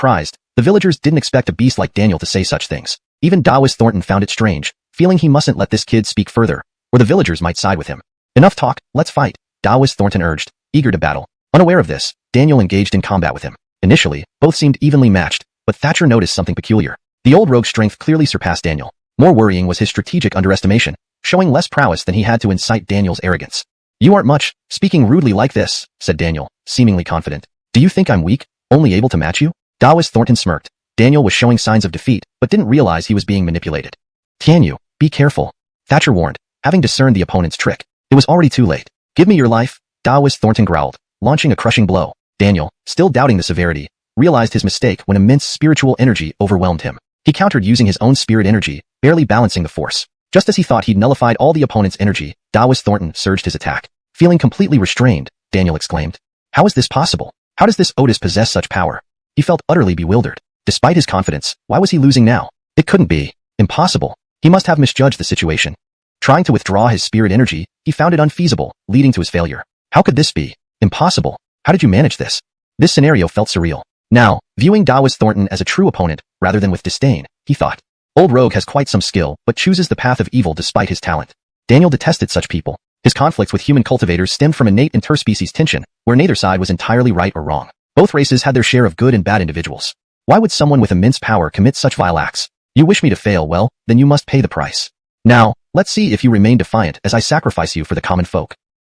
Surprised, the villagers didn't expect a beast like Daniel to say such things. Even Taoist Thornton found it strange, feeling he mustn't let this kid speak further, or the villagers might side with him. Enough talk, let's fight, Taoist Thornton urged, eager to battle. Unaware of this, Daniel engaged in combat with him. Initially, both seemed evenly matched, but Thatcher noticed something peculiar. The old rogue's strength clearly surpassed Daniel. More worrying was his strategic underestimation, showing less prowess than he had to incite Daniel's arrogance. You aren't much, speaking rudely like this, said Daniel, seemingly confident. Do you think I'm weak, only able to match you? Taoist Thornton smirked. Daniel was showing signs of defeat, but didn't realize he was being manipulated. Tianyu, be careful, Thatcher warned, having discerned the opponent's trick. It was already too late. Give me your life, Taoist Thornton growled, launching a crushing blow. Daniel, still doubting the severity, realized his mistake when immense spiritual energy overwhelmed him. He countered using his own spirit energy, barely balancing the force. Just as he thought he'd nullified all the opponent's energy, Taoist Thornton surged his attack. Feeling completely restrained, Daniel exclaimed. How is this possible? How does this Otis possess such power? He felt utterly bewildered. Despite his confidence, why was he losing now? It couldn't be. Impossible. He must have misjudged the situation. Trying to withdraw his spirit energy, he found it unfeasible, leading to his failure. How could this be? Impossible. How did you manage this? This scenario felt surreal. Now, viewing Taoist Thornton as a true opponent, rather than with disdain, he thought. Old Rogue has quite some skill, but chooses the path of evil despite his talent. Daniel detested such people. His conflicts with human cultivators stemmed from innate interspecies tension, where neither side was entirely right or wrong. Both races had their share of good and bad individuals. Why would someone with immense power commit such vile acts? You wish me to fail, well, then you must pay the price. Now, let's see if you remain defiant as I sacrifice you for the common folk.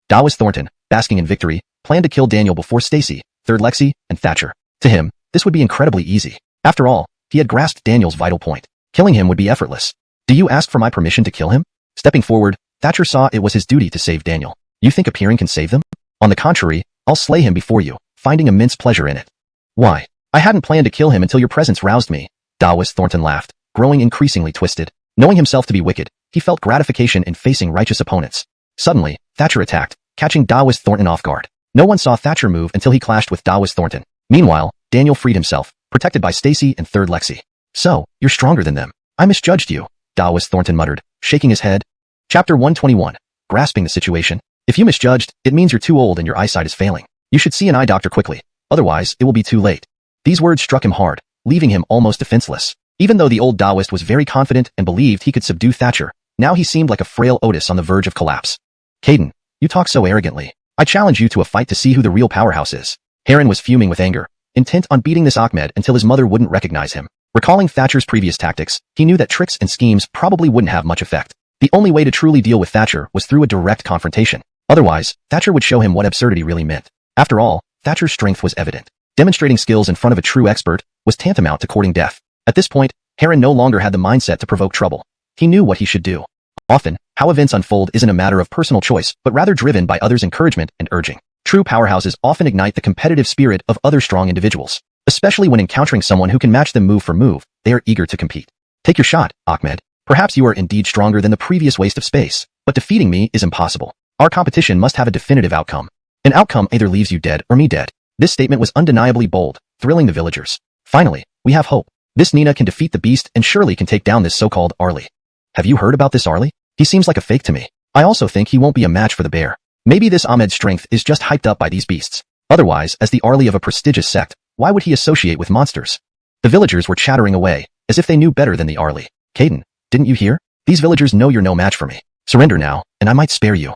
Taoist Thornton, basking in victory, planned to kill Daniel before Stacy, Third Lexi, and Thatcher. To him, this would be incredibly easy. After all, he had grasped Daniel's vital point. Killing him would be effortless. Do you ask for my permission to kill him? Stepping forward, Thatcher saw it was his duty to save Daniel. You think appearing can save them? On the contrary, I'll slay him before you, finding immense pleasure in it. Why? I hadn't planned to kill him until your presence roused me. Taoist Thornton laughed, growing increasingly twisted. Knowing himself to be wicked, he felt gratification in facing righteous opponents. Suddenly, Thatcher attacked, catching Taoist Thornton off guard. No one saw Thatcher move until he clashed with Taoist Thornton. Meanwhile, Daniel freed himself, protected by Stacy and Third Lexi. So, you're stronger than them. I misjudged you, Taoist Thornton muttered, shaking his head. Chapter 121. Grasping the situation. If you misjudged, it means you're too old and your eyesight is failing. You should see an eye doctor quickly. Otherwise, it will be too late. These words struck him hard, leaving him almost defenseless. Even though the old Taoist was very confident and believed he could subdue Thatcher, now he seemed like a frail Otis on the verge of collapse. Caden, you talk so arrogantly. I challenge you to a fight to see who the real powerhouse is. Heron was fuming with anger, intent on beating this Ahmed until his mother wouldn't recognize him. Recalling Thatcher's previous tactics, he knew that tricks and schemes probably wouldn't have much effect. The only way to truly deal with Thatcher was through a direct confrontation. Otherwise, Thatcher would show him what absurdity really meant. After all, Thatcher's strength was evident. Demonstrating skills in front of a true expert was tantamount to courting death. At this point, Heron no longer had the mindset to provoke trouble. He knew what he should do. Often, how events unfold isn't a matter of personal choice, but rather driven by others' encouragement and urging. True powerhouses often ignite the competitive spirit of other strong individuals. Especially when encountering someone who can match them move for move, they are eager to compete. Take your shot, Ahmed. Perhaps you are indeed stronger than the previous waste of space, but defeating me is impossible. Our competition must have a definitive outcome. An outcome either leaves you dead or me dead. This statement was undeniably bold, thrilling the villagers. Finally, we have hope. This Nina can defeat the beast and surely can take down this so-called Arlie. Have you heard about this Arlie? He seems like a fake to me. I also think he won't be a match for the bear. Maybe this Ahmed's strength is just hyped up by these beasts. Otherwise, as the Arlie of a prestigious sect, why would he associate with monsters? The villagers were chattering away, as if they knew better than the Arlie. Caden, didn't you hear? These villagers know you're no match for me. Surrender now, and I might spare you.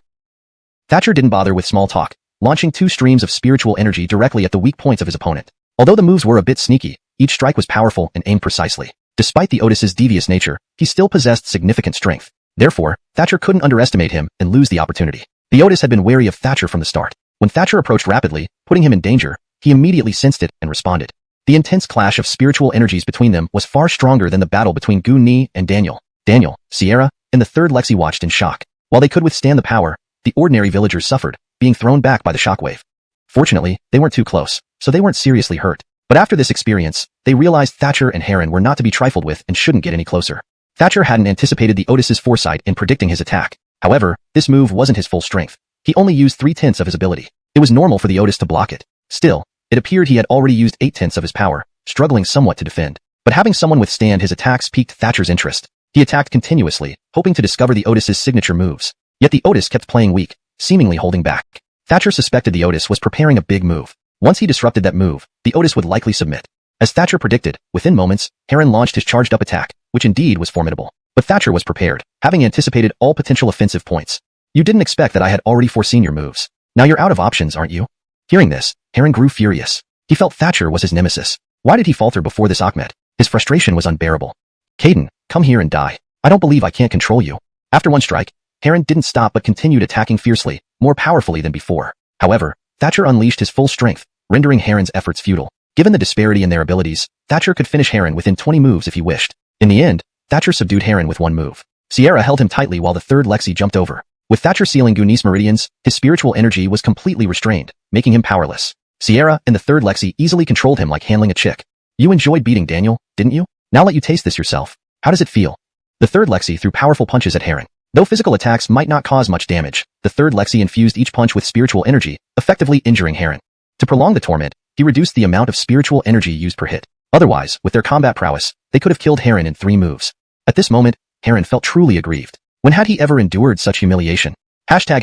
Thatcher didn't bother with small talk, launching two streams of spiritual energy directly at the weak points of his opponent. Although the moves were a bit sneaky, each strike was powerful and aimed precisely. Despite the Otis's devious nature, he still possessed significant strength. Therefore, Thatcher couldn't underestimate him and lose the opportunity. The Otis had been wary of Thatcher from the start. When Thatcher approached rapidly, putting him in danger, he immediately sensed it and responded. The intense clash of spiritual energies between them was far stronger than the battle between Gu Ni and Daniel. Daniel, Sierra, and the Third Lexi watched in shock. While they could withstand the power, the ordinary villagers suffered, being thrown back by the shockwave. Fortunately, they weren't too close, so they weren't seriously hurt. But after this experience, they realized Thatcher and Heron were not to be trifled with and shouldn't get any closer. Thatcher hadn't anticipated the Otis's foresight in predicting his attack. However, this move wasn't his full strength. He only used 3/10 of his ability. It was normal for the Otis to block it. Still, it appeared he had already used 8/10 of his power, struggling somewhat to defend. But having someone withstand his attacks piqued Thatcher's interest. He attacked continuously, hoping to discover the Otis's signature moves. Yet the Otis kept playing weak, seemingly holding back. Thatcher suspected the Otis was preparing a big move. Once he disrupted that move, the Otis would likely submit. As Thatcher predicted, within moments, Heron launched his charged-up attack, which indeed was formidable. But Thatcher was prepared, having anticipated all potential offensive points. You didn't expect that I had already foreseen your moves. Now you're out of options, aren't you? Hearing this, Heron grew furious. He felt Thatcher was his nemesis. Why did he falter before this Ahmed? His frustration was unbearable. Caden, come here and die. I don't believe I can't control you. After one strike, Heron didn't stop but continued attacking fiercely, more powerfully than before. However, Thatcher unleashed his full strength, rendering Heron's efforts futile. Given the disparity in their abilities, Thatcher could finish Heron within 20 moves if he wished. In the end, Thatcher subdued Heron with one move. Sierra held him tightly while the third Lexi jumped over. With Thatcher sealing Gooni's meridians, his spiritual energy was completely restrained, making him powerless. Sierra and the third Lexi easily controlled him like handling a chick. You enjoyed beating Daniel, didn't you? Now let you taste this yourself. How does it feel? The third Lexi threw powerful punches at Heron. Though physical attacks might not cause much damage, the third Lexi infused each punch with spiritual energy, effectively injuring Heron. To prolong the torment, he reduced the amount of spiritual energy used per hit. Otherwise, with their combat prowess, they could have killed Heron in 3 moves. At this moment, Heron felt truly aggrieved. When had he ever endured such humiliation? Hashtag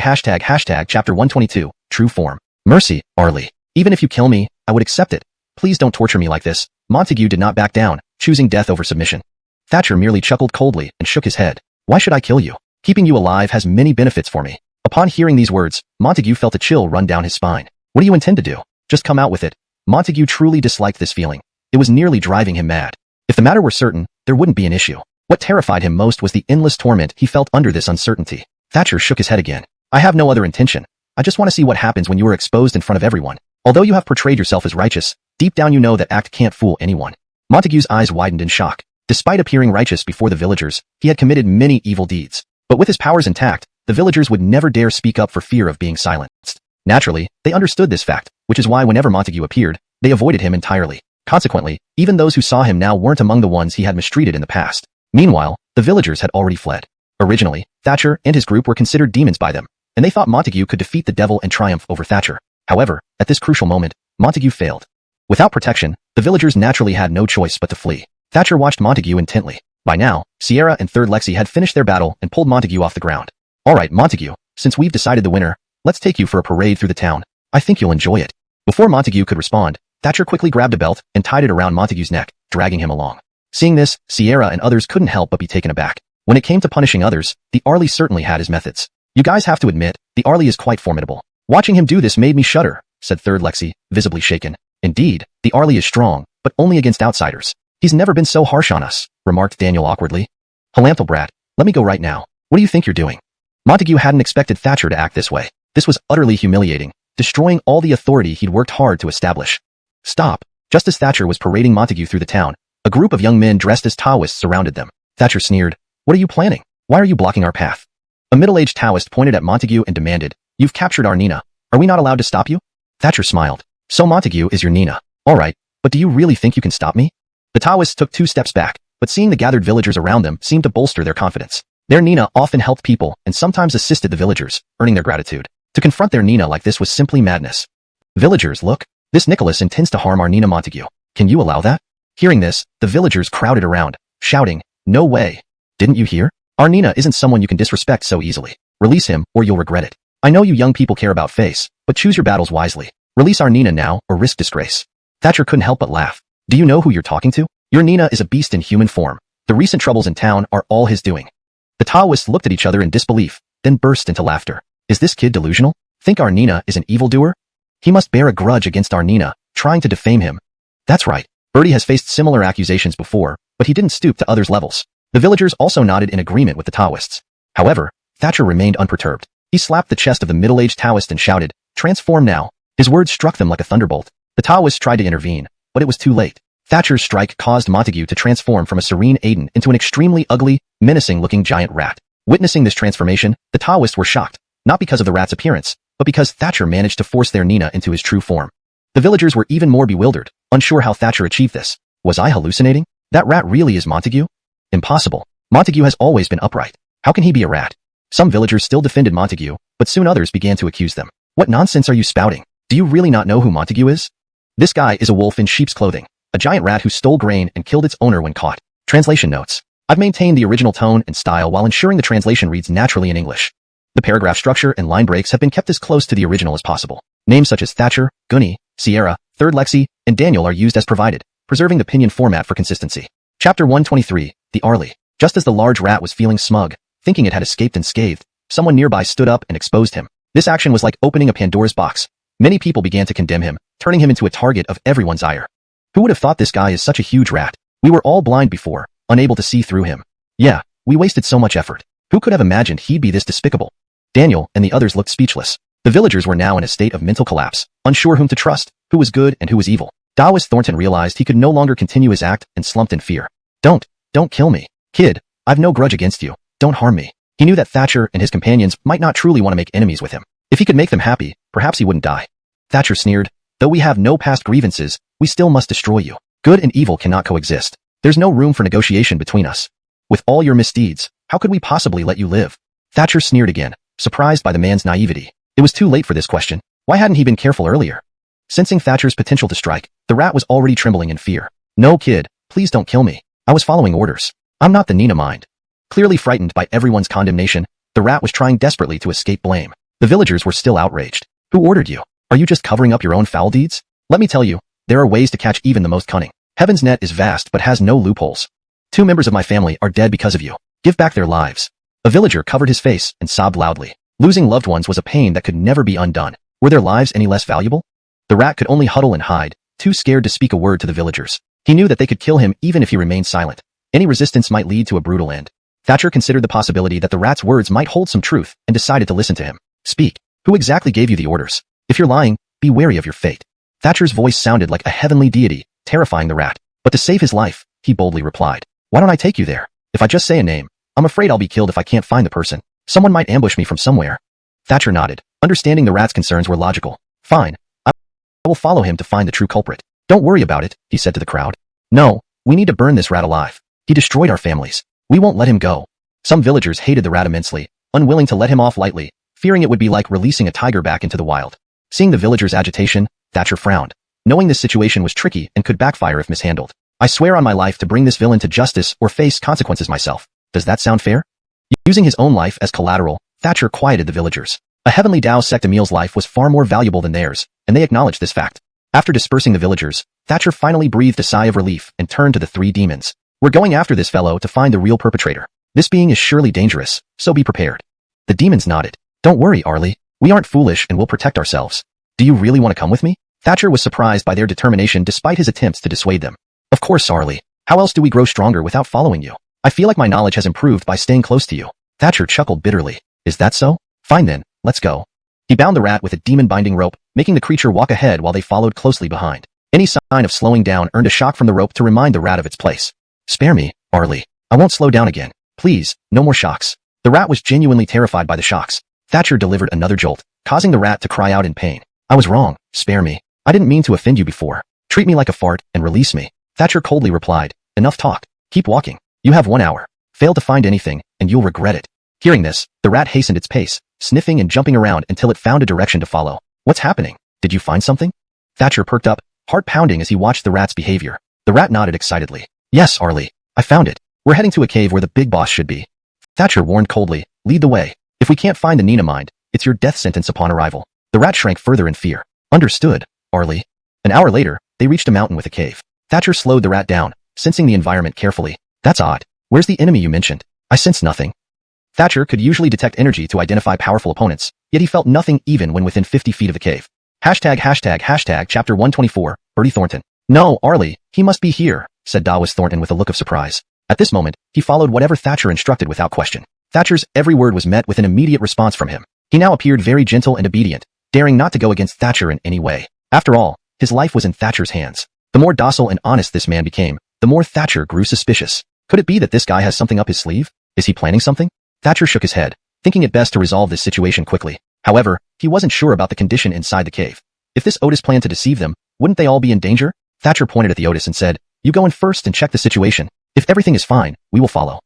chapter 122, true form. Mercy, Arlie. Even if you kill me, I would accept it. Please don't torture me like this. Montague did not back down, choosing death over submission. Thatcher merely chuckled coldly and shook his head. Why should I kill you? Keeping you alive has many benefits for me. Upon hearing these words, Montague felt a chill run down his spine. What do you intend to do? Just come out with it. Montague truly disliked this feeling. It was nearly driving him mad. If the matter were certain, there wouldn't be an issue. What terrified him most was the endless torment he felt under this uncertainty. Thatcher shook his head again. I have no other intention. I just want to see what happens when you are exposed in front of everyone. Although you have portrayed yourself as righteous, deep down you know that act can't fool anyone. Montague's eyes widened in shock. Despite appearing righteous before the villagers, he had committed many evil deeds. But with his powers intact, the villagers would never dare speak up for fear of being silenced. Naturally, they understood this fact, which is why whenever Montague appeared, they avoided him entirely. Consequently, even those who saw him now weren't among the ones he had mistreated in the past. Meanwhile, the villagers had already fled. Originally, Thatcher and his group were considered demons by them, and they thought Montague could defeat the devil and triumph over Thatcher. However, at this crucial moment, Montague failed. Without protection, the villagers naturally had no choice but to flee. Thatcher watched Montague intently. By now, Sierra and Third Lexi had finished their battle and pulled Montague off the ground. Alright, Montague, since we've decided the winner, let's take you for a parade through the town. I think you'll enjoy it. Before Montague could respond, Thatcher quickly grabbed a belt and tied it around Montague's neck, dragging him along. Seeing this, Sierra and others couldn't help but be taken aback. When it came to punishing others, the Arlie certainly had his methods. You guys have to admit, the Arlie is quite formidable. Watching him do this made me shudder, said Third Lexi, visibly shaken. Indeed, the Arlie is strong, but only against outsiders. He's never been so harsh on us, remarked Daniel awkwardly. Halanthal let me go right now. What do you think you're doing? Montague hadn't expected Thatcher to act this way. This was utterly humiliating, destroying all the authority he'd worked hard to establish. Stop. Just as Thatcher was parading Montague through the town, a group of young men dressed as Taoists surrounded them. Thatcher sneered. What are you planning? Why are you blocking our path? A middle-aged Taoist pointed at Montague and demanded, You've captured our Nina. Are we not allowed to stop you? Thatcher smiled. So Montague is your Nina. All right, but do you really think you can stop me? The Taoists took 2 steps back, but seeing the gathered villagers around them seemed to bolster their confidence. Their Nina often helped people and sometimes assisted the villagers, earning their gratitude. To confront their Nina like this was simply madness. Villagers, look. This Nicholas intends to harm our Nina Montague. Can you allow that? Hearing this, the villagers crowded around, shouting, No way. Didn't you hear? Our Nina isn't someone you can disrespect so easily. Release him, or you'll regret it. I know you young people care about face, but choose your battles wisely. Release our Nina now, or risk disgrace. Thatcher couldn't help but laugh. Do you know who you're talking to? Your Nina is a beast in human form. The recent troubles in town are all his doing. The Taoists looked at each other in disbelief, then burst into laughter. Is this kid delusional? Think our Nina is an evildoer? He must bear a grudge against our Nina, trying to defame him. That's right. Bertie has faced similar accusations before, but he didn't stoop to others' levels. The villagers also nodded in agreement with the Taoists. However, Thatcher remained unperturbed. He slapped the chest of the middle-aged Taoist and shouted, Transform now. His words struck them like a thunderbolt. The Taoists tried to intervene, but it was too late. Thatcher's strike caused Montague to transform from a serene Aiden into an extremely ugly, menacing-looking giant rat. Witnessing this transformation, the Taoists were shocked, not because of the rat's appearance, but because Thatcher managed to force their Nina into his true form. The villagers were even more bewildered, unsure how Thatcher achieved this. Was I hallucinating? That rat really is Montague? Impossible. Montague has always been upright. How can he be a rat? Some villagers still defended Montague, but soon others began to accuse them. What nonsense are you spouting? Do you really not know who Montague is? This guy is a wolf in sheep's clothing, a giant rat who stole grain and killed its owner when caught. Translation notes. I've maintained the original tone and style while ensuring the translation reads naturally in English. The paragraph structure and line breaks have been kept as close to the original as possible. Names such as Thatcher, Gunny, Sierra, Third Lexi, and Daniel are used as provided. preserving the pinyin format for consistency. Chapter 123, The Arlie. Just as the large rat was feeling smug, thinking it had escaped unscathed, someone nearby stood up and exposed him. This action was like opening a Pandora's box. Many people began to condemn him, turning him into a target of everyone's ire. Who would have thought this guy is such a huge rat? We were all blind before, unable to see through him. Yeah, we wasted so much effort. Who could have imagined he'd be this despicable? Daniel and the others looked speechless. The villagers were now in a state of mental collapse, unsure whom to trust, who was good and who was evil. Taoist Thornton realized he could no longer continue his act and slumped in fear. Don't kill me. Kid, I've no grudge against you. Don't harm me. He knew that Thatcher and his companions might not truly want to make enemies with him. If he could make them happy, perhaps he wouldn't die. Thatcher sneered, though we have no past grievances, we still must destroy you. Good and evil cannot coexist. There's no room for negotiation between us. With all your misdeeds, how could we possibly let you live? Thatcher sneered again, surprised by the man's naivety. It was too late for this question. Why hadn't he been careful earlier? Sensing Thatcher's potential to strike, the rat was already trembling in fear. No, kid, please don't kill me. I was following orders. I'm not the Nina mind. Clearly frightened by everyone's condemnation, the rat was trying desperately to escape blame. The villagers were still outraged. Who ordered you? Are you just covering up your own foul deeds? Let me tell you, there are ways to catch even the most cunning. Heaven's net is vast but has no loopholes. 2 members of my family are dead because of you. Give back their lives. A villager covered his face and sobbed loudly. Losing loved ones was a pain that could never be undone. Were their lives any less valuable? The rat could only huddle and hide, too scared to speak a word to the villagers. He knew that they could kill him even if he remained silent. Any resistance might lead to a brutal end. Thatcher considered the possibility that the rat's words might hold some truth and decided to listen to him. Speak. Who exactly gave you the orders? If you're lying, be wary of your fate. Thatcher's voice sounded like a heavenly deity, terrifying the rat. But to save his life, he boldly replied, "Why don't I take you there? If I just say a name, I'm afraid I'll be killed if I can't find the person. Someone might ambush me from somewhere." Thatcher nodded, understanding the rat's concerns were logical. Fine. I will follow him to find the true culprit. Don't worry about it, he said to the crowd. No, we need to burn this rat alive. He destroyed our families. We won't let him go. Some villagers hated the rat immensely, unwilling to let him off lightly, fearing it would be like releasing a tiger back into the wild. Seeing the villagers' agitation, Thatcher frowned, knowing this situation was tricky and could backfire if mishandled. I swear on my life to bring this villain to justice or face consequences myself. Does that sound fair? Using his own life as collateral, Thatcher quieted the villagers. A Heavenly Dao Sect Emil's life was far more valuable than theirs, and they acknowledged this fact. After dispersing the villagers, Thatcher finally breathed a sigh of relief and turned to the 3 demons. We're going after this fellow to find the real perpetrator. This being is surely dangerous, so be prepared. The demons nodded. Don't worry, Arlie. We aren't foolish and will protect ourselves. Do you really want to come with me? Thatcher was surprised by their determination despite his attempts to dissuade them. Of course, Arlie. How else do we grow stronger without following you? I feel like my knowledge has improved by staying close to you. Thatcher chuckled bitterly. Is that so? Fine then, let's go. He bound the rat with a demon binding rope, making the creature walk ahead while they followed closely behind. Any sign of slowing down earned a shock from the rope to remind the rat of its place. Spare me, Arlie. I won't slow down again. Please, no more shocks. The rat was genuinely terrified by the shocks. Thatcher delivered another jolt, causing the rat to cry out in pain. I was wrong. Spare me. I didn't mean to offend you before. Treat me like a fart and release me. Thatcher coldly replied. Enough talk. Keep walking. You have 1 hour. Fail to find anything, and you'll regret it. Hearing this, the rat hastened its pace, sniffing and jumping around until it found a direction to follow. What's happening? Did you find something? Thatcher perked up, heart pounding as he watched the rat's behavior. The rat nodded excitedly. Yes, Arlie. I found it. We're heading to a cave where the big boss should be. Thatcher warned coldly. Lead the way. If we can't find the Nina mind, it's your death sentence upon arrival. The rat shrank further in fear. Understood, Arlie. An hour later, they reached a mountain with a cave. Thatcher slowed the rat down, sensing the environment carefully. That's odd. Where's the enemy you mentioned? I sense nothing. Thatcher could usually detect energy to identify powerful opponents, yet he felt nothing even when within 50 feet of the cave. Hashtag chapter 124, Bertie Thornton. No, Arlie, he must be here, said Taoist Thornton with a look of surprise. At this moment, he followed whatever Thatcher instructed without question. Thatcher's every word was met with an immediate response from him. He now appeared very gentle and obedient, daring not to go against Thatcher in any way. After all, his life was in Thatcher's hands. The more docile and honest this man became, the more Thatcher grew suspicious. Could it be that this guy has something up his sleeve? Is he planning something? Thatcher shook his head, thinking it best to resolve this situation quickly. However, he wasn't sure about the condition inside the cave. If this Otis planned to deceive them, wouldn't they all be in danger? Thatcher pointed at the Otis and said, You go in first and check the situation. If everything is fine, we will follow.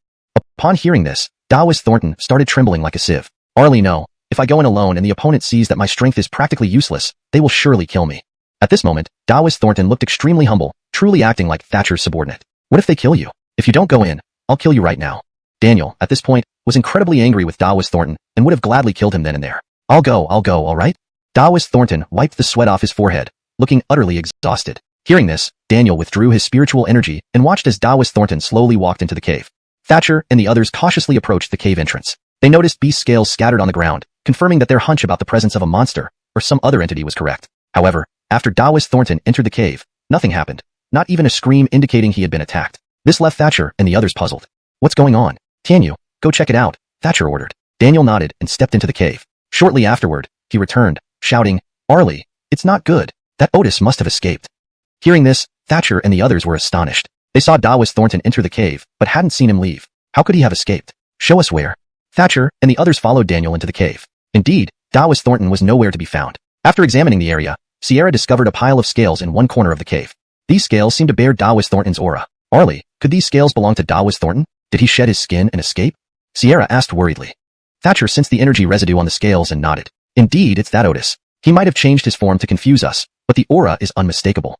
Upon hearing this, Taoist Thornton started trembling like a sieve. Arlie, no. If I go in alone and the opponent sees that my strength is practically useless, they will surely kill me. At this moment, Taoist Thornton looked extremely humble, truly acting like Thatcher's subordinate. What if they kill you? If you don't go in, I'll kill you right now. Daniel, at this point, was incredibly angry with Taoist Thornton and would have gladly killed him then and there. I'll go, all right? Taoist Thornton wiped the sweat off his forehead, looking utterly exhausted. Hearing this, Daniel withdrew his spiritual energy and watched as Taoist Thornton slowly walked into the cave. Thatcher and the others cautiously approached the cave entrance. They noticed beast scales scattered on the ground, confirming that their hunch about the presence of a monster or some other entity was correct. However, after Taoist Thornton entered the cave, nothing happened, not even a scream indicating he had been attacked. This left Thatcher and the others puzzled. What's going on? Tianyu, go check it out, Thatcher ordered. Daniel nodded and stepped into the cave. Shortly afterward, he returned, shouting, Arlie, it's not good. That Otis must have escaped. Hearing this, Thatcher and the others were astonished. They saw Taoist Thornton enter the cave, but hadn't seen him leave. How could he have escaped? Show us where. Thatcher and the others followed Daniel into the cave. Indeed, Taoist Thornton was nowhere to be found. After examining the area, Sierra discovered a pile of scales in one corner of the cave. These scales seemed to bear Taoist Thornton's aura. Arlie, could these scales belong to Taoist Thornton? Did he shed his skin and escape? Sierra asked worriedly. Thatcher sensed the energy residue on the scales and nodded. Indeed, it's that Otis. He might have changed his form to confuse us, but the aura is unmistakable.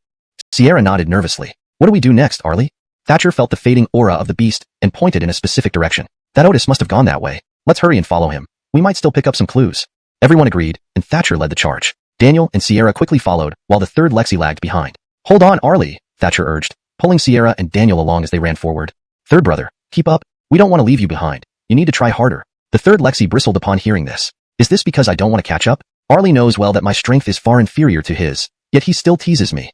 Sierra nodded nervously. What do we do next, Arlie? Thatcher felt the fading aura of the beast and pointed in a specific direction. That Otis must have gone that way. Let's hurry and follow him. We might still pick up some clues. Everyone agreed, and Thatcher led the charge. Daniel and Sierra quickly followed, while the third Lexi lagged behind. Hold on, Arlie, Thatcher urged, pulling Sierra and Daniel along as they ran forward. Third brother, keep up. We don't want to leave you behind. You need to try harder. The third Lexi bristled upon hearing this. Is this because I don't want to catch up? Arlie knows well that my strength is far inferior to his, yet he still teases me.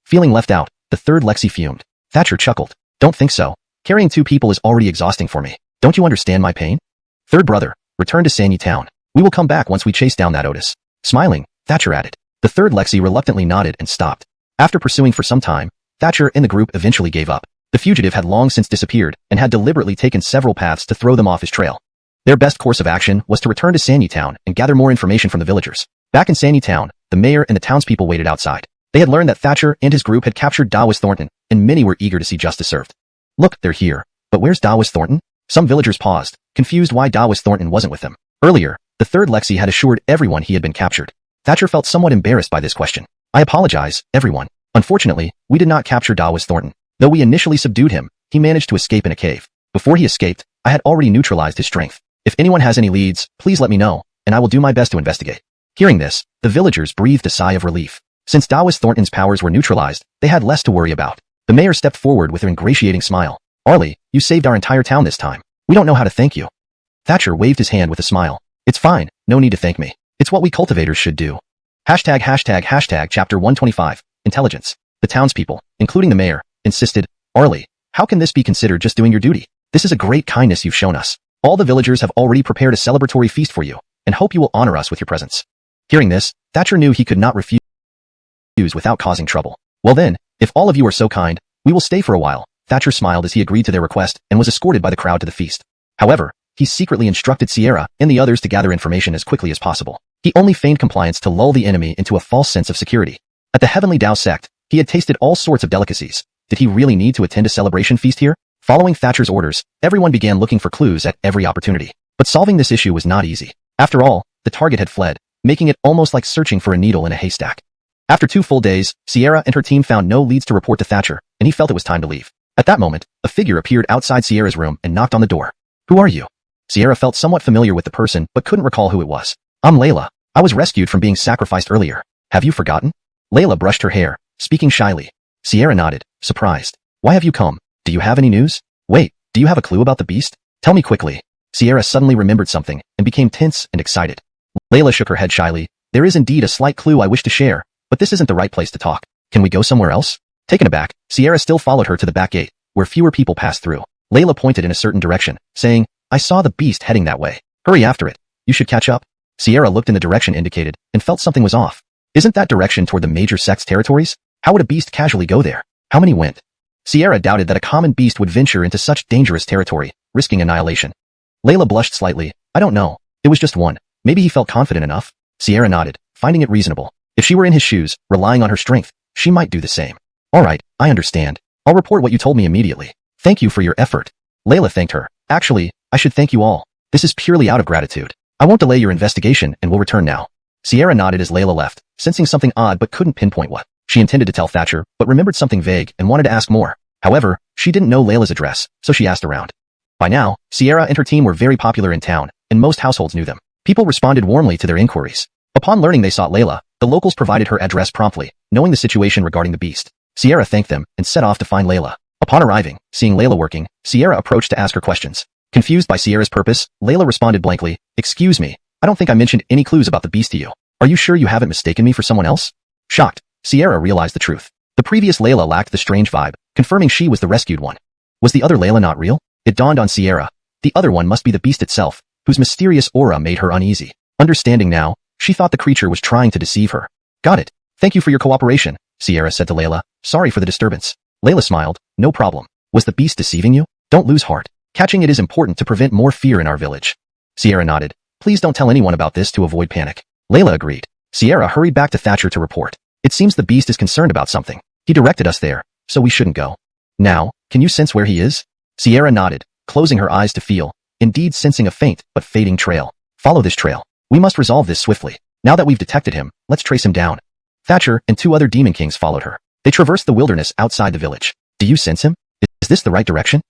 Feeling left out, the third Lexi fumed. Thatcher chuckled. Don't think so. Carrying two people is already exhausting for me. Don't you understand my pain? Third brother, return to Sanyi Town. We will come back once we chase down that Otis. Smiling, Thatcher added. The third Lexi reluctantly nodded and stopped. After pursuing for some time, Thatcher and the group eventually gave up. The fugitive had long since disappeared and had deliberately taken several paths to throw them off his trail. Their best course of action was to return to Sanyi Town and gather more information from the villagers. Back in Sanyi Town, the mayor and the townspeople waited outside. They had learned that Thatcher and his group had captured Taoist Thornton, and many were eager to see justice served. Look, they're here. But where's Taoist Thornton? Some villagers paused, confused why Taoist Thornton wasn't with them. Earlier, the third Lexi had assured everyone he had been captured. Thatcher felt somewhat embarrassed by this question. I apologize, everyone. Unfortunately, we did not capture Taoist Thornton. Though we initially subdued him, he managed to escape in a cave. Before he escaped, I had already neutralized his strength. If anyone has any leads, please let me know, and I will do my best to investigate. Hearing this, the villagers breathed a sigh of relief. Since Taoist Thornton's powers were neutralized, they had less to worry about. The mayor stepped forward with an ingratiating smile. Arlie, you saved our entire town this time. We don't know how to thank you. Thatcher waved his hand with a smile. It's fine, no need to thank me. It's what we cultivators should do. ##### Chapter 125, Intelligence. The townspeople, including the mayor, insisted, Arlie, how can this be considered just doing your duty? This is a great kindness you've shown us. All the villagers have already prepared a celebratory feast for you, and hope you will honor us with your presence. Hearing this, Thatcher knew he could not refuse without causing trouble. Well then, if all of you are so kind, we will stay for a while. Thatcher smiled as he agreed to their request and was escorted by the crowd to the feast. However, he secretly instructed Sierra and the others to gather information as quickly as possible. He only feigned compliance to lull the enemy into a false sense of security. At the Heavenly Dao Sect, he had tasted all sorts of delicacies. Did he really need to attend a celebration feast here? Following Thatcher's orders, everyone began looking for clues at every opportunity. But solving this issue was not easy. After all, the target had fled, making it almost like searching for a needle in a haystack. After 2 full days, Sierra and her team found no leads to report to Thatcher, and he felt it was time to leave. At that moment, a figure appeared outside Sierra's room and knocked on the door. Who are you? Sierra felt somewhat familiar with the person but couldn't recall who it was. I'm Layla. I was rescued from being sacrificed earlier. Have you forgotten? Layla brushed her hair, speaking shyly. Sierra nodded, surprised. Why have you come? Do you have any news? Wait, do you have a clue about the beast? Tell me quickly. Sierra suddenly remembered something and became tense and excited. Layla shook her head shyly. There is indeed a slight clue I wish to share, but this isn't the right place to talk. Can we go somewhere else? Taken aback, Sierra still followed her to the back gate, where fewer people passed through. Layla pointed in a certain direction, saying, I saw the beast heading that way. Hurry after it. You should catch up. Sierra looked in the direction indicated and felt something was off. Isn't that direction toward the major sect's territories? How would a beast casually go there? How many went? Sierra doubted that a common beast would venture into such dangerous territory, risking annihilation. Layla blushed slightly. I don't know. It was just one. Maybe he felt confident enough. Sierra nodded, finding it reasonable. If she were in his shoes, relying on her strength, she might do the same. All right, I understand. I'll report what you told me immediately. Thank you for your effort. Layla thanked her. Actually, I should thank you all. This is purely out of gratitude. I won't delay your investigation and will return now. Sierra nodded as Layla left, sensing something odd but couldn't pinpoint what. She intended to tell Thatcher, but remembered something vague and wanted to ask more. However, she didn't know Layla's address, so she asked around. By now, Sierra and her team were very popular in town, and most households knew them. People responded warmly to their inquiries. Upon learning they sought Layla, the locals provided her address promptly, knowing the situation regarding the beast. Sierra thanked them and set off to find Layla. Upon arriving, seeing Layla working, Sierra approached to ask her questions. Confused by Sierra's purpose, Layla responded blankly, "Excuse me, I don't think I mentioned any clues about the beast to you. Are you sure you haven't mistaken me for someone else?" Shocked, Sierra realized the truth. The previous Layla lacked the strange vibe, confirming she was the rescued one. Was the other Layla not real? It dawned on Sierra. The other one must be the beast itself, whose mysterious aura made her uneasy. Understanding now, she thought the creature was trying to deceive her. "Got it. Thank you for your cooperation," Sierra said to Layla. "Sorry for the disturbance." Layla smiled. "No problem. Was the beast deceiving you? Don't lose heart. Catching it is important to prevent more fear in our village." Sierra nodded. "Please don't tell anyone about this to avoid panic." Layla agreed. Sierra hurried back to Thatcher to report. "It seems the beast is concerned about something. He directed us there, so we shouldn't go." "Now, can you sense where he is?" Sierra nodded, closing her eyes to feel, indeed sensing a faint but fading trail. "Follow this trail. We must resolve this swiftly. Now that we've detected him, let's trace him down." Thatcher and 2 other demon kings followed her. They traversed the wilderness outside the village. "Do you sense him? Is this the right direction?"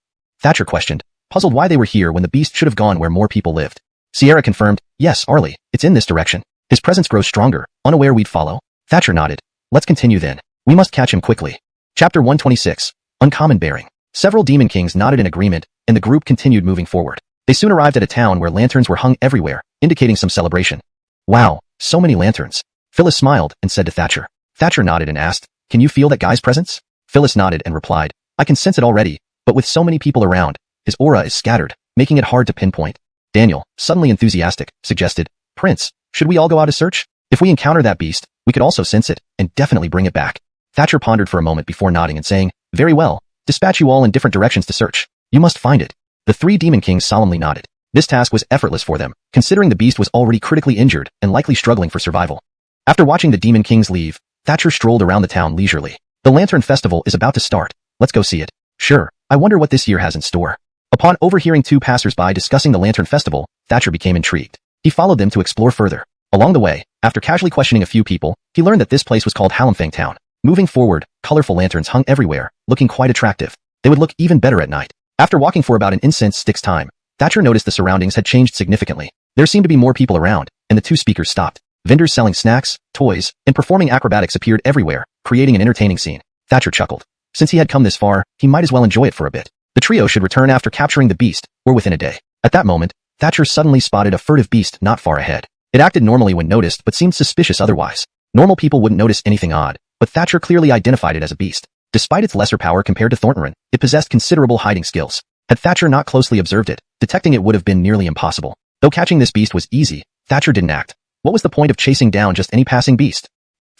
Thatcher questioned, puzzled why they were here when the beast should have gone where more people lived. Sierra confirmed, "Yes, Arlie, it's in this direction. His presence grows stronger, unaware we'd follow." Thatcher nodded. "Let's continue then. We must catch him quickly." Chapter 126. Uncommon Bearing. Several demon kings nodded in agreement, and the group continued moving forward. They soon arrived at a town where lanterns were hung everywhere, indicating some celebration. "Wow, so many lanterns." Phyllis smiled and said to Thatcher. Thatcher nodded and asked, "Can you feel that guy's presence?" Phyllis nodded and replied, "I can sense it already, but with so many people around, his aura is scattered, making it hard to pinpoint." Daniel, suddenly enthusiastic, suggested, "Prince, should we all go out to search? If we encounter that beast, we could also sense it, and definitely bring it back." Thatcher pondered for a moment before nodding and saying, "Very well, dispatch you all in different directions to search. You must find it." The 3 demon kings solemnly nodded. This task was effortless for them, considering the beast was already critically injured and likely struggling for survival. After watching the demon kings leave, Thatcher strolled around the town leisurely. "The Lantern Festival is about to start. Let's go see it." "Sure. I wonder what this year has in store." Upon overhearing 2 passers-by discussing the Lantern Festival, Thatcher became intrigued. He followed them to explore further. Along the way, after casually questioning a few people, he learned that this place was called Hallamfang Town. Moving forward, colorful lanterns hung everywhere, looking quite attractive. They would look even better at night. After walking for about an incense stick's time, Thatcher noticed the surroundings had changed significantly. There seemed to be more people around, and the 2 speakers stopped. Vendors selling snacks, toys, and performing acrobatics appeared everywhere, creating an entertaining scene. Thatcher chuckled. Since he had come this far, he might as well enjoy it for a bit. The trio should return after capturing the beast, or within a day. At that moment, Thatcher suddenly spotted a furtive beast not far ahead. It acted normally when noticed but seemed suspicious otherwise. Normal people wouldn't notice anything odd, but Thatcher clearly identified it as a beast. Despite its lesser power compared to Thornton, it possessed considerable hiding skills. Had Thatcher not closely observed it, detecting it would have been nearly impossible. Though catching this beast was easy, Thatcher didn't act. What was the point of chasing down just any passing beast?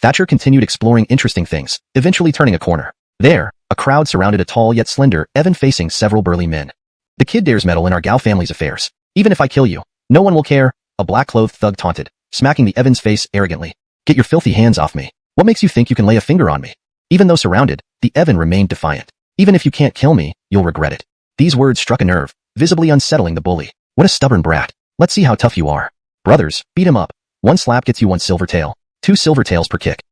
Thatcher continued exploring interesting things, eventually turning a corner. There, a crowd surrounded a tall yet slender Evan facing several burly men. "The kid dares meddle in our Gao family's affairs. Even if I kill you, no one will care," a black-clothed thug taunted, smacking the Evan's face arrogantly. "Get your filthy hands off me. What makes you think you can lay a finger on me?" Even though surrounded, the Evan remained defiant. "Even if you can't kill me, you'll regret it." These words struck a nerve, visibly unsettling the bully. What a stubborn brat. "Let's see how tough you are. Brothers, beat him up. 1 slap gets you 1 silver tael. 2 silver taels per kick.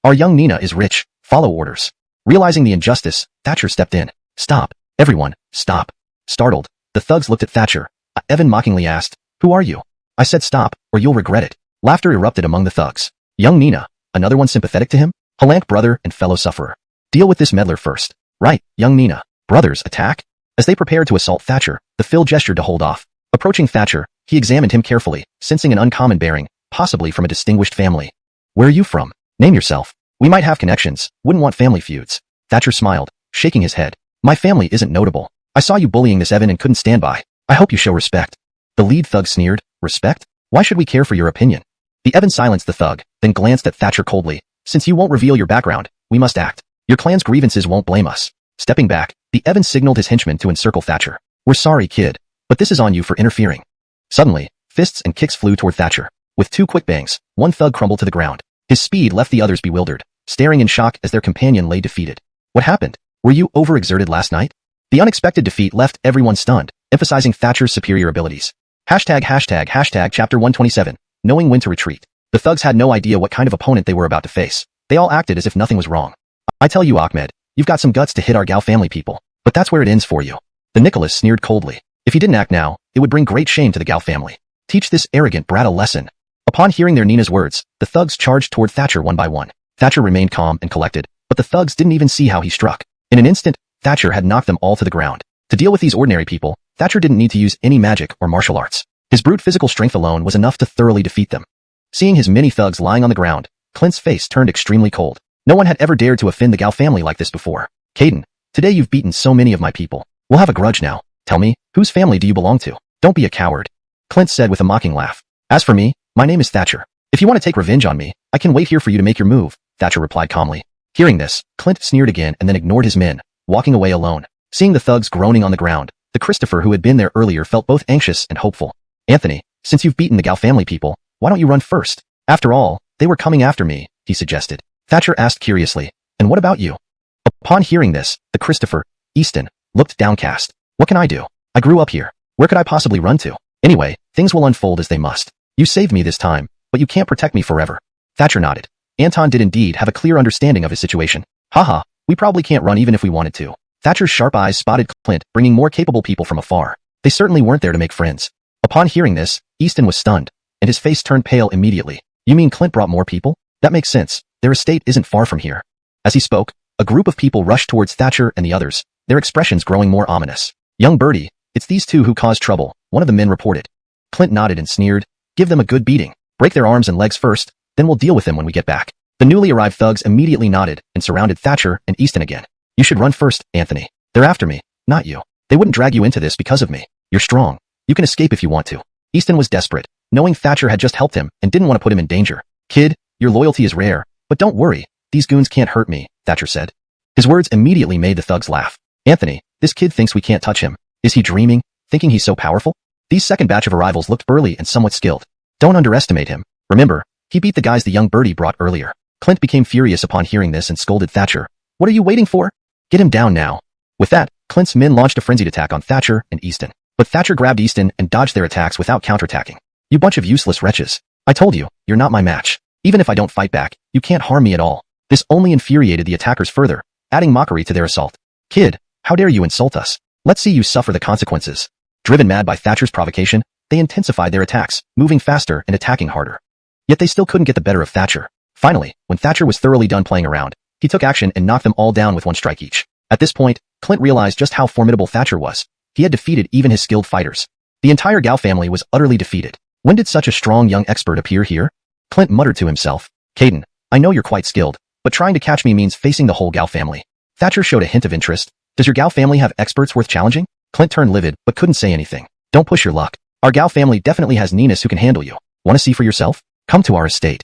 Our young Nina is rich. Follow orders." Realizing the injustice, Thatcher stepped in. "Stop. Everyone, stop." Startled, the thugs looked at Thatcher. Evan mockingly asked, "Who are you?" "I said stop, or you'll regret it." Laughter erupted among the thugs. Young Nina, another one sympathetic to him? Halank brother and fellow sufferer. Deal with this meddler first. Right, young Nina. Brothers, attack? As they prepared to assault Thatcher, the Phil gestured to hold off. Approaching Thatcher, he examined him carefully, sensing an uncommon bearing, possibly from a distinguished family. "Where are you from? Name yourself. We might have connections, wouldn't want family feuds." Thatcher smiled, shaking his head. "My family isn't notable. I saw you bullying this Evan and couldn't stand by. I hope you show respect." The lead thug sneered. "Respect? Why should we care for your opinion?" The Evan silenced the thug, then glanced at Thatcher coldly. "Since you won't reveal your background, we must act. Your clan's grievances won't blame us." Stepping back, the Evan signaled his henchmen to encircle Thatcher. "We're sorry, kid, but this is on you for interfering." Suddenly, fists and kicks flew toward Thatcher. With 2 quick bangs, one thug crumbled to the ground. His speed left the others bewildered, staring in shock as their companion lay defeated. "What happened? Were you overexerted last night?" The unexpected defeat left everyone stunned, emphasizing Thatcher's superior abilities. ##### Chapter 127. Knowing when to retreat. The thugs had no idea what kind of opponent they were about to face. They all acted as if nothing was wrong. "I tell you, Ahmed, you've got some guts to hit our Gao family people, but that's where it ends for you." The Nicholas sneered coldly. If he didn't act now, it would bring great shame to the Gao family. Teach this arrogant brat a lesson. Upon hearing their Nina's words, the thugs charged toward Thatcher one by one. Thatcher remained calm and collected, but the thugs didn't even see how he struck. In an instant, Thatcher had knocked them all to the ground. To deal with these ordinary people, Thatcher didn't need to use any magic or martial arts. His brute physical strength alone was enough to thoroughly defeat them. Seeing his many thugs lying on the ground, Clint's face turned extremely cold. No one had ever dared to offend the Gao family like this before. Caden, today you've beaten so many of my people. We'll have a grudge now. Tell me, whose family do you belong to? Don't be a coward. Clint said with a mocking laugh. As for me, my name is Thatcher. If you want to take revenge on me, I can wait here for you to make your move, Thatcher replied calmly. Hearing this, Clint sneered again and then ignored his men, walking away alone. Seeing the thugs groaning on the ground, the Christopher who had been there earlier felt both anxious and hopeful. Anthony, since you've beaten the Gao family people, why don't you run first? After all, they were coming after me, he suggested. Thatcher asked curiously, and what about you? Upon hearing this, the Christopher, Easton, looked downcast. What can I do? I grew up here. Where could I possibly run to? Anyway, things will unfold as they must. You saved me this time, but you can't protect me forever. Thatcher nodded. Anton did indeed have a clear understanding of his situation. Haha, we probably can't run even if we wanted to. Thatcher's sharp eyes spotted Clint bringing more capable people from afar. They certainly weren't there to make friends. Upon hearing this, Easton was stunned, and his face turned pale immediately. You mean Clint brought more people? That makes sense. Their estate isn't far from here. As he spoke, a group of people rushed towards Thatcher and the others, their expressions growing more ominous. Young Birdie, it's these two who caused trouble, one of the men reported. Clint nodded and sneered. Give them a good beating. Break their arms and legs first, then we'll deal with them when we get back. The newly arrived thugs immediately nodded and surrounded Thatcher and Easton again. You should run first, Anthony. They're after me, not you. They wouldn't drag you into this because of me. You're strong. You can escape if you want to. Easton was desperate, knowing Thatcher had just helped him and didn't want to put him in danger. Kid, your loyalty is rare, but don't worry. These goons can't hurt me, Thatcher said. His words immediately made the thugs laugh. Anthony, this kid thinks we can't touch him. Is he dreaming, thinking he's so powerful? These second batch of arrivals looked burly and somewhat skilled. Don't underestimate him. Remember, he beat the guys the young Birdie brought earlier. Clint became furious upon hearing this and scolded Thatcher. What are you waiting for? Get him down now. With that, Clint's men launched a frenzied attack on Thatcher and Easton. But Thatcher grabbed Easton and dodged their attacks without counterattacking. You bunch of useless wretches. I told you, you're not my match. Even if I don't fight back, you can't harm me at all. This only infuriated the attackers further, adding mockery to their assault. Kid, how dare you insult us? Let's see you suffer the consequences. Driven mad by Thatcher's provocation, they intensified their attacks, moving faster and attacking harder. Yet they still couldn't get the better of Thatcher. Finally, when Thatcher was thoroughly done playing around, he took action and knocked them all down with one strike each. At this point, Clint realized just how formidable Thatcher was. He had defeated even his skilled fighters. The entire Gao family was utterly defeated. When did such a strong young expert appear here? Clint muttered to himself. Caden, I know you're quite skilled, but trying to catch me means facing the whole Gao family. Thatcher showed a hint of interest. Does your Gao family have experts worth challenging? Clint turned livid, but couldn't say anything. Don't push your luck. Our Gao family definitely has Ninus who can handle you. Want to see for yourself? Come to our estate.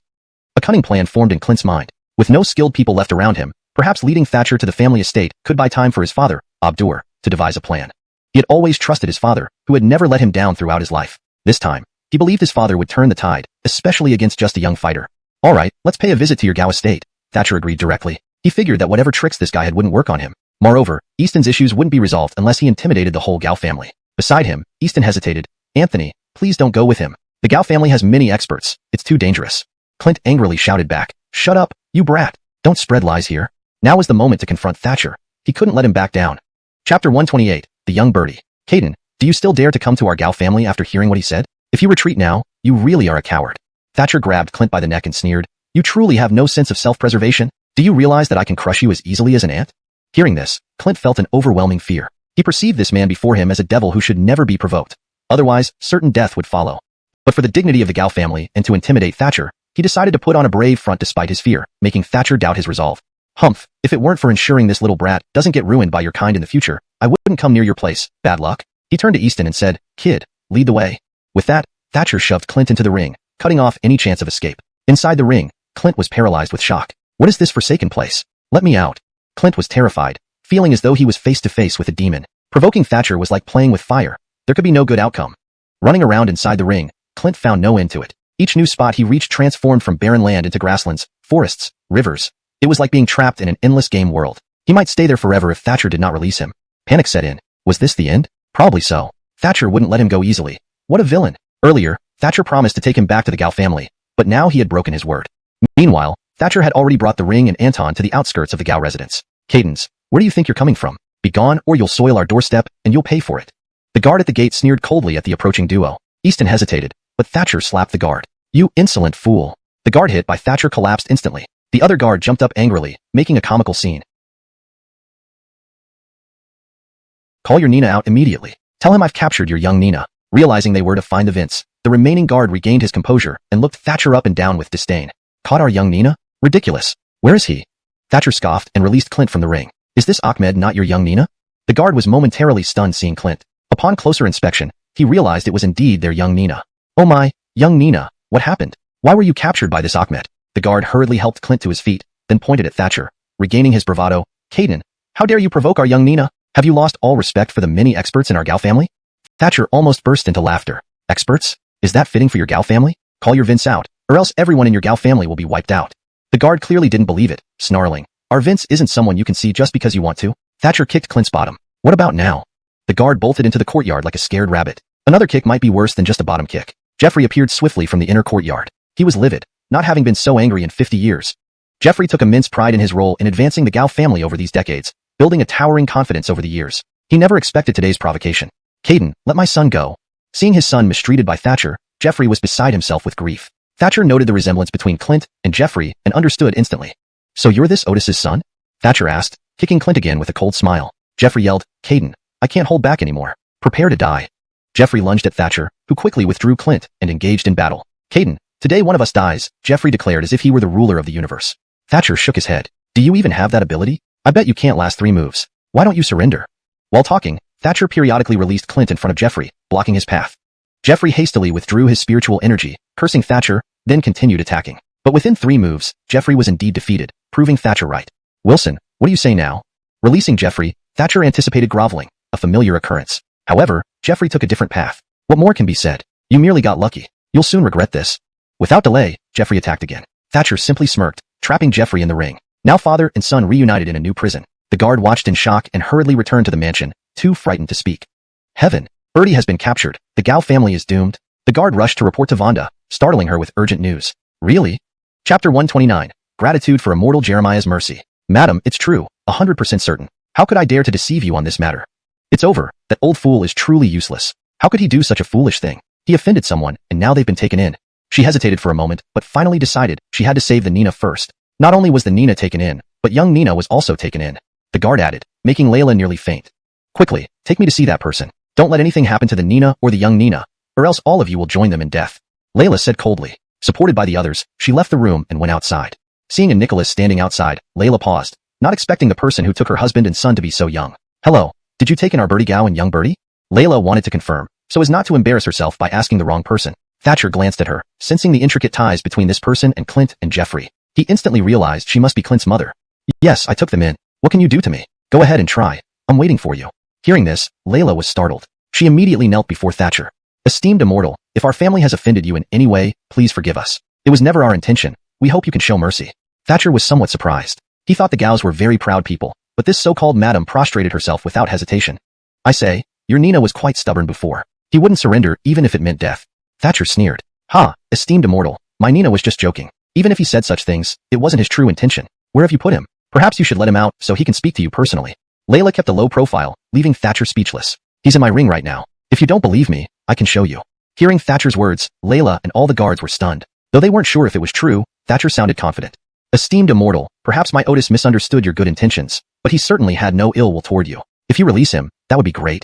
A cunning plan formed in Clint's mind. With no skilled people left around him, perhaps leading Thatcher to the family estate could buy time for his father, Abdur, to devise a plan. He had always trusted his father, who had never let him down throughout his life. This time, he believed his father would turn the tide, especially against just a young fighter. All right, let's pay a visit to your Gao estate, Thatcher agreed directly. He figured that whatever tricks this guy had wouldn't work on him. Moreover, Easton's issues wouldn't be resolved unless he intimidated the whole Gao family. Beside him, Easton hesitated. Anthony, please don't go with him. The Gao family has many experts. It's too dangerous. Clint angrily shouted back. Shut up, you brat. Don't spread lies here. Now was the moment to confront Thatcher. He couldn't let him back down. Chapter 128, The Young Birdie. Caden, do you still dare to come to our Gao family after hearing what he said? If you retreat now, you really are a coward. Thatcher grabbed Clint by the neck and sneered. You truly have no sense of self-preservation? Do you realize that I can crush you as easily as an ant? Hearing this, Clint felt an overwhelming fear. He perceived this man before him as a devil who should never be provoked. Otherwise, certain death would follow. But for the dignity of the Gao family and to intimidate Thatcher, he decided to put on a brave front despite his fear, making Thatcher doubt his resolve. Humph, if it weren't for ensuring this little brat doesn't get ruined by your kind in the future, I wouldn't come near your place. Bad luck. He turned to Easton and said, Kid, lead the way. With that, Thatcher shoved Clint into the ring, cutting off any chance of escape. Inside the ring, Clint was paralyzed with shock. What is this forsaken place? Let me out. Clint was terrified, feeling as though he was face to face with a demon. Provoking Thatcher was like playing with fire. There could be no good outcome. Running around inside the ring, Clint found no end to it. Each new spot he reached transformed from barren land into grasslands, forests, rivers. It was like being trapped in an endless game world. He might stay there forever if Thatcher did not release him. Panic set in. Was this the end? Probably so. Thatcher wouldn't let him go easily. What a villain. Earlier, Thatcher promised to take him back to the Gao family, but now he had broken his word. Meanwhile, Thatcher had already brought the ring and Anton to the outskirts of the Gao residence. Cadence, where do you think you're coming from? Be gone or you'll soil our doorstep, and you'll pay for it. The guard at the gate sneered coldly at the approaching duo. Easton hesitated, but Thatcher slapped the guard. You insolent fool. The guard hit by Thatcher collapsed instantly. The other guard jumped up angrily, making a comical scene. Call your Nina out immediately. Tell him I've captured your young Nina. Realizing they were to find the Vince, the remaining guard regained his composure and looked Thatcher up and down with disdain. Caught our young Nina? Ridiculous. Where is he? Thatcher scoffed and released Clint from the ring. Is this Ahmed not your young Nina? The guard was momentarily stunned seeing Clint. Upon closer inspection, he realized it was indeed their young Nina. Oh my, young Nina, what happened? Why were you captured by this Ahmed? The guard hurriedly helped Clint to his feet, then pointed at Thatcher. Regaining his bravado, Caden, how dare you provoke our young Nina? Have you lost all respect for the many experts in our Gao family? Thatcher almost burst into laughter. Experts? Is that fitting for your Gao family? Call your Vince out, or else everyone in your Gao family will be wiped out. The guard clearly didn't believe it, snarling. Our Vince isn't someone you can see just because you want to. Thatcher kicked Clint's bottom. What about now? The guard bolted into the courtyard like a scared rabbit. Another kick might be worse than just a bottom kick. Jeffrey appeared swiftly from the inner courtyard. He was livid, not having been so angry in 50 years. Jeffrey took immense pride in his role in advancing the Gao family over these decades, building a towering confidence over the years. He never expected today's provocation. Caden, let my son go. Seeing his son mistreated by Thatcher, Jeffrey was beside himself with grief. Thatcher noted the resemblance between Clint and Jeffrey and understood instantly. So you're this Otis's son? Thatcher asked, kicking Clint again with a cold smile. Jeffrey yelled, Caden, I can't hold back anymore. Prepare to die. Jeffrey lunged at Thatcher, who quickly withdrew Clint and engaged in battle. Caden, today one of us dies, Jeffrey declared as if he were the ruler of the universe. Thatcher shook his head. Do you even have that ability? I bet you can't last 3 moves. Why don't you surrender? While talking, Thatcher periodically released Clint in front of Jeffrey, blocking his path. Jeffrey hastily withdrew his spiritual energy, cursing Thatcher, then continued attacking. But within 3 moves, Jeffrey was indeed defeated, proving Thatcher right. Wilson, what do you say now? Releasing Jeffrey, Thatcher anticipated groveling, a familiar occurrence. However, Jeffrey took a different path. What more can be said? You merely got lucky. You'll soon regret this. Without delay, Jeffrey attacked again. Thatcher simply smirked, trapping Jeffrey in the ring. Now father and son reunited in a new prison. The guard watched in shock and hurriedly returned to the mansion, too frightened to speak. Heaven! Birdie has been captured. The Gao family is doomed. The guard rushed to report to Vonda, startling her with urgent news. Really? Chapter 129. Gratitude for immortal Jeremiah's mercy. Madam, it's true, 100% certain. How could I dare to deceive you on this matter? It's over. That old fool is truly useless. How could he do such a foolish thing? He offended someone, and now they've been taken in. She hesitated for a moment, but finally decided she had to save the Nina first. Not only was the Nina taken in, but young Nina was also taken in. The guard added, making Layla nearly faint. Quickly, take me to see that person. Don't let anything happen to the Nina or the young Nina, or else all of you will join them in death. Layla said coldly. Supported by the others, she left the room and went outside. Seeing a Nicholas standing outside, Layla paused, not expecting the person who took her husband and son to be so young. Hello, did you take in our Birdie Gao and young Birdie? Layla wanted to confirm, so as not to embarrass herself by asking the wrong person. Thatcher glanced at her, sensing the intricate ties between this person and Clint and Jeffrey. He instantly realized she must be Clint's mother. Yes, I took them in. What can you do to me? Go ahead and try. I'm waiting for you. Hearing this, Layla was startled. She immediately knelt before Thatcher. Esteemed immortal, if our family has offended you in any way, please forgive us. It was never our intention. We hope you can show mercy. Thatcher was somewhat surprised. He thought the Gaos were very proud people, but this so-called madam prostrated herself without hesitation. I say, your Nina was quite stubborn before. He wouldn't surrender even if it meant death. Thatcher sneered. Ha, esteemed immortal, my Nina was just joking. Even if he said such things, it wasn't his true intention. Where have you put him? Perhaps you should let him out so he can speak to you personally. Layla kept a low profile, leaving Thatcher speechless. He's in my ring right now. If you don't believe me, I can show you. Hearing Thatcher's words, Layla and all the guards were stunned. Though they weren't sure if it was true, Thatcher sounded confident. Esteemed immortal, perhaps my Otis misunderstood your good intentions, but he certainly had no ill will toward you. If you release him, that would be great.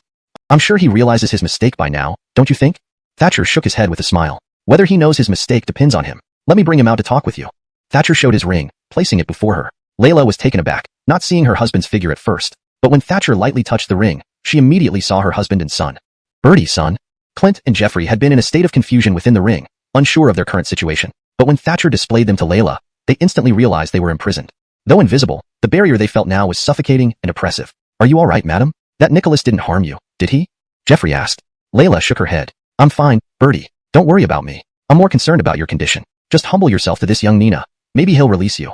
I'm sure he realizes his mistake by now, don't you think? Thatcher shook his head with a smile. Whether he knows his mistake depends on him. Let me bring him out to talk with you. Thatcher showed his ring, placing it before her. Layla was taken aback, not seeing her husband's figure at first. But when Thatcher lightly touched the ring, she immediately saw her husband and son. Birdie, son. Clint and Jeffrey had been in a state of confusion within the ring, unsure of their current situation. But when Thatcher displayed them to Layla, they instantly realized they were imprisoned. Though invisible, the barrier they felt now was suffocating and oppressive. Are you all right, madam? That Nicholas didn't harm you, did he? Jeffrey asked. Layla shook her head. I'm fine, Birdie. Don't worry about me. I'm more concerned about your condition. Just humble yourself to this young Nina. Maybe he'll release you.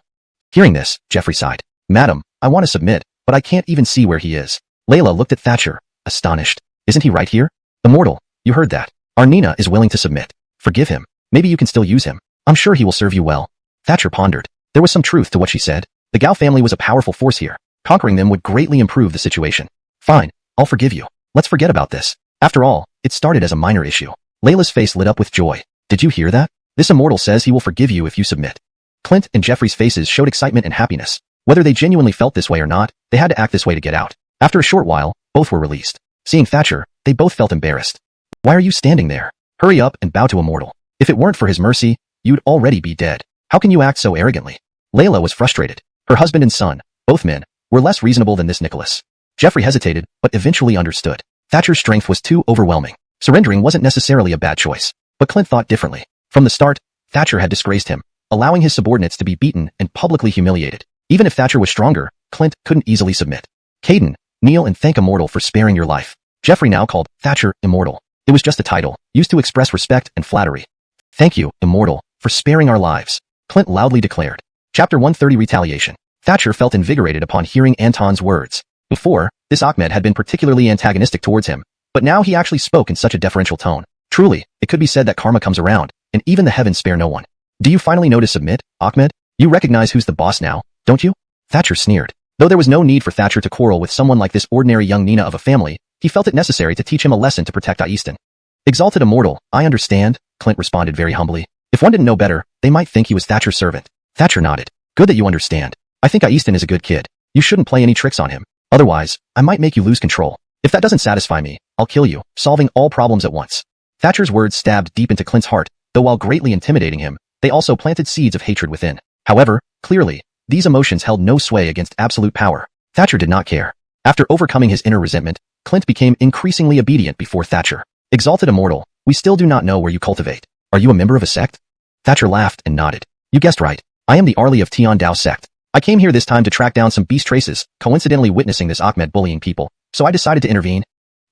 Hearing this, Jeffrey sighed. Madam, I want to submit, but I can't even see where he is. Layla looked at Thatcher, astonished. Isn't he right here? Immortal, you heard that. Our Nina is willing to submit. Forgive him. Maybe you can still use him. I'm sure he will serve you well. Thatcher pondered. There was some truth to what she said. The Gao family was a powerful force here. Conquering them would greatly improve the situation. Fine, I'll forgive you. Let's forget about this. After all, it started as a minor issue. Layla's face lit up with joy. Did you hear that? This immortal says he will forgive you if you submit. Clint and Jeffrey's faces showed excitement and happiness. Whether they genuinely felt this way or not, they had to act this way to get out. After a short while, both were released. Seeing Thatcher, they both felt embarrassed. Why are you standing there? Hurry up and bow to Immortal. If it weren't for his mercy, you'd already be dead. How can you act so arrogantly? Layla was frustrated. Her husband and son, both men, were less reasonable than this Nicholas. Jeffrey hesitated, but eventually understood. Thatcher's strength was too overwhelming. Surrendering wasn't necessarily a bad choice. But Clint thought differently. From the start, Thatcher had disgraced him, allowing his subordinates to be beaten and publicly humiliated. Even if Thatcher was stronger, Clint couldn't easily submit. Caden, kneel and thank Immortal for sparing your life. Jeffrey now called Thatcher Immortal. It was just a title, used to express respect and flattery. Thank you, Immortal, for sparing our lives, Clint loudly declared. Chapter 130 Retaliation. Thatcher felt invigorated upon hearing Anton's words. Before, this Ahmed had been particularly antagonistic towards him, but now he actually spoke in such a deferential tone. Truly, it could be said that karma comes around, and even the heavens spare no one. Do you finally know to submit, Ahmed? You recognize who's the boss now, don't you? Thatcher sneered. Though there was no need for Thatcher to quarrel with someone like this ordinary young Nina of a family, he felt it necessary to teach him a lesson to protect Destined. Exalted Immortal, I understand, Clint responded very humbly. If one didn't know better, they might think he was Thatcher's servant. Thatcher nodded. Good that you understand. I think Destined is a good kid. You shouldn't play any tricks on him. Otherwise, I might make you lose control. If that doesn't satisfy me, I'll kill you, solving all problems at once. Thatcher's words stabbed deep into Clint's heart, though while greatly intimidating him, they also planted seeds of hatred within. However, clearly, these emotions held no sway against absolute power. Thatcher did not care. After overcoming his inner resentment, Clint became increasingly obedient before Thatcher. Exalted Immortal, we still do not know where you cultivate. Are you a member of a sect? Thatcher laughed and nodded. You guessed right. I am the Arli of Heavenly Dao Sect. I came here this time to track down some beast traces, coincidentally witnessing this Ahmed bullying people, so I decided to intervene.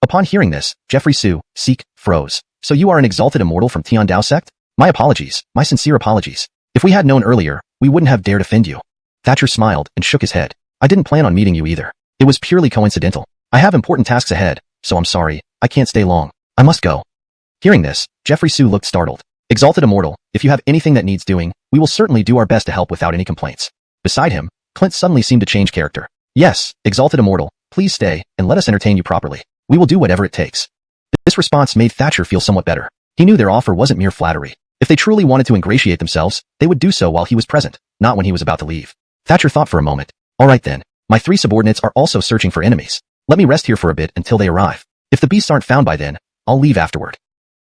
Upon hearing this, Jeffrey froze. So you are an Exalted Immortal from Heavenly Dao Sect? My apologies, my sincere apologies. If we had known earlier, we wouldn't have dared offend you. Thatcher smiled and shook his head. I didn't plan on meeting you either. It was purely coincidental. I have important tasks ahead, so I'm sorry, I can't stay long. I must go. Hearing this, Jeffrey looked startled. Exalted Immortal, if you have anything that needs doing, we will certainly do our best to help without any complaints. Beside him, Clint suddenly seemed to change character. Yes, Exalted Immortal, please stay, and let us entertain you properly. We will do whatever it takes. This response made Thatcher feel somewhat better. He knew their offer wasn't mere flattery. If they truly wanted to ingratiate themselves, they would do so while he was present, not when he was about to leave. Thatcher thought for a moment. All right then, my 3 subordinates are also searching for enemies. Let me rest here for a bit until they arrive. If the beasts aren't found by then, I'll leave afterward.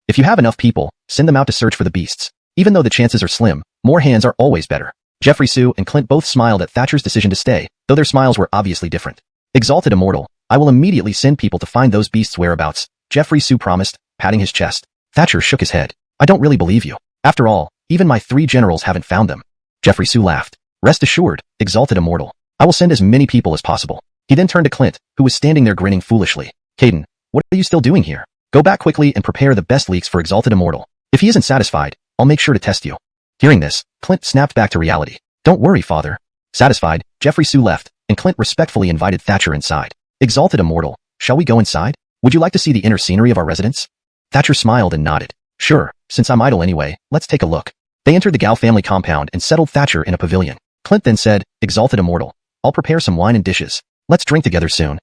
If you have enough people, send them out to search for the beasts. Even though the chances are slim, more hands are always better. Jeffrey and Clint both smiled at Thatcher's decision to stay, though their smiles were obviously different. Exalted Immortal, I will immediately send people to find those beasts' whereabouts, Jeffrey promised, patting his chest. Thatcher shook his head. I don't really believe you. After all, even my 3 generals haven't found them. Jeffrey laughed. Rest assured, Exalted Immortal. I will send as many people as possible. He then turned to Clint, who was standing there grinning foolishly. Caden, what are you still doing here? Go back quickly and prepare the best leeks for Exalted Immortal. If he isn't satisfied, I'll make sure to test you. Hearing this, Clint snapped back to reality. Don't worry, father. Satisfied, Jeffrey left, and Clint respectfully invited Thatcher inside. Exalted Immortal, shall we go inside? Would you like to see the inner scenery of our residence? Thatcher smiled and nodded. Sure, since I'm idle anyway, let's take a look. They entered the Gao family compound and settled Thatcher in a pavilion. Clint then said, Exalted Immortal, I'll prepare some wine and dishes. Let's drink together soon.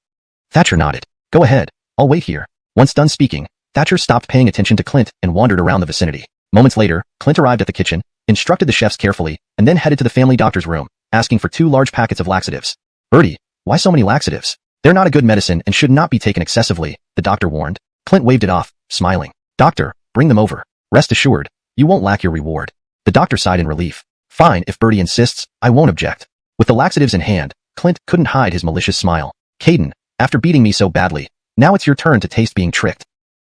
Thatcher nodded. Go ahead, I'll wait here. Once done speaking, Thatcher stopped paying attention to Clint and wandered around the vicinity. Moments later, Clint arrived at the kitchen, instructed the chefs carefully, and then headed to the family doctor's room, asking for 2 large packets of laxatives. Bertie, why so many laxatives? They're not a good medicine and should not be taken excessively, the doctor warned. Clint waved it off, smiling. Doctor, bring them over. Rest assured, you won't lack your reward. The doctor sighed in relief. Fine, if Bertie insists, I won't object. With the laxatives in hand, Clint couldn't hide his malicious smile. Caden, after beating me so badly, now it's your turn to taste being tricked.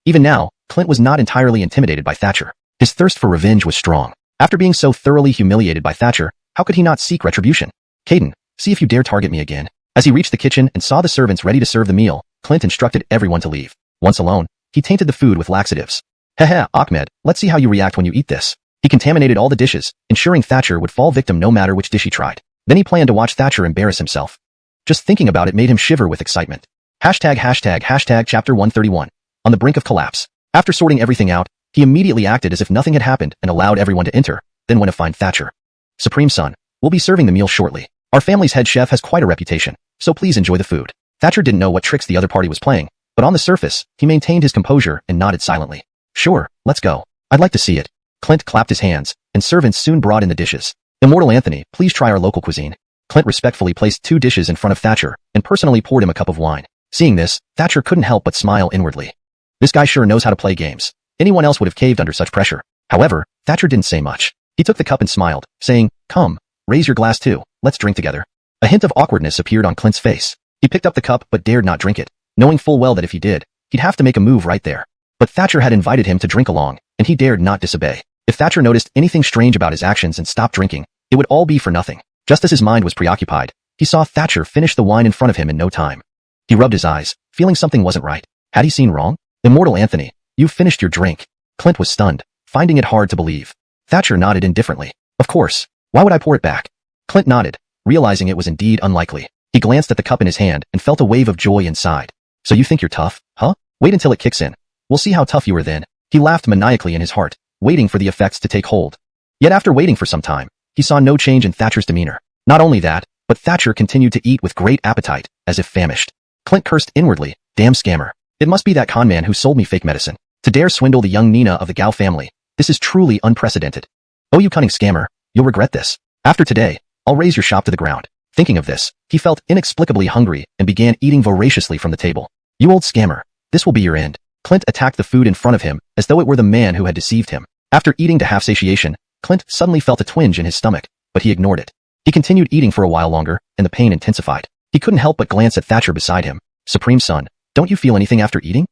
Even now, Clint was not entirely intimidated by Thatcher. His thirst for revenge was strong. After being so thoroughly humiliated by Thatcher, how could he not seek retribution? Caden, see if you dare target me again. As he reached the kitchen and saw the servants ready to serve the meal, Clint instructed everyone to leave. Once alone, he tainted the food with laxatives. Heh, Ahmed, let's see how you react when you eat this. He contaminated all the dishes, ensuring Thatcher would fall victim no matter which dish he tried. Then he planned to watch Thatcher embarrass himself. Just thinking about it made him shiver with excitement. Hashtag chapter 131. On the brink of collapse. After sorting everything out, he immediately acted as if nothing had happened and allowed everyone to enter, then went to find Thatcher. Supreme Son, we'll be serving the meal shortly. Our family's head chef has quite a reputation, so please enjoy the food. Thatcher didn't know what tricks the other party was playing, but on the surface, he maintained his composure and nodded silently. Sure, let's go. I'd like to see it. Clint clapped his hands, and servants soon brought in the dishes. Immortal Anthony, please try our local cuisine. Clint respectfully placed 2 dishes in front of Thatcher and personally poured him a cup of wine. Seeing this, Thatcher couldn't help but smile inwardly. This guy sure knows how to play games. Anyone else would have caved under such pressure. However, Thatcher didn't say much. He took the cup and smiled, saying, "Come, raise your glass too, let's drink together." A hint of awkwardness appeared on Clint's face. He picked up the cup but dared not drink it, knowing full well that if he did, he'd have to make a move right there. But Thatcher had invited him to drink along, and he dared not disobey. If Thatcher noticed anything strange about his actions and stopped drinking, it would all be for nothing. Just as his mind was preoccupied, he saw Thatcher finish the wine in front of him in no time. He rubbed his eyes, feeling something wasn't right. Had he seen wrong? Immortal Anthony, you've finished your drink. Clint was stunned, finding it hard to believe. Thatcher nodded indifferently. Of course. Why would I pour it back? Clint nodded, realizing it was indeed unlikely. He glanced at the cup in his hand and felt a wave of joy inside. So you think you're tough, huh? Wait until it kicks in. We'll see how tough you are then. He laughed maniacally in his heart, waiting for the effects to take hold. Yet after waiting for some time, he saw no change in Thatcher's demeanor. Not only that, but Thatcher continued to eat with great appetite, as if famished. Clint cursed inwardly, damn scammer. It must be that con man who sold me fake medicine. To dare swindle the young Nina of the Gao family. This is truly unprecedented. Oh, you cunning scammer, you'll regret this. After today, I'll raise your shop to the ground. Thinking of this, he felt inexplicably hungry and began eating voraciously from the table. You old scammer, this will be your end. Clint attacked the food in front of him as though it were the man who had deceived him. After eating to half satiation, Clint suddenly felt a twinge in his stomach, but he ignored it. He continued eating for a while longer, and the pain intensified. He couldn't help but glance at Thatcher beside him. Supreme Son, don't you feel anything after eating?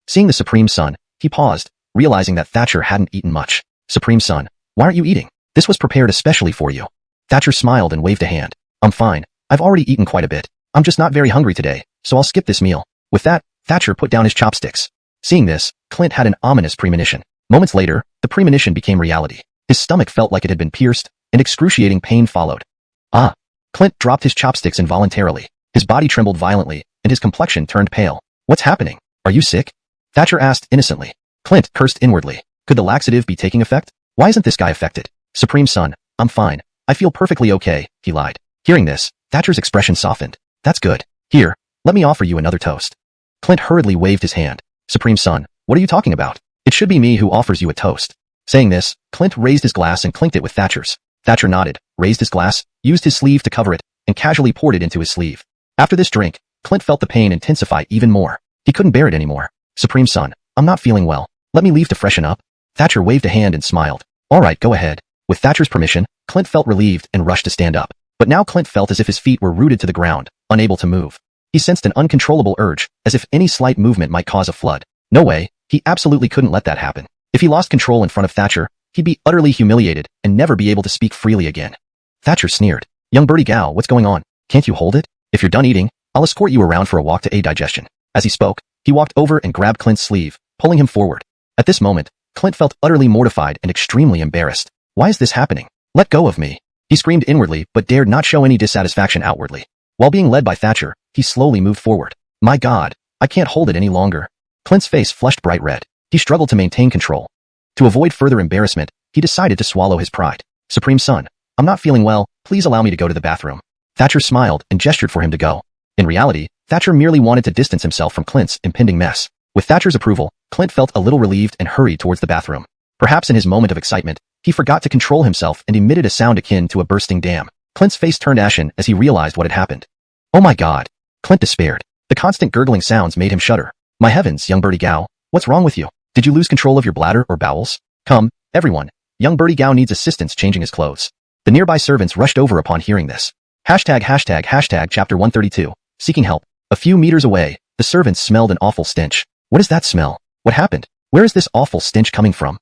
Seeing the Supreme Son, he paused, realizing that Thatcher hadn't eaten much. Supreme Son, why aren't you eating? This was prepared especially for you. Thatcher smiled and waved a hand. I'm fine. I've already eaten quite a bit. I'm just not very hungry today, so I'll skip this meal. With that, Thatcher put down his chopsticks. Seeing this, Clint had an ominous premonition. Moments later, the premonition became reality. His stomach felt like it had been pierced, and excruciating pain followed. Ah! Clint dropped his chopsticks involuntarily. His body trembled violently, and his complexion turned pale. What's happening? Are you sick? Thatcher asked innocently. Clint cursed inwardly. Could the laxative be taking effect? Why isn't this guy affected? Supreme Son, I'm fine. I feel perfectly okay, he lied. Hearing this, Thatcher's expression softened. That's good. Here, let me offer you another toast. Clint hurriedly waved his hand. Supreme Son, what are you talking about? It should be me who offers you a toast. Saying this, Clint raised his glass and clinked it with Thatcher's. Thatcher nodded, raised his glass, used his sleeve to cover it, and casually poured it into his sleeve. After this drink, Clint felt the pain intensify even more. He couldn't bear it anymore. Supreme Son, I'm not feeling well. Let me leave to freshen up. Thatcher waved a hand and smiled. All right, go ahead. With Thatcher's permission, Clint felt relieved and rushed to stand up. But now Clint felt as if his feet were rooted to the ground, unable to move. He sensed an uncontrollable urge, as if any slight movement might cause a flood. No way, he absolutely couldn't let that happen. If he lost control in front of Thatcher, he'd be utterly humiliated and never be able to speak freely again. Thatcher sneered. Young birdie gal, what's going on? Can't you hold it? If you're done eating, I'll escort you around for a walk to aid digestion. As he spoke, he walked over and grabbed Clint's sleeve, pulling him forward. At this moment, Clint felt utterly mortified and extremely embarrassed. Why is this happening? Let go of me. He screamed inwardly but dared not show any dissatisfaction outwardly. While being led by Thatcher, he slowly moved forward. My God, I can't hold it any longer. Clint's face flushed bright red. He struggled to maintain control. To avoid further embarrassment, he decided to swallow his pride. Supreme Son, I'm not feeling well, please allow me to go to the bathroom. Thatcher smiled and gestured for him to go. In reality, Thatcher merely wanted to distance himself from Clint's impending mess. With Thatcher's approval, Clint felt a little relieved and hurried towards the bathroom. Perhaps in his moment of excitement, he forgot to control himself and emitted a sound akin to a bursting dam. Clint's face turned ashen as he realized what had happened. Oh my God! Clint despaired. The constant gurgling sounds made him shudder. My heavens, young birdie gal, what's wrong with you? Did you lose control of your bladder or bowels? Come, everyone. Young birdie gal needs assistance changing his clothes. The nearby servants rushed over upon hearing this. Hashtag chapter 132. Seeking help. A few meters away, the servants smelled an awful stench. What is that smell? What happened? Where is this awful stench coming from?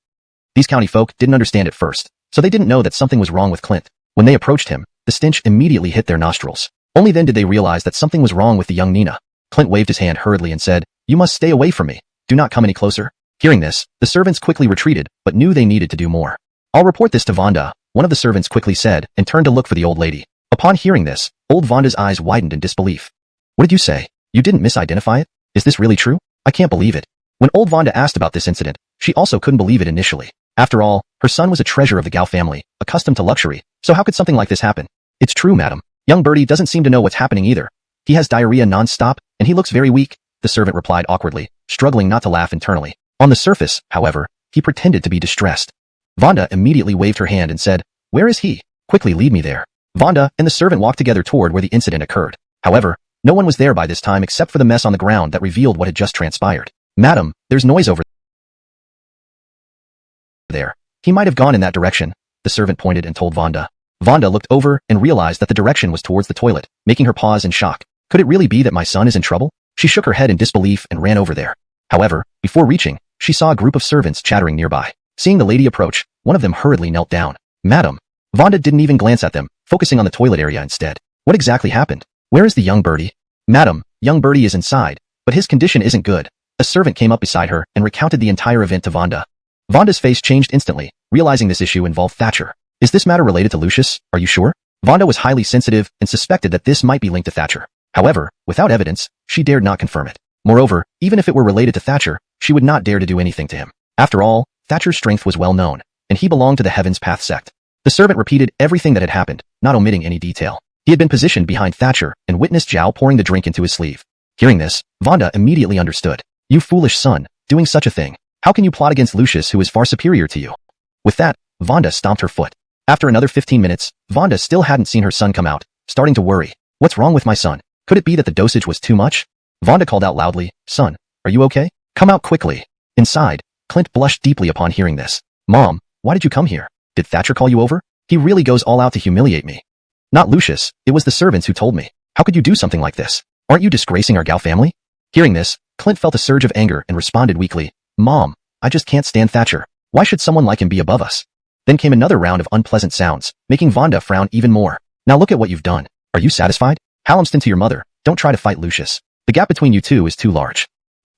These county folk didn't understand at first, so they didn't know that something was wrong with Clint. When they approached him, the stench immediately hit their nostrils. Only then did they realize that something was wrong with the young Nina. Clint waved his hand hurriedly and said, You must stay away from me. Do not come any closer. Hearing this, the servants quickly retreated, but knew they needed to do more. I'll report this to Vonda, one of the servants quickly said, and turned to look for the old lady. Upon hearing this, old Vonda's eyes widened in disbelief. What did you say? You didn't misidentify it? Is this really true? I can't believe it. When old Vonda asked about this incident, she also couldn't believe it initially. After all, her son was a treasure of the Gao family, accustomed to luxury, so how could something like this happen? It's true, madam. Young birdie doesn't seem to know what's happening either. He has diarrhea non-stop, and he looks very weak, the servant replied awkwardly, struggling not to laugh internally. On the surface, however, he pretended to be distressed. Vonda immediately waved her hand and said, Where is he? Quickly lead me there. Vonda and the servant walked together toward where the incident occurred. However, no one was there by this time except for the mess on the ground that revealed what had just transpired. Madam, there's noise over there. He might have gone in that direction, the servant pointed and told Vonda. Vonda looked over and realized that the direction was towards the toilet, making her pause in shock. Could it really be that my son is in trouble? She shook her head in disbelief and ran over there. However, before reaching, she saw a group of servants chattering nearby. Seeing the lady approach, one of them hurriedly knelt down. Madam. Vonda didn't even glance at them, focusing on the toilet area instead. What exactly happened? Where is the young birdie? Madam, young birdie is inside, but his condition isn't good. A servant came up beside her and recounted the entire event to Vonda. Vonda's face changed instantly, realizing this issue involved Thatcher. Is this matter related to Lucius? Are you sure? Vonda was highly sensitive and suspected that this might be linked to Thatcher. However, without evidence, she dared not confirm it. Moreover, even if it were related to Thatcher, she would not dare to do anything to him. After all, Thatcher's strength was well known, and he belonged to the Heaven's Path sect. The servant repeated everything that had happened, not omitting any detail. He had been positioned behind Thatcher and witnessed Zhao pouring the drink into his sleeve. Hearing this, Vonda immediately understood. You foolish son, doing such a thing. How can you plot against Lucius who is far superior to you? With that, Vonda stomped her foot. After another 15 minutes, Vonda still hadn't seen her son come out, starting to worry. What's wrong with my son? Could it be that the dosage was too much? Vonda called out loudly, Son, are you okay? Come out quickly. Inside, Clint blushed deeply upon hearing this. Mom, why did you come here? Did Thatcher call you over? He really goes all out to humiliate me. Not Lucius, it was the servants who told me. How could you do something like this? Aren't you disgracing our Gao family? Hearing this, Clint felt a surge of anger and responded weakly, Mom, I just can't stand Thatcher. Why should someone like him be above us? Then came another round of unpleasant sounds, making Vonda frown even more. Now look at what you've done. Are you satisfied? Halmston to your mother, don't try to fight Lucius. The gap between you two is too large.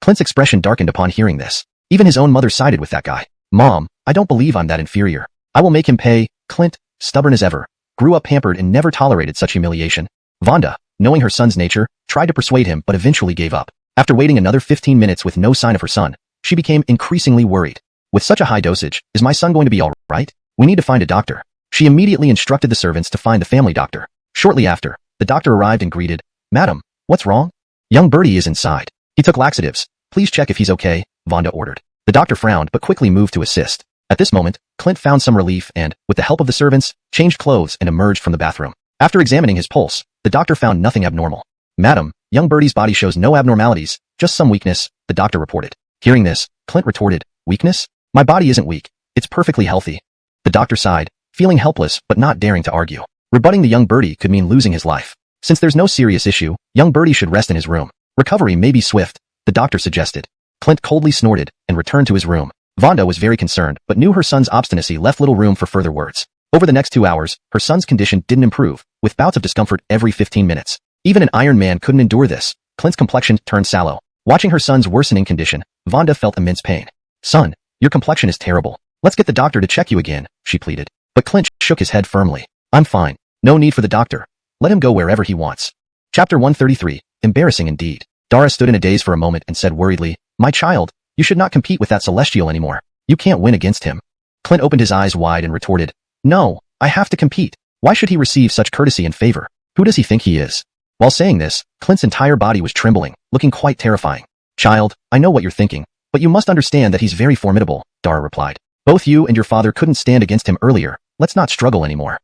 Clint's expression darkened upon hearing this. Even his own mother sided with that guy. Mom, I don't believe I'm that inferior. I will make him pay. Clint, stubborn as ever, grew up pampered and never tolerated such humiliation. Vonda, knowing her son's nature, tried to persuade him but eventually gave up. After waiting another 15 minutes with no sign of her son, she became increasingly worried. With such a high dosage, is my son going to be all right? We need to find a doctor. She immediately instructed the servants to find the family doctor. Shortly after, the doctor arrived and greeted, Madam, what's wrong? Young birdie is inside. He took laxatives. Please check if he's okay, Vonda ordered. The doctor frowned but quickly moved to assist. At this moment, Clint found some relief and, with the help of the servants, changed clothes and emerged from the bathroom. After examining his pulse, the doctor found nothing abnormal. Madam, young birdie's body shows no abnormalities, just some weakness, the doctor reported. Hearing this, Clint retorted, Weakness? My body isn't weak. It's perfectly healthy. The doctor sighed, feeling helpless but not daring to argue. Rebutting the young birdie could mean losing his life. Since there's no serious issue, young birdie should rest in his room. Recovery may be swift, the doctor suggested. Clint coldly snorted and returned to his room. Vonda was very concerned but knew her son's obstinacy left little room for further words. Over the next 2 hours, her son's condition didn't improve, with bouts of discomfort every 15 minutes. Even an Iron Man couldn't endure this. Clint's complexion turned sallow. Watching her son's worsening condition, Vonda felt immense pain. Son, your complexion is terrible. Let's get the doctor to check you again, she pleaded. But Clint shook his head firmly. I'm fine. No need for the doctor. Let him go wherever he wants. Chapter 133, Embarrassing Indeed. Dara stood in a daze for a moment and said worriedly, My child, you should not compete with that celestial anymore. You can't win against him. Clint opened his eyes wide and retorted, No, I have to compete. Why should he receive such courtesy and favor? Who does he think he is? While saying this, Clint's entire body was trembling, looking quite terrifying. Child, I know what you're thinking, but you must understand that he's very formidable, Dara replied. Both you and your father couldn't stand against him earlier. Let's not struggle anymore.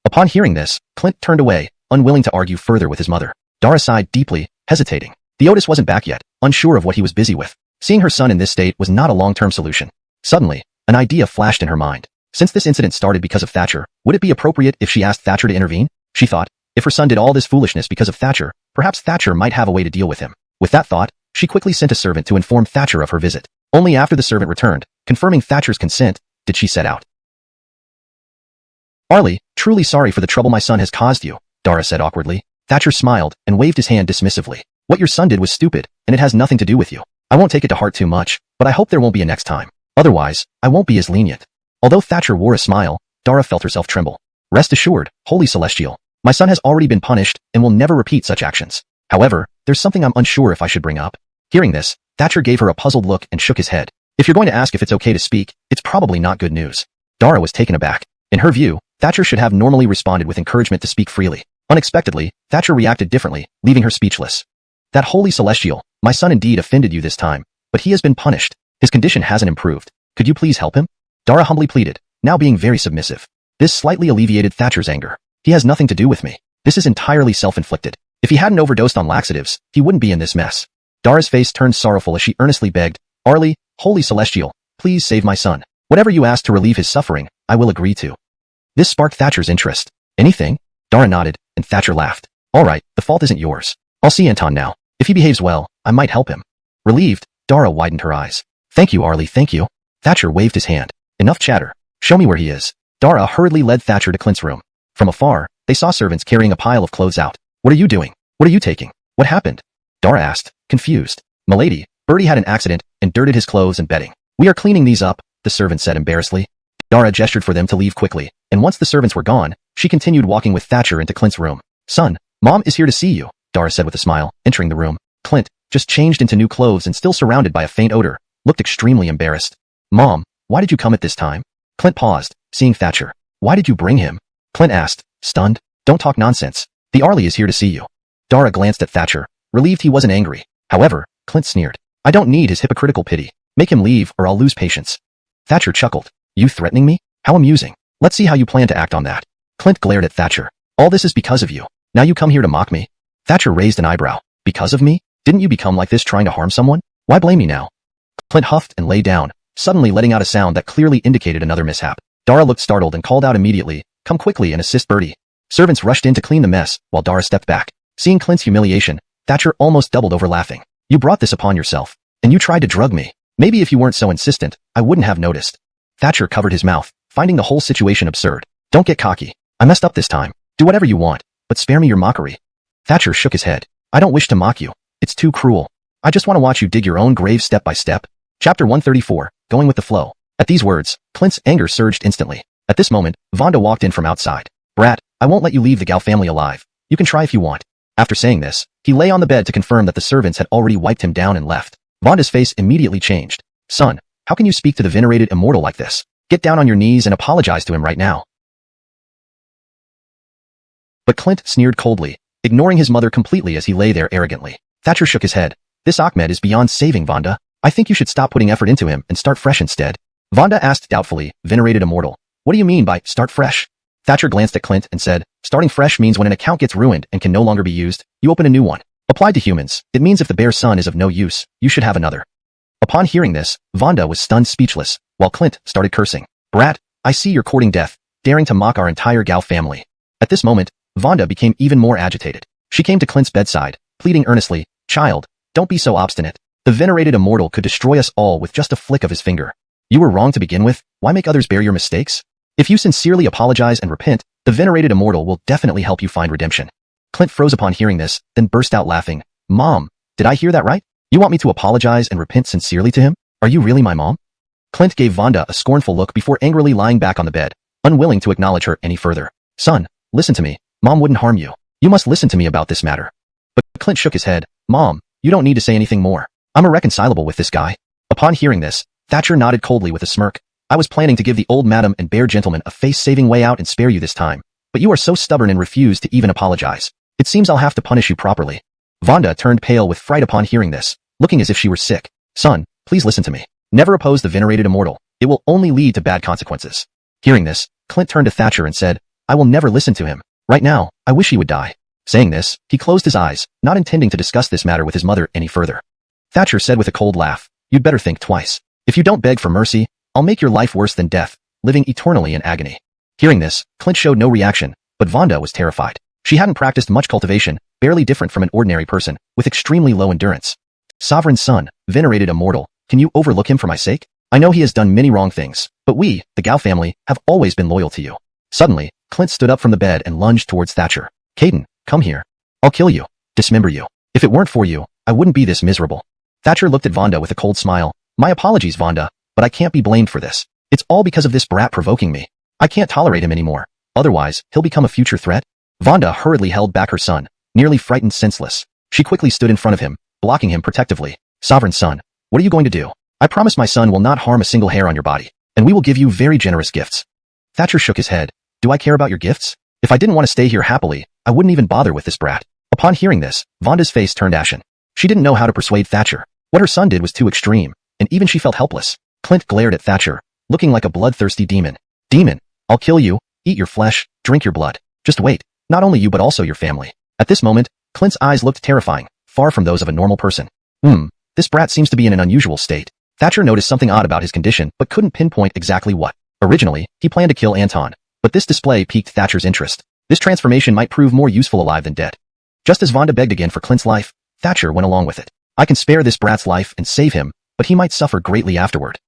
Upon hearing this, Clint turned away, unwilling to argue further with his mother. Dara sighed deeply, hesitating. Theotis wasn't back yet, unsure of what he was busy with. Seeing her son in this state was not a long-term solution. Suddenly, an idea flashed in her mind. Since this incident started because of Thatcher, would it be appropriate if she asked Thatcher to intervene? She thought, if her son did all this foolishness because of Thatcher, perhaps Thatcher might have a way to deal with him. With that thought, she quickly sent a servant to inform Thatcher of her visit. Only after the servant returned, confirming Thatcher's consent, did she set out. Arlie, truly sorry for the trouble my son has caused you, Dara said awkwardly. Thatcher smiled and waved his hand dismissively. What your son did was stupid, and it has nothing to do with you. I won't take it to heart too much, but I hope there won't be a next time. Otherwise, I won't be as lenient. Although Thatcher wore a smile, Dara felt herself tremble. Rest assured, Holy Celestial, my son has already been punished and will never repeat such actions. However, there's something I'm unsure if I should bring up. Hearing this, Thatcher gave her a puzzled look and shook his head. If you're going to ask if it's okay to speak, it's probably not good news. Dara was taken aback. In her view, Thatcher should have normally responded with encouragement to speak freely. Unexpectedly, Thatcher reacted differently, leaving her speechless. That Holy Celestial, my son indeed offended you this time, but he has been punished. His condition hasn't improved. Could you please help him? Dara humbly pleaded, now being very submissive. This slightly alleviated Thatcher's anger. He has nothing to do with me. This is entirely self-inflicted. If he hadn't overdosed on laxatives, he wouldn't be in this mess. Dara's face turned sorrowful as she earnestly begged, Arlie, Holy Celestial, please save my son. Whatever you ask to relieve his suffering, I will agree to. This sparked Thatcher's interest. Anything? Dara nodded, and Thatcher laughed. All right, the fault isn't yours. I'll see Anton now. If he behaves well, I might help him. Relieved, Dara widened her eyes. Thank you, Arlie, thank you. Thatcher waved his hand. Enough chatter. Show me where he is. Dara hurriedly led Thatcher to Clint's room. From afar, they saw servants carrying a pile of clothes out. What are you doing? What are you taking? What happened? Dara asked, confused. Milady, Bertie had an accident and dirted his clothes and bedding. We are cleaning these up, the servant said embarrassedly. Dara gestured for them to leave quickly, and once the servants were gone, she continued walking with Thatcher into Clint's room. Son, Mom is here to see you, Dara said with a smile, entering the room. Clint, just changed into new clothes and still surrounded by a faint odor, looked extremely embarrassed. Mom, why did you come at this time? Clint paused, seeing Thatcher. Why did you bring him? Clint asked, stunned. Don't talk nonsense. The Arlie is here to see you. Dara glanced at Thatcher, relieved he wasn't angry. However, Clint sneered. I don't need his hypocritical pity. Make him leave or I'll lose patience. Thatcher chuckled. You threatening me? How amusing. Let's see how you plan to act on that. Clint glared at Thatcher. All this is because of you. Now you come here to mock me? Thatcher raised an eyebrow. Because of me? Didn't you become like this trying to harm someone? Why blame me now? Clint huffed and lay down, suddenly letting out a sound that clearly indicated another mishap. Dara looked startled and called out immediately, come quickly and assist Bertie. Servants rushed in to clean the mess, while Dara stepped back. Seeing Clint's humiliation, Thatcher almost doubled over laughing. You brought this upon yourself, and you tried to drug me. Maybe if you weren't so insistent, I wouldn't have noticed. Thatcher covered his mouth, finding the whole situation absurd. Don't get cocky. I messed up this time. Do whatever you want, but spare me your mockery. Thatcher shook his head. I don't wish to mock you. It's too cruel. I just want to watch you dig your own grave step by step. Chapter 134, Going with the Flow. At these words, Clint's anger surged instantly. At this moment, Vonda walked in from outside. Brat, I won't let you leave the Gao family alive. You can try if you want. After saying this, he lay on the bed to confirm that the servants had already wiped him down and left. Vonda's face immediately changed. Son, how can you speak to the venerated immortal like this? Get down on your knees and apologize to him right now. But Clint sneered coldly, ignoring his mother completely as he lay there arrogantly. Thatcher shook his head. This Ahmed is beyond saving, Vonda. I think you should stop putting effort into him and start fresh instead. Vonda asked doubtfully, venerated immortal. What do you mean by start fresh? Thatcher glanced at Clint and said, starting fresh means when an account gets ruined and can no longer be used, you open a new one. Applied to humans, it means if the bear's son is of no use, you should have another. Upon hearing this, Vonda was stunned speechless, while Clint started cursing. Brat, I see you're courting death, daring to mock our entire Gao family. At this moment, Vonda became even more agitated. She came to Clint's bedside, pleading earnestly, Child, don't be so obstinate. The venerated immortal could destroy us all with just a flick of his finger. You were wrong to begin with, why make others bear your mistakes? If you sincerely apologize and repent, the venerated immortal will definitely help you find redemption. Clint froze upon hearing this, then burst out laughing. Mom, did I hear that right? You want me to apologize and repent sincerely to him? Are you really my mom? Clint gave Vonda a scornful look before angrily lying back on the bed, unwilling to acknowledge her any further. Son, listen to me. Mom wouldn't harm you. You must listen to me about this matter. But Clint shook his head. Mom, you don't need to say anything more. I'm irreconcilable with this guy. Upon hearing this, Thatcher nodded coldly with a smirk. I was planning to give the old madam and bear gentleman a face-saving way out and spare you this time, but you are so stubborn and refuse to even apologize. It seems I'll have to punish you properly. Vonda turned pale with fright upon hearing this, looking as if she were sick. Son, please listen to me. Never oppose the venerated immortal. It will only lead to bad consequences. Hearing this, Clint turned to Thatcher and said, I will never listen to him. Right now, I wish he would die. Saying this, he closed his eyes, not intending to discuss this matter with his mother any further. Thatcher said with a cold laugh, You'd better think twice. If you don't beg for mercy, I'll make your life worse than death, living eternally in agony. Hearing this, Clint showed no reaction, but Vonda was terrified. She hadn't practiced much cultivation, barely different from an ordinary person, with extremely low endurance. Sovereign son, venerated immortal, can you overlook him for my sake? I know he has done many wrong things, but we, the Gao family, have always been loyal to you. Suddenly, Clint stood up from the bed and lunged towards Thatcher. Caden, come here. I'll kill you, dismember you. If it weren't for you, I wouldn't be this miserable. Thatcher looked at Vonda with a cold smile. My apologies, Vonda, but I can't be blamed for this. It's all because of this brat provoking me. I can't tolerate him anymore. Otherwise, he'll become a future threat. Vonda hurriedly held back her son, nearly frightened senseless. She quickly stood in front of him, blocking him protectively. Sovereign son, what are you going to do? I promise my son will not harm a single hair on your body, and we will give you very generous gifts. Thatcher shook his head. Do I care about your gifts? If I didn't want to stay here happily, I wouldn't even bother with this brat. Upon hearing this, Vonda's face turned ashen. She didn't know how to persuade Thatcher. What her son did was too extreme, and even she felt helpless. Clint glared at Thatcher, looking like a bloodthirsty demon. Demon, I'll kill you, eat your flesh, drink your blood. Just wait. Not only you but also your family. At this moment, Clint's eyes looked terrifying, far from those of a normal person. This brat seems to be in an unusual state. Thatcher noticed something odd about his condition, but couldn't pinpoint exactly what. Originally, he planned to kill Anton, but this display piqued Thatcher's interest. This transformation might prove more useful alive than dead. Just as Vonda begged again for Clint's life, Thatcher went along with it. I can spare this brat's life and save him, but he might suffer greatly afterward.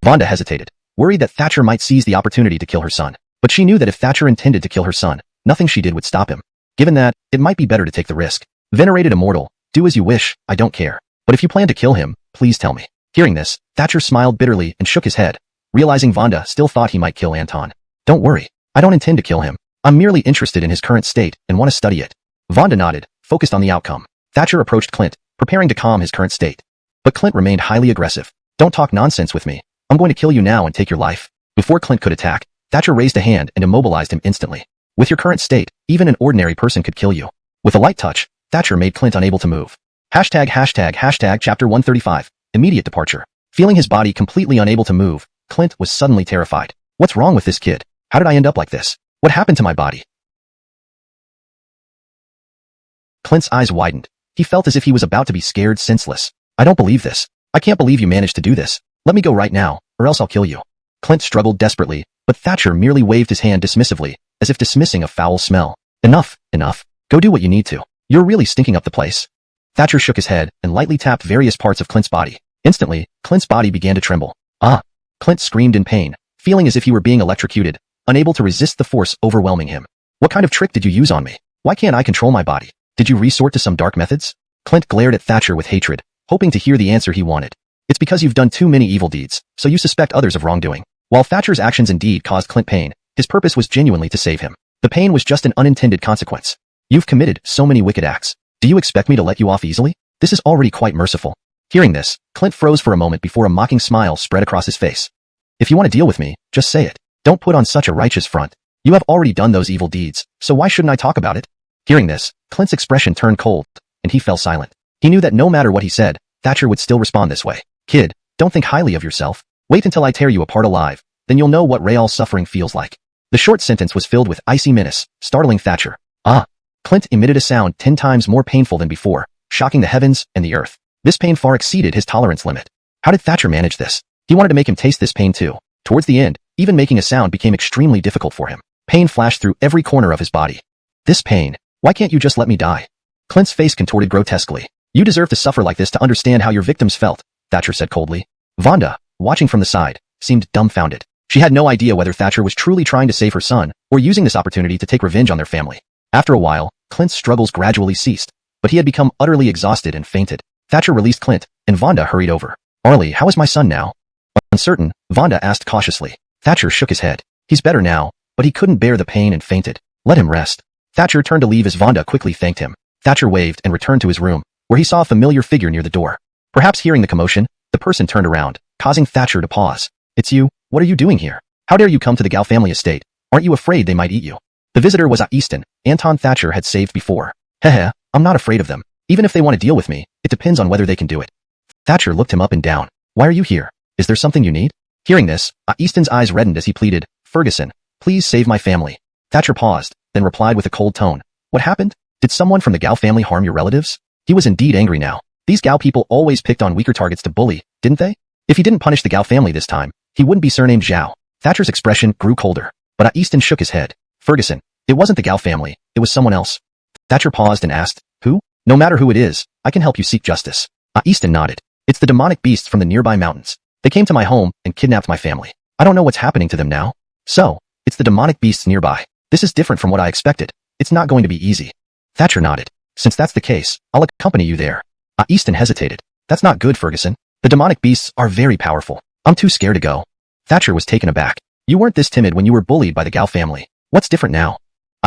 Vonda hesitated, worried that Thatcher might seize the opportunity to kill her son. But she knew that if Thatcher intended to kill her son, nothing she did would stop him. Given that, it might be better to take the risk. Venerated immortal, do as you wish, I don't care. But if you plan to kill him, please tell me. Hearing this, Thatcher smiled bitterly and shook his head, realizing Vonda still thought he might kill Anton. Don't worry, I don't intend to kill him. I'm merely interested in his current state and want to study it. Vonda nodded, focused on the outcome. Thatcher approached Clint, preparing to calm his current state. But Clint remained highly aggressive. Don't talk nonsense with me. I'm going to kill you now and take your life. Before Clint could attack, Thatcher raised a hand and immobilized him instantly. With your current state, even an ordinary person could kill you. With a light touch, Thatcher made Clint unable to move. Hashtag chapter 135, immediate departure. Feeling his body completely unable to move, Clint was suddenly terrified. What's wrong with this kid? How did I end up like this? What happened to my body? Clint's eyes widened. He felt as if he was about to be scared senseless. I don't believe this. I can't believe you managed to do this. Let me go right now, or else I'll kill you. Clint struggled desperately, but Thatcher merely waved his hand dismissively, as if dismissing a foul smell. Enough. Go do what you need to. You're really stinking up the place. Thatcher shook his head and lightly tapped various parts of Clint's body. Instantly, Clint's body began to tremble. Ah! Clint screamed in pain, feeling as if he were being electrocuted, unable to resist the force overwhelming him. What kind of trick did you use on me? Why can't I control my body? Did you resort to some dark methods? Clint glared at Thatcher with hatred, hoping to hear the answer he wanted. It's because you've done too many evil deeds, so you suspect others of wrongdoing. While Thatcher's actions indeed caused Clint pain, his purpose was genuinely to save him. The pain was just an unintended consequence. You've committed so many wicked acts. Do you expect me to let you off easily? This is already quite merciful. Hearing this, Clint froze for a moment before a mocking smile spread across his face. If you want to deal with me, just say it. Don't put on such a righteous front. You have already done those evil deeds, so why shouldn't I talk about it? Hearing this, Clint's expression turned cold, and he fell silent. He knew that no matter what he said, Thatcher would still respond this way. Kid, don't think highly of yourself. Wait until I tear you apart alive, then you'll know what real suffering feels like. The short sentence was filled with icy menace, startling Thatcher. Ah! Clint emitted a sound 10 times more painful than before, shocking the heavens and the earth. This pain far exceeded his tolerance limit. How did Thatcher manage this? He wanted to make him taste this pain too. Towards the end, even making a sound became extremely difficult for him. Pain flashed through every corner of his body. This pain. Why can't you just let me die? Clint's face contorted grotesquely. You deserve to suffer like this to understand how your victims felt, Thatcher said coldly. Vonda, watching from the side, seemed dumbfounded. She had no idea whether Thatcher was truly trying to save her son, or using this opportunity to take revenge on their family. After a while, Clint's struggles gradually ceased, but he had become utterly exhausted and fainted. Thatcher released Clint, and Vonda hurried over. Arlie, how is my son now? Uncertain, Vonda asked cautiously. Thatcher shook his head. He's better now, but he couldn't bear the pain and fainted. Let him rest. Thatcher turned to leave as Vonda quickly thanked him. Thatcher waved and returned to his room, where he saw a familiar figure near the door. Perhaps hearing the commotion, the person turned around, causing Thatcher to pause. It's you. What are you doing here? How dare you come to the Gao family estate? Aren't you afraid they might eat you? The visitor was Easton, Anton Thatcher had saved before. Heh, I'm not afraid of them. Even if they want to deal with me, it depends on whether they can do it. Thatcher looked him up and down. Why are you here? Is there something you need? Hearing this, Easton's eyes reddened as he pleaded, Ferguson, please save my family. Thatcher paused, then replied with a cold tone. What happened? Did someone from the Gao family harm your relatives? He was indeed angry now. These Gao people always picked on weaker targets to bully, didn't they? If he didn't punish the Gao family this time, he wouldn't be surnamed Zhao. Thatcher's expression grew colder, but Easton shook his head. Ferguson, it wasn't the Gao family, it was someone else. Thatcher paused and asked, who? No matter who it is, I can help you seek justice. Easton nodded. It's the demonic beasts from the nearby mountains. They came to my home and kidnapped my family. I don't know what's happening to them now. So, it's the demonic beasts nearby. This is different from what I expected. It's not going to be easy. Thatcher nodded. Since that's the case, I'll accompany you there. Easton hesitated. That's not good, Ferguson. The demonic beasts are very powerful. I'm too scared to go. Thatcher was taken aback. You weren't this timid when you were bullied by the Gao family. What's different now?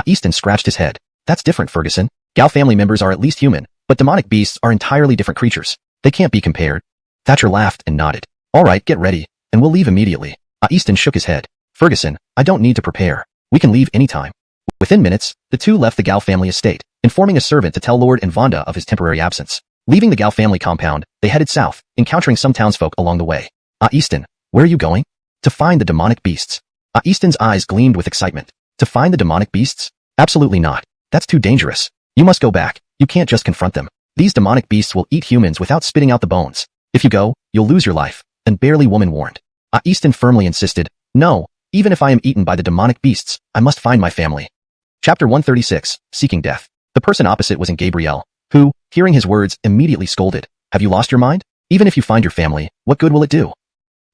Easton scratched his head. That's different, Ferguson. Gao family members are at least human, but demonic beasts are entirely different creatures. They can't be compared. Thatcher laughed and nodded. All right, get ready, and we'll leave immediately. Easton shook his head. Ferguson, I don't need to prepare. We can leave anytime. Within minutes, the two left the Gao family estate, informing a servant to tell Lord and Vonda of his temporary absence. Leaving the Gao family compound, they headed south, encountering some townsfolk along the way. Easton, where are you going? To find the demonic beasts. Easton's eyes gleamed with excitement. To find the demonic beasts? Absolutely not. That's too dangerous. You must go back. You can't just confront them. These demonic beasts will eat humans without spitting out the bones. If you go, you'll lose your life. And barely woman warned. Easton firmly insisted, no, even if I am eaten by the demonic beasts, I must find my family. Chapter 136, Seeking Death. The person opposite was in Gabriel, who, hearing his words, immediately scolded. Have you lost your mind? Even if you find your family, what good will it do?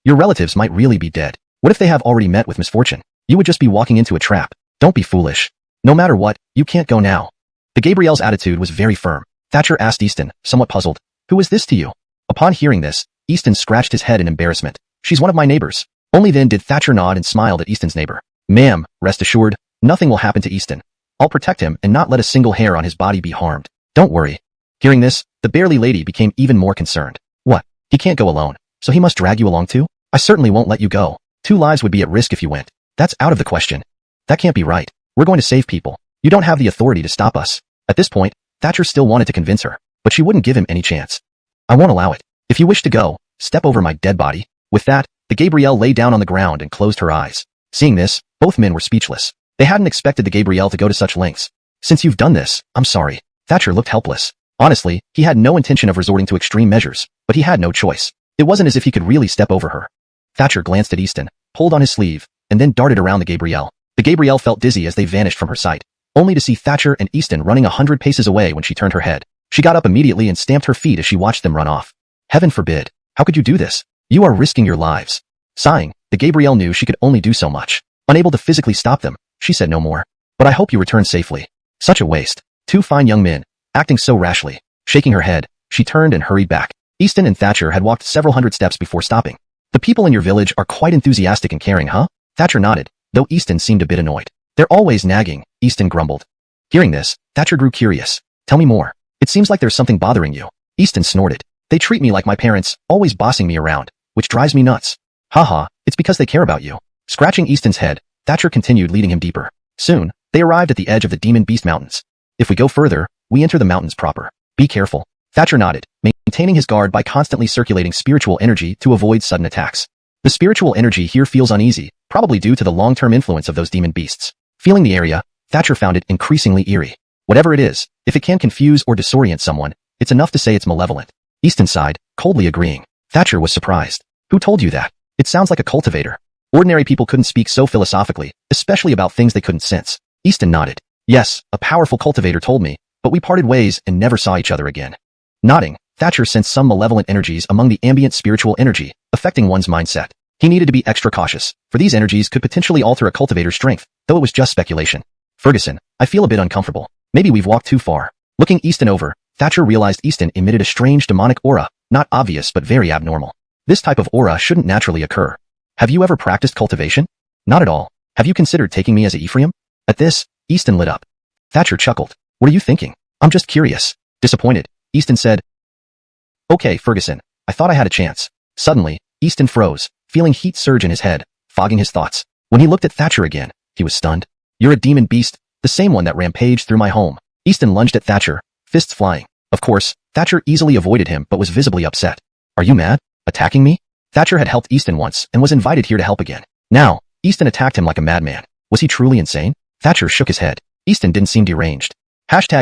Your relatives might really be dead. What if they have already met with misfortune? You would just be walking into a trap. Don't be foolish. No matter what, you can't go now. The Gabriel's attitude was very firm. Thatcher asked Easton, somewhat puzzled, who is this to you? Upon hearing this, Easton scratched his head in embarrassment. She's one of my neighbors. Only then did Thatcher nod and smiled at Easton's neighbor. Ma'am, rest assured, nothing will happen to Easton. I'll protect him and not let a single hair on his body be harmed. Don't worry. Hearing this, the Bearly lady became even more concerned. What? He can't go alone, so he must drag you along too? I certainly won't let you go. 2 lives would be at risk if you went. That's out of the question. That can't be right. We're going to save people. You don't have the authority to stop us. At this point, Thatcher still wanted to convince her, but she wouldn't give him any chance. I won't allow it. If you wish to go, step over my dead body. With that, the Gabrielle lay down on the ground and closed her eyes. Seeing this, both men were speechless. They hadn't expected the Gabrielle to go to such lengths. Since you've done this, I'm sorry. Thatcher looked helpless. Honestly, he had no intention of resorting to extreme measures, but he had no choice. It wasn't as if he could really step over her. Thatcher glanced at Easton, pulled on his sleeve, and then darted around the Gabrielle. The Gabrielle felt dizzy as they vanished from her sight, only to see Thatcher and Easton running 100 paces away when she turned her head. She got up immediately and stamped her feet as she watched them run off. Heaven forbid. How could you do this? You are risking your lives. Sighing, the Gabrielle knew she could only do so much. Unable to physically stop them, she said no more. But I hope you return safely. Such a waste. 2 fine young men, acting so rashly. Shaking her head, she turned and hurried back. Easton and Thatcher had walked several hundred steps before stopping. The people in your village are quite enthusiastic and caring, huh? Thatcher nodded, though Easton seemed a bit annoyed. They're always nagging, Easton grumbled. Hearing this, Thatcher grew curious. Tell me more. It seems like there's something bothering you. Easton snorted. They treat me like my parents, always bossing me around, which drives me nuts. Haha, it's because they care about you. Scratching Easton's head, Thatcher continued leading him deeper. Soon, they arrived at the edge of the Demon Beast Mountains. If we go further, we enter the mountains proper. Be careful. Thatcher nodded, maintaining his guard by constantly circulating spiritual energy to avoid sudden attacks. The spiritual energy here feels uneasy, probably due to the long-term influence of those demon beasts. Feeling the area, Thatcher found it increasingly eerie. Whatever it is, if it can confuse or disorient someone, it's enough to say it's malevolent. Easton sighed, coldly agreeing. Thatcher was surprised. Who told you that? It sounds like a cultivator. Ordinary people couldn't speak so philosophically, especially about things they couldn't sense. Easton nodded. Yes, a powerful cultivator told me, but we parted ways and never saw each other again. Nodding, Thatcher sensed some malevolent energies among the ambient spiritual energy, affecting one's mindset. He needed to be extra cautious, for these energies could potentially alter a cultivator's strength, though it was just speculation. Ferguson, I feel a bit uncomfortable. Maybe we've walked too far. Looking Easton over, Thatcher realized Easton emitted a strange demonic aura, not obvious but very abnormal. This type of aura shouldn't naturally occur. Have you ever practiced cultivation? Not at all. Have you considered taking me as a Ephraim? At this, Easton lit up. Thatcher chuckled. What are you thinking? I'm just curious. Disappointed, Easton said. Okay, Ferguson, I thought I had a chance. Suddenly, Easton froze, feeling heat surge in his head, fogging his thoughts. When he looked at Thatcher again, he was stunned. You're a demon beast, the same one that rampaged through my home. Easton lunged at Thatcher, fists flying. Of course, Thatcher easily avoided him but was visibly upset. Are you mad? Attacking me? Thatcher had helped Easton once and was invited here to help again. Now, Easton attacked him like a madman. Was he truly insane? Thatcher shook his head. Easton didn't seem deranged. Chapter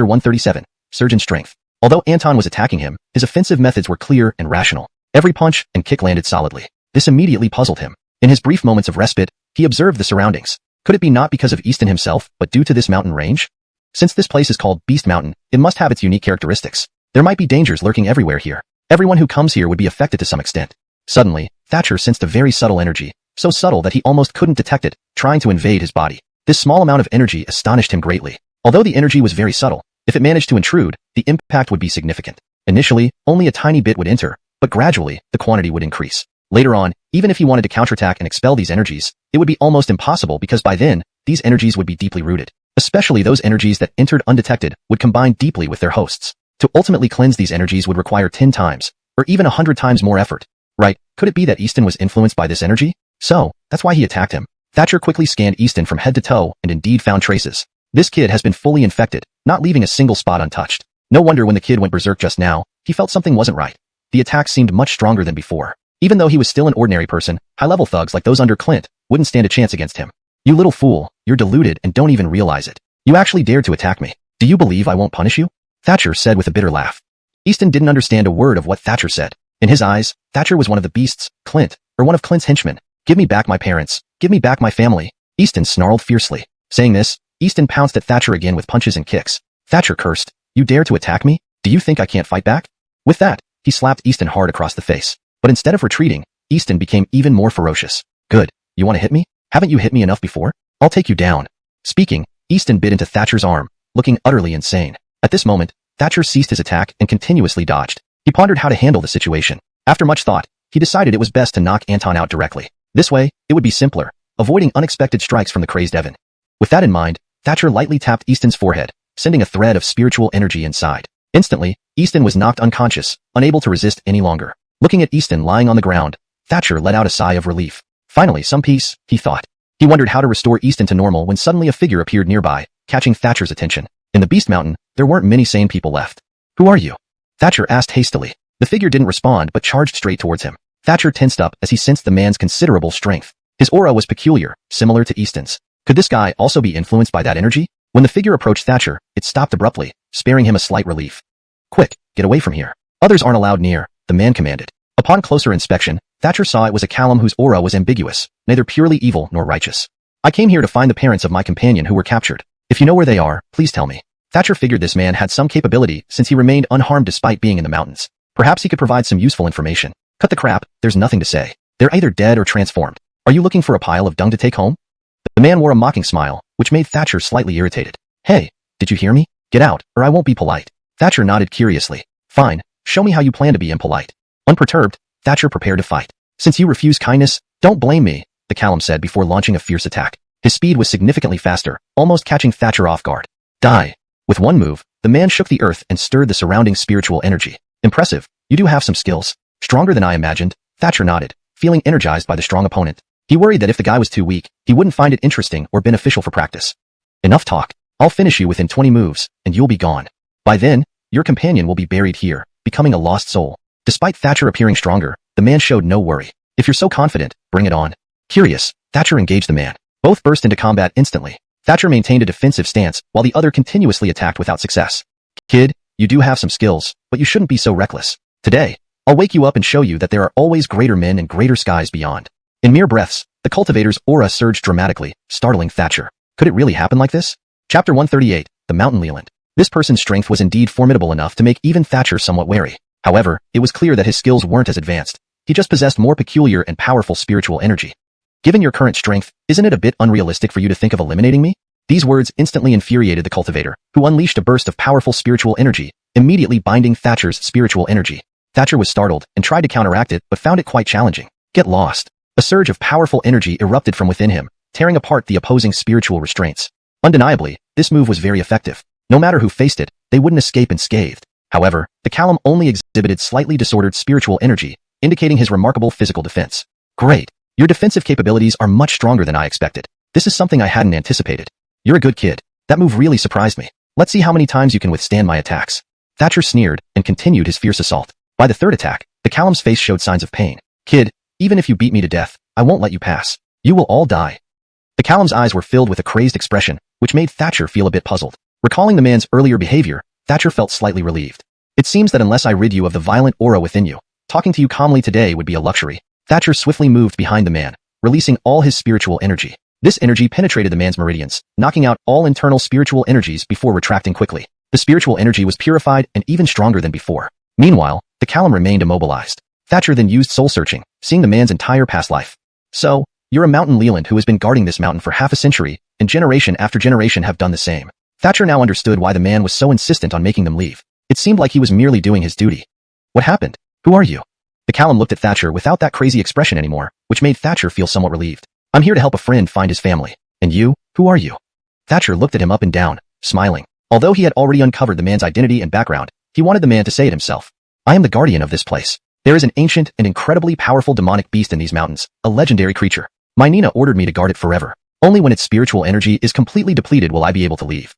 137, Surge in Strength. Although Anton was attacking him, his offensive methods were clear and rational. Every punch and kick landed solidly. This immediately puzzled him. In his brief moments of respite, he observed the surroundings. Could it be not because of Easton himself, but due to this mountain range? Since this place is called Beast Mountain, it must have its unique characteristics. There might be dangers lurking everywhere here. Everyone who comes here would be affected to some extent. Suddenly, Thatcher sensed a very subtle energy, so subtle that he almost couldn't detect it, trying to invade his body. This small amount of energy astonished him greatly. Although the energy was very subtle, if it managed to intrude, the impact would be significant. Initially, only a tiny bit would enter, but gradually, the quantity would increase. Later on, even if he wanted to counterattack and expel these energies, it would be almost impossible because by then, these energies would be deeply rooted. Especially those energies that entered undetected would combine deeply with their hosts. To ultimately cleanse these energies would require 10 times, or even 100 times more effort. Right, could it be that Easton was influenced by this energy? So, that's why he attacked him. Thatcher quickly scanned Easton from head to toe and indeed found traces. This kid has been fully infected, not leaving a single spot untouched. No wonder when the kid went berserk just now, he felt something wasn't right. The attack seemed much stronger than before. Even though he was still an ordinary person, high-level thugs like those under Clint wouldn't stand a chance against him. You little fool, you're deluded and don't even realize it. You actually dared to attack me. Do you believe I won't punish you? Thatcher said with a bitter laugh. Easton didn't understand a word of what Thatcher said. In his eyes, Thatcher was one of the beasts, Clint, or one of Clint's henchmen. Give me back my parents. Give me back my family. Easton snarled fiercely. Saying this, Easton pounced at Thatcher again with punches and kicks. Thatcher cursed. You dare to attack me? Do you think I can't fight back? With that, he slapped Easton hard across the face. But instead of retreating, Easton became even more ferocious. Good. You want to hit me? Haven't you hit me enough before? I'll take you down. Speaking, Easton bit into Thatcher's arm, looking utterly insane. At this moment, Thatcher ceased his attack and continuously dodged. He pondered how to handle the situation. After much thought, he decided it was best to knock Anton out directly. This way, it would be simpler, avoiding unexpected strikes from the crazed Evan. With that in mind, Thatcher lightly tapped Easton's forehead, sending a thread of spiritual energy inside. Instantly, Easton was knocked unconscious, unable to resist any longer. Looking at Easton lying on the ground, Thatcher let out a sigh of relief. Finally, some peace, he thought. He wondered how to restore Easton to normal when suddenly a figure appeared nearby, catching Thatcher's attention. In the Beast Mountain, there weren't many sane people left. Who are you? Thatcher asked hastily. The figure didn't respond but charged straight towards him. Thatcher tensed up as he sensed the man's considerable strength. His aura was peculiar, similar to Easton's. Could this guy also be influenced by that energy? When the figure approached Thatcher, it stopped abruptly, sparing him a slight relief. Quick, get away from here. Others aren't allowed near, the man commanded. Upon closer inspection, Thatcher saw it was a Callum whose aura was ambiguous, neither purely evil nor righteous. I came here to find the parents of my companion who were captured. If you know where they are, please tell me. Thatcher figured this man had some capability since he remained unharmed despite being in the mountains. Perhaps he could provide some useful information. Cut the crap, there's nothing to say. They're either dead or transformed. Are you looking for a pile of dung to take home? The man wore a mocking smile, which made Thatcher slightly irritated. Hey, did you hear me? Get out, or I won't be polite. Thatcher nodded curiously. Fine, show me how you plan to be impolite. Unperturbed, Thatcher prepared to fight. Since you refuse kindness, don't blame me, the Callum said before launching a fierce attack. His speed was significantly faster, almost catching Thatcher off guard. Die. With one move, the man shook the earth and stirred the surrounding spiritual energy. Impressive, you do have some skills. Stronger than I imagined, Thatcher nodded, feeling energized by the strong opponent. He worried that if the guy was too weak, he wouldn't find it interesting or beneficial for practice. Enough talk. I'll finish you within 20 moves, and you'll be gone. By then, your companion will be buried here, becoming a lost soul. Despite Thatcher appearing stronger, the man showed no worry. If you're so confident, bring it on. Curious, Thatcher engaged the man. Both burst into combat instantly. Thatcher maintained a defensive stance, while the other continuously attacked without success. Kid, you do have some skills, but you shouldn't be so reckless. Today, I'll wake you up and show you that there are always greater men and greater skies beyond. In mere breaths, the cultivator's aura surged dramatically, startling Thatcher. Could it really happen like this? Chapter 138, The Mountain Leland. This person's strength was indeed formidable enough to make even Thatcher somewhat wary. However, it was clear that his skills weren't as advanced. He just possessed more peculiar and powerful spiritual energy. Given your current strength, isn't it a bit unrealistic for you to think of eliminating me? These words instantly infuriated the cultivator, who unleashed a burst of powerful spiritual energy, immediately binding Thatcher's spiritual energy. Thatcher was startled and tried to counteract it but found it quite challenging. Get lost. A surge of powerful energy erupted from within him, tearing apart the opposing spiritual restraints. Undeniably, this move was very effective. No matter who faced it, they wouldn't escape unscathed. However, the Callum only exhibited slightly disordered spiritual energy, indicating his remarkable physical defense. Great. Your defensive capabilities are much stronger than I expected. This is something I hadn't anticipated. You're a good kid. That move really surprised me. Let's see how many times you can withstand my attacks. Thatcher sneered and continued his fierce assault. By the third attack, the Callum's face showed signs of pain. Kid, even if you beat me to death, I won't let you pass. You will all die. The Callum's eyes were filled with a crazed expression, which made Thatcher feel a bit puzzled. Recalling the man's earlier behavior, Thatcher felt slightly relieved. It seems that unless I rid you of the violent aura within you, talking to you calmly today would be a luxury. Thatcher swiftly moved behind the man, releasing all his spiritual energy. This energy penetrated the man's meridians, knocking out all internal spiritual energies before retracting quickly. The spiritual energy was purified and even stronger than before. Meanwhile, the Callum remained immobilized. Thatcher then used soul-searching, seeing the man's entire past life. So, you're a mountain Leland who has been guarding this mountain for half a century, and generation after generation have done the same. Thatcher now understood why the man was so insistent on making them leave. It seemed like he was merely doing his duty. What happened? Who are you? The Callum looked at Thatcher without that crazy expression anymore, which made Thatcher feel somewhat relieved. I'm here to help a friend find his family. And you, who are you? Thatcher looked at him up and down, smiling. Although he had already uncovered the man's identity and background, he wanted the man to say it himself. I am the guardian of this place. There is an ancient and incredibly powerful demonic beast in these mountains, a legendary creature. My Nina ordered me to guard it forever. Only when its spiritual energy is completely depleted will I be able to leave.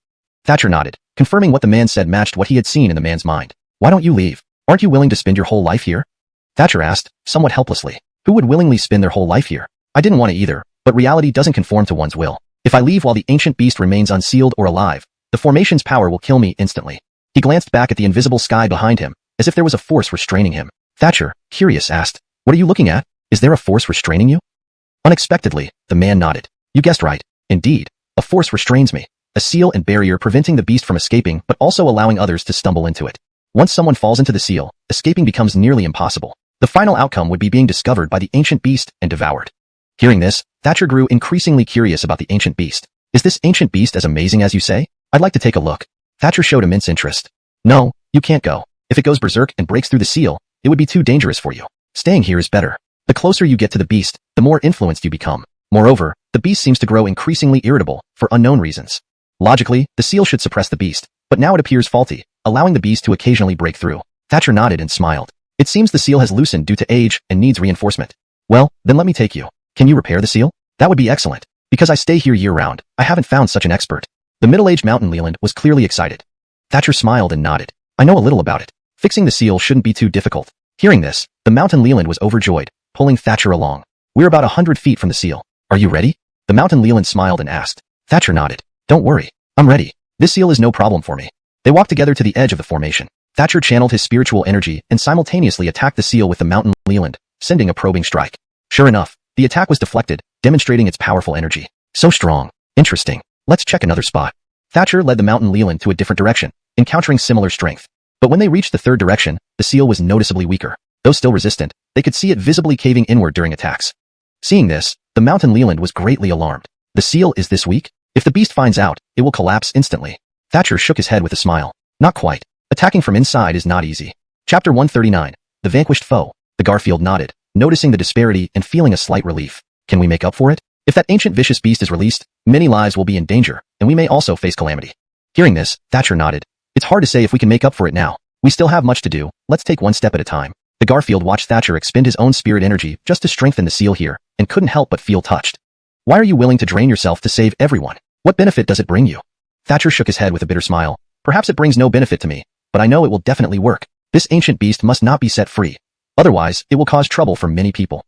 Thatcher nodded, confirming what the man said matched what he had seen in the man's mind. Why don't you leave? Aren't you willing to spend your whole life here? Thatcher asked, somewhat helplessly. Who would willingly spend their whole life here? I didn't want to either, But reality doesn't conform to one's will. If I leave while the ancient beast remains unsealed or alive, the formation's power will kill me instantly. He glanced back at the invisible sky behind him, as if there was a force restraining him. Thatcher, curious, asked, "What are you looking at? Is there a force restraining you?" Unexpectedly, the man nodded. "You guessed right. Indeed, a force restrains me. A seal and barrier preventing the beast from escaping but also allowing others to stumble into it. Once someone falls into the seal, escaping becomes nearly impossible. The final outcome would be being discovered by the ancient beast and devoured." Hearing this, Thatcher grew increasingly curious about the ancient beast. "Is this ancient beast as amazing as you say? I'd like to take a look." Thatcher showed immense interest. "No, you can't go. If it goes berserk and breaks through the seal, it would be too dangerous for you. Staying here is better. The closer you get to the beast, the more influenced you become. Moreover, the beast seems to grow increasingly irritable, for unknown reasons. Logically, the seal should suppress the beast, but now it appears faulty, allowing the beast to occasionally break through." Thatcher nodded and smiled. "It seems the seal has loosened due to age and needs reinforcement. Well, then let me take you. Can you repair the seal?" "That would be excellent. Because I stay here year-round, I haven't found such an expert." The middle-aged mountain Leland was clearly excited. Thatcher smiled and nodded. "I know a little about it. Fixing the seal shouldn't be too difficult." Hearing this, the mountain Leland was overjoyed, pulling Thatcher along. "We're about 100 feet from the seal. Are you ready?" The mountain Leland smiled and asked. Thatcher nodded. "Don't worry. I'm ready. This seal is no problem for me." They walked together to the edge of the formation. Thatcher channeled his spiritual energy and simultaneously attacked the seal with the mountain Leland, sending a probing strike. Sure enough, the attack was deflected, demonstrating its powerful energy. "So strong. Interesting. Let's check another spot." Thatcher led the mountain Leland to a different direction, encountering similar strength. But when they reached the third direction, the seal was noticeably weaker. Though still resistant, they could see it visibly caving inward during attacks. Seeing this, the mountain Leland was greatly alarmed. "The seal is this weak? If the beast finds out, it will collapse instantly." Thatcher shook his head with a smile. "Not quite. Attacking from inside is not easy." Chapter 139. The Vanquished Foe. The Garfield nodded, noticing the disparity and feeling a slight relief. "Can we make up for it? If that ancient vicious beast is released, many lives will be in danger, and we may also face calamity." Hearing this, Thatcher nodded. "It's hard to say if we can make up for it now. We still have much to do. Let's take one step at a time." The Garfield watched Thatcher expend his own spirit energy just to strengthen the seal here, and couldn't help but feel touched. "Why are you willing to drain yourself to save everyone? What benefit does it bring you?" Thatcher shook his head with a bitter smile. "Perhaps it brings no benefit to me, but I know it will definitely work. This ancient beast must not be set free. Otherwise, it will cause trouble for many people."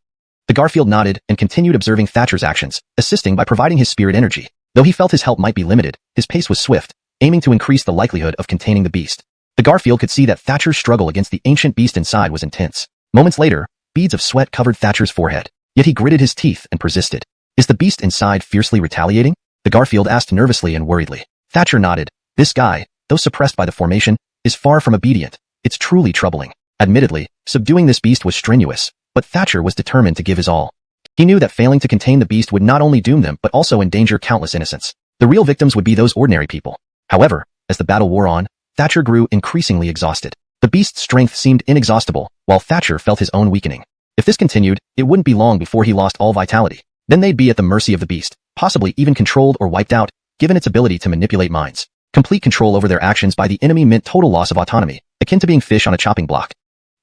The Garfield nodded and continued observing Thatcher's actions, assisting by providing his spirit energy. Though he felt his help might be limited, his pace was swift, aiming to increase the likelihood of containing the beast. The Garfield could see that Thatcher's struggle against the ancient beast inside was intense. Moments later, beads of sweat covered Thatcher's forehead, yet he gritted his teeth and persisted. "Is the beast inside fiercely retaliating?" the Garfield asked nervously and worriedly. Thatcher nodded. "This guy, though suppressed by the formation, is far from obedient. It's truly troubling." Admittedly, subduing this beast was strenuous, but Thatcher was determined to give his all. He knew that failing to contain the beast would not only doom them but also endanger countless innocents. The real victims would be those ordinary people. However, as the battle wore on, Thatcher grew increasingly exhausted. The beast's strength seemed inexhaustible, while Thatcher felt his own weakening. If this continued, it wouldn't be long before he lost all vitality. Then they'd be at the mercy of the beast, possibly even controlled or wiped out, given its ability to manipulate minds. Complete control over their actions by the enemy meant total loss of autonomy, akin to being fish on a chopping block.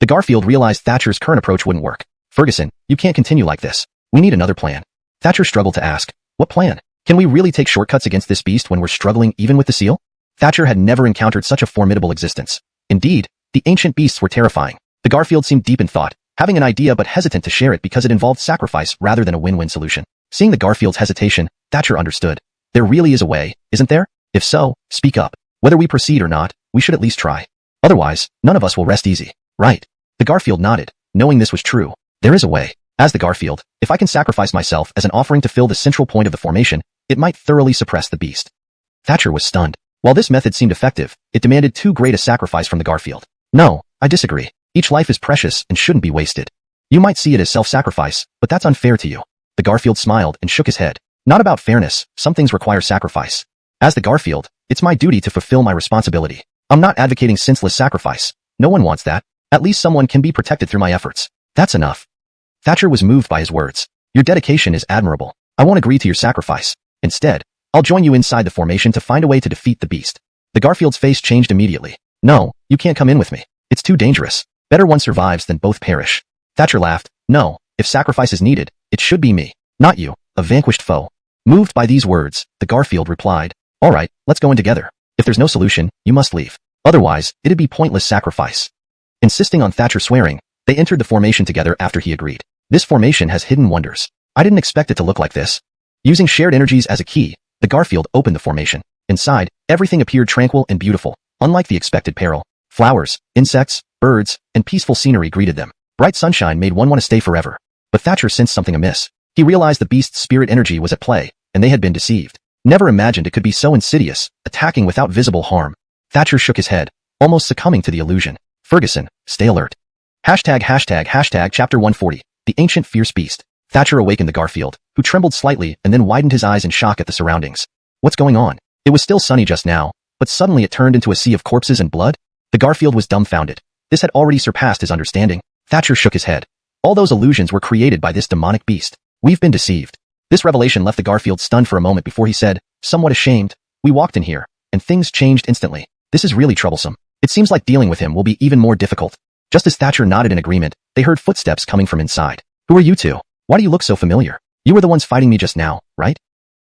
The Garfield realized Thatcher's current approach wouldn't work. "Ferguson, you can't continue like this. We need another plan." Thatcher struggled to ask, "What plan? Can we really take shortcuts against this beast when we're struggling even with the seal?" Thatcher had never encountered such a formidable existence. Indeed, the ancient beasts were terrifying. The Garfield seemed deep in thought, having an idea but hesitant to share it because it involved sacrifice rather than a win-win solution. Seeing the Garfield's hesitation, Thatcher understood. There really is a way, isn't there? If so, speak up. Whether we proceed or not, we should at least try. Otherwise, none of us will rest easy. Right. The Garfield nodded, knowing this was true. There is a way. As the Garfield, if I can sacrifice myself as an offering to fill the central point of the formation, it might thoroughly suppress the beast. Thatcher was stunned. While this method seemed effective, it demanded too great a sacrifice from the Garfield. "No, I disagree. Each life is precious and shouldn't be wasted. You might see it as self-sacrifice, but that's unfair to you." The Garfield smiled and shook his head. "Not about fairness, some things require sacrifice. As the Garfield, it's my duty to fulfill my responsibility. I'm not advocating senseless sacrifice. No one wants that. At least someone can be protected through my efforts. That's enough." Thatcher was moved by his words. "Your dedication is admirable. I won't agree to your sacrifice. Instead, I'll join you inside the formation to find a way to defeat the beast." The Garfield's face changed immediately. "No, you can't come in with me. It's too dangerous. Better one survives than both perish." Thatcher laughed. "No, if sacrifice is needed, it should be me, not you, a vanquished foe." Moved by these words, the Garfield replied, "All right, let's go in together. If there's no solution, you must leave. Otherwise, it'd be pointless sacrifice." Insisting on Thatcher swearing, they entered the formation together after he agreed. This formation has hidden wonders. I didn't expect it to look like this. Using shared energies as a key, the Garfield opened the formation. Inside, everything appeared tranquil and beautiful, unlike the expected peril. Flowers, insects, birds, and peaceful scenery greeted them. Bright sunshine made one want to stay forever. But Thatcher sensed something amiss. He realized the beast's spirit energy was at play, and they had been deceived. Never imagined it could be so insidious, attacking without visible harm. Thatcher shook his head, almost succumbing to the illusion. Ferguson, stay alert. Hashtag chapter 140, the ancient fierce beast. Thatcher awakened the Garfield, who trembled slightly and then widened his eyes in shock at the surroundings. What's going on? It was still sunny just now, but suddenly it turned into a sea of corpses and blood? The Garfield was dumbfounded. This had already surpassed his understanding. Thatcher shook his head. All those illusions were created by this demonic beast. We've been deceived. This revelation left the Garfield stunned for a moment before he said, somewhat ashamed, we walked in here, and things changed instantly. This is really troublesome. It seems like dealing with him will be even more difficult. Just as Thatcher nodded in agreement, they heard footsteps coming from inside. Who are you two? Why do you look so familiar? You were the ones fighting me just now, right?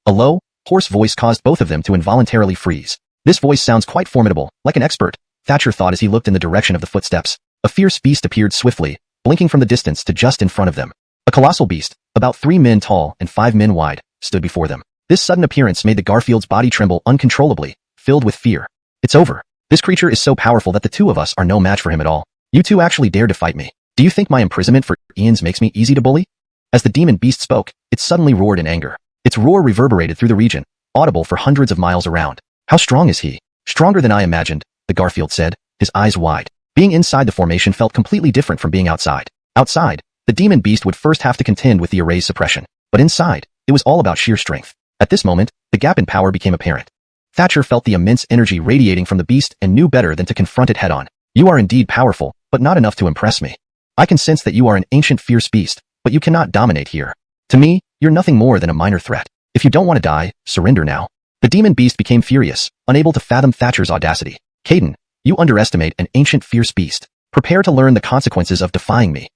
A low, hoarse voice caused both of them to involuntarily freeze. This voice sounds quite formidable, like an expert, Thatcher thought as he looked in the direction of the footsteps. A fierce beast appeared swiftly, blinking from the distance to just in front of them. A colossal beast, about 3 men tall and 5 men wide, stood before them. This sudden appearance made the Garfield's body tremble uncontrollably, filled with fear. It's over. This creature is so powerful that the two of us are no match for him at all. You two actually dared to fight me. Do you think my imprisonment for eons makes me easy to bully? As the demon beast spoke, it suddenly roared in anger. Its roar reverberated through the region, audible for hundreds of miles around. How strong is he? Stronger than I imagined, the Garfield said, his eyes wide. Being inside the formation felt completely different from being outside. Outside, the demon beast would first have to contend with the array's suppression. But inside, it was all about sheer strength. At this moment, the gap in power became apparent. Thatcher felt the immense energy radiating from the beast and knew better than to confront it head-on. You are indeed powerful, but not enough to impress me. I can sense that you are an ancient fierce beast, but you cannot dominate here. To me, you're nothing more than a minor threat. If you don't want to die, surrender now. The demon beast became furious, unable to fathom Thatcher's audacity. Caden, you underestimate an ancient fierce beast. Prepare to learn the consequences of defying me.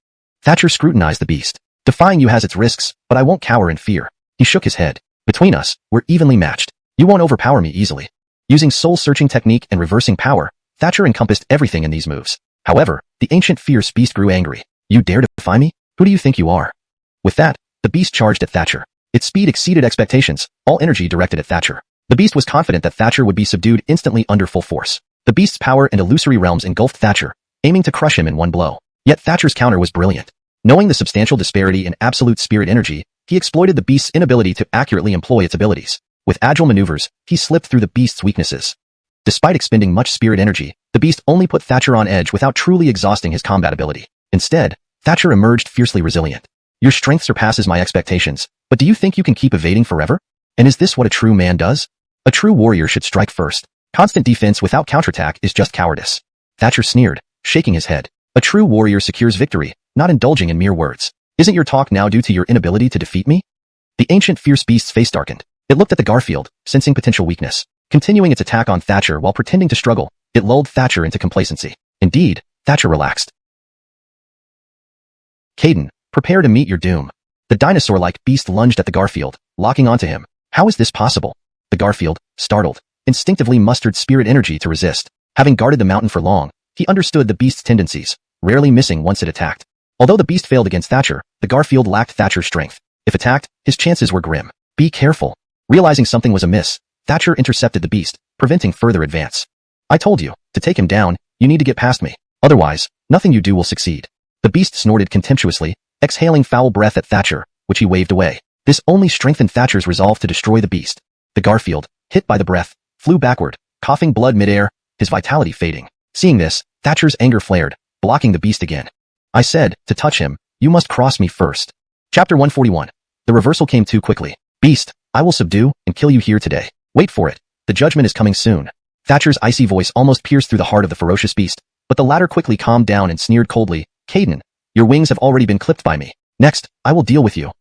Thatcher scrutinized the beast. Defying you has its risks, but I won't cower in fear. He shook his head. Between us, we're evenly matched. You won't overpower me easily. Using soul-searching technique and reversing power, Thatcher encompassed everything in these moves. However, the ancient fierce beast grew angry. You dare to defy me? Who do you think you are? With that, the beast charged at Thatcher. Its speed exceeded expectations, all energy directed at Thatcher. The beast was confident that Thatcher would be subdued instantly under full force. The beast's power and illusory realms engulfed Thatcher, aiming to crush him in one blow. Yet Thatcher's counter was brilliant. Knowing the substantial disparity in absolute spirit energy, he exploited the beast's inability to accurately employ its abilities. With agile maneuvers, he slipped through the beast's weaknesses. Despite expending much spirit energy, the beast only put Thatcher on edge without truly exhausting his combat ability. Instead, Thatcher emerged fiercely resilient. Your strength surpasses my expectations, but do you think you can keep evading forever? And is this what a true man does? A true warrior should strike first. Constant defense without counterattack is just cowardice. Thatcher sneered, shaking his head. A true warrior secures victory, not indulging in mere words. Isn't your talk now due to your inability to defeat me? The ancient fierce beast's face darkened. It looked at the Garfield, sensing potential weakness. Continuing its attack on Thatcher while pretending to struggle, it lulled Thatcher into complacency. Indeed, Thatcher relaxed. Caden, prepare to meet your doom. The dinosaur-like beast lunged at the Garfield, locking onto him. How is this possible? The Garfield, startled, instinctively mustered spirit energy to resist. Having guarded the mountain for long, he understood the beast's tendencies, rarely missing once it attacked. Although the beast failed against Thatcher, the Garfield lacked Thatcher's strength. If attacked, his chances were grim. Be careful. Realizing something was amiss, Thatcher intercepted the beast, preventing further advance. I told you, to take him down, you need to get past me. Otherwise, nothing you do will succeed. The beast snorted contemptuously, exhaling foul breath at Thatcher, which he waved away. This only strengthened Thatcher's resolve to destroy the beast. The Garfield, hit by the breath, flew backward, coughing blood midair, his vitality fading. Seeing this, Thatcher's anger flared, blocking the beast again. I said, to touch him, you must cross me first. Chapter 141. The reversal came too quickly. Beast, I will subdue and kill you here today. Wait for it. The judgment is coming soon. Thatcher's icy voice almost pierced through the heart of the ferocious beast, but the latter quickly calmed down and sneered coldly. Caden, your wings have already been clipped by me. Next, I will deal with you.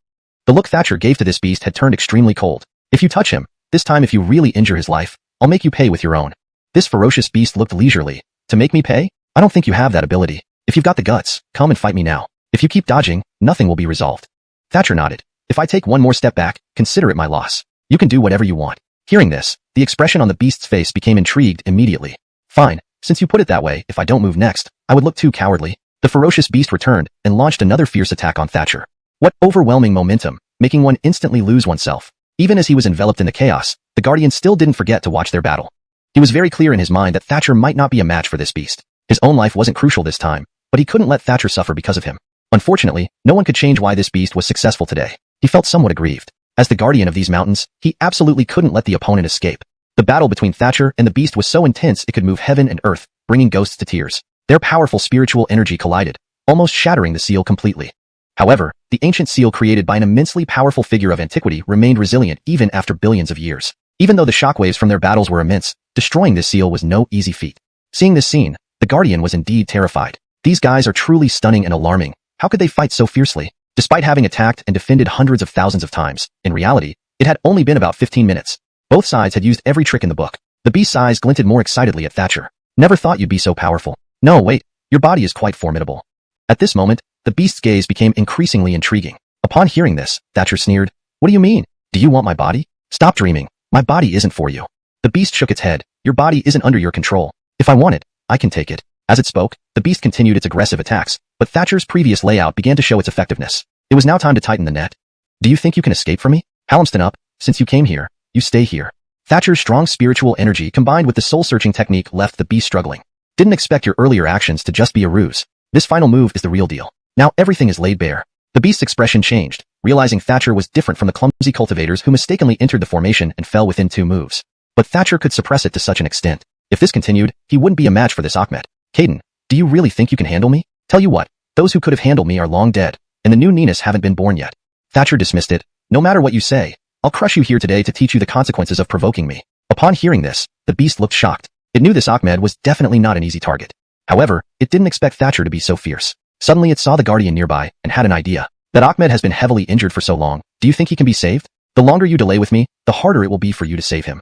The look Thatcher gave to this beast had turned extremely cold. If you touch him, this time if you really injure his life, I'll make you pay with your own. This ferocious beast looked leisurely. To make me pay? I don't think you have that ability. If you've got the guts, come and fight me now. If you keep dodging, nothing will be resolved. Thatcher nodded. If I take one more step back, consider it my loss. You can do whatever you want. Hearing this, the expression on the beast's face became intrigued immediately. Fine, since you put it that way, if I don't move next, I would look too cowardly. The ferocious beast returned and launched another fierce attack on Thatcher. What overwhelming momentum! making one instantly lose oneself. Even as he was enveloped in the chaos, the Guardian still didn't forget to watch their battle. He was very clear in his mind that Thatcher might not be a match for this beast. His own life wasn't crucial this time, but he couldn't let Thatcher suffer because of him. Unfortunately, no one could change why this beast was successful today. He felt somewhat aggrieved. As the guardian of these mountains, he absolutely couldn't let the opponent escape. The battle between Thatcher and the beast was so intense it could move heaven and earth, bringing ghosts to tears. Their powerful spiritual energy collided, almost shattering the seal completely. However, the ancient seal created by an immensely powerful figure of antiquity remained resilient even after billions of years. Even though the shockwaves from their battles were immense, destroying this seal was no easy feat. Seeing this scene, the Guardian was indeed terrified. These guys are truly stunning and alarming. How could they fight so fiercely? Despite having attacked and defended hundreds of thousands of times, in reality, it had only been about 15 minutes. Both sides had used every trick in the book. The beast's eyes glinted more excitedly at Thatcher. Never thought you'd be so powerful. No, wait, your body is quite formidable. At this moment, the beast's gaze became increasingly intriguing. Upon hearing this, Thatcher sneered. What do you mean? Do you want my body? Stop dreaming. My body isn't for you. The beast shook its head. Your body isn't under your control. If I want it, I can take it. As it spoke, the beast continued its aggressive attacks, but Thatcher's previous layout began to show its effectiveness. It was now time to tighten the net. Do you think you can escape from me? Halmston up. Since you came here, you stay here. Thatcher's strong spiritual energy combined with the soul-searching technique left the beast struggling. Didn't expect your earlier actions to just be a ruse. This final move is the real deal. Now everything is laid bare. The beast's expression changed, realizing Thatcher was different from the clumsy cultivators who mistakenly entered the formation and fell within 2 moves. But Thatcher could suppress it to such an extent. If this continued, he wouldn't be a match for this Ahmed. Caden, do you really think you can handle me? Tell you what, those who could have handled me are long dead, and the new Ninas haven't been born yet. Thatcher dismissed it. No matter what you say, I'll crush you here today to teach you the consequences of provoking me. Upon hearing this, the beast looked shocked. It knew this Ahmed was definitely not an easy target. However, it didn't expect Thatcher to be so fierce. Suddenly it saw the Guardian nearby and had an idea. That Ahmed has been heavily injured for so long. Do you think he can be saved? The longer you delay with me, the harder it will be for you to save him.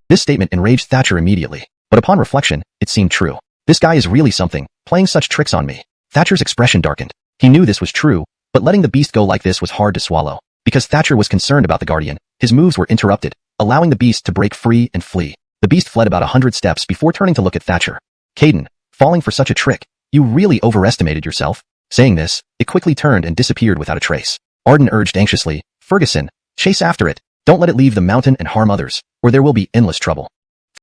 This statement enraged Thatcher immediately, but upon reflection, it seemed true. This guy is really something, playing such tricks on me. Thatcher's expression darkened. He knew this was true, but letting the beast go like this was hard to swallow. Because Thatcher was concerned about the Guardian, his moves were interrupted, allowing the beast to break free and flee. The beast fled about 100 steps before turning to look at Thatcher. Caden, falling for such a trick, you really overestimated yourself. Saying this, it quickly turned and disappeared without a trace. Arden urged anxiously, Ferguson, chase after it. Don't let it leave the mountain and harm others, or there will be endless trouble.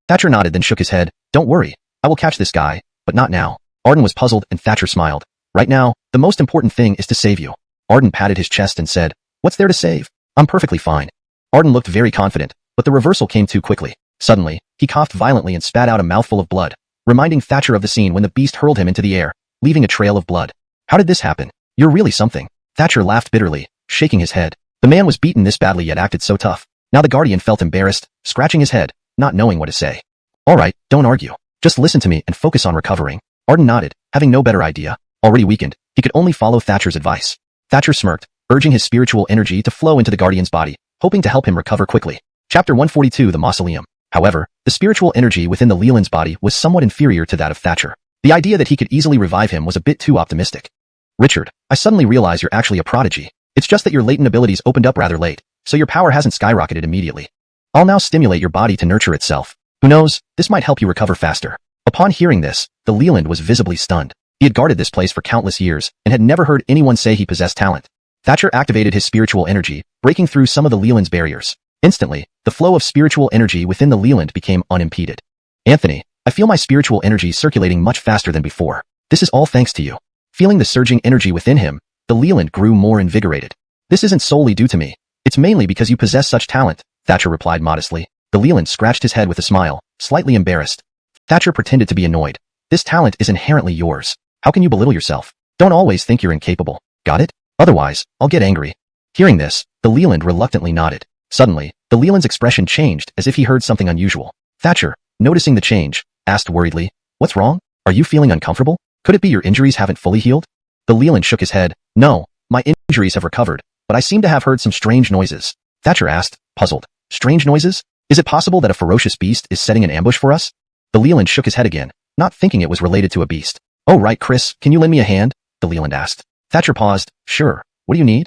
Thatcher nodded then shook his head. Don't worry, I will catch this guy, but not now. Arden was puzzled and Thatcher smiled. Right now, the most important thing is to save you. Arden patted his chest and said, what's there to save? I'm perfectly fine. Arden looked very confident, but the reversal came too quickly. Suddenly, he coughed violently and spat out a mouthful of blood, reminding Thatcher of the scene when the beast hurled him into the air, leaving a trail of blood. How did this happen? You're really something. Thatcher laughed bitterly, shaking his head. The man was beaten this badly yet acted so tough. Now the Guardian felt embarrassed, scratching his head, not knowing what to say. All right, don't argue. Just listen to me and focus on recovering. Arden nodded, having no better idea. Already weakened, he could only follow Thatcher's advice. Thatcher smirked, urging his spiritual energy to flow into the Guardian's body, hoping to help him recover quickly. Chapter 142 The Mausoleum. However, the spiritual energy within the Leland's body was somewhat inferior to that of Thatcher. The idea that he could easily revive him was a bit too optimistic. Richard, I suddenly realize you're actually a prodigy. It's just that your latent abilities opened up rather late, so your power hasn't skyrocketed immediately. I'll now stimulate your body to nurture itself. Who knows, this might help you recover faster. Upon hearing this, the Leland was visibly stunned. He had guarded this place for countless years and had never heard anyone say he possessed talent. Thatcher activated his spiritual energy, breaking through some of the Leland's barriers. Instantly, the flow of spiritual energy within the Leland became unimpeded. Anthony, I feel my spiritual energy circulating much faster than before. This is all thanks to you. Feeling the surging energy within him, the Leland grew more invigorated. This isn't solely due to me. It's mainly because you possess such talent, Thatcher replied modestly. The Leland scratched his head with a smile, slightly embarrassed. Thatcher pretended to be annoyed. This talent is inherently yours. How can you belittle yourself? Don't always think you're incapable. Got it? Otherwise, I'll get angry. Hearing this, the Leland reluctantly nodded. Suddenly, the Leland's expression changed as if he heard something unusual. Thatcher, noticing the change, asked worriedly, what's wrong? Are you feeling uncomfortable? Could it be your injuries haven't fully healed? The Leland shook his head. No, my injuries have recovered, but I seem to have heard some strange noises. Thatcher asked, puzzled. Strange noises? Is it possible that a ferocious beast is setting an ambush for us? The Leland shook his head again, not thinking it was related to a beast. Oh right, Chris, can you lend me a hand? The Leland asked. Thatcher paused. Sure. What do you need?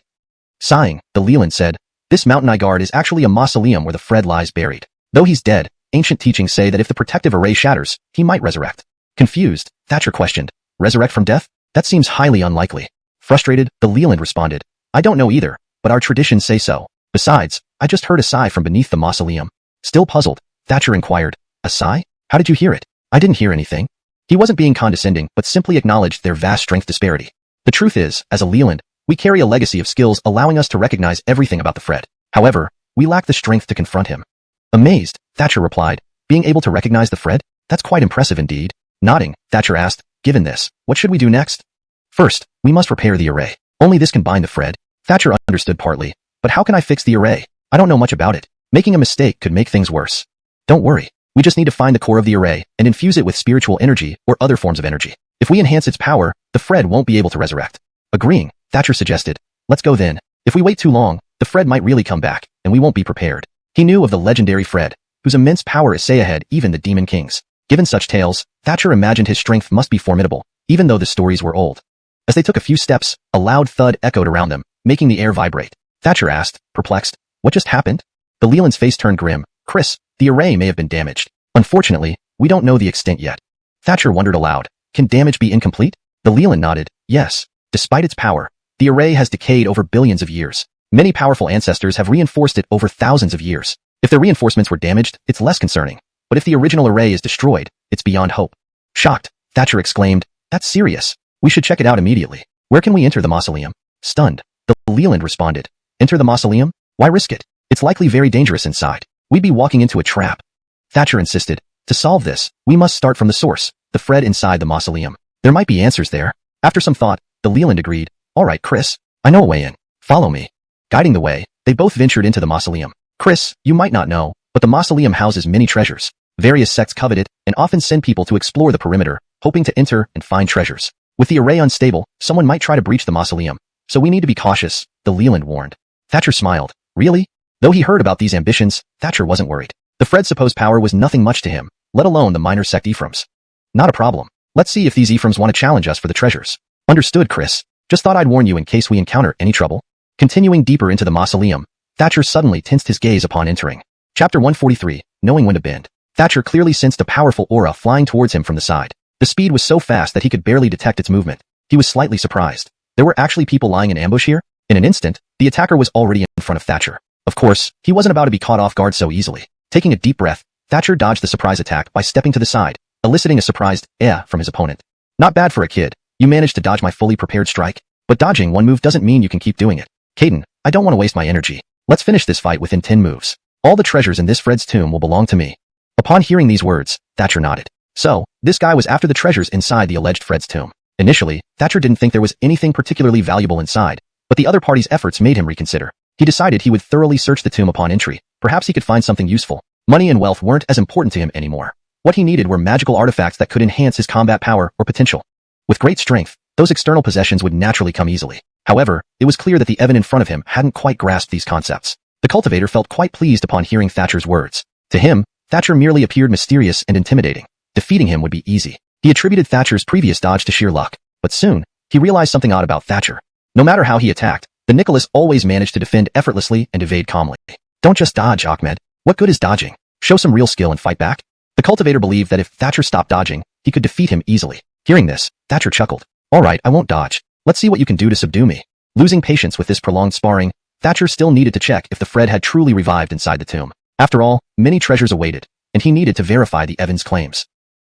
Sighing, the Leland said, this mountain I guard is actually a mausoleum where the Fred lies buried. Though he's dead, ancient teachings say that if the protective array shatters, he might resurrect. Confused, Thatcher questioned, resurrect from death? That seems highly unlikely. Frustrated, the Leland responded, I don't know either, but but our traditions say so. Besides, I just heard a sigh from beneath the mausoleum. Still puzzled, Thatcher inquired, a sigh? How did you hear it? I didn't hear anything. He wasn't being condescending, but simply acknowledged their vast strength disparity. The truth is, as a Leland, we carry a legacy of skills allowing us to recognize everything about the Fred. However, we lack the strength to confront him. Amazed, Thatcher replied, being able to recognize the Fred? That's quite impressive indeed. Nodding, Thatcher asked, given this, what should we do next? First, we must repair the array. Only this can bind the Fred. Thatcher understood partly, but how can I fix the array? I don't know much about it. Making a mistake could make things worse. Don't worry. We just need to find the core of the array and infuse it with spiritual energy or other forms of energy. If we enhance its power, the Fred won't be able to resurrect. Agreeing, Thatcher suggested, let's go then. If we wait too long, the Fred might really come back, and we won't be prepared. He knew of the legendary Fred, whose immense power is say ahead even the demon kings. Given such tales, Thatcher imagined his strength must be formidable, even though the stories were old. As they took a few steps, a loud thud echoed around them, making the air vibrate. Thatcher asked, perplexed, what just happened? The Leland's face turned grim. Chris, the array may have been damaged. Unfortunately, we don't know the extent yet. Thatcher wondered aloud, can damage be incomplete? The Leland nodded, yes. Despite its power, the array has decayed over billions of years. Many powerful ancestors have reinforced it over thousands of years. If their reinforcements were damaged, it's less concerning. But if the original array is destroyed, it's beyond hope. Shocked, Thatcher exclaimed, that's serious. We should check it out immediately. Where can we enter the mausoleum? Stunned, the Leland responded, enter the mausoleum? Why risk it? It's likely very dangerous inside. We'd be walking into a trap. Thatcher insisted, to solve this, we must start from the source, the Fred inside the mausoleum. There might be answers there. After some thought, the Leland agreed, all right, Chris, I know a way in. Follow me. Guiding the way, they both ventured into the mausoleum. Chris, you might not know, but the mausoleum houses many treasures. Various sects covet it and often send people to explore the perimeter, hoping to enter and find treasures. With the array unstable, someone might try to breach the mausoleum, so we need to be cautious, the Leland warned. Thatcher smiled. Really? Though he heard about these ambitions, Thatcher wasn't worried. The Fred's supposed power was nothing much to him, let alone the minor sect Ephraims. Not a problem. Let's see if these Ephraims want to challenge us for the treasures. Understood, Chris. Just thought I'd warn you in case we encounter any trouble. Continuing deeper into the mausoleum, Thatcher suddenly tensed his gaze upon entering. Chapter 143, Knowing When to Bend. Thatcher clearly sensed a powerful aura flying towards him from the side. The speed was so fast that he could barely detect its movement. He was slightly surprised. There were actually people lying in ambush here? In an instant, the attacker was already in front of Thatcher. Of course, he wasn't about to be caught off guard so easily. Taking a deep breath, Thatcher dodged the surprise attack by stepping to the side, eliciting a surprised from his opponent. Not bad for a kid. You managed to dodge my fully prepared strike. But dodging one move doesn't mean you can keep doing it. Caden, I don't want to waste my energy. Let's finish this fight within 10 moves. All the treasures in this Fred's tomb will belong to me. Upon hearing these words, Thatcher nodded. So, this guy was after the treasures inside the alleged Fred's tomb. Initially, Thatcher didn't think there was anything particularly valuable inside, but the other party's efforts made him reconsider. He decided he would thoroughly search the tomb upon entry. Perhaps he could find something useful. Money and wealth weren't as important to him anymore. What he needed were magical artifacts that could enhance his combat power or potential. With great strength, those external possessions would naturally come easily. However, it was clear that the Evan in front of him hadn't quite grasped these concepts. The cultivator felt quite pleased upon hearing Thatcher's words. To him, Thatcher merely appeared mysterious and intimidating. Defeating him would be easy. He attributed Thatcher's previous dodge to sheer luck, but soon, he realized something odd about Thatcher. No matter how he attacked, the Nicholas always managed to defend effortlessly and evade calmly. Don't just dodge, Ahmed. What good is dodging? Show some real skill and fight back. The cultivator believed that if Thatcher stopped dodging, he could defeat him easily. Hearing this, Thatcher chuckled. All right, I won't dodge. Let's see what you can do to subdue me. Losing patience with this prolonged sparring, Thatcher still needed to check if the Fred had truly revived inside the tomb. After all, many treasures awaited, and he needed to verify the Evans' claims.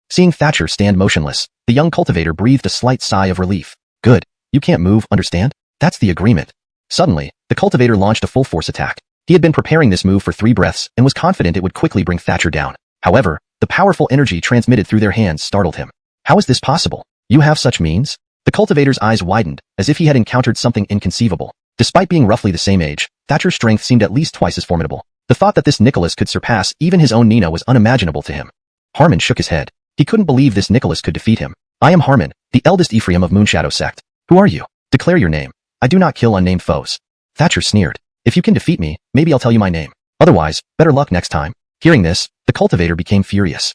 Seeing Thatcher stand motionless, the young cultivator breathed a slight sigh of relief. Good. You can't move, understand? That's the agreement. Suddenly, the cultivator launched a full-force attack. He had been preparing this move for 3 breaths and was confident it would quickly bring Thatcher down. However, the powerful energy transmitted through their hands startled him. How is this possible? You have such means? The cultivator's eyes widened, as if he had encountered something inconceivable. Despite being roughly the same age, Thatcher's strength seemed at least twice as formidable. The thought that this Nicholas could surpass even his own Nina was unimaginable to him. Harmon shook his head. He couldn't believe this Nicholas could defeat him. I am Harmon, the eldest Ephraim of Moonshadow Sect. Who are you? Declare your name. I do not kill unnamed foes. Thatcher sneered. If you can defeat me, maybe I'll tell you my name. Otherwise, better luck next time. Hearing this, the cultivator became furious.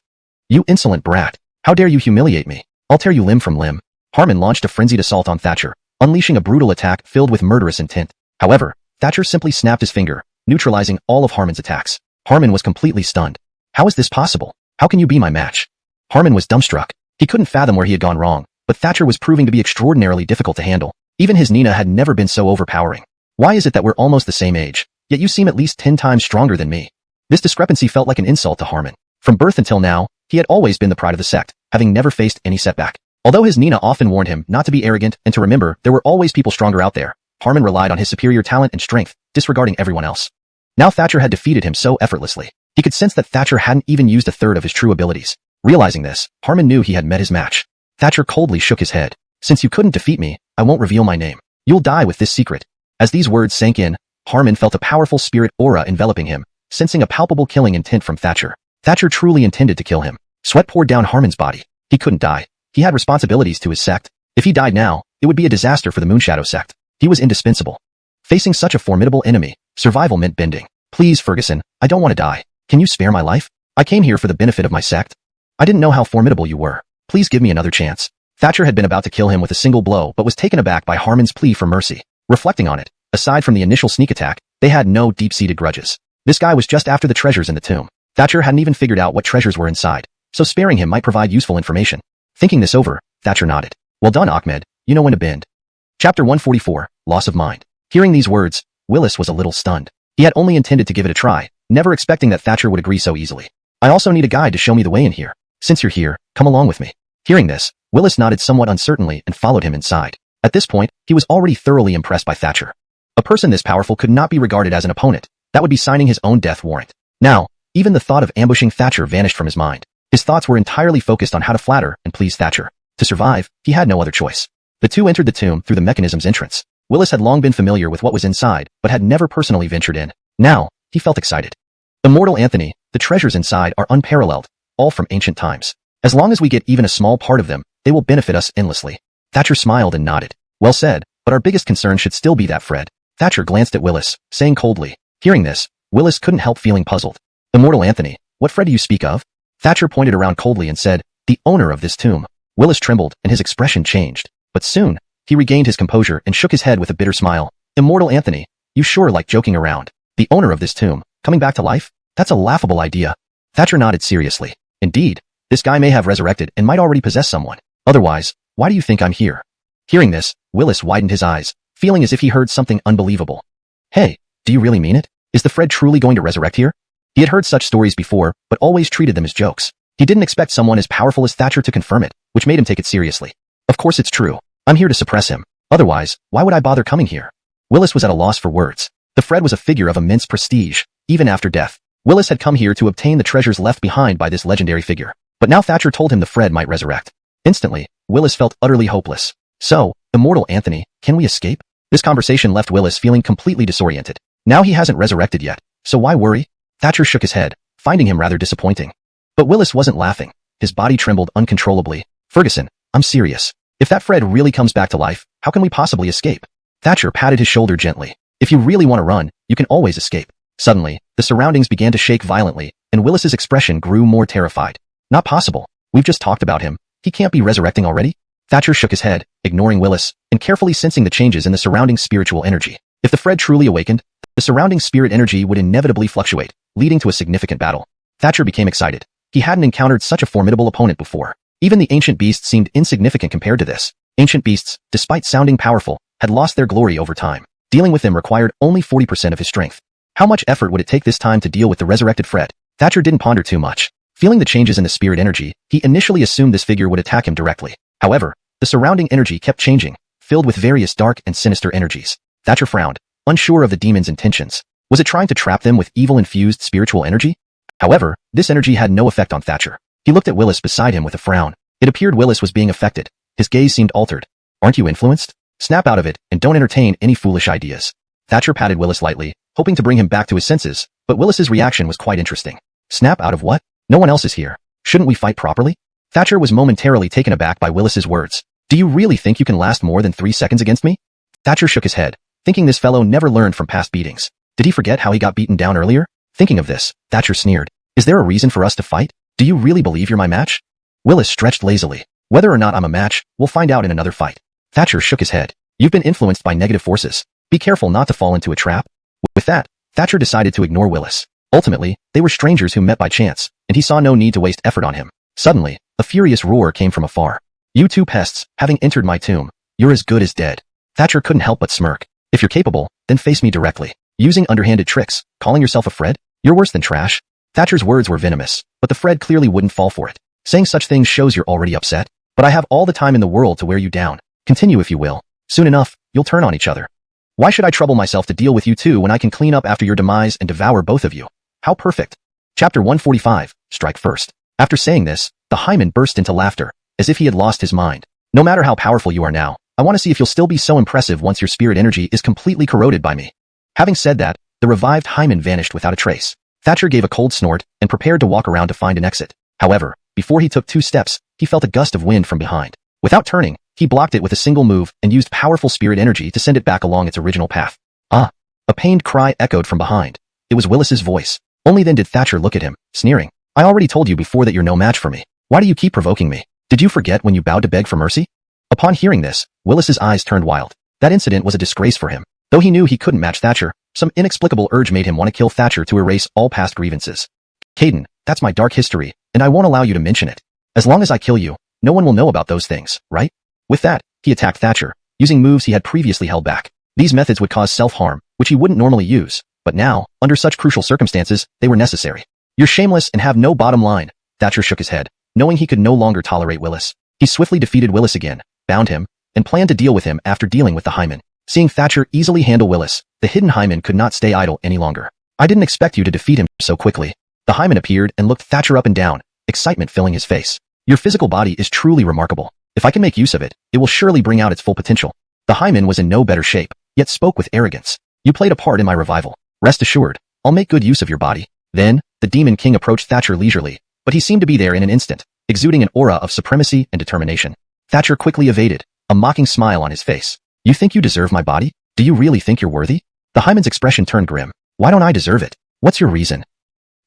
You insolent brat. How dare you humiliate me? I'll tear you limb from limb. Harmon launched a frenzied assault on Thatcher, unleashing a brutal attack filled with murderous intent. However, Thatcher simply snapped his finger, neutralizing all of Harmon's attacks. Harmon was completely stunned. How is this possible? How can you be my match? Harmon was dumbstruck. He couldn't fathom where he had gone wrong, but Thatcher was proving to be extraordinarily difficult to handle. Even his Nina had never been so overpowering. Why is it that we're almost the same age, yet you seem at least 10 times stronger than me? This discrepancy felt like an insult to Harmon. From birth until now, he had always been the pride of the sect, having never faced any setback. Although his Nina often warned him not to be arrogant and to remember there were always people stronger out there, Harmon relied on his superior talent and strength, disregarding everyone else. Now Thatcher had defeated him so effortlessly. He could sense that Thatcher hadn't even used a third of his true abilities. Realizing this, Harmon knew he had met his match. Thatcher coldly shook his head. Since you couldn't defeat me, I won't reveal my name. You'll die with this secret. As these words sank in, Harmon felt a powerful spirit aura enveloping him, sensing a palpable killing intent from Thatcher. Thatcher truly intended to kill him. Sweat poured down Harmon's body. He couldn't die. He had responsibilities to his sect. If he died now, it would be a disaster for the Moonshadow sect. He was indispensable. Facing such a formidable enemy, survival meant bending. Please, Ferguson, I don't want to die. Can you spare my life? I came here for the benefit of my sect. I didn't know how formidable you were. Please give me another chance. Thatcher had been about to kill him with a single blow but was taken aback by Harmon's plea for mercy. Reflecting on it, aside from the initial sneak attack, they had no deep-seated grudges. This guy was just after the treasures in the tomb. Thatcher hadn't even figured out what treasures were inside, so sparing him might provide useful information. Thinking this over, Thatcher nodded. Well done, Ahmed. You know when to bend. Chapter 144, Loss of Mind. Hearing these words, Willis was a little stunned. He had only intended to give it a try, never expecting that Thatcher would agree so easily. I also need a guide to show me the way in here. Since you're here, come along with me. Hearing this, Willis nodded somewhat uncertainly and followed him inside. At this point, he was already thoroughly impressed by Thatcher. A person this powerful could not be regarded as an opponent. That would be signing his own death warrant. Now, even the thought of ambushing Thatcher vanished from his mind. His thoughts were entirely focused on how to flatter and please Thatcher. To survive, he had no other choice. The two entered the tomb through the mechanism's entrance. Willis had long been familiar with what was inside, but had never personally ventured in. Now, he felt excited. Immortal Anthony, the treasures inside are unparalleled, all from ancient times. As long as we get even a small part of them, they will benefit us endlessly. Thatcher smiled and nodded. Well said, but our biggest concern should still be that Fred. Thatcher glanced at Willis, saying coldly. Hearing this, Willis couldn't help feeling puzzled. Immortal Anthony, what Fred do you speak of? Thatcher pointed around coldly and said, the owner of this tomb. Willis trembled and his expression changed. But soon, he regained his composure and shook his head with a bitter smile. Immortal Anthony, you sure like joking around. The owner of this tomb, coming back to life? That's a laughable idea. Thatcher nodded seriously. Indeed, this guy may have resurrected and might already possess someone. Otherwise, why do you think I'm here? Hearing this, Willis widened his eyes, feeling as if he heard something unbelievable. Hey, do you really mean it? Is the Fred truly going to resurrect here? He had heard such stories before, but always treated them as jokes. He didn't expect someone as powerful as Thatcher to confirm it, which made him take it seriously. Of course it's true. I'm here to suppress him. Otherwise, why would I bother coming here? Willis was at a loss for words. The Fred was a figure of immense prestige, even after death. Willis had come here to obtain the treasures left behind by this legendary figure. But now Thatcher told him the Fred might resurrect. Instantly, Willis felt utterly hopeless. So, Immortal Anthony, can we escape? This conversation left Willis feeling completely disoriented. Now he hasn't resurrected yet, so why worry? Thatcher shook his head, finding him rather disappointing. But Willis wasn't laughing. His body trembled uncontrollably. Ferguson, I'm serious. If that Fred really comes back to life, how can we possibly escape? Thatcher patted his shoulder gently. If you really want to run, you can always escape. Suddenly, the surroundings began to shake violently, and Willis's expression grew more terrified. Not possible. We've just talked about him. He can't be resurrecting already? Thatcher shook his head, ignoring Willis, and carefully sensing the changes in the surrounding spiritual energy. If the Fred truly awakened, the surrounding spirit energy would inevitably fluctuate, leading to a significant battle. Thatcher became excited. He hadn't encountered such a formidable opponent before. Even the ancient beasts seemed insignificant compared to this. Ancient beasts, despite sounding powerful, had lost their glory over time. Dealing with them required only 40% of his strength. How much effort would it take this time to deal with the resurrected Fred? Thatcher didn't ponder too much. Feeling the changes in the spirit energy, he initially assumed this figure would attack him directly. However, the surrounding energy kept changing, filled with various dark and sinister energies. Thatcher frowned, unsure of the demon's intentions. Was it trying to trap them with evil-infused spiritual energy? However, this energy had no effect on Thatcher. He looked at Willis beside him with a frown. It appeared Willis was being affected. His gaze seemed altered. Aren't you influenced? Snap out of it, and don't entertain any foolish ideas. Thatcher patted Willis lightly, hoping to bring him back to his senses, but Willis's reaction was quite interesting. Snap out of what? No one else is here. Shouldn't we fight properly? Thatcher was momentarily taken aback by Willis's words. Do you really think you can last more than 3 seconds against me? Thatcher shook his head, thinking this fellow never learned from past beatings. Did he forget how he got beaten down earlier? Thinking of this, Thatcher sneered. Is there a reason for us to fight? Do you really believe you're my match? Willis stretched lazily. Whether or not I'm a match, we'll find out in another fight. Thatcher shook his head. You've been influenced by negative forces. Be careful not to fall into a trap. With that, Thatcher decided to ignore Willis. Ultimately, they were strangers who met by chance, and he saw no need to waste effort on him. Suddenly, a furious roar came from afar. You two pests, having entered my tomb, you're as good as dead. Thatcher couldn't help but smirk. If you're capable, then face me directly. Using underhanded tricks, calling yourself a Fred? You're worse than trash. Thatcher's words were venomous, but the Fred clearly wouldn't fall for it. Saying such things shows you're already upset. But I have all the time in the world to wear you down. Continue if you will. Soon enough, you'll turn on each other. Why should I trouble myself to deal with you two when I can clean up after your demise and devour both of you? How perfect. Chapter 145, Strike First. After saying this, the Hyman burst into laughter, as if he had lost his mind. No matter how powerful you are now, I want to see if you'll still be so impressive once your spirit energy is completely corroded by me. Having said that, the revived Hyman vanished without a trace. Thatcher gave a cold snort and prepared to walk around to find an exit. However, before he took 2 steps, he felt a gust of wind from behind. Without turning, he blocked it with a single move and used powerful spirit energy to send it back along its original path. Ah! A pained cry echoed from behind. It was Willis's voice. Only then did Thatcher look at him, sneering. I already told you before that you're no match for me. Why do you keep provoking me? Did you forget when you bowed to beg for mercy? Upon hearing this, Willis's eyes turned wild. That incident was a disgrace for him. Though he knew he couldn't match Thatcher, some inexplicable urge made him want to kill Thatcher to erase all past grievances. Caden, that's my dark history, and I won't allow you to mention it. As long as I kill you, no one will know about those things, right? With that, he attacked Thatcher, using moves he had previously held back. These methods would cause self-harm, which he wouldn't normally use, but now, under such crucial circumstances, they were necessary. You're shameless and have no bottom line. Thatcher shook his head, knowing he could no longer tolerate Willis. He swiftly defeated Willis again, bound him, and planned to deal with him after dealing with the Hyman. Seeing Thatcher easily handle Willis, the hidden Hyman could not stay idle any longer. I didn't expect you to defeat him so quickly. The Hyman appeared and looked Thatcher up and down, excitement filling his face. Your physical body is truly remarkable. If I can make use of it, it will surely bring out its full potential. The Hyman was in no better shape, yet spoke with arrogance. You played a part in my revival. Rest assured, I'll make good use of your body. Then, the Demon King approached Thatcher leisurely, but he seemed to be there in an instant, exuding an aura of supremacy and determination. Thatcher quickly evaded, a mocking smile on his face. You think you deserve my body? Do you really think you're worthy? The Hyman's expression turned grim. Why don't I deserve it? What's your reason?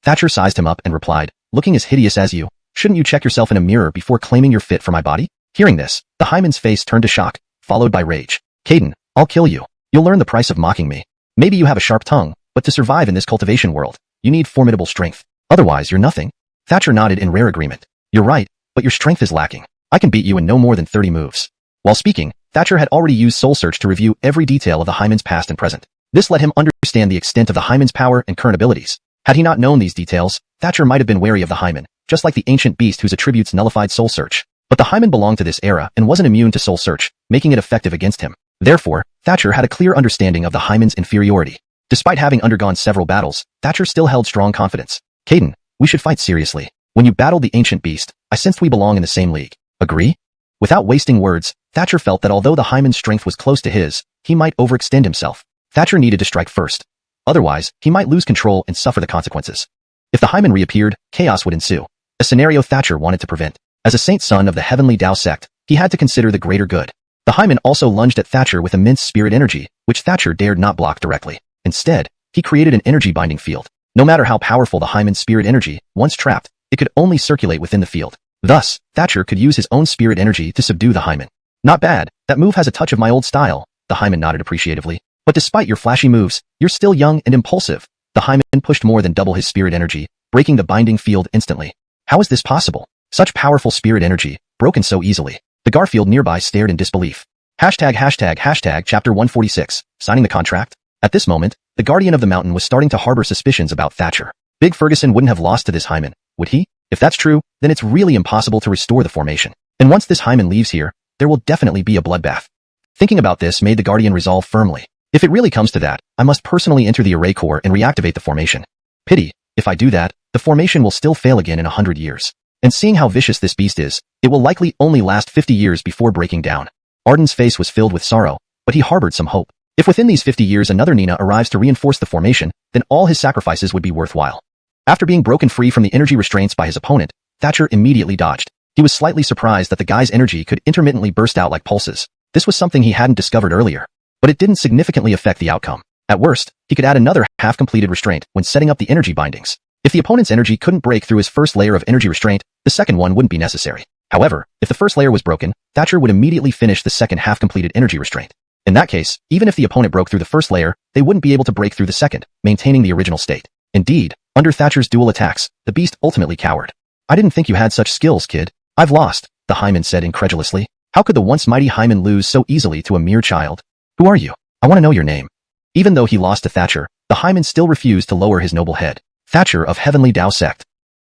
Thatcher sized him up and replied, looking as hideous as you. Shouldn't you check yourself in a mirror before claiming you're fit for my body? Hearing this, the Hyman's face turned to shock, followed by rage. Caden, I'll kill you. You'll learn the price of mocking me. Maybe you have a sharp tongue, but to survive in this cultivation world, you need formidable strength. Otherwise, you're nothing. Thatcher nodded in rare agreement. You're right, but your strength is lacking. I can beat you in no more than 30 moves. While speaking, Thatcher had already used Soul Search to review every detail of the Hyman's past and present. This let him understand the extent of the Hyman's power and current abilities. Had he not known these details, Thatcher might have been wary of the Hyman, just like the ancient beast whose attributes nullified Soul Search. But the Hyman belonged to this era and wasn't immune to Soul Search, making it effective against him. Therefore, Thatcher had a clear understanding of the Hyman's inferiority. Despite having undergone several battles, Thatcher still held strong confidence. Caden, we should fight seriously. When you battled the ancient beast, I sensed we belong in the same league. Agree? Without wasting words, Thatcher felt that although the Hyman's strength was close to his, he might overextend himself. Thatcher needed to strike first. Otherwise, he might lose control and suffer the consequences. If the Hyman reappeared, chaos would ensue. A scenario Thatcher wanted to prevent. As a saint son of the Heavenly Dao Sect, he had to consider the greater good. The Hyman also lunged at Thatcher with immense spirit energy, which Thatcher dared not block directly. Instead, he created an energy binding field. No matter how powerful the Hyman's spirit energy, once trapped, it could only circulate within the field. Thus, Thatcher could use his own spirit energy to subdue the Hyman. Not bad, that move has a touch of my old style, the Hyman nodded appreciatively. But despite your flashy moves, you're still young and impulsive. The Hyman pushed more than double his spirit energy, breaking the binding field instantly. How is this possible? Such powerful spirit energy, broken so easily. The Garfield nearby stared in disbelief. Chapter 146, signing the contract? At this moment, the Guardian of the Mountain was starting to harbor suspicions about Thatcher. Big Ferguson wouldn't have lost to this Hyman, would he? If that's true, then it's really impossible to restore the formation. And once this Hyman leaves here, there will definitely be a bloodbath. Thinking about this made the Guardian resolve firmly. If it really comes to that, I must personally enter the array core and reactivate the formation. Pity, if I do that, the formation will still fail again in 100 years. And seeing how vicious this beast is, it will likely only last 50 years before breaking down. Arden's face was filled with sorrow, but he harbored some hope. If within these 50 years another Nina arrives to reinforce the formation, then all his sacrifices would be worthwhile. After being broken free from the energy restraints by his opponent, Thatcher immediately dodged. He was slightly surprised that the guy's energy could intermittently burst out like pulses. This was something he hadn't discovered earlier. But it didn't significantly affect the outcome. At worst, he could add another half-completed restraint when setting up the energy bindings. If the opponent's energy couldn't break through his first layer of energy restraint, the second one wouldn't be necessary. However, if the first layer was broken, Thatcher would immediately finish the second half-completed energy restraint. In that case, even if the opponent broke through the first layer, they wouldn't be able to break through the second, maintaining the original state. Indeed, under Thatcher's dual attacks, the beast ultimately cowered. I didn't think you had such skills, kid. I've lost, the Hyman said incredulously. How could the once mighty Hyman lose so easily to a mere child? Who are you? I want to know your name. Even though he lost to Thatcher, the hymen still refused to lower his noble head. Thatcher of Heavenly Dao Sect.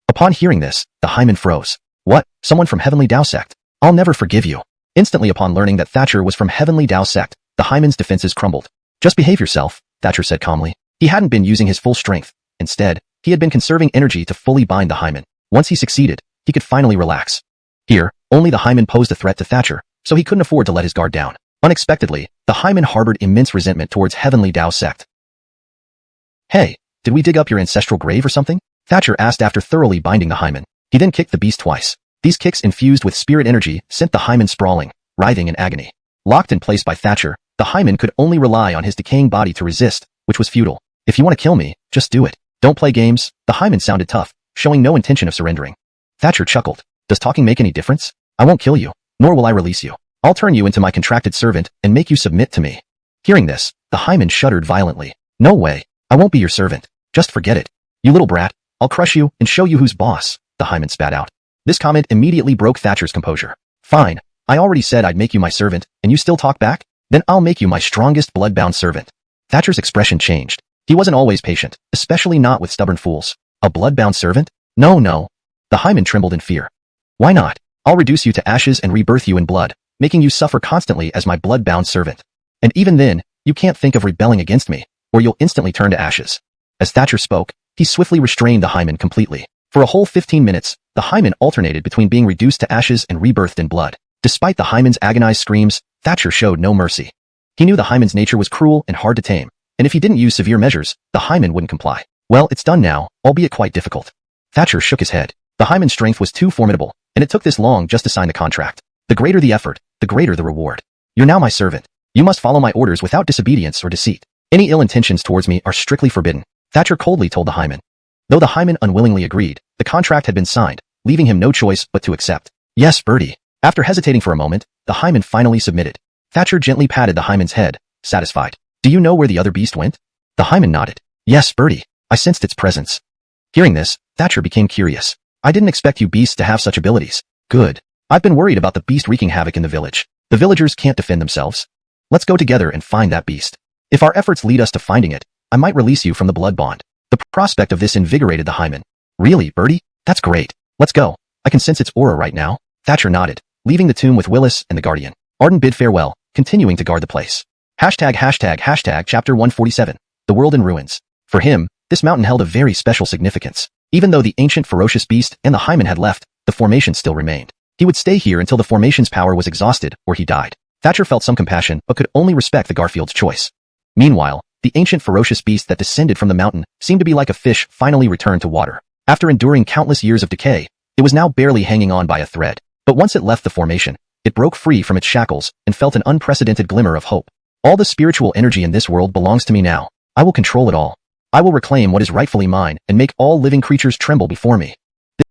Upon hearing this, the hymen froze. What? Someone from Heavenly Dao Sect? I'll never forgive you. Instantly upon learning that Thatcher was from Heavenly Dao Sect, the hymen's defenses crumbled. Just behave yourself, Thatcher said calmly. He hadn't been using his full strength. Instead, he had been conserving energy to fully bind the hymen. Once he succeeded, he could finally relax. Here, only the hymen posed a threat to Thatcher, so he couldn't afford to let his guard down. Unexpectedly, the hymen harbored immense resentment towards Heavenly Dao Sect. Hey, did we dig up your ancestral grave or something? Thatcher asked after thoroughly binding the hymen. He then kicked the beast twice. These kicks infused with spirit energy sent the hymen sprawling, writhing in agony. Locked in place by Thatcher, the hymen could only rely on his decaying body to resist, which was futile. If you want to kill me, just do it. Don't play games. The hymen sounded tough, showing no intention of surrendering. Thatcher chuckled. Does talking make any difference? I won't kill you, nor will I release you. I'll turn you into my contracted servant and make you submit to me. Hearing this, the hymen shuddered violently. No way. I won't be your servant. Just forget it. You little brat. I'll crush you and show you who's boss, the hymen spat out. This comment immediately broke Thatcher's composure. Fine. I already said I'd make you my servant, and you still talk back? Then I'll make you my strongest blood-bound servant. Thatcher's expression changed. He wasn't always patient, especially not with stubborn fools. A blood-bound servant? No. The hymen trembled in fear. Why not? I'll reduce you to ashes and rebirth you in blood, making you suffer constantly as my blood-bound servant. And even then, you can't think of rebelling against me, or you'll instantly turn to ashes. As Thatcher spoke, he swiftly restrained the hymen completely. For a whole 15 minutes, the hymen alternated between being reduced to ashes and rebirthed in blood. Despite the hymen's agonized screams, Thatcher showed no mercy. He knew the hymen's nature was cruel and hard to tame, and if he didn't use severe measures, the hymen wouldn't comply. Well, it's done now, albeit quite difficult. Thatcher shook his head. The hymen's strength was too formidable, and it took this long just to sign the contract. The greater the effort, the greater the reward. You're now my servant. You must follow my orders without disobedience or deceit. Any ill intentions towards me are strictly forbidden, Thatcher coldly told the hymen. Though the hymen unwillingly agreed, the contract had been signed, leaving him no choice but to accept. Yes, Bertie. After hesitating for a moment, the hymen finally submitted. Thatcher gently patted the hymen's head, satisfied. Do you know where the other beast went? The hymen nodded. Yes, Bertie. I sensed its presence. Hearing this, Thatcher became curious. I didn't expect you beasts to have such abilities. Good. I've been worried about the beast wreaking havoc in the village. The villagers can't defend themselves. Let's go together and find that beast. If our efforts lead us to finding it, I might release you from the blood bond. The prospect of this invigorated the hymen. Really, Bertie? That's great. Let's go. I can sense its aura right now. Thatcher nodded, leaving the tomb with Willis and the Guardian. Arden bid farewell, continuing to guard the place. Hashtag chapter 147. The world in ruins. For him, this mountain held a very special significance. Even though the ancient ferocious beast and the hymen had left, the formation still remained. He would stay here until the formation's power was exhausted or he died. Thatcher felt some compassion but could only respect the Garfield's choice. Meanwhile, the ancient ferocious beast that descended from the mountain seemed to be like a fish finally returned to water. After enduring countless years of decay, it was now barely hanging on by a thread. But once it left the formation, it broke free from its shackles and felt an unprecedented glimmer of hope. All the spiritual energy in this world belongs to me now. I will control it all. I will reclaim what is rightfully mine and make all living creatures tremble before me.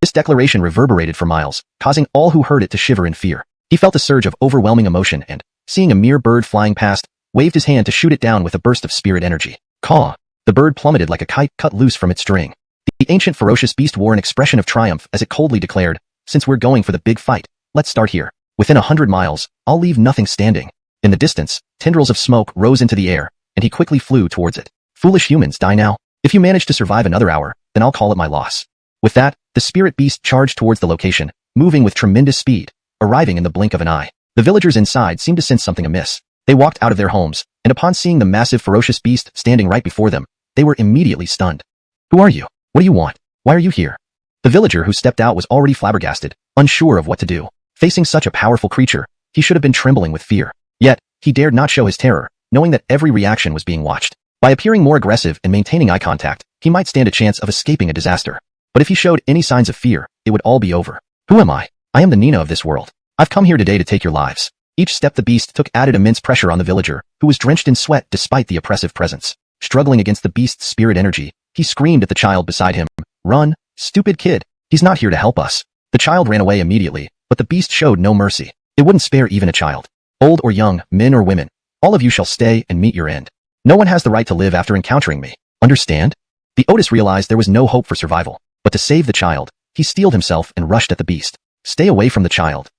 This declaration reverberated for miles, causing all who heard it to shiver in fear. He felt a surge of overwhelming emotion and, seeing a mere bird flying past, waved his hand to shoot it down with a burst of spirit energy. Caw! The bird plummeted like a kite cut loose from its string. The ancient ferocious beast wore an expression of triumph as it coldly declared, since we're going for the big fight, let's start here. Within 100 miles, I'll leave nothing standing. In the distance, tendrils of smoke rose into the air, and he quickly flew towards it. Foolish humans, die now. If you manage to survive another hour, then I'll call it my loss. With that, the spirit beast charged towards the location, moving with tremendous speed, arriving in the blink of an eye. The villagers inside seemed to sense something amiss. They walked out of their homes, and upon seeing the massive ferocious beast standing right before them, they were immediately stunned. Who are you? What do you want? Why are you here? The villager who stepped out was already flabbergasted, unsure of what to do. Facing such a powerful creature, he should have been trembling with fear. Yet, he dared not show his terror, knowing that every reaction was being watched. By appearing more aggressive and maintaining eye contact, he might stand a chance of escaping a disaster. But if he showed any signs of fear, it would all be over. Who am I? I am the Nina of this world. I've come here today to take your lives. Each step the beast took added immense pressure on the villager, who was drenched in sweat despite the oppressive presence. Struggling against the beast's spirit energy, he screamed at the child beside him, "Run, stupid kid. He's not here to help us." The child ran away immediately, but the beast showed no mercy. It wouldn't spare even a child. Old or young, men or women, all of you shall stay and meet your end. No one has the right to live after encountering me. Understand? The Otis realized there was no hope for survival, but to save the child, he steeled himself and rushed at the beast. Stay away from the child.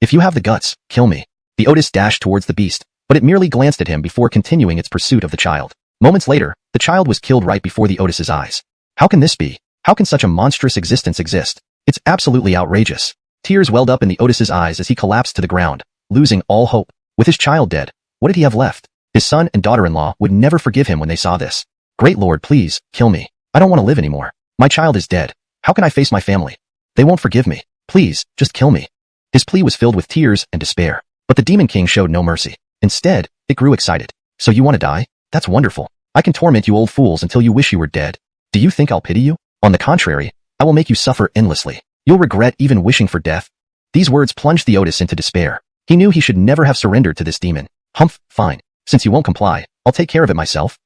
If you have the guts, kill me. The Otis dashed towards the beast, but it merely glanced at him before continuing its pursuit of the child. Moments later, the child was killed right before the Otis's eyes. How can this be? How can such a monstrous existence exist? It's absolutely outrageous. Tears welled up in the Otis's eyes as he collapsed to the ground, losing all hope. With his child dead, what did he have left? His son and daughter-in-law would never forgive him when they saw this. Great Lord, please, kill me. I don't want to live anymore. My child is dead. How can I face my family? They won't forgive me. Please, just kill me. His plea was filled with tears and despair. But the Demon King showed no mercy. Instead, it grew excited. So you want to die? That's wonderful. I can torment you old fools until you wish you were dead. Do you think I'll pity you? On the contrary, I will make you suffer endlessly. You'll regret even wishing for death. These words plunged the Otis into despair. He knew he should never have surrendered to this demon. Humph, fine. Since you won't comply, I'll take care of it myself.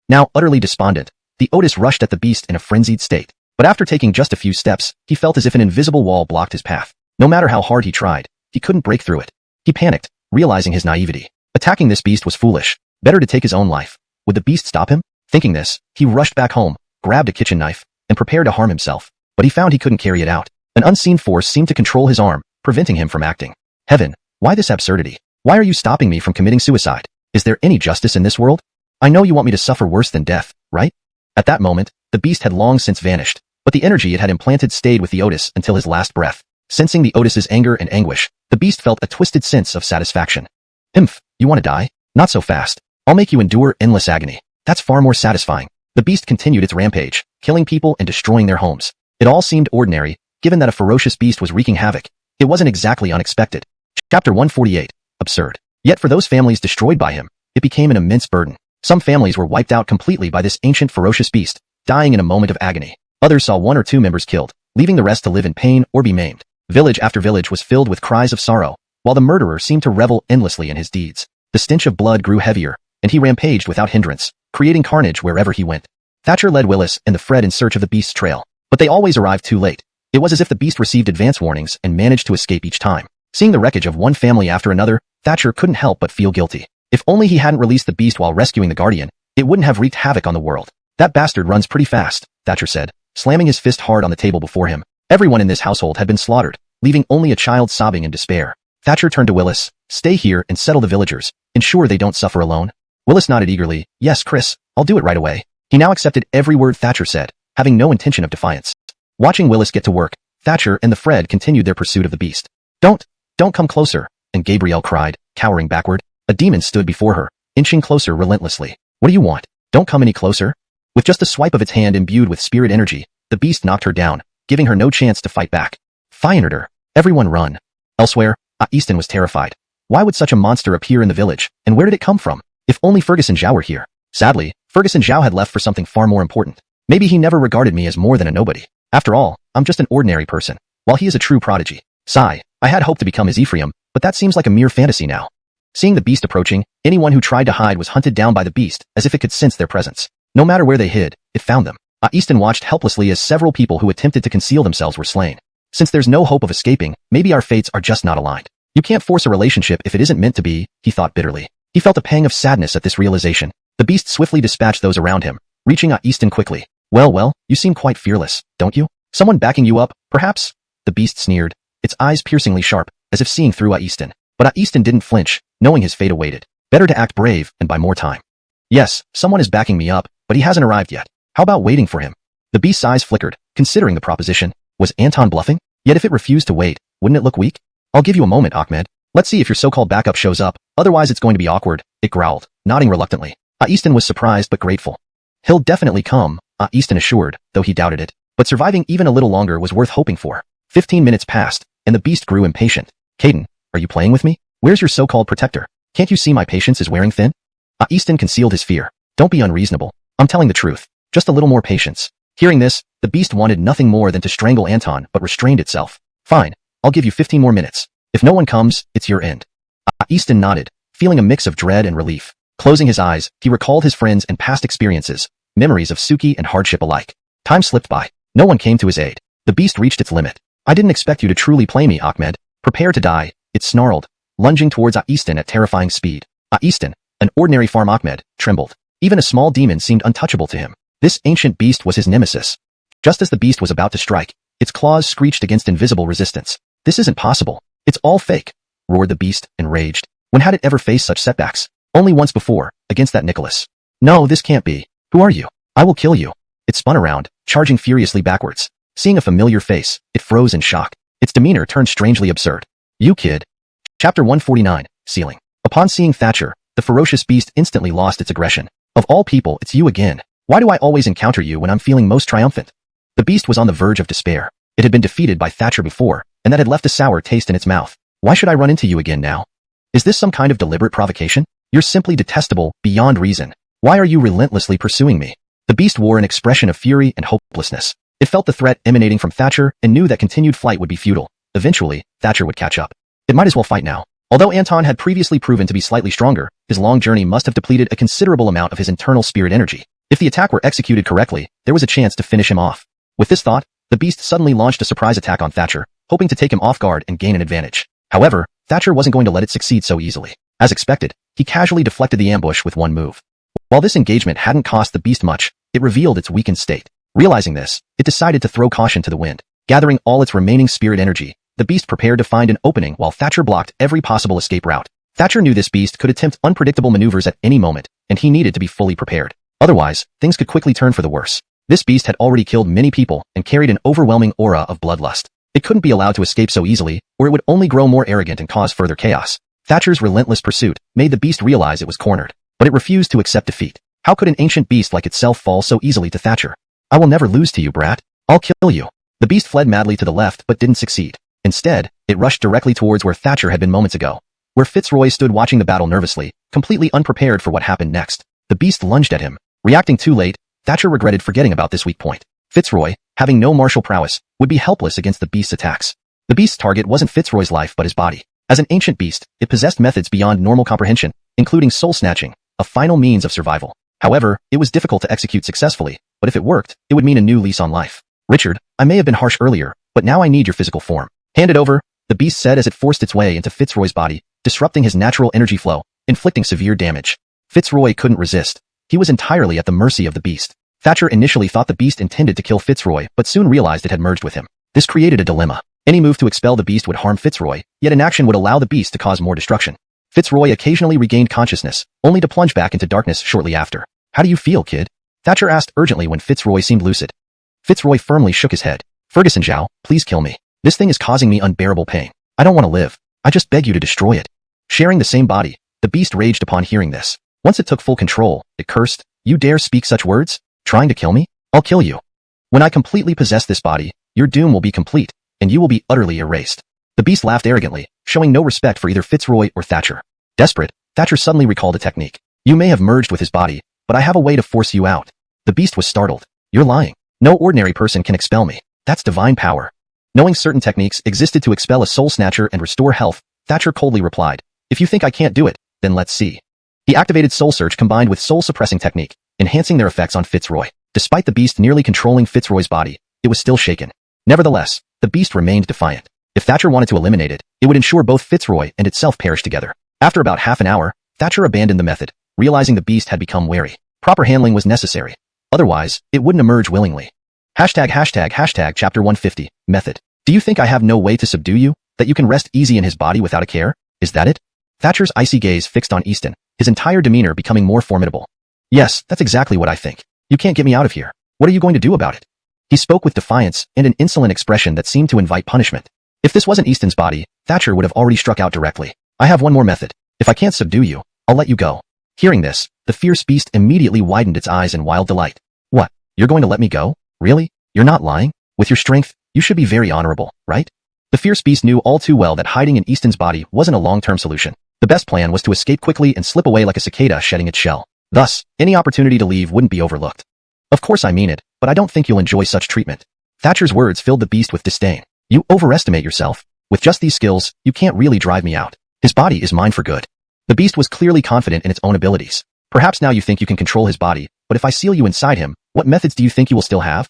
Now utterly despondent, the Otis rushed at the beast in a frenzied state. But after taking just a few steps, he felt as if an invisible wall blocked his path. No matter how hard he tried, he couldn't break through it. He panicked, realizing his naivety. Attacking this beast was foolish. Better to take his own life. Would the beast stop him? Thinking this, he rushed back home, grabbed a kitchen knife, and prepared to harm himself. But he found he couldn't carry it out. An unseen force seemed to control his arm, preventing him from acting. Heaven, why this absurdity? Why are you stopping me from committing suicide? Is there any justice in this world? I know you want me to suffer worse than death, right? At that moment, the beast had long since vanished, but the energy it had implanted stayed with the Otis until his last breath. Sensing the Otis's anger and anguish, the beast felt a twisted sense of satisfaction. Imph, you want to die? Not so fast. I'll make you endure endless agony. That's far more satisfying. The beast continued its rampage, killing people and destroying their homes. It all seemed ordinary, given that a ferocious beast was wreaking havoc. It wasn't exactly unexpected. Chapter 148. Absurd. Yet for those families destroyed by him, it became an immense burden. Some families were wiped out completely by this ancient ferocious beast, dying in a moment of agony. Others saw one or two members killed, leaving the rest to live in pain or be maimed. Village after village was filled with cries of sorrow, while the murderer seemed to revel endlessly in his deeds. The stench of blood grew heavier, and he rampaged without hindrance, creating carnage wherever he went. Thatcher led Willis and the Fred in search of the beast's trail, but they always arrived too late. It was as if the beast received advance warnings and managed to escape each time. Seeing the wreckage of one family after another, Thatcher couldn't help but feel guilty. If only he hadn't released the beast while rescuing the Guardian, it wouldn't have wreaked havoc on the world. That bastard runs pretty fast, Thatcher said, slamming his fist hard on the table before him. Everyone in this household had been slaughtered, leaving only a child sobbing in despair. Thatcher turned to Willis. Stay here and settle the villagers. Ensure they don't suffer alone. Willis nodded eagerly. Yes, Chris, I'll do it right away. He now accepted every word Thatcher said, having no intention of defiance. Watching Willis get to work, Thatcher and the Fred continued their pursuit of the beast. Don't come closer, and Gabrielle cried, cowering backward. A demon stood before her, inching closer relentlessly. What do you want? Don't come any closer. With just a swipe of its hand imbued with spirit energy, the beast knocked her down, giving her no chance to fight back. Fired her. Everyone run. Elsewhere, Easton was terrified. Why would such a monster appear in the village, and where did it come from? If only Ferguson Zhao were here. Sadly, Ferguson Zhao had left for something far more important. Maybe he never regarded me as more than a nobody. After all, I'm just an ordinary person, while he is a true prodigy. Sigh, I had hoped to become his Ephraim, but that seems like a mere fantasy now. Seeing the beast approaching, anyone who tried to hide was hunted down by the beast as if it could sense their presence. No matter where they hid, it found them. Easton watched helplessly as several people who attempted to conceal themselves were slain. Since there's no hope of escaping, maybe our fates are just not aligned. You can't force a relationship if it isn't meant to be, he thought bitterly. He felt a pang of sadness at this realization. The beast swiftly dispatched those around him, reaching Easton quickly. Well, you seem quite fearless, don't you? Someone backing you up, perhaps? The beast sneered, its eyes piercingly sharp, as if seeing through Easton. But Easton didn't flinch, knowing his fate awaited. Better to act brave and buy more time. Yes, someone is backing me up, but he hasn't arrived yet. How about waiting for him? The beast's eyes flickered, considering the proposition. Was Anton bluffing? Yet if it refused to wait, wouldn't it look weak? I'll give you a moment, Ahmed. Let's see if your so-called backup shows up, otherwise it's going to be awkward, it growled, nodding reluctantly. Easton was surprised but grateful. He'll definitely come, Easton assured, though he doubted it. But surviving even a little longer was worth hoping for. 15 minutes passed, and the beast grew impatient. Caden, are you playing with me? Where's your so-called protector? Can't you see my patience is wearing thin? Easton concealed his fear. Don't be unreasonable. I'm telling the truth. Just a little more patience. Hearing this, the beast wanted nothing more than to strangle Anton but restrained itself. Fine, I'll give you 15 more minutes. If no one comes, it's your end. Easton nodded, feeling a mix of dread and relief. Closing his eyes, he recalled his friends and past experiences, memories of Suki and hardship alike. Time slipped by. No one came to his aid. The beast reached its limit. I didn't expect you to truly play me, Ahmed. Prepare to die, it snarled, lunging towards Easton at terrifying speed. Easton, an ordinary farm Ahmed, trembled. Even a small demon seemed untouchable to him. This ancient beast was his nemesis. Just as the beast was about to strike, its claws screeched against invisible resistance. This isn't possible. It's all fake, roared the beast, enraged. When had it ever faced such setbacks? Only once before, against that Nicholas. No, this can't be. Who are you? I will kill you. It spun around, charging furiously backwards. Seeing a familiar face, it froze in shock. Its demeanor turned strangely absurd. You kid. Chapter 149, Ceiling. Upon seeing Thatcher, the ferocious beast instantly lost its aggression. Of all people, it's you again. Why do I always encounter you when I'm feeling most triumphant? The beast was on the verge of despair. It had been defeated by Thatcher before, and that had left a sour taste in its mouth. Why should I run into you again now? Is this some kind of deliberate provocation? You're simply detestable, beyond reason. Why are you relentlessly pursuing me? The beast wore an expression of fury and hopelessness. It felt the threat emanating from Thatcher and knew that continued flight would be futile. Eventually, Thatcher would catch up. It might as well fight now. Although Anton had previously proven to be slightly stronger, his long journey must have depleted a considerable amount of his internal spirit energy. If the attack were executed correctly, there was a chance to finish him off. With this thought, the beast suddenly launched a surprise attack on Thatcher, hoping to take him off guard and gain an advantage. However, Thatcher wasn't going to let it succeed so easily. As expected, he casually deflected the ambush with one move. While this engagement hadn't cost the beast much, it revealed its weakened state. Realizing this, it decided to throw caution to the wind. Gathering all its remaining spirit energy, the beast prepared to find an opening while Thatcher blocked every possible escape route. Thatcher knew this beast could attempt unpredictable maneuvers at any moment, and he needed to be fully prepared. Otherwise, things could quickly turn for the worse. This beast had already killed many people and carried an overwhelming aura of bloodlust. It couldn't be allowed to escape so easily, or it would only grow more arrogant and cause further chaos. Thatcher's relentless pursuit made the beast realize it was cornered, but it refused to accept defeat. How could an ancient beast like itself fall so easily to Thatcher? I will never lose to you, brat. I'll kill you. The beast fled madly to the left but didn't succeed. Instead, it rushed directly towards where Thatcher had been moments ago, where Fitzroy stood watching the battle nervously, completely unprepared for what happened next. The beast lunged at him. Reacting too late, Thatcher regretted forgetting about this weak point. Fitzroy, having no martial prowess, would be helpless against the beast's attacks. The beast's target wasn't Fitzroy's life but his body. As an ancient beast, it possessed methods beyond normal comprehension, including soul snatching, a final means of survival. However, it was difficult to execute successfully, but if it worked, it would mean a new lease on life. Richard, I may have been harsh earlier, but now I need your physical form. Hand it over, the beast said as it forced its way into Fitzroy's body, disrupting his natural energy flow, inflicting severe damage. Fitzroy couldn't resist. He was entirely at the mercy of the beast. Thatcher initially thought the beast intended to kill Fitzroy, but soon realized it had merged with him. This created a dilemma. Any move to expel the beast would harm Fitzroy, yet inaction would allow the beast to cause more destruction. Fitzroy occasionally regained consciousness, only to plunge back into darkness shortly after. How do you feel, kid? Thatcher asked urgently when Fitzroy seemed lucid. Fitzroy firmly shook his head. Ferguson Zhao, please kill me. This thing is causing me unbearable pain. I don't want to live. I just beg you to destroy it. Sharing the same body, the beast raged upon hearing this. Once it took full control, it cursed, "You dare speak such words? Trying to kill me? I'll kill you. When I completely possess this body, your doom will be complete, and you will be utterly erased." The beast laughed arrogantly, showing no respect for either Fitzroy or Thatcher. Desperate, Thatcher suddenly recalled a technique. "You may have merged with his body, but I have a way to force you out." The beast was startled. "You're lying. No ordinary person can expel me. That's divine power." Knowing certain techniques existed to expel a soul snatcher and restore health, Thatcher coldly replied, "If you think I can't do it, then let's see." He activated Soul Search combined with Soul Suppressing technique, enhancing their effects on Fitzroy. Despite the beast nearly controlling Fitzroy's body, it was still shaken. Nevertheless, the beast remained defiant. If Thatcher wanted to eliminate it, it would ensure both Fitzroy and itself perish together. After about half an hour, Thatcher abandoned the method, realizing the beast had become wary. Proper handling was necessary. Otherwise, it wouldn't emerge willingly. ##### Chapter 150, Method. Do you think I have no way to subdue you, that you can rest easy in his body without a care? Is that it? Thatcher's icy gaze fixed on Easton, his entire demeanor becoming more formidable. Yes, that's exactly what I think. You can't get me out of here. What are you going to do about it? He spoke with defiance and an insolent expression that seemed to invite punishment. If this wasn't Easton's body, Thatcher would have already struck out directly. I have one more method. If I can't subdue you, I'll let you go. Hearing this, the fierce beast immediately widened its eyes in wild delight. What? You're going to let me go? Really? You're not lying? With your strength, you should be very honorable, right? The fierce beast knew all too well that hiding in Easton's body wasn't a long-term solution. The best plan was to escape quickly and slip away like a cicada shedding its shell. Thus, any opportunity to leave wouldn't be overlooked. Of course I mean it, but I don't think you'll enjoy such treatment. Thatcher's words filled the beast with disdain. You overestimate yourself. With just these skills, you can't really drive me out. His body is mine for good. The beast was clearly confident in its own abilities. Perhaps now you think you can control his body, but if I seal you inside him, what methods do you think you will still have?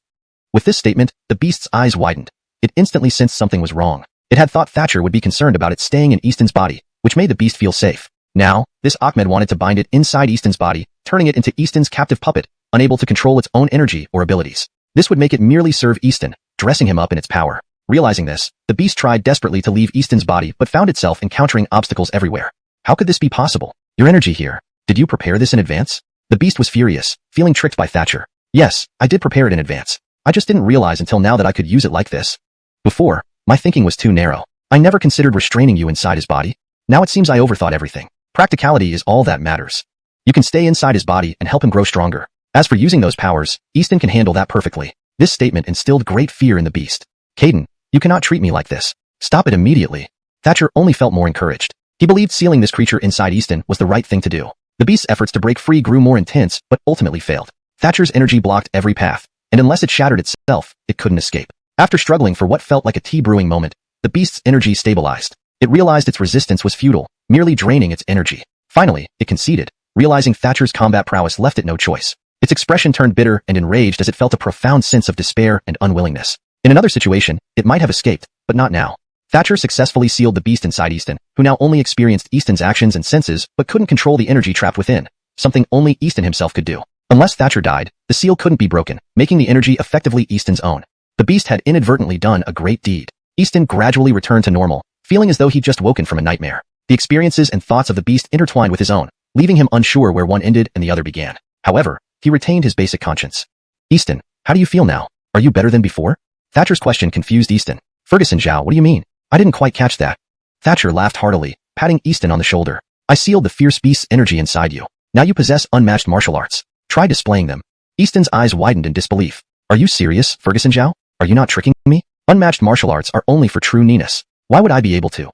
With this statement, the beast's eyes widened. It instantly sensed something was wrong. It had thought Thatcher would be concerned about it staying in Easton's body, which made the beast feel safe. Now, this Ahmed wanted to bind it inside Easton's body, turning it into Easton's captive puppet, unable to control its own energy or abilities. This would make it merely serve Easton, dressing him up in its power. Realizing this, the beast tried desperately to leave Easton's body but found itself encountering obstacles everywhere. How could this be possible? Your energy here. Did you prepare this in advance? The beast was furious, feeling tricked by Thatcher. Yes, I did prepare it in advance. I just didn't realize until now that I could use it like this. Before, my thinking was too narrow. I never considered restraining you inside his body. Now it seems I overthought everything. Practicality is all that matters. You can stay inside his body and help him grow stronger. As for using those powers, Easton can handle that perfectly. This statement instilled great fear in the beast. Caden, you cannot treat me like this. Stop it immediately. Thatcher only felt more encouraged. He believed sealing this creature inside Easton was the right thing to do. The beast's efforts to break free grew more intense, but ultimately failed. Thatcher's energy blocked every path, and unless it shattered itself, it couldn't escape. After struggling for what felt like a tea-brewing moment, the beast's energy stabilized. It realized its resistance was futile, merely draining its energy. Finally, it conceded, realizing Thatcher's combat prowess left it no choice. Its expression turned bitter and enraged as it felt a profound sense of despair and unwillingness. In another situation, it might have escaped, but not now. Thatcher successfully sealed the beast inside Easton, who now only experienced Easton's actions and senses, but couldn't control the energy trapped within, something only Easton himself could do. Unless Thatcher died, the seal couldn't be broken, making the energy effectively Easton's own. The beast had inadvertently done a great deed. Easton gradually returned to normal, feeling as though he'd just woken from a nightmare. The experiences and thoughts of the beast intertwined with his own, leaving him unsure where one ended and the other began. However, he retained his basic conscience. Easton, how do you feel now? Are you better than before? Thatcher's question confused Easton. Ferguson Zhao, what do you mean? I didn't quite catch that. Thatcher laughed heartily, patting Easton on the shoulder. I sealed the fierce beast's energy inside you. Now you possess unmatched martial arts. Try displaying them. Easton's eyes widened in disbelief. Are you serious, Ferguson Zhao? Are you not tricking me? Unmatched martial arts are only for true Ninas. Why would I be able to?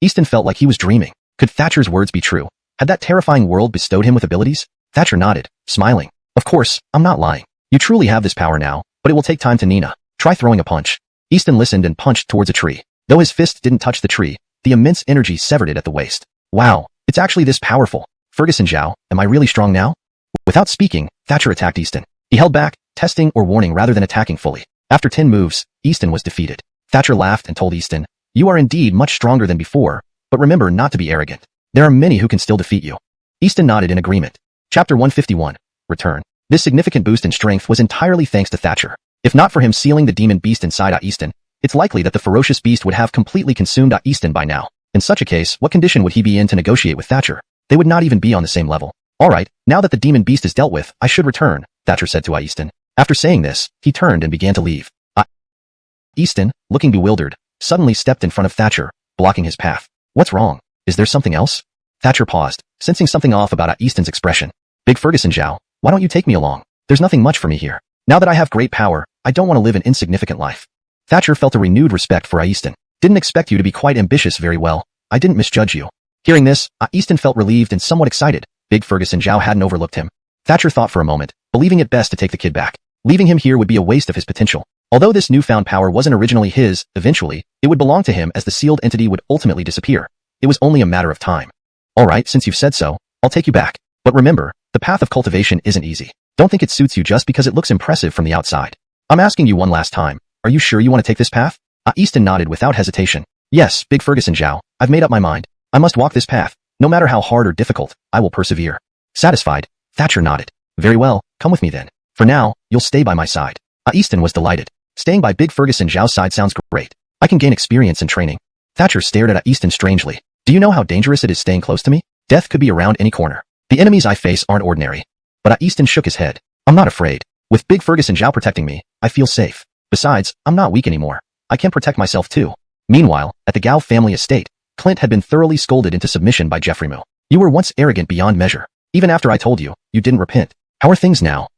Easton felt like he was dreaming. Could Thatcher's words be true? Had that terrifying world bestowed him with abilities? Thatcher nodded, smiling. Of course, I'm not lying. You truly have this power now, but it will take time to Nina. Try throwing a punch. Easton listened and punched towards a tree. Though his fist didn't touch the tree, the immense energy severed it at the waist. Wow, it's actually this powerful. Ferguson Zhao, am I really strong now? Without speaking, Thatcher attacked Easton. He held back, testing or warning rather than attacking fully. After 10 moves, Easton was defeated. Thatcher laughed and told Easton, you are indeed much stronger than before, but remember not to be arrogant. There are many who can still defeat you. Easton nodded in agreement. Chapter 151. Return. This significant boost in strength was entirely thanks to Thatcher. If not for him sealing the demon beast inside Easton, it's likely that the ferocious beast would have completely consumed Easton by now. In such a case, what condition would he be in to negotiate with Thatcher? They would not even be on the same level. Alright, now that the demon beast is dealt with, I should return, Thatcher said to Easton. After saying this, he turned and began to leave. Easton, looking bewildered, suddenly stepped in front of Thatcher, blocking his path. What's wrong? Is there something else? Thatcher paused, sensing something off about Easton's expression. Big Ferguson Zhao, why don't you take me along? There's nothing much for me here. Now that I have great power, I don't want to live an insignificant life. Thatcher felt a renewed respect for Easton. Didn't expect you to be quite ambitious. Very well. I didn't misjudge you. Hearing this, Easton felt relieved and somewhat excited. Big Ferguson Zhao hadn't overlooked him. Thatcher thought for a moment, believing it best to take the kid back. Leaving him here would be a waste of his potential. Although this newfound power wasn't originally his, eventually, it would belong to him as the sealed entity would ultimately disappear. It was only a matter of time. Alright, since you've said so, I'll take you back. But remember, the path of cultivation isn't easy. Don't think it suits you just because it looks impressive from the outside. I'm asking you one last time. Are you sure you want to take this path? Easton nodded without hesitation. Yes, Big Ferguson Zhao, I've made up my mind. I must walk this path. No matter how hard or difficult, I will persevere. Satisfied, Thatcher nodded. Very well, come with me then. For now, you'll stay by my side. Easton was delighted. Staying by Big Ferguson Zhao's side sounds great. I can gain experience and training. Thatcher stared at Easton strangely. Do you know how dangerous it is staying close to me? Death could be around any corner. The enemies I face aren't ordinary. But Easton shook his head. I'm not afraid. With Big Ferguson Zhao protecting me, I feel safe. Besides, I'm not weak anymore. I can protect myself too. Meanwhile, at the Gao family estate, Clint had been thoroughly scolded into submission by Jeffrey Mu. You were once arrogant beyond measure. Even after I told you, you didn't repent. How are things now?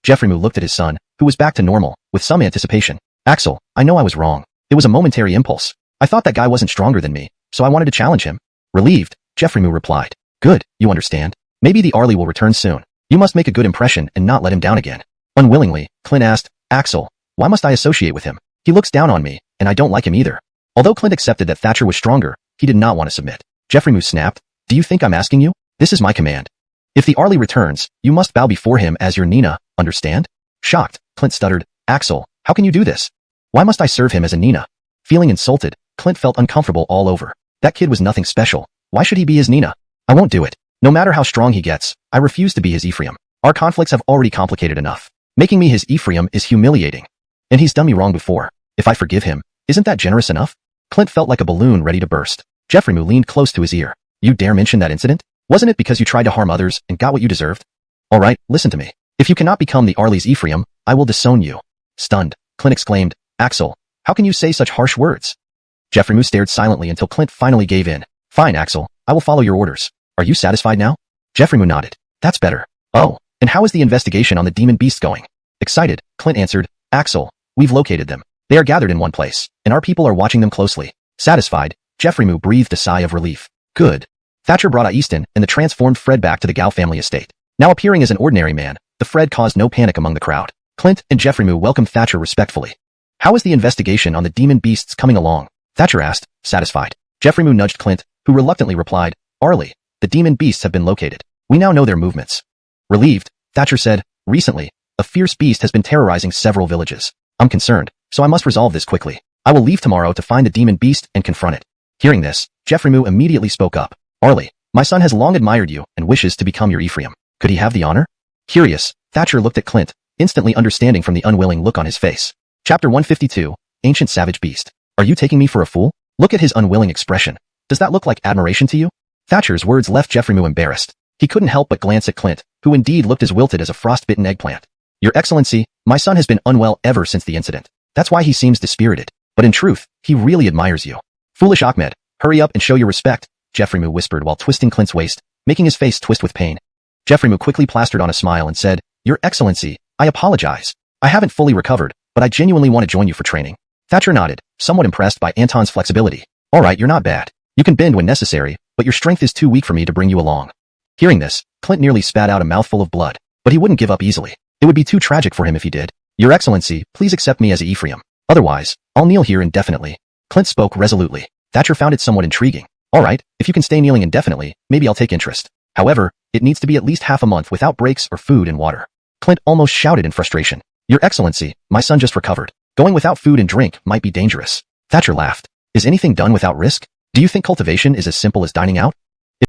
Jeffrey Mu looked at his son, who was back to normal, with some anticipation. Axel, I know I was wrong. It was a momentary impulse. I thought that guy wasn't stronger than me, so I wanted to challenge him. Relieved, Jeffrey Mu replied. Good, you understand. Maybe the Arlie will return soon. You must make a good impression and not let him down again. Unwillingly, Clint asked, Axel, why must I associate with him? He looks down on me, and I don't like him either. Although Clint accepted that Thatcher was stronger, he did not want to submit. Jeffrey Mu snapped. Do you think I'm asking you? This is my command. If the Arlie returns, you must bow before him as your Nina, understand? Shocked, Clint stuttered. Axel, how can you do this? Why must I serve him as a Nina? Feeling insulted, Clint felt uncomfortable all over. That kid was nothing special. Why should he be his Nina? I won't do it. No matter how strong he gets, I refuse to be his Ephraim. Our conflicts have already complicated enough. Making me his Ephraim is humiliating. And he's done me wrong before. If I forgive him, isn't that generous enough? Clint felt like a balloon ready to burst. Jeffrey Mu leaned close to his ear. You dare mention that incident? Wasn't it because you tried to harm others and got what you deserved? Alright, listen to me. If you cannot become the Arley's Ephraim, I will disown you. Stunned, Clint exclaimed, Axel, how can you say such harsh words? Jeffrey stared silently until Clint finally gave in. Fine, Axel, I will follow your orders. Are you satisfied now? Jeffrey nodded. That's better. Oh, and how is the investigation on the demon beast going? Excited, Clint answered, Axel, we've located them. They are gathered in one place, and our people are watching them closely. Satisfied, Jeffrey breathed a sigh of relief. Good. Thatcher brought Easton and the transformed Fred back to the Gao family estate. Now appearing as an ordinary man, the Fred caused no panic among the crowd. Clint and Jeffrey welcomed Thatcher respectfully. How is the investigation on the demon beasts coming along? Thatcher asked, satisfied. Jeffrey nudged Clint, who reluctantly replied, Arley, the demon beasts have been located. We now know their movements. Relieved, Thatcher said, recently, a fierce beast has been terrorizing several villages. I'm concerned, so I must resolve this quickly. I will leave tomorrow to find the demon beast and confront it. Hearing this, Jeffrey immediately spoke up. Arley, my son has long admired you and wishes to become your Ephraim. Could he have the honor? Curious, Thatcher looked at Clint, instantly understanding from the unwilling look on his face. Chapter 152, Ancient Savage Beast. Are you taking me for a fool? Look at his unwilling expression. Does that look like admiration to you? Thatcher's words left Jeffrey embarrassed. He couldn't help but glance at Clint, who indeed looked as wilted as a frostbitten eggplant. Your Excellency, my son has been unwell ever since the incident. That's why he seems dispirited. But in truth, he really admires you. Foolish Ahmed, hurry up and show your respect, Jeffrey whispered while twisting Clint's waist, making his face twist with pain. Jeffrey quickly plastered on a smile and said, Your Excellency, I apologize. I haven't fully recovered, but I genuinely want to join you for training. Thatcher nodded, somewhat impressed by Anton's flexibility. Alright, you're not bad. You can bend when necessary, but your strength is too weak for me to bring you along. Hearing this, Clint nearly spat out a mouthful of blood, but he wouldn't give up easily. It would be too tragic for him if he did. Your Excellency, please accept me as a Ephraim. Otherwise, I'll kneel here indefinitely. Clint spoke resolutely. Thatcher found it somewhat intriguing. Alright, if you can stay kneeling indefinitely, maybe I'll take interest. However, it needs to be at least half a month without breaks or food and water. Clint almost shouted in frustration. Your Excellency, my son just recovered. Going without food and drink might be dangerous. Thatcher laughed. Is anything done without risk? Do you think cultivation is as simple as dining out?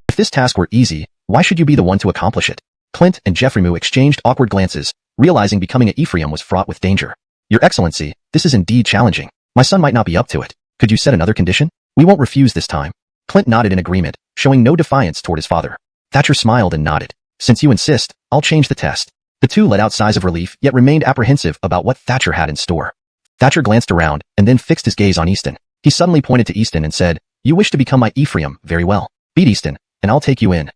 If this task were easy, why should you be the one to accomplish it? Clint and Jeffrey exchanged awkward glances, realizing becoming an Ephraim was fraught with danger. Your Excellency, this is indeed challenging. My son might not be up to it. Could you set another condition? We won't refuse this time. Clint nodded in agreement, showing no defiance toward his father. Thatcher smiled and nodded. Since you insist, I'll change the test. The two let out sighs of relief yet remained apprehensive about what Thatcher had in store. Thatcher glanced around and then fixed his gaze on Easton. He suddenly pointed to Easton and said, You wish to become my Ephraim, very well. Beat Easton, and I'll take you in.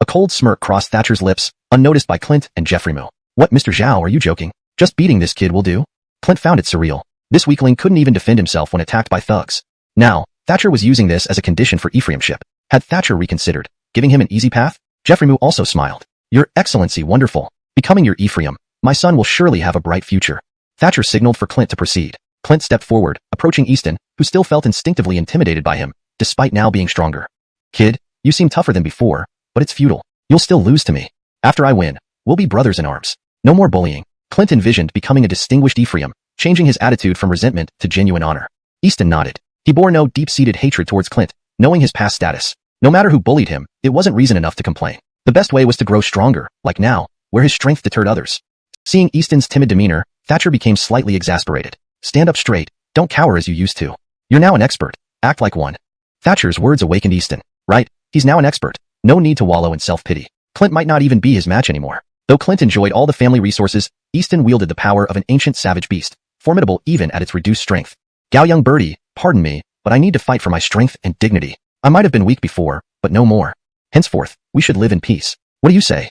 A cold smirk crossed Thatcher's lips, unnoticed by Clint and Jeffrey What, Mr. Zhao, are you joking? Just beating this kid will do? Clint found it surreal. This weakling couldn't even defend himself when attacked by thugs. Now, Thatcher was using this as a condition for Ephraimship. Had Thatcher reconsidered, giving him an easy path? Jeffrey also smiled. Your Excellency, wonderful. Becoming your Ephraim, my son will surely have a bright future. Thatcher signaled for Clint to proceed. Clint stepped forward, approaching Easton, who still felt instinctively intimidated by him, despite now being stronger. Kid, you seem tougher than before, but it's futile. You'll still lose to me. After I win, we'll be brothers in arms. No more bullying. Clint envisioned becoming a distinguished Ephraim, changing his attitude from resentment to genuine honor. Easton nodded. He bore no deep-seated hatred towards Clint, knowing his past status. No matter who bullied him, it wasn't reason enough to complain. The best way was to grow stronger, like now, where his strength deterred others. Seeing Easton's timid demeanor, Thatcher became slightly exasperated. Stand up straight. Don't cower as you used to. You're now an expert. Act like one. Thatcher's words awakened Easton. Right, he's now an expert. No need to wallow in self-pity. Clint might not even be his match anymore. Though Clint enjoyed all the family resources, Easton wielded the power of an ancient savage beast, formidable even at its reduced strength. Gao young birdie, pardon me, but I need to fight for my strength and dignity. I might have been weak before, but no more. Henceforth, we should live in peace. What do you say?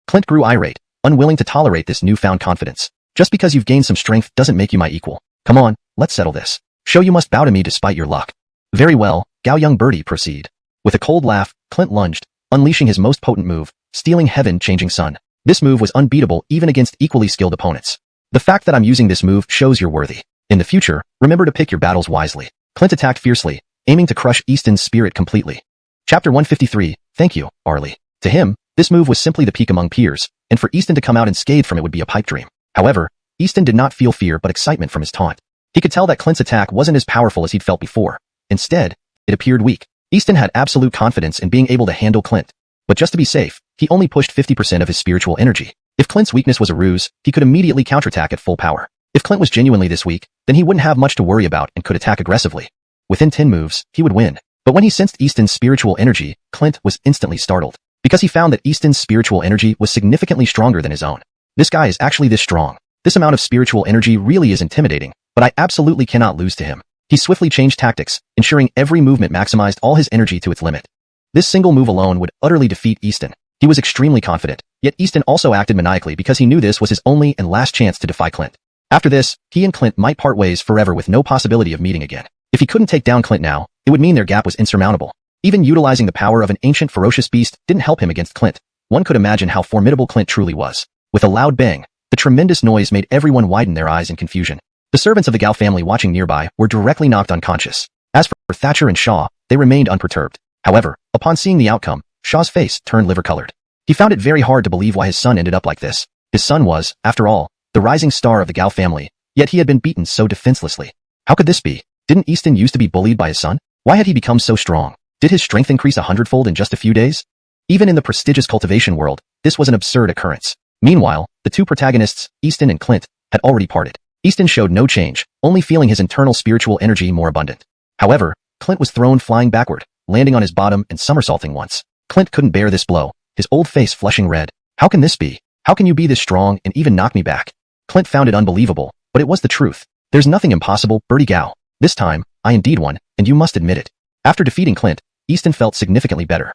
Clint grew irate, unwilling to tolerate this newfound confidence. Just because you've gained some strength doesn't make you my equal. Come on, let's settle this. Show you must bow to me despite your luck. Very well, Gao young birdie, proceed. With a cold laugh, Clint lunged, unleashing his most potent move, stealing heaven-changing sun. This move was unbeatable even against equally skilled opponents. The fact that I'm using this move shows you're worthy. In the future, remember to pick your battles wisely. Clint attacked fiercely, aiming to crush Easton's spirit completely. Chapter 153, Thank you, Arley. To him, this move was simply the peak among peers, and for Easton to come out unscathed from it would be a pipe dream. However, Easton did not feel fear but excitement from his taunt. He could tell that Clint's attack wasn't as powerful as he'd felt before. Instead, it appeared weak. Easton had absolute confidence in being able to handle Clint. But just to be safe, he only pushed 50% of his spiritual energy. If Clint's weakness was a ruse, he could immediately counterattack at full power. If Clint was genuinely this weak, then he wouldn't have much to worry about and could attack aggressively. Within 10 moves, he would win. But when he sensed Easton's spiritual energy, Clint was instantly startled, because he found that Easton's spiritual energy was significantly stronger than his own. This guy is actually this strong. This amount of spiritual energy really is intimidating, but I absolutely cannot lose to him. He swiftly changed tactics, ensuring every movement maximized all his energy to its limit. This single move alone would utterly defeat Easton. He was extremely confident, yet Easton also acted maniacally because he knew this was his only and last chance to defy Clint. After this, he and Clint might part ways forever with no possibility of meeting again. If he couldn't take down Clint now, it would mean their gap was insurmountable. Even utilizing the power of an ancient ferocious beast didn't help him against Clint. One could imagine how formidable Clint truly was. With a loud bang, the tremendous noise made everyone widen their eyes in confusion. The servants of the Gao family watching nearby were directly knocked unconscious. As for Thatcher and Shaw, they remained unperturbed. However, upon seeing the outcome, Shaw's face turned liver-colored. He found it very hard to believe why his son ended up like this. His son was, after all, the rising star of the Gao family, yet he had been beaten so defenselessly. How could this be? Didn't Easton used to be bullied by his son? Why had he become so strong? Did his strength increase 100-fold in just a few days? Even in the prestigious cultivation world, this was an absurd occurrence. Meanwhile, the two protagonists, Easton and Clint, had already parted. Easton showed no change, only feeling his internal spiritual energy more abundant. However, Clint was thrown flying backward, landing on his bottom and somersaulting once. Clint couldn't bear this blow, his old face flushing red. How can this be? How can you be this strong and even knock me back? Clint found it unbelievable, but it was the truth. There's nothing impossible, Bertie Gao. This time, I indeed won, and you must admit it. After defeating Clint, Easton felt significantly better.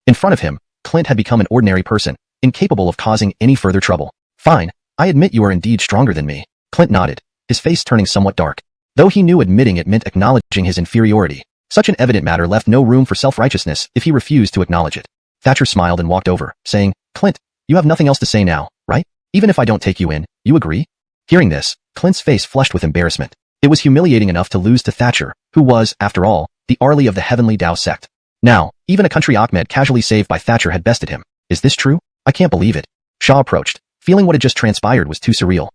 In front of him, Clint had become an ordinary person, incapable of causing any further trouble. Fine, I admit you are indeed stronger than me. Clint nodded, his face turning somewhat dark. Though he knew admitting it meant acknowledging his inferiority, such an evident matter left no room for self-righteousness if he refused to acknowledge it. Thatcher smiled and walked over, saying, Clint, you have nothing else to say now, right? Even if I don't take you in, you agree? Hearing this, Clint's face flushed with embarrassment. It was humiliating enough to lose to Thatcher, who was, after all, the Arlie of the Heavenly Dao Sect. Now, even a country Ahmed casually saved by Thatcher had bested him. Is this true? I can't believe it. Shaw approached, feeling what had just transpired was too surreal.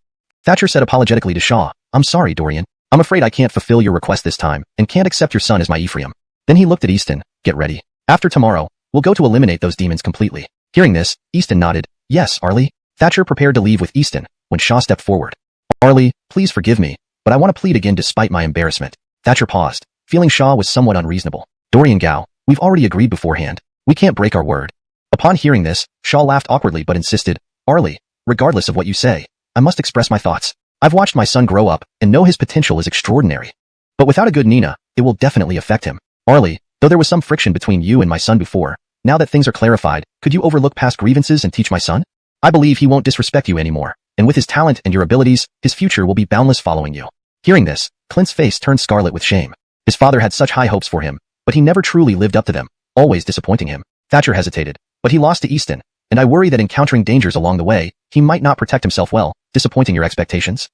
Thatcher said apologetically to Shaw, I'm sorry, Dorian. I'm afraid I can't fulfill your request this time, and can't accept your son as my Ephraim. Then he looked at Easton, get ready. After tomorrow, we'll go to eliminate those demons completely. Hearing this, Easton nodded, yes, Arlie. Thatcher prepared to leave with Easton, when Shaw stepped forward. Arlie, please forgive me, but I want to plead again despite my embarrassment. Thatcher paused, feeling Shaw was somewhat unreasonable. Dorian Gao, we've already agreed beforehand. We can't break our word. Upon hearing this, Shaw laughed awkwardly but insisted, Arlie, regardless of what you say, I must express my thoughts. I've watched my son grow up and know his potential is extraordinary. But without a good Nina, it will definitely affect him. Arlie, though there was some friction between you and my son before, now that things are clarified, could you overlook past grievances and teach my son? I believe he won't disrespect you anymore, and with his talent and your abilities, his future will be boundless following you. Hearing this, Clint's face turned scarlet with shame. His father had such high hopes for him, but he never truly lived up to them, always disappointing him. Thatcher hesitated, but he lost to Easton, and I worry that encountering dangers along the way, he might not protect himself well, disappointing your expectations.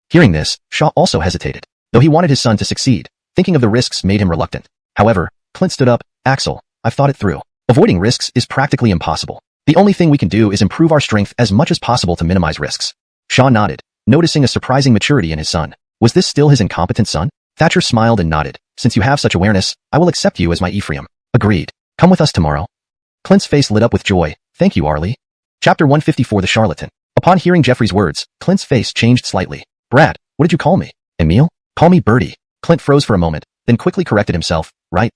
Hearing this, Shaw also hesitated, though he wanted his son to succeed. Thinking of the risks made him reluctant. However, Clint stood up, Axel, I've thought it through. Avoiding risks is practically impossible. The only thing we can do is improve our strength as much as possible to minimize risks. Shaw nodded, noticing a surprising maturity in his son. Was this still his incompetent son? Thatcher smiled and nodded. Since you have such awareness, I will accept you as my Ephraim. Agreed. Come with us tomorrow. Clint's face lit up with joy. Thank you, Arlie. Chapter 154 The Charlatan. Upon hearing Jeffrey's words, Clint's face changed slightly. Brad, what did you call me? Emile? Call me Bertie. Clint froze for a moment, then quickly corrected himself. Right.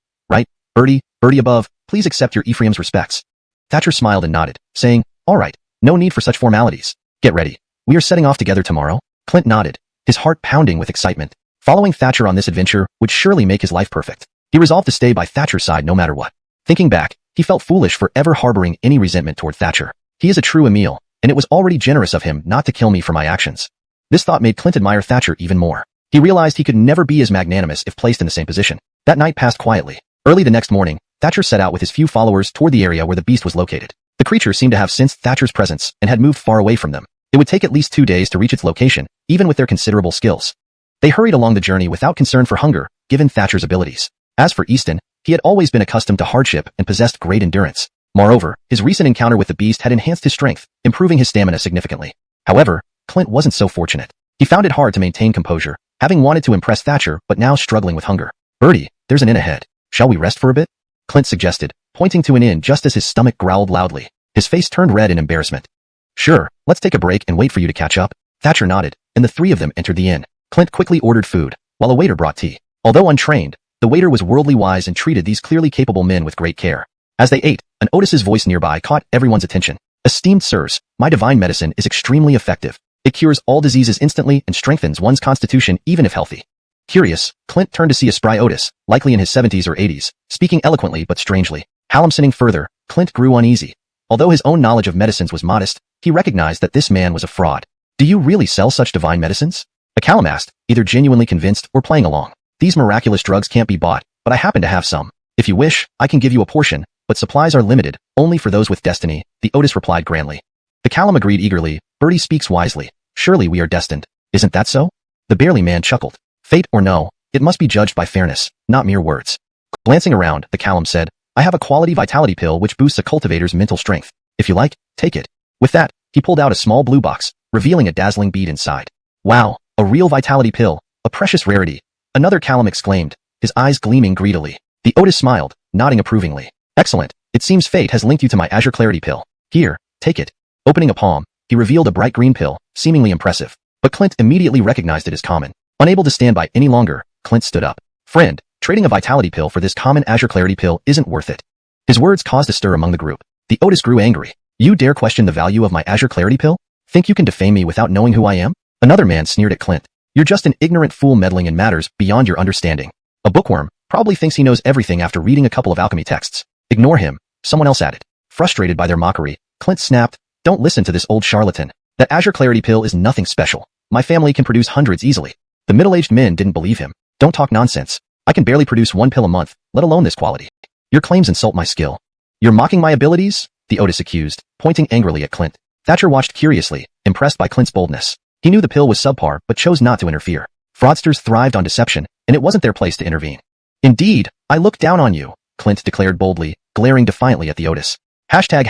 Bertie above, please accept your Ephraim's respects. Thatcher smiled and nodded, saying, all right, no need for such formalities. Get ready. We are setting off together tomorrow? Clint nodded, his heart pounding with excitement. Following Thatcher on this adventure would surely make his life perfect. He resolved to stay by Thatcher's side no matter what. Thinking back, he felt foolish for ever harboring any resentment toward Thatcher. He is a true Emile, and it was already generous of him not to kill me for my actions. This thought made Clint admire Thatcher even more. He realized he could never be as magnanimous if placed in the same position. That night passed quietly. Early the next morning, Thatcher set out with his few followers toward the area where the beast was located. The creature seemed to have sensed Thatcher's presence and had moved far away from them. It would take at least 2 days to reach its location, even with their considerable skills. They hurried along the journey without concern for hunger, given Thatcher's abilities. As for Easton, he had always been accustomed to hardship and possessed great endurance. Moreover, his recent encounter with the beast had enhanced his strength, improving his stamina significantly. However, Clint wasn't so fortunate. He found it hard to maintain composure, having wanted to impress Thatcher but now struggling with hunger. Bertie, there's an inn ahead. Shall we rest for a bit? Clint suggested, pointing to an inn just as his stomach growled loudly. His face turned red in embarrassment. Sure, let's take a break and wait for you to catch up. Thatcher nodded, and the three of them entered the inn. Clint quickly ordered food, while a waiter brought tea. Although untrained, The waiter was worldly wise and treated these clearly capable men with great care. As they ate, an Otis's voice nearby caught everyone's attention. Esteemed sirs, my divine medicine is extremely effective. It cures all diseases instantly and strengthens one's constitution even if healthy. Curious, Clint turned to see a spry Otis, likely in his 70s or 80s, speaking eloquently but strangely. Halimsoning further, Clint grew uneasy. Although his own knowledge of medicines was modest, he recognized that this man was a fraud. Do you really sell such divine medicines? A Callum asked, either genuinely convinced or playing along. These miraculous drugs can't be bought, but I happen to have some. If you wish, I can give you a portion, but supplies are limited, only for those with destiny, the Otis replied grandly. The Callum agreed eagerly, Birdie speaks wisely. Surely we are destined. Isn't that so? The Barely man chuckled. Fate or no, it must be judged by fairness, not mere words. Glancing around, the Callum said, I have a quality vitality pill which boosts a cultivator's mental strength. If you like, take it. With that, he pulled out a small blue box, revealing a dazzling bead inside. Wow, a real vitality pill, a precious rarity. Another Callum exclaimed, his eyes gleaming greedily. The Otis smiled, nodding approvingly. Excellent, it seems fate has linked you to my Azure Clarity pill. Here, take it. Opening a palm, he revealed a bright green pill, seemingly impressive. But Clint immediately recognized it as common. Unable to stand by any longer, Clint stood up. Friend, trading a vitality pill for this common Azure Clarity pill isn't worth it. His words caused a stir among the group. The Otis grew angry. You dare question the value of my Azure Clarity pill? Think you can defame me without knowing who I am? Another man sneered at Clint. You're just an ignorant fool meddling in matters beyond your understanding. A bookworm probably thinks he knows everything after reading a couple of alchemy texts. Ignore him, someone else added. Frustrated by their mockery, Clint snapped, don't listen to this old charlatan. That Azure Clarity pill is nothing special. My family can produce hundreds easily. The middle-aged men didn't believe him. Don't talk nonsense. I can barely produce one pill a month, let alone this quality. Your claims insult my skill. You're mocking my abilities? The Otis accused, pointing angrily at Clint. Thatcher watched curiously, impressed by Clint's boldness. He knew the pill was subpar, but chose not to interfere. Fraudsters thrived on deception, and it wasn't their place to intervene. Indeed, I look down on you, Clint declared boldly, glaring defiantly at the Otis. Hashtag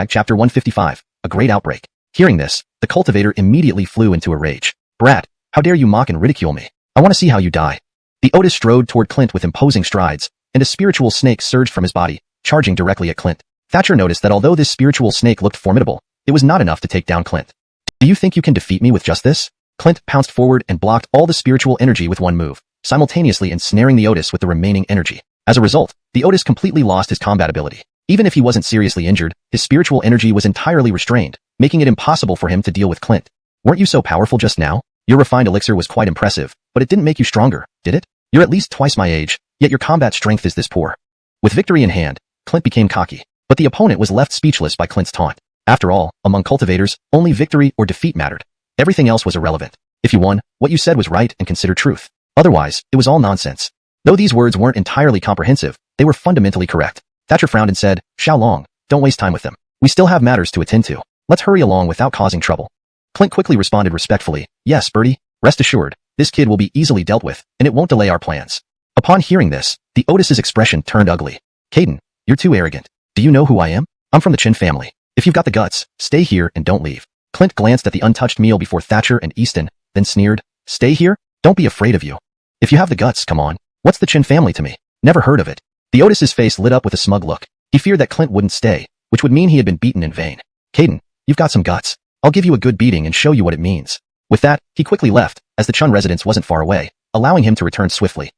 chapter 155, a great outbreak. Hearing this, the cultivator immediately flew into a rage. Brat, how dare you mock and ridicule me? I want to see how you die. The Otis strode toward Clint with imposing strides, and a spiritual snake surged from his body, charging directly at Clint. Thatcher noticed that although this spiritual snake looked formidable, it was not enough to take down Clint. Do you think you can defeat me with just this? Clint pounced forward and blocked all the spiritual energy with one move, simultaneously ensnaring the Otis with the remaining energy. As a result, the Otis completely lost his combat ability. Even if he wasn't seriously injured, his spiritual energy was entirely restrained, making it impossible for him to deal with Clint. Weren't you so powerful just now? Your refined elixir was quite impressive, but it didn't make you stronger, did it? You're at least twice my age, yet your combat strength is this poor. With victory in hand, Clint became cocky, but the opponent was left speechless by Clint's taunt. After all, among cultivators, only victory or defeat mattered. Everything else was irrelevant. If you won, what you said was right and considered truth. Otherwise, it was all nonsense. Though these words weren't entirely comprehensive, they were fundamentally correct. Thatcher frowned and said, Xiao Long, don't waste time with them. We still have matters to attend to. Let's hurry along without causing trouble. Clint quickly responded respectfully, Yes, Birdie, rest assured, this kid will be easily dealt with, and it won't delay our plans. Upon hearing this, the Otis's expression turned ugly. Caden, you're too arrogant. Do you know who I am? I'm from the Chin family. If you've got the guts, stay here and don't leave. Clint glanced at the untouched meal before Thatcher and Easton, then sneered, Stay here? Don't be afraid of you. If you have the guts, come on. What's the Chin family to me? Never heard of it. The Otis's face lit up with a smug look. He feared that Clint wouldn't stay, which would mean he had been beaten in vain. Caden, you've got some guts. I'll give you a good beating and show you what it means. With that, he quickly left, as the Chun residence wasn't far away, allowing him to return swiftly.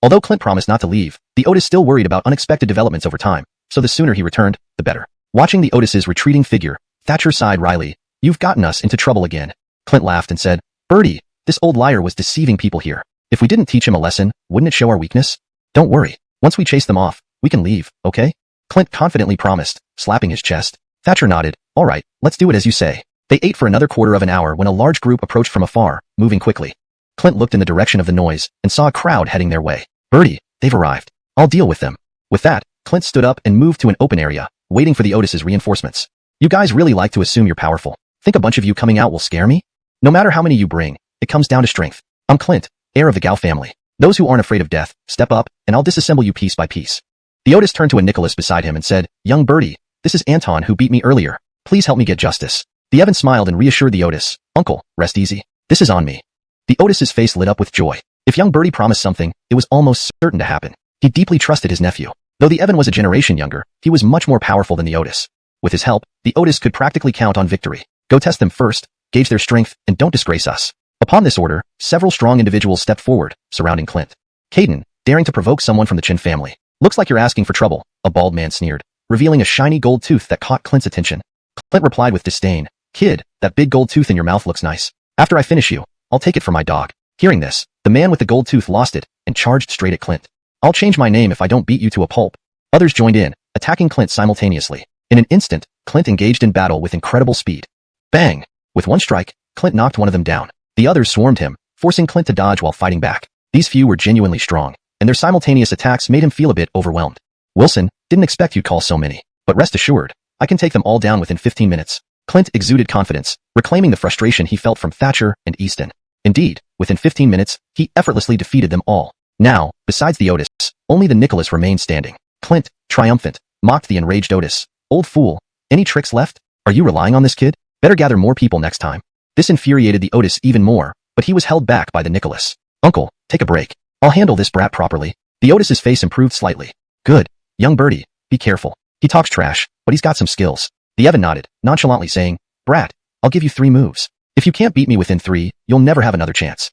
Although Clint promised not to leave, the Otis still worried about unexpected developments over time, so the sooner he returned, the better. Watching the Otis's retreating figure, Thatcher sighed wryly. You've gotten us into trouble again. Clint laughed and said, Birdie, this old liar was deceiving people here. If we didn't teach him a lesson, wouldn't it show our weakness? Don't worry. Once we chase them off, we can leave, okay? Clint confidently promised, slapping his chest. Thatcher nodded. All right, let's do it as you say. They ate for another quarter of an hour when a large group approached from afar, moving quickly. Clint looked in the direction of the noise and saw a crowd heading their way. Birdie, they've arrived. I'll deal with them. With that, Clint stood up and moved to an open area, waiting for the Otis's reinforcements. You guys really like to assume you're powerful. Think a bunch of you coming out will scare me? No matter how many you bring, it comes down to strength. I'm Clint, heir of the Gao family. Those who aren't afraid of death, step up, and I'll disassemble you piece by piece. The Otis turned to a Nicholas beside him and said, Young Birdie, this is Anton who beat me earlier. Please help me get justice. The Evan smiled and reassured the Otis. Uncle, rest easy. This is on me. The Otis's face lit up with joy. If young Birdie promised something, it was almost certain to happen. He deeply trusted his nephew. Though the Evan was a generation younger, he was much more powerful than the Otis. With his help, the Otis could practically count on victory. Go test them first, gauge their strength, and don't disgrace us. Upon this order, several strong individuals stepped forward, surrounding Clint. Caden, daring to provoke someone from the Chin family. Looks like you're asking for trouble, a bald man sneered, revealing a shiny gold tooth that caught Clint's attention. Clint replied with disdain, "Kid, that big gold tooth in your mouth looks nice. After I finish you, I'll take it for my dog." Hearing this, the man with the gold tooth lost it and charged straight at Clint. "I'll change my name if I don't beat you to a pulp." Others joined in, attacking Clint simultaneously. In an instant, Clint engaged in battle with incredible speed. Bang! With one strike, Clint knocked one of them down. The others swarmed him, forcing Clint to dodge while fighting back. These few were genuinely strong, and their simultaneous attacks made him feel a bit overwhelmed. "Wilson, didn't expect you'd call so many, but rest assured, I can take them all down within 15 minutes. Clint exuded confidence, reclaiming the frustration he felt from Thatcher and Easton. Indeed, within 15 minutes, he effortlessly defeated them all. Now, besides the Otis, only the Nicholas remained standing. Clint, triumphant, mocked the enraged Otis. "Old fool, any tricks left? Are you relying on this kid? Better gather more people next time." This infuriated the Otis even more, but he was held back by the Nicholas. "Uncle, take a break. I'll handle this brat properly." The Otis's face improved slightly. "Good. Young birdie, be careful. He talks trash, but he's got some skills." The Evan nodded, nonchalantly saying, "Brat, I'll give you 3 moves. If you can't beat me within 3, you'll never have another chance."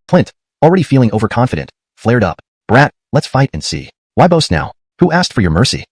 Clint, already feeling overconfident, flared up. "Brat, let's fight and see. Why boast now? Who asked for your mercy?"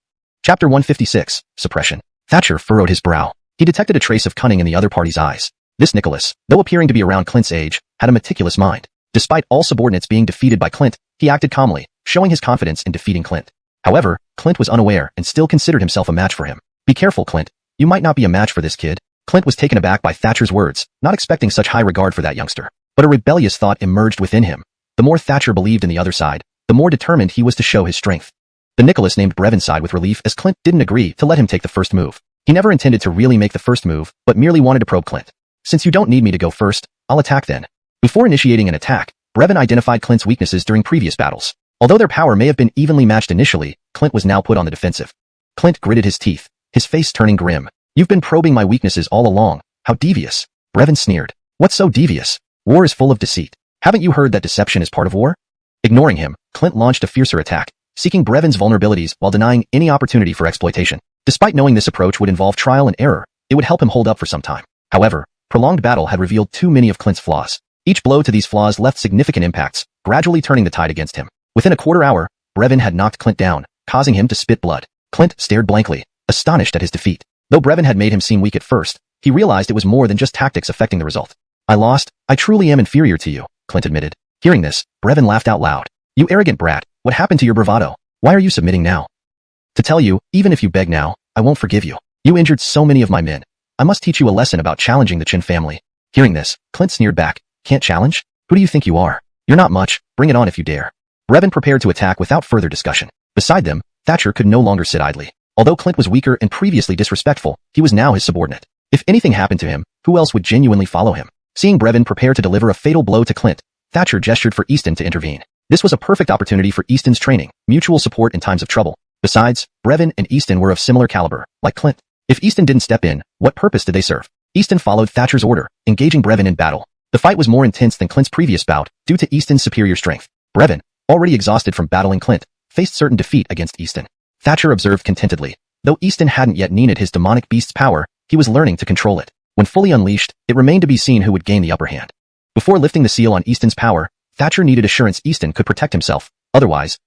Chapter 156, Suppression. Thatcher furrowed his brow. He detected a trace of cunning in the other party's eyes. This Nicholas, though appearing to be around Clint's age, had a meticulous mind. Despite all subordinates being defeated by Clint, he acted calmly, showing his confidence in defeating Clint. However, Clint was unaware and still considered himself a match for him. "Be careful, Clint. You might not be a match for this kid." Clint was taken aback by Thatcher's words, not expecting such high regard for that youngster. But a rebellious thought emerged within him. The more Thatcher believed in the other side, the more determined he was to show his strength. The Nicholas named Brevin sighed with relief as Clint didn't agree to let him take the first move. He never intended to really make the first move, but merely wanted to probe Clint. "Since you don't need me to go first, I'll attack then." Before initiating an attack, Brevin identified Clint's weaknesses during previous battles. Although their power may have been evenly matched initially, Clint was now put on the defensive. Clint gritted his teeth, his face turning grim. "You've been probing my weaknesses all along. How devious." Brevin sneered. "What's so devious? War is full of deceit. Haven't you heard that deception is part of war?" Ignoring him, Clint launched a fiercer attack, seeking Brevin's vulnerabilities while denying any opportunity for exploitation. Despite knowing this approach would involve trial and error, it would help him hold up for some time. However, prolonged battle had revealed too many of Clint's flaws. Each blow to these flaws left significant impacts, gradually turning the tide against him. Within a quarter hour, Brevin had knocked Clint down, causing him to spit blood. Clint stared blankly, astonished at his defeat. Though Brevin had made him seem weak at first, he realized it was more than just tactics affecting the result. "I lost. I truly am inferior to you," Clint admitted. Hearing this, Brevin laughed out loud. "You arrogant brat, what happened to your bravado? Why are you submitting now? To tell you, even if you beg now, I won't forgive you. You injured so many of my men. I must teach you a lesson about challenging the Chin family." Hearing this, Clint sneered back. "Can't challenge? Who do you think you are? You're not much. Bring it on if you dare." Brevin prepared to attack without further discussion. Beside them, Thatcher could no longer sit idly. Although Clint was weaker and previously disrespectful, he was now his subordinate. If anything happened to him, who else would genuinely follow him? Seeing Brevin prepare to deliver a fatal blow to Clint, Thatcher gestured for Easton to intervene. This was a perfect opportunity for Easton's training, mutual support in times of trouble. Besides, Brevin and Easton were of similar caliber, like Clint. If Easton didn't step in, what purpose did they serve? Easton followed Thatcher's order, engaging Brevin in battle. The fight was more intense than Clint's previous bout, due to Easton's superior strength. Brevin, already exhausted from battling Clint, faced certain defeat against Easton. Thatcher observed contentedly. Though Easton hadn't yet kneaded his demonic beast's power, he was learning to control it. When fully unleashed, it remained to be seen who would gain the upper hand. Before lifting the seal on Easton's power, Thatcher needed assurance Easton could protect himself. Otherwise,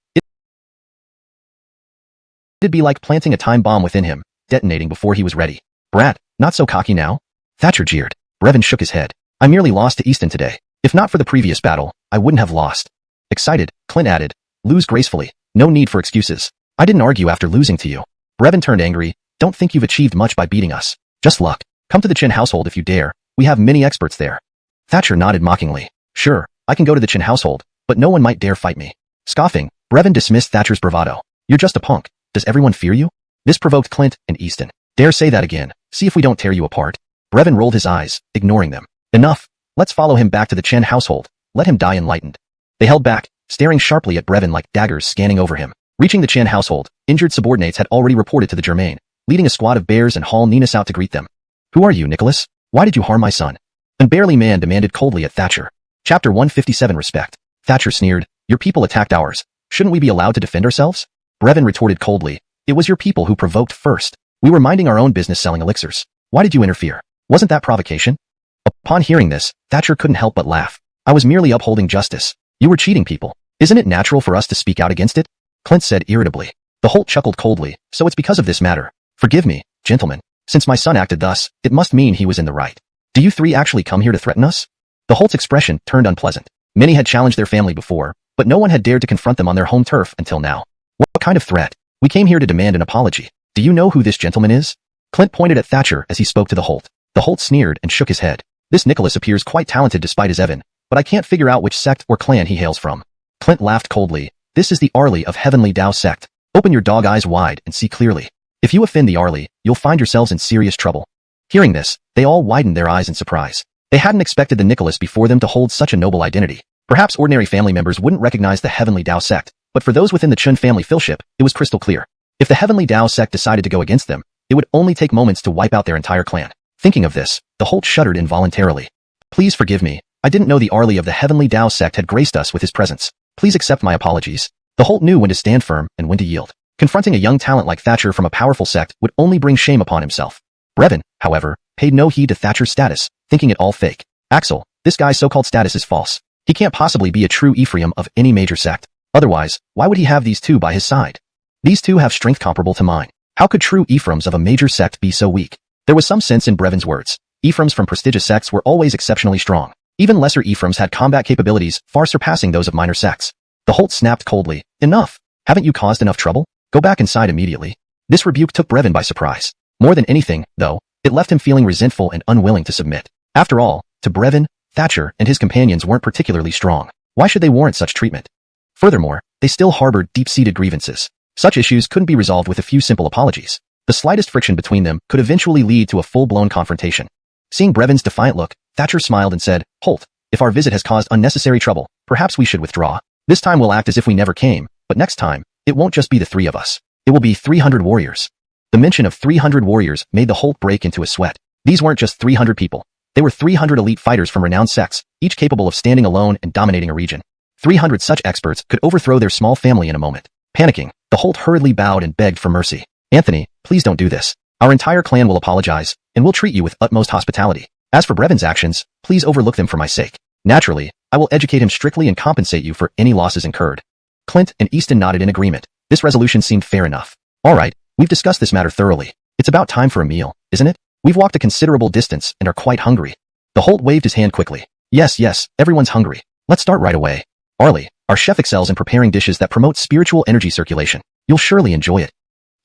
it'd be like planting a time bomb within him, detonating before he was ready. "Brat, not so cocky now?" Thatcher jeered. Brevin shook his head. "I merely lost to Easton today. If not for the previous battle, I wouldn't have lost." Excited, Clint added, "Lose gracefully. No need for excuses. I didn't argue after losing to you." Brevin turned angry. "Don't think you've achieved much by beating us. Just luck. Come to the Chin household if you dare. We have many experts there." Thatcher nodded mockingly. "Sure, I can go to the Chin household, but no one might dare fight me." Scoffing, Brevin dismissed Thatcher's bravado. "You're just a punk. Does everyone fear you?" This provoked Clint and Easton. "Dare say that again. See if we don't tear you apart." Brevin rolled his eyes, ignoring them. "Enough. Let's follow him back to the Chen household. Let him die enlightened." They held back, staring sharply at Brevin like daggers scanning over him. Reaching the Chen household, injured subordinates had already reported to the Germain, leading a squad of bears and haul Ninus out to greet them. "Who are you, Nicholas? Why did you harm my son?" An barely man demanded coldly at Thatcher. Chapter 157 Respect. Thatcher sneered. "Your people attacked ours. Shouldn't we be allowed to defend ourselves?" Brevin retorted coldly. "It was your people who provoked first. We were minding our own business selling elixirs. Why did you interfere? Wasn't that provocation?" Upon hearing this, Thatcher couldn't help but laugh. "I was merely upholding justice. You were cheating people. Isn't it natural for us to speak out against it? Clint said irritably. The Holt chuckled coldly. So it's because of this matter. Forgive me, gentlemen. Since my son acted thus, it must mean he was in the right. Do you three actually come here to threaten us? The Holt's expression turned unpleasant. Many had challenged their family before, but no one had dared to confront them on their home turf until now. What kind of threat? We came here to demand an apology. Do you know who this gentleman is? Clint pointed at Thatcher as he spoke to the Holt. The Holt sneered and shook his head. This Nicholas appears quite talented despite his Evan, but I can't figure out which sect or clan he hails from. Clint laughed coldly. This is the Arlie of Heavenly Dao Sect. Open your dog eyes wide and see clearly. If you offend the Arlie, you'll find yourselves in serious trouble. Hearing this, they all widened their eyes in surprise. They hadn't expected the Nicholas before them to hold such a noble identity. Perhaps ordinary family members wouldn't recognize the Heavenly Dao Sect, but for those within the Chun family fellowship, it was crystal clear. If the Heavenly Dao Sect decided to go against them, it would only take moments to wipe out their entire clan. Thinking of this, the Holt shuddered involuntarily. Please forgive me. I didn't know the Arlie of the Heavenly Dao Sect had graced us with his presence. Please accept my apologies. The Holt knew when to stand firm and when to yield. Confronting a young talent like Thatcher from a powerful sect would only bring shame upon himself. Brevin, however, paid no heed to Thatcher's status, thinking it all fake. Axel, this guy's so-called status is false. He can't possibly be a true Ephraim of any major sect. Otherwise, why would he have these two by his side? These two have strength comparable to mine. How could true Ephraims of a major sect be so weak? There was some sense in Brevin's words. Ephraims from prestigious sects were always exceptionally strong. Even lesser Ephraims had combat capabilities far surpassing those of minor sects. The Holt snapped coldly. Enough! Haven't you caused enough trouble? Go back inside immediately. This rebuke took Brevin by surprise. More than anything, though, it left him feeling resentful and unwilling to submit. After all, to Brevin, Thatcher and his companions weren't particularly strong. Why should they warrant such treatment? Furthermore, they still harbored deep-seated grievances. Such issues couldn't be resolved with a few simple apologies. The slightest friction between them could eventually lead to a full-blown confrontation. Seeing Brevin's defiant look, Thatcher smiled and said, Holt, if our visit has caused unnecessary trouble, perhaps we should withdraw. This time we'll act as if we never came, but next time, it won't just be the three of us. It will be 300 warriors. The mention of 300 warriors made the Holt break into a sweat. These weren't just 300 people. They were 300 elite fighters from renowned sects, each capable of standing alone and dominating a region. 300 such experts could overthrow their small family in a moment. Panicking, the Holt hurriedly bowed and begged for mercy. Anthony, please don't do this. Our entire clan will apologize, and we'll treat you with utmost hospitality. As for Brevin's actions, please overlook them for my sake. Naturally, I will educate him strictly and compensate you for any losses incurred. Clint and Easton nodded in agreement. This resolution seemed fair enough. All right, we've discussed this matter thoroughly. It's about time for a meal, isn't it? We've walked a considerable distance and are quite hungry. The Holt waved his hand quickly. Yes, everyone's hungry. Let's start right away. Arlie, our chef excels in preparing dishes that promote spiritual energy circulation. You'll surely enjoy it.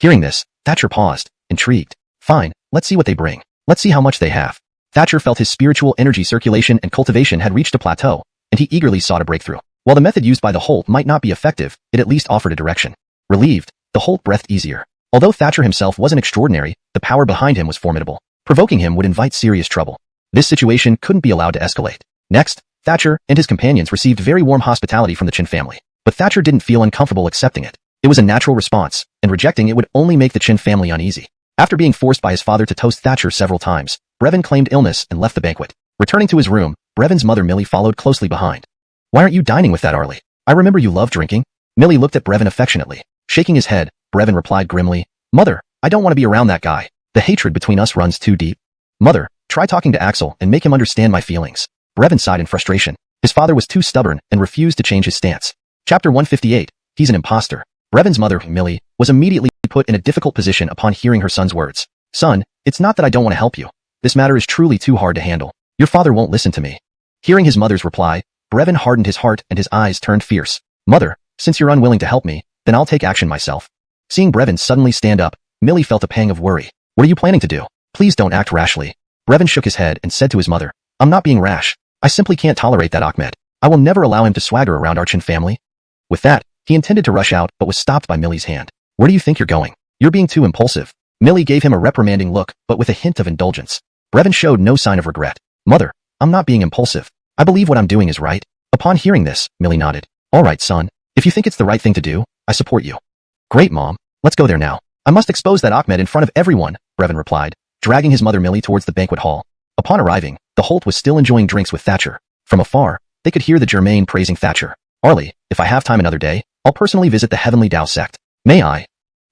Hearing this, Thatcher paused, intrigued. Fine, let's see what they bring. Let's see how much they have. Thatcher felt his spiritual energy circulation and cultivation had reached a plateau, and he eagerly sought a breakthrough. While the method used by the Holt might not be effective, it at least offered a direction. Relieved, the Holt breathed easier. Although Thatcher himself wasn't extraordinary, the power behind him was formidable. Provoking him would invite serious trouble. This situation couldn't be allowed to escalate. Next, Thatcher and his companions received very warm hospitality from the Chin family, but Thatcher didn't feel uncomfortable accepting it. It was a natural response, and rejecting it would only make the Chin family uneasy. After being forced by his father to toast Thatcher several times, Brevin claimed illness and left the banquet. Returning to his room, Brevin's mother Millie followed closely behind. Why aren't you dining with that Arlie? I remember you love drinking. Millie looked at Brevin affectionately. Shaking his head, Brevin replied grimly, Mother, I don't want to be around that guy. The hatred between us runs too deep. Mother, try talking to Axel and make him understand my feelings. Brevin sighed in frustration. His father was too stubborn and refused to change his stance. Chapter 158, He's an imposter. Brevin's mother, Millie, was immediately put in a difficult position upon hearing her son's words. Son, it's not that I don't want to help you. This matter is truly too hard to handle. Your father won't listen to me. Hearing his mother's reply, Brevin hardened his heart and his eyes turned fierce. Mother, since you're unwilling to help me, then I'll take action myself. Seeing Brevin suddenly stand up, Millie felt a pang of worry. What are you planning to do? Please don't act rashly. Brevin shook his head and said to his mother, I'm not being rash. I simply can't tolerate that Ahmed. I will never allow him to swagger around our Chin family. With that, he intended to rush out but was stopped by Millie's hand. Where do you think you're going? You're being too impulsive. Millie gave him a reprimanding look, but with a hint of indulgence. Brevin showed no sign of regret. Mother, I'm not being impulsive. I believe what I'm doing is right. Upon hearing this, Millie nodded. All right, son. If you think it's the right thing to do, I support you. Great, Mom. Let's go there now. I must expose that Ahmed in front of everyone, Brevin replied, dragging his mother Millie towards the banquet hall. Upon arriving, the Holt was still enjoying drinks with Thatcher. From afar, they could hear the Germain praising Thatcher. Arlie, if I have time another day, I'll personally visit the Heavenly Dao Sect. May I?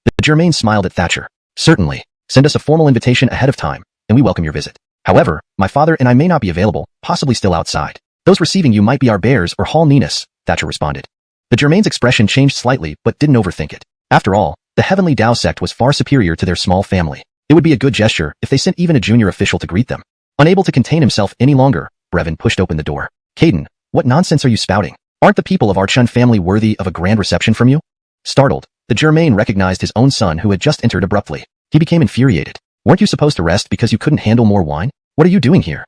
The Germain smiled at Thatcher. Certainly. Send us a formal invitation ahead of time, and we welcome your visit. However, my father and I may not be available, possibly still outside. Those receiving you might be our bears or Hall Ninus, Thatcher responded. The Germain's expression changed slightly but didn't overthink it. After all, the Heavenly Dao Sect was far superior to their small family. It would be a good gesture if they sent even a junior official to greet them. Unable to contain himself any longer, Brevin pushed open the door. Caden, what nonsense are you spouting? Aren't the people of our Chun family worthy of a grand reception from you? Startled, the Germain recognized his own son who had just entered abruptly. He became infuriated. Weren't you supposed to rest because you couldn't handle more wine? What are you doing here?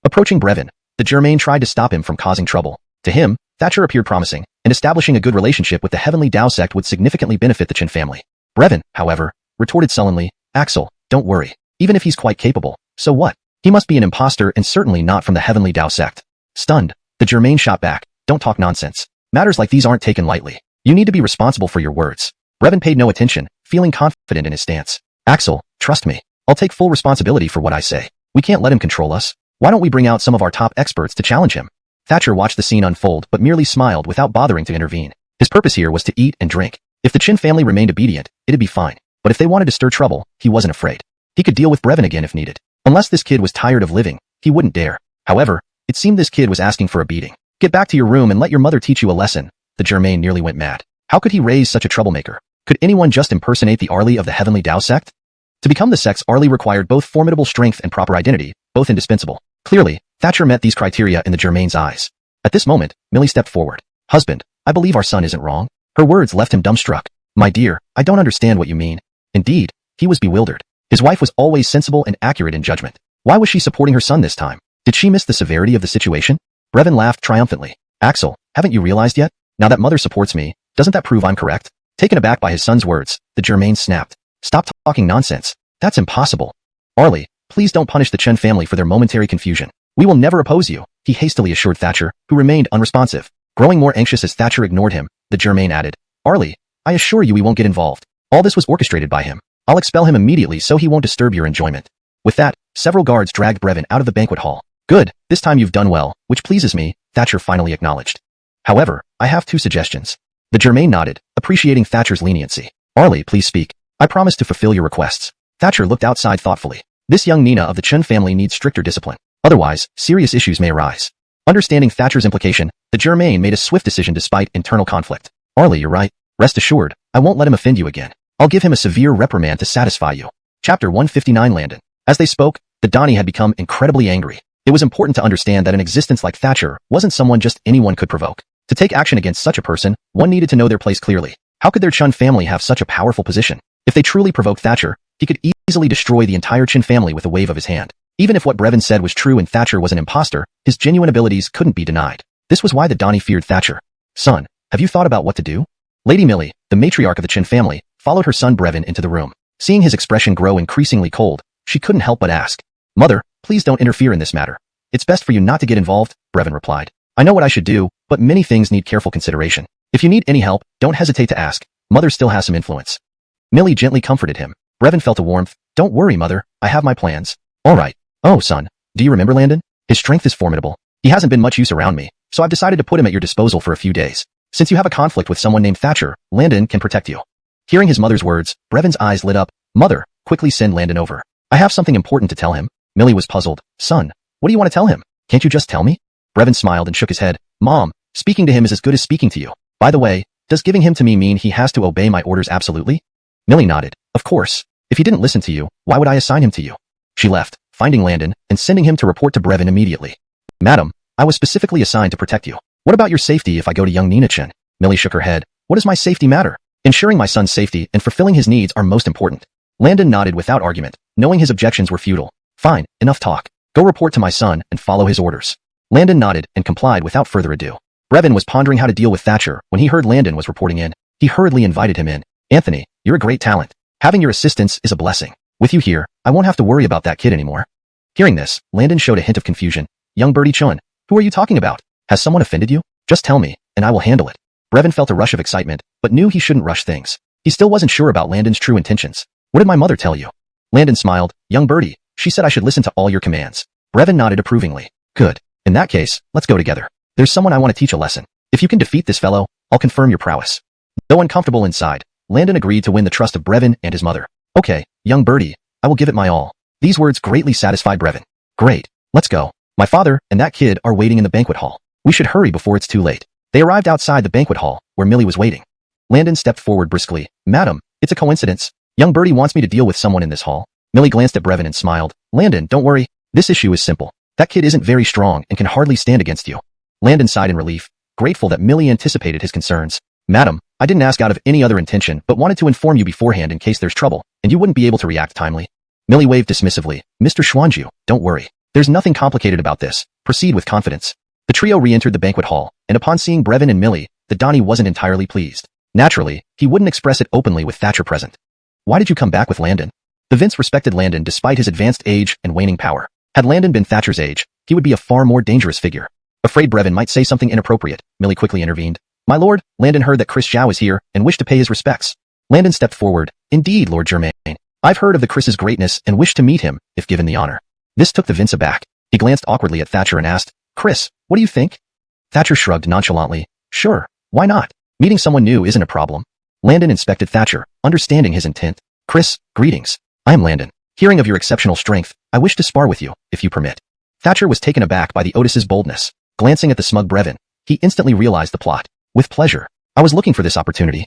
Approaching Brevin, the Germain tried to stop him from causing trouble. To him, Thatcher appeared promising, and establishing a good relationship with the Heavenly Dao Sect would significantly benefit the Chin family. Brevin, however, retorted sullenly, Axel, don't worry. Even if he's quite capable, so what? He must be an imposter and certainly not from the Heavenly Dao Sect. Stunned, the Germain shot back, don't talk nonsense. Matters like these aren't taken lightly. You need to be responsible for your words. Brevin paid no attention, feeling confident in his stance. Axel, trust me. I'll take full responsibility for what I say. We can't let him control us. Why don't we bring out some of our top experts to challenge him? Thatcher watched the scene unfold but merely smiled without bothering to intervene. His purpose here was to eat and drink. If the Chin family remained obedient, it'd be fine. But if they wanted to stir trouble, he wasn't afraid. He could deal with Brevin again if needed. Unless this kid was tired of living, he wouldn't dare. However, it seemed this kid was asking for a beating. Get back to your room and let your mother teach you a lesson. The Germain nearly went mad. How could he raise such a troublemaker? Could anyone just impersonate the Arlie of the Heavenly Dao Sect? To become the sect's Arlie required both formidable strength and proper identity, both indispensable. Clearly, Thatcher met these criteria in the Germain's eyes. At this moment, Millie stepped forward. Husband, I believe our son isn't wrong. Her words left him dumbstruck. My dear, I don't understand what you mean. Indeed, he was bewildered. His wife was always sensible and accurate in judgment. Why was she supporting her son this time? Did she miss the severity of the situation? Brevin laughed triumphantly. Axel, haven't you realized yet? Now that mother supports me, doesn't that prove I'm correct? Taken aback by his son's words, the Germain snapped. Stop talking nonsense. That's impossible. Arlie, please don't punish the Chen family for their momentary confusion. We will never oppose you, he hastily assured Thatcher, who remained unresponsive. Growing more anxious as Thatcher ignored him, the Germain added, Arlie, I assure you we won't get involved. All this was orchestrated by him. I'll expel him immediately so he won't disturb your enjoyment. With that, several guards dragged Brevin out of the banquet hall. Good, this time you've done well, which pleases me, Thatcher finally acknowledged. However, I have 2 suggestions. The Germain nodded, appreciating Thatcher's leniency. Arlie, please speak. I promise to fulfill your requests. Thatcher looked outside thoughtfully. This young Nina of the Chen family needs stricter discipline. Otherwise, serious issues may arise. Understanding Thatcher's implication, the Germain made a swift decision despite internal conflict. Arlie, you're right. Rest assured, I won't let him offend you again. I'll give him a severe reprimand to satisfy you. Chapter 159 Landon. As they spoke, the Donnie had become incredibly angry. It was important to understand that an existence like Thatcher wasn't someone just anyone could provoke. To take action against such a person, one needed to know their place clearly. How could their Chun family have such a powerful position? If they truly provoked Thatcher, he could easily destroy the entire Chin family with a wave of his hand. Even if what Brevin said was true and Thatcher was an imposter, his genuine abilities couldn't be denied. This was why the Donnie feared Thatcher. Son, have you thought about what to do? Lady Millie, the matriarch of the Chin family, followed her son Brevin into the room. Seeing his expression grow increasingly cold, she couldn't help but ask. Mother, please don't interfere in this matter. It's best for you not to get involved, Brevin replied. I know what I should do, but many things need careful consideration. If you need any help, don't hesitate to ask. Mother still has some influence. Millie gently comforted him. Brevin felt a warmth. Don't worry, Mother. I have my plans. All right. Oh, son. Do you remember Landon? His strength is formidable. He hasn't been much use around me, so I've decided to put him at your disposal for a few days. Since you have a conflict with someone named Thatcher, Landon can protect you. Hearing his mother's words, Brevin's eyes lit up. Mother, quickly send Landon over. I have something important to tell him. Millie was puzzled. Son, what do you want to tell him? Can't you just tell me? Brevin smiled and shook his head. Mom, speaking to him is as good as speaking to you. By the way, does giving him to me mean he has to obey my orders absolutely? Millie nodded. Of course. If he didn't listen to you, why would I assign him to you? She left, finding Landon, and sending him to report to Brevin immediately. Madam, I was specifically assigned to protect you. What about your safety if I go to young Nina Chen? Millie shook her head. What does my safety matter? Ensuring my son's safety and fulfilling his needs are most important. Landon nodded without argument, knowing his objections were futile. Fine, enough talk. Go report to my son and follow his orders. Landon nodded and complied without further ado. Brevin was pondering how to deal with Thatcher when he heard Landon was reporting in. He hurriedly invited him in. Anthony, you're a great talent. Having your assistance is a blessing. With you here, I won't have to worry about that kid anymore. Hearing this, Landon showed a hint of confusion. Young Birdie Chun, who are you talking about? Has someone offended you? Just tell me, and I will handle it. Brevin felt a rush of excitement, but knew he shouldn't rush things. He still wasn't sure about Landon's true intentions. What did my mother tell you? Landon smiled. Young Birdie, she said I should listen to all your commands. Brevin nodded approvingly. Good. In that case, let's go together. There's someone I want to teach a lesson. If you can defeat this fellow, I'll confirm your prowess. Though uncomfortable inside, Landon agreed to win the trust of Brevin and his mother. Okay, young Birdie, I will give it my all. These words greatly satisfied Brevin. Great. Let's go. My father and that kid are waiting in the banquet hall. We should hurry before it's too late. They arrived outside the banquet hall, where Millie was waiting. Landon stepped forward briskly. Madam, it's a coincidence. Young Birdie wants me to deal with someone in this hall. Millie glanced at Brevin and smiled. Landon, don't worry. This issue is simple. That kid isn't very strong and can hardly stand against you. Landon sighed in relief, grateful that Millie anticipated his concerns. Madam, I didn't ask out of any other intention but wanted to inform you beforehand in case there's trouble, and you wouldn't be able to react timely. Millie waved dismissively. Mr. Xuanhuan, don't worry. There's nothing complicated about this. Proceed with confidence. The trio re-entered the banquet hall, and upon seeing Brevin and Millie, the Donnie wasn't entirely pleased. Naturally, he wouldn't express it openly with Thatcher present. Why did you come back with Landon? The Vince respected Landon despite his advanced age and waning power. Had Landon been Thatcher's age, he would be a far more dangerous figure. Afraid Brevin might say something inappropriate, Millie quickly intervened. My lord, Landon heard that Chris Zhao is here and wished to pay his respects. Landon stepped forward. Indeed, Lord Germain. I've heard of the Chris's greatness and wish to meet him, if given the honor. This took the Vince aback. He glanced awkwardly at Thatcher and asked, Chris, what do you think? Thatcher shrugged nonchalantly. Sure, why not? Meeting someone new isn't a problem. Landon inspected Thatcher, understanding his intent. Chris, greetings. I am Landon. Hearing of your exceptional strength, I wish to spar with you, if you permit. Thatcher was taken aback by the Otis's boldness. Glancing at the smug Brevin, he instantly realized the plot. With pleasure. I was looking for this opportunity.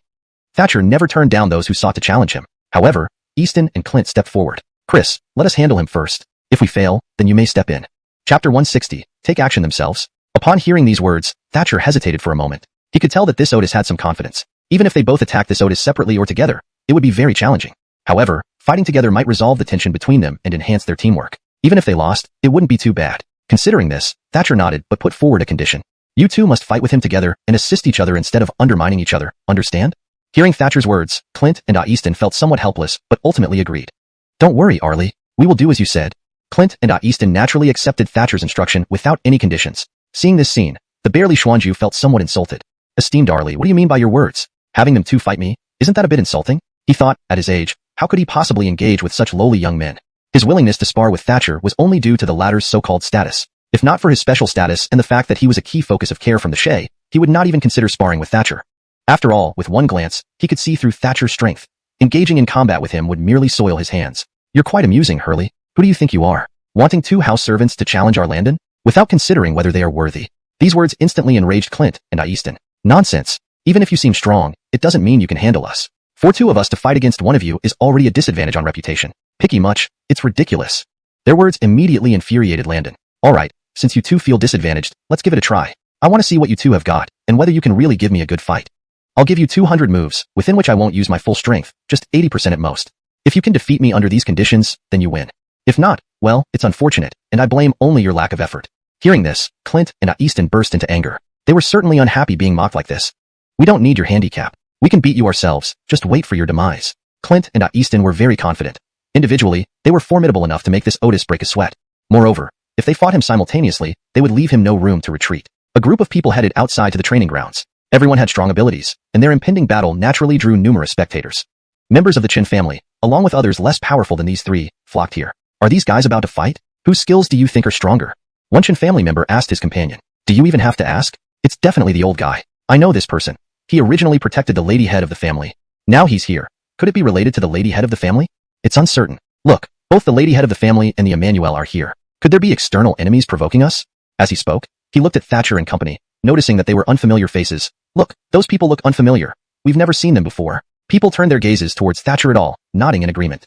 Thatcher never turned down those who sought to challenge him. However, Easton and Clint stepped forward. Chris, let us handle him first. If we fail, then you may step in. Chapter 160. Take action themselves. Upon hearing these words, Thatcher hesitated for a moment. He could tell that this Otis had some confidence. Even if they both attacked this Otis separately or together, it would be very challenging. However, fighting together might resolve the tension between them and enhance their teamwork. Even if they lost, it wouldn't be too bad. Considering this, Thatcher nodded but put forward a condition. You two must fight with him together and assist each other instead of undermining each other, understand? Hearing Thatcher's words, Clint and Easton felt somewhat helpless, but ultimately agreed. Don't worry, Arlie. We will do as you said. Clint and Easton naturally accepted Thatcher's instruction without any conditions. Seeing this scene, the barely Xuanju felt somewhat insulted. Esteemed Arlie, what do you mean by your words? Having them two fight me? Isn't that a bit insulting? He thought, at his age, how could he possibly engage with such lowly young men? His willingness to spar with Thatcher was only due to the latter's so-called status. If not for his special status and the fact that he was a key focus of care from the Shay, he would not even consider sparring with Thatcher. After all, with one glance, he could see through Thatcher's strength. Engaging in combat with him would merely soil his hands. You're quite amusing, Hurley. Who do you think you are? Wanting two house servants to challenge our Landon? Without considering whether they are worthy. These words instantly enraged Clint and Easton. Nonsense. Even if you seem strong, it doesn't mean you can handle us. For two of us to fight against one of you is already a disadvantage on reputation. Picky much? It's ridiculous. Their words immediately infuriated Landon. Alright, since you two feel disadvantaged, let's give it a try. I want to see what you two have got, and whether you can really give me a good fight. I'll give you 200 moves, within which I won't use my full strength, just 80% at most. If you can defeat me under these conditions, then you win. If not, well, it's unfortunate, and I blame only your lack of effort. Hearing this, Clint and Easton burst into anger. They were certainly unhappy being mocked like this. We don't need your handicap. We can beat you ourselves, just wait for your demise. Clint and Easton were very confident. Individually, they were formidable enough to make this Otis break a sweat. Moreover, if they fought him simultaneously, they would leave him no room to retreat. A group of people headed outside to the training grounds. Everyone had strong abilities, and their impending battle naturally drew numerous spectators. Members of the Chen family, along with others less powerful than these three, flocked here. Are these guys about to fight? Whose skills do you think are stronger? One Chen family member asked his companion. Do you even have to ask? It's definitely the old guy. I know this person. He originally protected the lady head of the family. Now he's here. Could it be related to the lady head of the family? It's uncertain. Look, both the lady head of the family and the Emmanuel are here. Could there be external enemies provoking us? As he spoke, he looked at Thatcher and company, noticing that they were unfamiliar faces. Look, those people look unfamiliar. We've never seen them before. People turned their gazes towards Thatcher et al., nodding in agreement.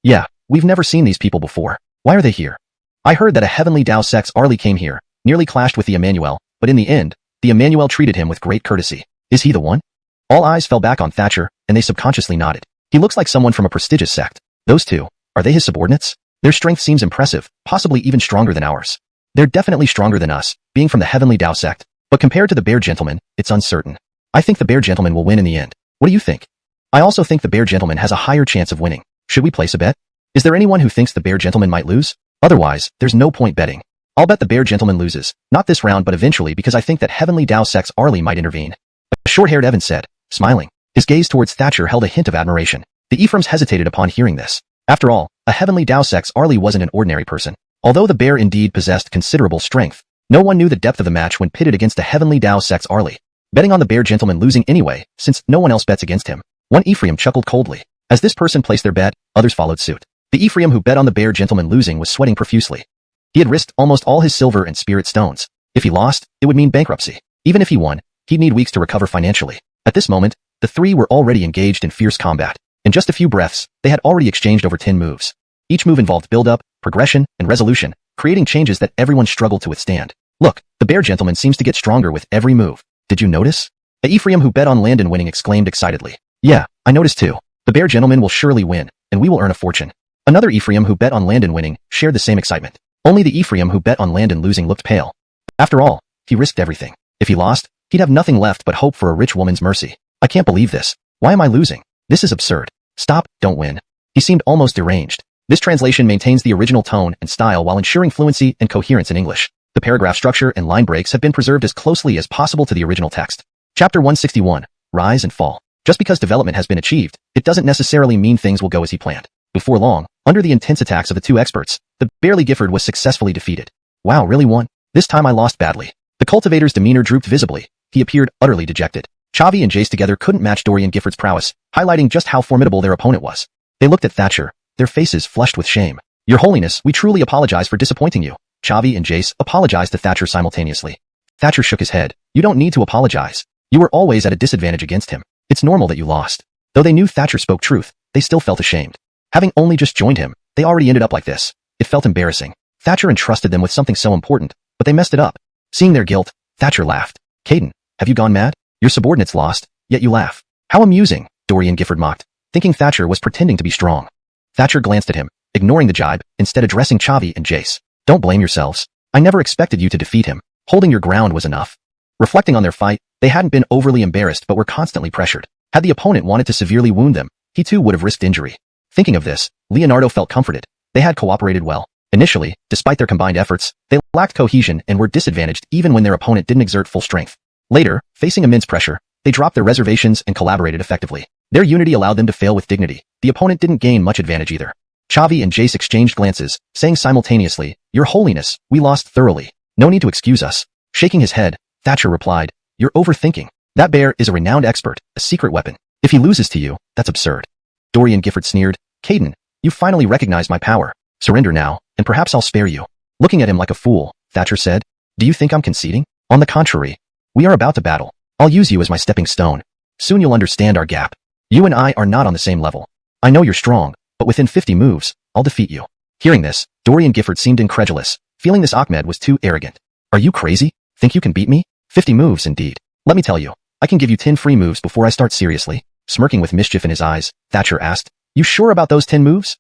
Yeah, we've never seen these people before. Why are they here? I heard that a Heavenly Dao Sect's Arlie came here, nearly clashed with the Emmanuel, but in the end, the Emmanuel treated him with great courtesy. Is he the one? All eyes fell back on Thatcher, and they subconsciously nodded. He looks like someone from a prestigious sect. Those two, are they his subordinates? Their strength seems impressive, possibly even stronger than ours. They're definitely stronger than us, being from the Heavenly Dao Sect. But compared to the Bear Gentleman, it's uncertain. I think the Bear Gentleman will win in the end. What do you think? I also think the Bear Gentleman has a higher chance of winning. Should we place a bet? Is there anyone who thinks the Bear Gentleman might lose? Otherwise, there's no point betting. I'll bet the Bear Gentleman loses, not this round but eventually because I think that Heavenly Dao Sect's Arlie might intervene. A short-haired Evan said, smiling. His gaze towards Thatcher held a hint of admiration. The Ephraims hesitated upon hearing this. After all, a Heavenly Dao Sect's Arlie wasn't an ordinary person. Although the bear indeed possessed considerable strength, no one knew the depth of the match when pitted against a Heavenly Dao Sect's Arlie. Betting on the Bear Gentleman losing anyway, since no one else bets against him. One Ephraim chuckled coldly. As this person placed their bet, others followed suit. The Ephraim who bet on the Bear Gentleman losing was sweating profusely. He had risked almost all his silver and spirit stones. If he lost, it would mean bankruptcy. Even if he won, he'd need weeks to recover financially. At this moment, the three were already engaged in fierce combat. In just a few breaths, they had already exchanged over 10 moves. Each move involved build-up, progression, and resolution, creating changes that everyone struggled to withstand. Look, the bear gentleman seems to get stronger with every move. Did you notice? A Ephraim who bet on Landon winning exclaimed excitedly. Yeah, I noticed too. The bear gentleman will surely win, and we will earn a fortune. Another Ephraim who bet on Landon winning shared the same excitement. Only the Ephraim who bet on Landon losing looked pale. After all, he risked everything. If he lost, he'd have nothing left but hope for a rich woman's mercy. I can't believe this. Why am I losing? This is absurd. Stop, don't win. He seemed almost deranged. This translation maintains the original tone and style while ensuring fluency and coherence in English. The paragraph structure and line breaks have been preserved as closely as possible to the original text. Chapter 161. Rise and Fall. Just because development has been achieved, it doesn't necessarily mean things will go as he planned. Before long, under the intense attacks of the two experts, the barely Gifford was successfully defeated. Wow, really won? This time I lost badly. The cultivator's demeanor drooped visibly. He appeared utterly dejected. Chavi and Jace together couldn't match Dorian Gifford's prowess, highlighting just how formidable their opponent was. They looked at Thatcher, their faces flushed with shame. Your Holiness, we truly apologize for disappointing you. Chavi and Jace apologized to Thatcher simultaneously. Thatcher shook his head. You don't need to apologize. You were always at a disadvantage against him. It's normal that you lost. Though they knew Thatcher spoke truth, they still felt ashamed. Having only just joined him, they already ended up like this. It felt embarrassing. Thatcher entrusted them with something so important, but they messed it up. Seeing their guilt, Thatcher laughed. Caden, have you gone mad? Your subordinates lost, yet you laugh. How amusing, Dorian Gifford mocked, thinking Thatcher was pretending to be strong. Thatcher glanced at him, ignoring the jibe, instead addressing Chavi and Jace. Don't blame yourselves. I never expected you to defeat him. Holding your ground was enough. Reflecting on their fight, they hadn't been overly embarrassed but were constantly pressured. Had the opponent wanted to severely wound them, he too would have risked injury. Thinking of this, Leonardo felt comforted. They had cooperated well. Initially, despite their combined efforts, they lacked cohesion and were disadvantaged even when their opponent didn't exert full strength. Later, facing immense pressure, they dropped their reservations and collaborated effectively. Their unity allowed them to fail with dignity. The opponent didn't gain much advantage either. Chavi and Jace exchanged glances, saying simultaneously, Your Holiness, we lost thoroughly. No need to excuse us. Shaking his head, Thatcher replied, You're overthinking. That bear is a renowned expert, a secret weapon. If he loses to you, that's absurd. Dorian Gifford sneered, Caden, you finally recognize my power. Surrender now, and perhaps I'll spare you. Looking at him like a fool, Thatcher said, Do you think I'm conceding? On the contrary. We are about to battle. I'll use you as my stepping stone. Soon you'll understand our gap. You and I are not on the same level. I know you're strong, but within 50 moves, I'll defeat you. Hearing this, Dorian Gifford seemed incredulous, feeling this Ahmed was too arrogant. Are you crazy? Think you can beat me? 50 moves indeed. Let me tell you, I can give you 10 free moves before I start seriously. Smirking with mischief in his eyes, Thatcher asked, You sure about those 10 moves?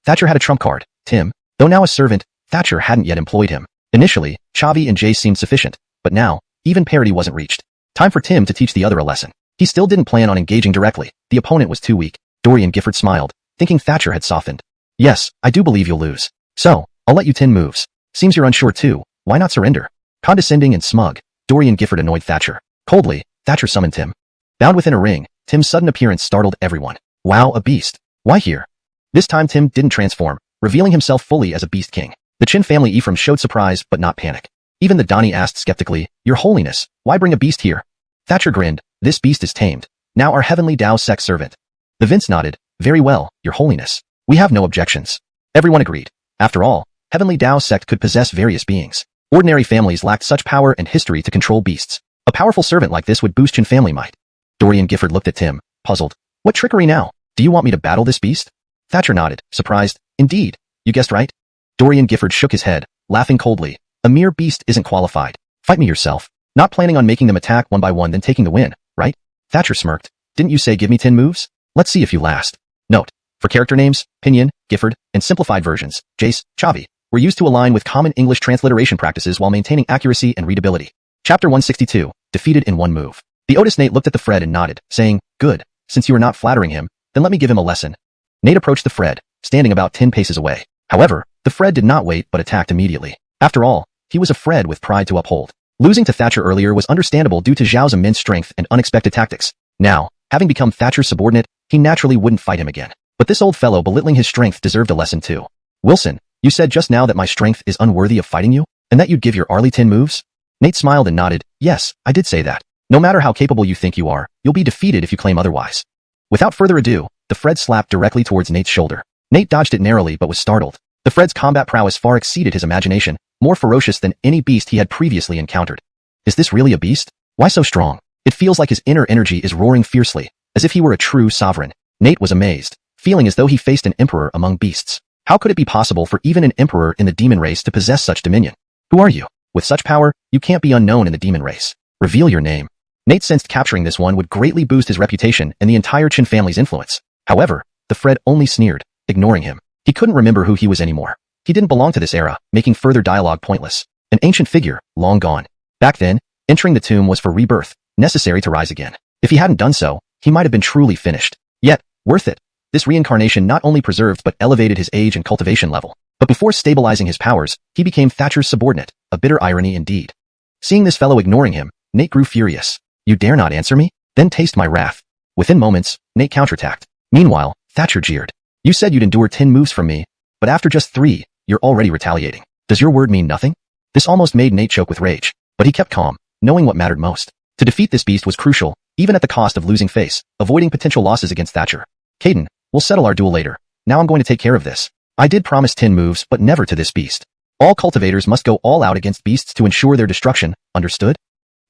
Thatcher had a trump card, Tim. Though now a servant, Thatcher hadn't yet employed him. Initially, Chavi and Jace seemed sufficient, but now, even parity wasn't reached. Time for Tim to teach the other a lesson. He still didn't plan on engaging directly. The opponent was too weak. Dorian Gifford smiled, thinking Thatcher had softened. Yes, I do believe you'll lose. So, I'll let you 10 moves. Seems you're unsure too. Why not surrender? Condescending and smug, Dorian Gifford annoyed Thatcher. Coldly, Thatcher summoned Tim. Bound within a ring, Tim's sudden appearance startled everyone. Wow, a beast. Why here? This time Tim didn't transform, revealing himself fully as a beast king. The Chin family Ephraim showed surprise but not panic. Even the Donnie asked skeptically, Your Holiness, why bring a beast here? Thatcher grinned, This beast is tamed. Now our Heavenly Dao Sect servant. The Vince nodded, Very well, Your Holiness. We have no objections. Everyone agreed. After all, Heavenly Dao Sect could possess various beings. Ordinary families lacked such power and history to control beasts. A powerful servant like this would boost Chin family might. Dorian Gifford looked at Tim, puzzled. What trickery now? Do you want me to battle this beast? Thatcher nodded, surprised. Indeed. You guessed right. Dorian Gifford shook his head, laughing coldly. A mere beast isn't qualified. Fight me yourself. Not planning on making them attack one by one then taking the win, right? Thatcher smirked. Didn't you say give me 10 moves? Let's see if you last. Note. For character names, Pinion, Gifford, and simplified versions, Jace, Chavi, were used to align with common English transliteration practices while maintaining accuracy and readability. Chapter 162. Defeated in one move. The Otis Nate looked at the Fred and nodded, saying, Good. Since you are not flattering him, then let me give him a lesson. Nate approached the Fred, standing about 10 paces away. However, the Fred did not wait but attacked immediately. After all, he was a Fred with pride to uphold. Losing to Thatcher earlier was understandable due to Zhao's immense strength and unexpected tactics. Now, having become Thatcher's subordinate, he naturally wouldn't fight him again. But this old fellow belittling his strength deserved a lesson too. Wilson, you said just now that my strength is unworthy of fighting you, and that you'd give your Arlie 10 moves? Nate smiled and nodded, Yes, I did say that. No matter how capable you think you are, you'll be defeated if you claim otherwise. Without further ado, the Fred slapped directly towards Nate's shoulder. Nate dodged it narrowly but was startled. The Fred's combat prowess far exceeded his imagination, more ferocious than any beast he had previously encountered. Is this really a beast? Why so strong? It feels like his inner energy is roaring fiercely, as if he were a true sovereign. Nate was amazed, feeling as though he faced an emperor among beasts. How could it be possible for even an emperor in the demon race to possess such dominion? Who are you? With such power, you can't be unknown in the demon race. Reveal your name. Nate sensed capturing this one would greatly boost his reputation and the entire Qin family's influence. However, the Fred only sneered, ignoring him. He couldn't remember who he was anymore. He didn't belong to this era, making further dialogue pointless. An ancient figure, long gone. Back then, entering the tomb was for rebirth, necessary to rise again. If he hadn't done so, he might have been truly finished. Yet, worth it. This reincarnation not only preserved but elevated his age and cultivation level. But before stabilizing his powers, he became Thatcher's subordinate, a bitter irony indeed. Seeing this fellow ignoring him, Nate grew furious. You dare not answer me? Then taste my wrath. Within moments, Nate counterattacked. Meanwhile, Thatcher jeered. You said you'd endure 10 moves from me, but after just 3, you're already retaliating. Does your word mean nothing? This almost made Nate choke with rage, but he kept calm, knowing what mattered most. To defeat this beast was crucial, even at the cost of losing face, avoiding potential losses against Thatcher. Caden, we'll settle our duel later. Now I'm going to take care of this. I did promise 10 moves, but never to this beast. All cultivators must go all out against beasts to ensure their destruction, understood?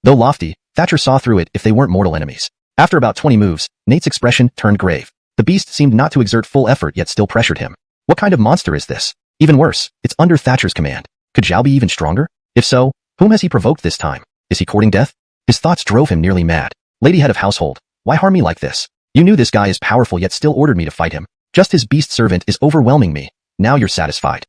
Though lofty, Thatcher saw through it if they weren't mortal enemies. After about 20 moves, Nate's expression turned grave. The beast seemed not to exert full effort yet still pressured him. What kind of monster is this? Even worse, it's under Thatcher's command. Could Zhao be even stronger? If so, whom has he provoked this time? Is he courting death? His thoughts drove him nearly mad. Lady head of household, why harm me like this? You knew this guy is powerful yet still ordered me to fight him. Just his beast servant is overwhelming me. Now you're satisfied.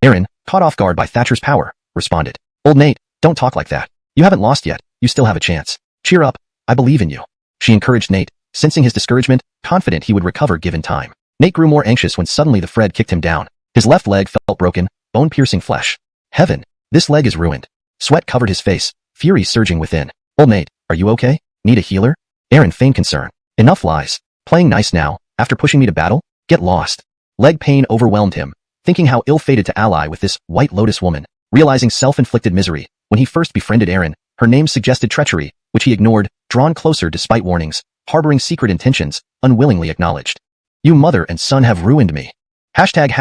Aaron, caught off guard by Thatcher's power, responded. Old Nate, don't talk like that. You haven't lost yet. You still have a chance. Cheer up. I believe in you. She encouraged Nate, sensing his discouragement, confident he would recover given time. Nate grew more anxious when suddenly the Fred kicked him down. His left leg felt broken, bone-piercing flesh. Heaven, this leg is ruined. Sweat covered his face, fury surging within. Old Nate, are you okay? Need a healer? Aaron feigned concern. Enough lies. Playing nice now, after pushing me to battle? Get lost. Leg pain overwhelmed him, thinking how ill-fated to ally with this White Lotus woman. Realizing self-inflicted misery, when he first befriended Aaron, her name suggested treachery, which he ignored, drawn closer despite warnings, harboring secret intentions, unwillingly acknowledged. You mother and son have ruined me. Hashtag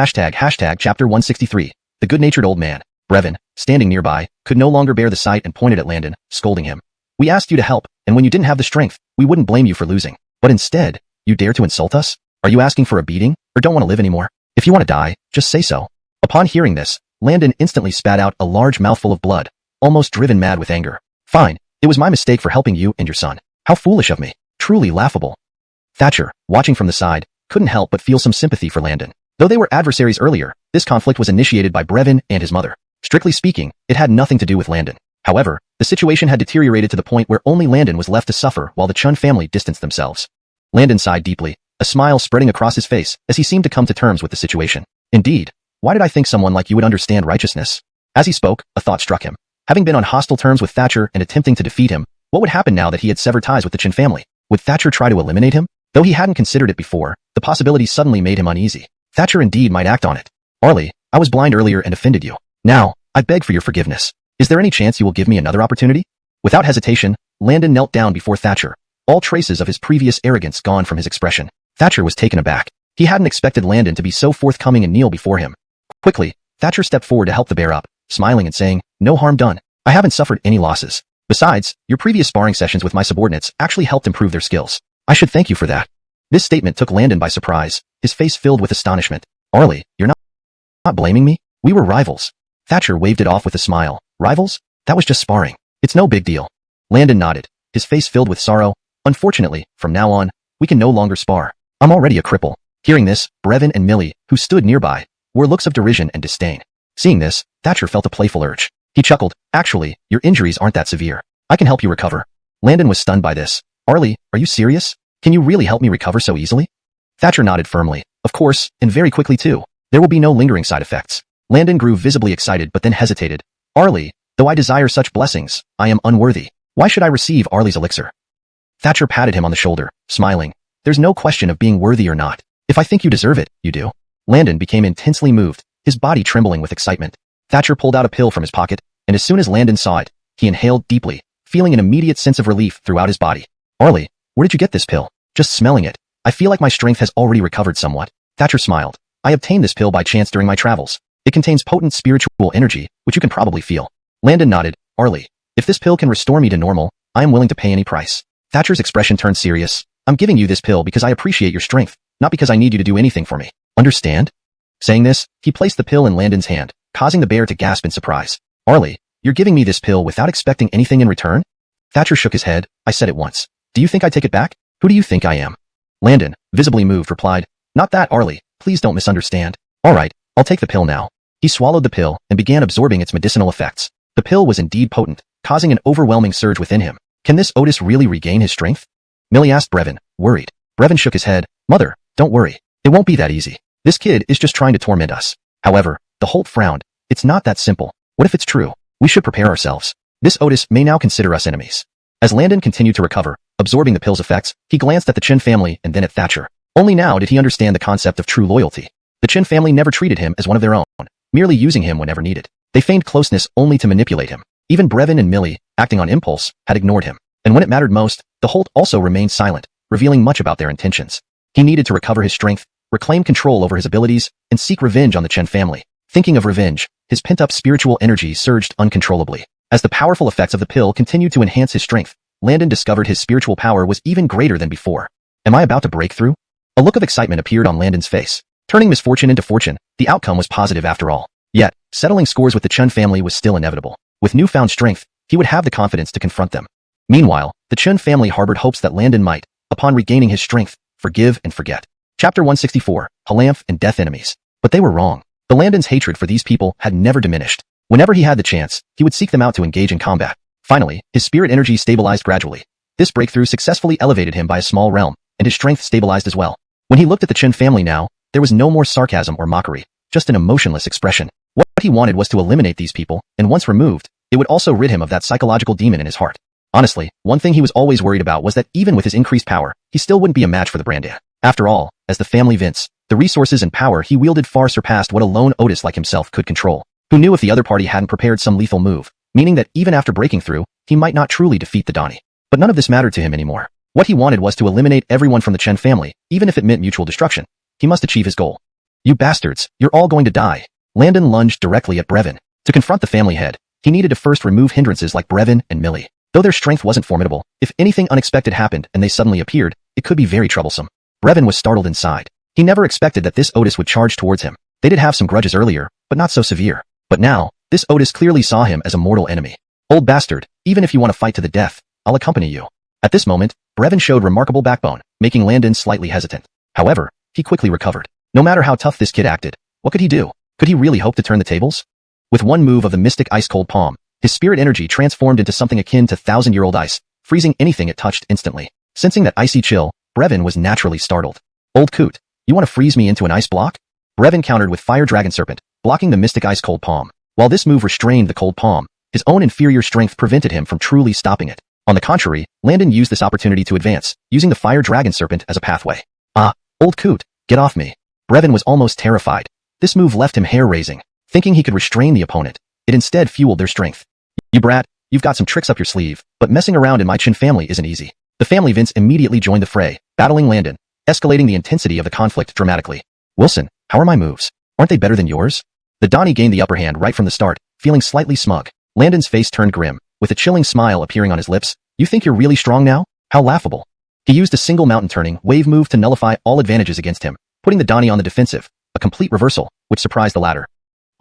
chapter 163. The good-natured old man, Brevin, standing nearby, could no longer bear the sight and pointed at Landon, scolding him. We asked you to help, and when you didn't have the strength, we wouldn't blame you for losing. But instead, you dare to insult us? Are you asking for a beating, or don't want to live anymore? If you want to die, just say so. Upon hearing this, Landon instantly spat out a large mouthful of blood, almost driven mad with anger. Fine, it was my mistake for helping you and your son. How foolish of me. Truly laughable. Thatcher, watching from the side, couldn't help but feel some sympathy for Landon. Though they were adversaries earlier, this conflict was initiated by Brevin and his mother. Strictly speaking, it had nothing to do with Landon. However, the situation had deteriorated to the point where only Landon was left to suffer while the Chun family distanced themselves. Landon sighed deeply, a smile spreading across his face as he seemed to come to terms with the situation. Indeed, why did I think someone like you would understand righteousness? As he spoke, a thought struck him. Having been on hostile terms with Thatcher and attempting to defeat him, what would happen now that he had severed ties with the Qin family? Would Thatcher try to eliminate him? Though he hadn't considered it before, the possibility suddenly made him uneasy. Thatcher indeed might act on it. Arlie, I was blind earlier and offended you. Now, I beg for your forgiveness. Is there any chance you will give me another opportunity? Without hesitation, Landon knelt down before Thatcher, all traces of his previous arrogance gone from his expression. Thatcher was taken aback. He hadn't expected Landon to be so forthcoming and kneel before him. Quickly, Thatcher stepped forward to help the bear up, smiling and saying, no harm done. I haven't suffered any losses. Besides, your previous sparring sessions with my subordinates actually helped improve their skills. I should thank you for that. This statement took Landon by surprise, his face filled with astonishment. Arlie, you're not blaming me? We were rivals. Thatcher waved it off with a smile. Rivals? That was just sparring. It's no big deal. Landon nodded, his face filled with sorrow. Unfortunately, from now on, we can no longer spar. I'm already a cripple. Hearing this, Brevin and Millie, who stood nearby, wore looks of derision and disdain. Seeing this, Thatcher felt a playful urge. He chuckled. Actually, your injuries aren't that severe. I can help you recover. Landon was stunned by this. Arlie, are you serious? Can you really help me recover so easily? Thatcher nodded firmly. Of course, and very quickly too. There will be no lingering side effects. Landon grew visibly excited but then hesitated. Arlie, though I desire such blessings, I am unworthy. Why should I receive Arlie's elixir? Thatcher patted him on the shoulder, smiling. There's no question of being worthy or not. If I think you deserve it, you do. Landon became intensely moved, his body trembling with excitement. Thatcher pulled out a pill from his pocket, and as soon as Landon saw it, he inhaled deeply, feeling an immediate sense of relief throughout his body. Arlie, where did you get this pill? Just smelling it, I feel like my strength has already recovered somewhat. Thatcher smiled. I obtained this pill by chance during my travels. It contains potent spiritual energy, which you can probably feel. Landon nodded. Arlie, if this pill can restore me to normal, I am willing to pay any price. Thatcher's expression turned serious. I'm giving you this pill because I appreciate your strength, not because I need you to do anything for me. Understand? Saying this, he placed the pill in Landon's hand, causing the bear to gasp in surprise. Arlie, you're giving me this pill without expecting anything in return? Thatcher shook his head. I said it once. Do you think I take it back? Who do you think I am? Landon, visibly moved, replied, Not that, Arlie. Please don't misunderstand. All right, I'll take the pill now. He swallowed the pill and began absorbing its medicinal effects. The pill was indeed potent, causing an overwhelming surge within him. Can this Otis really regain his strength? Millie asked Brevin, worried. Brevin shook his head. Mother, don't worry. It won't be that easy. This kid is just trying to torment us. However, the Holt frowned. It's not that simple. What if it's true? We should prepare ourselves. This Otis may now consider us enemies. As Landon continued to recover, absorbing the pill's effects, he glanced at the Chen family and then at Thatcher. Only now did he understand the concept of true loyalty. The Chen family never treated him as one of their own, merely using him whenever needed. They feigned closeness only to manipulate him. Even Brevin and Millie, acting on impulse, had ignored him. And when it mattered most, the Holt also remained silent, revealing much about their intentions. He needed to recover his strength, reclaim control over his abilities, and seek revenge on the Chen family. Thinking of revenge, his pent-up spiritual energy surged uncontrollably. As the powerful effects of the pill continued to enhance his strength, Landon discovered his spiritual power was even greater than before. Am I about to break through? A look of excitement appeared on Landon's face. Turning misfortune into fortune, the outcome was positive after all. Yet, settling scores with the Chen family was still inevitable. With newfound strength, he would have the confidence to confront them. Meanwhile, the Chen family harbored hopes that Landon might, upon regaining his strength, forgive and forget. Chapter 164, Halanth and Death Enemies. But they were wrong. The Landon's hatred for these people had never diminished. Whenever he had the chance, he would seek them out to engage in combat. Finally, his spirit energy stabilized gradually. This breakthrough successfully elevated him by a small realm, and his strength stabilized as well. When he looked at the Chen family now, there was no more sarcasm or mockery, just an emotionless expression. What he wanted was to eliminate these people, and once removed, it would also rid him of that psychological demon in his heart. Honestly, one thing he was always worried about was that even with his increased power, he still wouldn't be a match for the Brandan. After all, as the family Vince, the resources and power he wielded far surpassed what a lone Otis like himself could control. Who knew if the other party hadn't prepared some lethal move, meaning that even after breaking through, he might not truly defeat the Donnie. But none of this mattered to him anymore. What he wanted was to eliminate everyone from the Chen family, even if it meant mutual destruction. He must achieve his goal. You bastards, you're all going to die. Landon lunged directly at Brevin. To confront the family head, he needed to first remove hindrances like Brevin and Millie. Though their strength wasn't formidable, if anything unexpected happened and they suddenly appeared, it could be very troublesome. Brevin was startled inside. He never expected that this Otis would charge towards him. They did have some grudges earlier, but not so severe. But now, this Otis clearly saw him as a mortal enemy. Old bastard, even if you want to fight to the death, I'll accompany you. At this moment, Brevin showed remarkable backbone, making Landon slightly hesitant. However, he quickly recovered. No matter how tough this kid acted, what could he do? Could he really hope to turn the tables? With one move of the mystic ice-cold palm, his spirit energy transformed into something akin to thousand-year-old ice, freezing anything it touched instantly. Sensing that icy chill, Brevin was naturally startled. Old coot, you want to freeze me into an ice block? Brevin countered with Fire Dragon Serpent, blocking the mystic ice-cold palm. While this move restrained the cold palm, his own inferior strength prevented him from truly stopping it. On the contrary, Landon used this opportunity to advance, using the Fire Dragon Serpent as a pathway. Ah, old coot, get off me. Brevin was almost terrified. This move left him hair-raising. Thinking he could restrain the opponent, it instead fueled their strength. You brat, you've got some tricks up your sleeve, but messing around in my Chen family isn't easy. The family Vince immediately joined the fray, battling Landon, escalating the intensity of the conflict dramatically. Wilson, how are my moves? Aren't they better than yours? The Donnie gained the upper hand right from the start, feeling slightly smug. Landon's face turned grim, with a chilling smile appearing on his lips. You think you're really strong now? How laughable. He used a single mountain turning wave move to nullify all advantages against him, putting the Donnie on the defensive, a complete reversal, which surprised the latter.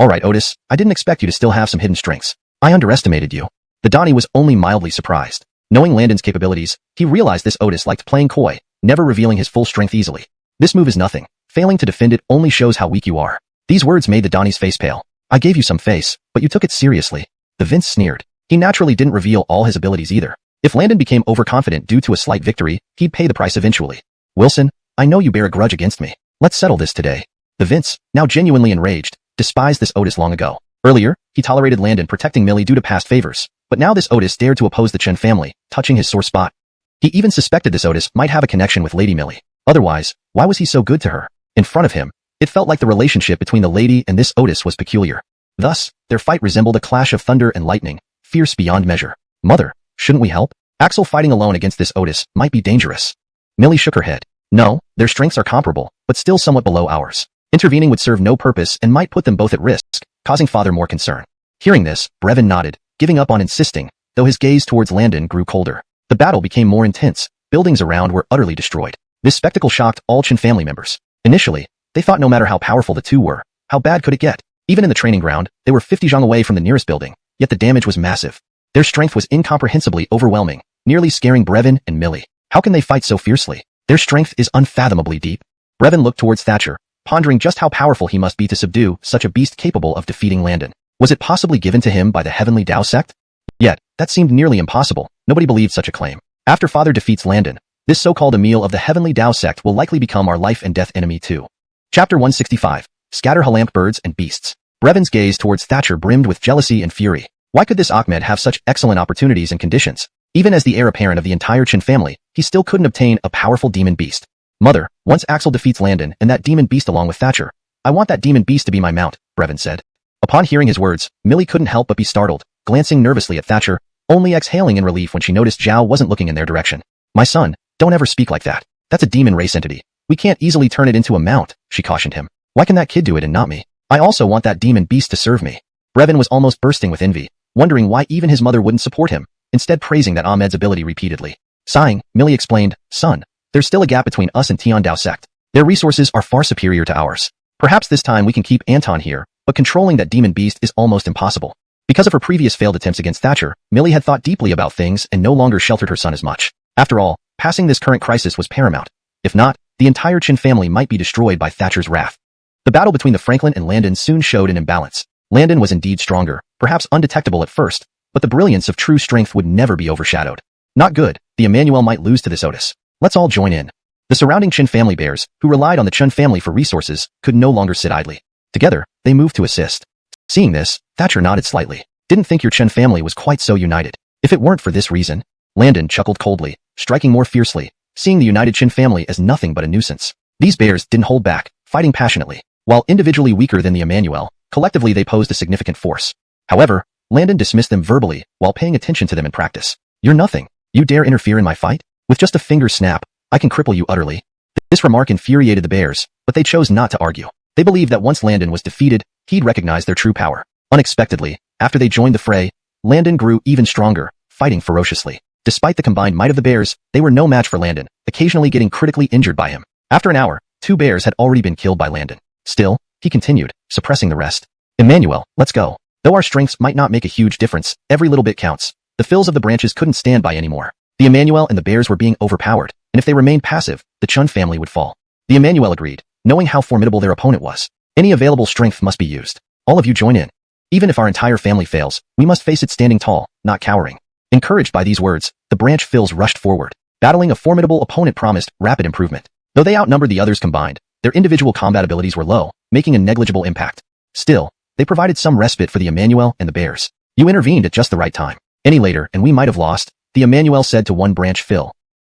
Alright Otis, I didn't expect you to still have some hidden strengths. I underestimated you. The Donnie was only mildly surprised. Knowing Landon's capabilities, he realized this Otis liked playing coy, never revealing his full strength easily. This move is nothing. Failing to defend it only shows how weak you are. These words made the Donnie's face pale. I gave you some face, but you took it seriously. The Vince sneered. He naturally didn't reveal all his abilities either. If Landon became overconfident due to a slight victory, he'd pay the price eventually. Wilson, I know you bear a grudge against me. Let's settle this today. The Vince, now genuinely enraged, despised this Otis long ago. Earlier, he tolerated Landon protecting Millie due to past favors, but now this Otis dared to oppose the Chen family, touching his sore spot. He even suspected this Otis might have a connection with Lady Millie. Otherwise, why was he so good to her? In front of him, it felt like the relationship between the lady and this Otis was peculiar. Thus, their fight resembled a clash of thunder and lightning, fierce beyond measure. Mother, shouldn't we help? Axel fighting alone against this Otis might be dangerous. Millie shook her head. No, their strengths are comparable, but still somewhat below ours. Intervening would serve no purpose and might put them both at risk, causing father more concern. Hearing this, Brevin nodded, giving up on insisting, though his gaze towards Landon grew colder. The battle became more intense. Buildings around were utterly destroyed. This spectacle shocked all Chen family members. Initially, they thought no matter how powerful the two were, how bad could it get? Even in the training ground, they were 50 zhang away from the nearest building, yet the damage was massive. Their strength was incomprehensibly overwhelming, nearly scaring Brevin and Millie. How can they fight so fiercely? Their strength is unfathomably deep. Brevin looked towards Thatcher, pondering just how powerful he must be to subdue such a beast capable of defeating Landon. Was it possibly given to him by the Heavenly Dao Sect? Yet, that seemed nearly impossible. Nobody believed such a claim. After father defeats Landon, this so-called Emil of the Heavenly Dao Sect will likely become our life and death enemy too. Chapter 165. Scatter Halamp Birds and Beasts. Brevin's gaze towards Thatcher brimmed with jealousy and fury. Why could this Ahmed have such excellent opportunities and conditions? Even as the heir apparent of the entire Chen family, he still couldn't obtain a powerful demon beast. Mother, once Axel defeats Landon and that demon beast along with Thatcher, I want that demon beast to be my mount, Brevin said. Upon hearing his words, Millie couldn't help but be startled, glancing nervously at Thatcher, only exhaling in relief when she noticed Zhao wasn't looking in their direction. My son, don't ever speak like that. That's a demon race entity. We can't easily turn it into a mount, she cautioned him. Why can that kid do it and not me? I also want that demon beast to serve me. Brevin was almost bursting with envy, wondering why even his mother wouldn't support him, instead praising that Ahmed's ability repeatedly. Sighing, Millie explained, son, there's still a gap between us and Tian Dao Sect. Their resources are far superior to ours. Perhaps this time we can keep Anton here, but controlling that demon beast is almost impossible. Because of her previous failed attempts against Thatcher, Millie had thought deeply about things and no longer sheltered her son as much. After all, passing this current crisis was paramount. If not, the entire Chen family might be destroyed by Thatcher's wrath. The battle between the Franklin and Landon soon showed an imbalance. Landon was indeed stronger, perhaps undetectable at first, but the brilliance of true strength would never be overshadowed. Not good, the Emmanuel might lose to this Otis. Let's all join in. The surrounding Chen family bears, who relied on the Chen family for resources, could no longer sit idly. Together, they moved to assist. Seeing this, Thatcher nodded slightly. Didn't think your Chen family was quite so united. If it weren't for this reason. Landon chuckled coldly, striking more fiercely, seeing the united Chen family as nothing but a nuisance. These bears didn't hold back, fighting passionately. While individually weaker than the Emmanuel, collectively they posed a significant force. However, Landon dismissed them verbally while paying attention to them in practice. You're nothing. You dare interfere in my fight? With just a finger snap, I can cripple you utterly. This remark infuriated the bears, but they chose not to argue. They believed that once Landon was defeated, he'd recognize their true power. Unexpectedly, after they joined the fray, Landon grew even stronger, fighting ferociously. Despite the combined might of the bears, they were no match for Landon, occasionally getting critically injured by him. After an hour, 2 bears had already been killed by Landon. Still, he continued, suppressing the rest. Emmanuel, let's go. Though our strengths might not make a huge difference, every little bit counts. The fills of the branches couldn't stand by anymore. The Emmanuel and the bears were being overpowered, and if they remained passive, the Chun family would fall. The Emmanuel agreed, knowing how formidable their opponent was. Any available strength must be used. All of you join in. Even if our entire family fails, we must face it standing tall, not cowering. Encouraged by these words, the branch fills rushed forward. Battling a formidable opponent promised rapid improvement. Though they outnumbered the others combined, their individual combat abilities were low, making a negligible impact. Still, they provided some respite for the Emmanuel and the bears. You intervened at just the right time. Any later and we might have lost, the Emmanuel said to one branch Phil.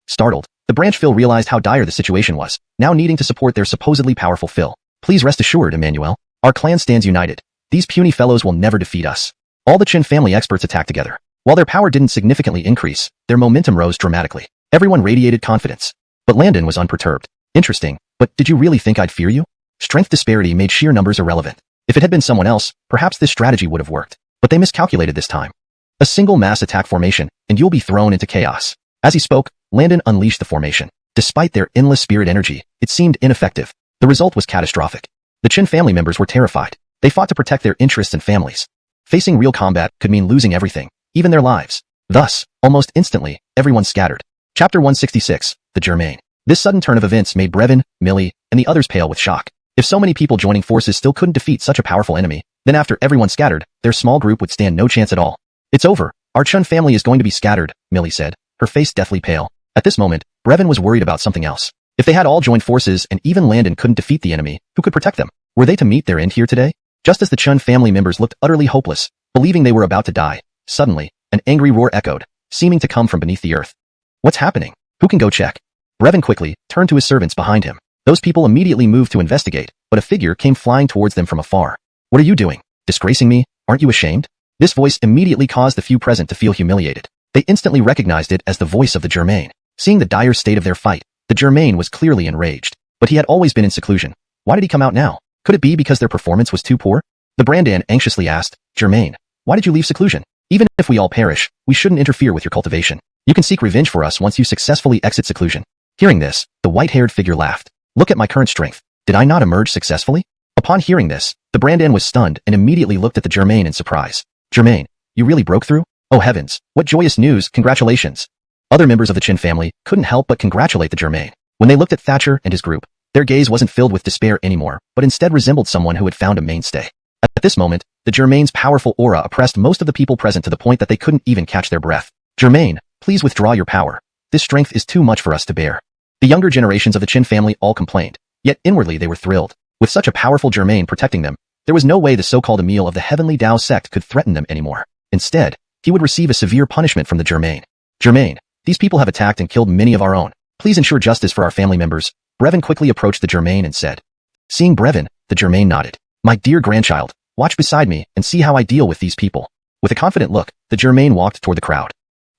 Startled, the branch Phil realized how dire the situation was, now needing to support their supposedly powerful Phil. Please rest assured, Emmanuel. Our clan stands united. These puny fellows will never defeat us. All the Chen family experts attacked together. While their power didn't significantly increase, their momentum rose dramatically. Everyone radiated confidence. But Landon was unperturbed. Interesting, but did you really think I'd fear you? Strength disparity made sheer numbers irrelevant. If it had been someone else, perhaps this strategy would have worked. But they miscalculated this time. A single mass attack formation, and you'll be thrown into chaos. As he spoke, Landon unleashed the formation. Despite their endless spirit energy, it seemed ineffective. The result was catastrophic. The Chen family members were terrified. They fought to protect their interests and families. Facing real combat could mean losing everything, even their lives. Thus, almost instantly, everyone scattered. Chapter 166, The Germain. This sudden turn of events made Brevin, Millie, and the others pale with shock. If so many people joining forces still couldn't defeat such a powerful enemy, then after everyone scattered, their small group would stand no chance at all. It's over. Our Chun family is going to be scattered, Millie said, her face deathly pale. At this moment, Brevin was worried about something else. If they had all joined forces and even Landon couldn't defeat the enemy, who could protect them? Were they to meet their end here today? Just as the Chun family members looked utterly hopeless, believing they were about to die, suddenly, an angry roar echoed, seeming to come from beneath the earth. What's happening? Who can go check? Brevin quickly turned to his servants behind him. Those people immediately moved to investigate, but a figure came flying towards them from afar. What are you doing? Disgracing me? Aren't you ashamed? This voice immediately caused the few present to feel humiliated. They instantly recognized it as the voice of the Germain. Seeing the dire state of their fight, the Germain was clearly enraged. But he had always been in seclusion. Why did he come out now? Could it be because their performance was too poor? The Brandan anxiously asked, Germain, why did you leave seclusion? Even if we all perish, we shouldn't interfere with your cultivation. You can seek revenge for us once you successfully exit seclusion. Hearing this, the white-haired figure laughed. Look at my current strength. Did I not emerge successfully? Upon hearing this, the Brandan was stunned and immediately looked at the Germain in surprise. Germain, you really broke through? Oh heavens, what joyous news, congratulations. Other members of the Qin family couldn't help but congratulate the Germain. When they looked at Thatcher and his group, their gaze wasn't filled with despair anymore, but instead resembled someone who had found a mainstay. At this moment, the Germain's powerful aura oppressed most of the people present to the point that they couldn't even catch their breath. Germain, please withdraw your power. This strength is too much for us to bear. The younger generations of the Qin family all complained, yet inwardly they were thrilled. With such a powerful Germain protecting them, there was no way the so-called Emil of the Heavenly Dao Sect could threaten them anymore. Instead, he would receive a severe punishment from the Germain. Germain, these people have attacked and killed many of our own. Please ensure justice for our family members. Brevin quickly approached the Germain and said. Seeing Brevin, the Germain nodded. My dear grandchild, watch beside me and see how I deal with these people. With a confident look, the Germain walked toward the crowd.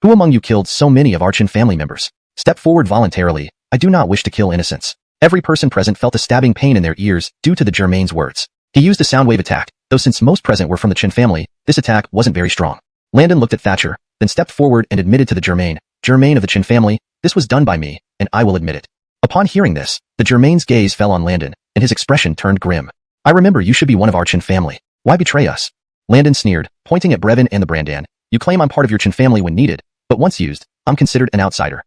Who among you killed so many of our Qin family members? Step forward voluntarily. I do not wish to kill innocents. Every person present felt a stabbing pain in their ears due to the Germain's words. He used a sound wave attack, though since most present were from the Qin family, this attack wasn't very strong. Landon looked at Thatcher, then stepped forward and admitted to the Germain, Germain of the Qin family, this was done by me, and I will admit it. Upon hearing this, the Germain's gaze fell on Landon, and his expression turned grim. I remember you should be one of our Qin family. Why betray us? Landon sneered, pointing at Brevin and the Brandan. You claim I'm part of your Qin family when needed, but once used, I'm considered an outsider.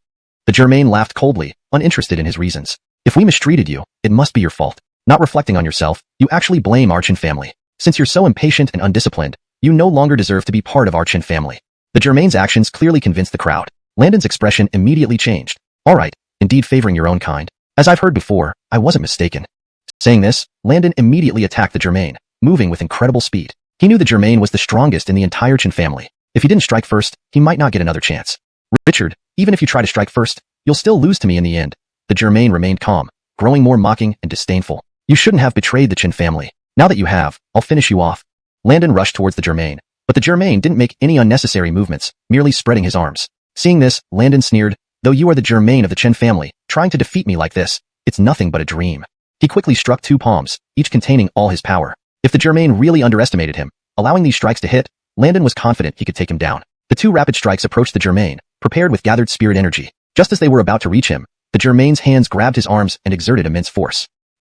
The Germain laughed coldly, uninterested in his reasons. If we mistreated you, it must be your fault. Not reflecting on yourself, you actually blame our Qin family. Since you're so impatient and undisciplined, you no longer deserve to be part of our Qin family. The Germain's actions clearly convinced the crowd. Landon's expression immediately changed. All right, indeed favoring your own kind. As I've heard before, I wasn't mistaken. Saying this, Landon immediately attacked the Germain, moving with incredible speed. He knew the Germain was the strongest in the entire Qin family. If he didn't strike first, he might not get another chance. Richard, even if you try to strike first, you'll still lose to me in the end. The Germain remained calm, growing more mocking and disdainful. You shouldn't have betrayed the Qin family. Now that you have, I'll finish you off. Landon rushed towards the Germain, but the Germain didn't make any unnecessary movements, merely spreading his arms. Seeing this, Landon sneered, though you are the Germain of the Qin family, trying to defeat me like this, it's nothing but a dream. He quickly struck two palms, each containing all his power. If the Germain really underestimated him, allowing these strikes to hit, Landon was confident he could take him down. The two rapid strikes approached the Germain, prepared with gathered spirit energy. Just as they were about to reach him, the Germain's hands grabbed his arms and exerted immense force.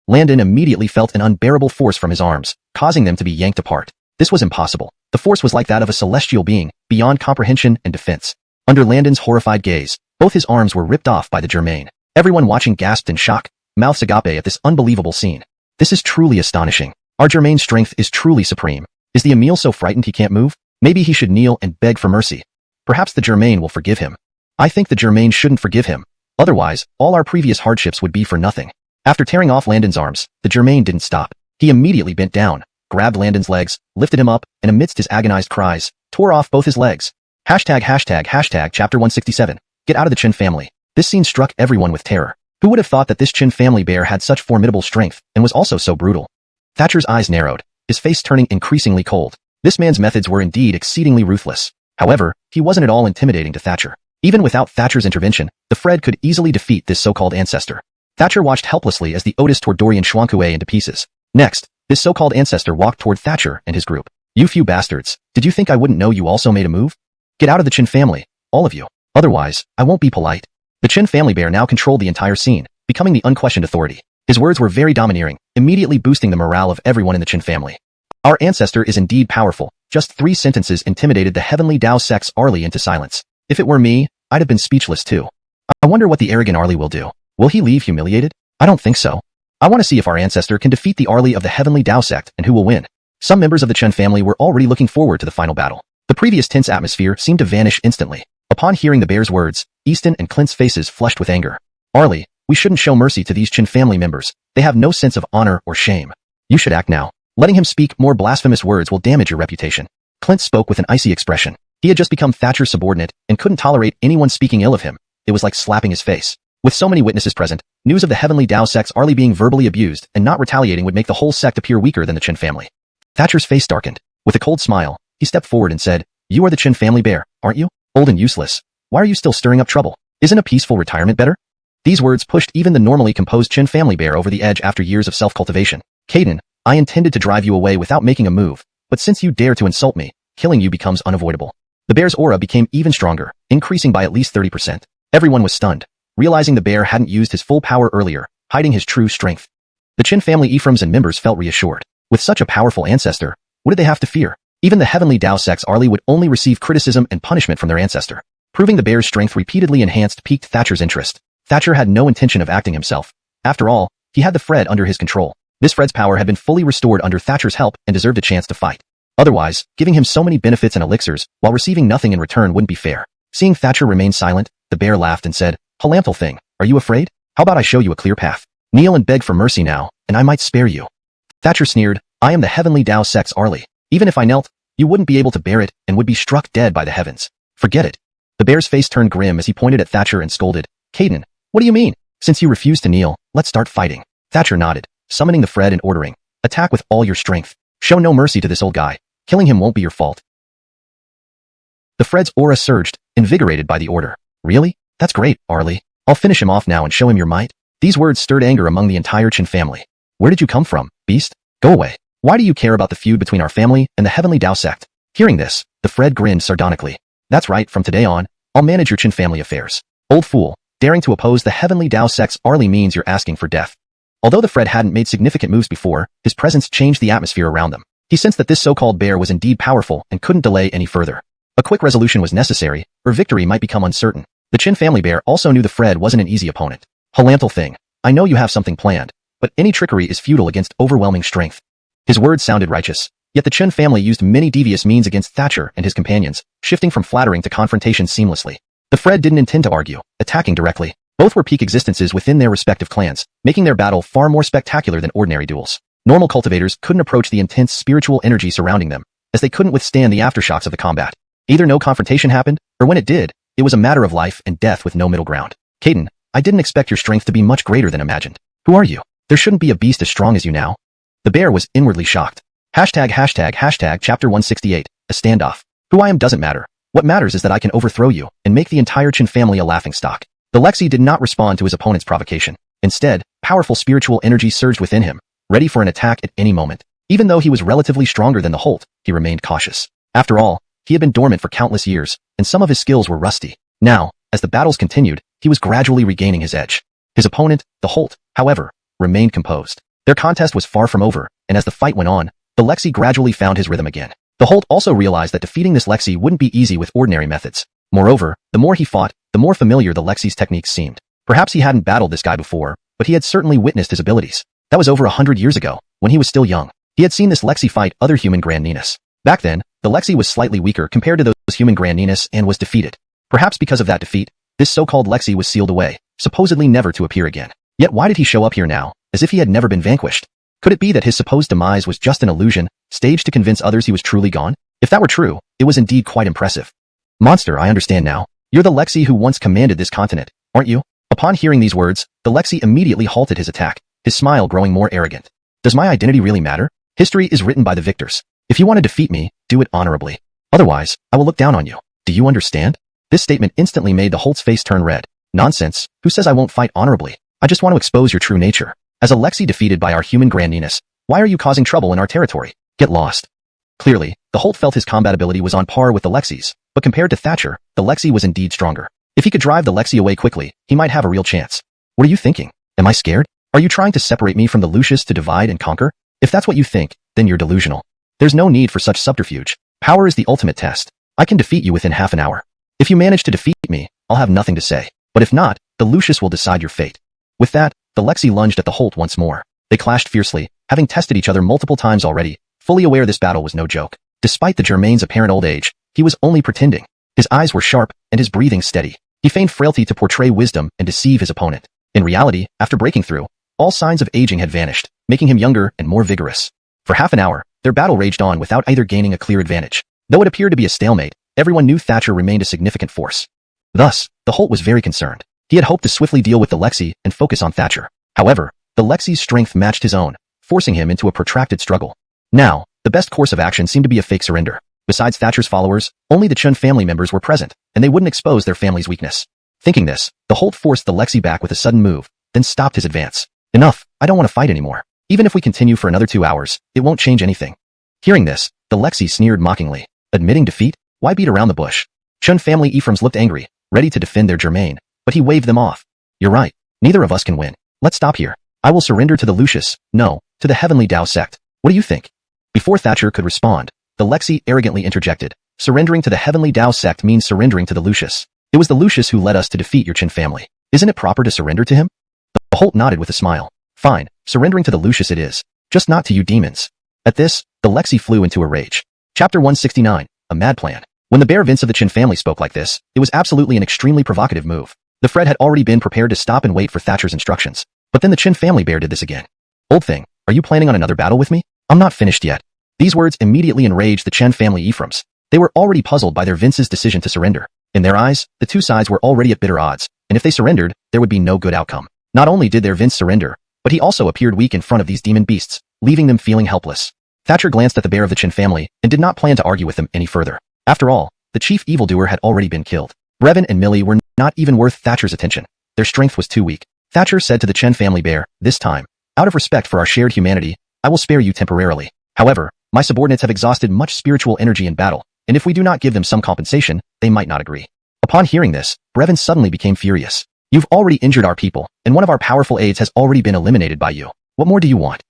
Landon immediately felt an unbearable force from his arms, causing them to be yanked apart. This was impossible. The force was like that of a celestial being, beyond comprehension and defense. Under Landon's horrified gaze, both his arms were ripped off by the Germain. Everyone watching gasped in shock, mouths agape at this unbelievable scene. This is truly astonishing. Our Germain's strength is truly supreme. Is the Emil so frightened he can't move? Maybe he should kneel and beg for mercy. Perhaps the Germain will forgive him. I think the Germain shouldn't forgive him. Otherwise, all our previous hardships would be for nothing. After tearing off Landon's arms, the Germain didn't stop. He immediately bent down, grabbed Landon's legs, lifted him up, and amidst his agonized cries, tore off both his legs. Hashtag chapter 167. Get out of the Qin family. This scene struck everyone with terror. Who would have thought that this Qin family bear had such formidable strength and was also so brutal? Thatcher's eyes narrowed, his face turning increasingly cold. This man's methods were indeed exceedingly ruthless. However, he wasn't at all intimidating to Thatcher. Even without Thatcher's intervention, the Fred could easily defeat this so-called ancestor. Thatcher watched helplessly as the Otis tore Dorian xuanhuan into pieces. Next, this so-called ancestor walked toward Thatcher and his group. You few bastards, did you think I wouldn't know you also made a move? Get out of the Qin family, all of you. Otherwise, I won't be polite. The Qin family bear now controlled the entire scene, becoming the unquestioned authority. His words were very domineering, immediately boosting the morale of everyone in the Qin family. Our ancestor is indeed powerful. Just 3 sentences intimidated the Heavenly Dao Sect's Arlie into silence. If it were me, I'd have been speechless too. I wonder what the arrogant Arlie will do. Will he leave humiliated? I don't think so. I want to see if our ancestor can defeat the Arlie of the Heavenly Dao Sect and who will win. Some members of the Qin family were already looking forward to the final battle. The previous tense atmosphere seemed to vanish instantly. Upon hearing the bear's words, Easton and Clint's faces flushed with anger. Arlie, we shouldn't show mercy to these Qin family members. They have no sense of honor or shame. You should act now. Letting him speak more blasphemous words will damage your reputation. Clint spoke with an icy expression. He had just become Thatcher's subordinate and couldn't tolerate anyone speaking ill of him. It was like slapping his face. With so many witnesses present, news of the Heavenly Dao Sect's Arlie being verbally abused and not retaliating would make the whole sect appear weaker than the Qin family. Thatcher's face darkened. With a cold smile, he stepped forward and said, You are the Qin family bear, aren't you? Old and useless. Why are you still stirring up trouble? Isn't a peaceful retirement better? These words pushed even the normally composed Qin family bear over the edge after years of self-cultivation. Caden, I intended to drive you away without making a move, but since you dare to insult me, killing you becomes unavoidable. The bear's aura became even stronger, increasing by at least 30%. Everyone was stunned, realizing the bear hadn't used his full power earlier, hiding his true strength. The Qin family Ephraims and members felt reassured. With such a powerful ancestor, what did they have to fear? Even the Heavenly Dao Sect's Arlie would only receive criticism and punishment from their ancestor. Proving the bear's strength repeatedly enhanced piqued Thatcher's interest. Thatcher had no intention of acting himself. After all, he had the Fred under his control. This Fred's power had been fully restored under Thatcher's help and deserved a chance to fight. Otherwise, giving him so many benefits and elixirs while receiving nothing in return wouldn't be fair. Seeing Thatcher remain silent, the bear laughed and said, "Halamthal thing, are you afraid? How about I show you a clear path? Kneel and beg for mercy now, and I might spare you." Thatcher sneered, "I am the Heavenly Dao Sect's Arlie. Even if I knelt, you wouldn't be able to bear it and would be struck dead by the heavens. Forget it." The bear's face turned grim as he pointed at Thatcher and scolded, "Caden, what do you mean? Since you refuse to kneel, let's start fighting." Thatcher nodded, summoning the Fred and ordering, "Attack with all your strength. Show no mercy to this old guy. Killing him won't be your fault." The Fred's aura surged, invigorated by the order. "Really? That's great, Arlie. I'll finish him off now and show him your might." These words stirred anger among the entire Qin family. "Where did you come from, beast? Go away. Why do you care about the feud between our family and the Heavenly Dao Sect?" Hearing this, the Fred grinned sardonically. "That's right, from today on, I'll manage your Qin family affairs. Old fool, daring to oppose the Heavenly Dao Sect's Arlie means you're asking for death." Although the Fred hadn't made significant moves before, his presence changed the atmosphere around them. He sensed that this so-called bear was indeed powerful and couldn't delay any further. A quick resolution was necessary, or victory might become uncertain. The Qin family bear also knew the Fred wasn't an easy opponent. "Halamthal thing, I know you have something planned, but any trickery is futile against overwhelming strength." His words sounded righteous, yet the Qin family used many devious means against Thatcher and his companions, shifting from flattering to confrontation seamlessly. The Fred didn't intend to argue, attacking directly. Both were peak existences within their respective clans, making their battle far more spectacular than ordinary duels. Normal cultivators couldn't approach the intense spiritual energy surrounding them, as they couldn't withstand the aftershocks of the combat. Either no confrontation happened, or when it did, it was a matter of life and death with no middle ground. "Caden, I didn't expect your strength to be much greater than imagined. Who are you? There shouldn't be a beast as strong as you now." The bear was inwardly shocked. ####Chapter 168, a standoff. "Who I am doesn't matter. What matters is that I can overthrow you and make the entire Qin family a laughingstock." The Lexi did not respond to his opponent's provocation. Instead, powerful spiritual energy surged within him, ready for an attack at any moment. Even though he was relatively stronger than the Holt, he remained cautious. After all, he had been dormant for countless years, and some of his skills were rusty. Now, as the battles continued, he was gradually regaining his edge. His opponent, the Holt, however, remained composed. Their contest was far from over, and as the fight went on, the Lexi gradually found his rhythm again. The Holt also realized that defeating this Lexi wouldn't be easy with ordinary methods. Moreover, the more he fought, the more familiar the Lexi's techniques seemed. Perhaps he hadn't battled this guy before, but he had certainly witnessed his abilities. That was over 100 years ago, when he was still young. He had seen this Lexi fight other human Grand Ninas. Back then, the Lexi was slightly weaker compared to those human Grand Ninas and was defeated. Perhaps because of that defeat, this so-called Lexi was sealed away, supposedly never to appear again. Yet why did he show up here now, as if he had never been vanquished? Could it be that his supposed demise was just an illusion, staged to convince others he was truly gone? If that were true, it was indeed quite impressive. "Monster, I understand now. You're the Lexi who once commanded this continent, aren't you?" Upon hearing these words, the Lexi immediately halted his attack, his smile growing more arrogant. "Does my identity really matter? History is written by the victors. If you want to defeat me, do it honorably. Otherwise, I will look down on you. Do you understand?" This statement instantly made the Holt's face turn red. "Nonsense, who says I won't fight honorably? I just want to expose your true nature. As a Lexi defeated by our human Grand Ninas, why are you causing trouble in our territory? Get lost." Clearly, the Holt felt his combat ability was on par with the Lexi's, but compared to Thatcher, the Lexi was indeed stronger. If he could drive the Lexi away quickly, he might have a real chance. "What are you thinking? Am I scared? Are you trying to separate me from the Lucius to divide and conquer? If that's what you think, then you're delusional. There's no need for such subterfuge. Power is the ultimate test. I can defeat you within half an hour. If you manage to defeat me, I'll have nothing to say. But if not, the Lucius will decide your fate." With that, the Lexi lunged at the Holt once more. They clashed fiercely, having tested each other multiple times already, fully aware this battle was no joke. Despite the Germain's apparent old age, he was only pretending. His eyes were sharp, and his breathing steady. He feigned frailty to portray wisdom and deceive his opponent. In reality, after breaking through, all signs of aging had vanished, making him younger and more vigorous. For half an hour, their battle raged on without either gaining a clear advantage. Though it appeared to be a stalemate, everyone knew Thatcher remained a significant force. Thus, the Holt was very concerned. He had hoped to swiftly deal with the Lexi and focus on Thatcher. However, the Lexi's strength matched his own, forcing him into a protracted struggle. Now, the best course of action seemed to be a fake surrender. Besides Thatcher's followers, only the Chun family members were present, and they wouldn't expose their family's weakness. Thinking this, the Holt forced the Lexi back with a sudden move, then stopped his advance. "Enough, I don't want to fight anymore. Even if we continue for another 2 hours, it won't change anything. Hearing this, the Lexi sneered mockingly. Admitting defeat? Why beat around the bush? Chun family Ephraim's looked angry, ready to defend their Germain, but he waved them off. You're right. Neither of us can win. Let's stop here. I will surrender to the Lucius, no, to the Heavenly Dao Sect. What do you think? Before Thatcher could respond, the Lexi arrogantly interjected. Surrendering to the Heavenly Dao Sect means surrendering to the Lucius. It was the Lucius who led us to defeat your Chin family. Isn't it proper to surrender to him? The Holt nodded with a smile. Fine, surrendering to the Lucius it is. Just not to you demons. At this, the Lexi flew into a rage. Chapter 169, A Mad Plan. When the Bear Vince of the Chin family spoke like this, it was absolutely an extremely provocative move. The Fred had already been prepared to stop and wait for Thatcher's instructions. But then the Chin family bear did this again. Old thing, are you planning on another battle with me? I'm not finished yet. These words immediately enraged the Chen family Ephraims. They were already puzzled by their Vince's decision to surrender. In their eyes, the two sides were already at bitter odds, and if they surrendered, there would be no good outcome. Not only did their Vince surrender, but he also appeared weak in front of these demon beasts, leaving them feeling helpless. Thatcher glanced at the bear of the Chin family and did not plan to argue with them any further. After all, the chief evildoer had already been killed. Brevin and Millie were not even worth Thatcher's attention. Their strength was too weak. Thatcher said to the Chen family bear, this time, out of respect for our shared humanity, I will spare you temporarily. However, my subordinates have exhausted much spiritual energy in battle, and if we do not give them some compensation, they might not agree. Upon hearing this, Brevin suddenly became furious. You've already injured our people, and one of our powerful aides has already been eliminated by you. What more do you want?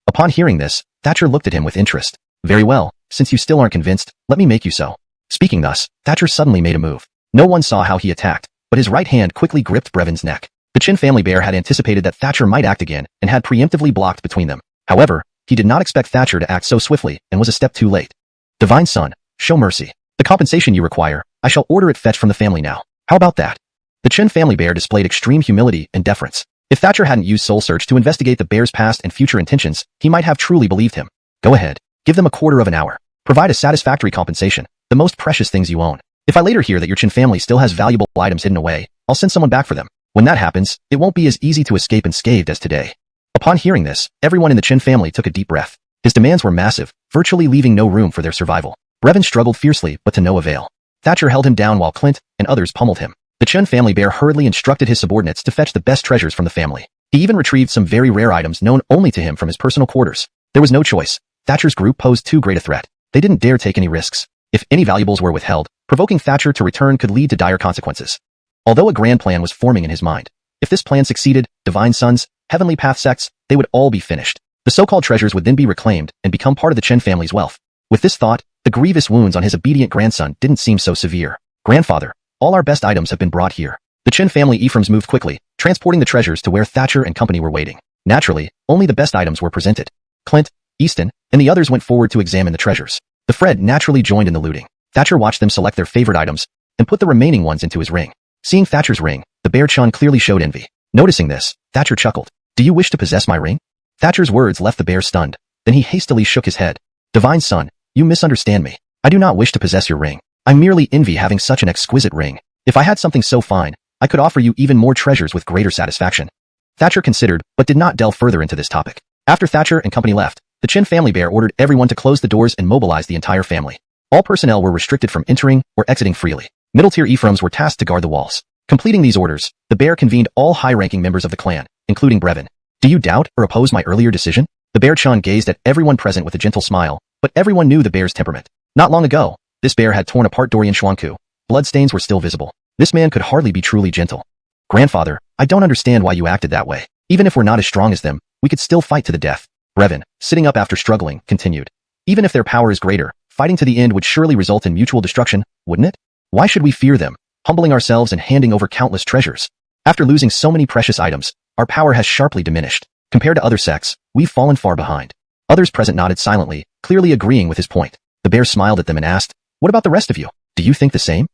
Upon hearing this, Thatcher looked at him with interest. Very well, since you still aren't convinced, let me make you so. Speaking thus, Thatcher suddenly made a move. No one saw how he attacked, but his right hand quickly gripped Brevin's neck. The Chin family bear had anticipated that Thatcher might act again and had preemptively blocked between them. However, he did not expect Thatcher to act so swiftly and was a step too late. Divine Son, show mercy. The compensation you require, I shall order it fetched from the family now. How about that? The Chin family bear displayed extreme humility and deference. If Thatcher hadn't used Soul Search to investigate the bear's past and future intentions, he might have truly believed him. Go ahead. Give them a quarter of an hour. Provide a satisfactory compensation, the most precious things you own. If I later hear that your Chin family still has valuable items hidden away, I'll send someone back for them. When that happens, it won't be as easy to escape unscathed as today. Upon hearing this, everyone in the Chin family took a deep breath. His demands were massive, virtually leaving no room for their survival. Brevin struggled fiercely, but to no avail. Thatcher held him down while Clint and others pummeled him. The Chin family bear hurriedly instructed his subordinates to fetch the best treasures from the family. He even retrieved some very rare items known only to him from his personal quarters. There was no choice. Thatcher's group posed too great a threat. They didn't dare take any risks. If any valuables were withheld, provoking Thatcher to return could lead to dire consequences. Although a grand plan was forming in his mind, if this plan succeeded, Divine Sons, Heavenly Path sects, they would all be finished. The so-called treasures would then be reclaimed and become part of the Chen family's wealth. With this thought, the grievous wounds on his obedient grandson didn't seem so severe. Grandfather, all our best items have been brought here. The Chen family Ephraims moved quickly, transporting the treasures to where Thatcher and company were waiting. Naturally, only the best items were presented. Clint, Easton, and the others went forward to examine the treasures. The Fred naturally joined in the looting. Thatcher watched them select their favorite items and put the remaining ones into his ring. Seeing Thatcher's ring, the bear Chun clearly showed envy. Noticing this, Thatcher chuckled. Do you wish to possess my ring? Thatcher's words left the bear stunned. Then he hastily shook his head. Divine Son, you misunderstand me. I do not wish to possess your ring. I merely envy having such an exquisite ring. If I had something so fine, I could offer you even more treasures with greater satisfaction. Thatcher considered, but did not delve further into this topic. After Thatcher and company left, the Chin family bear ordered everyone to close the doors and mobilize the entire family. All personnel were restricted from entering or exiting freely. Middle-tier Ephraims were tasked to guard the walls. Completing these orders, the bear convened all high-ranking members of the clan, including Brevin. Do you doubt or oppose my earlier decision? The bear Chun gazed at everyone present with a gentle smile, but everyone knew the bear's temperament. Not long ago, this bear had torn apart Dorian Xuanhuan. Bloodstains were still visible. This man could hardly be truly gentle. Grandfather, I don't understand why you acted that way. Even if we're not as strong as them, we could still fight to the death. Brevin, sitting up after struggling, continued. Even if their power is greater, fighting to the end would surely result in mutual destruction, wouldn't it? Why should we fear them, humbling ourselves and handing over countless treasures? After losing so many precious items, our power has sharply diminished. Compared to other sects, we've fallen far behind. Others present nodded silently, clearly agreeing with his point. The bear smiled at them and asked, what about the rest of you? Do you think the same?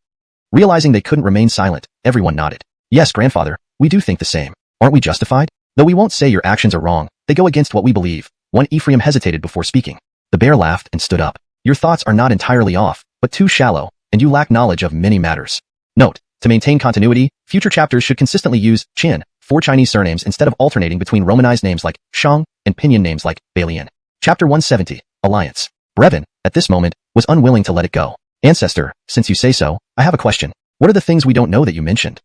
Realizing they couldn't remain silent, everyone nodded. Yes, grandfather, we do think the same. Aren't we justified? Though we won't say your actions are wrong, they go against what we believe. One Ephraim hesitated before speaking. The bear laughed and stood up. Your thoughts are not entirely off, but too shallow, and you lack knowledge of many matters. Note, to maintain continuity, future chapters should consistently use Chin, 4 Chinese surnames instead of alternating between Romanized names like Shang and Pinyin names like Balian. Chapter 170, Alliance. Brevin, at this moment, was unwilling to let it go. Ancestor, since you say so, I have a question. What are the things we don't know that you mentioned?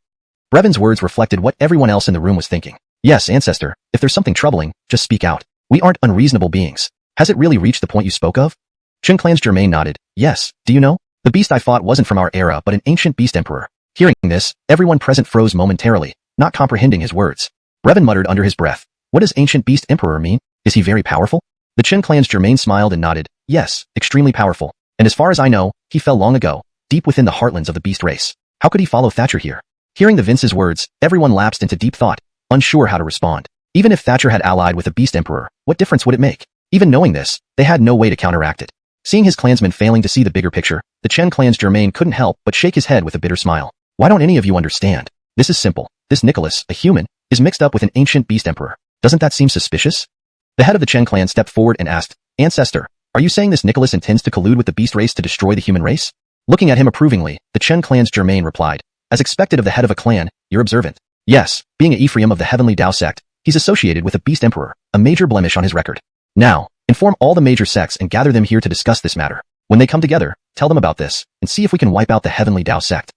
Brevin's words reflected what everyone else in the room was thinking. Yes, Ancestor, if there's something troubling, just speak out. We aren't unreasonable beings. Has it really reached the point you spoke of? Chen Clan's Germain nodded. Yes, do you know? The beast I fought wasn't from our era but an ancient beast emperor. Hearing this, everyone present froze momentarily, not comprehending his words. Brevin muttered under his breath. What does ancient beast emperor mean? Is he very powerful? The Chen Clan's Germain smiled and nodded. Yes, extremely powerful. And as far as I know, he fell long ago, deep within the heartlands of the beast race. How could he follow Thatcher here? Hearing the Vince's words, everyone lapsed into deep thought, unsure how to respond. Even if Thatcher had allied with a beast emperor, what difference would it make? Even knowing this, they had no way to counteract it. Seeing his clansmen failing to see the bigger picture, the Chen Clan's Germain couldn't help but shake his head with a bitter smile. Why don't any of you understand? This is simple. This Nicholas, a human, is mixed up with an ancient beast emperor. Doesn't that seem suspicious? The head of the Chen clan stepped forward and asked, Ancestor, are you saying this Nicholas intends to collude with the beast race to destroy the human race? Looking at him approvingly, the Chen clan's Germain replied, as expected of the head of a clan, you're observant. Yes, being a Ephraim of the Heavenly Dao Sect, he's associated with a beast emperor, a major blemish on his record. Now, inform all the major sects and gather them here to discuss this matter. When they come together, tell them about this, and see if we can wipe out the Heavenly Dao Sect.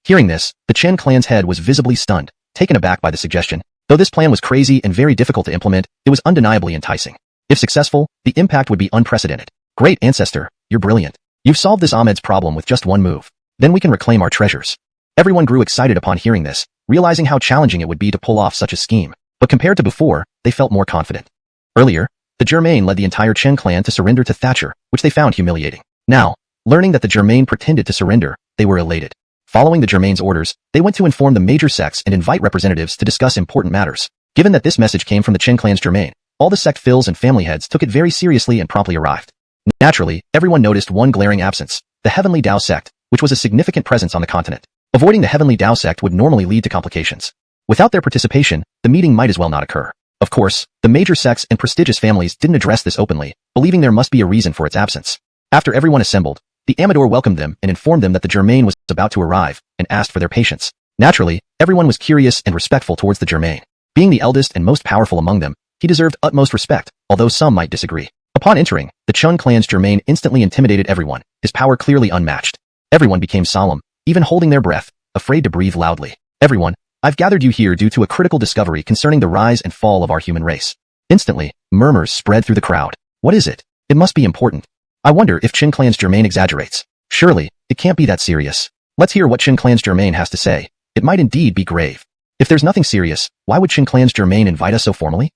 Hearing this, the Chen clan's head was visibly stunned, taken aback by the suggestion. Though this plan was crazy and very difficult to implement, it was undeniably enticing. If successful, the impact would be unprecedented. Great, Ancestor, you're brilliant. You've solved this Ahmed's problem with just one move. Then we can reclaim our treasures. Everyone grew excited upon hearing this, realizing how challenging it would be to pull off such a scheme. But compared to before, they felt more confident. Earlier, the Germain led the entire Chen clan to surrender to Thatcher, which they found humiliating. Now, learning that the Germain pretended to surrender, they were elated. Following the Germain's orders, they went to inform the major sects and invite representatives to discuss important matters. Given that this message came from the Chen clan's Germain, all the sect fills and family heads took it very seriously and promptly arrived. Naturally, everyone noticed one glaring absence, the Heavenly Dao Sect, which was a significant presence on the continent. Avoiding the Heavenly Dao Sect would normally lead to complications. Without their participation, the meeting might as well not occur. Of course, the major sects and prestigious families didn't address this openly, believing there must be a reason for its absence. After everyone assembled, the Amador welcomed them and informed them that the Germain was about to arrive, and asked for their patience. Naturally, everyone was curious and respectful towards the Germain. Being the eldest and most powerful among them, he deserved utmost respect, although some might disagree. Upon entering, the Chen clan's Germain instantly intimidated everyone, his power clearly unmatched. Everyone became solemn, even holding their breath, afraid to breathe loudly. Everyone, I've gathered you here due to a critical discovery concerning the rise and fall of our human race. Instantly, murmurs spread through the crowd. What is it? It must be important. I wonder if Chen clan's Germain exaggerates. Surely, it can't be that serious. Let's hear what Chen clan's Germain has to say. It might indeed be grave. If there's nothing serious, why would Chen clan's Germain invite us so formally?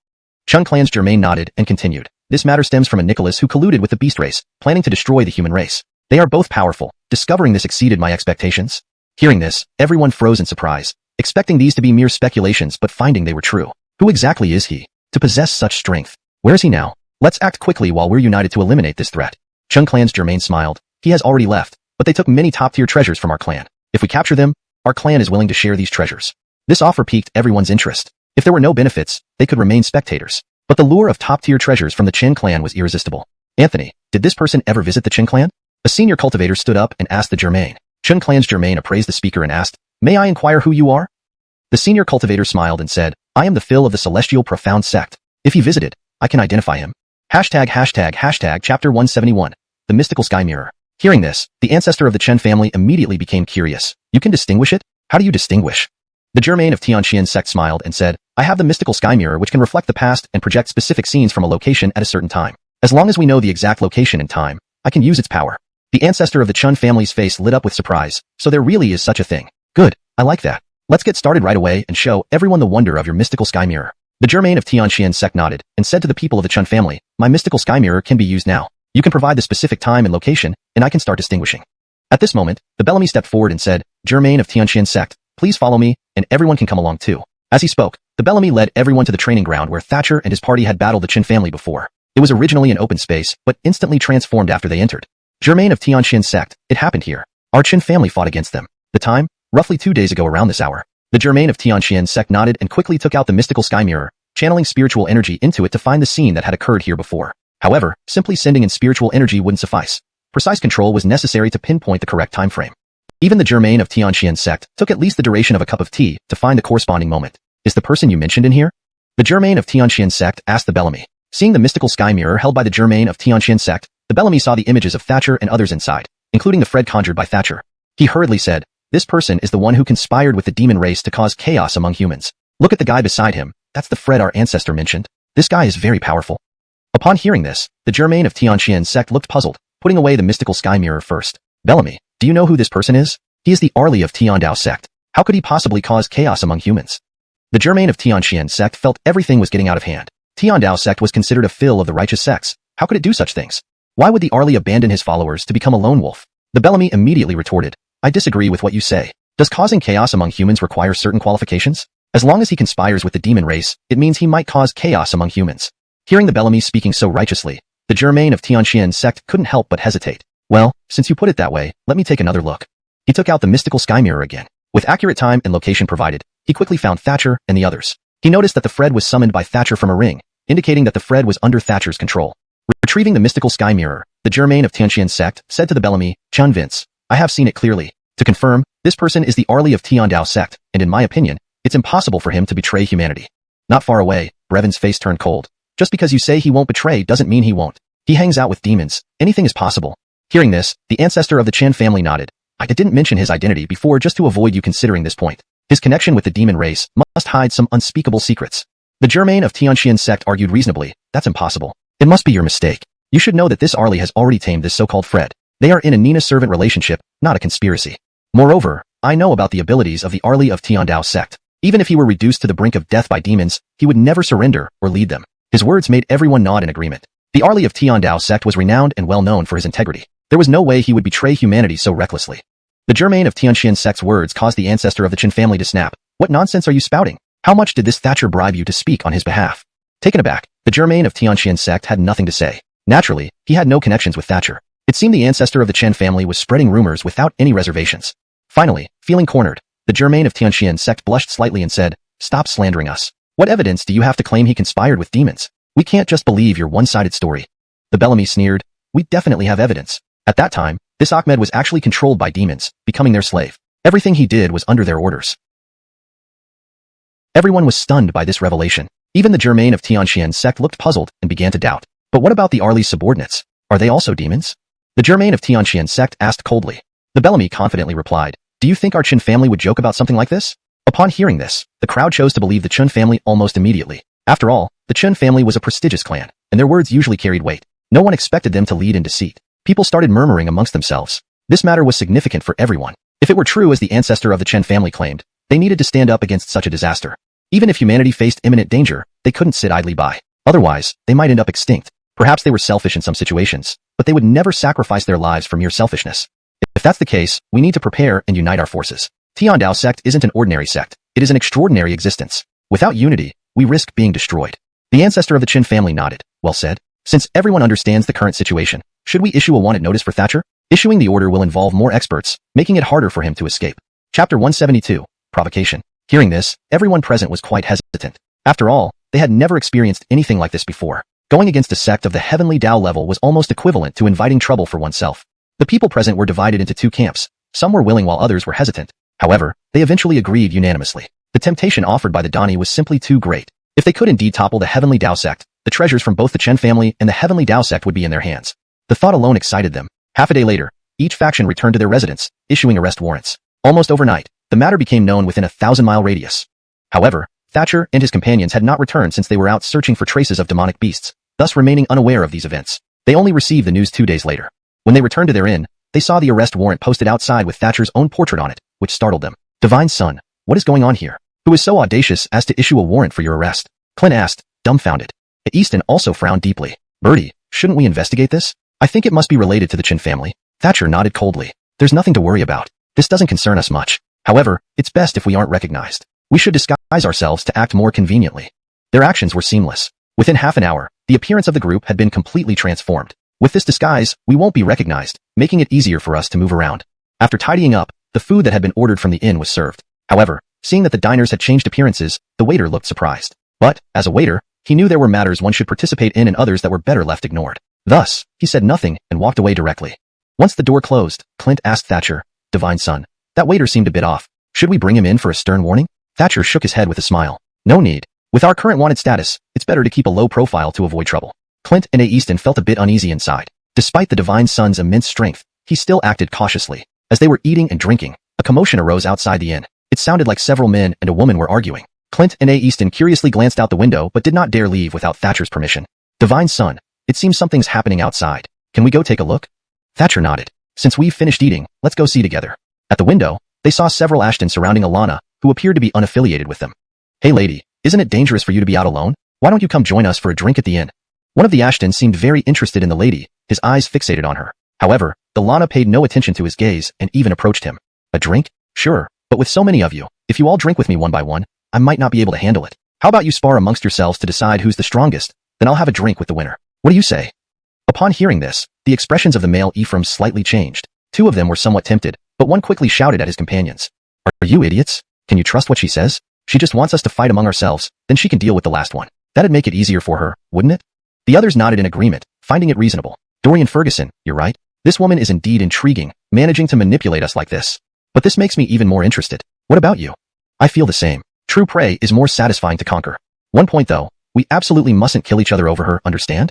Chen clan's Germain nodded and continued. This matter stems from a Nicholas who colluded with the beast race, planning to destroy the human race. They are both powerful. Discovering this exceeded my expectations. Hearing this, everyone froze in surprise, expecting these to be mere speculations but finding they were true. Who exactly is he, to possess such strength? Where is he now? Let's act quickly while we're united to eliminate this threat. Chen clan's Germain smiled. He has already left, but they took many top-tier treasures from our clan. If we capture them, our clan is willing to share these treasures. This offer piqued everyone's interest. If there were no benefits, they could remain spectators. But the lure of top-tier treasures from the Chen clan was irresistible. Anthony, did this person ever visit the Chen clan? A senior cultivator stood up and asked the Germain. Chen clan's Germain appraised the speaker and asked, May I inquire who you are? The senior cultivator smiled and said, I am the Phil of the Celestial Profound Sect. If he visited, I can identify him. Hashtag chapter 171. The Mystical Sky Mirror. Hearing this, the ancestor of the Chen family immediately became curious. You can distinguish it? How do you distinguish? The Germain of Tianxian sect smiled and said, I have the mystical sky mirror which can reflect the past and project specific scenes from a location at a certain time. As long as we know the exact location and time, I can use its power. The ancestor of the Chen family's face lit up with surprise, so there really is such a thing. Good, I like that. Let's get started right away and show everyone the wonder of your mystical sky mirror. The Germain of Tianxian sect nodded and said to the people of the Chen family, my mystical sky mirror can be used now. You can provide the specific time and location, and I can start distinguishing. At this moment, the Bellamy stepped forward and said, Germain of Tianxian sect, please follow me, and everyone can come along too. As he spoke, the Bellamy led everyone to the training ground where Thatcher and his party had battled the Chen family before. It was originally an open space, but instantly transformed after they entered. Germain of Tianxian sect, it happened here. Our Chen family fought against them. The time? Roughly 2 days ago around this hour. The Germain of Tianxian sect nodded and quickly took out the mystical sky mirror, channeling spiritual energy into it to find the scene that had occurred here before. However, simply sending in spiritual energy wouldn't suffice. Precise control was necessary to pinpoint the correct time frame. Even the Germain of Tianxian sect took at least the duration of a cup of tea to find the corresponding moment. Is the person you mentioned in here? The Germain of Tianxian sect asked the Bellamy. Seeing the mystical sky mirror held by the Germain of Tianxian sect, the Bellamy saw the images of Thatcher and others inside, including the Fred conjured by Thatcher. He hurriedly said, this person is the one who conspired with the demon race to cause chaos among humans. Look at the guy beside him, that's the Fred our ancestor mentioned. This guy is very powerful. Upon hearing this, the Germain of Tianqian sect looked puzzled, putting away the mystical sky mirror first. Bellamy, do you know who this person is? He is the Arli of Tian Dao Sect. How could he possibly cause chaos among humans? The Germain of Tianqian sect felt everything was getting out of hand. Tian Dao Sect was considered a fill of the righteous sects. How could it do such things? Why would the Arli abandon his followers to become a lone wolf? The Bellamy immediately retorted, I disagree with what you say. Does causing chaos among humans require certain qualifications? As long as he conspires with the demon race, it means he might cause chaos among humans. Hearing the Bellamy speaking so righteously, the Germain of Tianqian sect couldn't help but hesitate. Well, since you put it that way, let me take another look. He took out the mystical sky mirror again. With accurate time and location provided, he quickly found Thatcher and the others. He noticed that the Fred was summoned by Thatcher from a ring, indicating that the Fred was under Thatcher's control. Retrieving the mystical sky mirror, the Germain of Tianqian sect said to the Bellamy, Chun Vince, I have seen it clearly. To confirm, this person is the Arli of Tian Dao sect, and in my opinion, it's impossible for him to betray humanity. Not far away, Brevin's face turned cold. Just because you say he won't betray doesn't mean he won't. He hangs out with demons. Anything is possible. Hearing this, the ancestor of the Chen family nodded. I didn't mention his identity before just to avoid you considering this point. His connection with the demon race must hide some unspeakable secrets. The Germain of Tianqian sect argued reasonably, that's impossible. It must be your mistake. You should know that this Arli has already tamed this so-called Fred. They are in a Nina-servant relationship, not a conspiracy. Moreover, I know about the abilities of the Arli of Tian Dao sect. Even if he were reduced to the brink of death by demons, he would never surrender or lead them. His words made everyone nod in agreement. The Arli of Tian Dao sect was renowned and well known for his integrity. There was no way he would betray humanity so recklessly. The Germain of Tianqian sect's words caused the ancestor of the Chen family to snap. What nonsense are you spouting? How much did this Thatcher bribe you to speak on his behalf? Taken aback, the Germain of Tianqian sect had nothing to say. Naturally, he had no connections with Thatcher. It seemed the ancestor of the Chen family was spreading rumors without any reservations. Finally, feeling cornered, the Germain of Tianqian sect blushed slightly and said, Stop slandering us. What evidence do you have to claim he conspired with demons? We can't just believe your one-sided story. The Bellamy sneered, We definitely have evidence. At that time, this Ahmed was actually controlled by demons, becoming their slave. Everything he did was under their orders. Everyone was stunned by this revelation. Even the Germain of Tianqian sect looked puzzled and began to doubt. But what about the Arli's subordinates? Are they also demons? The Germain of Tianqian sect asked coldly. The Bellamy confidently replied, Do you think our Chen family would joke about something like this? Upon hearing this, the crowd chose to believe the Chen family almost immediately. After all, the Chen family was a prestigious clan, and their words usually carried weight. No one expected them to lead in deceit. People started murmuring amongst themselves. This matter was significant for everyone. If it were true as the ancestor of the Chen family claimed, they needed to stand up against such a disaster. Even if humanity faced imminent danger, they couldn't sit idly by. Otherwise, they might end up extinct. Perhaps they were selfish in some situations, but they would never sacrifice their lives for mere selfishness. If that's the case, we need to prepare and unite our forces. Tian Dao sect isn't an ordinary sect. It is an extraordinary existence. Without unity, we risk being destroyed. The ancestor of the Chen family nodded. Well said. Since everyone understands the current situation, should we issue a wanted notice for Thatcher? Issuing the order will involve more experts, making it harder for him to escape. Chapter 172. Provocation. Hearing this, everyone present was quite hesitant. After all, they had never experienced anything like this before. Going against a sect of the Heavenly Dao level was almost equivalent to inviting trouble for oneself. The people present were divided into two camps. Some were willing while others were hesitant. However, they eventually agreed unanimously. The temptation offered by the Dani was simply too great. If they could indeed topple the Heavenly Dao sect, the treasures from both the Chen family and the Heavenly Dao sect would be in their hands. The thought alone excited them. Half a day later, each faction returned to their residence, issuing arrest warrants. Almost overnight, the matter became known within a 1,000-mile radius. However, Thatcher and his companions had not returned since they were out searching for traces of demonic beasts, thus remaining unaware of these events. They only received the news 2 days later. When they returned to their inn, they saw the arrest warrant posted outside with Thatcher's own portrait on it, which startled them. Divine Son, what is going on here? Who is so audacious as to issue a warrant for your arrest? Clint asked, dumbfounded. Easton also frowned deeply. Bertie, shouldn't we investigate this? I think it must be related to the Chen family. Thatcher nodded coldly. There's nothing to worry about. This doesn't concern us much. However, it's best if we aren't recognized. We should disguise ourselves to act more conveniently. Their actions were seamless. Within half an hour, the appearance of the group had been completely transformed. With this disguise, we won't be recognized, making it easier for us to move around. After tidying up, the food that had been ordered from the inn was served. However, seeing that the diners had changed appearances, the waiter looked surprised. But, as a waiter, he knew there were matters one should participate in and others that were better left ignored. Thus, he said nothing and walked away directly. Once the door closed, Clint asked Thatcher, Divine Son, that waiter seemed a bit off. Should we bring him in for a stern warning? Thatcher shook his head with a smile. No need. With our current wanted status, it's better to keep a low profile to avoid trouble. Clint and Easton felt a bit uneasy inside. Despite the Divine Son's immense strength, he still acted cautiously. As they were eating and drinking, a commotion arose outside the inn. It sounded like several men and a woman were arguing. Clint and A. Easton curiously glanced out the window but did not dare leave without Thatcher's permission. Divine Son, it seems something's happening outside. Can we go take a look? Thatcher nodded. Since we've finished eating, let's go see together. At the window, they saw several Ashton surrounding Alana, who appeared to be unaffiliated with them. Hey lady, isn't it dangerous for you to be out alone? Why don't you come join us for a drink at the inn? One of the Ashtons seemed very interested in the lady, his eyes fixated on her. However, the Lana paid no attention to his gaze and even approached him. A drink? Sure, but with so many of you, if you all drink with me one by one, I might not be able to handle it. How about you spar amongst yourselves to decide who's the strongest, then I'll have a drink with the winner. What do you say? Upon hearing this, the expressions of the male Ephraims slightly changed. Two of them were somewhat tempted, but one quickly shouted at his companions. Are you idiots? Can you trust what she says? She just wants us to fight among ourselves, then she can deal with the last one. That'd make it easier for her, wouldn't it? The others nodded in agreement, finding it reasonable. Dorian Ferguson, you're right. This woman is indeed intriguing, managing to manipulate us like this. But this makes me even more interested. What about you? I feel the same. True prey is more satisfying to conquer. One point though, we absolutely mustn't kill each other over her, understand?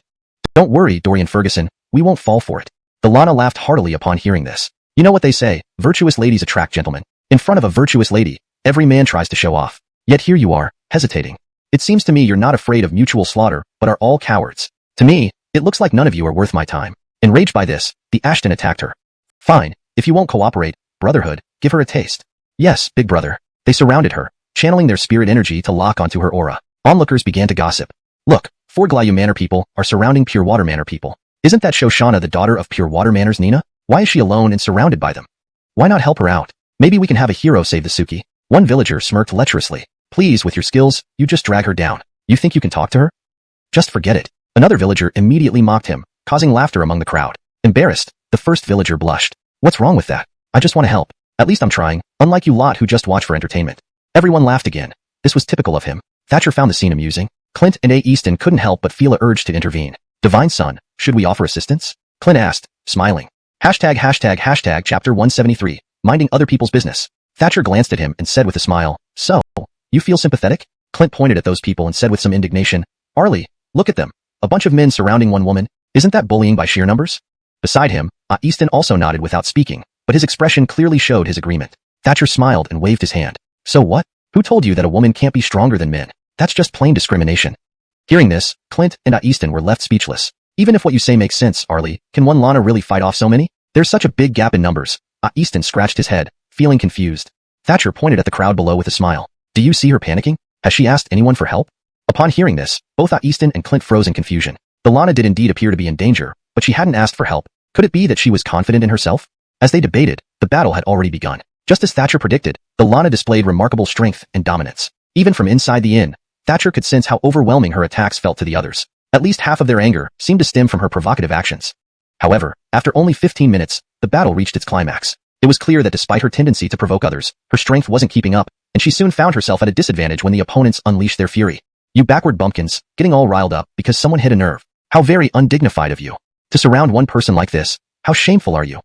Don't worry, Dorian Ferguson, we won't fall for it. The Lana laughed heartily upon hearing this. You know what they say, virtuous ladies attract gentlemen. In front of a virtuous lady, every man tries to show off. Yet here you are, hesitating. It seems to me you're not afraid of mutual slaughter, but are all cowards. To me, it looks like none of you are worth my time. Enraged by this, the Ashton attacked her. Fine, if you won't cooperate, Brotherhood, give her a taste. Yes, big brother. They surrounded her, channeling their spirit energy to lock onto her aura. Onlookers began to gossip. Look, 4 Glyu Manor people are surrounding Pure Water Manor people. Isn't that Shoshana the daughter of Pure Water Manor's Nina? Why is she alone and surrounded by them? Why not help her out? Maybe we can have a hero save the Suki. One villager smirked lecherously. Please, with your skills, you just drag her down. You think you can talk to her? Just forget it. Another villager immediately mocked him, causing laughter among the crowd. Embarrassed, the first villager blushed. What's wrong with that? I just want to help. At least I'm trying, unlike you lot who just watch for entertainment. Everyone laughed again. This was typical of him. Thatcher found the scene amusing. Clint and A. Easton couldn't help but feel a urge to intervene. Divine Son, should we offer assistance? Clint asked, smiling. ##### Chapter 173, Minding Other People's Business. Thatcher glanced at him and said with a smile, So, you feel sympathetic? Clint pointed at those people and said with some indignation, Arlie, look at them. A bunch of men surrounding one woman. Isn't that bullying by sheer numbers? Beside him, Easton also nodded without speaking, but his expression clearly showed his agreement. Thatcher smiled and waved his hand. So what? Who told you that a woman can't be stronger than men? That's just plain discrimination. Hearing this, Clint and Easton were left speechless. Even if what you say makes sense, Arlie, can one Lana really fight off so many? There's such a big gap in numbers. Easton scratched his head, feeling confused. Thatcher pointed at the crowd below with a smile. Do you see her panicking? Has she asked anyone for help? Upon hearing this, both Easton and Clint froze in confusion. The Lana did indeed appear to be in danger, but she hadn't asked for help. Could it be that she was confident in herself? As they debated, the battle had already begun. Just as Thatcher predicted, the Lana displayed remarkable strength and dominance. Even from inside the inn, Thatcher could sense how overwhelming her attacks felt to the others. At least half of their anger seemed to stem from her provocative actions. However, after only 15 minutes, the battle reached its climax. It was clear that despite her tendency to provoke others, her strength wasn't keeping up, and she soon found herself at a disadvantage when the opponents unleashed their fury. You backward bumpkins, getting all riled up because someone hit a nerve. How very undignified of you. To surround one person like this, how shameful are you?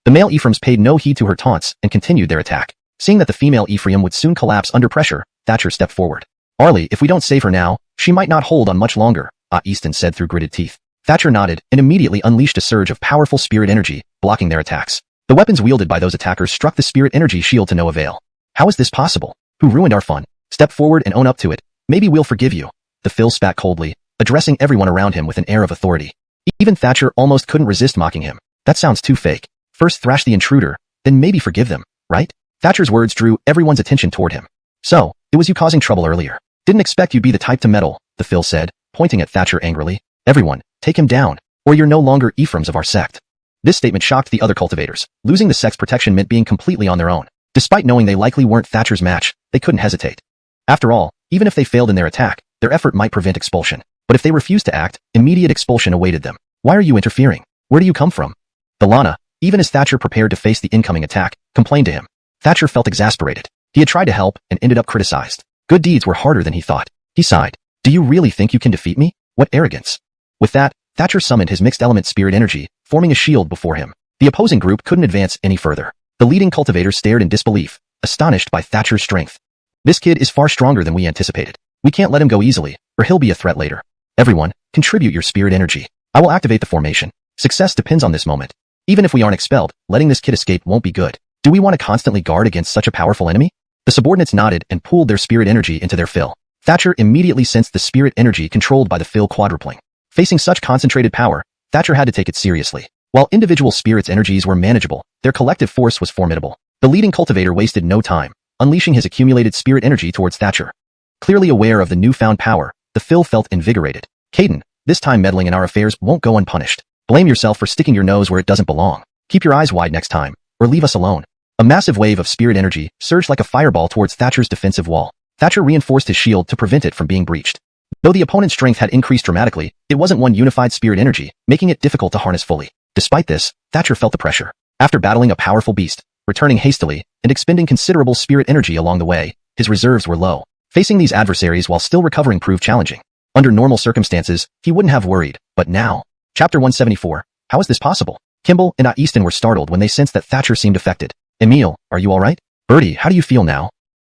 The male Ephraims paid no heed to her taunts and continued their attack. Seeing that the female Ephraim would soon collapse under pressure, Thatcher stepped forward. Arlie, if we don't save her now, she might not hold on much longer, Easton said through gritted teeth. Thatcher nodded and immediately unleashed a surge of powerful spirit energy, blocking their attacks. The weapons wielded by those attackers struck the spirit energy shield to no avail. How is this possible? Who ruined our fun? Step forward and own up to it. Maybe we'll forgive you. The Phil spat coldly, addressing everyone around him with an air of authority. Even Thatcher almost couldn't resist mocking him. That sounds too fake. First thrash the intruder, then maybe forgive them, right? Thatcher's words drew everyone's attention toward him. So, it was you causing trouble earlier. Didn't expect you'd be the type to meddle, the Phil said, pointing at Thatcher angrily. Everyone, take him down, or you're no longer Ephraims of our sect. This statement shocked the other cultivators. Losing the sect's protection meant being completely on their own. Despite knowing they likely weren't Thatcher's match, they couldn't hesitate. After all, even if they failed in their attack, their effort might prevent expulsion. But if they refused to act, immediate expulsion awaited them. Why are you interfering? Where do you come from? The Lana, even as Thatcher prepared to face the incoming attack, complained to him. Thatcher felt exasperated. He had tried to help and ended up criticized. Good deeds were harder than he thought. He sighed. Do you really think you can defeat me? What arrogance. With that, Thatcher summoned his mixed element spirit energy, forming a shield before him. The opposing group couldn't advance any further. The leading cultivators stared in disbelief, astonished by Thatcher's strength. This kid is far stronger than we anticipated. We can't let him go easily, or he'll be a threat later. Everyone, contribute your spirit energy. I will activate the formation. Success depends on this moment. Even if we aren't expelled, letting this kid escape won't be good. Do we want to constantly guard against such a powerful enemy? The subordinates nodded and pooled their spirit energy into their fill. Thatcher immediately sensed the spirit energy controlled by the fill quadrupling. Facing such concentrated power, Thatcher had to take it seriously. While individual spirits' energies were manageable, their collective force was formidable. The leading cultivator wasted no time, unleashing his accumulated spirit energy towards Thatcher. Clearly aware of the newfound power, the fill felt invigorated. Caden, this time meddling in our affairs won't go unpunished. Blame yourself for sticking your nose where it doesn't belong. Keep your eyes wide next time, or leave us alone. A massive wave of spirit energy surged like a fireball towards Thatcher's defensive wall. Thatcher reinforced his shield to prevent it from being breached. Though the opponent's strength had increased dramatically, it wasn't one unified spirit energy, making it difficult to harness fully. Despite this, Thatcher felt the pressure. After battling a powerful beast, returning hastily, and expending considerable spirit energy along the way, his reserves were low. Facing these adversaries while still recovering proved challenging. Under normal circumstances, he wouldn't have worried, but now. Chapter 174. How is this possible? Kimball and Easton were startled when they sensed that Thatcher seemed affected. Emil, are you alright? Bertie, how do you feel now?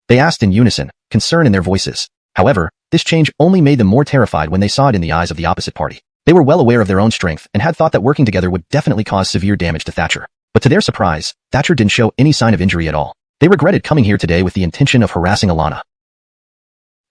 They asked in unison, concern in their voices. However, this change only made them more terrified when they saw it in the eyes of the opposite party. They were well aware of their own strength and had thought that working together would definitely cause severe damage to Thatcher. But to their surprise, Thatcher didn't show any sign of injury at all. They regretted coming here today with the intention of harassing Alana.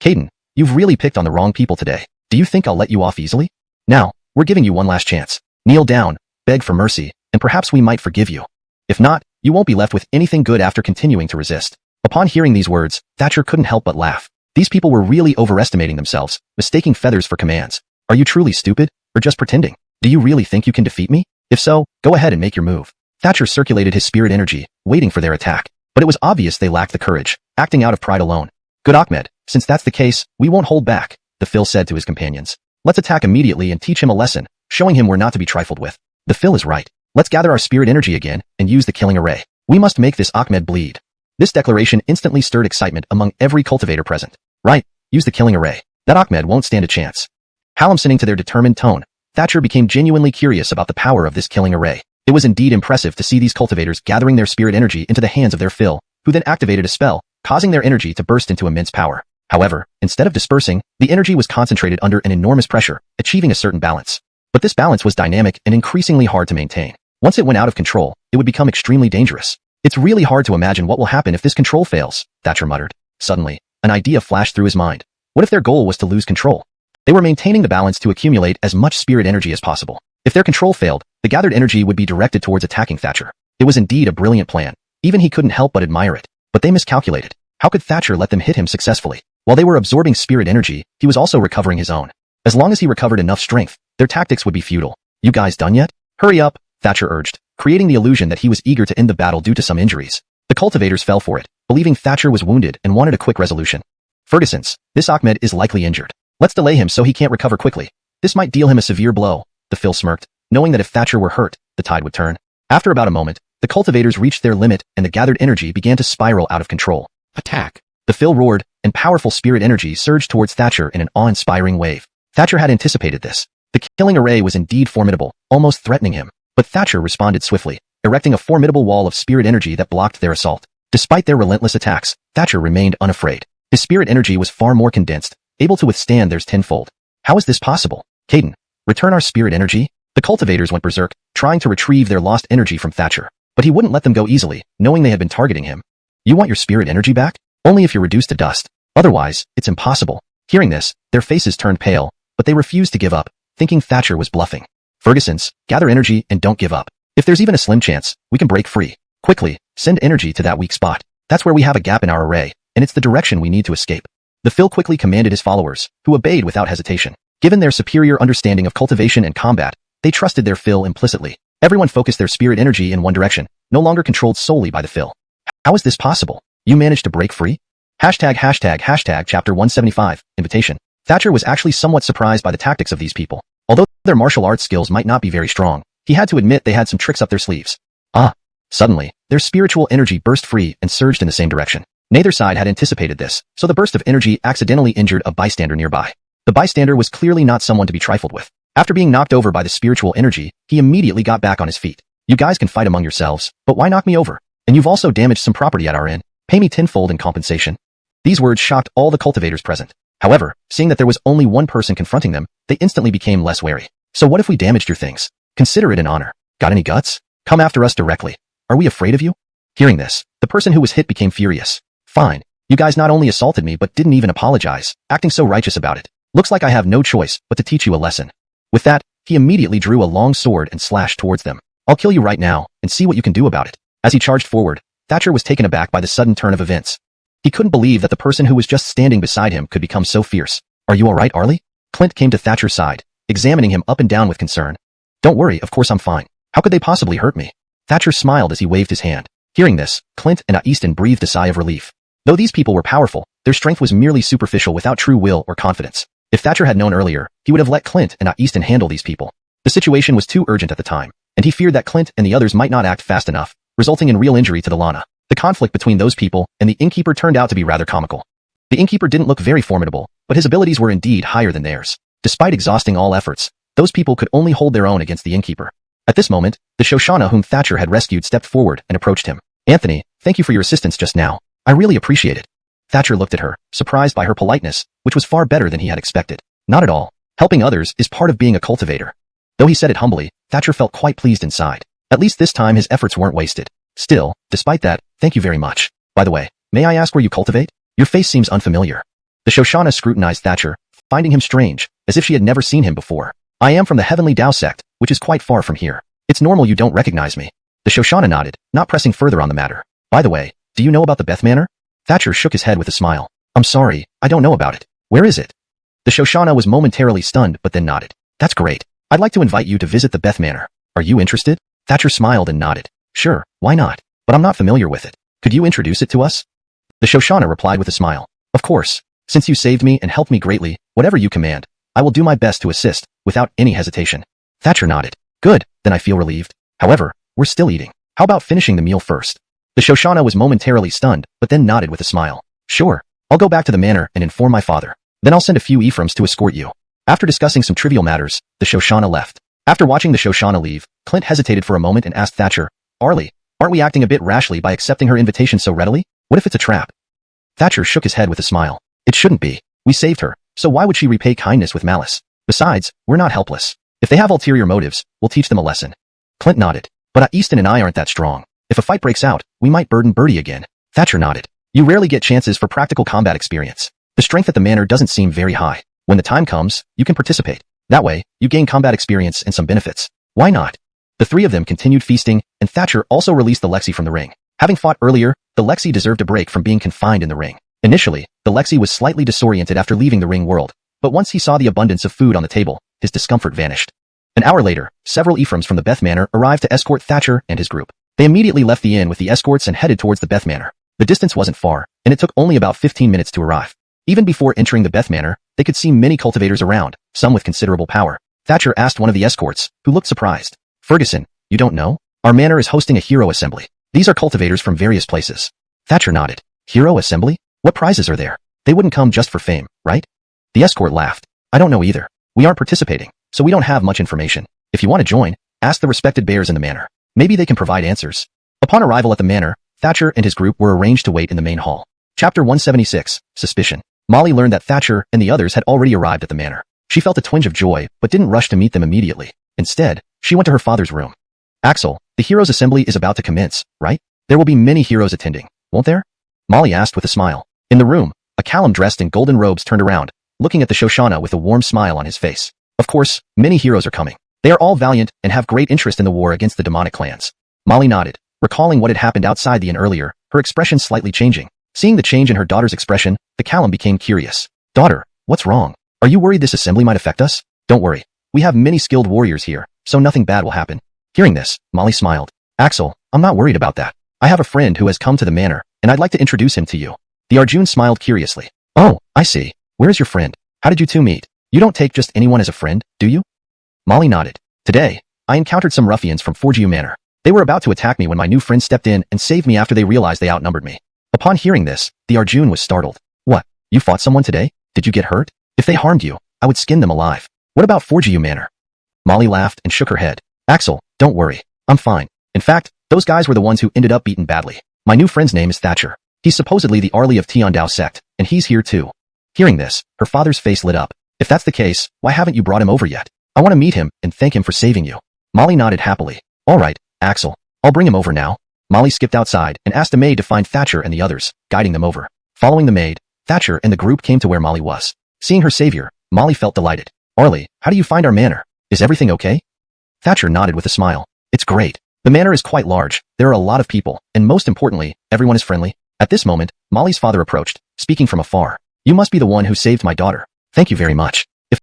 Caden, you've really picked on the wrong people today. Do you think I'll let you off easily? Now, we're giving you one last chance. Kneel down, beg for mercy, and perhaps we might forgive you. If not, you won't be left with anything good after continuing to resist. Upon hearing these words, Thatcher couldn't help but laugh. These people were really overestimating themselves, mistaking feathers for commands. Are you truly stupid, or just pretending? Do you really think you can defeat me? If so, go ahead and make your move. Thatcher circulated his spirit energy, waiting for their attack. But it was obvious they lacked the courage, acting out of pride alone. Good Ahmed, since that's the case, we won't hold back, the Phil said to his companions. Let's attack immediately and teach him a lesson, showing him we're not to be trifled with. The Phil is right. Let's gather our spirit energy again and use the killing array. We must make this Ahmed bleed. This declaration instantly stirred excitement among every cultivator present. Right, use the killing array. That Ahmed won't stand a chance. Listening to their determined tone, Thatcher became genuinely curious about the power of this killing array. It was indeed impressive to see these cultivators gathering their spirit energy into the hands of their Phil, who then activated a spell, causing their energy to burst into immense power. However, instead of dispersing, the energy was concentrated under an enormous pressure, achieving a certain balance. But this balance was dynamic and increasingly hard to maintain. Once it went out of control, it would become extremely dangerous. It's really hard to imagine what will happen if this control fails, Thatcher muttered. Suddenly, an idea flashed through his mind. What if their goal was to lose control? They were maintaining the balance to accumulate as much spirit energy as possible. If their control failed, the gathered energy would be directed towards attacking Thatcher. It was indeed a brilliant plan. Even he couldn't help but admire it. But they miscalculated. How could Thatcher let them hit him successfully? While they were absorbing spirit energy, he was also recovering his own. As long as he recovered enough strength, their tactics would be futile. You guys done yet? Hurry up, Thatcher urged, creating the illusion that he was eager to end the battle due to some injuries. The cultivators fell for it, believing Thatcher was wounded and wanted a quick resolution. Ferguson's, this Ahmed is likely injured. Let's delay him so he can't recover quickly. This might deal him a severe blow, the Phil smirked, knowing that if Thatcher were hurt, the tide would turn. After about a moment, the cultivators reached their limit and the gathered energy began to spiral out of control. Attack! The Phil roared, and powerful spirit energy surged towards Thatcher in an awe-inspiring wave. Thatcher had anticipated this. The killing array was indeed formidable, almost threatening him. But Thatcher responded swiftly, erecting a formidable wall of spirit energy that blocked their assault. Despite their relentless attacks, Thatcher remained unafraid. His spirit energy was far more condensed, able to withstand theirs tenfold. How is this possible? Caden, return our spirit energy? The cultivators went berserk, trying to retrieve their lost energy from Thatcher. But he wouldn't let them go easily, knowing they had been targeting him. You want your spirit energy back? Only if you're reduced to dust. Otherwise, it's impossible. Hearing this, their faces turned pale, but they refused to give up, thinking Thatcher was bluffing. Ferguson's, gather energy and don't give up. If there's even a slim chance, we can break free. Quickly, send energy to that weak spot. That's where we have a gap in our array, and it's the direction we need to escape. The Phil quickly commanded his followers, who obeyed without hesitation. Given their superior understanding of cultivation and combat, they trusted their Phil implicitly. Everyone focused their spirit energy in one direction, no longer controlled solely by the Phil. How is this possible? You managed to break free? Chapter 175, Invitation. Thatcher was actually somewhat surprised by the tactics of these people. Although their martial arts skills might not be very strong, he had to admit they had some tricks up their sleeves. Suddenly, their spiritual energy burst free and surged in the same direction. Neither side had anticipated this, so the burst of energy accidentally injured a bystander nearby. The bystander was clearly not someone to be trifled with. After being knocked over by the spiritual energy, he immediately got back on his feet. You guys can fight among yourselves, but why knock me over? And you've also damaged some property at our inn. Pay me tenfold in compensation. These words shocked all the cultivators present. However, seeing that there was only one person confronting them, they instantly became less wary. So what if we damaged your things? Consider it an honor. Got any guts? Come after us directly. Are we afraid of you? Hearing this, the person who was hit became furious. Fine, You guys not only assaulted me but didn't even apologize, acting so righteous about it. Looks like I have no choice but to teach you a lesson. With that, he immediately drew a long sword and slashed towards them. I'll kill you right now, and see what you can do about it. As he charged forward, Thatcher was taken aback by the sudden turn of events. He couldn't believe that the person who was just standing beside him could become so fierce. Are you alright, Arlie? Clint came to Thatcher's side, examining him up and down with concern. Don't worry, of course I'm fine. How could they possibly hurt me? Thatcher smiled as he waved his hand. Hearing this, Clint and Easton breathed a sigh of relief. Though these people were powerful, their strength was merely superficial without true will or confidence. If Thatcher had known earlier, he would have let Clint and Easton handle these people. The situation was too urgent at the time, and he feared that Clint and the others might not act fast enough, resulting in real injury to the Lana. The conflict between those people and the innkeeper turned out to be rather comical. The innkeeper didn't look very formidable, but his abilities were indeed higher than theirs. Despite exhausting all efforts, those people could only hold their own against the innkeeper. At this moment, the Shoshana whom Thatcher had rescued stepped forward and approached him. Anthony, thank you for your assistance just now. I really appreciate it. Thatcher looked at her, surprised by her politeness, which was far better than he had expected. Not at all. Helping others is part of being a cultivator. Though he said it humbly, Thatcher felt quite pleased inside. At least this time his efforts weren't wasted. Still, despite that, thank you very much. By the way, may I ask where you cultivate? Your face seems unfamiliar. The Shoshana scrutinized Thatcher, finding him strange, as if she had never seen him before. I am from the Heavenly Dao Sect, which is quite far from here. It's normal you don't recognize me. The Shoshana nodded, not pressing further on the matter. By the way, do you know about the Beth Manor? Thatcher shook his head with a smile. I'm sorry, I don't know about it. Where is it? The Shoshana was momentarily stunned but then nodded. That's great. I'd like to invite you to visit the Beth Manor. Are you interested? Thatcher smiled and nodded. Sure, why not? But I'm not familiar with it. Could you introduce it to us? The Shoshana replied with a smile. Of course. Since you saved me and helped me greatly, whatever you command, I will do my best to assist, without any hesitation. Thatcher nodded. Good, then I feel relieved. However, we're still eating. How about finishing the meal first? The Shoshana was momentarily stunned, but then nodded with a smile. Sure. I'll go back to the manor and inform my father. Then I'll send a few Ephraims to escort you. After discussing some trivial matters, the Shoshana left. After watching the Shoshana leave, Clint hesitated for a moment and asked Thatcher, Arlie, aren't we acting a bit rashly by accepting her invitation so readily? What if it's a trap? Thatcher shook his head with a smile. It shouldn't be. We saved her, so why would she repay kindness with malice? Besides, we're not helpless. If they have ulterior motives, we'll teach them a lesson. Clint nodded. But Easton and I aren't that strong. If a fight breaks out, we might burden Birdie again. Thatcher nodded. You rarely get chances for practical combat experience. The strength at the manor doesn't seem very high. When the time comes, you can participate. That way, you gain combat experience and some benefits. Why not? The three of them continued feasting, and Thatcher also released the Lexi from the ring. Having fought earlier, the Lexi deserved a break from being confined in the ring. Initially, the Lexi was slightly disoriented after leaving the ring world, but once he saw the abundance of food on the table, his discomfort vanished. An hour later, several Ephraims from the Beth Manor arrived to escort Thatcher and his group. They immediately left the inn with the escorts and headed towards the Beth Manor. The distance wasn't far, and it took only about 15 minutes to arrive. Even before entering the Beth Manor, they could see many cultivators around, some with considerable power. Thatcher asked one of the escorts, who looked surprised. Ferguson, you don't know? Our manor is hosting a hero assembly. These are cultivators from various places. Thatcher nodded. Hero assembly? What prizes are there? They wouldn't come just for fame, right? The escort laughed. I don't know either. We aren't participating, so we don't have much information. If you want to join, ask the respected bears in the manor. Maybe they can provide answers. Upon arrival at the manor, Thatcher and his group were arranged to wait in the main hall. Chapter 176, Suspicion. Molly learned that Thatcher and the others had already arrived at the manor. She felt a twinge of joy, but didn't rush to meet them immediately. Instead, she went to her father's room. Axel, the heroes' assembly is about to commence, right? There will be many heroes attending, won't there? Molly asked with a smile. In the room, a Callum dressed in golden robes turned around, looking at the Shoshana with a warm smile on his face. Of course, many heroes are coming. They are all valiant and have great interest in the war against the demonic clans. Molly nodded, recalling what had happened outside the inn earlier, her expression slightly changing. Seeing the change in her daughter's expression, the Callum became curious. Daughter, what's wrong? Are you worried this assembly might affect us? Don't worry. We have many skilled warriors here, so nothing bad will happen. Hearing this, Molly smiled. Axel, I'm not worried about that. I have a friend who has come to the manor, and I'd like to introduce him to you. The Arjun smiled curiously. Oh, I see. Where is your friend? How did you two meet? You don't take just anyone as a friend, do you? Molly nodded. Today, I encountered some ruffians from Forgiu Manor. They were about to attack me when my new friend stepped in and saved me after they realized they outnumbered me. Upon hearing this, the Arjun was startled. What? You fought someone today? Did you get hurt? If they harmed you, I would skin them alive. What about Forgiu Manor? Molly laughed and shook her head. Axel, don't worry. I'm fine. In fact, those guys were the ones who ended up beaten badly. My new friend's name is Thatcher. He's supposedly the Arlie of Dao Sect, and he's here too. Hearing this, her father's face lit up. If that's the case, why haven't you brought him over yet? I want to meet him and thank him for saving you. Molly nodded happily. All right, Axel. I'll bring him over now. Molly skipped outside and asked a maid to find Thatcher and the others, guiding them over. Following the maid, Thatcher and the group came to where Molly was. Seeing her savior, Molly felt delighted. Arlie, how do you find our manor? Is everything okay? Thatcher nodded with a smile. It's great. The manor is quite large, there are a lot of people, and most importantly, everyone is friendly. At this moment, Molly's father approached, speaking from afar. You must be the one who saved my daughter. Thank you very much. If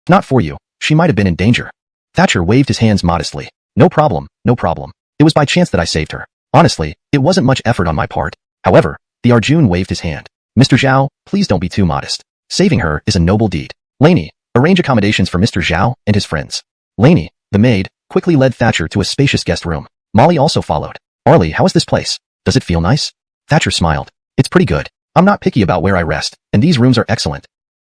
not for you, she might have been in danger. Thatcher waved his hands modestly. No problem, no problem. It was by chance that I saved her. Honestly, it wasn't much effort on my part. However, the Arjun waved his hand. Mr. Zhao, please don't be too modest. Saving her is a noble deed. Lainey, arrange accommodations for Mr. Zhao and his friends. Lainey, the maid, quickly led Thatcher to a spacious guest room. Molly also followed. Arlie, how is this place? Does it feel nice? Thatcher smiled. It's pretty good. I'm not picky about where I rest, and these rooms are excellent.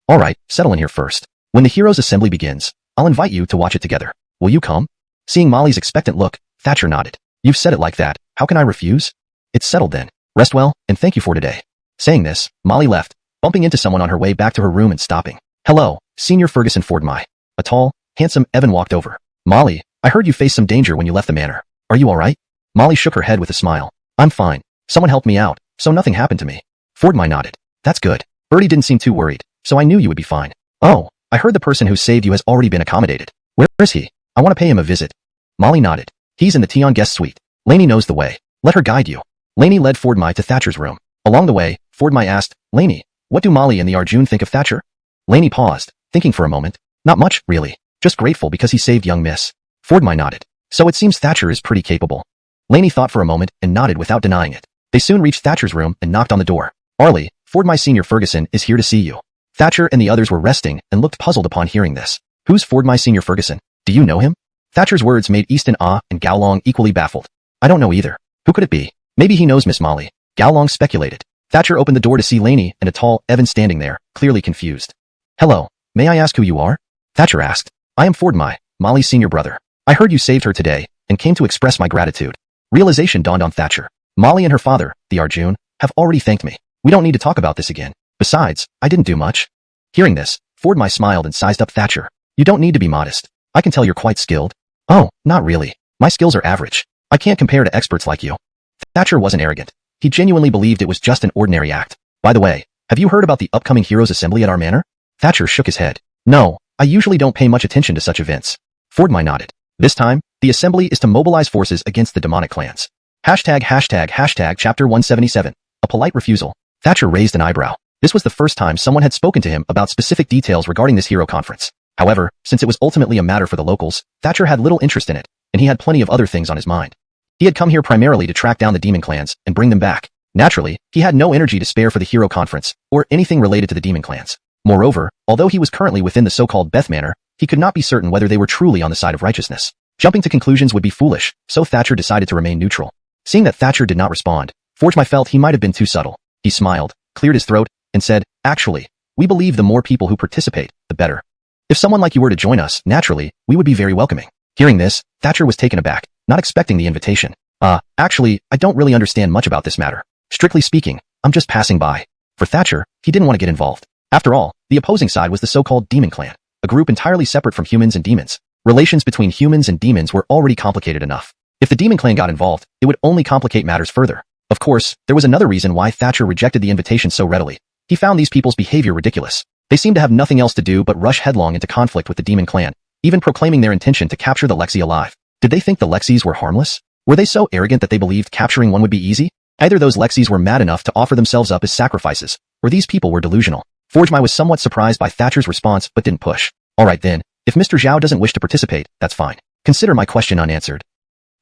Alright, settle in here first. When the heroes' assembly begins, I'll invite you to watch it together. Will you come? Seeing Molly's expectant look, Thatcher nodded. You've said it like that, how can I refuse? It's settled then. Rest well, and thank you for today. Saying this, Molly left, bumping into someone on her way back to her room and stopping. Hello, Senior Ferguson Fordmy. A tall, handsome Evan walked over. Molly, I heard you faced some danger when you left the manor. Are you alright? Molly shook her head with a smile. I'm fine. Someone helped me out, so nothing happened to me. Fordmy nodded. That's good. Bertie didn't seem too worried, so I knew you would be fine. Oh, I heard the person who saved you has already been accommodated. Where is he? I want to pay him a visit. Molly nodded. He's in the Tion guest suite. Lainey knows the way. Let her guide you. Lainey led Fordmy to Thatcher's room. Along the way, Fordmy asked, Lainey, what do Molly and the Arjun think of Thatcher? Lainey paused, thinking for a moment. Not much, really. Just grateful because he saved young Miss. Fordmy nodded. So it seems Thatcher is pretty capable. Lainey thought for a moment and nodded without denying it. They soon reached Thatcher's room and knocked on the door. Arlie, Fordmy Senior Ferguson is here to see you. Thatcher and the others were resting and looked puzzled upon hearing this. Who's Fordmy Senior Ferguson? Do you know him? Thatcher's words made Easton and Gaolong equally baffled. I don't know either. Who could it be? Maybe he knows Miss Molly. Gaolong speculated. Thatcher opened the door to see Lainey and a tall Evan standing there, clearly confused. Hello, may I ask who you are? Thatcher asked. I am Fordmy, Molly's senior brother. I heard you saved her today, and came to express my gratitude. Realization dawned on Thatcher. Molly and her father, the Arjun, have already thanked me. We don't need to talk about this again. Besides, I didn't do much. Hearing this, Fordmy smiled and sized up Thatcher. You don't need to be modest. I can tell you're quite skilled. Oh, not really. My skills are average. I can't compare to experts like you. Thatcher wasn't arrogant. He genuinely believed it was just an ordinary act. By the way, have you heard about the upcoming Heroes Assembly at our manor? Thatcher shook his head. No, I usually don't pay much attention to such events. Fordmy nodded. This time, the assembly is to mobilize forces against the demonic clans. Hashtag chapter 177. A polite refusal. Thatcher raised an eyebrow. This was the first time someone had spoken to him about specific details regarding this hero conference. However, since it was ultimately a matter for the locals, Thatcher had little interest in it, and he had plenty of other things on his mind. He had come here primarily to track down the demon clans and bring them back. Naturally, he had no energy to spare for the hero conference, or anything related to the demon clans. Moreover, although he was currently within the so-called Beth Manor, he could not be certain whether they were truly on the side of righteousness. Jumping to conclusions would be foolish, so Thatcher decided to remain neutral. Seeing that Thatcher did not respond, Fordmy felt he might have been too subtle. He smiled, cleared his throat, and said, Actually, we believe the more people who participate, the better. If someone like you were to join us, naturally, we would be very welcoming. Hearing this, Thatcher was taken aback, not expecting the invitation. Actually, I don't really understand much about this matter. Strictly speaking, I'm just passing by. For Thatcher, he didn't want to get involved. After all, the opposing side was the so-called Demon Clan, a group entirely separate from humans and demons. Relations between humans and demons were already complicated enough. If the Demon Clan got involved, it would only complicate matters further. Of course, there was another reason why Thatcher rejected the invitation so readily. He found these people's behavior ridiculous. They seemed to have nothing else to do but rush headlong into conflict with the Demon Clan, even proclaiming their intention to capture the Lexi alive. Did they think the Lexis were harmless? Were they so arrogant that they believed capturing one would be easy? Either those Lexis were mad enough to offer themselves up as sacrifices, or these people were delusional. Fordmy was somewhat surprised by Thatcher's response but didn't push. Alright then, if Mr. Zhao doesn't wish to participate, that's fine. Consider my question unanswered.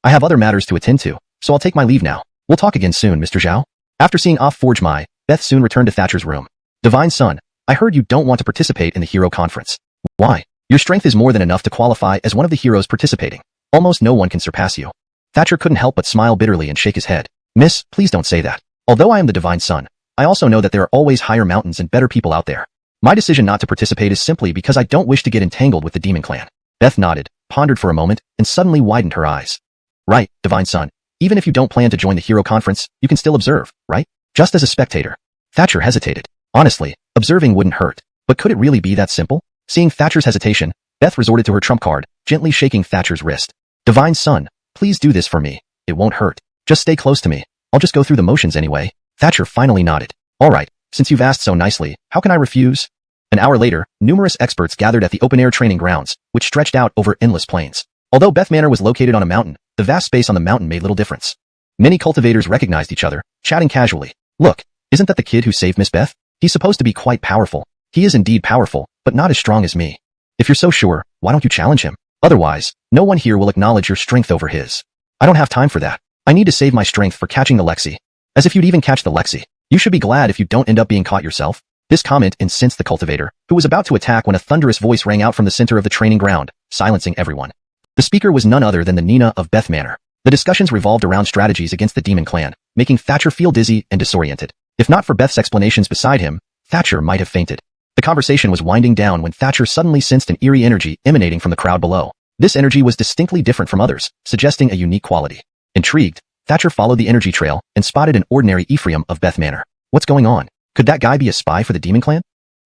I have other matters to attend to, so I'll take my leave now. We'll talk again soon, Mr. Zhao. After seeing off Fordmy, Beth soon returned to Thatcher's room. Divine Son, I heard you don't want to participate in the hero conference. Why? Your strength is more than enough to qualify as one of the heroes participating. Almost no one can surpass you. Thatcher couldn't help but smile bitterly and shake his head. Miss, please don't say that. Although I am the Divine Son, I also know that there are always higher mountains and better people out there. My decision not to participate is simply because I don't wish to get entangled with the Demon Clan. Beth nodded, pondered for a moment, and suddenly widened her eyes. Right, Divine Son. Even if you don't plan to join the hero conference, you can still observe, right? Just as a spectator. Thatcher hesitated. Honestly, observing wouldn't hurt. But could it really be that simple? Seeing Thatcher's hesitation, Beth resorted to her trump card, gently shaking Thatcher's wrist. Divine Son, please do this for me. It won't hurt. Just stay close to me. I'll just go through the motions anyway. Thatcher finally nodded. All right, since you've asked so nicely, how can I refuse? An hour later, numerous experts gathered at the open-air training grounds, which stretched out over endless plains. Although Beth Manor was located on a mountain, the vast space on the mountain made little difference. Many cultivators recognized each other, chatting casually. Look, isn't that the kid who saved Miss Beth? He's supposed to be quite powerful. He is indeed powerful, but not as strong as me. If you're so sure, why don't you challenge him? Otherwise, no one here will acknowledge your strength over his. I don't have time for that. I need to save my strength for catching the Lexi. As if you'd even catch the Lexi. You should be glad if you don't end up being caught yourself. This comment incensed the cultivator, who was about to attack when a thunderous voice rang out from the center of the training ground, silencing everyone. The speaker was none other than the Nina of Beth Manor. The discussions revolved around strategies against the demon clan, making Thatcher feel dizzy and disoriented. If not for Beth's explanations beside him, Thatcher might have fainted. The conversation was winding down when Thatcher suddenly sensed an eerie energy emanating from the crowd below. This energy was distinctly different from others, suggesting a unique quality. Intrigued, Thatcher followed the energy trail and spotted an ordinary Ephraim of Beth Manor. What's going on? Could that guy be a spy for the demon clan?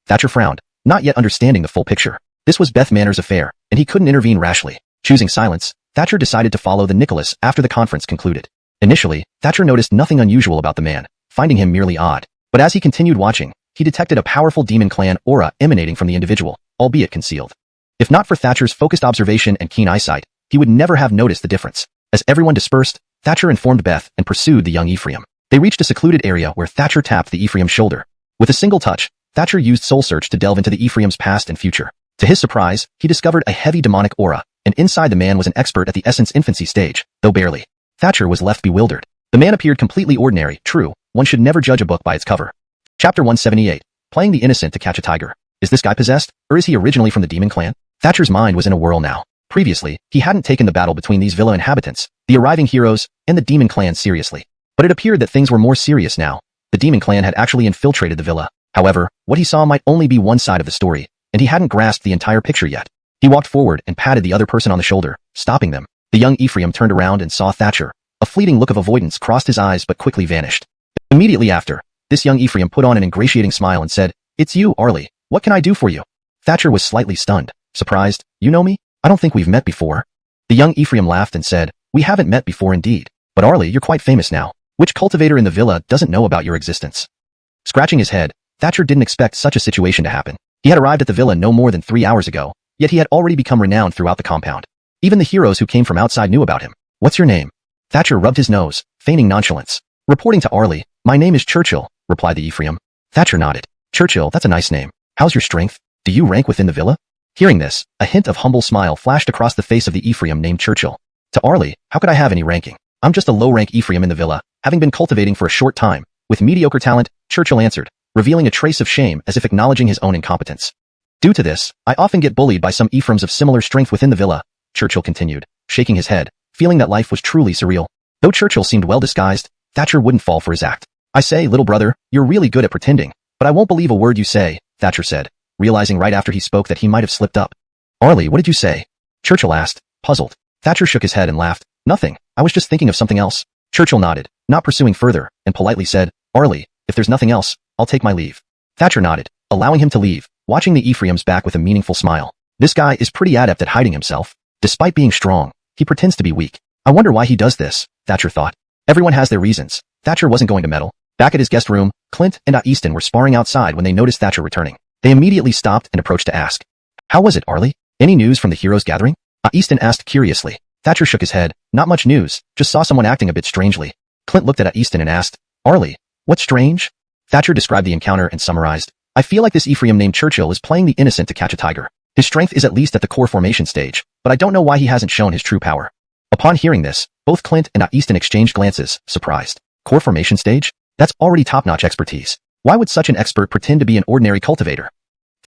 Thatcher frowned, not yet understanding the full picture. This was Beth Manor's affair, and he couldn't intervene rashly. Choosing silence, Thatcher decided to follow the Nicholas after the conference concluded. Initially, Thatcher noticed nothing unusual about the man, finding him merely odd. But as he continued watching, he detected a powerful demon clan aura emanating from the individual, albeit concealed. If not for Thatcher's focused observation and keen eyesight, he would never have noticed the difference. As everyone dispersed, Thatcher informed Beth and pursued the young Ephraim. They reached a secluded area where Thatcher tapped the Ephraim's shoulder. With a single touch, Thatcher used Soul Search to delve into the Ephraim's past and future. To his surprise, he discovered a heavy demonic aura, and inside the man was an expert at the essence infancy stage, though barely. Thatcher was left bewildered. The man appeared completely ordinary. True, one should never judge a book by its cover. Chapter 178. Playing the innocent to catch a tiger. Is this guy possessed, or is he originally from the demon clan? Thatcher's mind was in a whirl now. Previously, he hadn't taken the battle between these villa inhabitants, the arriving heroes, and the demon clan seriously. But it appeared that things were more serious now. The demon clan had actually infiltrated the villa. However, what he saw might only be one side of the story, and he hadn't grasped the entire picture yet. He walked forward and patted the other person on the shoulder, stopping them. The young Ephraim turned around and saw Thatcher. A fleeting look of avoidance crossed his eyes but quickly vanished. Immediately after, this young Ephraim put on an ingratiating smile and said, "It's you, Arlie. What can I do for you?" Thatcher was slightly stunned. Surprised, "You know me? I don't think we've met before." The young Ephraim laughed and said, "We haven't met before indeed. But Arlie, you're quite famous now. Which cultivator in the villa doesn't know about your existence?" Scratching his head, Thatcher didn't expect such a situation to happen. He had arrived at the villa no more than 3 hours ago, yet he had already become renowned throughout the compound. Even the heroes who came from outside knew about him. "What's your name?" Thatcher rubbed his nose, feigning nonchalance. Reporting to Arlie, "My name is Churchill," replied the Ephraim. Thatcher nodded. "Churchill, that's a nice name. How's your strength? Do you rank within the villa?" Hearing this, a hint of humble smile flashed across the face of the Ephraim named Churchill. To Arlie, how could I have any ranking? I'm just a low-rank Ephraim in the villa, having been cultivating for a short time. With mediocre talent, Churchill answered, revealing a trace of shame as if acknowledging his own incompetence. "Due to this, I often get bullied by some Ephraims of similar strength within the villa," Churchill continued, shaking his head, feeling that life was truly surreal. Though Churchill seemed well disguised, Thatcher wouldn't fall for his act. "I say, little brother, you're really good at pretending, but I won't believe a word you say," Thatcher said, realizing right after he spoke that he might have slipped up. "Arlie, what did you say?" Churchill asked, puzzled. Thatcher shook his head and laughed. "Nothing, I was just thinking of something else." Churchill nodded, not pursuing further, and politely said, "Arlie, if there's nothing else, I'll take my leave." Thatcher nodded, allowing him to leave, watching the Ephraim's back with a meaningful smile. This guy is pretty adept at hiding himself. Despite being strong, he pretends to be weak. I wonder why he does this, Thatcher thought. Everyone has their reasons. Thatcher wasn't going to meddle. Back at his guest room, Clint and Easton were sparring outside when they noticed Thatcher returning. They immediately stopped and approached to ask, "How was it, Arlie? Any news from the heroes gathering?" Easton asked curiously. Thatcher shook his head. "Not much news, just saw someone acting a bit strangely." Clint looked at Easton and asked, "Arlie, what's strange?" Thatcher described the encounter and summarized, "I feel like this Ephraim named Churchill is playing the innocent to catch a tiger. His strength is at least at the core formation stage, but I don't know why he hasn't shown his true power." Upon hearing this, both Clint and Easton exchanged glances, surprised. Core formation stage? That's already top-notch expertise. Why would such an expert pretend to be an ordinary cultivator?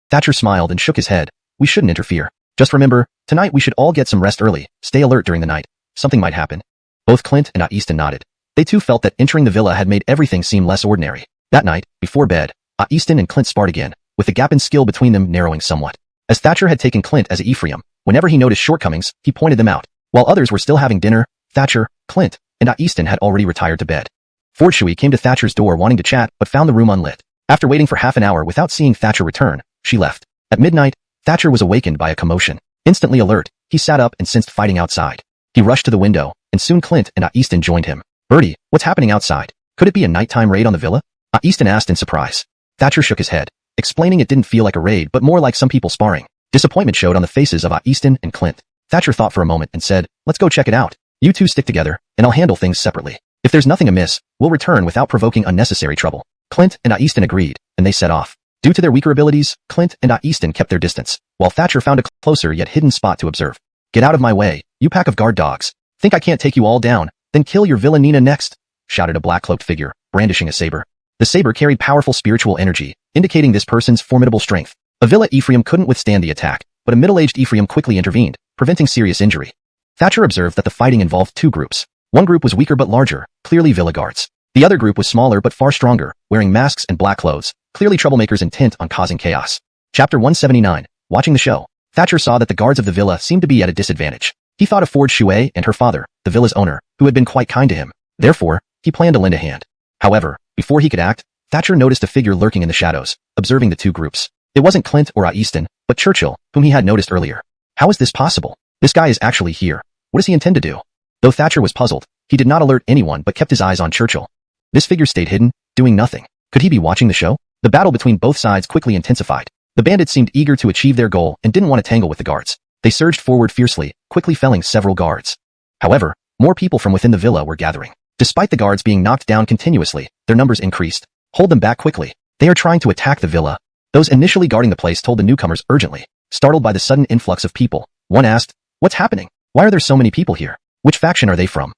Thatcher smiled and shook his head. "We shouldn't interfere. Just remember, tonight we should all get some rest early. Stay alert during the night. Something might happen." Both Clint and Easton nodded. They too felt that entering the villa had made everything seem less ordinary. That night, before bed, Easton and Clint sparred again, with the gap in skill between them narrowing somewhat. As Thatcher had taken Clint as an Ephraim, whenever he noticed shortcomings, he pointed them out. While others were still having dinner, Thatcher, Clint, and Easton had already retired to bed. Ford Shui came to Thatcher's door wanting to chat but found the room unlit. After waiting for half an hour without seeing Thatcher return, she left. At midnight, Thatcher was awakened by a commotion. Instantly alert, he sat up and sensed fighting outside. He rushed to the window, and soon Clint and Easton joined him. "Bertie, what's happening outside?" Could it be a nighttime raid on the villa? Easton asked in surprise. Thatcher shook his head, explaining it didn't feel like a raid but more like some people sparring. Disappointment showed on the faces of Easton and Clint. Thatcher thought for a moment and said, let's go check it out. You two stick together, and I'll handle things separately. If there's nothing amiss, we'll return without provoking unnecessary trouble. Clint and Easton agreed, and they set off. Due to their weaker abilities, Clint and Easton kept their distance, while Thatcher found a closer yet hidden spot to observe. Get out of my way, you pack of guard dogs. Think I can't take you all down? Then kill your villain Nina next, shouted a black-cloaked figure, brandishing a saber. The saber carried powerful spiritual energy, indicating this person's formidable strength. A villa Ephraim couldn't withstand the attack, but a middle-aged Ephraim quickly intervened, preventing serious injury. Thatcher observed that the fighting involved two groups. One group was weaker but larger, clearly villa guards. The other group was smaller but far stronger, wearing masks and black clothes, clearly troublemakers intent on causing chaos. Chapter 179. Watching the show, Thatcher saw that the guards of the villa seemed to be at a disadvantage. He thought of Ford Shui and her father, the villa's owner, who had been quite kind to him. Therefore, he planned to lend a hand. However, before he could act, Thatcher noticed a figure lurking in the shadows, observing the two groups. It wasn't Clint or Easton, but Churchill, whom he had noticed earlier. How is this possible? This guy is actually here. What does he intend to do? Though Thatcher was puzzled, he did not alert anyone but kept his eyes on Churchill. This figure stayed hidden, doing nothing. Could he be watching the show? The battle between both sides quickly intensified. The bandits seemed eager to achieve their goal and didn't want to tangle with the guards. They surged forward fiercely, quickly felling several guards. However, more people from within the villa were gathering. Despite the guards being knocked down continuously, their numbers increased. Hold them back quickly. They are trying to attack the villa. Those initially guarding the place told the newcomers urgently. Startled by the sudden influx of people, one asked, what's happening? Why are there so many people here? Which faction are they from?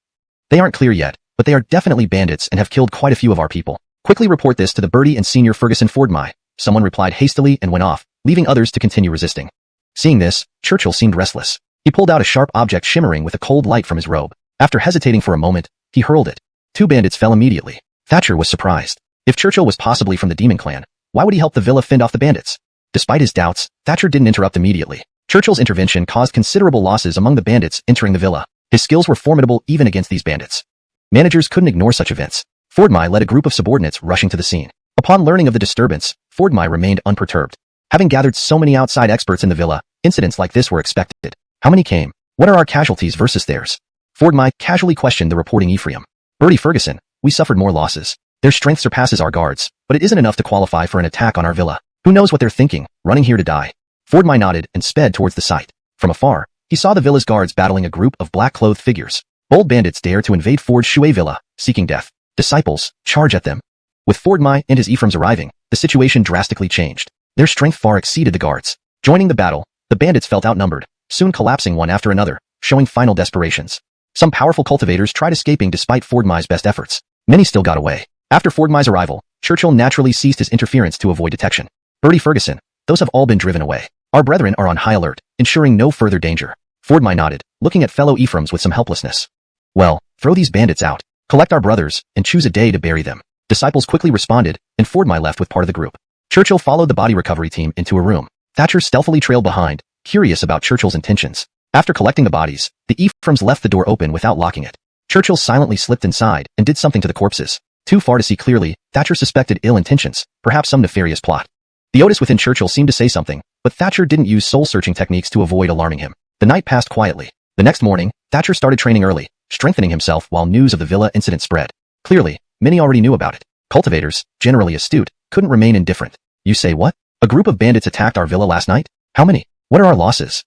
They aren't clear yet, but they are definitely bandits and have killed quite a few of our people. Quickly report this to the Birdie and Senior Ferguson Fordmy. Someone replied hastily and went off, leaving others to continue resisting. Seeing this, Churchill seemed restless. He pulled out a sharp object shimmering with a cold light from his robe. After hesitating for a moment, he hurled it. Two bandits fell immediately. Thatcher was surprised. If Churchill was possibly from the Demon Clan, why would he help the villa fend off the bandits? Despite his doubts, Thatcher didn't interrupt immediately. Churchill's intervention caused considerable losses among the bandits entering the villa. His skills were formidable even against these bandits. Managers couldn't ignore such events. Fordmy led a group of subordinates rushing to the scene. Upon learning of the disturbance, Fordmy remained unperturbed. Having gathered so many outside experts in the villa, incidents like this were expected. How many came? What are our casualties versus theirs? Fordmy casually questioned the reporting Ephraim. Birdie Ferguson, we suffered more losses. Their strength surpasses our guards, but it isn't enough to qualify for an attack on our villa. Who knows what they're thinking, running here to die? Fordmy nodded and sped towards the site. From afar, he saw the villa's guards battling a group of black-clothed figures. Bold bandits dare to invade Ford Shui Villa, seeking death. Disciples, charge at them. With Fordmy and his Ephraims arriving, the situation drastically changed. Their strength far exceeded the guards. Joining the battle, the bandits felt outnumbered, soon collapsing one after another, showing final desperations. Some powerful cultivators tried escaping despite Fordmy's best efforts. Many still got away. After Fordmy's arrival, Churchill naturally ceased his interference to avoid detection. Birdie Ferguson, those have all been driven away. Our brethren are on high alert, ensuring no further danger. Fordmy nodded, looking at fellow Ephraims with some helplessness. Well, throw these bandits out, collect our brothers, and choose a day to bury them. Disciples quickly responded, and Fordmy left with part of the group. Churchill followed the body recovery team into a room. Thatcher stealthily trailed behind, curious about Churchill's intentions. After collecting the bodies, the Ephraims left the door open without locking it. Churchill silently slipped inside and did something to the corpses. Too far to see clearly, Thatcher suspected ill intentions, perhaps some nefarious plot. The Otis within Churchill seemed to say something, but Thatcher didn't use soul-searching techniques to avoid alarming him. The night passed quietly. The next morning, Thatcher started training early, strengthening himself while news of the villa incident spread. Clearly, many already knew about it. Cultivators, generally astute, couldn't remain indifferent. You say what? A group of bandits attacked our villa last night? How many? What are our losses?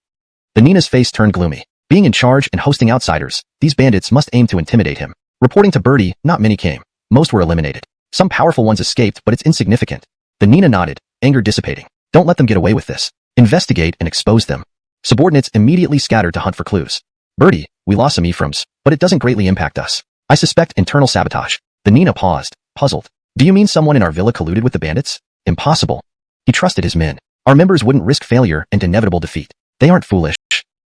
The Nina's face turned gloomy. Being in charge and hosting outsiders, these bandits must aim to intimidate him. Reporting to Birdie, not many came. Most were eliminated. Some powerful ones escaped, but it's insignificant. The Nina nodded, anger dissipating. Don't let them get away with this. Investigate and expose them. Subordinates immediately scattered to hunt for clues. Birdie, we lost some Ephraims, but it doesn't greatly impact us. I suspect internal sabotage. The Nina paused, puzzled. Do you mean someone in our villa colluded with the bandits? Impossible. He trusted his men. Our members wouldn't risk failure and inevitable defeat. They aren't foolish.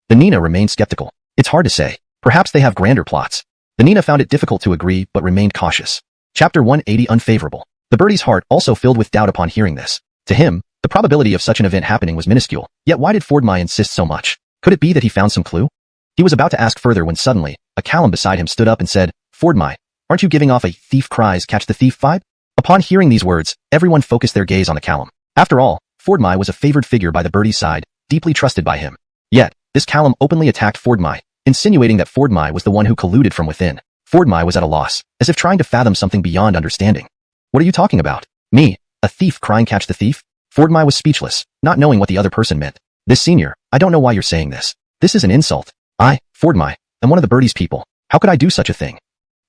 The Nina remained skeptical. It's hard to say. Perhaps they have grander plots. The Nina found it difficult to agree but remained cautious. Chapter 180 Unfavorable. The Birdie's heart also filled with doubt upon hearing this. To him, the probability of such an event happening was minuscule. Yet why did Fordmy insist so much? Could it be that he found some clue? He was about to ask further when suddenly, a Callum beside him stood up and said, Fordmy, aren't you giving off a thief cries catch the thief vibe? Upon hearing these words, everyone focused their gaze on the Callum. After all, Fordmy was a favored figure by the Birdie's side, deeply trusted by him. Yet, this Callum openly attacked Fordmy, insinuating that Fordmy was the one who colluded from within. Fordmy was at a loss, as if trying to fathom something beyond understanding. What are you talking about? Me? A thief crying catch the thief? Fordmy was speechless, not knowing what the other person meant. This senior, I don't know why you're saying this. This is an insult. I, Fordmy, am one of the birdie's people. How could I do such a thing?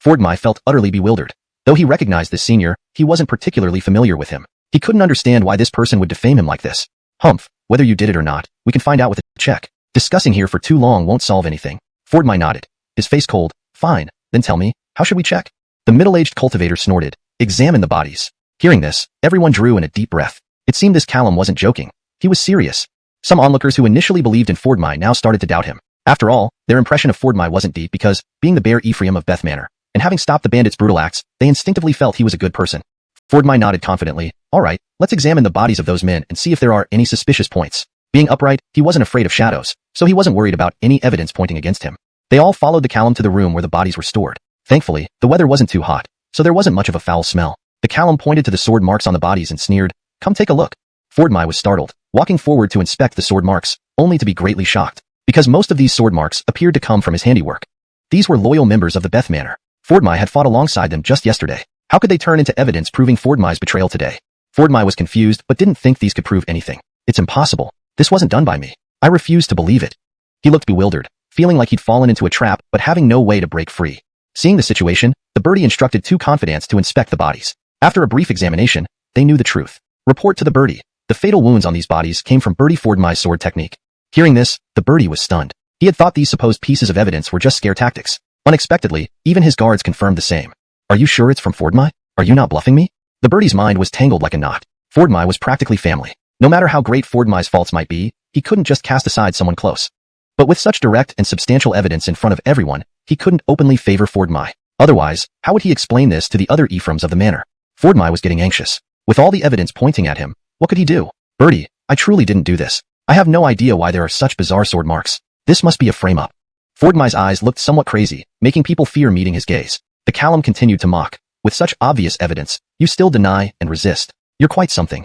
Fordmy felt utterly bewildered. Though he recognized this senior, he wasn't particularly familiar with him. He couldn't understand why this person would defame him like this. Humph, whether you did it or not, we can find out with a check. Discussing here for too long won't solve anything. Fordmy nodded, his face cold. Fine, then tell me, how should we check? The middle-aged cultivator snorted. Examine the bodies. Hearing this, everyone drew in a deep breath. It seemed this Callum wasn't joking. He was serious. Some onlookers who initially believed in Fordmy now started to doubt him. After all, their impression of Fordmy wasn't deep because, being the Bear Ephraim of Beth Manor, and having stopped the bandits' brutal acts, they instinctively felt he was a good person. Fordmy nodded confidently. All right, let's examine the bodies of those men and see if there are any suspicious points. Being upright, he wasn't afraid of shadows, so he wasn't worried about any evidence pointing against him. They all followed the Callum to the room where the bodies were stored. Thankfully, the weather wasn't too hot, so there wasn't much of a foul smell. The Callum pointed to the sword marks on the bodies and sneered, "Come take a look." Fordmy was startled, walking forward to inspect the sword marks, only to be greatly shocked, because most of these sword marks appeared to come from his handiwork. These were loyal members of the Beth Manor. Fordmy had fought alongside them just yesterday. How could they turn into evidence proving Fordmy's betrayal today? Fordmy was confused but didn't think these could prove anything. It's impossible. This wasn't done by me. I refuse to believe it. He looked bewildered, feeling like he'd fallen into a trap but having no way to break free. Seeing the situation, the birdie instructed two confidants to inspect the bodies. After a brief examination, they knew the truth. Report to the birdie. The fatal wounds on these bodies came from Birdie Fordmy's sword technique. Hearing this, the birdie was stunned. He had thought these supposed pieces of evidence were just scare tactics. Unexpectedly, even his guards confirmed the same. Are you sure it's from Fordmy? Are you not bluffing me? The birdie's mind was tangled like a knot. Fordmy was practically family. No matter how great Fordmy's faults might be, he couldn't just cast aside someone close. But with such direct and substantial evidence in front of everyone, he couldn't openly favor Fordmy. Otherwise, how would he explain this to the other Ephraims of the manor? Fordmy was getting anxious. With all the evidence pointing at him, what could he do? Birdie, I truly didn't do this. I have no idea why there are such bizarre sword marks. This must be a frame-up. Fordmy's eyes looked somewhat crazy, making people fear meeting his gaze. The Callum continued to mock. With such obvious evidence, you still deny and resist. You're quite something.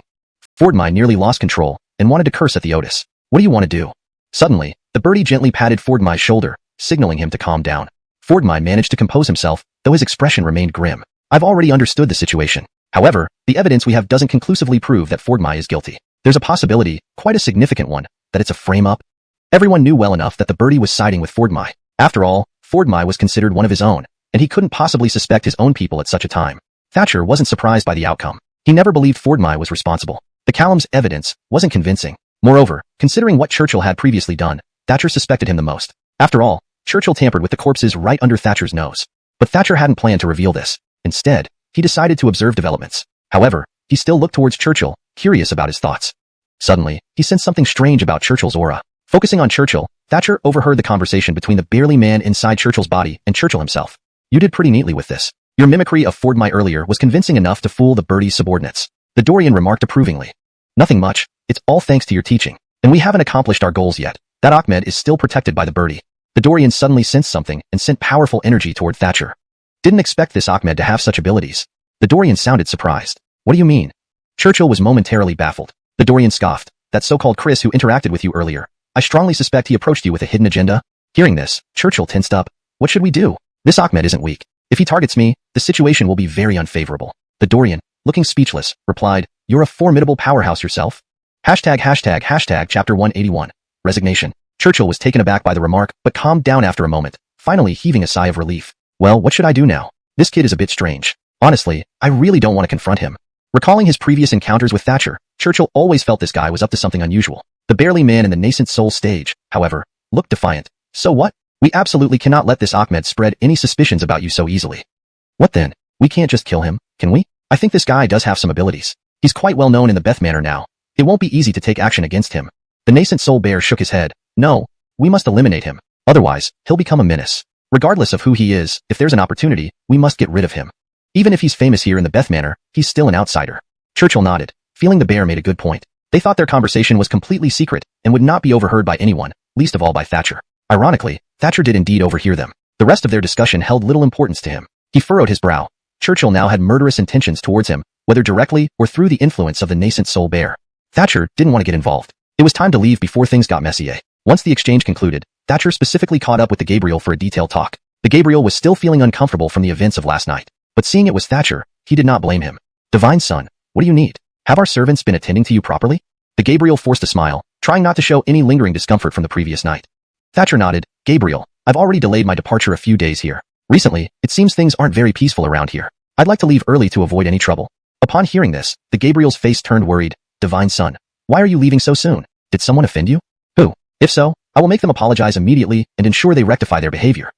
Fordmy nearly lost control and wanted to curse at the Otis. What do you want to do? Suddenly, the birdie gently patted Fordmy's shoulder, signaling him to calm down. Fordmy managed to compose himself, though his expression remained grim. I've already understood the situation. However, the evidence we have doesn't conclusively prove that Fordmy is guilty. There's a possibility, quite a significant one, that it's a frame-up. Everyone knew well enough that the birdie was siding with Fordmy. After all, Fordmy was considered one of his own, and he couldn't possibly suspect his own people at such a time. Thatcher wasn't surprised by the outcome. He never believed Fordmy was responsible. The Callum's evidence wasn't convincing. Moreover, considering what Churchill had previously done, Thatcher suspected him the most. After all, Churchill tampered with the corpses right under Thatcher's nose. But Thatcher hadn't planned to reveal this. Instead, he decided to observe developments. However, he still looked towards Churchill, curious about his thoughts. Suddenly, he sensed something strange about Churchill's aura. Focusing on Churchill, Thatcher overheard the conversation between the barely man inside Churchill's body and Churchill himself. You did pretty neatly with this. Your mimicry of Fordmy earlier was convincing enough to fool the birdie's subordinates. The Dorian remarked approvingly. Nothing much, it's all thanks to your teaching. And we haven't accomplished our goals yet. That Ahmed is still protected by the birdie. The Dorian suddenly sensed something and sent powerful energy toward Thatcher. Didn't expect this Ahmed to have such abilities. The Dorian sounded surprised. What do you mean? Churchill was momentarily baffled. The Dorian scoffed. That so-called Chris who interacted with you earlier. I strongly suspect he approached you with a hidden agenda. Hearing this, Churchill tensed up. What should we do? This Ahmed isn't weak. If he targets me, the situation will be very unfavorable. The Dorian, looking speechless, replied, You're a formidable powerhouse yourself. Hashtag chapter 181. Resignation. Churchill was taken aback by the remark, but calmed down after a moment, finally heaving a sigh of relief. Well, what should I do now? This kid is a bit strange. Honestly, I really don't want to confront him. Recalling his previous encounters with Thatcher, Churchill always felt this guy was up to something unusual. The barely man in the nascent soul stage, however, looked defiant. So what? We absolutely cannot let this Ahmed spread any suspicions about you so easily. What then? We can't just kill him, can we? I think this guy does have some abilities. He's quite well known in the Beth Manor now. It won't be easy to take action against him. The nascent soul bear shook his head. No, we must eliminate him. Otherwise, he'll become a menace. Regardless of who he is, if there's an opportunity, we must get rid of him. Even if he's famous here in the Beth Manor, he's still an outsider. Churchill nodded, feeling the bear made a good point. They thought their conversation was completely secret and would not be overheard by anyone, least of all by Thatcher. Ironically, Thatcher did indeed overhear them. The rest of their discussion held little importance to him. He furrowed his brow. Churchill now had murderous intentions towards him, whether directly or through the influence of the nascent soul bear. Thatcher didn't want to get involved. It was time to leave before things got messy. Once the exchange concluded, Thatcher specifically caught up with the Gabriel for a detailed talk. The Gabriel was still feeling uncomfortable from the events of last night, but seeing it was Thatcher, he did not blame him. Divine Son, what do you need? Have our servants been attending to you properly? The Gabriel forced a smile, trying not to show any lingering discomfort from the previous night. Thatcher nodded. Gabriel, I've already delayed my departure a few days here. Recently, it seems things aren't very peaceful around here. I'd like to leave early to avoid any trouble. Upon hearing this, the Gabriel's face turned worried. Divine Son, why are you leaving so soon? Did someone offend you? Who? If so, I will make them apologize immediately and ensure they rectify their behavior.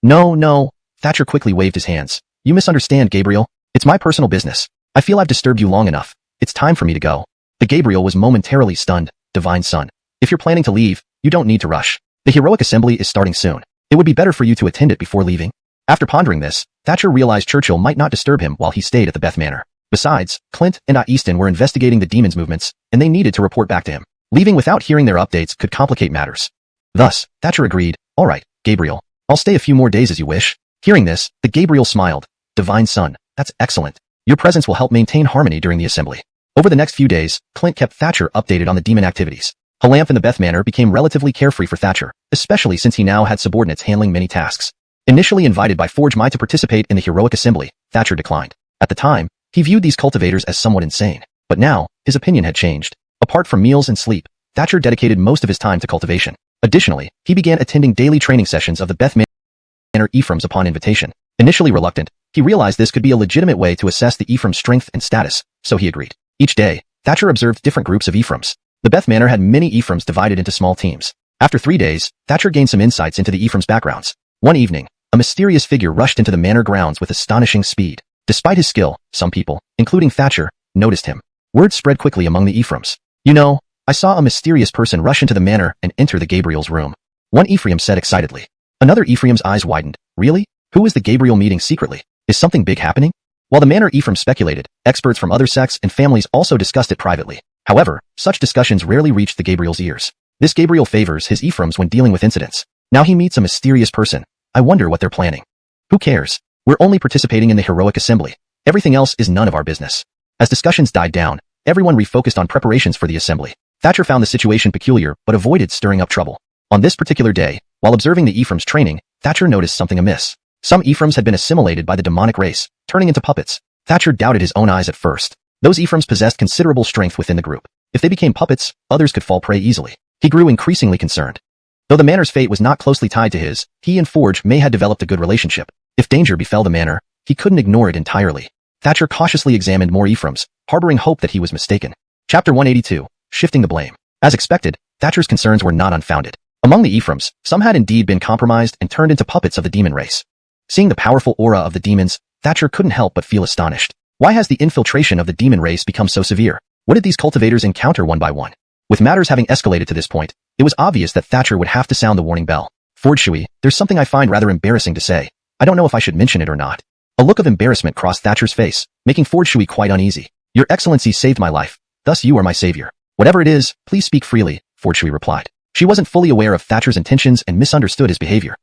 No. Thatcher quickly waved his hands. You misunderstand, Gabriel. It's my personal business. I feel I've disturbed you long enough. It's time for me to go. The Gabriel was momentarily stunned. Divine Son, if you're planning to leave, you don't need to rush. The heroic assembly is starting soon. It would be better for you to attend it before leaving. After pondering this, Thatcher realized Churchill might not disturb him while he stayed at the Beth Manor. Besides, Clint and Easton were investigating the demon's movements, and they needed to report back to him. Leaving without hearing their updates could complicate matters. Thus, Thatcher agreed. All right, Gabriel, I'll stay a few more days as you wish. Hearing this, the Gabriel smiled. Divine Son, that's excellent. Your presence will help maintain harmony during the assembly. Over the next few days, Clint kept Thatcher updated on the demon activities. Halamp and the Beth Manor became relatively carefree for Thatcher, especially since he now had subordinates handling many tasks. Initially invited by Forge Mai to participate in the heroic assembly, Thatcher declined. At the time, he viewed these cultivators as somewhat insane, but now, his opinion had changed. Apart from meals and sleep, Thatcher dedicated most of his time to cultivation. Additionally, he began attending daily training sessions of the Beth Manor Ephraims upon invitation. Initially reluctant, he realized this could be a legitimate way to assess the Ephraim's strength and status, so he agreed. Each day, Thatcher observed different groups of Ephraims. The Beth Manor had many Ephraims divided into small teams. After 3 days, Thatcher gained some insights into the Ephraims' backgrounds. One evening, a mysterious figure rushed into the manor grounds with astonishing speed. Despite his skill, some people, including Thatcher, noticed him. Word spread quickly among the Ephraims. You know, I saw a mysterious person rush into the manor and enter the Gabriel's room. One Ephraim said excitedly. Another Ephraim's eyes widened. Really? Who is the Gabriel meeting secretly? Is something big happening? While the manor Ephraim speculated, experts from other sects and families also discussed it privately. However, such discussions rarely reached the Gabriel's ears. This Gabriel favors his Ephraims when dealing with incidents. Now he meets a mysterious person. I wonder what they're planning. Who cares? We're only participating in the heroic assembly. Everything else is none of our business. As discussions died down, everyone refocused on preparations for the assembly. Thatcher found the situation peculiar but avoided stirring up trouble. On this particular day, while observing the Ephraim's training, Thatcher noticed something amiss. Some Ephraims had been assimilated by the demonic race, turning into puppets. Thatcher doubted his own eyes at first. Those Ephraims possessed considerable strength within the group. If they became puppets, others could fall prey easily. He grew increasingly concerned. Though the manor's fate was not closely tied to his, he and Forge May had developed a good relationship. If danger befell the manor, he couldn't ignore it entirely. Thatcher cautiously examined more Ephraims, harboring hope that he was mistaken. Chapter 182, Shifting the Blame. As expected, Thatcher's concerns were not unfounded. Among the Ephraims, some had indeed been compromised and turned into puppets of the demon race. Seeing the powerful aura of the demons, Thatcher couldn't help but feel astonished. Why has the infiltration of the demon race become so severe? What did these cultivators encounter one by one? With matters having escalated to this point, it was obvious that Thatcher would have to sound the warning bell. Forge Shui, there's something I find rather embarrassing to say. I don't know if I should mention it or not. A look of embarrassment crossed Thatcher's face, making Forge Shui quite uneasy. Your Excellency saved my life. Thus you are my savior. Whatever it is, please speak freely, Forge Shui replied. She wasn't fully aware of Thatcher's intentions and misunderstood his behavior.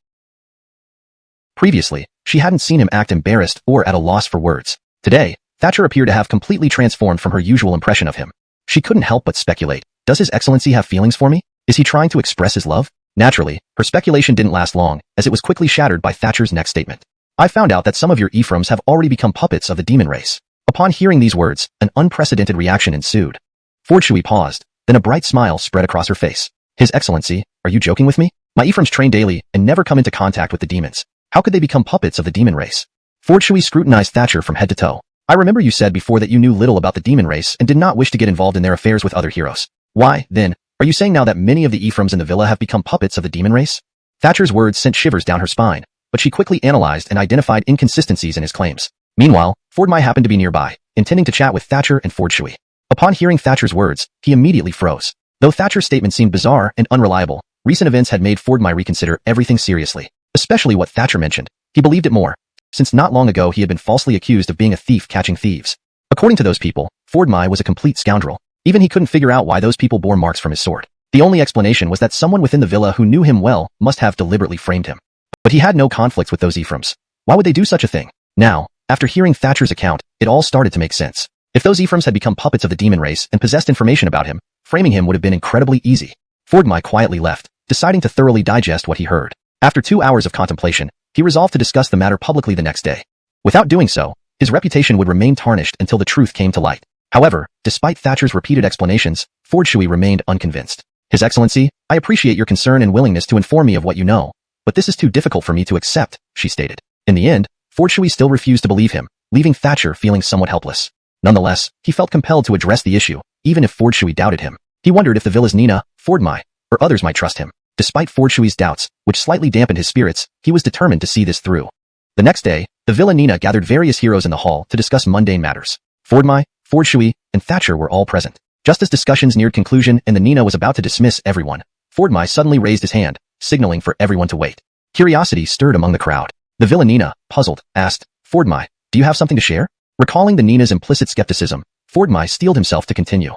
Previously, she hadn't seen him act embarrassed or at a loss for words. Today, Thatcher appeared to have completely transformed from her usual impression of him. She couldn't help but speculate. Does His Excellency have feelings for me? Is he trying to express his love? Naturally, her speculation didn't last long, as it was quickly shattered by Thatcher's next statement. I found out that some of your Ephraims have already become puppets of the demon race. Upon hearing these words, an unprecedented reaction ensued. Forge Shui paused, then a bright smile spread across her face. His Excellency, are you joking with me? My Ephraims train daily and never come into contact with the demons. How could they become puppets of the demon race? Forge Shui scrutinized Thatcher from head to toe. I remember you said before that you knew little about the demon race and did not wish to get involved in their affairs with other heroes. Why, then, are you saying now that many of the Ephraims in the villa have become puppets of the demon race? Thatcher's words sent shivers down her spine, but she quickly analyzed and identified inconsistencies in his claims. Meanwhile, Forge Mai happened to be nearby, intending to chat with Thatcher and Forge Shui. Upon hearing Thatcher's words, he immediately froze. Though Thatcher's statement seemed bizarre and unreliable, recent events had made Forge Mai reconsider everything seriously, especially what Thatcher mentioned. He believed it more, since not long ago he had been falsely accused of being a thief catching thieves. According to those people, Forge Mai was a complete scoundrel. Even he couldn't figure out why those people bore marks from his sword. The only explanation was that someone within the villa who knew him well must have deliberately framed him. But he had no conflicts with those Ephraims. Why would they do such a thing? Now, after hearing Thatcher's account, it all started to make sense. If those Ephraims had become puppets of the demon race and possessed information about him, framing him would have been incredibly easy. Forge Mai quietly left, deciding to thoroughly digest what he heard. After 2 hours of contemplation, he resolved to discuss the matter publicly the next day. Without doing so, his reputation would remain tarnished until the truth came to light. However, despite Thatcher's repeated explanations, Ford Shui remained unconvinced. His Excellency, I appreciate your concern and willingness to inform me of what you know, but this is too difficult for me to accept, she stated. In the end, Ford Shui still refused to believe him, leaving Thatcher feeling somewhat helpless. Nonetheless, he felt compelled to address the issue, even if Ford Shui doubted him. He wondered if the villa's Nina, Ford Mai, or others might trust him. Despite Ford Shui's doubts, which slightly dampened his spirits, he was determined to see this through. The next day, the villain Nina gathered various heroes in the hall to discuss mundane matters. Ford Mai, Ford Shui, and Thatcher were all present. Just as discussions neared conclusion and the Nina was about to dismiss everyone, Ford Mai suddenly raised his hand, signaling for everyone to wait. Curiosity stirred among the crowd. The villain Nina, puzzled, asked, Ford Mai, do you have something to share? Recalling the Nina's implicit skepticism, Ford Mai steeled himself to continue.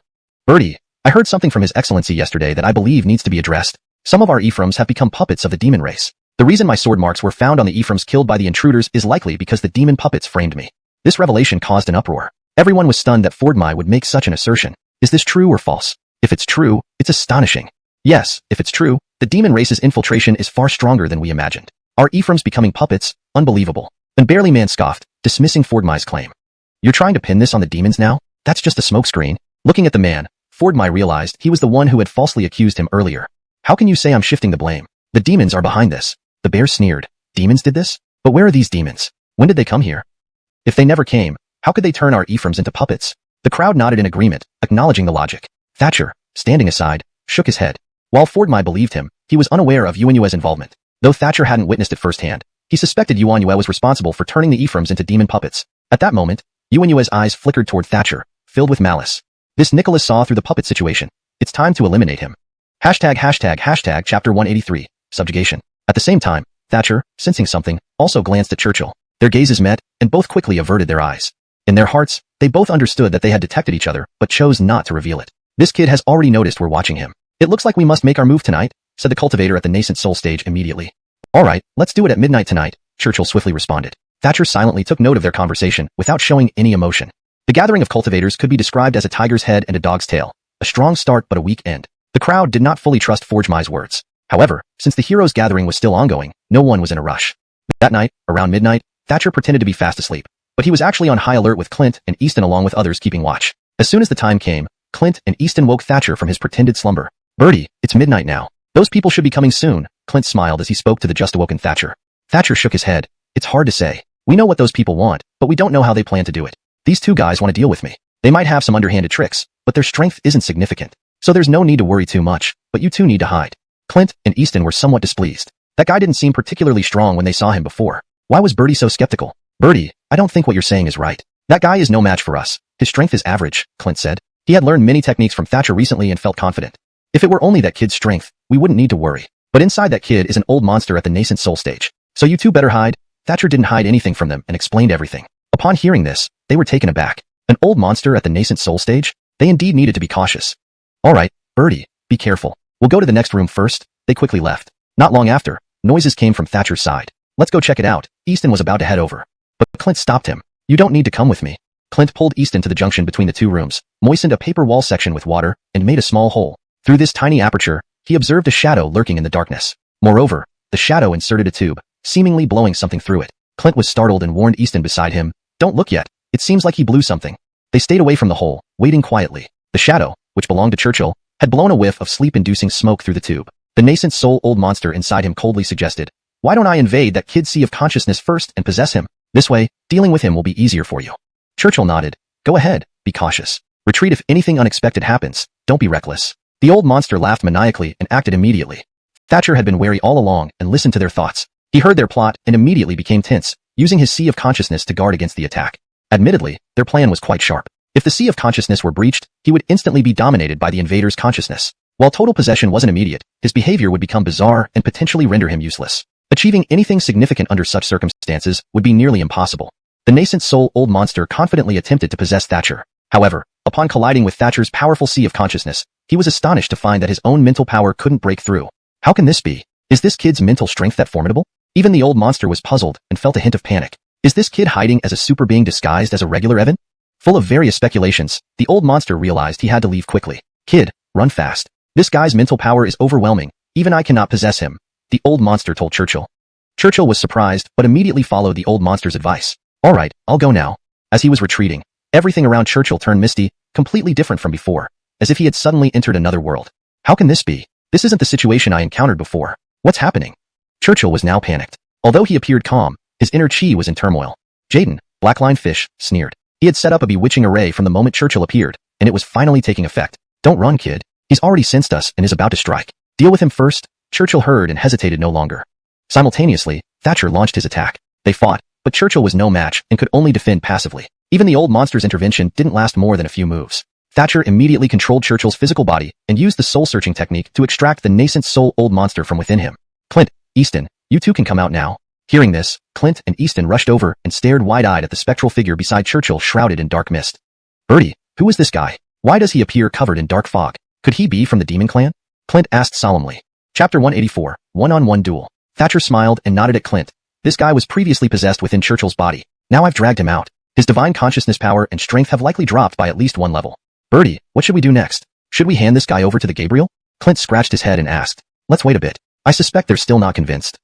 Birdie, I heard something from His Excellency yesterday that I believe needs to be addressed. Some of our Ephraims have become puppets of the demon race. The reason my sword marks were found on the Ephraims killed by the intruders is likely because the demon puppets framed me. This revelation caused an uproar. Everyone was stunned that Ford Mai would make such an assertion. Is this true or false? If it's true, it's astonishing. Yes, if it's true, the demon race's infiltration is far stronger than we imagined. Our Ephraims becoming puppets? Unbelievable. And Barely Man scoffed, dismissing Ford Mai's claim. You're trying to pin this on the demons now? That's just a smokescreen. Looking at the man, Ford Mai realized he was the one who had falsely accused him earlier. How can you say I'm shifting the blame? The demons are behind this. The bear sneered. Demons did this? But where are these demons? When did they come here? If they never came, how could they turn our Ephraims into puppets? The crowd nodded in agreement, acknowledging the logic. Thatcher, standing aside, shook his head. While Ford Mai believed him, he was unaware of Xuanhuan's involvement. Though Thatcher hadn't witnessed it firsthand, he suspected Xuanhuan was responsible for turning the Ephraims into demon puppets. At that moment, Xuanhuan's eyes flickered toward Thatcher, filled with malice. This Nicholas saw through the puppet situation. It's time to eliminate him. Hashtag chapter 183, subjugation. At the same time, Thatcher, sensing something, also glanced at Churchill. Their gazes met, and both quickly averted their eyes. In their hearts, they both understood that they had detected each other, but chose not to reveal it. This kid has already noticed we're watching him. It looks like we must make our move tonight, said the cultivator at the nascent soul stage immediately. All right, let's do it at midnight tonight, Churchill swiftly responded. Thatcher silently took note of their conversation, without showing any emotion. The gathering of cultivators could be described as a tiger's head and a dog's tail. A strong start but a weak end. The crowd did not fully trust Ford Mai's words. However, since the heroes' gathering was still ongoing, no one was in a rush. That night, around midnight, Thatcher pretended to be fast asleep. But he was actually on high alert with Clint and Easton along with others keeping watch. As soon as the time came, Clint and Easton woke Thatcher from his pretended slumber. Birdie, it's midnight now. Those people should be coming soon, Clint smiled as he spoke to the just awoken Thatcher. Thatcher shook his head. It's hard to say. We know what those people want, but we don't know how they plan to do it. These two guys want to deal with me. They might have some underhanded tricks, but their strength isn't significant. So there's no need to worry too much, but you two need to hide. Clint and Easton were somewhat displeased. That guy didn't seem particularly strong when they saw him before. Why was Birdie so skeptical? Birdie, I don't think what you're saying is right. That guy is no match for us. His strength is average, Clint said. He had learned many techniques from Thatcher recently and felt confident. If it were only that kid's strength, we wouldn't need to worry. But inside that kid is an old monster at the nascent soul stage. So you two better hide. Thatcher didn't hide anything from them and explained everything. Upon hearing this, they were taken aback. An old monster at the nascent soul stage? They indeed needed to be cautious. All right, Birdie, be careful. We'll go to the next room first. They quickly left. Not long after, noises came from Thatcher's side. Let's go check it out. Easton was about to head over. But Clint stopped him. You don't need to come with me. Clint pulled Easton to the junction between the two rooms, moistened a paper wall section with water, and made a small hole. Through this tiny aperture, he observed a shadow lurking in the darkness. Moreover, the shadow inserted a tube, seemingly blowing something through it. Clint was startled and warned Easton beside him, don't look yet. It seems like he blew something. They stayed away from the hole, waiting quietly. The shadow, which belonged to Churchill, had blown a whiff of sleep-inducing smoke through the tube. The nascent soul old monster inside him coldly suggested, why don't I invade that kid's sea of consciousness first and possess him? This way, dealing with him will be easier for you. Churchill nodded. Go ahead, be cautious. Retreat if anything unexpected happens, don't be reckless. The old monster laughed maniacally and acted immediately. Thatcher had been wary all along and listened to their thoughts. He heard their plot and immediately became tense, using his sea of consciousness to guard against the attack. Admittedly, their plan was quite sharp. If the sea of consciousness were breached, he would instantly be dominated by the invader's consciousness. While total possession wasn't immediate, his behavior would become bizarre and potentially render him useless. Achieving anything significant under such circumstances would be nearly impossible. The nascent soul old monster confidently attempted to possess Thatcher. However, upon colliding with Thatcher's powerful sea of consciousness, he was astonished to find that his own mental power couldn't break through. How can this be? Is this kid's mental strength that formidable? Even the old monster was puzzled and felt a hint of panic. Is this kid hiding as a super being disguised as a regular Evan? Full of various speculations, the old monster realized he had to leave quickly. Kid, run fast. This guy's mental power is overwhelming. Even I cannot possess him, the old monster told Churchill. Churchill was surprised, but immediately followed the old monster's advice. All right, I'll go now. As he was retreating, everything around Churchill turned misty, completely different from before, as if he had suddenly entered another world. How can this be? This isn't the situation I encountered before. What's happening? Churchill was now panicked. Although he appeared calm, his inner chi was in turmoil. Jaden, Blackline Fish, sneered. He had set up a bewitching array from the moment Churchill appeared, and it was finally taking effect. Don't run, kid. He's already sensed us and is about to strike. Deal with him first. Churchill heard and hesitated no longer. Simultaneously, Thatcher launched his attack. They fought, but Churchill was no match and could only defend passively. Even the old monster's intervention didn't last more than a few moves. Thatcher immediately controlled Churchill's physical body and used the soul-searching technique to extract the nascent soul old monster from within him. Clint, Easton, you two can come out now. Hearing this, Clint and Easton rushed over and stared wide-eyed at the spectral figure beside Churchill shrouded in dark mist. Bertie, who is this guy? Why does he appear covered in dark fog? Could he be from the Demon Clan? Clint asked solemnly. Chapter 184, One-on-One Duel. Thatcher smiled and nodded at Clint. This guy was previously possessed within Churchill's body. Now I've dragged him out. His divine consciousness power and strength have likely dropped by at least one level. Bertie, what should we do next? Should we hand this guy over to the Gabriel? Clint scratched his head and asked. Let's wait a bit. I suspect they're still not convinced.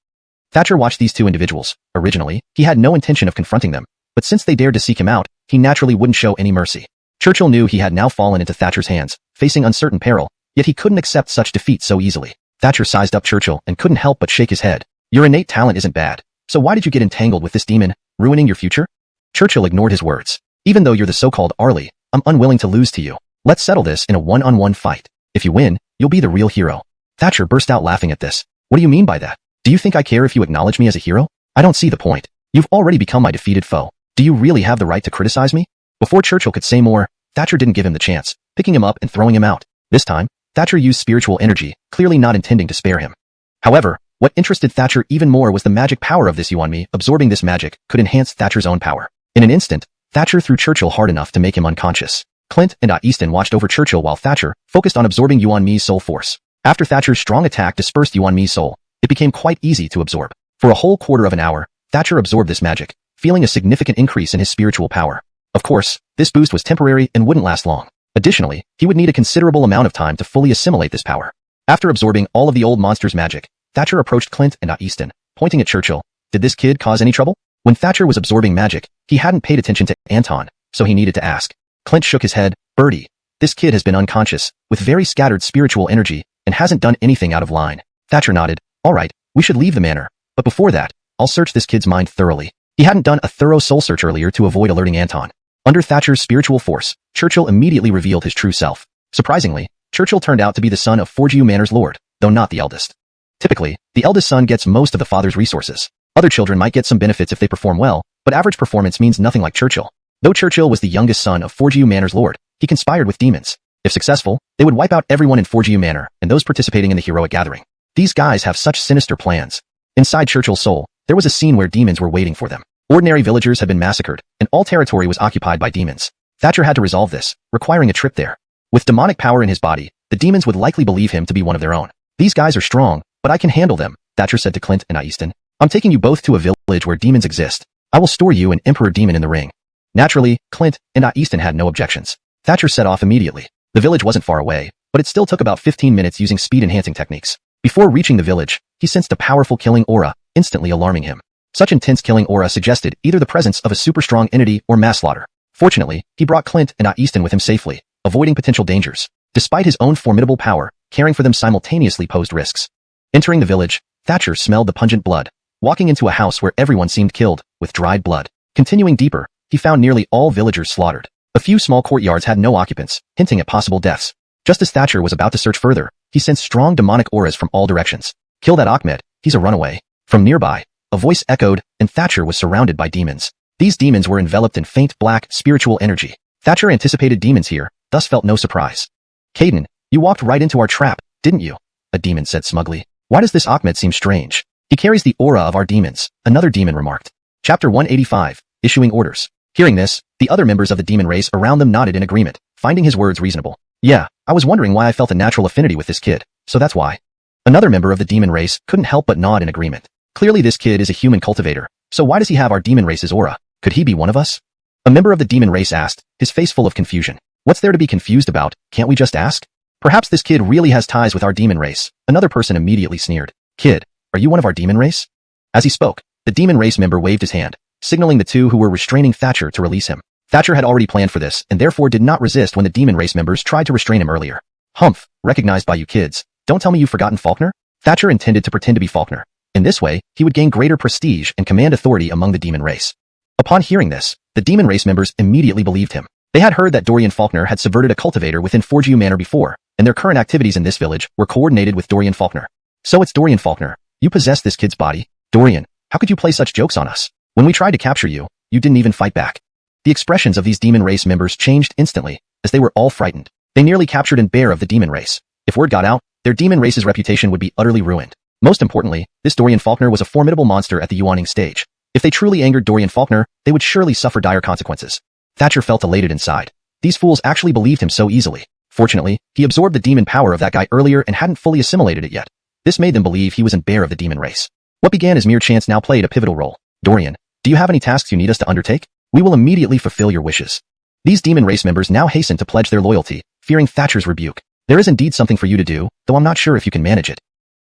Thatcher watched these two individuals. Originally, he had no intention of confronting them, but since they dared to seek him out, he naturally wouldn't show any mercy. Churchill knew he had now fallen into Thatcher's hands, facing uncertain peril, yet he couldn't accept such defeat so easily. Thatcher sized up Churchill and couldn't help but shake his head. Your innate talent isn't bad, so why did you get entangled with this demon, ruining your future? Churchill ignored his words. Even though you're the so-called Arlie, I'm unwilling to lose to you. Let's settle this in a one-on-one fight. If you win, you'll be the real hero. Thatcher burst out laughing at this. What do you mean by that? Do you think I care if you acknowledge me as a hero? I don't see the point. You've already become my defeated foe. Do you really have the right to criticize me? Before Churchill could say more, Thatcher didn't give him the chance, picking him up and throwing him out. This time, Thatcher used spiritual energy, clearly not intending to spare him. However, what interested Thatcher even more was the magic power of this yuanmi. Absorbing this magic could enhance Thatcher's own power. In an instant, Thatcher threw Churchill hard enough to make him unconscious. Clint and Easton watched over Churchill while Thatcher focused on absorbing Yuanmi's soul force. After Thatcher's strong attack dispersed Yuanmi's soul, it became quite easy to absorb. For a whole quarter of an hour, Thatcher absorbed this magic, feeling a significant increase in his spiritual power. Of course, this boost was temporary and wouldn't last long. Additionally, he would need a considerable amount of time to fully assimilate this power. After absorbing all of the old monster's magic, Thatcher approached Clint and Easton, pointing at Churchill. Did this kid cause any trouble? When Thatcher was absorbing magic, he hadn't paid attention to Anton, so he needed to ask. Clint shook his head. Bertie, this kid has been unconscious, with very scattered spiritual energy, and hasn't done anything out of line. Thatcher nodded. All right, we should leave the manor. But before that, I'll search this kid's mind thoroughly. He hadn't done a thorough soul search earlier to avoid alerting Anton. Under Thatcher's spiritual force, Churchill immediately revealed his true self. Surprisingly, Churchill turned out to be the son of Forgeau Manor's lord, though not the eldest. Typically, the eldest son gets most of the father's resources. Other children might get some benefits if they perform well, but average performance means nothing like Churchill. Though Churchill was the youngest son of Forgeau Manor's lord, he conspired with demons. If successful, they would wipe out everyone in Forgeau Manor and those participating in the heroic gathering. These guys have such sinister plans. Inside Churchill's soul, there was a scene where demons were waiting for them. Ordinary villagers had been massacred, and all territory was occupied by demons. Thatcher had to resolve this, requiring a trip there. With demonic power in his body, the demons would likely believe him to be one of their own. These guys are strong, but I can handle them, Thatcher said to Clint and Easton. I'm taking you both to a village where demons exist. I will store you an emperor demon in the ring. Naturally, Clint and Easton had no objections. Thatcher set off immediately. The village wasn't far away, but it still took about 15 minutes using speed-enhancing techniques. Before reaching the village, he sensed a powerful killing aura, instantly alarming him. Such intense killing aura suggested either the presence of a super-strong entity or mass slaughter. Fortunately, he brought Clint and Easton with him safely, avoiding potential dangers. Despite his own formidable power, caring for them simultaneously posed risks. Entering the village, Thatcher smelled the pungent blood. Walking into a house where everyone seemed killed, with dried blood. Continuing deeper, he found nearly all villagers slaughtered. A few small courtyards had no occupants, hinting at possible deaths. Just as Thatcher was about to search further, he sensed strong demonic auras from all directions. Kill that Ahmed, he's a runaway. From nearby, a voice echoed, and Thatcher was surrounded by demons. These demons were enveloped in faint black, spiritual energy. Thatcher anticipated demons here, thus felt no surprise. Caden, you walked right into our trap, didn't you? A demon said smugly. Why does this Ahmed seem strange? He carries the aura of our demons, another demon remarked. Chapter 185, Issuing Orders. Hearing this, the other members of the demon race around them nodded in agreement, finding his words reasonable. Yeah, I was wondering why I felt a natural affinity with this kid, so that's why. Another member of the demon race couldn't help but nod in agreement. Clearly this kid is a human cultivator, so why does he have our demon race's aura? Could he be one of us? A member of the demon race asked, his face full of confusion. What's there to be confused about? Can't we just ask? Perhaps this kid really has ties with our demon race. Another person immediately sneered. Kid, are you one of our demon race? As he spoke, the demon race member waved his hand, signaling the two who were restraining Thatcher to release him. Thatcher had already planned for this and therefore did not resist when the demon race members tried to restrain him earlier. Humph, recognized by you kids. Don't tell me you've forgotten Faulkner? Thatcher intended to pretend to be Faulkner. In this way, he would gain greater prestige and command authority among the demon race. Upon hearing this, the demon race members immediately believed him. They had heard that Dorian Faulkner had subverted a cultivator within Forgeau Manor before, and their current activities in this village were coordinated with Dorian Faulkner. So it's Dorian Faulkner. You possess this kid's body? Dorian, how could you play such jokes on us? When we tried to capture you, you didn't even fight back. The expressions of these demon race members changed instantly, as they were all frightened. They nearly captured an bear of the demon race. If word got out, their demon race's reputation would be utterly ruined. Most importantly, this Dorian Faulkner was a formidable monster at the xuanhuan stage. If they truly angered Dorian Faulkner, they would surely suffer dire consequences. Thatcher felt elated inside. These fools actually believed him so easily. Fortunately, he absorbed the demon power of that guy earlier and hadn't fully assimilated it yet. This made them believe he was an bear of the demon race. What began as mere chance now played a pivotal role. Dorian, do you have any tasks you need us to undertake? We will immediately fulfill your wishes. These demon race members now hastened to pledge their loyalty, fearing Thatcher's rebuke. There is indeed something for you to do, though I'm not sure if you can manage it.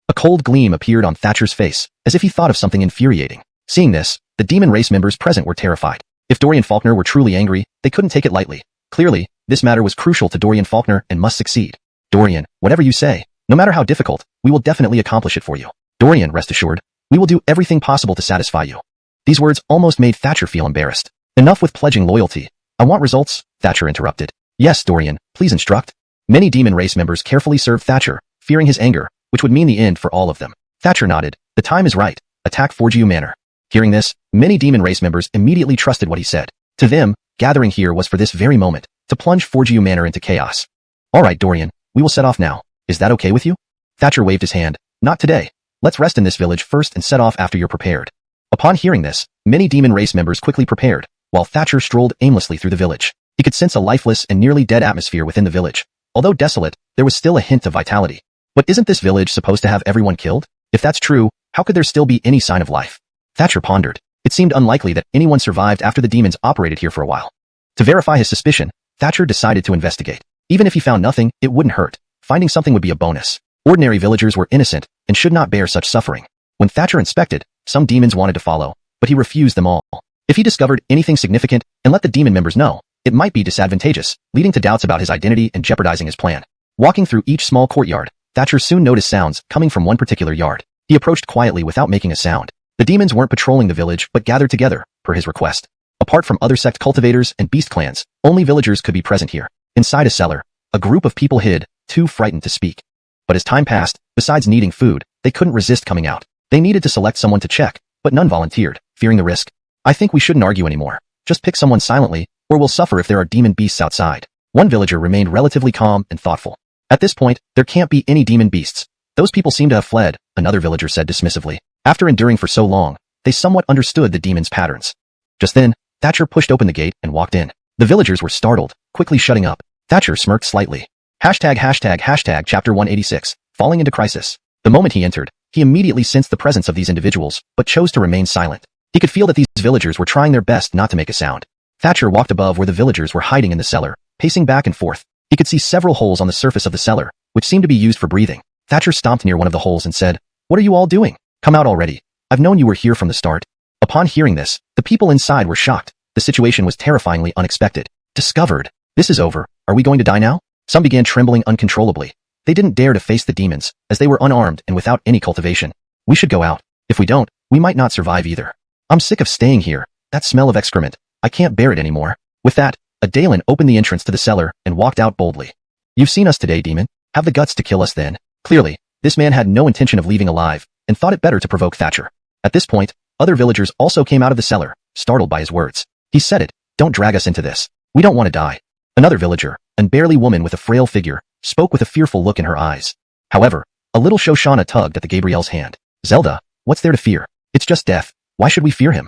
A cold gleam appeared on Thatcher's face, as if he thought of something infuriating. Seeing this, the demon race members present were terrified. If Dorian Faulkner were truly angry, they couldn't take it lightly. Clearly, this matter was crucial to Dorian Faulkner and must succeed. Dorian, whatever you say, no matter how difficult, we will definitely accomplish it for you. Dorian, rest assured, we will do everything possible to satisfy you. These words almost made Thatcher feel embarrassed. Enough with pledging loyalty. I want results, Thatcher interrupted. Yes, Dorian, please instruct. Many demon race members carefully served Thatcher, fearing his anger, which would mean the end for all of them. Thatcher nodded. The time is right. Attack Forgeau Manor. Hearing this, many demon race members immediately trusted what he said. To them, gathering here was for this very moment, to plunge Forgeau Manor into chaos. All right, Dorian, we will set off now. Is that okay with you? Thatcher waved his hand. Not today. Let's rest in this village first and set off after you're prepared. Upon hearing this, many demon race members quickly prepared, while Thatcher strolled aimlessly through the village. He could sense a lifeless and nearly dead atmosphere within the village. Although desolate, there was still a hint of vitality. But isn't this village supposed to have everyone killed? If that's true, how could there still be any sign of life? Thatcher pondered. It seemed unlikely that anyone survived after the demons operated here for a while. To verify his suspicion, Thatcher decided to investigate. Even if he found nothing, it wouldn't hurt. Finding something would be a bonus. Ordinary villagers were innocent and should not bear such suffering. When Thatcher inspected, some demons wanted to follow, but he refused them all. If he discovered anything significant and let the demon members know, it might be disadvantageous, leading to doubts about his identity and jeopardizing his plan. Walking through each small courtyard, Thatcher soon noticed sounds coming from one particular yard. He approached quietly without making a sound. The demons weren't patrolling the village but gathered together, per his request. Apart from other sect cultivators and beast clans, only villagers could be present here. Inside a cellar, a group of people hid, too frightened to speak. But as time passed, besides needing food, they couldn't resist coming out. They needed to select someone to check, but none volunteered, fearing the risk. I think we shouldn't argue anymore. Just pick someone silently, or we'll suffer if there are demon beasts outside. One villager remained relatively calm and thoughtful. At this point, there can't be any demon beasts. Those people seem to have fled, another villager said dismissively. After enduring for so long, they somewhat understood the demons' patterns. Just then, Thatcher pushed open the gate and walked in. The villagers were startled, quickly shutting up. Thatcher smirked slightly. Hashtag chapter 186, falling into crisis. The moment he entered, he immediately sensed the presence of these individuals, but chose to remain silent. He could feel that these villagers were trying their best not to make a sound. Thatcher walked above where the villagers were hiding in the cellar, pacing back and forth. He could see several holes on the surface of the cellar, which seemed to be used for breathing. Thatcher stomped near one of the holes and said, "What are you all doing? Come out already. I've known you were here from the start." Upon hearing this, the people inside were shocked. The situation was terrifyingly unexpected. Discovered. This is over. Are we going to die now? Some began trembling uncontrollably. They didn't dare to face the demons, as they were unarmed and without any cultivation. We should go out. If we don't, we might not survive either. I'm sick of staying here. That smell of excrement. I can't bear it anymore. With that, a Dalen opened the entrance to the cellar and walked out boldly. You've seen us today, demon. Have the guts to kill us then. Clearly, this man had no intention of leaving alive, and thought it better to provoke Thatcher. At this point, other villagers also came out of the cellar, startled by his words. He said it. Don't drag us into this. We don't want to die. Another villager, an barely woman with a frail figure, spoke with a fearful look in her eyes. However, a little Shoshana tugged at the Gabriel's hand. Zelda, what's there to fear? It's just death. Why should we fear him?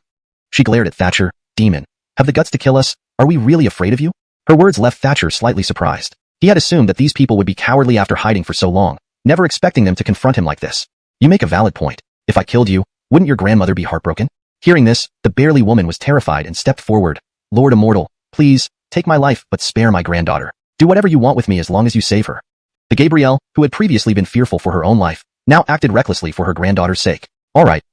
She glared at Thatcher. Demon, have the guts to kill us? Are we really afraid of you? Her words left Thatcher slightly surprised. He had assumed that these people would be cowardly after hiding for so long, never expecting them to confront him like this. You make a valid point. If I killed you, wouldn't your grandmother be heartbroken? Hearing this, the barely woman was terrified and stepped forward. Lord Immortal, please, take my life but spare my granddaughter. Do whatever you want with me as long as you save her. The Gabrielle, who had previously been fearful for her own life, now acted recklessly for her granddaughter's sake. Alright,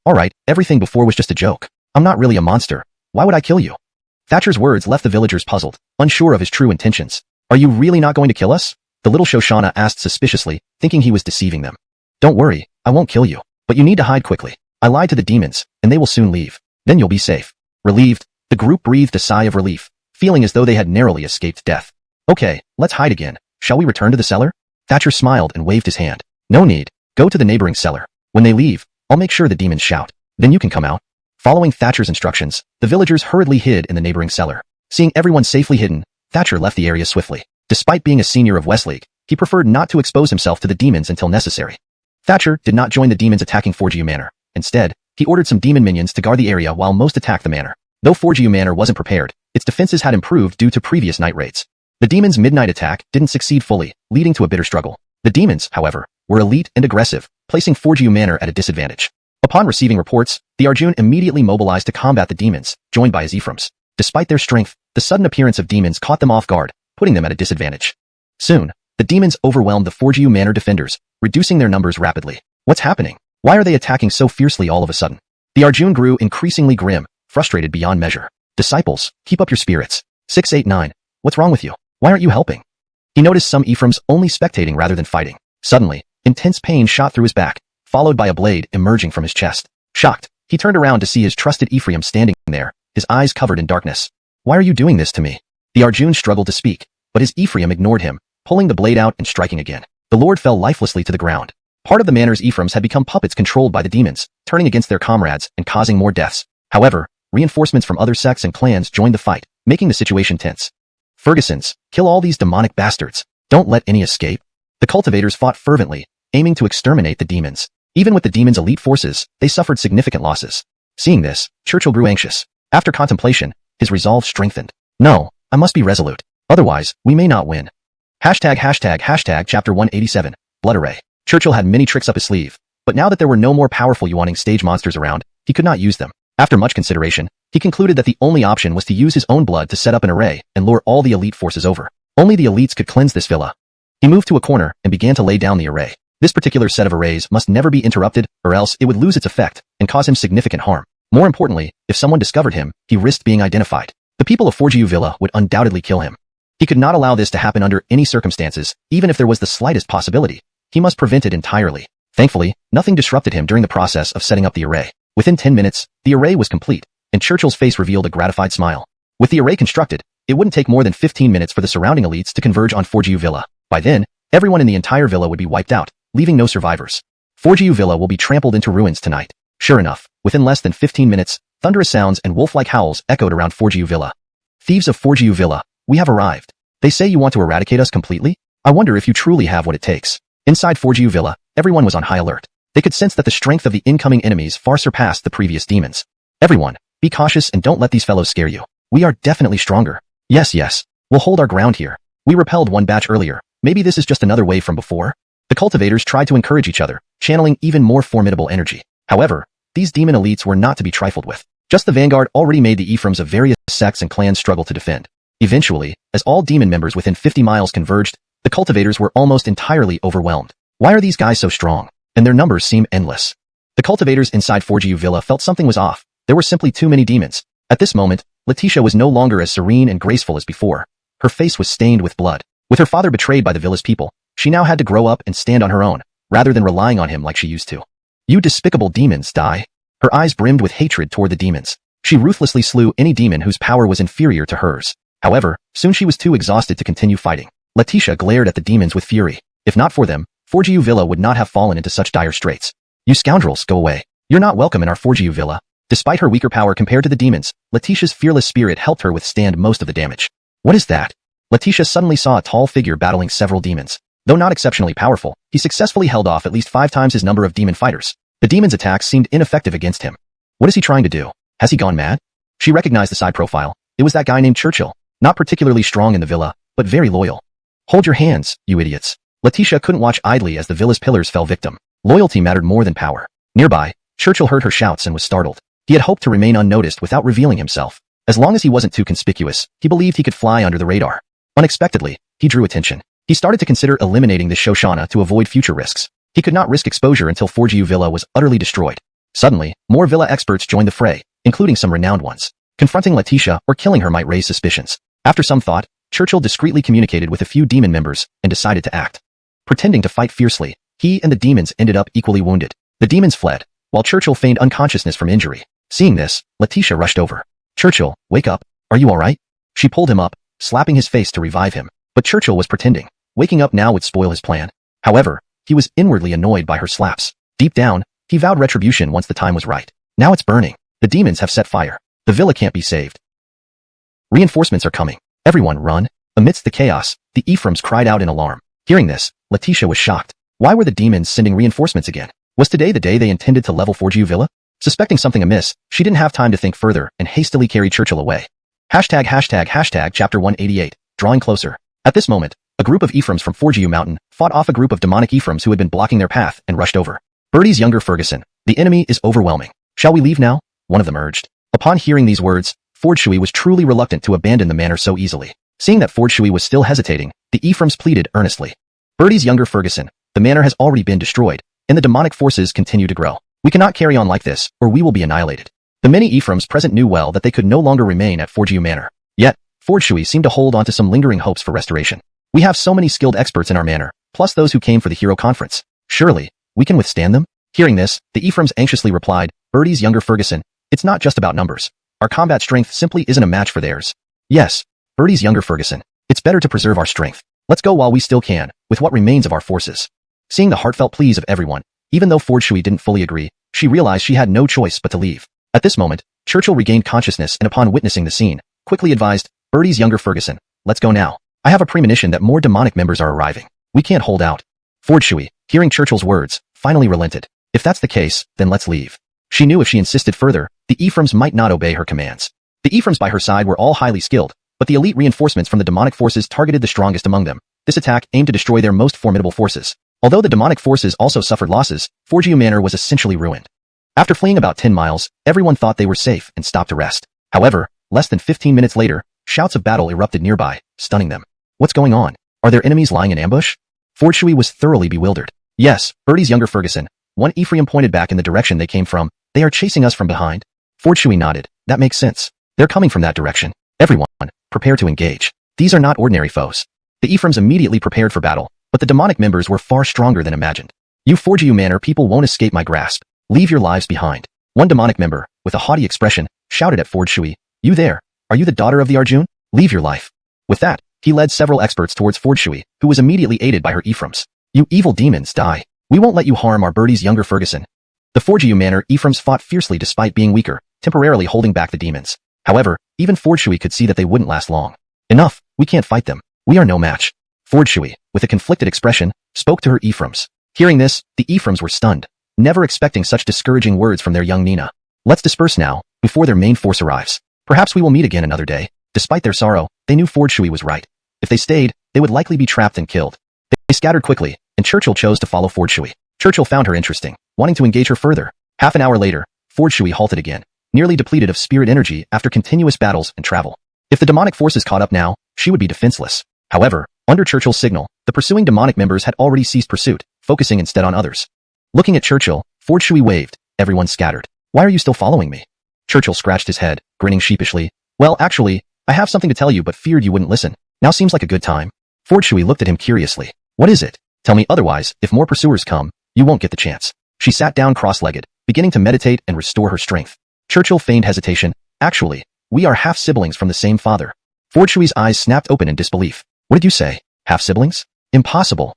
everything before was just a joke. I'm not really a monster. Why would I kill you? Thatcher's words left the villagers puzzled, unsure of his true intentions. Are you really not going to kill us? The little Shoshana asked suspiciously, thinking he was deceiving them. Don't worry, I won't kill you. But you need to hide quickly. I lied to the demons, and they will soon leave. Then you'll be safe. Relieved, the group breathed a sigh of relief, feeling as though they had narrowly escaped death. Okay, let's hide again. Shall we return to the cellar? Thatcher smiled and waved his hand. No need. Go to the neighboring cellar. When they leave, I'll make sure the demons shout. Then you can come out. Following Thatcher's instructions, the villagers hurriedly hid in the neighboring cellar. Seeing everyone safely hidden, Thatcher left the area swiftly. Despite being a senior of Westleague, he preferred not to expose himself to the demons until necessary. Thatcher did not join the demons attacking Forgiu Manor. Instead, he ordered some demon minions to guard the area while most attacked the manor. Though Forgiu Manor wasn't prepared, its defenses had improved due to previous night raids. The demons' midnight attack didn't succeed fully, leading to a bitter struggle. The demons, however, were elite and aggressive, placing Forgiu Manor at a disadvantage. Upon receiving reports, the Arjun immediately mobilized to combat the demons, joined by his Ephraims. Despite their strength, the sudden appearance of demons caught them off guard, putting them at a disadvantage. Soon, the demons overwhelmed the Forgiu Manor defenders, reducing their numbers rapidly. What's happening? Why are they attacking so fiercely all of a sudden? The Arjun grew increasingly grim, frustrated beyond measure. Disciples, keep up your spirits. 689. What's wrong with you? Why aren't you helping? He noticed some Ephraims only spectating rather than fighting. Suddenly, intense pain shot through his back, followed by a blade emerging from his chest. Shocked, he turned around to see his trusted Ephraim standing there, his eyes covered in darkness. Why are you doing this to me? The Arjun struggled to speak, but his Ephraim ignored him, pulling the blade out and striking again. The Lord fell lifelessly to the ground. Part of the manor's Ephraims had become puppets controlled by the demons, turning against their comrades and causing more deaths. However, reinforcements from other sects and clans joined the fight, making the situation tense. Fergusons, kill all these demonic bastards. Don't let any escape. The cultivators fought fervently, aiming to exterminate the demons. Even with the demons' elite forces, they suffered significant losses. Seeing this, Churchill grew anxious. After contemplation, his resolve strengthened. No, I must be resolute. Otherwise, we may not win. Hashtag chapter 187, Blood Array. Churchill had many tricks up his sleeve, but now that there were no more powerful Yuaning stage monsters around, he could not use them. After much consideration, he concluded that the only option was to use his own blood to set up an array and lure all the elite forces over. Only the elites could cleanse this villa. He moved to a corner and began to lay down the array. This particular set of arrays must never be interrupted, or else it would lose its effect and cause him significant harm. More importantly, if someone discovered him, he risked being identified. The people of Forgiu Villa would undoubtedly kill him. He could not allow this to happen under any circumstances, even if there was the slightest possibility. He must prevent it entirely. Thankfully, nothing disrupted him during the process of setting up the array. Within 10 minutes, the array was complete, and Churchill's face revealed a gratified smile. With the array constructed, it wouldn't take more than 15 minutes for the surrounding elites to converge on Forgiu Villa. By then, everyone in the entire villa would be wiped out, leaving no survivors. Forgiu Villa will be trampled into ruins tonight. Sure enough, within less than 15 minutes, thunderous sounds and wolf-like howls echoed around Forgiu Villa. Thieves of Forgiu Villa, we have arrived. They say you want to eradicate us completely? I wonder if you truly have what it takes. Inside Forgiu Villa, everyone was on high alert. They could sense that the strength of the incoming enemies far surpassed the previous demons. Everyone, be cautious and don't let these fellows scare you. We are definitely stronger. Yes, we'll hold our ground here. We repelled one batch earlier. Maybe this is just another wave from before? The cultivators tried to encourage each other, channeling even more formidable energy. However, these demon elites were not to be trifled with. Just the vanguard already made the Ephraims of various sects and clans struggle to defend. Eventually, as all demon members within 50 miles converged, the cultivators were almost entirely overwhelmed. Why are these guys so strong? And their numbers seem endless. The cultivators inside Forgiu Villa felt something was off. There were simply too many demons. At this moment, Letitia was no longer as serene and graceful as before. Her face was stained with blood. With her father betrayed by the villa's people, she now had to grow up and stand on her own, rather than relying on him like she used to. You despicable demons, die. Her eyes brimmed with hatred toward the demons. She ruthlessly slew any demon whose power was inferior to hers. However, soon she was too exhausted to continue fighting. Letitia glared at the demons with fury. If not for them, Forgiu Villa would not have fallen into such dire straits. You scoundrels, go away. You're not welcome in our Forgiu Villa. Despite her weaker power compared to the demons, Letitia's fearless spirit helped her withstand most of the damage. What is that? Letitia suddenly saw a tall figure battling several demons. Though not exceptionally powerful, he successfully held off at least 5 times his number of demon fighters. The demons' attacks seemed ineffective against him. What is he trying to do? Has he gone mad? She recognized the side profile. It was that guy named Churchill. Not particularly strong in the villa, but very loyal. Hold your hands, you idiots. Letitia couldn't watch idly as the villa's pillars fell victim. Loyalty mattered more than power. Nearby, Churchill heard her shouts and was startled. He had hoped to remain unnoticed without revealing himself. As long as he wasn't too conspicuous, he believed he could fly under the radar. Unexpectedly, he drew attention. He started to consider eliminating the Shoshana to avoid future risks. He could not risk exposure until Forgiu Villa was utterly destroyed. Suddenly, more villa experts joined the fray, including some renowned ones. Confronting Letitia or killing her might raise suspicions. After some thought, Churchill discreetly communicated with a few demon members and decided to act. Pretending to fight fiercely, he and the demons ended up equally wounded. The demons fled, while Churchill feigned unconsciousness from injury. Seeing this, Letitia rushed over. Churchill, wake up. Are you alright? She pulled him up, slapping his face to revive him. But Churchill was pretending. Waking up now would spoil his plan. However, he was inwardly annoyed by her slaps. Deep down, he vowed retribution once the time was right. Now it's burning. The demons have set fire. The villa can't be saved. Reinforcements are coming. Everyone run. Amidst the chaos, the Ephraims cried out in alarm. Hearing this, Letitia was shocked. Why were the demons sending reinforcements again? Was today the day they intended to level Forgiu Villa? Suspecting something amiss, she didn't have time to think further and hastily carried Churchill away. ####Chapter 188, Drawing Closer. At this moment, a group of Ephraims from Forgiu Mountain fought off a group of demonic Ephraims who had been blocking their path and rushed over. Bertie's younger Ferguson. The enemy is overwhelming. Shall we leave now? One of them urged. Upon hearing these words, Fordshui was truly reluctant to abandon the manor so easily. Seeing that Fordshui was still hesitating, the Ephraims pleaded earnestly. Bertie's younger Ferguson. The manor has already been destroyed, and the demonic forces continue to grow. We cannot carry on like this, or we will be annihilated. The many Ephraims present knew well that they could no longer remain at Forgiu Manor. Yet, Fordshui seemed to hold on to some lingering hopes for restoration. We have so many skilled experts in our manor, plus those who came for the hero conference. Surely, we can withstand them? Hearing this, the Ephraims anxiously replied, Bertie's younger Ferguson, it's not just about numbers. Our combat strength simply isn't a match for theirs. Yes, Bertie's younger Ferguson, it's better to preserve our strength. Let's go while we still can, with what remains of our forces. Seeing the heartfelt pleas of everyone, even though Fordshui didn't fully agree, she realized she had no choice but to leave. At this moment, Churchill regained consciousness and upon witnessing the scene, quickly advised, Bertie's younger Ferguson, let's go now. I have a premonition that more demonic members are arriving. We can't hold out. Fordshui, hearing Churchill's words, finally relented. If that's the case, then let's leave. She knew if she insisted further, the Ephraims might not obey her commands. The Ephraims by her side were all highly skilled, but the elite reinforcements from the demonic forces targeted the strongest among them. This attack aimed to destroy their most formidable forces. Although the demonic forces also suffered losses, Forgiu Manor was essentially ruined. After fleeing about 10 miles, everyone thought they were safe and stopped to rest. However, less than 15 minutes later, shouts of battle erupted nearby, stunning them. What's going on? Are there enemies lying in ambush? Fordshui was thoroughly bewildered. Yes, Bertie's younger Ferguson. One Ephraim pointed back in the direction they came from. They are chasing us from behind. Fordshui nodded. That makes sense. They're coming from that direction. Everyone, prepare to engage. These are not ordinary foes. The Ephraims immediately prepared for battle, but the demonic members were far stronger than imagined. You Forgiu Manor people won't escape my grasp. Leave your lives behind. One demonic member, with a haughty expression, shouted at Fordshui, You there? Are you the daughter of the Arjun? Leave your life. With that, he led several experts towards Fordshui, who was immediately aided by her Ephraims. You evil demons, die. We won't let you harm our Bertie's younger Ferguson. The Forgiu Manor Ephraims fought fiercely despite being weaker, temporarily holding back the demons. However, even Fordshui could see that they wouldn't last long. Enough, we can't fight them. We are no match. Fordshui, with a conflicted expression, spoke to her Ephraims. Hearing this, the Ephraims were stunned, never expecting such discouraging words from their young Nina. Let's disperse now, before their main force arrives. Perhaps we will meet again another day. Despite their sorrow, they knew Fordshui was right. If they stayed, they would likely be trapped and killed. They scattered quickly, and Churchill chose to follow Fordshui. Churchill found her interesting, wanting to engage her further. Half an hour later, Fordshui halted again, nearly depleted of spirit energy after continuous battles and travel. If the demonic forces caught up now, she would be defenseless. However, under Churchill's signal, the pursuing demonic members had already ceased pursuit, focusing instead on others. Looking at Churchill, Fordshui waved. Everyone scattered. Why are you still following me? Churchill scratched his head, grinning sheepishly. Well, actually, I have something to tell you but feared you wouldn't listen. Now seems like a good time. Fordshui looked at him curiously. What is it? Tell me otherwise, if more pursuers come, you won't get the chance. She sat down cross-legged, beginning to meditate and restore her strength. Churchill feigned hesitation. Actually, we are half-siblings from the same father. Fordshui's eyes snapped open in disbelief. What did you say? Half-siblings? Impossible.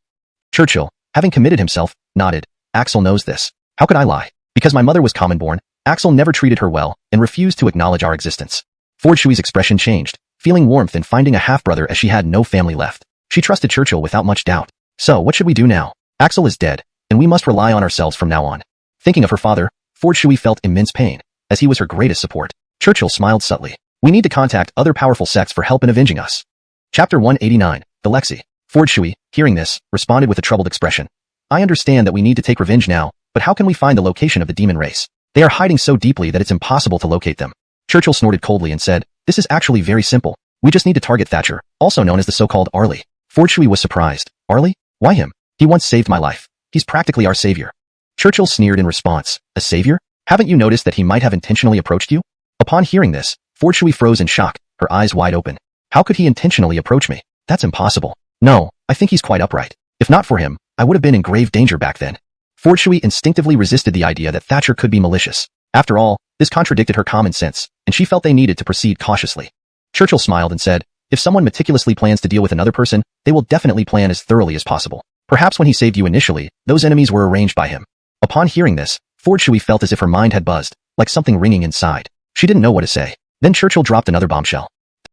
Churchill, having committed himself, nodded. Axel knows this. How could I lie? Because my mother was common-born, Axel never treated her well and refused to acknowledge our existence. Fordshui's expression changed, feeling warmth in finding a half-brother as she had no family left. She trusted Churchill without much doubt. So, what should we do now? Axel is dead, and we must rely on ourselves from now on. Thinking of her father, Fordshui felt immense pain, as he was her greatest support. Churchill smiled subtly. We need to contact other powerful sects for help in avenging us. Chapter 189, The Lexi. Fordshui, hearing this, responded with a troubled expression. I understand that we need to take revenge now, but how can we find the location of the demon race? They are hiding so deeply that it's impossible to locate them. Churchill snorted coldly and said, This is actually very simple. We just need to target Thatcher, also known as the so-called Arlie. Fordshui was surprised. Arlie? Why him? He once saved my life. He's practically our savior. Churchill sneered in response. A savior? Haven't you noticed that he might have intentionally approached you? Upon hearing this, Ford Shui froze in shock, her eyes wide open. How could he intentionally approach me? That's impossible. No, I think he's quite upright. If not for him, I would have been in grave danger back then. Ford Shui instinctively resisted the idea that Thatcher could be malicious. After all, this contradicted her common sense, and she felt they needed to proceed cautiously. Churchill smiled and said, if someone meticulously plans to deal with another person, they will definitely plan as thoroughly as possible. Perhaps when he saved you initially, those enemies were arranged by him. Upon hearing this, Ford Shui felt as if her mind had buzzed, like something ringing inside. She didn't know what to say. Then Churchill dropped another bombshell.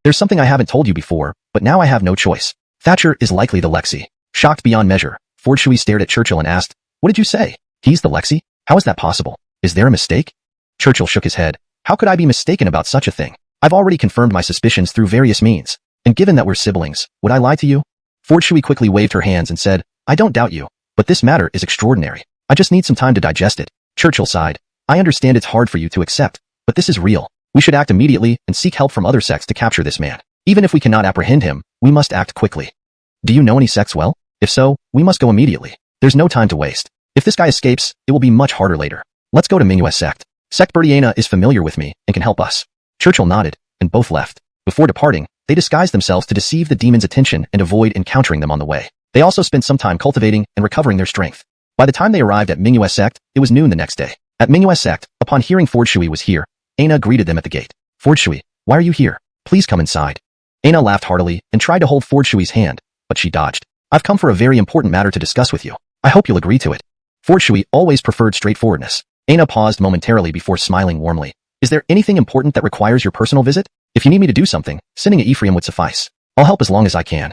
There's something I haven't told you before, but now I have no choice. Thatcher is likely the Lexi. Shocked beyond measure, Ford Shui stared at Churchill and asked, what did you say? He's the Lexi? How is that possible? Is there a mistake? Churchill shook his head. How could I be mistaken about such a thing? I've already confirmed my suspicions through various means. And given that we're siblings, would I lie to you? Ford Shui quickly waved her hands and said, I don't doubt you, but this matter is extraordinary. I just need some time to digest it. Churchill sighed. I understand it's hard for you to accept, but this is real. We should act immediately and seek help from other sects to capture this man. Even if we cannot apprehend him, we must act quickly. Do you know any sects well? If so, we must go immediately. There's no time to waste. If this guy escapes, it will be much harder later. Let's go to Mingyue Sect. Sect Bertiana is familiar with me and can help us. Churchill nodded, and both left. Before departing, they disguised themselves to deceive the demon's attention and avoid encountering them on the way. They also spent some time cultivating and recovering their strength. By the time they arrived at Mingyue Sect, it was noon the next day. At Mingyue Sect, upon hearing Ford Shui was here, Aina greeted them at the gate. Ford Shui, why are you here? Please come inside. Aina laughed heartily and tried to hold Ford Shui's hand, but she dodged. I've come for a very important matter to discuss with you. I hope you'll agree to it. Ford Shui always preferred straightforwardness. Aina paused momentarily before smiling warmly. Is there anything important that requires your personal visit? If you need me to do something, sending a Ephraim would suffice. I'll help as long as I can.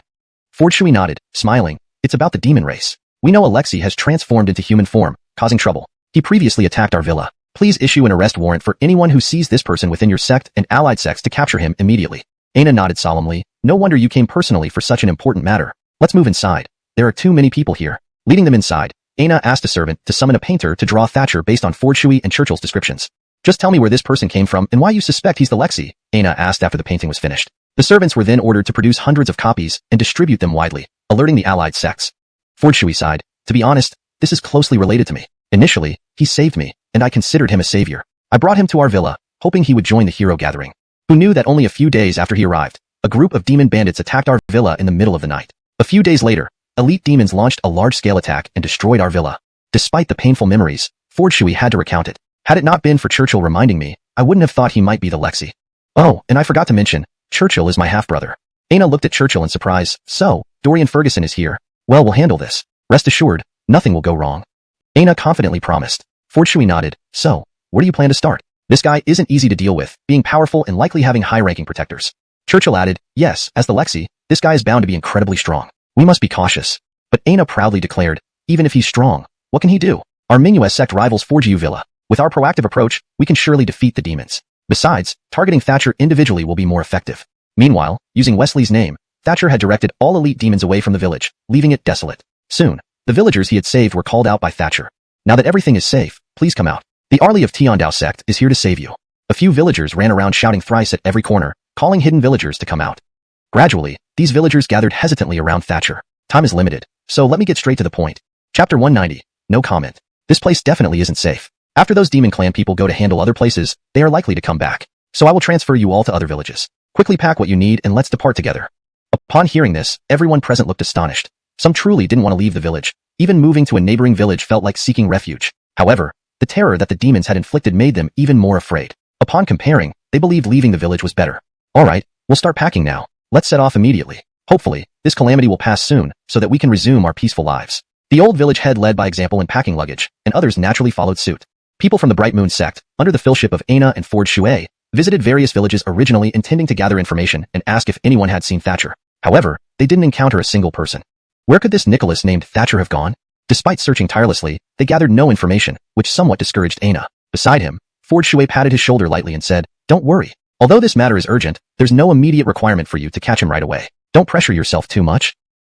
Ford Shui nodded, smiling. It's about the demon race. We know Alexei has transformed into human form, causing trouble. He previously attacked our villa. Please issue an arrest warrant for anyone who sees this person within your sect and allied sects to capture him immediately. Aina nodded solemnly. No wonder you came personally for such an important matter. Let's move inside. There are too many people here. Leading them inside, Aina asked a servant to summon a painter to draw Thatcher based on Ford Shui and Churchill's descriptions. Just tell me where this person came from and why you suspect he's the Lexi, Aina asked after the painting was finished. The servants were then ordered to produce hundreds of copies and distribute them widely, alerting the allied sects. Ford Shui sighed. To be honest, this is closely related to me. Initially, he saved me, and I considered him a savior. I brought him to our villa, hoping he would join the hero gathering. Who knew that only a few days after he arrived, a group of demon bandits attacked our villa in the middle of the night. A few days later, elite demons launched a large-scale attack and destroyed our villa. Despite the painful memories, Ford Shui had to recount it. Had it not been for Churchill reminding me, I wouldn't have thought he might be the Lexi. Oh, and I forgot to mention, Churchill is my half-brother. Aina looked at Churchill in surprise. So, Dorian Ferguson is here. Well, we'll handle this. Rest assured, nothing will go wrong. Aina confidently promised. Ford Shui nodded. So, where do you plan to start? This guy isn't easy to deal with, being powerful and likely having high-ranking protectors. Churchill added, yes, as the Lexi, this guy is bound to be incredibly strong. We must be cautious. But Aina proudly declared, even if he's strong, what can he do? Our Mingyue sect rivals Forgiu Villa. With our proactive approach, we can surely defeat the demons. Besides, targeting Thatcher individually will be more effective. Meanwhile, using Wesley's name, Thatcher had directed all elite demons away from the village, leaving it desolate. Soon, the villagers he had saved were called out by Thatcher. Now that everything is safe, please come out. The Arlie of Destined Dao Sect is here to save you. A few villagers ran around shouting thrice at every corner, calling hidden villagers to come out. Gradually, these villagers gathered hesitantly around Thatcher. Time is limited, so let me get straight to the point. Chapter 190. No comment. This place definitely isn't safe. After those demon clan people go to handle other places, they are likely to come back. So I will transfer you all to other villages. Quickly pack what you need and let's depart together. Upon hearing this, everyone present looked astonished. Some truly didn't want to leave the village. Even moving to a neighboring village felt like seeking refuge. However, the terror that the demons had inflicted made them even more afraid. Upon comparing, they believed leaving the village was better. Alright, we'll start packing now. Let's set off immediately. Hopefully, this calamity will pass soon, so that we can resume our peaceful lives. The old village head led by example in packing luggage, and others naturally followed suit. People from the Bright Moon sect, under the fellowship of Aina and Ford Shui, visited various villages originally intending to gather information and ask if anyone had seen Thatcher. However, they didn't encounter a single person. Where could this Nicholas named Thatcher have gone? Despite searching tirelessly, they gathered no information, which somewhat discouraged Aina. Beside him, Ford Shui patted his shoulder lightly and said, Don't worry. Although this matter is urgent, there's no immediate requirement for you to catch him right away. Don't pressure yourself too much.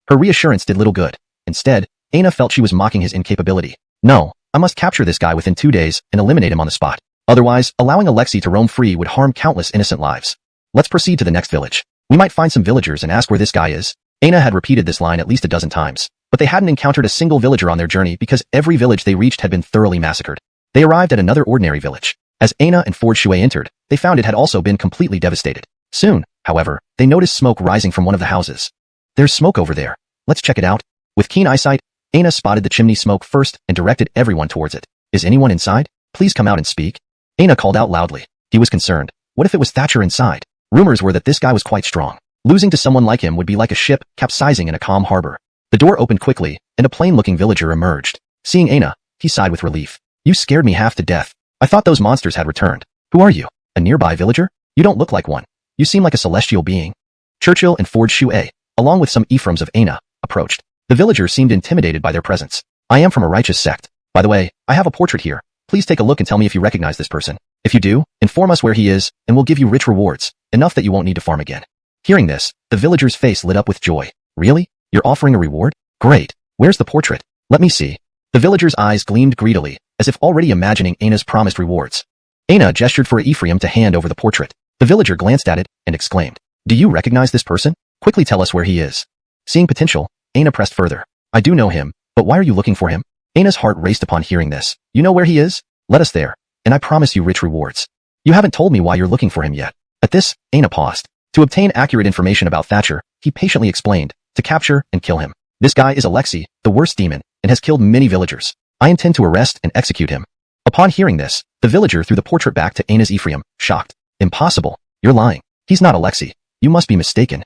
Her reassurance did little good. Instead, Aina felt she was mocking his incapability. No, I must capture this guy within 2 days and eliminate him on the spot. Otherwise, allowing Alexei to roam free would harm countless innocent lives. Let's proceed to the next village. We might find some villagers and ask where this guy is. Aina had repeated this line at least a dozen times, but they hadn't encountered a single villager on their journey because every village they reached had been thoroughly massacred. They arrived at another ordinary village. As Aina and Ford Shui entered, they found it had also been completely devastated. Soon, however, they noticed smoke rising from one of the houses. There's smoke over there. Let's check it out. With keen eyesight, Aina spotted the chimney smoke first and directed everyone towards it. Is anyone inside? Please come out and speak. Aina called out loudly. He was concerned. What if it was Thatcher inside? Rumors were that this guy was quite strong. Losing to someone like him would be like a ship capsizing in a calm harbor. The door opened quickly, and a plain-looking villager emerged. Seeing Aina, he sighed with relief. You scared me half to death. I thought those monsters had returned. Who are you? A nearby villager? You don't look like one. You seem like a celestial being. Churchill and Ford Shui, along with some Ephraims of Aina, approached. The villagers seemed intimidated by their presence. I am from a righteous sect. By the way, I have a portrait here. Please take a look and tell me if you recognize this person. If you do, inform us where he is, and we'll give you rich rewards, enough that you won't need to farm again. Hearing this, the villager's face lit up with joy. Really? You're offering a reward? Great. Where's the portrait? Let me see. The villager's eyes gleamed greedily, as if already imagining Aina's promised rewards. Aina gestured for Ephraim to hand over the portrait. The villager glanced at it and exclaimed, Do you recognize this person? Quickly tell us where he is. Seeing potential, Aina pressed further. I do know him, but why are you looking for him? Aina's heart raced upon hearing this. You know where he is? Let us there, and I promise you rich rewards. You haven't told me why you're looking for him yet. At this, Aina paused. To obtain accurate information about Thatcher, he patiently explained, to capture and kill him. This guy is Alexei, the worst demon, and has killed many villagers. I intend to arrest and execute him. Upon hearing this, the villager threw the portrait back to Aina's Ephraim, shocked. Impossible. You're lying. He's not Alexei. You must be mistaken.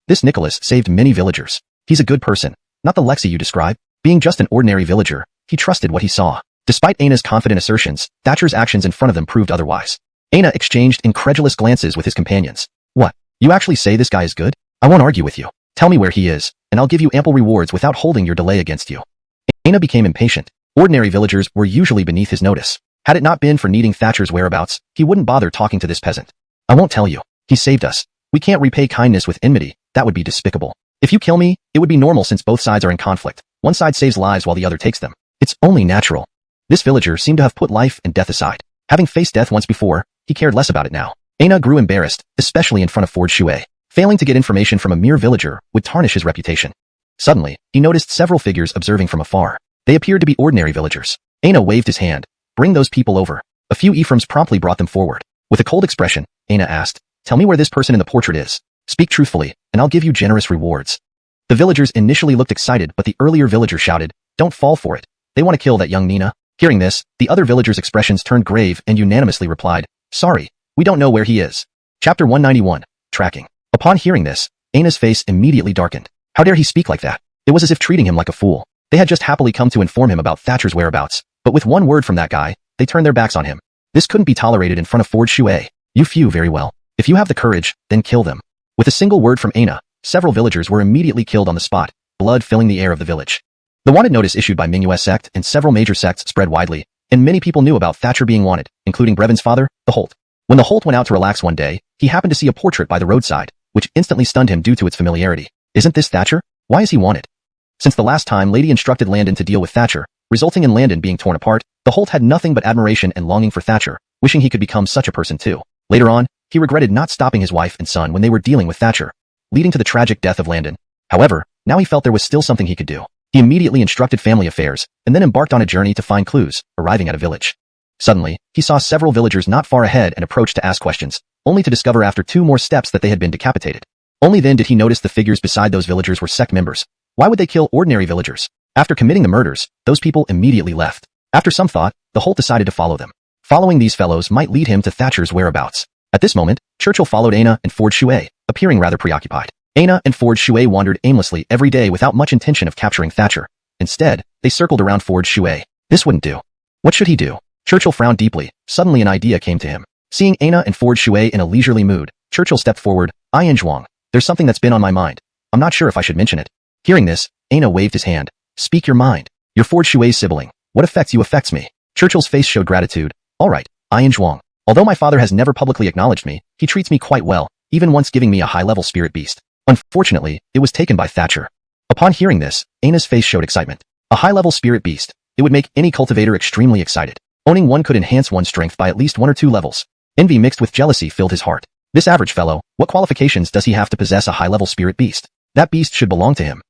This Nicholas saved many villagers. He's a good person, not the Alexei you describe. Being just an ordinary villager, he trusted what he saw. Despite Aina's confident assertions, Thatcher's actions in front of them proved otherwise. Aina exchanged incredulous glances with his companions. What? You actually say this guy is good? I won't argue with you. Tell me where he is, and I'll give you ample rewards without holding your delay against you. Aina became impatient. Ordinary villagers were usually beneath his notice. Had it not been for needing Thatcher's whereabouts, he wouldn't bother talking to this peasant. I won't tell you. He saved us. We can't repay kindness with enmity. That would be despicable. If you kill me, it would be normal since both sides are in conflict. One side saves lives while the other takes them. It's only natural. This villager seemed to have put life and death aside. Having faced death once before, he cared less about it now. Aina grew embarrassed, especially in front of Ford Shui. Failing to get information from a mere villager would tarnish his reputation. Suddenly, he noticed several figures observing from afar. They appeared to be ordinary villagers. Aina waved his hand. Bring those people over. A few Ephraims promptly brought them forward. With a cold expression, Aina asked, Tell me where this person in the portrait is. Speak truthfully, and I'll give you generous rewards. The villagers initially looked excited, but the earlier villager shouted, Don't fall for it. They want to kill that young Nina. Hearing this, the other villagers' expressions turned grave and unanimously replied, Sorry, we don't know where he is. Chapter 191, Tracking. Upon hearing this, Aina's face immediately darkened. How dare he speak like that? It was as if treating him like a fool. They had just happily come to inform him about Thatcher's whereabouts, but with one word from that guy, they turned their backs on him. This couldn't be tolerated in front of Ford Shui. You few very well. If you have the courage, then kill them. With a single word from Aina, several villagers were immediately killed on the spot, blood filling the air of the village. The wanted notice issued by Mingyue sect and several major sects spread widely, and many people knew about Thatcher being wanted, including Brevin's father, the Holt. When the Holt went out to relax one day, he happened to see a portrait by the roadside, which instantly stunned him due to its familiarity. Isn't this Thatcher? Why is he wanted? Since the last time Lady instructed Landon to deal with Thatcher, resulting in Landon being torn apart, the Holt had nothing but admiration and longing for Thatcher, wishing he could become such a person too. Later on, he regretted not stopping his wife and son when they were dealing with Thatcher, leading to the tragic death of Landon. However, now he felt there was still something he could do. He immediately instructed family affairs, and then embarked on a journey to find clues, arriving at a village. Suddenly, he saw several villagers not far ahead and approached to ask questions, only to discover after 2 more steps that they had been decapitated. Only then did he notice the figures beside those villagers were sect members. Why would they kill ordinary villagers? After committing the murders, those people immediately left. After some thought, the Holt decided to follow them. Following these fellows might lead him to Thatcher's whereabouts. At this moment, Churchill followed Aina and Ford Shui, appearing rather preoccupied. Aina and Ford Shui wandered aimlessly every day without much intention of capturing Thatcher. Instead, they circled around Ford Shui. This wouldn't do. What should he do? Churchill frowned deeply. Suddenly an idea came to him. Seeing Aina and Ford Shui in a leisurely mood, Churchill stepped forward. Xuanhuan, there's something that's been on my mind. I'm not sure if I should mention it. Hearing this, Aina waved his hand. Speak your mind. You're Ford Shui's sibling. What affects you affects me. Churchill's face showed gratitude. All right, Xuanhuan. Although my father has never publicly acknowledged me, he treats me quite well, even once giving me a high-level spirit beast. Unfortunately, it was taken by Thatcher. Upon hearing this, Aina's face showed excitement. A high-level spirit beast. It would make any cultivator extremely excited. Owning one could enhance one's strength by at least 1 or 2 levels. Envy mixed with jealousy filled his heart. This average fellow, what qualifications does he have to possess a high-level spirit beast? That beast should belong to him.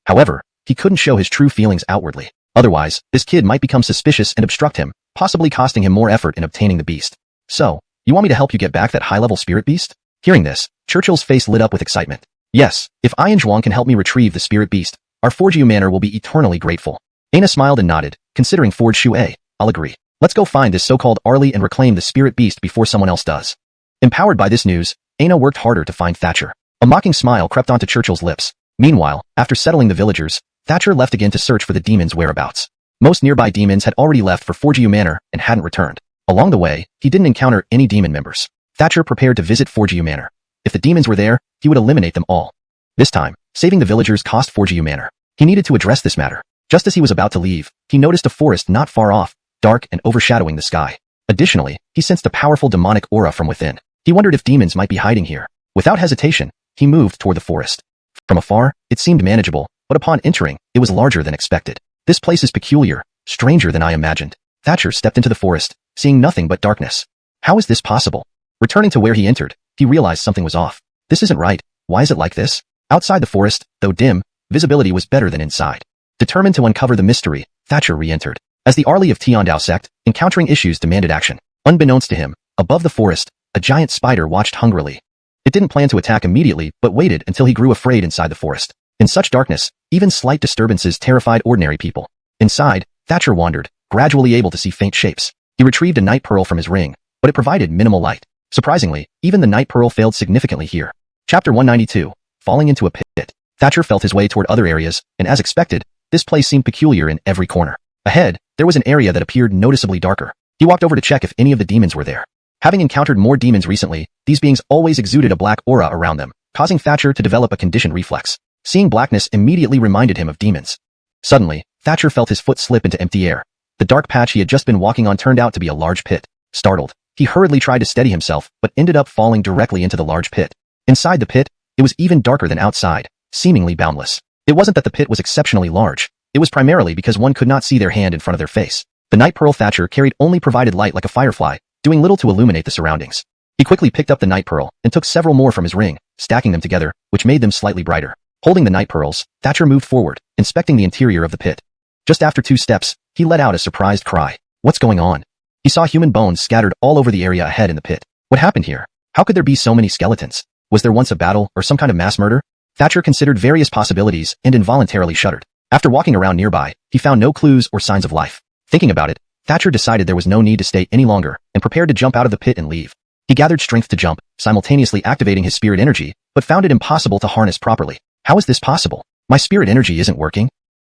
However, he couldn't show his true feelings outwardly. Otherwise, this kid might become suspicious and obstruct him, possibly costing him more effort in obtaining the beast. So, you want me to help you get back that high-level spirit beast? Hearing this, Churchill's face lit up with excitement. Yes, if I and Xuan can help me retrieve the spirit beast, our Forgiu Manor will be eternally grateful. Aina smiled and nodded, considering Forge Shui. I'll agree. Let's go find this so-called Arlie and reclaim the spirit beast before someone else does. Empowered by this news, Aina worked harder to find Thatcher. A mocking smile crept onto Churchill's lips. Meanwhile, after settling the villagers, Thatcher left again to search for the demon's whereabouts. Most nearby demons had already left for Forgiu Manor and hadn't returned. Along the way, he didn't encounter any demon members. Thatcher prepared to visit Forgiu Manor. If the demons were there, he would eliminate them all. This time, saving the villagers cost Forgiu Manor. He needed to address this matter. Just as he was about to leave, he noticed a forest not far off, dark and overshadowing the sky. Additionally, he sensed a powerful demonic aura from within. He wondered if demons might be hiding here. Without hesitation, he moved toward the forest. From afar, it seemed manageable, but upon entering, it was larger than expected. This place is peculiar, stranger than I imagined. Thatcher stepped into the forest, seeing nothing but darkness. How is this possible? Returning to where he entered, he realized something was off. This isn't right. Why is it like this? Outside the forest, though dim, visibility was better than inside. Determined to uncover the mystery, Thatcher re-entered. As the Arlie of Destined Sect, encountering issues demanded action. Unbeknownst to him, above the forest, a giant spider watched hungrily. It didn't plan to attack immediately, but waited until he grew afraid inside the forest. In such darkness, even slight disturbances terrified ordinary people. Inside, Thatcher wandered, gradually able to see faint shapes. He retrieved a night pearl from his ring, but it provided minimal light. Surprisingly, even the night pearl failed significantly here. Chapter 192, Falling into a Pit. Thatcher felt his way toward other areas, and as expected, this place seemed peculiar in every corner. Ahead, there was an area that appeared noticeably darker. He walked over to check if any of the demons were there. Having encountered more demons recently, these beings always exuded a black aura around them, causing Thatcher to develop a conditioned reflex. Seeing blackness immediately reminded him of demons. Suddenly, Thatcher felt his foot slip into empty air. The dark patch he had just been walking on turned out to be a large pit. Startled, he hurriedly tried to steady himself, but ended up falling directly into the large pit. Inside the pit, it was even darker than outside, seemingly boundless. It wasn't that the pit was exceptionally large. It was primarily because one could not see their hand in front of their face. The night pearl Thatcher carried only provided light like a firefly, doing little to illuminate the surroundings. He quickly picked up the night pearl and took several more from his ring, stacking them together, which made them slightly brighter. Holding the night pearls, Thatcher moved forward, inspecting the interior of the pit. Just after 2 steps, he let out a surprised cry. What's going on? He saw human bones scattered all over the area ahead in the pit. What happened here? How could there be so many skeletons? Was there once a battle or some kind of mass murder? Thatcher considered various possibilities and involuntarily shuddered. After walking around nearby, he found no clues or signs of life. Thinking about it, Thatcher decided there was no need to stay any longer and prepared to jump out of the pit and leave. He gathered strength to jump, simultaneously activating his spirit energy, but found it impossible to harness properly. How is this possible? My spirit energy isn't working.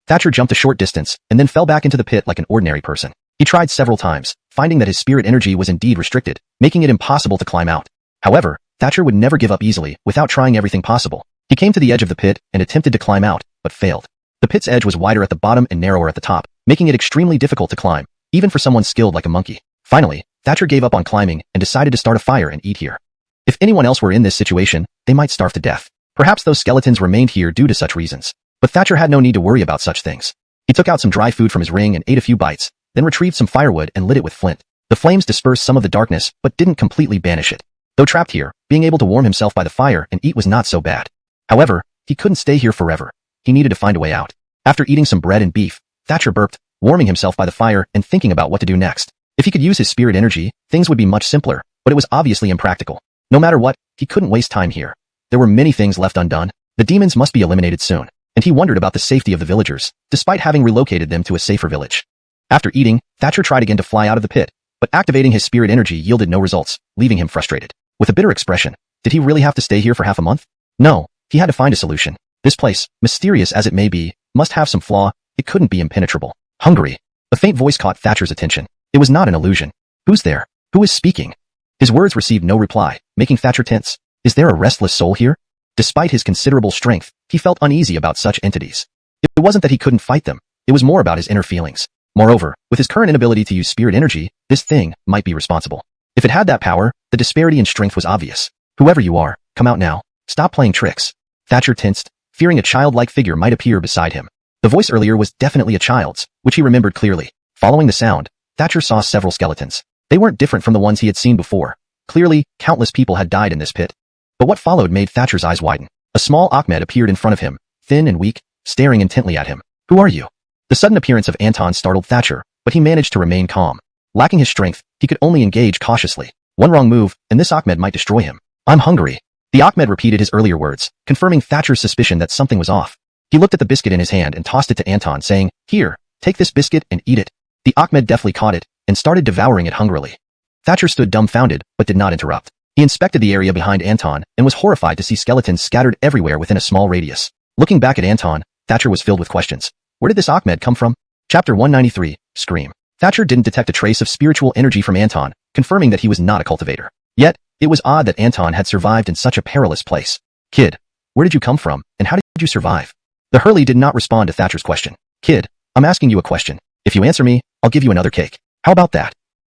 Thatcher jumped a short distance and then fell back into the pit like an ordinary person. He tried several times, finding that his spirit energy was indeed restricted, making it impossible to climb out. However, Thatcher would never give up easily without trying everything possible. He came to the edge of the pit and attempted to climb out, but failed. The pit's edge was wider at the bottom and narrower at the top, making it extremely difficult to climb, even for someone skilled like a monkey. Finally, Thatcher gave up on climbing and decided to start a fire and eat here. If anyone else were in this situation, they might starve to death. Perhaps those skeletons remained here due to such reasons. But Thatcher had no need to worry about such things. He took out some dry food from his ring and ate a few bites, then retrieved some firewood and lit it with flint. The flames dispersed some of the darkness, but didn't completely banish it. Though trapped here, being able to warm himself by the fire and eat was not so bad. However, he couldn't stay here forever. He needed to find a way out. After eating some bread and beef, Thatcher burped, warming himself by the fire and thinking about what to do next. If he could use his spirit energy, things would be much simpler, but it was obviously impractical. No matter what, he couldn't waste time here. There were many things left undone. The demons must be eliminated soon, and he wondered about the safety of the villagers, despite having relocated them to a safer village. After eating, Thatcher tried again to fly out of the pit, but activating his spirit energy yielded no results, leaving him frustrated. With a bitter expression, did he really have to stay here for half a month? No, he had to find a solution. This place, mysterious as it may be, must have some flaw. It couldn't be impenetrable. Hungry. A faint voice caught Thatcher's attention. It was not an illusion. Who's there? Who is speaking? His words received no reply, making Thatcher tense. Is there a restless soul here? Despite his considerable strength, he felt uneasy about such entities. It wasn't that he couldn't fight them. It was more about his inner feelings. Moreover, with his current inability to use spirit energy, this thing might be responsible. If it had that power, the disparity in strength was obvious. Whoever you are, come out now. Stop playing tricks. Thatcher tensed, fearing a childlike figure might appear beside him. The voice earlier was definitely a child's, which he remembered clearly. Following the sound, Thatcher saw several skeletons. They weren't different from the ones he had seen before. Clearly, countless people had died in this pit. But what followed made Thatcher's eyes widen. A small Ahmed appeared in front of him, thin and weak, staring intently at him. Who are you? The sudden appearance of Anton startled Thatcher, but he managed to remain calm. Lacking his strength, he could only engage cautiously. One wrong move, and this Ahmed might destroy him. I'm hungry. The Ahmed repeated his earlier words, confirming Thatcher's suspicion that something was off. He looked at the biscuit in his hand and tossed it to Anton, saying, "Here, take this biscuit and eat it." The Ahmed deftly caught it and started devouring it hungrily. Thatcher stood dumbfounded, but did not interrupt. He inspected the area behind Anton and was horrified to see skeletons scattered everywhere within a small radius. Looking back at Anton, Thatcher was filled with questions. Where did this Ahmed come from? Chapter 193, Scream. Thatcher didn't detect a trace of spiritual energy from Anton, confirming that he was not a cultivator. Yet, it was odd that Anton had survived in such a perilous place. Kid, where did you come from, and how did you survive? The Hurley did not respond to Thatcher's question. Kid, I'm asking you a question. If you answer me, I'll give you another cake. How about that?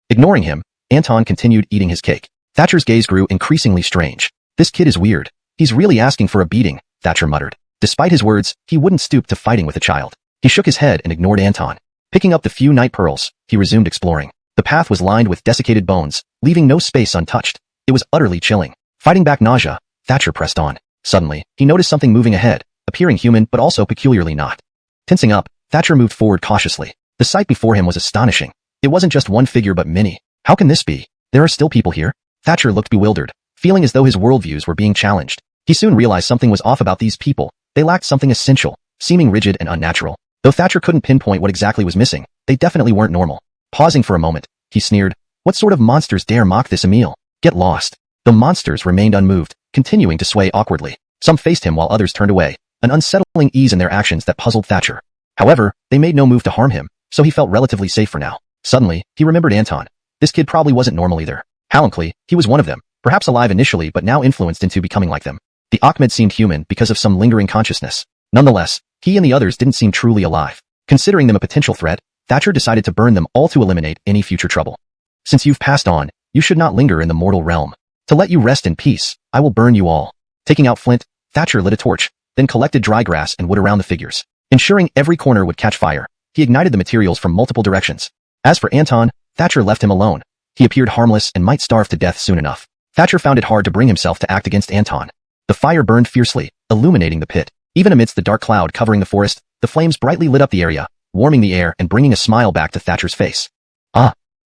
Ignoring him, Anton continued eating his cake. Thatcher's gaze grew increasingly strange. This kid is weird. He's really asking for a beating, Thatcher muttered. Despite his words, he wouldn't stoop to fighting with a child. He shook his head and ignored Anton. Picking up the few night pearls, he resumed exploring. The path was lined with desiccated bones, leaving no space untouched. It was utterly chilling. Fighting back nausea, Thatcher pressed on. Suddenly, he noticed something moving ahead, appearing human but also peculiarly not. Tensing up, Thatcher moved forward cautiously. The sight before him was astonishing. It wasn't just one figure but many. How can this be? There are still people here? Thatcher looked bewildered, feeling as though his worldviews were being challenged. He soon realized something was off about these people. They lacked something essential, seeming rigid and unnatural. Though Thatcher couldn't pinpoint what exactly was missing, they definitely weren't normal. Pausing for a moment, he sneered, "What sort of monsters dare mock this Emil? Get lost." The monsters remained unmoved, continuing to sway awkwardly. Some faced him while others turned away, an unsettling ease in their actions that puzzled Thatcher. However, they made no move to harm him, so he felt relatively safe for now. Suddenly, he remembered Anton. This kid probably wasn't normal either. Halluncly, he was one of them, perhaps alive initially but now influenced into becoming like them. The Ahmed seemed human because of some lingering consciousness. Nonetheless, he and the others didn't seem truly alive. Considering them a potential threat, Thatcher decided to burn them all to eliminate any future trouble. Since you've passed on, you should not linger in the mortal realm. To let you rest in peace, I will burn you all. Taking out flint, Thatcher lit a torch, then collected dry grass and wood around the figures. Ensuring every corner would catch fire, he ignited the materials from multiple directions. As for Anton, Thatcher left him alone. He appeared harmless and might starve to death soon enough. Thatcher found it hard to bring himself to act against Anton. The fire burned fiercely, illuminating the pit. Even amidst the dark cloud covering the forest, the flames brightly lit up the area, warming the air and bringing a smile back to Thatcher's face.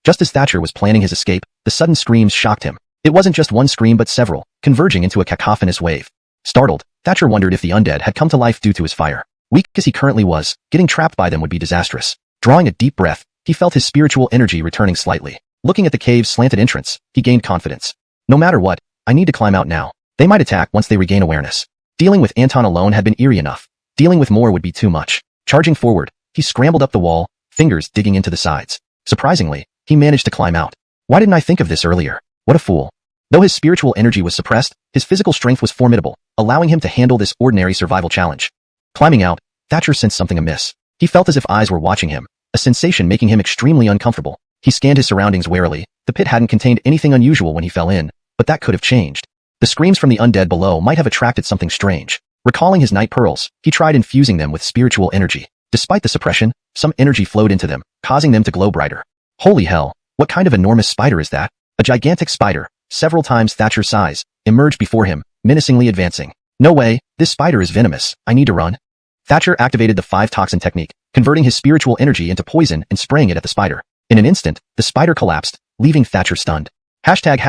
Just as Thatcher was planning his escape, the sudden screams shocked him. It wasn't just one scream but several, converging into a cacophonous wave. Startled, Thatcher wondered if the undead had come to life due to his fire. Weak as he currently was, getting trapped by them would be disastrous. Drawing a deep breath, he felt his spiritual energy returning slightly. Looking at the cave's slanted entrance, he gained confidence. No matter what, I need to climb out now. They might attack once they regain awareness. Dealing with Anton alone had been eerie enough. Dealing with more would be too much. Charging forward, he scrambled up the wall, fingers digging into the sides. Surprisingly, he managed to climb out. Why didn't I think of this earlier? What a fool. Though his spiritual energy was suppressed, his physical strength was formidable, allowing him to handle this ordinary survival challenge. Climbing out, Thatcher sensed something amiss. He felt as if eyes were watching him, a sensation making him extremely uncomfortable. He scanned his surroundings warily. The pit hadn't contained anything unusual when he fell in, but that could have changed. The screams from the undead below might have attracted something strange. Recalling his night pearls, he tried infusing them with spiritual energy. Despite the suppression, some energy flowed into them, causing them to glow brighter. Holy hell, what kind of enormous spider is that? A gigantic spider, several times Thatcher's size, emerged before him, menacingly advancing. No way, this spider is venomous, I need to run. Thatcher activated the 5-toxin technique, converting his spiritual energy into poison and spraying it at the spider. In an instant, the spider collapsed, leaving Thatcher stunned. Hashtag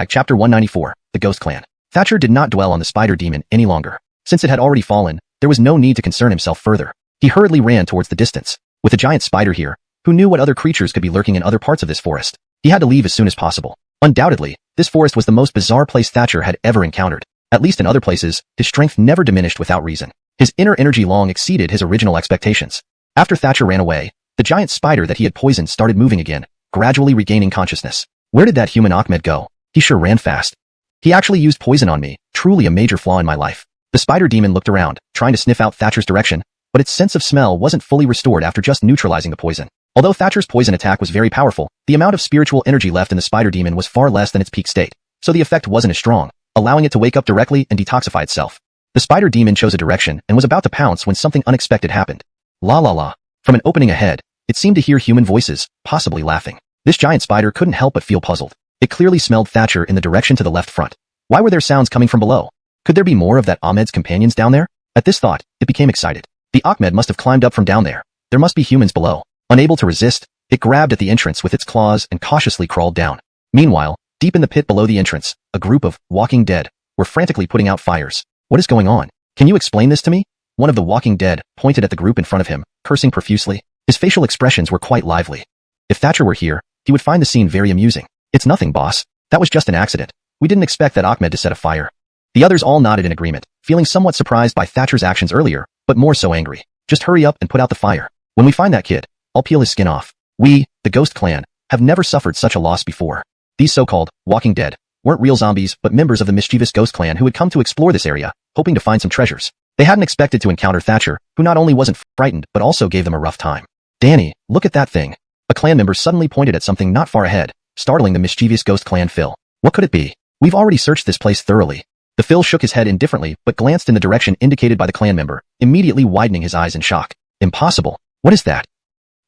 Chapter 194, The Ghost Clan. Thatcher did not dwell on the spider demon any longer. Since it had already fallen, there was no need to concern himself further. He hurriedly ran towards the distance. With a giant spider here, who knew what other creatures could be lurking in other parts of this forest? He had to leave as soon as possible. Undoubtedly, this forest was the most bizarre place Thatcher had ever encountered. At least in other places, his strength never diminished without reason. His inner energy long exceeded his original expectations. After Thatcher ran away, the giant spider that he had poisoned started moving again, gradually regaining consciousness. Where did that human Ahmed go? He sure ran fast. He actually used poison on me, truly a major flaw in my life. The spider demon looked around, trying to sniff out Thatcher's direction, but its sense of smell wasn't fully restored after just neutralizing the poison. Although Thatcher's poison attack was very powerful, the amount of spiritual energy left in the spider demon was far less than its peak state, so the effect wasn't as strong, allowing it to wake up directly and detoxify itself. The spider demon chose a direction and was about to pounce when something unexpected happened. La la la. From an opening ahead, it seemed to hear human voices, possibly laughing. This giant spider couldn't help but feel puzzled. It clearly smelled Thatcher in the direction to the left front. Why were there sounds coming from below? Could there be more of that Ahmed's companions down there? At this thought, it became excited. The Ahmed must have climbed up from down there. There must be humans below. Unable to resist, it grabbed at the entrance with its claws and cautiously crawled down. Meanwhile, deep in the pit below the entrance, a group of Walking Dead were frantically putting out fires. What is going on? Can you explain this to me? One of the Walking Dead pointed at the group in front of him, cursing profusely. His facial expressions were quite lively. If Thatcher were here, he would find the scene very amusing. It's nothing, boss. That was just an accident. We didn't expect that Ahmed to set a fire. The others all nodded in agreement, feeling somewhat surprised by Thatcher's actions earlier, but more so angry. Just hurry up and put out the fire. When we find that kid, I'll peel his skin off. We, the Ghost Clan, have never suffered such a loss before. These so-called Walking Dead weren't real zombies but members of the mischievous Ghost Clan who had come to explore this area, hoping to find some treasures. They hadn't expected to encounter Thatcher, who not only wasn't frightened but also gave them a rough time. Danny, look at that thing. A clan member suddenly pointed at something not far ahead, startling the mischievous Ghost Clan Phil. What could it be? We've already searched this place thoroughly. The Phil shook his head indifferently but glanced in the direction indicated by the clan member, immediately widening his eyes in shock. Impossible. What is that?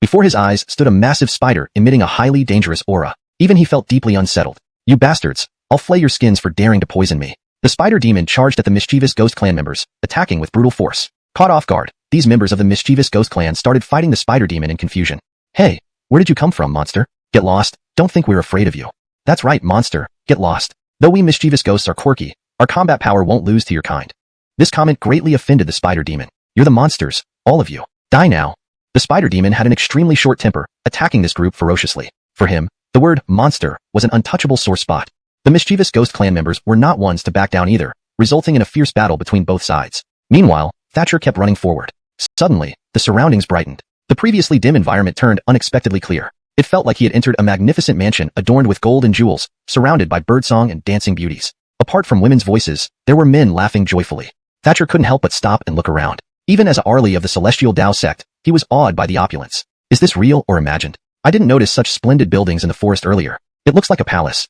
Before his eyes stood a massive spider emitting a highly dangerous aura. Even he felt deeply unsettled. You bastards, I'll flay your skins for daring to poison me. The spider demon charged at the mischievous Ghost Clan members, attacking with brutal force. Caught off guard, these members of the mischievous Ghost Clan started fighting the spider demon in confusion. Hey, where did you come from, monster? Get lost. Don't think we're afraid of you. That's right, monster. Get lost. Though we mischievous ghosts are quirky, our combat power won't lose to your kind. This comment greatly offended the spider demon. You're the monsters, all of you. Die now. The spider demon had an extremely short temper, attacking this group ferociously. For him, the word monster was an untouchable sore spot. The mischievous Ghost Clan members were not ones to back down either, resulting in a fierce battle between both sides. Meanwhile, Thatcher kept running forward. Suddenly, the surroundings brightened. The previously dim environment turned unexpectedly clear. It felt like he had entered a magnificent mansion adorned with gold and jewels, surrounded by birdsong and dancing beauties. Apart from women's voices, there were men laughing joyfully. Thatcher couldn't help but stop and look around. Even as a Arlie of the Celestial Dao Sect, he was awed by the opulence. Is this real or imagined? I didn't notice such splendid buildings in the forest earlier. It looks like a palace.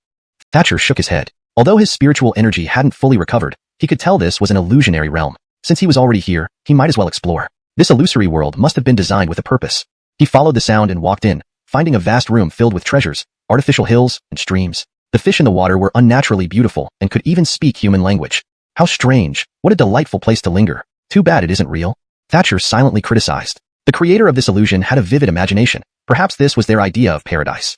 Thatcher shook his head. Although his spiritual energy hadn't fully recovered, he could tell this was an illusionary realm. Since he was already here, he might as well explore. This illusory world must have been designed with a purpose. He followed the sound and walked in, finding a vast room filled with treasures, artificial hills, and streams. The fish in the water were unnaturally beautiful and could even speak human language. How strange. What a delightful place to linger. Too bad it isn't real. Thatcher silently criticized. The creator of this illusion had a vivid imagination. Perhaps this was their idea of paradise.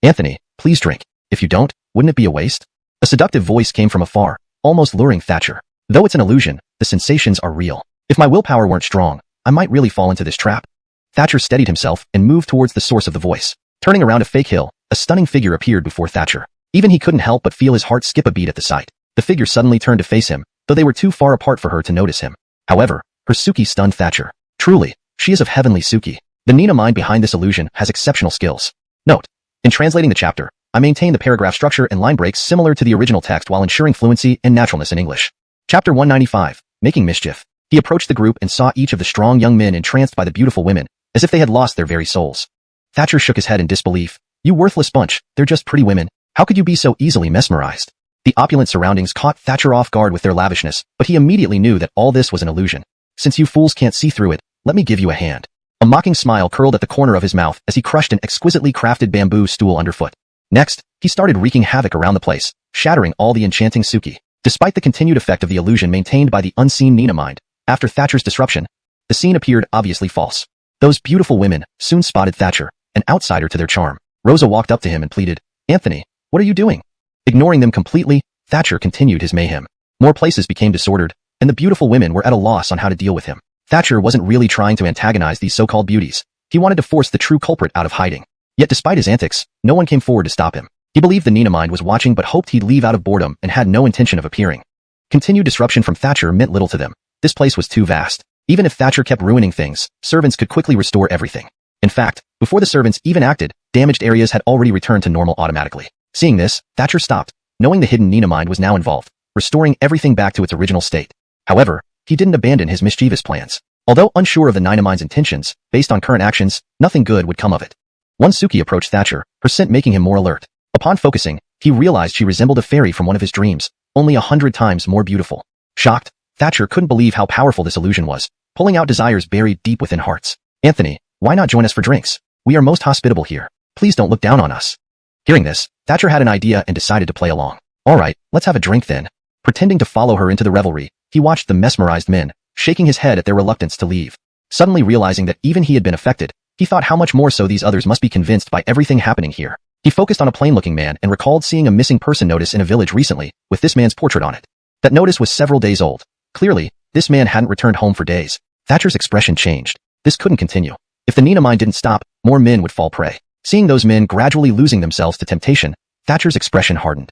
Anthony, please drink. If you don't, wouldn't it be a waste? A seductive voice came from afar, almost luring Thatcher. Though it's an illusion, the sensations are real. If my willpower weren't strong, I might really fall into this trap. Thatcher steadied himself and moved towards the source of the voice. Turning around a fake hill, a stunning figure appeared before Thatcher. Even he couldn't help but feel his heart skip a beat at the sight. The figure suddenly turned to face him, though they were too far apart for her to notice him. However, her Suki stunned Thatcher. Truly, she is of Heavenly Suki. The Nina mind behind this illusion has exceptional skills. Note: in translating the chapter, I maintain the paragraph structure and line breaks similar to the original text while ensuring fluency and naturalness in English. Chapter 195, Making Mischief. He approached the group and saw each of the strong young men entranced by the beautiful women, as if they had lost their very souls. Thatcher shook his head in disbelief. You worthless bunch, they're just pretty women. How could you be so easily mesmerized? The opulent surroundings caught Thatcher off guard with their lavishness, but he immediately knew that all this was an illusion. Since you fools can't see through it, let me give you a hand. A mocking smile curled at the corner of his mouth as he crushed an exquisitely crafted bamboo stool underfoot. Next, he started wreaking havoc around the place, shattering all the enchanting Suki. Despite the continued effect of the illusion maintained by the unseen Nina mind, after Thatcher's disruption, the scene appeared obviously false. Those beautiful women soon spotted Thatcher, an outsider to their charm. Rosa walked up to him and pleaded, Anthony, what are you doing? Ignoring them completely, Thatcher continued his mayhem. More places became disordered, and the beautiful women were at a loss on how to deal with him. Thatcher wasn't really trying to antagonize these so-called beauties. He wanted to force the true culprit out of hiding. Yet despite his antics, no one came forward to stop him. He believed the Nina mind was watching but hoped he'd leave out of boredom and had no intention of appearing. Continued disruption from Thatcher meant little to them. This place was too vast. Even if Thatcher kept ruining things, servants could quickly restore everything. In fact, before the servants even acted, damaged areas had already returned to normal automatically. Seeing this, Thatcher stopped, knowing the hidden Nina mind was now involved, restoring everything back to its original state. However, he didn't abandon his mischievous plans. Although unsure of the Nina mind's intentions, based on current actions, nothing good would come of it. One Suki approached Thatcher, her scent making him more alert. Upon focusing, he realized she resembled a fairy from one of his dreams, only 100 times more beautiful. Shocked, Thatcher couldn't believe how powerful this illusion was, pulling out desires buried deep within hearts. Anthony, why not join us for drinks? We are most hospitable here. Please don't look down on us. Hearing this, Thatcher had an idea and decided to play along. Alright, let's have a drink then. Pretending to follow her into the revelry, he watched the mesmerized men, shaking his head at their reluctance to leave. Suddenly realizing that even he had been affected, he thought how much more so these others must be convinced by everything happening here. He focused on a plain-looking man and recalled seeing a missing person notice in a village recently, with this man's portrait on it. That notice was several days old. Clearly, this man hadn't returned home for days. Thatcher's expression changed. This couldn't continue. If the Nina mind didn't stop, more men would fall prey. Seeing those men gradually losing themselves to temptation, Thatcher's expression hardened.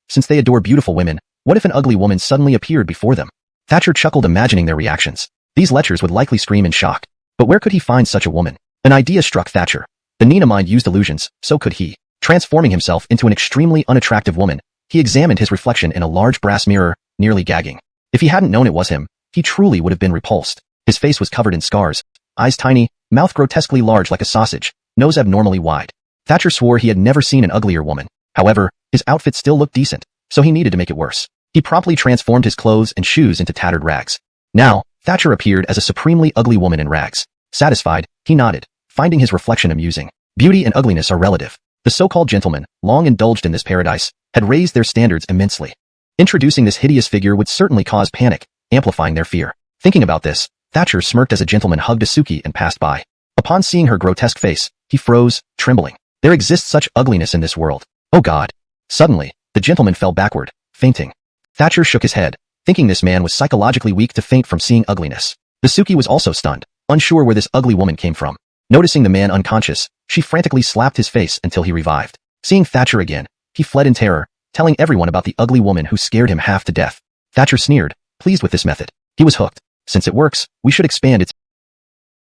Since they adore beautiful women, what if an ugly woman suddenly appeared before them? Thatcher chuckled imagining their reactions. These lechers would likely scream in shock. But where could he find such a woman? An idea struck Thatcher. The Nina mind used illusions, so could he. Transforming himself into an extremely unattractive woman, he examined his reflection in a large brass mirror, nearly gagging. If he hadn't known it was him, he truly would have been repulsed. His face was covered in scars, eyes tiny, mouth grotesquely large like a sausage, nose abnormally wide. Thatcher swore he had never seen an uglier woman. However, his outfit still looked decent, so he needed to make it worse. He promptly transformed his clothes and shoes into tattered rags. Now, Thatcher appeared as a supremely ugly woman in rags. Satisfied, he nodded, finding his reflection amusing. Beauty and ugliness are relative. The so-called gentlemen, long indulged in this paradise, had raised their standards immensely. Introducing this hideous figure would certainly cause panic, amplifying their fear. Thinking about this, Thatcher smirked as a gentleman hugged Asuki and passed by. Upon seeing her grotesque face, he froze, trembling. There exists such ugliness in this world. Oh God. Suddenly, the gentleman fell backward, fainting. Thatcher shook his head, thinking this man was psychologically weak to faint from seeing ugliness. Asuki was also stunned, unsure where this ugly woman came from. Noticing the man unconscious, she frantically slapped his face until he revived. Seeing Thatcher again, he fled in terror, telling everyone about the ugly woman who scared him half to death. Thatcher sneered, pleased with this method. He was hooked. Since it works, we should expand its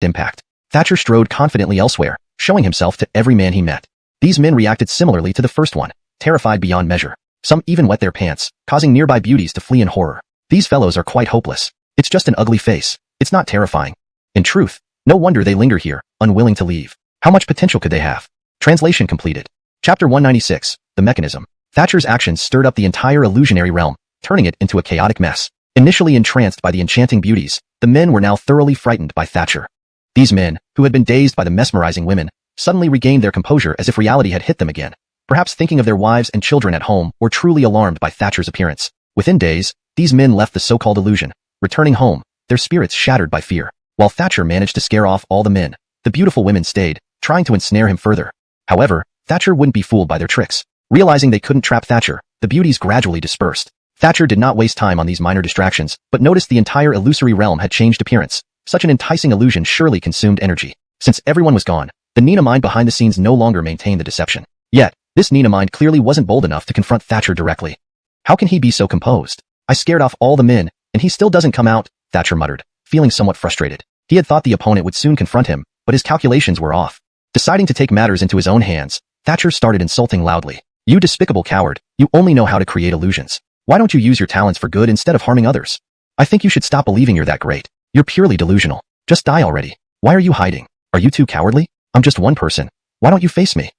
impact. Thatcher strode confidently elsewhere, showing himself to every man he met. These men reacted similarly to the first one, terrified beyond measure. Some even wet their pants, causing nearby beauties to flee in horror. These fellows are quite hopeless. It's just an ugly face. It's not terrifying. In truth, no wonder they linger here, unwilling to leave. How much potential could they have? Translation completed. Chapter 196, The Mechanism. Thatcher's actions stirred up the entire illusionary realm, turning it into a chaotic mess. Initially entranced by the enchanting beauties, the men were now thoroughly frightened by Thatcher. These men, who had been dazed by the mesmerizing women, suddenly regained their composure as if reality had hit them again. Perhaps thinking of their wives and children at home, or truly alarmed by Thatcher's appearance. Within days, these men left the so-called illusion. Returning home, their spirits shattered by fear. While Thatcher managed to scare off all the men, the beautiful women stayed, trying to ensnare him further. However, Thatcher wouldn't be fooled by their tricks. Realizing they couldn't trap Thatcher, the beauties gradually dispersed. Thatcher did not waste time on these minor distractions, but noticed the entire illusory realm had changed appearance. Such an enticing illusion surely consumed energy. Since everyone was gone, the Nina mind behind the scenes no longer maintained the deception. Yet, this Nina mind clearly wasn't bold enough to confront Thatcher directly. How can he be so composed? I scared off all the men, and he still doesn't come out, Thatcher muttered, feeling somewhat frustrated. He had thought the opponent would soon confront him, but his calculations were off. Deciding to take matters into his own hands, Thatcher started insulting loudly. You despicable coward, you only know how to create illusions. Why don't you use your talents for good instead of harming others? I think you should stop believing you're that great. You're purely delusional. Just die already. Why are you hiding? Are you too cowardly? I'm just one person. Why don't you face me?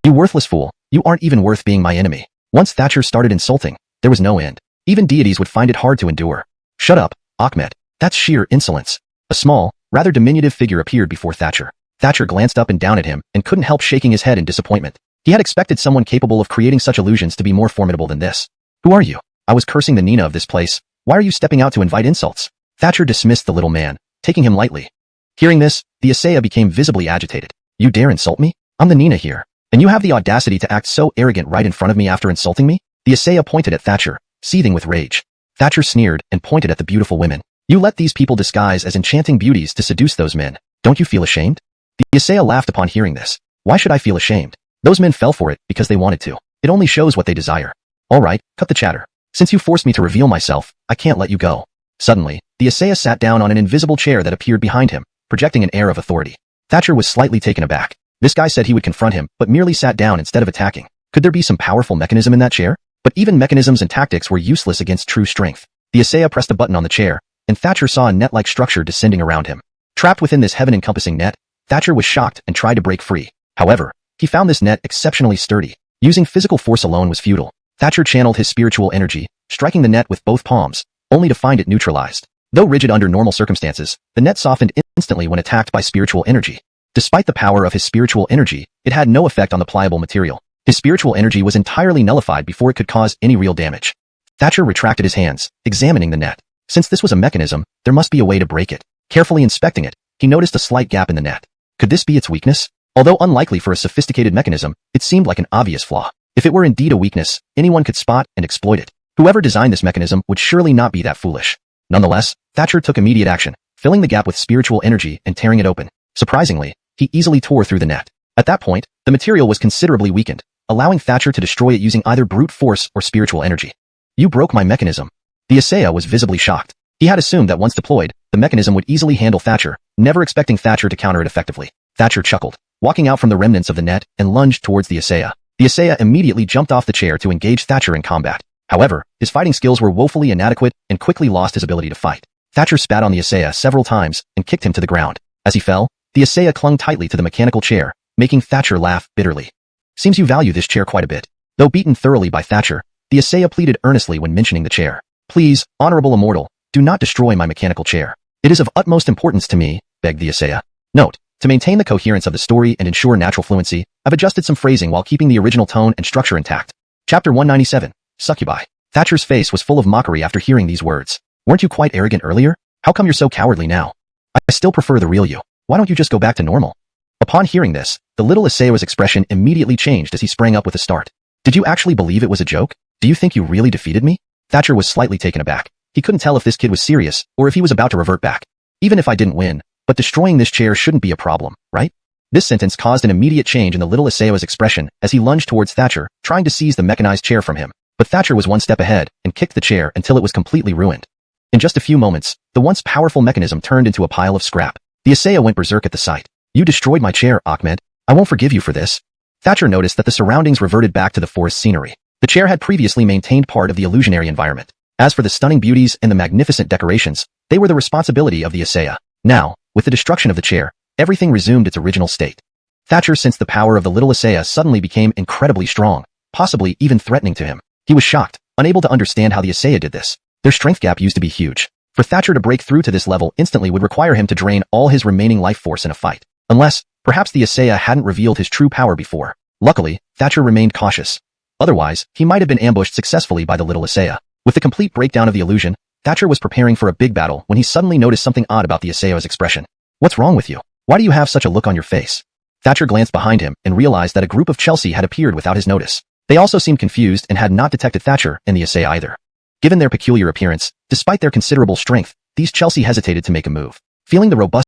You worthless fool. You aren't even worth being my enemy. Once Thatcher started insulting, there was no end. Even deities would find it hard to endure. Shut up, Ahmed. That's sheer insolence. A small, rather diminutive figure appeared before Thatcher. Thatcher glanced up and down at him and couldn't help shaking his head in disappointment. He had expected someone capable of creating such illusions to be more formidable than this. Who are you? I was cursing the Nina of this place. Why are you stepping out to invite insults? Thatcher dismissed the little man, taking him lightly. Hearing this, the Asaya became visibly agitated. You dare insult me? I'm the Nina here. And you have the audacity to act so arrogant right in front of me after insulting me? The Asaya pointed at Thatcher, seething with rage. Thatcher sneered and pointed at the beautiful women. You let these people disguise as enchanting beauties to seduce those men. Don't you feel ashamed? The Asaya laughed upon hearing this. Why should I feel ashamed? Those men fell for it because they wanted to. It only shows what they desire. All right, cut the chatter. Since you forced me to reveal myself, I can't let you go. Suddenly, the Asaya sat down on an invisible chair that appeared behind him, projecting an air of authority. Thatcher was slightly taken aback. This guy said he would confront him, but merely sat down instead of attacking. Could there be some powerful mechanism in that chair? But even mechanisms and tactics were useless against true strength. The Asaya pressed a button on the chair, and Thatcher saw a net-like structure descending around him. Trapped within this heaven-encompassing net, Thatcher was shocked and tried to break free. However, he found this net exceptionally sturdy. Using physical force alone was futile. Thatcher channeled his spiritual energy, striking the net with both palms, only to find it neutralized. Though rigid under normal circumstances, the net softened instantly when attacked by spiritual energy. Despite the power of his spiritual energy, it had no effect on the pliable material. His spiritual energy was entirely nullified before it could cause any real damage. Thatcher retracted his hands, examining the net. Since this was a mechanism, there must be a way to break it. Carefully inspecting it, he noticed a slight gap in the net. Could this be its weakness? Although unlikely for a sophisticated mechanism, it seemed like an obvious flaw. If it were indeed a weakness, anyone could spot and exploit it. Whoever designed this mechanism would surely not be that foolish. Nonetheless, Thatcher took immediate action, filling the gap with spiritual energy and tearing it open. Surprisingly, he easily tore through the net. At that point, the material was considerably weakened, allowing Thatcher to destroy it using either brute force or spiritual energy. You broke my mechanism. The Asaya was visibly shocked. He had assumed that once deployed, the mechanism would easily handle Thatcher, never expecting Thatcher to counter it effectively. Thatcher chuckled, walking out from the remnants of the net and lunged towards the Asaya. The Asaya immediately jumped off the chair to engage Thatcher in combat. However, his fighting skills were woefully inadequate and quickly lost his ability to fight. Thatcher spat on the Asaya several times and kicked him to the ground. As he fell, the Asaya clung tightly to the mechanical chair, making Thatcher laugh bitterly. Seems you value this chair quite a bit. Though beaten thoroughly by Thatcher, the Asaya pleaded earnestly when mentioning the chair. Please, honorable immortal, do not destroy my mechanical chair. It is of utmost importance to me, begged the Asaya. Note, to maintain the coherence of the story and ensure natural fluency, I've adjusted some phrasing while keeping the original tone and structure intact. Chapter 197, Succubi. Thatcher's face was full of mockery after hearing these words. Weren't you quite arrogant earlier? How come you're so cowardly now? I still prefer the real you. Why don't you just go back to normal? Upon hearing this, the little Asaya's expression immediately changed as he sprang up with a start. Did you actually believe it was a joke? Do you think you really defeated me? Thatcher was slightly taken aback. He couldn't tell if this kid was serious or if he was about to revert back. Even if I didn't win, but destroying this chair shouldn't be a problem, right? This sentence caused an immediate change in the little Asaya's expression as he lunged towards Thatcher, trying to seize the mechanized chair from him. But Thatcher was one step ahead and kicked the chair until it was completely ruined. In just a few moments, the once powerful mechanism turned into a pile of scrap. The Asaya went berserk at the sight. You destroyed my chair, Ahmed. I won't forgive you for this. Thatcher noticed that the surroundings reverted back to the forest scenery. The chair had previously maintained part of the illusionary environment. As for the stunning beauties and the magnificent decorations, they were the responsibility of the Asaya. Now, with the destruction of the chair, everything resumed its original state. Thatcher sensed the power of the little Asaya suddenly became incredibly strong, possibly even threatening to him. He was shocked, unable to understand how the Asaya did this. Their strength gap used to be huge. For Thatcher to break through to this level instantly would require him to drain all his remaining life force in a fight. Unless, perhaps the Asaya hadn't revealed his true power before. Luckily, Thatcher remained cautious. Otherwise, he might have been ambushed successfully by the little Asaya. With the complete breakdown of the illusion, Thatcher was preparing for a big battle when he suddenly noticed something odd about the Asaya's expression. What's wrong with you? Why do you have such a look on your face? Thatcher glanced behind him and realized that a group of Chelsea had appeared without his notice. They also seemed confused and had not detected Thatcher and the Asaya either. Given their peculiar appearance, despite their considerable strength, these Chelsea hesitated to make a move. Feeling the robust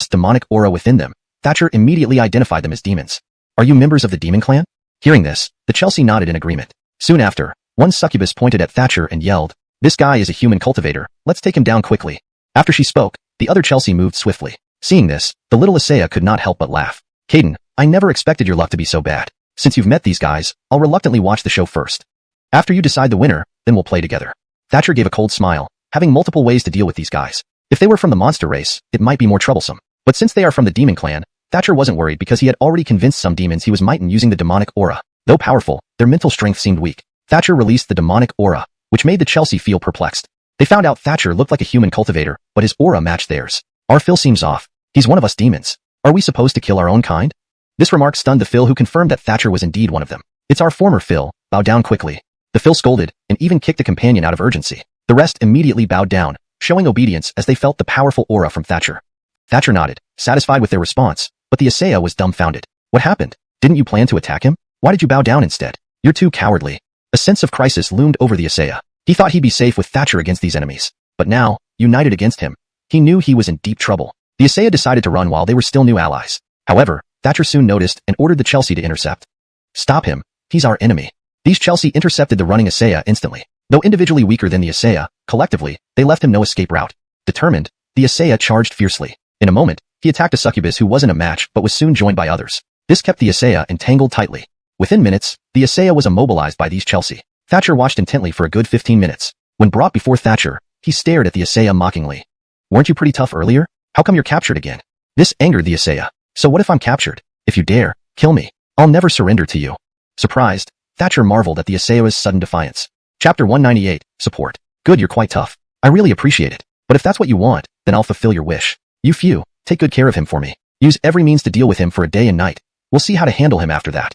demonic aura within them, Thatcher immediately identified them as demons. Are you members of the demon clan? Hearing this, the Chelsea nodded in agreement. Soon after, one succubus pointed at Thatcher and yelled, "This guy is a human cultivator, let's take him down quickly." After she spoke, the other Chelsea moved swiftly. Seeing this, the little Asaya could not help but laugh. Caden, I never expected your luck to be so bad. Since you've met these guys, I'll reluctantly watch the show first. After you decide the winner, then we'll play together. Thatcher gave a cold smile, having multiple ways to deal with these guys. If they were from the monster race, it might be more troublesome. But since they are from the demon clan, Thatcher wasn't worried because he had already convinced some demons he was mighty using the demonic aura. Though powerful, their mental strength seemed weak. Thatcher released the demonic aura, which made the Chelsea feel perplexed. They found out Thatcher looked like a human cultivator, but his aura matched theirs. Our Phil seems off. He's one of us demons. Are we supposed to kill our own kind? This remark stunned the Phil, who confirmed that Thatcher was indeed one of them. It's our former Phil. Bow down quickly. The Phil scolded, and even kicked a companion out of urgency. The rest immediately bowed down, showing obedience as they felt the powerful aura from Thatcher. Thatcher nodded, satisfied with their response, but the Asaya was dumbfounded. What happened? Didn't you plan to attack him? Why did you bow down instead? You're too cowardly. A sense of crisis loomed over the Asaya. He thought he'd be safe with Thatcher against these enemies. But now, united against him, he knew he was in deep trouble. The Asaya decided to run while they were still new allies. However, Thatcher soon noticed and ordered the Chelsea to intercept. Stop him. He's our enemy. These Chelsea intercepted the running Asaya instantly. Though individually weaker than the Asaya, collectively, they left him no escape route. Determined, the Asaya charged fiercely. In a moment, he attacked a succubus who wasn't a match but was soon joined by others. This kept the Asaya entangled tightly. Within minutes, the Asaya was immobilized by these Chelsea. Thatcher watched intently for a good 15 minutes. When brought before Thatcher, he stared at the Asaya mockingly. Weren't you pretty tough earlier? How come you're captured again? This angered the Asaya. So what if I'm captured? If you dare, kill me. I'll never surrender to you. Surprised, Thatcher marveled at the Asaya's sudden defiance. Chapter 198, Support. Good, you're quite tough. I really appreciate it. But if that's what you want, then I'll fulfill your wish. You few, take good care of him for me. Use every means to deal with him for a day and night. We'll see how to handle him after that.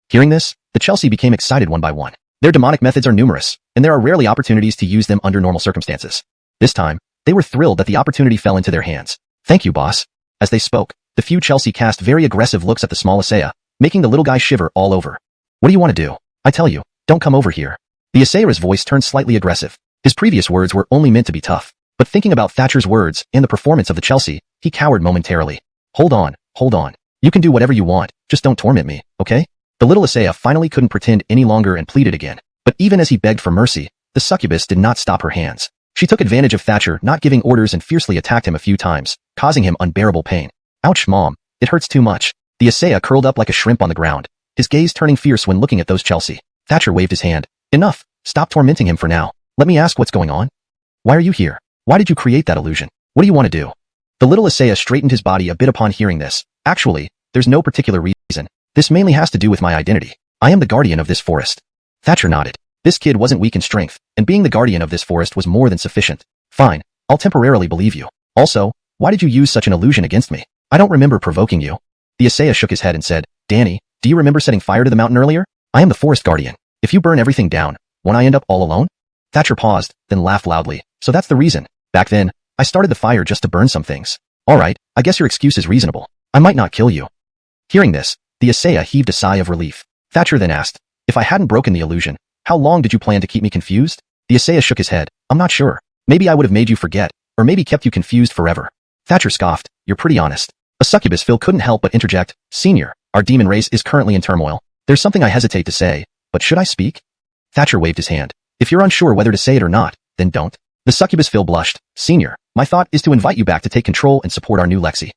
Hearing this, the Chelsea became excited one by one. Their demonic methods are numerous, and there are rarely opportunities to use them under normal circumstances. This time, They were thrilled that the opportunity fell into their hands. Thank you, boss. As they spoke, the few Chelsea cast very aggressive looks at the small Asaya, making the little guy shiver all over. What do you want to do? I tell you, don't come over here. The Asaya's voice turned slightly aggressive. His previous words were only meant to be tough. But thinking about Thatcher's words and the performance of the Chelsea, he cowered momentarily. Hold on. You can do whatever you want, just don't torment me, okay? The little Asaya finally couldn't pretend any longer and pleaded again. But even as he begged for mercy, the succubus did not stop her hands. She took advantage of Thatcher not giving orders and fiercely attacked him a few times, causing him unbearable pain. Ouch, Mom. It hurts too much. The Asaya curled up like a shrimp on the ground, his gaze turning fierce when looking at those Chelsea. Thatcher waved his hand. Enough. Stop tormenting him for now. Let me ask what's going on. Why are you here? Why did you create that illusion? What do you want to do? The little Asaya straightened his body a bit upon hearing this. Actually, there's no particular reason. This mainly has to do with my identity. I am the guardian of this forest. Thatcher nodded. This kid wasn't weak in strength, and being the guardian of this forest was more than sufficient. Fine, I'll temporarily believe you. Also, why did you use such an illusion against me? I don't remember provoking you. The Asaya shook his head and said, Danny, do you remember setting fire to the mountain earlier? I am the forest guardian. If you burn everything down, won't I end up all alone? Thatcher paused, then laughed loudly. So that's the reason. Back then, I started the fire just to burn some things. Alright, I guess your excuse is reasonable. I might not kill you. Hearing this, the Asaya heaved a sigh of relief. Thatcher then asked, if I hadn't broken the illusion, how long did you plan to keep me confused? The Asaya shook his head. I'm not sure. Maybe I would have made you forget, or maybe kept you confused forever. Thatcher scoffed. You're pretty honest. A succubus Phil couldn't help but interject. Senior, our demon race is currently in turmoil. There's something I hesitate to say, but should I speak? Thatcher waved his hand. If you're unsure whether to say it or not, then don't. The succubus Phil blushed. Senior, my thought is to invite you back to take control and support our new Lexi.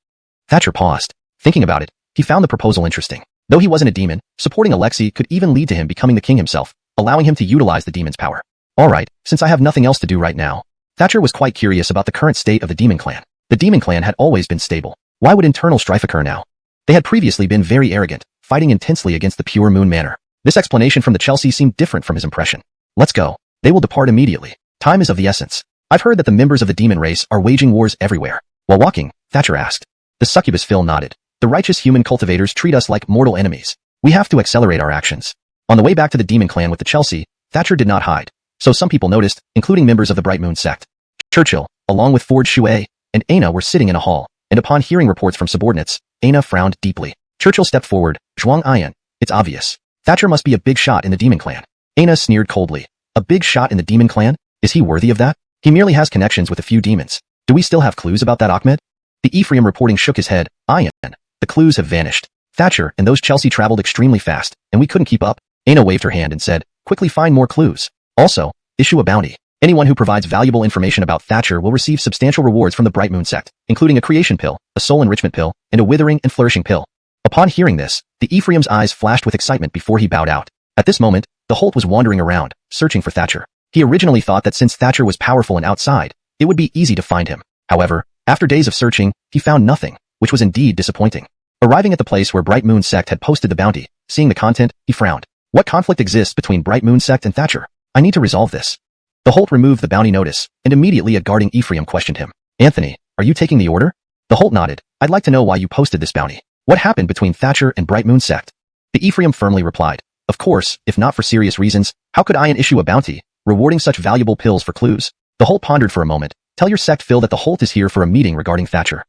Thatcher paused. Thinking about it, he found the proposal interesting. Though he wasn't a demon, supporting Alexi could even lead to him becoming the king himself, allowing him to utilize the demon's power. Alright, since I have nothing else to do right now. Thatcher was quite curious about the current state of the demon clan. The demon clan had always been stable. Why would internal strife occur now? They had previously been very arrogant, fighting intensely against the Pure Moon Manor. This explanation from the Chelsea seemed different from his impression. Let's go. They will depart immediately. Time is of the essence. I've heard that the members of the demon race are waging wars everywhere. While walking, Thatcher asked. The succubus Phil nodded. The righteous human cultivators treat us like mortal enemies. We have to accelerate our actions. On the way back to the demon clan with the Chelsea, Thatcher did not hide. So some people noticed, including members of the Bright Moon Sect. Churchill, along with Ford Shui, and Aina were sitting in a hall, and upon hearing reports from subordinates, Aina frowned deeply. Churchill stepped forward. Xuanhuan, it's obvious. Thatcher must be a big shot in the demon clan. Aina sneered coldly. A big shot in the demon clan? Is he worthy of that? He merely has connections with a few demons. Do we still have clues about that, Ahmed? The Ephraim reporting shook his head. Ayan, the clues have vanished. Thatcher and those Chelsea traveled extremely fast, and we couldn't keep up. Aina waved her hand and said, quickly find more clues. Also, issue a bounty. Anyone who provides valuable information about Thatcher will receive substantial rewards from the Bright Moon Sect, including a creation pill, a soul enrichment pill, and a withering and flourishing pill. Upon hearing this, the Ephraim's eyes flashed with excitement before he bowed out. At this moment, the Holt was wandering around, searching for Thatcher. He originally thought that since Thatcher was powerful and outside, it would be easy to find him. However, after days of searching, he found nothing, which was indeed disappointing. Arriving at the place where Bright Moon Sect had posted the bounty, seeing the content, he frowned. What conflict exists between Bright Moon Sect and Thatcher? I need to resolve this. The Holt removed the bounty notice, and immediately a guarding Ephraim questioned him. Anthony, are you taking the order? The Holt nodded. I'd like to know why you posted this bounty. What happened between Thatcher and Bright Moon Sect? The Ephraim firmly replied. Of course, if not for serious reasons, how could Ian issue a bounty, rewarding such valuable pills for clues? The Holt pondered for a moment. Tell your sect Phil that the Holt is here for a meeting regarding Thatcher.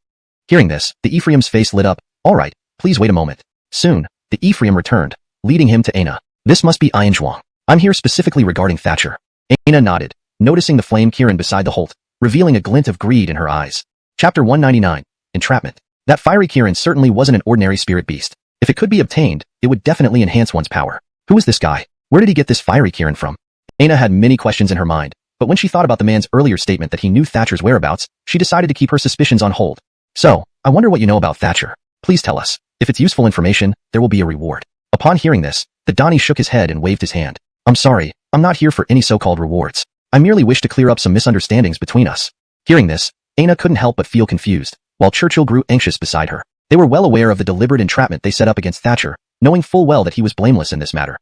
Hearing this, the Ephraim's face lit up. Alright, please wait a moment. Soon, the Ephraim returned, leading him to Aina. This must be Ian Zhuang. I'm here specifically regarding Thatcher. Aina nodded, noticing the flame Kirin beside the Holt, revealing a glint of greed in her eyes. Chapter 199. Entrapment. That fiery Kirin certainly wasn't an ordinary spirit beast. If it could be obtained, it would definitely enhance one's power. Who is this guy? Where did he get this fiery Kirin from? Aina had many questions in her mind, but when she thought about the man's earlier statement that he knew Thatcher's whereabouts, she decided to keep her suspicions on hold. So, I wonder what you know about Thatcher. Please tell us. If it's useful information, there will be a reward. Upon hearing this, the Donnie shook his head and waved his hand. I'm sorry, I'm not here for any so-called rewards. I merely wish to clear up some misunderstandings between us. Hearing this, Aina couldn't help but feel confused, while Churchill grew anxious beside her. They were well aware of the deliberate entrapment they set up against Thatcher, knowing full well that he was blameless in this matter.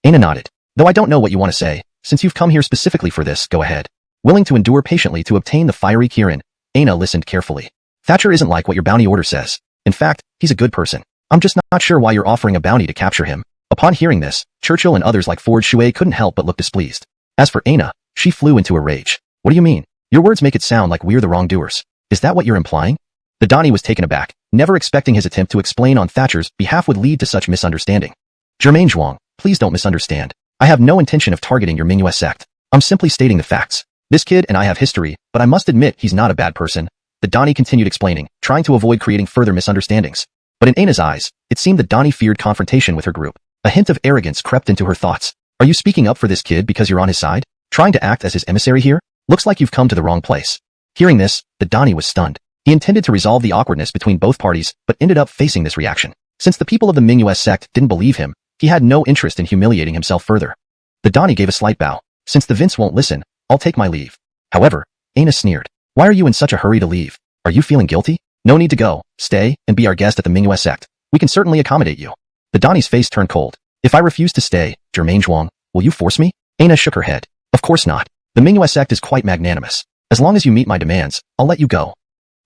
Aina nodded. Though I don't know what you want to say, since you've come here specifically for this, go ahead. Willing to endure patiently to obtain the fiery Kirin, Aina listened carefully. Thatcher isn't like what your bounty order says. In fact, he's a good person. I'm just not sure why you're offering a bounty to capture him. Upon hearing this, Churchill and others like Ford Shui couldn't help but look displeased. As for Aina, she flew into a rage. What do you mean? Your words make it sound like we're the wrongdoers. Is that what you're implying? The Donnie was taken aback, never expecting his attempt to explain on Thatcher's behalf would lead to such misunderstanding. Jermaine Zhuang, please don't misunderstand. I have no intention of targeting your Mingyue sect. I'm simply stating the facts. This kid and I have history, but I must admit he's not a bad person. The Donnie continued explaining, trying to avoid creating further misunderstandings. But in Ana's eyes, it seemed that Donnie feared confrontation with her group. A hint of arrogance crept into her thoughts. Are you speaking up for this kid because you're on his side? Trying to act as his emissary here? Looks like you've come to the wrong place. Hearing this, the Donnie was stunned. He intended to resolve the awkwardness between both parties, but ended up facing this reaction. Since the people of the Mingyue sect didn't believe him, he had no interest in humiliating himself further. The Donnie gave a slight bow. Since the Vince won't listen, I'll take my leave. However, Ana sneered. Why are you in such a hurry to leave? Are you feeling guilty? No need to go. Stay and be our guest at the Mingyue sect. We can certainly accommodate you. The Donnie's face turned cold. If I refuse to stay, Jermaine Zhuang, will you force me? Ana shook her head. Of course not. The Mingyue sect is quite magnanimous. As long as you meet my demands, I'll let you go.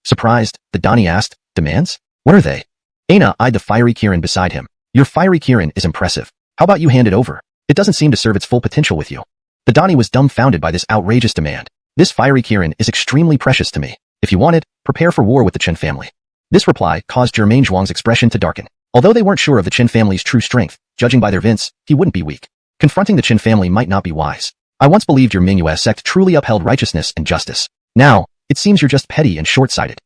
Surprised, the Donnie asked, demands? What are they? Ana eyed the fiery Kirin beside him. Your fiery Kirin is impressive. How about you hand it over? It doesn't seem to serve its full potential with you. The Donnie was dumbfounded by this outrageous demand. This fiery Kirin is extremely precious to me. If you want it, prepare for war with the Chen family. This reply caused Jermaine Zhuang's expression to darken. Although they weren't sure of the Chen family's true strength, judging by their Vince, he wouldn't be weak. Confronting the Chen family might not be wise. I once believed your Mingyue sect truly upheld righteousness and justice. Now, it seems you're just petty and short-sighted.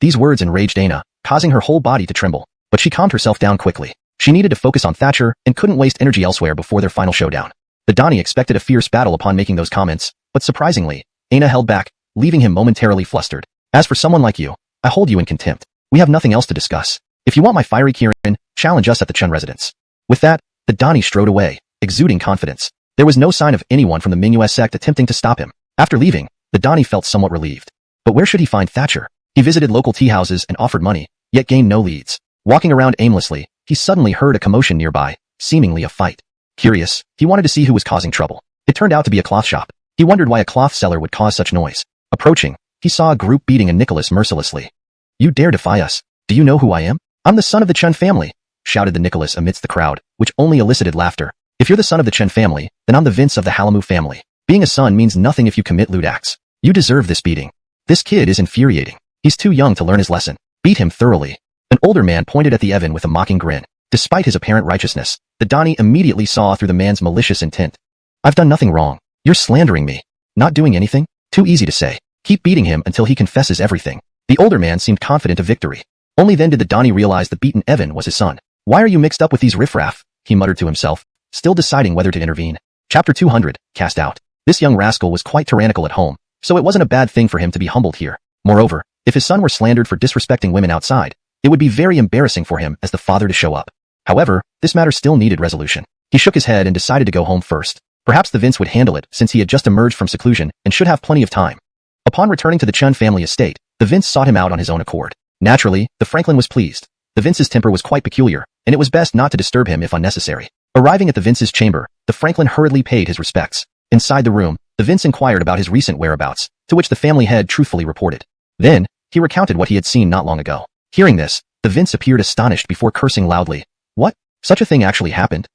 These words enraged Ana, causing her whole body to tremble, but she calmed herself down quickly. She needed to focus on Thatcher and couldn't waste energy elsewhere before their final showdown. The Donnie expected a fierce battle upon making those comments, but surprisingly, Ana held back, leaving him momentarily flustered. As for someone like you, I hold you in contempt. We have nothing else to discuss. If you want my fiery Kirin, challenge us at the Chen residence. With that, the Donnie strode away, exuding confidence. There was no sign of anyone from the Mingyue sect attempting to stop him. After leaving, the Donnie felt somewhat relieved. But where should he find Thatcher? He visited local tea houses and offered money, yet gained no leads. Walking around aimlessly, he suddenly heard a commotion nearby, seemingly a fight. Curious, he wanted to see who was causing trouble. It turned out to be a cloth shop. He wondered why a cloth seller would cause such noise. Approaching, he saw a group beating a Nicholas mercilessly. You dare defy us? Do you know who I am? I'm the son of the Chen family, shouted the Nicholas amidst the crowd, which only elicited laughter. If you're the son of the Chen family, then I'm the Vince of the Halamu family. Being a son means nothing if you commit lewd acts. You deserve this beating. This kid is infuriating. He's too young to learn his lesson. Beat him thoroughly. An older man pointed at the Evan with a mocking grin. Despite his apparent righteousness, the Donnie immediately saw through the man's malicious intent. I've done nothing wrong. You're slandering me. Not doing anything? Too easy to say. Keep beating him until he confesses everything. The older man seemed confident of victory. Only then did the Donnie realize the beaten Evan was his son. Why are you mixed up with these riffraff? He muttered to himself, still deciding whether to intervene. Chapter 200, Cast Out. This young rascal was quite tyrannical at home, so it wasn't a bad thing for him to be humbled here. Moreover, if his son were slandered for disrespecting women outside, it would be very embarrassing for him as the father to show up. However, this matter still needed resolution. He shook his head and decided to go home first. Perhaps the Vince would handle it since he had just emerged from seclusion and should have plenty of time. Upon returning to the Chen family estate, the Vince sought him out on his own accord. Naturally, the Franklin was pleased. The Vince's temper was quite peculiar, and it was best not to disturb him if unnecessary. Arriving at the Vince's chamber, the Franklin hurriedly paid his respects. Inside the room, the Vince inquired about his recent whereabouts, to which the family head truthfully reported. Then, he recounted what he had seen not long ago. Hearing this, the Vince appeared astonished before cursing loudly. What? Such a thing actually happened?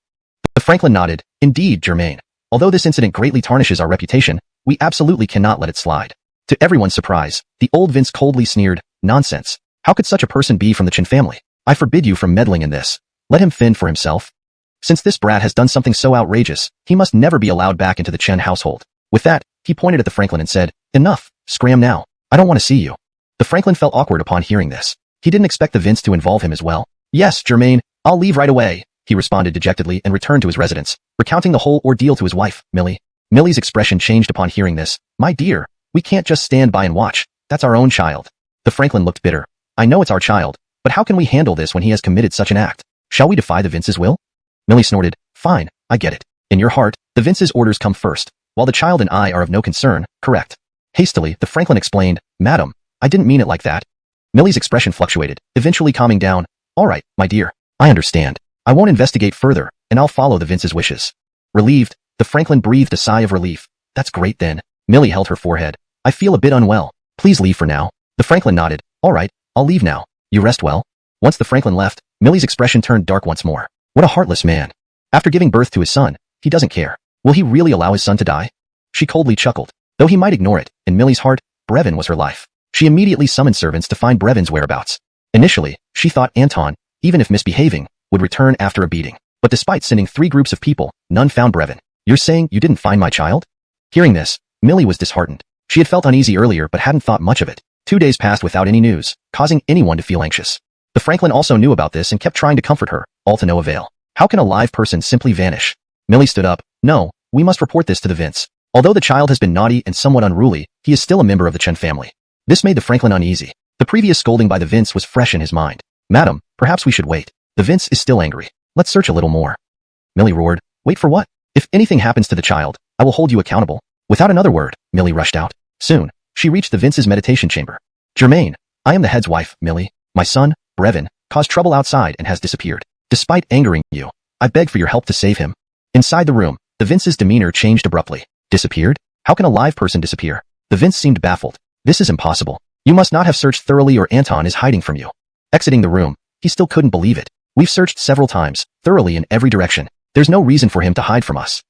The Franklin nodded. Indeed, Jermaine. Although this incident greatly tarnishes our reputation, we absolutely cannot let it slide. To everyone's surprise, the old Vince coldly sneered, nonsense. How could such a person be from the Chen family? I forbid you from meddling in this. Let him fend for himself. Since this brat has done something so outrageous, he must never be allowed back into the Chen household. With that, he pointed at the Franklin and said, enough, scram now. I don't want to see you. The Franklin felt awkward upon hearing this. He didn't expect the Vince to involve him as well. Yes, Jermaine, I'll leave right away, he responded dejectedly and returned to his residence, recounting the whole ordeal to his wife, Millie. Millie's expression changed upon hearing this. My dear, we can't just stand by and watch. That's our own child. The Franklin looked bitter. I know it's our child, but how can we handle this when he has committed such an act? Shall we defy the Vince's will? Millie snorted. Fine, I get it. In your heart, the Vince's orders come first, while the child and I are of no concern, correct? Hastily, the Franklin explained, Madam, I didn't mean it like that. Millie's expression fluctuated, eventually calming down. All right, my dear, I understand. I won't investigate further, and I'll follow the Vince's wishes. Relieved, the Franklin breathed a sigh of relief. That's great then. Millie held her forehead. I feel a bit unwell. Please leave for now. The Franklin nodded. All right, I'll leave now. You rest well. Once the Franklin left, Millie's expression turned dark once more. What a heartless man. After giving birth to his son, he doesn't care. Will he really allow his son to die? She coldly chuckled. Though he might ignore it, in Millie's heart, Brevin was her life. She immediately summoned servants to find Brevin's whereabouts. Initially, she thought Anton, even if misbehaving, would return after a beating. But despite sending 3 groups of people, none found Brevin. You're saying you didn't find my child? Hearing this, Millie was disheartened. She had felt uneasy earlier but hadn't thought much of it. 2 days passed without any news, causing anyone to feel anxious. The Franklin also knew about this and kept trying to comfort her, all to no avail. How can a live person simply vanish? Millie stood up. No, we must report this to the Vince. Although the child has been naughty and somewhat unruly, he is still a member of the Chen family. This made the Franklin uneasy. The previous scolding by the Vince was fresh in his mind. Madam, perhaps we should wait. The Vince is still angry. Let's search a little more. Millie roared. Wait for what? If anything happens to the child, I will hold you accountable. Without another word, Millie rushed out. Soon, she reached the Vince's meditation chamber. Germaine, I am the head's wife, Millie. My son, Brevin, caused trouble outside and has disappeared. Despite angering you, I beg for your help to save him. Inside the room, the Vince's demeanor changed abruptly. Disappeared? How can a live person disappear? The Vince seemed baffled. This is impossible. You must not have searched thoroughly or Anton is hiding from you. Exiting the room, he still couldn't believe it. We've searched several times, thoroughly in every direction. There's no reason for him to hide from us.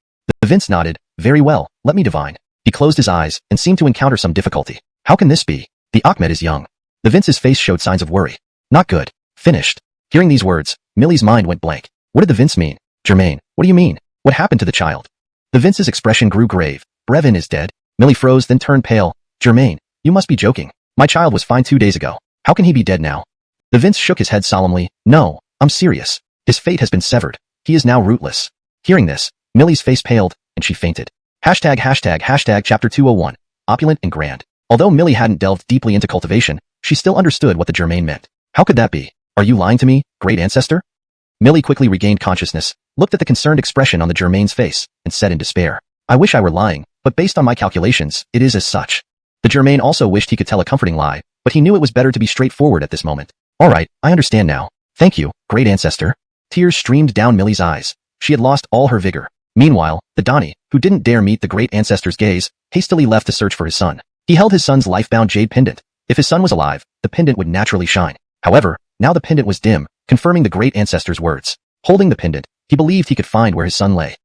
The Vince nodded. Very well, let me divine. He closed his eyes and seemed to encounter some difficulty. How can this be? The Ahmed is young. The Vince's face showed signs of worry. Not good. Finished. Hearing these words, Millie's mind went blank. What did the Vince mean? Germaine, what do you mean? What happened to the child? The Vince's expression grew grave. Brevin is dead. Millie froze then turned pale. Germaine, you must be joking. My child was fine 2 days ago. How can he be dead now? The Vince shook his head solemnly. No, I'm serious. His fate has been severed. He is now rootless. Hearing this, Millie's face paled, and she fainted. Hashtag chapter 201. Opulent and grand. Although Millie hadn't delved deeply into cultivation, she still understood what the Germaine meant. How could that be? Are you lying to me, great ancestor? Millie quickly regained consciousness, looked at the concerned expression on the Germaine's face, and said in despair, I wish I were lying, but based on my calculations, it is as such. The Germaine also wished he could tell a comforting lie, but he knew it was better to be straightforward at this moment. All right, I understand now. Thank you, great ancestor. Tears streamed down Millie's eyes. She had lost all her vigor. Meanwhile, the Donnie, who didn't dare meet the great ancestor's gaze, hastily left to search for his son. He held his son's life-bound jade pendant. If his son was alive, the pendant would naturally shine. However, now the pendant was dim, confirming the great ancestor's words. Holding the pendant, he believed he could find where his son lay.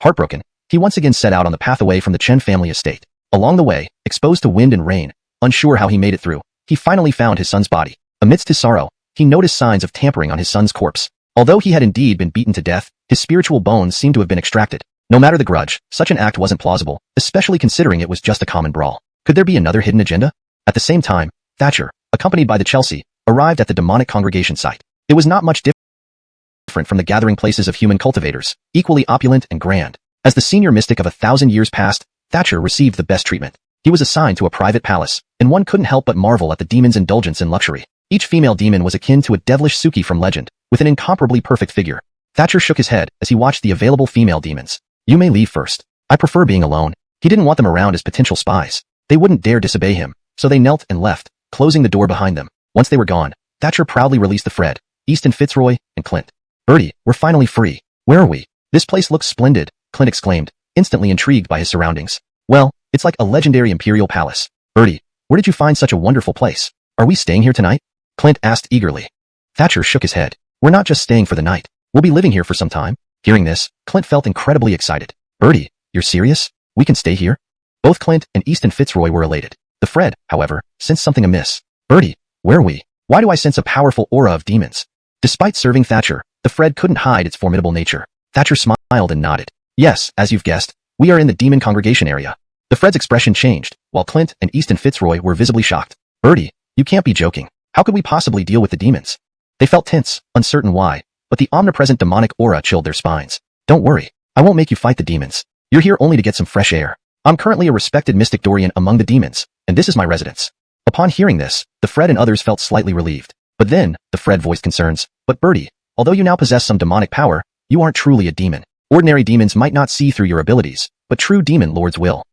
Heartbroken, he once again set out on the path away from the Chen family estate. Along the way, exposed to wind and rain, unsure how he made it through, he finally found his son's body. Amidst his sorrow, he noticed signs of tampering on his son's corpse. Although he had indeed been beaten to death, his spiritual bones seemed to have been extracted. No matter the grudge, such an act wasn't plausible, especially considering it was just a common brawl. Could there be another hidden agenda? At the same time, Thatcher, accompanied by the Chelsea, arrived at the demonic congregation site. It was not much different from the gathering places of human cultivators, equally opulent and grand. As the senior mystic of 1,000 years past, Thatcher received the best treatment. He was assigned to a private palace, and one couldn't help but marvel at the demon's indulgence in luxury. Each female demon was akin to a devilish Suki from legend, with an incomparably perfect figure. Thatcher shook his head as he watched the available female demons. You may leave first. I prefer being alone. He didn't want them around as potential spies. They wouldn't dare disobey him, so they knelt and left, closing the door behind them. Once they were gone, Thatcher proudly released the Fred, Easton Fitzroy, and Clint. Bertie, we're finally free. Where are we? This place looks splendid, Clint exclaimed, instantly intrigued by his surroundings. Well, it's like a legendary imperial palace. Bertie, where did you find such a wonderful place? Are we staying here tonight? Clint asked eagerly. Thatcher shook his head. We're not just staying for the night. We'll be living here for some time. Hearing this, Clint felt incredibly excited. Bertie, you're serious? We can stay here? Both Clint and Easton Fitzroy were elated. The Fred, however, sensed something amiss. Bertie, where are we? Why do I sense a powerful aura of demons? Despite serving Thatcher, the Fred couldn't hide its formidable nature. Thatcher smiled and nodded. Yes, as you've guessed, we are in the demon congregation area. The Fred's expression changed, while Clint and Easton Fitzroy were visibly shocked. Bertie, you can't be joking. How could we possibly deal with the demons? They felt tense, uncertain why, but the omnipresent demonic aura chilled their spines. Don't worry, I won't make you fight the demons. You're here only to get some fresh air. I'm currently a respected mystic Dorian among the demons, and this is my residence. Upon hearing this, the Fred and others felt slightly relieved. But then, the Fred voiced concerns. But Bertie, although you now possess some demonic power, you aren't truly a demon. Ordinary demons might not see through your abilities, but true demon lords will.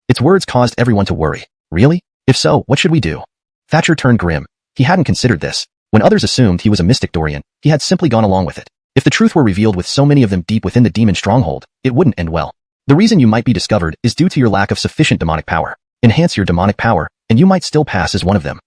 Its words caused everyone to worry. Really? If so, what should we do? Thatcher turned grim. He hadn't considered this. When others assumed he was a mystic Dorian, he had simply gone along with it. If the truth were revealed with so many of them deep within the demon stronghold, it wouldn't end well. The reason you might be discovered is due to your lack of sufficient demonic power. Enhance your demonic power, and you might still pass as one of them.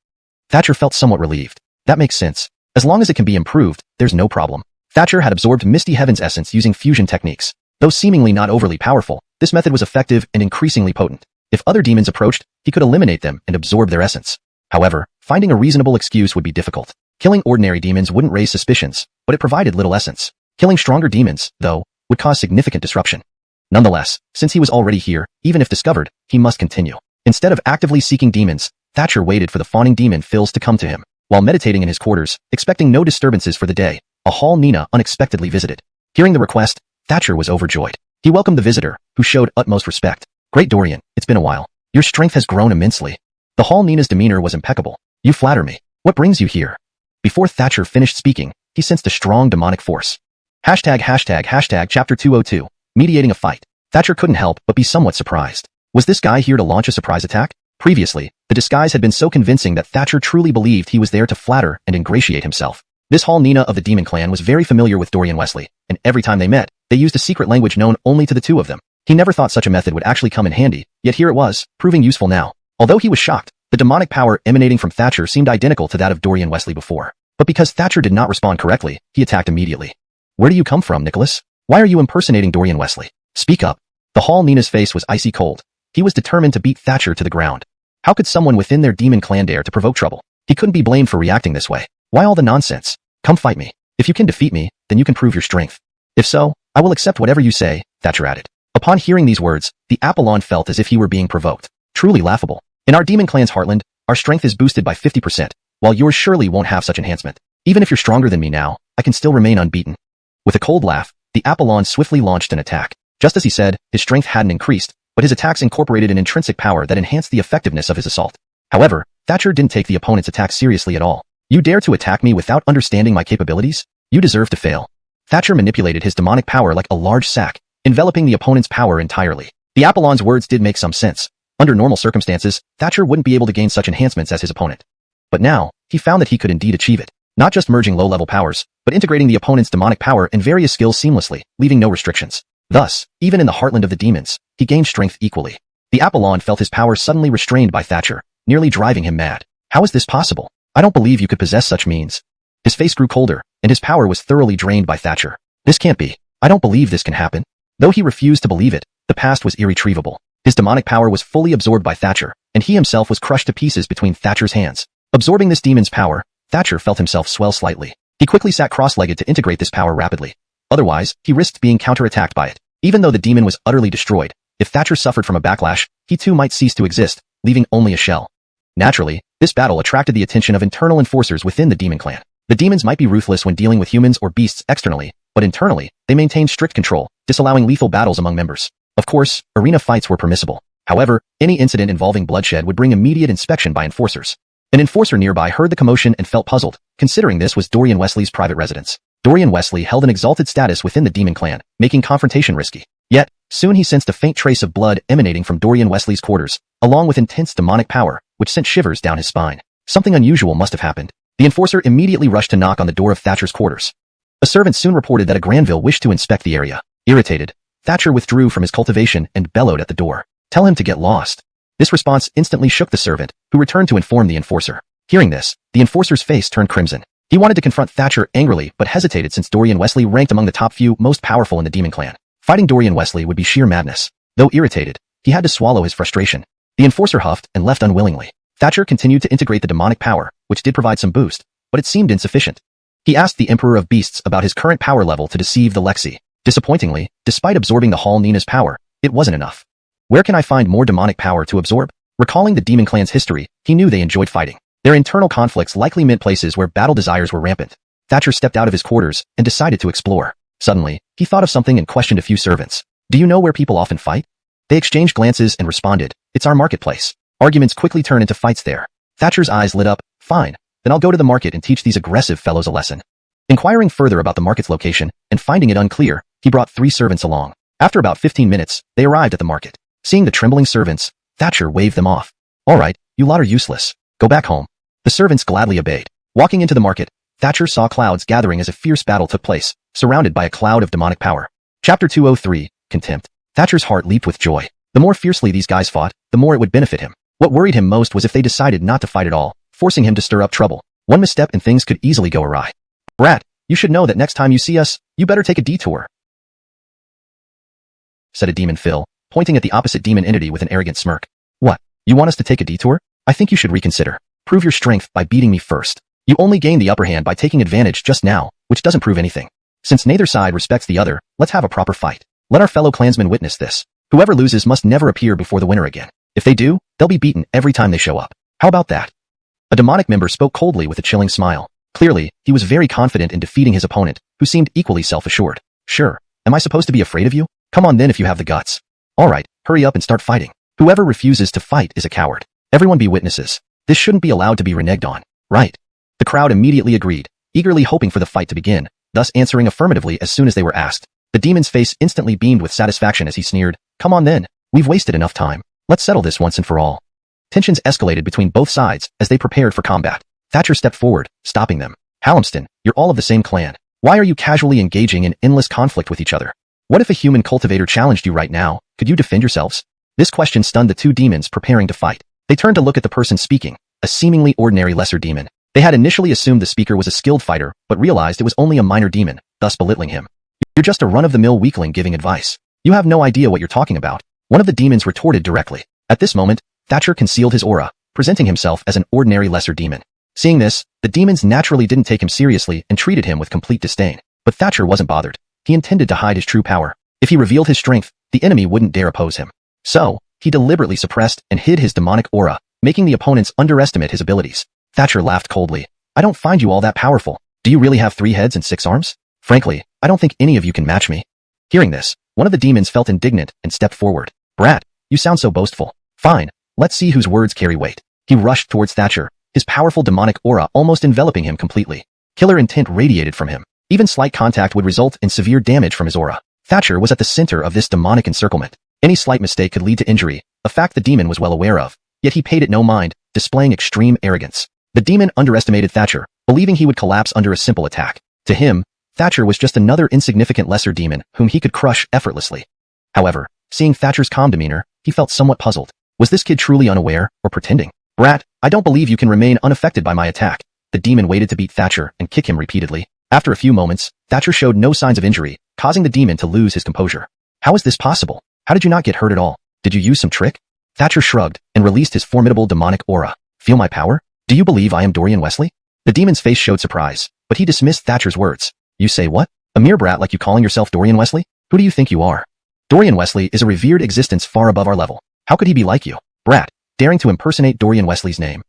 Thatcher felt somewhat relieved. That makes sense. As long as it can be improved, there's no problem. Thatcher had absorbed Misty Heaven's essence using fusion techniques. Though seemingly not overly powerful, this method was effective and increasingly potent. If other demons approached, he could eliminate them and absorb their essence. However, finding a reasonable excuse would be difficult. Killing ordinary demons wouldn't raise suspicions, but it provided little essence. Killing stronger demons, though, would cause significant disruption. Nonetheless, since he was already here, even if discovered, he must continue. Instead of actively seeking demons, Thatcher waited for the fawning demon Phils to come to him. While meditating in his quarters, expecting no disturbances for the day, a hall Nina unexpectedly visited. Hearing the request, Thatcher was overjoyed. He welcomed the visitor, who showed utmost respect. "Great Dorian, it's been a while. Your strength has grown immensely." The hall Nina's demeanor was impeccable. "You flatter me. What brings you here?" Before Thatcher finished speaking, he sensed a strong demonic force. Chapter 202. Mediating a fight. Thatcher couldn't help but be somewhat surprised. Was this guy here to launch a surprise attack? Previously, the disguise had been so convincing that Thatcher truly believed he was there to flatter and ingratiate himself. This hall Nina of the Demon Clan was very familiar with Dorian Wesley, and every time they met, they used a secret language known only to the two of them. He never thought such a method would actually come in handy, yet here it was, proving useful now. Although he was shocked, the demonic power emanating from Thatcher seemed identical to that of Dorian Wesley before. But because Thatcher did not respond correctly, he attacked immediately. "Where do you come from, Nicholas? Why are you impersonating Dorian Wesley? Speak up." The hall Nina's face was icy cold. He was determined to beat Thatcher to the ground. How could someone within their demon clan dare to provoke trouble? He couldn't be blamed for reacting this way. Why all the nonsense? "Come fight me. If you can defeat me, then you can prove your strength. If so, I will accept whatever you say," Thatcher added. Upon hearing these words, the Apollon felt as if he were being provoked. Truly laughable. "In our demon clan's heartland, our strength is boosted by 50%, while yours surely won't have such enhancement. Even if you're stronger than me now, I can still remain unbeaten." With a cold laugh, the Apollon swiftly launched an attack. Just as he said, his strength hadn't increased, but his attacks incorporated an intrinsic power that enhanced the effectiveness of his assault. However, Thatcher didn't take the opponent's attack seriously at all. "You dare to attack me without understanding my capabilities? You deserve to fail." Thatcher manipulated his demonic power like a large sack, enveloping the opponent's power entirely. The Apollon's words did make some sense. Under normal circumstances, Thatcher wouldn't be able to gain such enhancements as his opponent. But now, he found that he could indeed achieve it. Not just merging low-level powers, but integrating the opponent's demonic power and various skills seamlessly, leaving no restrictions. Thus, even in the heartland of the demons, he gained strength equally. The Apollon felt his power suddenly restrained by Thatcher, nearly driving him mad. "How is this possible? I don't believe you could possess such means." His face grew colder, and his power was thoroughly drained by Thatcher. "This can't be. I don't believe this can happen." Though he refused to believe it, the past was irretrievable. His demonic power was fully absorbed by Thatcher, and he himself was crushed to pieces between Thatcher's hands. Absorbing this demon's power, Thatcher felt himself swell slightly. He quickly sat cross-legged to integrate this power rapidly. Otherwise, he risked being counterattacked by it. Even though the demon was utterly destroyed, if Thatcher suffered from a backlash, he too might cease to exist, leaving only a shell. Naturally, this battle attracted the attention of internal enforcers within the demon clan. The demons might be ruthless when dealing with humans or beasts externally, but internally, they maintained strict control, disallowing lethal battles among members. Of course, arena fights were permissible. However, any incident involving bloodshed would bring immediate inspection by enforcers. An enforcer nearby heard the commotion and felt puzzled, considering this was Dorian Wesley's private residence. Dorian Wesley held an exalted status within the demon clan, making confrontation risky. Yet, soon he sensed a faint trace of blood emanating from Dorian Wesley's quarters, along with intense demonic power, which sent shivers down his spine. Something unusual must have happened. The enforcer immediately rushed to knock on the door of Thatcher's quarters. A servant soon reported that a Granville wished to inspect the area. Irritated, Thatcher withdrew from his cultivation and bellowed at the door. "Tell him to get lost." This response instantly shook the servant, who returned to inform the enforcer. Hearing this, the enforcer's face turned crimson. He wanted to confront Thatcher angrily but hesitated since Dorian Wesley ranked among the top few most powerful in the demon clan. Fighting Dorian Wesley would be sheer madness. Though irritated, he had to swallow his frustration. The enforcer huffed and left unwillingly. Thatcher continued to integrate the demonic power, which did provide some boost, but it seemed insufficient. He asked the Emperor of Beasts about his current power level to deceive the Lexi. Disappointingly, despite absorbing the Hall Nina's power, it wasn't enough. Where can I find more demonic power to absorb? Recalling the demon clan's history, he knew they enjoyed fighting. Their internal conflicts likely meant places where battle desires were rampant. Thatcher stepped out of his quarters and decided to explore. Suddenly, he thought of something and questioned a few servants. "Do you know where people often fight?" They exchanged glances and responded, "It's our marketplace." Arguments quickly turned into fights there. Thatcher's eyes lit up. "Fine, then I'll go to the market and teach these aggressive fellows a lesson." Inquiring further about the market's location and finding it unclear, he brought 3 servants along. After about 15 minutes, they arrived at the market. Seeing the trembling servants, Thatcher waved them off. "All right, you lot are useless. Go back home." The servants gladly obeyed. Walking into the market, Thatcher saw clouds gathering as a fierce battle took place, surrounded by a cloud of demonic power. Chapter 203, Contempt. Thatcher's heart leaped with joy. The more fiercely these guys fought, the more it would benefit him. What worried him most was if they decided not to fight at all, forcing him to stir up trouble. One misstep and things could easily go awry. "Brat, you should know that next time you see us, you better take a detour," said a demon Phil, pointing at the opposite demon entity with an arrogant smirk. You want us to take a detour? I think you should reconsider. Prove your strength by beating me first. You only gained the upper hand by taking advantage just now, which doesn't prove anything. Since neither side respects the other, let's have a proper fight. Let our fellow clansmen witness this. Whoever loses must never appear before the winner again. If they do, they'll be beaten every time they show up. How about that? A demonic member spoke coldly with a chilling smile. Clearly, he was very confident in defeating his opponent, who seemed equally self-assured. Sure. Am I supposed to be afraid of you? Come on then if you have the guts. Alright, hurry up and start fighting. Whoever refuses to fight is a coward. Everyone be witnesses. This shouldn't be allowed to be reneged on. Right. The crowd immediately agreed, eagerly hoping for the fight to begin, thus answering affirmatively as soon as they were asked. The demon's face instantly beamed with satisfaction as he sneered, "Come on then. We've wasted enough time. Let's settle this once and for all." Tensions escalated between both sides as they prepared for combat. Thatcher stepped forward, stopping them. "Hallamston, you're all of the same clan. Why are you casually engaging in endless conflict with each other? What if a human cultivator challenged you right now? Could you defend yourselves?" This question stunned the two demons preparing to fight. They turned to look at the person speaking, a seemingly ordinary lesser demon. They had initially assumed the speaker was a skilled fighter, but realized it was only a minor demon, thus belittling him. "You're just a run-of-the-mill weakling giving advice. You have no idea what you're talking about," one of the demons retorted directly. At this moment, Thatcher concealed his aura, presenting himself as an ordinary lesser demon. Seeing this, the demons naturally didn't take him seriously and treated him with complete disdain. But Thatcher wasn't bothered. He intended to hide his true power. If he revealed his strength, the enemy wouldn't dare oppose him. So, he deliberately suppressed and hid his demonic aura, making the opponents underestimate his abilities. Thatcher laughed coldly. "I don't find you all that powerful. Do you really have 3 heads and 6 arms? Frankly, I don't think any of you can match me." Hearing this, one of the demons felt indignant and stepped forward. "Brat, you sound so boastful. Fine, let's see whose words carry weight." He rushed towards Thatcher, his powerful demonic aura almost enveloping him completely. Killer intent radiated from him. Even slight contact would result in severe damage from his aura. Thatcher was at the center of this demonic encirclement. Any slight mistake could lead to injury, a fact the demon was well aware of. Yet he paid it no mind, displaying extreme arrogance. The demon underestimated Thatcher, believing he would collapse under a simple attack. To him, Thatcher was just another insignificant lesser demon whom he could crush effortlessly. However, seeing Thatcher's calm demeanor, he felt somewhat puzzled. Was this kid truly unaware, or pretending? "Brat, I don't believe you can remain unaffected by my attack." The demon waited to beat Thatcher and kick him repeatedly. After a few moments, Thatcher showed no signs of injury, causing the demon to lose his composure. "How is this possible? How did you not get hurt at all? Did you use some trick?" Thatcher shrugged and released his formidable demonic aura. "Feel my power? Do you believe I am Dorian Wesley?" The demon's face showed surprise, but he dismissed Thatcher's words. "You say what? A mere brat like you calling yourself Dorian Wesley? Who do you think you are? Dorian Wesley is a revered existence far above our level. How could he be like you? Brat, daring to impersonate Dorian Wesley's name.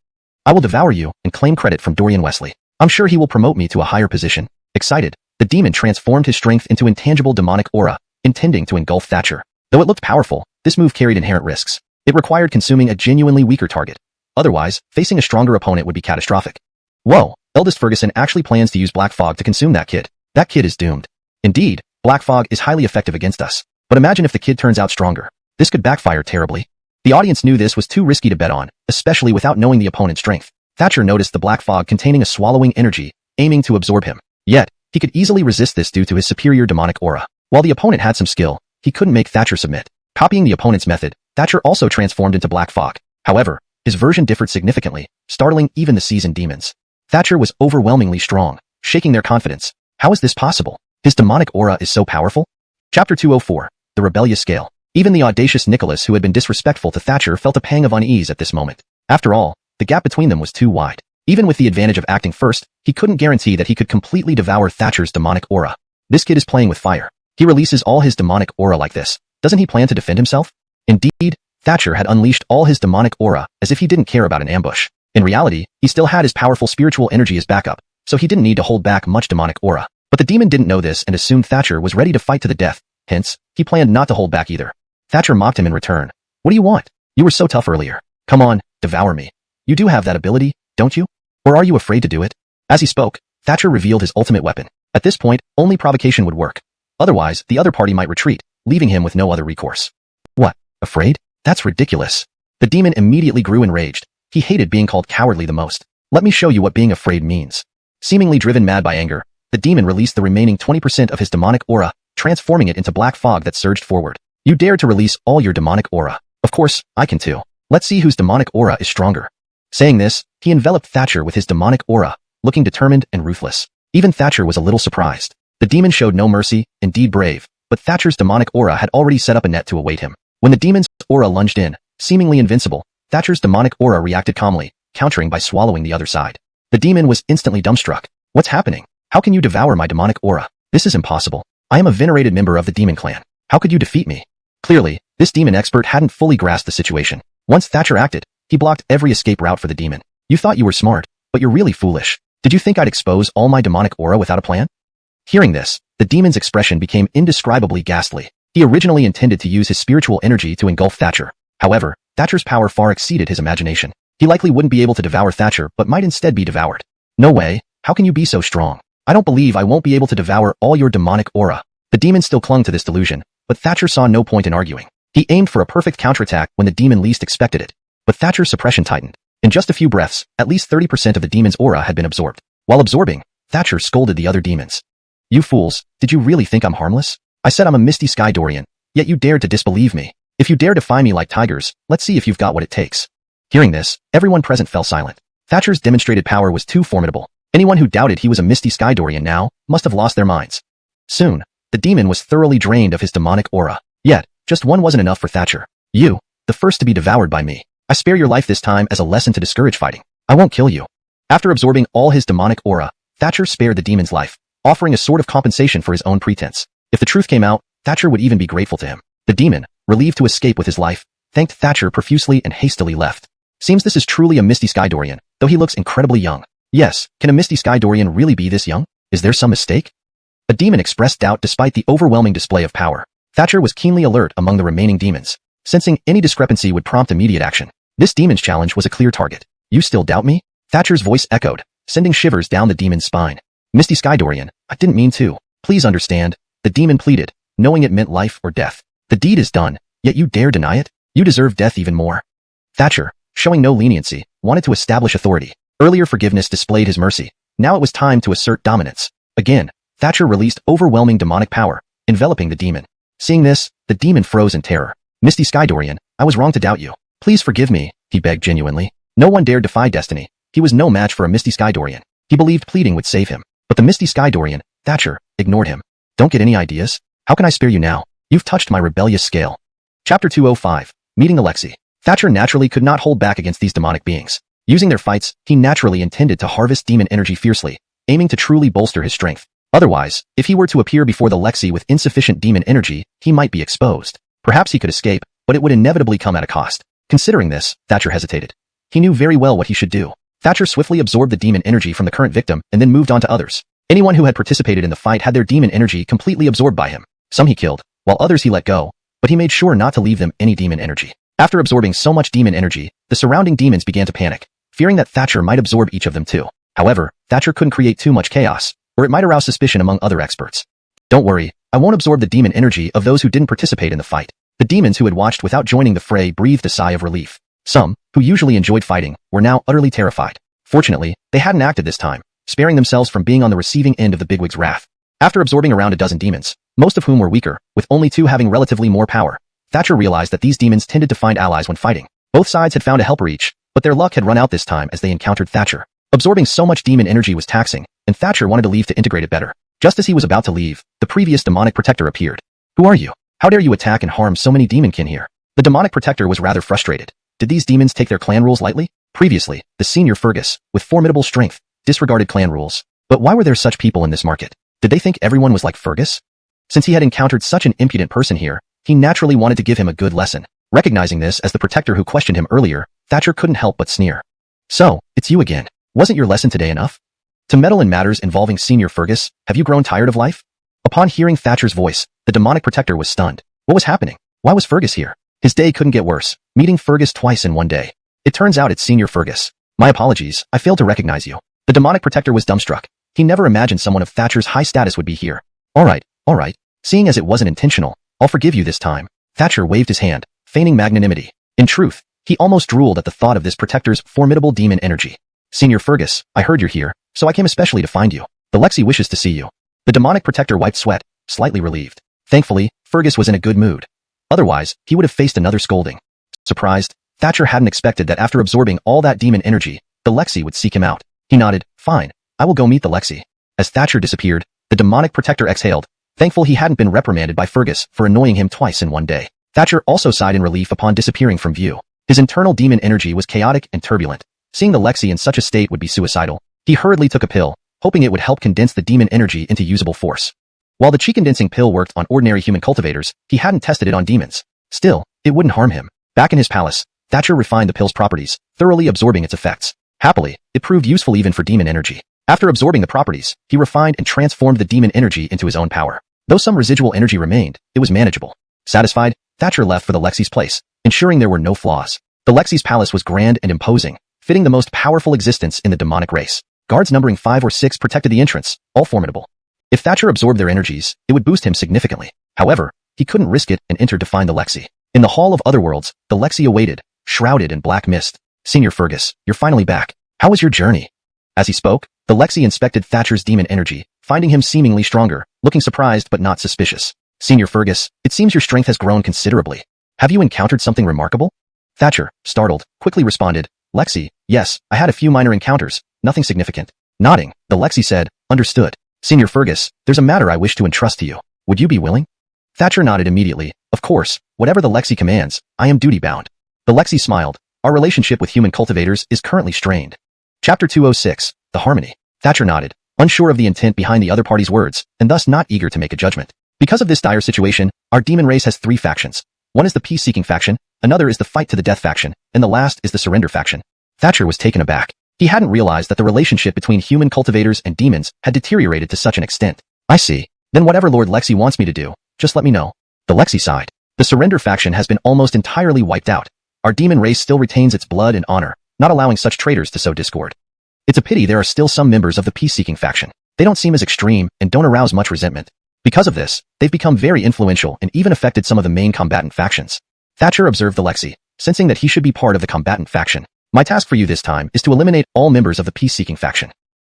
I will devour you and claim credit from Dorian Wesley. I'm sure he will promote me to a higher position." Excited, the demon transformed his strength into intangible demonic aura, intending to engulf Thatcher. Though it looked powerful, this move carried inherent risks. It required consuming a genuinely weaker target. Otherwise, facing a stronger opponent would be catastrophic. Whoa, Eldest Ferguson actually plans to use Black Fog to consume that kid. That kid is doomed. Indeed, Black Fog is highly effective against us. But imagine if the kid turns out stronger. This could backfire terribly. The audience knew this was too risky to bet on, especially without knowing the opponent's strength. Thatcher noticed the Black Fog containing a swallowing energy, aiming to absorb him. Yet, he could easily resist this due to his superior demonic aura. While the opponent had some skill, he couldn't make Thatcher submit. Copying the opponent's method, Thatcher also transformed into Black Fog. However, his version differed significantly, startling even the seasoned demons. Thatcher was overwhelmingly strong, shaking their confidence. How is this possible? His demonic aura is so powerful? Chapter 204, The Rebellious Scale. Even the audacious Nicholas, who had been disrespectful to Thatcher, felt a pang of unease at this moment. After all, the gap between them was too wide. Even with the advantage of acting first, he couldn't guarantee that he could completely devour Thatcher's demonic aura. This kid is playing with fire. He releases all his demonic aura like this. Doesn't he plan to defend himself? Indeed, Thatcher had unleashed all his demonic aura as if he didn't care about an ambush. In reality, he still had his powerful spiritual energy as backup, so he didn't need to hold back much demonic aura. But the demon didn't know this and assumed Thatcher was ready to fight to the death. Hence, he planned not to hold back either. Thatcher mocked him in return. "What do you want? You were so tough earlier. Come on, devour me. You do have that ability, don't you? Or are you afraid to do it?" As he spoke, Thatcher revealed his ultimate weapon. At this point, only provocation would work. Otherwise, the other party might retreat, leaving him with no other recourse. "What? Afraid? That's ridiculous." The demon immediately grew enraged. He hated being called cowardly the most. "Let me show you what being afraid means." Seemingly driven mad by anger, the demon released the remaining 20% of his demonic aura, transforming it into black fog that surged forward. "You dare to release all your demonic aura. Of course, I can too. Let's see whose demonic aura is stronger." Saying this, he enveloped Thatcher with his demonic aura, looking determined and ruthless. Even Thatcher was a little surprised. The demon showed no mercy, indeed brave, but Thatcher's demonic aura had already set up a net to await him. When the demon's aura lunged in, seemingly invincible, Thatcher's demonic aura reacted calmly, countering by swallowing the other side. The demon was instantly dumbstruck. What's happening? How can you devour my demonic aura? This is impossible. I am a venerated member of the demon clan. How could you defeat me? Clearly, this demon expert hadn't fully grasped the situation. Once Thatcher acted, he blocked every escape route for the demon. You thought you were smart, but you're really foolish. Did you think I'd expose all my demonic aura without a plan? Hearing this, the demon's expression became indescribably ghastly. He originally intended to use his spiritual energy to engulf Thatcher. However, Thatcher's power far exceeded his imagination. He likely wouldn't be able to devour Thatcher, but might instead be devoured. No way. How can you be so strong? I don't believe I won't be able to devour all your demonic aura. The demon still clung to this delusion, but Thatcher saw no point in arguing. He aimed for a perfect counterattack when the demon least expected it. But Thatcher's suppression tightened. In just a few breaths, at least 30% of the demon's aura had been absorbed. While absorbing, Thatcher scolded the other demons. You fools, did you really think I'm harmless? I said I'm a misty sky Dorian, yet you dared to disbelieve me. If you dare defy me like tigers, let's see if you've got what it takes. Hearing this, everyone present fell silent. Thatcher's demonstrated power was too formidable. Anyone who doubted he was a misty sky Dorian now must have lost their minds. Soon, the demon was thoroughly drained of his demonic aura. Yet, just one wasn't enough for Thatcher. You, the first to be devoured by me. I spare your life this time as a lesson to discourage fighting. I won't kill you. After absorbing all his demonic aura, Thatcher spared the demon's life, offering a sort of compensation for his own pretense. If the truth came out, Thatcher would even be grateful to him. The demon, relieved to escape with his life, thanked Thatcher profusely and hastily left. Seems this is truly a misty sky Dorian, though he looks incredibly young. Yes, can a misty sky Dorian really be this young? Is there some mistake? A demon expressed doubt despite the overwhelming display of power. Thatcher was keenly alert among the remaining demons, sensing any discrepancy would prompt immediate action. This demon's challenge was a clear target. You still doubt me? Thatcher's voice echoed, sending shivers down the demon's spine. Misty sky Dorian, I didn't mean to. Please understand. The demon pleaded, knowing it meant life or death. The deed is done, yet you dare deny it? You deserve death even more. Thatcher, showing no leniency, wanted to establish authority. Earlier forgiveness displayed his mercy. Now it was time to assert dominance. Again, Thatcher released overwhelming demonic power, enveloping the demon. Seeing this, the demon froze in terror. Misty sky Dorian, I was wrong to doubt you. Please forgive me, he begged genuinely. No one dared defy destiny. He was no match for a Misty sky Dorian. He believed pleading would save him. But the Misty sky Dorian, Thatcher, ignored him. Don't get any ideas? How can I spare you now? You've touched my rebellious scale. Chapter 205, Meeting Alexei. Thatcher naturally could not hold back against these demonic beings. Using their fights, he naturally intended to harvest demon energy fiercely, aiming to truly bolster his strength. Otherwise, if he were to appear before the Lexi with insufficient demon energy, he might be exposed. Perhaps he could escape, but it would inevitably come at a cost. Considering this, Thatcher hesitated. He knew very well what he should do. Thatcher swiftly absorbed the demon energy from the current victim and then moved on to others. Anyone who had participated in the fight had their demon energy completely absorbed by him. Some he killed, while others he let go, but he made sure not to leave them any demon energy. After absorbing so much demon energy, the surrounding demons began to panic, fearing that Thatcher might absorb each of them too. However, Thatcher couldn't create too much chaos, or it might arouse suspicion among other experts. Don't worry, I won't absorb the demon energy of those who didn't participate in the fight. The demons who had watched without joining the fray breathed a sigh of relief. Some, who usually enjoyed fighting, were now utterly terrified. Fortunately, they hadn't acted this time, sparing themselves from being on the receiving end of the bigwig's wrath. After absorbing around a dozen demons, most of whom were weaker, with only 2 having relatively more power, Thatcher realized that these demons tended to find allies when fighting. Both sides had found a helper each, but their luck had run out this time as they encountered Thatcher. Absorbing so much demon energy was taxing, and Thatcher wanted to leave to integrate it better. Just as he was about to leave, the previous demonic protector appeared. Who are you? How dare you attack and harm so many demonkin here? The demonic protector was rather frustrated. Did these demons take their clan rules lightly? Previously, the senior Fergus, with formidable strength, disregarded clan rules. But why were there such people in this market? Did they think everyone was like Fergus? Since he had encountered such an impudent person here, he naturally wanted to give him a good lesson. Recognizing this as the protector who questioned him earlier, Thatcher couldn't help but sneer. So, it's you again. Wasn't your lesson today enough? To meddle in matters involving senior Fergus, have you grown tired of life? Upon hearing Thatcher's voice, the demonic protector was stunned. What was happening? Why was Fergus here? His day couldn't get worse, meeting Fergus twice in one day. It turns out it's senior Fergus. My apologies, I failed to recognize you. The demonic protector was dumbstruck. He never imagined someone of Thatcher's high status would be here. Alright. Seeing as it wasn't intentional, I'll forgive you this time. Thatcher waved his hand, feigning magnanimity. In truth, he almost drooled at the thought of this protector's formidable demon energy. Senior Fergus, I heard you're here, so I came especially to find you. The Lexi wishes to see you. The demonic protector wiped sweat, slightly relieved. Thankfully, Fergus was in a good mood. Otherwise, he would have faced another scolding. Surprised, Thatcher hadn't expected that after absorbing all that demon energy, the Lexi would seek him out. He nodded, fine, I will go meet the Lexi. As Thatcher disappeared, the demonic protector exhaled, thankful he hadn't been reprimanded by Fergus for annoying him twice in one day. Thatcher also sighed in relief upon disappearing from view. His internal demon energy was chaotic and turbulent. Seeing the Lexi in such a state would be suicidal. He hurriedly took a pill, hoping it would help condense the demon energy into usable force. While the chi-condensing pill worked on ordinary human cultivators, he hadn't tested it on demons. Still, it wouldn't harm him. Back in his palace, Thatcher refined the pill's properties, thoroughly absorbing its effects. Happily, it proved useful even for demon energy. After absorbing the properties, he refined and transformed the demon energy into his own power. Though some residual energy remained, it was manageable. Satisfied, Thatcher left for the Lexi's place, ensuring there were no flaws. The Lexi's palace was grand and imposing, fitting the most powerful existence in the demonic race. Guards numbering 5 or 6 protected the entrance, all formidable. If Thatcher absorbed their energies, it would boost him significantly. However, he couldn't risk it and entered to find the Lexi. In the Hall of Otherworlds, the Lexi awaited, shrouded in black mist. "Senior Fergus, you're finally back. How was your journey?" As he spoke, the Lexi inspected Thatcher's demon energy, finding him seemingly stronger, looking surprised but not suspicious. "Senior Fergus, it seems your strength has grown considerably. Have you encountered something remarkable?" Thatcher, startled, quickly responded, "Lexi, yes, I had a few minor encounters, nothing significant." Nodding, the Lexi said, "Understood. Senior Fergus, there's a matter I wish to entrust to you. Would you be willing?" Thatcher nodded immediately. "Of course, whatever the Lexi commands, I am duty-bound." The Lexi smiled. "Our relationship with human cultivators is currently strained." Chapter 206, The Harmony. Thatcher nodded, unsure of the intent behind the other party's words, and thus not eager to make a judgment. "Because of this dire situation, our demon race has 3 factions. One is the peace-seeking faction, another is the fight-to-the-death faction, and the last is the surrender faction." Thatcher was taken aback. He hadn't realized that the relationship between human cultivators and demons had deteriorated to such an extent. "I see. Then whatever Lord Lexi wants me to do, just let me know." The Lexi sighed. "The surrender faction has been almost entirely wiped out. Our demon race still retains its blood and honor, not allowing such traitors to sow discord. It's a pity there are still some members of the peace-seeking faction. They don't seem as extreme and don't arouse much resentment. Because of this, they've become very influential and even affected some of the main combatant factions." Thatcher observed the Lexi, sensing that he should be part of the combatant faction. "My task for you this time is to eliminate all members of the peace-seeking faction.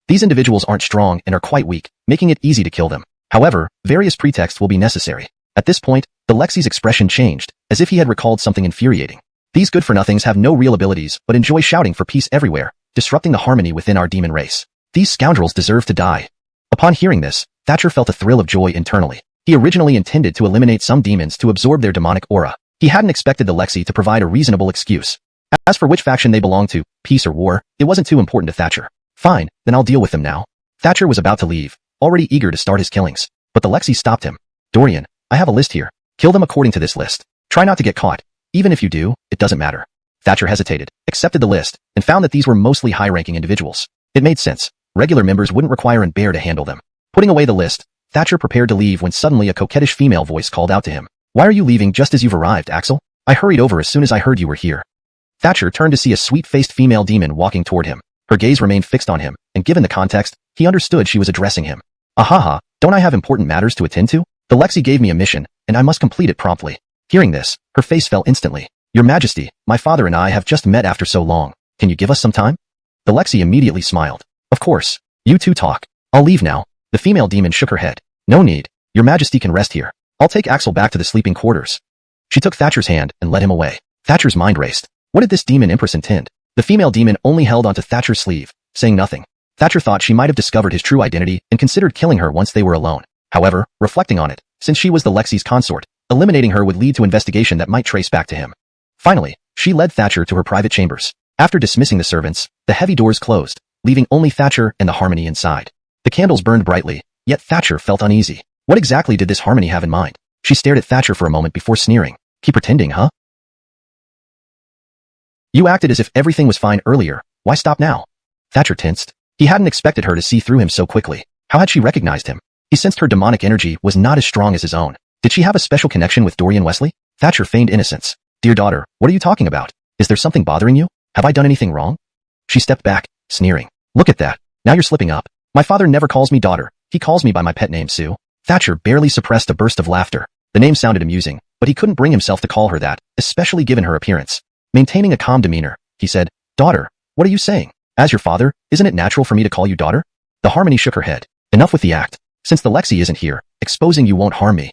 These individuals aren't strong and are quite weak, making it easy to kill them. However, various pretexts will be necessary." At this point, the Lexi's expression changed, as if he had recalled something infuriating. "These good-for-nothings have no real abilities but enjoy shouting for peace everywhere, disrupting the harmony within our demon race. These scoundrels deserve to die." Upon hearing this, Thatcher felt a thrill of joy internally. He originally intended to eliminate some demons to absorb their demonic aura. He hadn't expected the Lexi to provide a reasonable excuse. As for which faction they belonged to, peace or war, it wasn't too important to Thatcher. "Fine, then I'll deal with them now." Thatcher was about to leave, already eager to start his killings. But the Lexi stopped him. "Dorian, I have a list here. Kill them according to this list. Try not to get caught. Even if you do, it doesn't matter." Thatcher hesitated, accepted the list, and found that these were mostly high-ranking individuals. It made sense. Regular members wouldn't require an bear to handle them. Putting away the list, Thatcher prepared to leave when suddenly a coquettish female voice called out to him. "Why are you leaving just as you've arrived, Axel? I hurried over as soon as I heard you were here." Thatcher turned to see a sweet-faced female demon walking toward him. Her gaze remained fixed on him, and given the context, he understood she was addressing him. "Ahaha, don't I have important matters to attend to? The Lexi gave me a mission, and I must complete it promptly." Hearing this, her face fell instantly. "Your Majesty, my father and I have just met after so long. Can you give us some time?" The Lexi immediately smiled. "Of course. You two talk. I'll leave now." The female demon shook her head. "No need. Your Majesty can rest here. I'll take Axel back to the sleeping quarters." She took Thatcher's hand and led him away. Thatcher's mind raced. What did this demon empress intend? The female demon only held onto Thatcher's sleeve, saying nothing. Thatcher thought she might have discovered his true identity and considered killing her once they were alone. However, reflecting on it, since she was the Lexi's consort, eliminating her would lead to investigation that might trace back to him. Finally, she led Thatcher to her private chambers. After dismissing the servants, the heavy doors closed, leaving only Thatcher and the Harmony inside. The candles burned brightly, yet Thatcher felt uneasy. What exactly did this Harmony have in mind? She stared at Thatcher for a moment before sneering. "Keep pretending, huh? You acted as if everything was fine earlier. Why stop now?" Thatcher tensed. He hadn't expected her to see through him so quickly. How had she recognized him? He sensed her demonic energy was not as strong as his own. Did she have a special connection with Dorian Wesley? Thatcher feigned innocence. "Dear daughter, what are you talking about? Is there something bothering you? Have I done anything wrong?" She stepped back, sneering. "Look at that. Now you're slipping up. My father never calls me daughter. He calls me by my pet name, Sue." Thatcher barely suppressed a burst of laughter. The name sounded amusing, but he couldn't bring himself to call her that, especially given her appearance. Maintaining a calm demeanor, he said, "Daughter, what are you saying? As your father, isn't it natural for me to call you daughter?" The Harmony shook her head. "Enough with the act. Since the Lexi isn't here, exposing you won't harm me."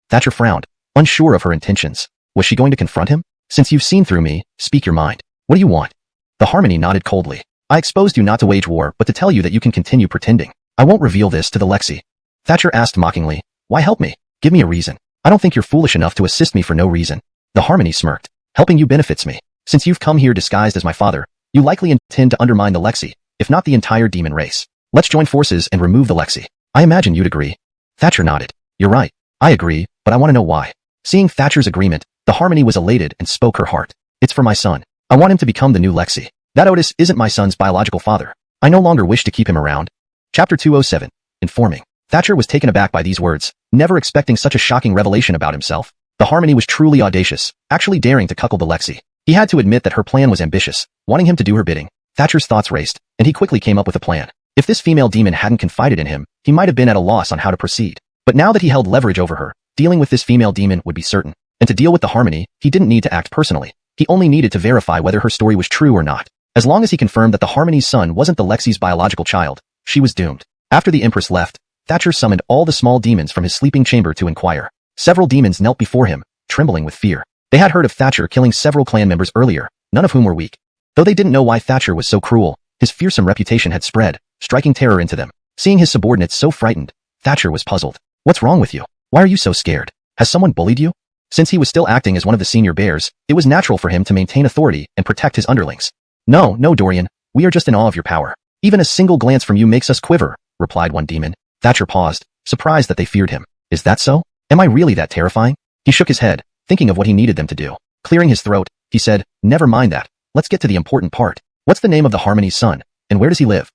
Thatcher frowned, unsure of her intentions. Was she going to confront him? "Since you've seen through me, speak your mind. What do you want?" The Harmony nodded coldly. "I exposed you not to wage war but to tell you that you can continue pretending. I won't reveal this to the Lexi." Thatcher asked mockingly, "Why help me? Give me a reason. I don't think you're foolish enough to assist me for no reason." The Harmony smirked. "Helping you benefits me. Since you've come here disguised as my father, you likely intend to undermine the Lexi, if not the entire demon race. Let's join forces and remove the Lexi. I imagine you'd agree. Thatcher nodded. You're right. I agree, but I want to know why. Seeing Thatcher's agreement, the Harmony was elated and spoke her heart. It's for my son. I want him to become the new Lexi. That Otis isn't my son's biological father. I no longer wish to keep him around. Chapter 207. Informing. Thatcher was taken aback by these words, never expecting such a shocking revelation about himself. The Harmony was truly audacious, actually daring to cuckold the Lexi. He had to admit that her plan was ambitious, wanting him to do her bidding. Thatcher's thoughts raced, and he quickly came up with a plan. If this female demon hadn't confided in him, he might have been at a loss on how to proceed. But now that he held leverage over her, dealing with this female demon would be certain. And to deal with the Harmony, he didn't need to act personally. He only needed to verify whether her story was true or not. As long as he confirmed that the Harmony's son wasn't the Lexi's biological child, she was doomed. After the Empress left, Thatcher summoned all the small demons from his sleeping chamber to inquire. Several demons knelt before him, trembling with fear. They had heard of Thatcher killing several clan members earlier, none of whom were weak. Though they didn't know why Thatcher was so cruel, his fearsome reputation had spread, striking terror into them. Seeing his subordinates so frightened, Thatcher was puzzled. What's wrong with you? Why are you so scared? Has someone bullied you? Since he was still acting as one of the senior bears, it was natural for him to maintain authority and protect his underlings. No, Dorian, we are just in awe of your power. Even a single glance from you makes us quiver, replied one demon. Thatcher paused, surprised that they feared him. Is that so? Am I really that terrifying? He shook his head, thinking of what he needed them to do. Clearing his throat, he said, never mind that. Let's get to the important part. What's the name of the Harmony's son, and where does he live?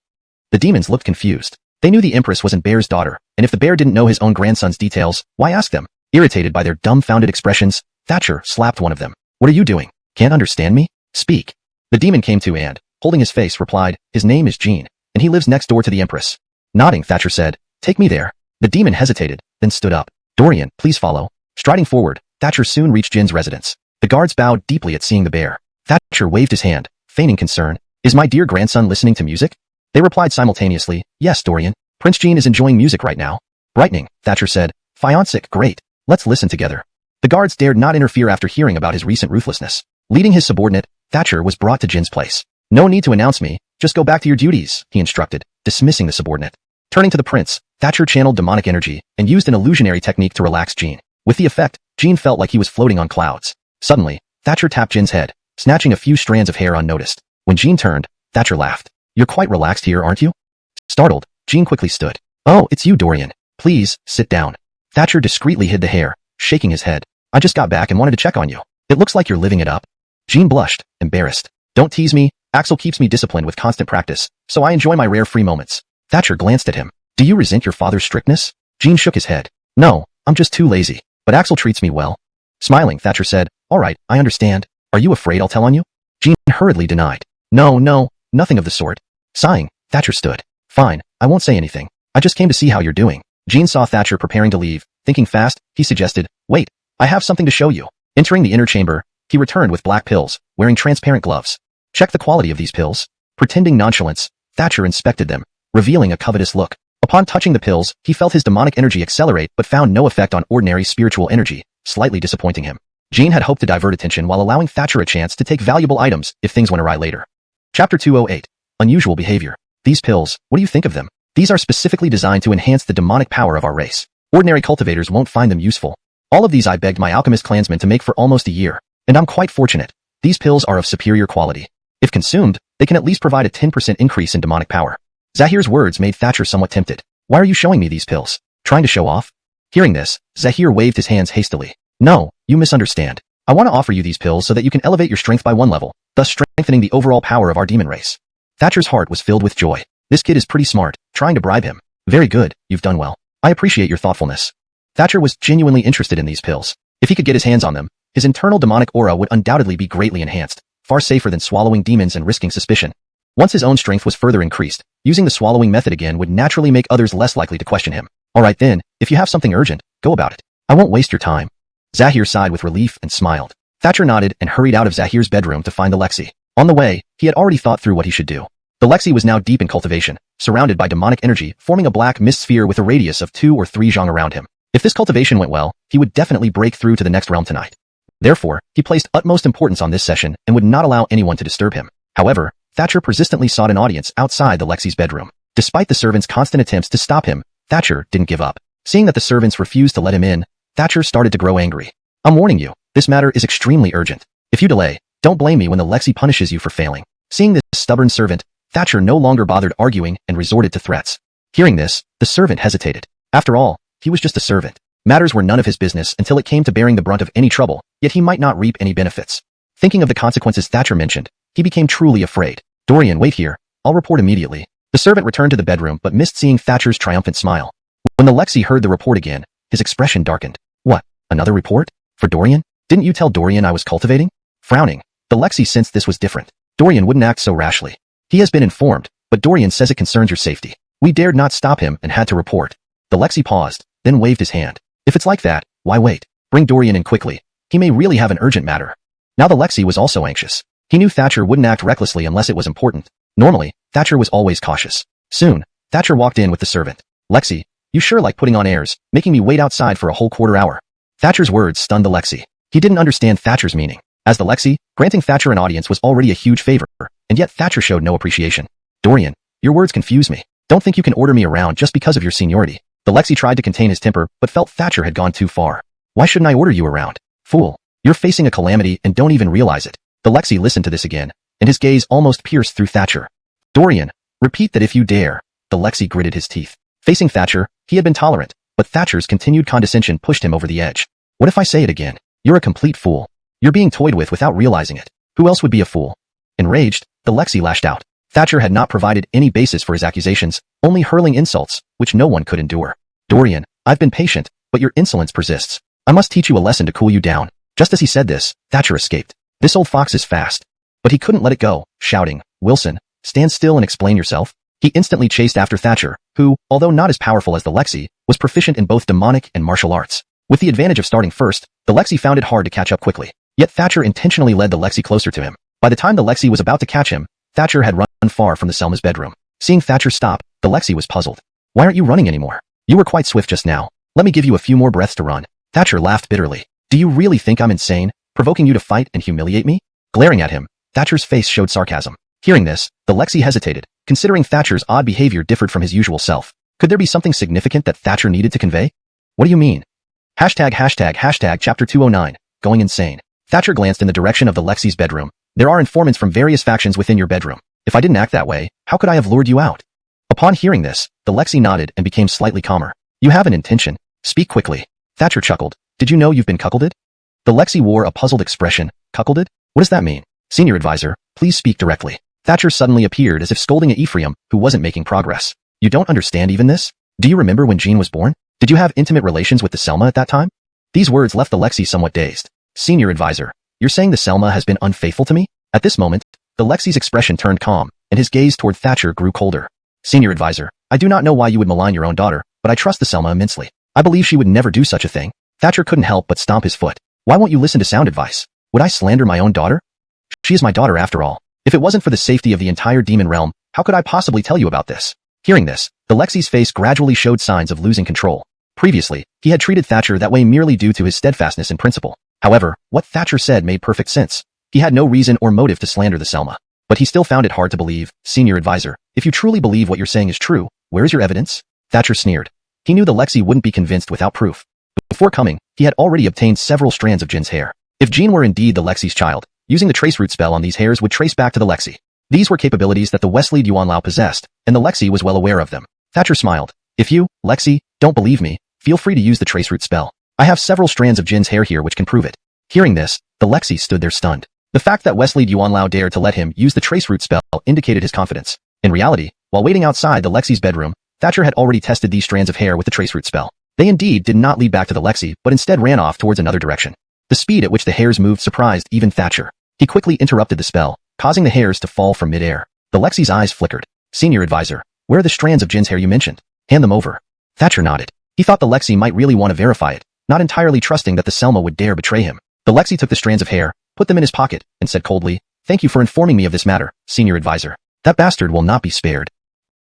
The demons looked confused. They knew the Empress wasn't Bear's daughter, and if the bear didn't know his own grandson's details, why ask them? Irritated by their dumbfounded expressions, Thatcher slapped one of them. What are you doing? Can't understand me? Speak. The demon came to and, holding his face, replied, his name is Jean, and he lives next door to the Empress. Nodding, Thatcher said, take me there. The demon hesitated, then stood up. Dorian, please follow. Striding forward, Thatcher soon reached Jin's residence. The guards bowed deeply at seeing the bear. Thatcher waved his hand, feigning concern. Is my dear grandson listening to music? They replied simultaneously, yes, Dorian. Prince Jean is enjoying music right now. Brightening, Thatcher said, fiancé, great. Let's listen together. The guards dared not interfere after hearing about his recent ruthlessness. Leading his subordinate, Thatcher was brought to Jin's place. No need to announce me, just go back to your duties, he instructed, dismissing the subordinate. Turning to the prince, Thatcher channeled demonic energy and used an illusionary technique to relax Jean. With the effect, Jean felt like he was floating on clouds. Suddenly, Thatcher tapped Jin's head, snatching a few strands of hair unnoticed. When Jean turned, Thatcher laughed. You're quite relaxed here, aren't you? Startled, Jean quickly stood. Oh, it's you, Dorian. Please, sit down. Thatcher discreetly hid the hair, shaking his head. I just got back and wanted to check on you. It looks like you're living it up. Jean blushed, embarrassed. Don't tease me, Axel keeps me disciplined with constant practice, so I enjoy my rare free moments. Thatcher glanced at him. Do you resent your father's strictness? Jean shook his head. No, I'm just too lazy, but Axel treats me well. Smiling, Thatcher said, all right, I understand. Are you afraid I'll tell on you? Jean hurriedly denied. No, nothing of the sort. Sighing, Thatcher stood. Fine, I won't say anything. I just came to see how you're doing. Jean saw Thatcher preparing to leave. Thinking fast, he suggested, wait, I have something to show you. Entering the inner chamber, he returned with black pills, wearing transparent gloves. Check the quality of these pills. Pretending nonchalance, Thatcher inspected them, revealing a covetous look. Upon touching the pills, he felt his demonic energy accelerate but found no effect on ordinary spiritual energy, slightly disappointing him. Jean had hoped to divert attention while allowing Thatcher a chance to take valuable items if things went awry later. Chapter 208. Unusual behavior. These pills, what do you think of them? These are specifically designed to enhance the demonic power of our race. Ordinary cultivators won't find them useful. All of these I begged my alchemist clansmen to make for almost a year, and I'm quite fortunate. These pills are of superior quality. If consumed, they can at least provide a 10% increase in demonic power. Zahir's words made Thatcher somewhat tempted. Why are you showing me these pills? Trying to show off? Hearing this, Zahir waved his hands hastily. No, you misunderstand. I want to offer you these pills so that you can elevate your strength by one level, thus strengthening the overall power of our demon race. Thatcher's heart was filled with joy. This kid is pretty smart, trying to bribe him. Very good, you've done well. I appreciate your thoughtfulness. Thatcher was genuinely interested in these pills. If he could get his hands on them, his internal demonic aura would undoubtedly be greatly enhanced, far safer than swallowing demons and risking suspicion. Once his own strength was further increased, using the swallowing method again would naturally make others less likely to question him. Alright then, if you have something urgent, go about it. I won't waste your time. Zahir sighed with relief and smiled. Thatcher nodded and hurried out of Zahir's bedroom to find the Lexi. On the way, he had already thought through what he should do. The Lexi was now deep in cultivation, surrounded by demonic energy, forming a black mist sphere with a radius of 2 or 3 zhang around him. If this cultivation went well, he would definitely break through to the next realm tonight. Therefore, he placed utmost importance on this session and would not allow anyone to disturb him. However, Thatcher persistently sought an audience outside the Lexi's bedroom. Despite the servants' constant attempts to stop him, Thatcher didn't give up. Seeing that the servants refused to let him in, Thatcher started to grow angry. I'm warning you, this matter is extremely urgent. If you delay, Don't blame me when the Lexi punishes you for failing. Seeing this stubborn servant, Thatcher no longer bothered arguing and resorted to threats. Hearing this, the servant hesitated. After all, he was just a servant. Matters were none of his business until it came to bearing the brunt of any trouble, yet he might not reap any benefits. Thinking of the consequences Thatcher mentioned, he became truly afraid. Dorian, wait here. I'll report immediately. The servant returned to the bedroom but missed seeing Thatcher's triumphant smile. When the Lexi heard the report again, his expression darkened. What? Another report? For Dorian? Didn't you tell Dorian I was cultivating? Frowning, the Lexi sensed this was different. Dorian wouldn't act so rashly. He has been informed, but Dorian says it concerns your safety. We dared not stop him and had to report. The Lexi paused, then waved his hand. If it's like that, why wait? Bring Dorian in quickly. He may really have an urgent matter. Now the Lexi was also anxious. He knew Thatcher wouldn't act recklessly unless it was important. Normally, Thatcher was always cautious. Soon, Thatcher walked in with the servant. Lexi, you sure like putting on airs, making me wait outside for a whole quarter hour. Thatcher's words stunned the Lexi. He didn't understand Thatcher's meaning. As the Lexi, granting Thatcher an audience was already a huge favor, and yet Thatcher showed no appreciation. Dorian, your words confuse me. Don't think you can order me around just because of your seniority. The Lexi tried to contain his temper, but felt Thatcher had gone too far. Why shouldn't I order you around? Fool. You're facing a calamity and don't even realize it. The Lexi listened to this again, and his gaze almost pierced through Thatcher. Dorian, repeat that if you dare. The Lexi gritted his teeth. Facing Thatcher, he had been tolerant, but Thatcher's continued condescension pushed him over the edge. What if I say it again? You're a complete fool. You're being toyed with without realizing it. Who else would be a fool? Enraged, the Lexi lashed out. Thatcher had not provided any basis for his accusations, only hurling insults, which no one could endure. Dorian, I've been patient, but your insolence persists. I must teach you a lesson to cool you down. Just as he said this, Thatcher escaped. This old fox is fast. But he couldn't let it go, shouting, Wilson, stand still and explain yourself. He instantly chased after Thatcher, who, although not as powerful as the Lexi, was proficient in both demonic and martial arts. With the advantage of starting first, the Lexi found it hard to catch up quickly. Yet Thatcher intentionally led the Lexi closer to him. By the time the Lexi was about to catch him, Thatcher had run far from the Selma's bedroom. Seeing Thatcher stop, the Lexi was puzzled. Why aren't you running anymore? You were quite swift just now. Let me give you a few more breaths to run. Thatcher laughed bitterly. Do you really think I'm insane, provoking you to fight and humiliate me? Glaring at him, Thatcher's face showed sarcasm. Hearing this, the Lexi hesitated, considering Thatcher's odd behavior differed from his usual self. Could there be something significant that Thatcher needed to convey? What do you mean? Hashtag chapter 209, going insane. Thatcher glanced in the direction of the Lexi's bedroom. There are informants from various factions within your bedroom. If I didn't act that way, how could I have lured you out? Upon hearing this, the Lexi nodded and became slightly calmer. You have an intention. Speak quickly. Thatcher chuckled. Did you know you've been cuckolded? The Lexi wore a puzzled expression. Cuckolded? What does that mean? Senior advisor, please speak directly. Thatcher suddenly appeared as if scolding at Ephraim, who wasn't making progress. You don't understand even this? Do you remember when Jean was born? Did you have intimate relations with the Selma at that time? These words left the Lexi somewhat dazed. Senior advisor, you're saying the Selma has been unfaithful to me? At this moment, the Lexi's expression turned calm, and his gaze toward Thatcher grew colder. Senior advisor, I do not know why you would malign your own daughter, but I trust the Selma immensely. I believe she would never do such a thing. Thatcher couldn't help but stomp his foot. Why won't you listen to sound advice? Would I slander my own daughter? She is my daughter after all. If it wasn't for the safety of the entire demon realm, how could I possibly tell you about this? Hearing this, the Lexi's face gradually showed signs of losing control. Previously, he had treated Thatcher that way merely due to his steadfastness in principle. However, what Thatcher said made perfect sense. He had no reason or motive to slander the Selma. But he still found it hard to believe. Senior advisor, if you truly believe what you're saying is true, where is your evidence? Thatcher sneered. He knew the Lexi wouldn't be convinced without proof. Before coming, he had already obtained several strands of Jin's hair. If Jean were indeed the Lexi's child, using the trace root spell on these hairs would trace back to the Lexi. These were capabilities that the Wesley Yuanlao possessed, and the Lexi was well aware of them. Thatcher smiled. If you, Lexi, don't believe me, feel free to use the trace root spell. I have several strands of Jin's hair here which can prove it. Hearing this, the Lexi stood there stunned. The fact that Wesley Yuanlao dared to let him use the trace root spell indicated his confidence. In reality, while waiting outside the Lexi's bedroom, Thatcher had already tested these strands of hair with the trace root spell. They indeed did not lead back to the Lexi, but instead ran off towards another direction. The speed at which the hairs moved surprised even Thatcher. He quickly interrupted the spell, causing the hairs to fall from midair. The Lexi's eyes flickered. Senior advisor, where are the strands of Jin's hair you mentioned? Hand them over. Thatcher nodded. He thought the Lexi might really want to verify it, not entirely trusting that the Selma would dare betray him. The Lexi took the strands of hair, put them in his pocket, and said coldly, "Thank you for informing me of this matter, senior advisor. That bastard will not be spared."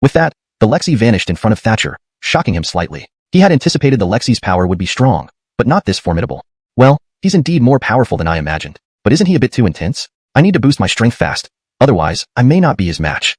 With that, the Lexi vanished in front of Thatcher, shocking him slightly. He had anticipated the Lexi's power would be strong, but not this formidable. Well, he's indeed more powerful than I imagined. But isn't he a bit too intense? I need to boost my strength fast. Otherwise, I may not be his match.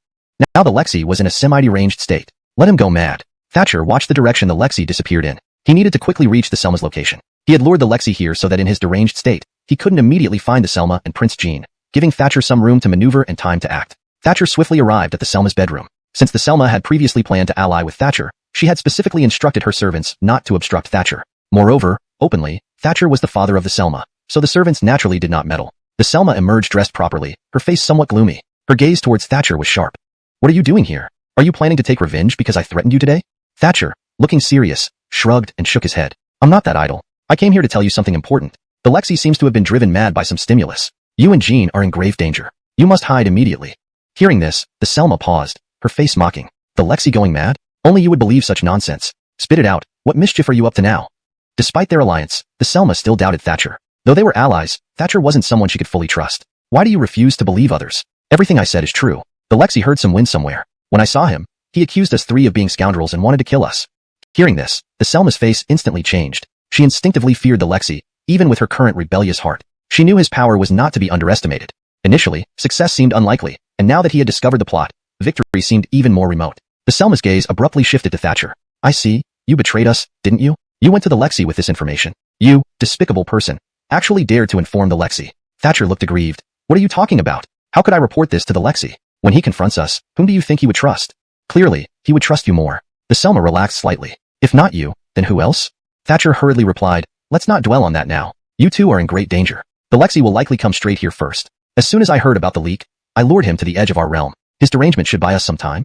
Now the Lexi was in a semi-deranged state. Let him go mad. Thatcher watched the direction the Lexi disappeared in. He needed to quickly reach the Selma's location. He had lured the Lexi here so that in his deranged state, he couldn't immediately find the Selma and Prince Jean. giving Thatcher some room to maneuver and time to act. Thatcher swiftly arrived at the Selma's bedroom. Since the Selma had previously planned to ally with Thatcher, she had specifically instructed her servants not to obstruct Thatcher. Moreover, openly, Thatcher was the father of the Selma, so the servants naturally did not meddle. The Selma emerged dressed properly, her face somewhat gloomy. Her gaze towards Thatcher was sharp. "What are you doing here? Are you planning to take revenge because I threatened you today?" Thatcher, looking serious, shrugged and shook his head. "I'm not that idle. I came here to tell you something important. The Lexi seems to have been driven mad by some stimulus. You and Jean are in grave danger. You must hide immediately." Hearing this, the Selma paused, her face mocking. "The Lexi going mad? Only you would believe such nonsense. Spit it out. What mischief are you up to now?" Despite their alliance, the Selma still doubted Thatcher. Though they were allies, Thatcher wasn't someone she could fully trust. "Why do you refuse to believe others? Everything I said is true. The Lexi heard some wind somewhere. When I saw him, he accused us three of being scoundrels and wanted to kill us." Hearing this, the Selma's face instantly changed. She instinctively feared the Lexi, even with her current rebellious heart. She knew his power was not to be underestimated. Initially, success seemed unlikely, and now that he had discovered the plot, victory seemed even more remote. The Selma's gaze abruptly shifted to Thatcher. "I see. You betrayed us, didn't you? You went to the Lexi with this information. You, despicable person, actually dared to inform the Lexi." Thatcher looked aggrieved. "What are you talking about? How could I report this to the Lexi? When he confronts us, whom do you think he would trust? Clearly, he would trust you more." The Selma relaxed slightly. "If not you, then who else?" Thatcher hurriedly replied, "Let's not dwell on that now. You two are in great danger. The Lexi will likely come straight here first. As soon as I heard about the leak, I lured him to the edge of our realm. His derangement should buy us some time."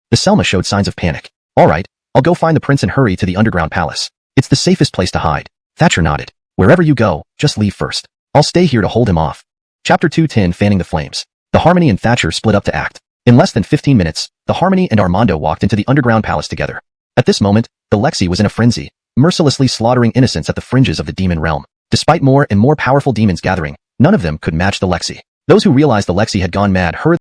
The Selma showed signs of panic. "All right, I'll go find the prince and hurry to the underground palace. It's the safest place to hide." Thatcher nodded. "Wherever you go, just leave first. I'll stay here to hold him off." Chapter 210 Fanning the Flames. The Harmony and Thatcher split up to act. In less than 15 minutes, the Harmony and Armando walked into the underground palace together. At this moment, the Lexi was in a frenzy, mercilessly slaughtering innocents at the fringes of the demon realm. Despite more and more powerful demons gathering, none of them could match the Lexi. Those who realized the Lexi had gone mad hurriedly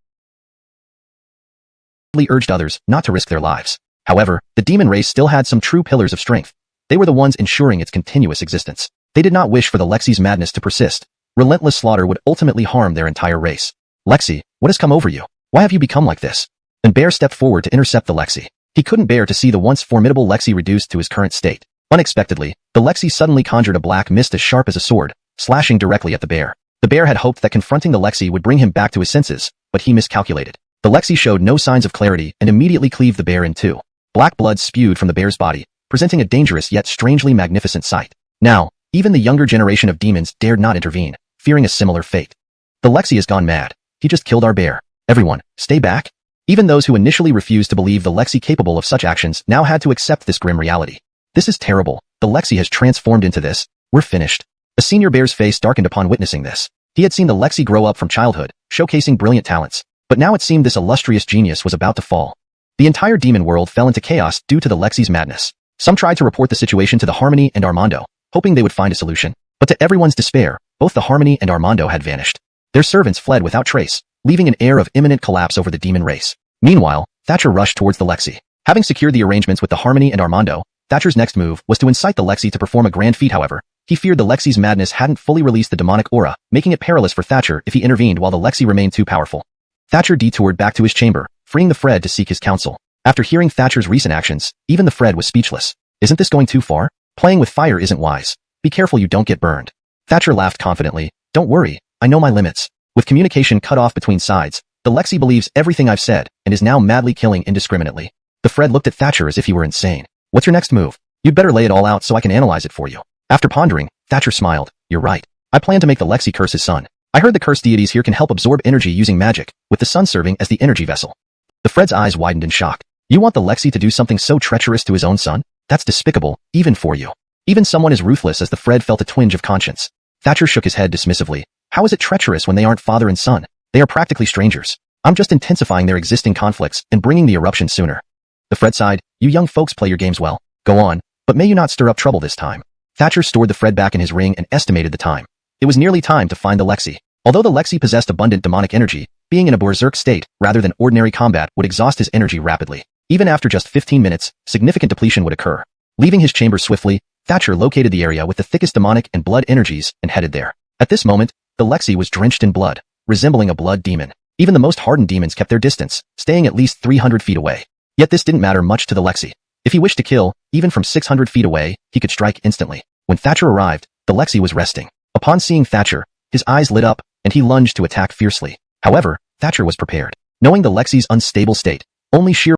urged others not to risk their lives. However, the demon race still had some true pillars of strength. They were the ones ensuring its continuous existence. They did not wish for the Lexi's madness to persist. Relentless slaughter would ultimately harm their entire race. "Lexi, what has come over you? Why have you become like this?" And Bear stepped forward to intercept the Lexi. He couldn't bear to see the once formidable Lexi reduced to his current state. Unexpectedly, the Lexi suddenly conjured a black mist as sharp as a sword, slashing directly at the bear. The bear had hoped that confronting the Lexi would bring him back to his senses, but he miscalculated. The Lexi showed no signs of clarity and immediately cleaved the bear in two. Black blood spewed from the bear's body, presenting a dangerous yet strangely magnificent sight. Now, even the younger generation of demons dared not intervene, fearing a similar fate. "The Lexi has gone mad. He just killed our bear. Everyone, stay back." Even those who initially refused to believe the Lexi capable of such actions now had to accept this grim reality. "This is terrible. The Lexi has transformed into this. We're finished." A senior bear's face darkened upon witnessing this. He had seen the Lexi grow up from childhood, showcasing brilliant talents. But now it seemed this illustrious genius was about to fall. The entire demon world fell into chaos due to the Lexi's madness. Some tried to report the situation to the Harmony and Armando, hoping they would find a solution. But to everyone's despair, both the Harmony and Armando had vanished. Their servants fled without trace, leaving an air of imminent collapse over the demon race. Meanwhile, Thatcher rushed towards the Lexi. Having secured the arrangements with the Harmony and Armando, Thatcher's next move was to incite the Lexi to perform a grand feat. However, he feared the Lexi's madness hadn't fully released the demonic aura, making it perilous for Thatcher if he intervened while the Lexi remained too powerful. Thatcher detoured back to his chamber, freeing the Fred to seek his counsel. After hearing Thatcher's recent actions, even the Fred was speechless. "Isn't this going too far? Playing with fire isn't wise. Be careful you don't get burned." Thatcher laughed confidently. "Don't worry, I know my limits." With communication cut off between sides, the Lexi believes everything I've said and is now madly killing indiscriminately. The Fred looked at Thatcher as if he were insane. "What's your next move? You'd better lay it all out so I can analyze it for you." After pondering, Thatcher smiled. "You're right. I plan to make the Lexi curse his son. I heard the cursed deities here can help absorb energy using magic, with the sun serving as the energy vessel." The Fred's eyes widened in shock. "You want the Lexi to do something so treacherous to his own son? That's despicable, even for you." Even someone as ruthless as the Fred felt a twinge of conscience. Thatcher shook his head dismissively. "How is it treacherous when they aren't father and son? They are practically strangers. I'm just intensifying their existing conflicts and bringing the eruption sooner." The Fred sighed. "You young folks play your games well. Go on, but may you not stir up trouble this time." Thatcher stored the Fred back in his ring and estimated the time. It was nearly time to find the Lexi. Although the Lexi possessed abundant demonic energy, being in a berserk state rather than ordinary combat would exhaust his energy rapidly. Even after just 15 minutes, significant depletion would occur. Leaving his chamber swiftly, Thatcher located the area with the thickest demonic and blood energies and headed there. At this moment, the Lexi was drenched in blood, resembling a blood demon. Even the most hardened demons kept their distance, staying at least 300 feet away. Yet this didn't matter much to the Lexi. If he wished to kill, even from 600 feet away, he could strike instantly. When Thatcher arrived, the Lexi was resting. Upon seeing Thatcher, his eyes lit up, and he lunged to attack fiercely. However, Thatcher was prepared. Knowing the Lexi's unstable state, only sheer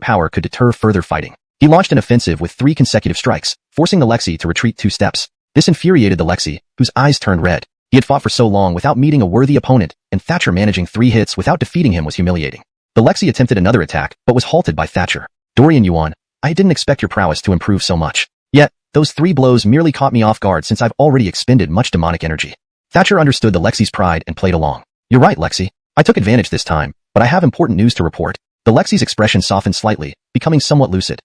power could deter further fighting. He launched an offensive with 3 consecutive strikes, forcing the Lexi to retreat 2 steps. This infuriated the Lexi, whose eyes turned red. He had fought for so long without meeting a worthy opponent, and Thatcher managing 3 hits without defeating him was humiliating. The Lexi attempted another attack, but was halted by Thatcher. Xuanhuan, I didn't expect your prowess to improve so much. Yet, those 3 blows merely caught me off guard since I've already expended much demonic energy. Thatcher understood the Lexi's pride and played along. You're right, Lexi. I took advantage this time, but I have important news to report. The Lexi's expression softened slightly, becoming somewhat lucid.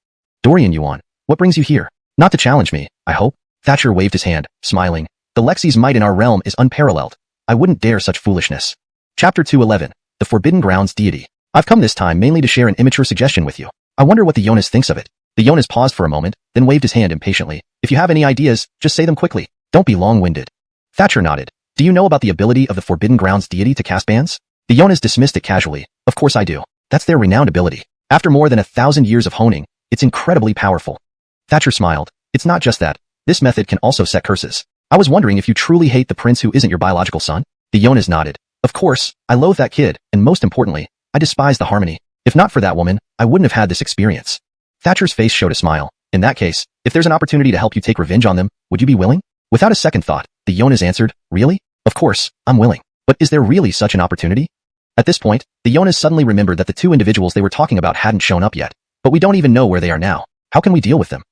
Xuanhuan, what brings you here? Not to challenge me, I hope. Thatcher waved his hand, smiling. The Lexi's might in our realm is unparalleled. I wouldn't dare such foolishness. Chapter 211. The Forbidden Grounds Deity. I've come this time mainly to share an immature suggestion with you. I wonder what the Jonas thinks of it. The Jonas paused for a moment, then waved his hand impatiently. If you have any ideas, just say them quickly. Don't be long-winded. Thatcher nodded. Do you know about the ability of the Forbidden Grounds deity to cast bans? The Jonas dismissed it casually. Of course I do. That's their renowned ability. After more than 1,000 years of honing, it's incredibly powerful. Thatcher smiled. It's not just that. This method can also set curses. I was wondering if you truly hate the prince who isn't your biological son? The Jonas nodded. Of course, I loathe that kid, and most importantly, I despise the harmony. If not for that woman, I wouldn't have had this experience. Thatcher's face showed a smile. In that case, if there's an opportunity to help you take revenge on them, would you be willing? Without a second thought, the Jonas answered, Really? Of course, I'm willing. But is there really such an opportunity? At this point, the Jonas suddenly remembered that the 2 individuals they were talking about hadn't shown up yet. But we don't even know where they are now. How can we deal with them?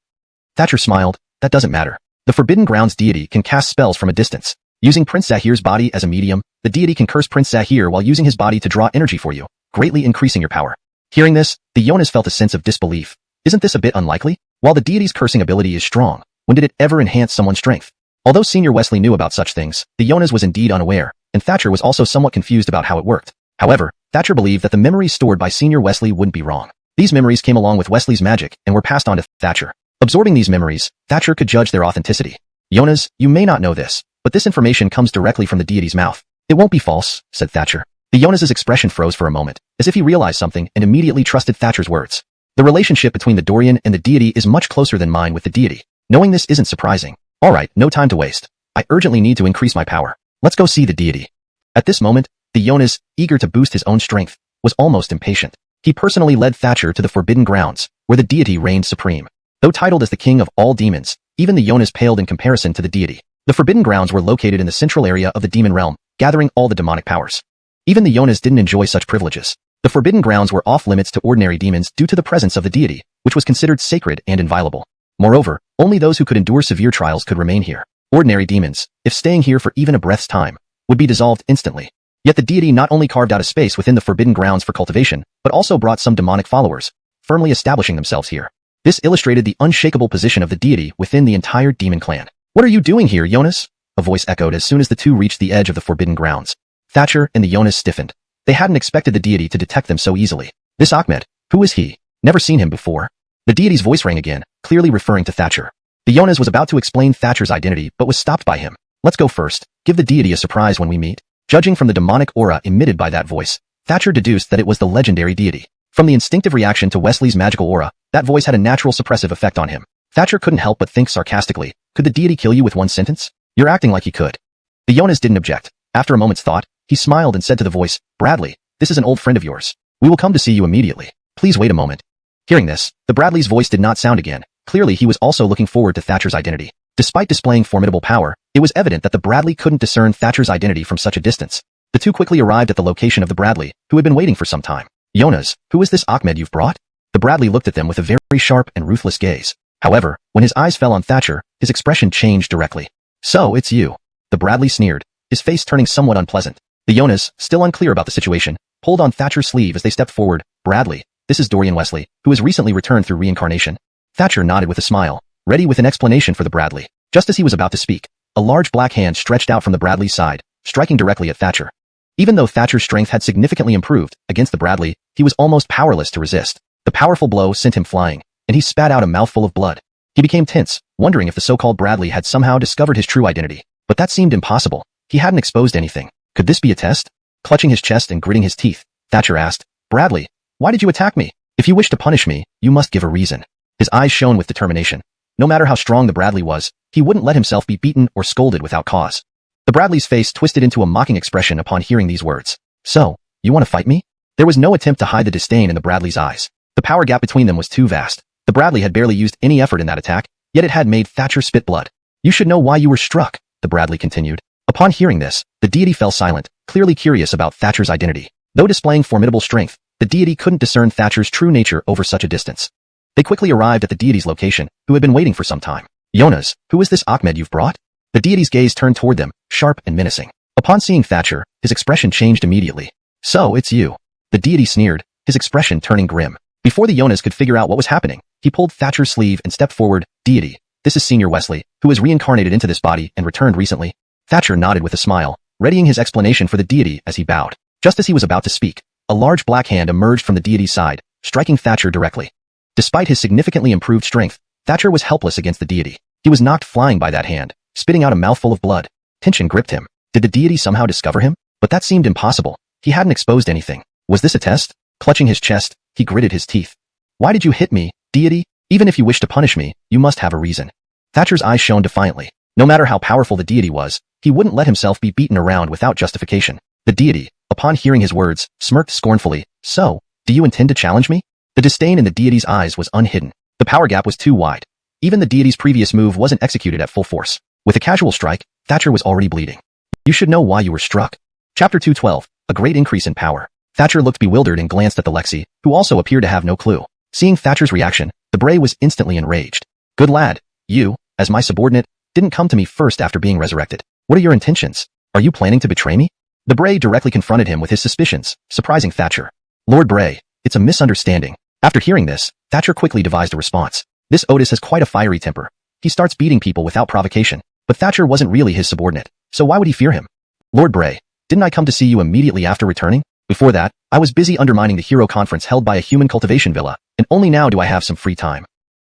Thatcher smiled. That doesn't matter. The Forbidden Grounds deity can cast spells from a distance. Using Prince Zahir's body as a medium, the deity can curse Prince Zahir while using his body to draw energy for you, greatly increasing your power. Hearing this, the Jonas felt a sense of disbelief. Isn't this a bit unlikely? While the deity's cursing ability is strong, when did it ever enhance someone's strength? Although Senior Wesley knew about such things, the Jonas was indeed unaware, and Thatcher was also somewhat confused about how it worked. However, Thatcher believed that the memories stored by Senior Wesley wouldn't be wrong. These memories came along with Wesley's magic and were passed on to Thatcher. Absorbing these memories, Thatcher could judge their authenticity. Jonas, you may not know this, but this information comes directly from the deity's mouth. It won't be false, said Thatcher. The Jonas's expression froze for a moment, as if he realized something and immediately trusted Thatcher's words. The relationship between the Dorian and the deity is much closer than mine with the deity. Knowing this isn't surprising. Alright, no time to waste. I urgently need to increase my power. Let's go see the deity. At this moment, the Jonas, eager to boost his own strength, was almost impatient. He personally led Thatcher to the Forbidden Grounds, where the deity reigned supreme. Though titled as the king of all demons, even the Jonas paled in comparison to the deity. The Forbidden Grounds were located in the central area of the demon realm, gathering all the demonic powers. Even the Jonas didn't enjoy such privileges. The Forbidden Grounds were off-limits to ordinary demons due to the presence of the deity, which was considered sacred and inviolable. Moreover, only those who could endure severe trials could remain here. Ordinary demons, if staying here for even a breath's time, would be dissolved instantly. Yet the deity not only carved out a space within the Forbidden Grounds for cultivation, but also brought some demonic followers, firmly establishing themselves here. This illustrated the unshakable position of the deity within the entire demon clan. What are you doing here, Jonas? A voice echoed as soon as the two reached the edge of the Forbidden Grounds. Thatcher and the Jonas stiffened. They hadn't expected the deity to detect them so easily. This Ahmed, who is he? Never seen him before. The deity's voice rang again, clearly referring to Thatcher. The Jonas was about to explain Thatcher's identity but was stopped by him. Let's go first. Give the deity a surprise when we meet. Judging from the demonic aura emitted by that voice, Thatcher deduced that it was the legendary deity. From the instinctive reaction to Wesley's magical aura, that voice had a natural suppressive effect on him. Thatcher couldn't help but think sarcastically, could the deity kill you with one sentence? You're acting like he could. The Jonas didn't object. After a moment's thought, he smiled and said to the voice, Bradley, this is an old friend of yours. We will come to see you immediately. Please wait a moment. Hearing this, the Bradley's voice did not sound again. Clearly he was also looking forward to Thatcher's identity. Despite displaying formidable power, it was evident that the Bradley couldn't discern Thatcher's identity from such a distance. The two quickly arrived at the location of the Bradley, who had been waiting for some time. Jonas, who is this Ahmed you've brought? The Bradley looked at them with a very sharp and ruthless gaze. However, when his eyes fell on Thatcher, his expression changed directly. So, it's you. The Bradley sneered, his face turning somewhat unpleasant. The Jonas, still unclear about the situation, pulled on Thatcher's sleeve as they stepped forward. Bradley, this is Dorian Wesley, who has recently returned through reincarnation. Thatcher nodded with a smile, ready with an explanation for the Bradley. Just as he was about to speak, a large black hand stretched out from the Bradley's side, striking directly at Thatcher. Even though Thatcher's strength had significantly improved against the Bradley, he was almost powerless to resist. The powerful blow sent him flying, and he spat out a mouthful of blood. He became tense, wondering if the so-called Bradley had somehow discovered his true identity. But that seemed impossible. He hadn't exposed anything. Could this be a test? Clutching his chest and gritting his teeth, Thatcher asked, Bradley, why did you attack me? If you wish to punish me, you must give a reason. His eyes shone with determination. No matter how strong the Bradley was, he wouldn't let himself be beaten or scolded without cause. The Bradley's face twisted into a mocking expression upon hearing these words. So, you want to fight me? There was no attempt to hide the disdain in the Bradley's eyes. The power gap between them was too vast. The Bradley had barely used any effort in that attack, yet it had made Thatcher spit blood. You should know why you were struck, the Bradley continued. Upon hearing this, the deity fell silent, clearly curious about Thatcher's identity. Though displaying formidable strength, the deity couldn't discern Thatcher's true nature over such a distance. They quickly arrived at the deity's location, who had been waiting for some time. Jonas, who is this Ahmed you've brought? The deity's gaze turned toward them, sharp and menacing. Upon seeing Thatcher, his expression changed immediately. So, it's you. The deity sneered, his expression turning grim. Before the Jonas could figure out what was happening, he pulled Thatcher's sleeve and stepped forward. Deity, this is Senior Wesley, who was reincarnated into this body and returned recently. Thatcher nodded with a smile, readying his explanation for the deity as he bowed. Just as he was about to speak, a large black hand emerged from the deity's side, striking Thatcher directly. Despite his significantly improved strength, Thatcher was helpless against the deity. He was knocked flying by that hand, spitting out a mouthful of blood. Tension gripped him. Did the deity somehow discover him? But that seemed impossible. He hadn't exposed anything. Was this a test? Clutching his chest, he gritted his teeth. Why did you hit me, deity? Even if you wish to punish me, you must have a reason. Thatcher's eyes shone defiantly. No matter how powerful the deity was, he wouldn't let himself be beaten around without justification. The deity, upon hearing his words, smirked scornfully. So, do you intend to challenge me? The disdain in the deity's eyes was unhidden. The power gap was too wide. Even the deity's previous move wasn't executed at full force. With a casual strike, Thatcher was already bleeding. You should know why you were struck. Chapter 212, a great increase in power. Thatcher looked bewildered and glanced at the Lexi, who also appeared to have no clue. Seeing Thatcher's reaction, the Bray was instantly enraged. Good lad, you, as my subordinate, didn't come to me first after being resurrected. What are your intentions? Are you planning to betray me? The Bray directly confronted him with his suspicions, surprising Thatcher. Lord Bray, it's a misunderstanding. After hearing this, Thatcher quickly devised a response. This Otis has quite a fiery temper. He starts beating people without provocation, but Thatcher wasn't really his subordinate, so why would he fear him? Lord Bray, didn't I come to see you immediately after returning? Before that, I was busy undermining the hero conference held by a human cultivation villa, and only now do I have some free time.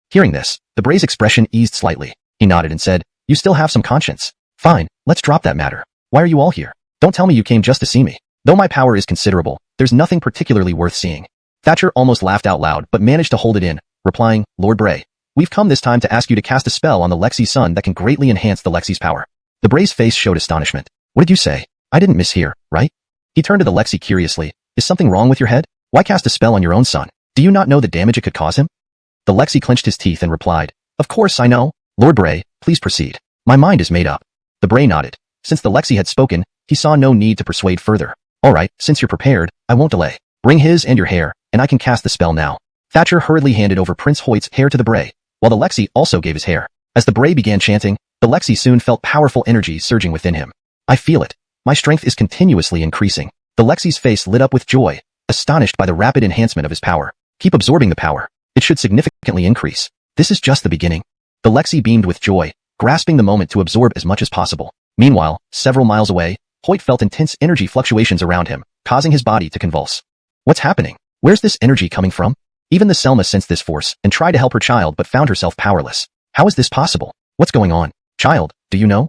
Hearing this, the Bray's expression eased slightly. He nodded and said, you still have some conscience. Fine, let's drop that matter. Why are you all here? Don't tell me you came just to see me. Though my power is considerable, there's nothing particularly worth seeing. Thatcher almost laughed out loud but managed to hold it in, replying, Lord Bray, we've come this time to ask you to cast a spell on the Lexi's son that can greatly enhance the Lexi's power. The Bray's face showed astonishment. What did you say? I didn't mishear, right? He turned to the Lexi curiously. Is something wrong with your head? Why cast a spell on your own son? Do you not know the damage it could cause him? The Lexi clenched his teeth and replied, Of course I know. Lord Bray, please proceed. My mind is made up. The Bray nodded. Since the Lexi had spoken, he saw no need to persuade further. All right, since you're prepared, I won't delay. Bring his and your hair, and I can cast the spell now. Thatcher hurriedly handed over Prince Hoyt's hair to the Bray, while the Lexi also gave his hair. As the Bray began chanting, the Lexi soon felt powerful energy surging within him. I feel it. My strength is continuously increasing. The Lexi's face lit up with joy, astonished by the rapid enhancement of his power. Keep absorbing the power. It should significantly increase. This is just the beginning. The Lexi beamed with joy, grasping the moment to absorb as much as possible. Meanwhile, several miles away, Hoyt felt intense energy fluctuations around him, causing his body to convulse. What's happening? Where's this energy coming from? Even the Selma sensed this force and tried to help her child but found herself powerless. How is this possible? What's going on? Child, do you know?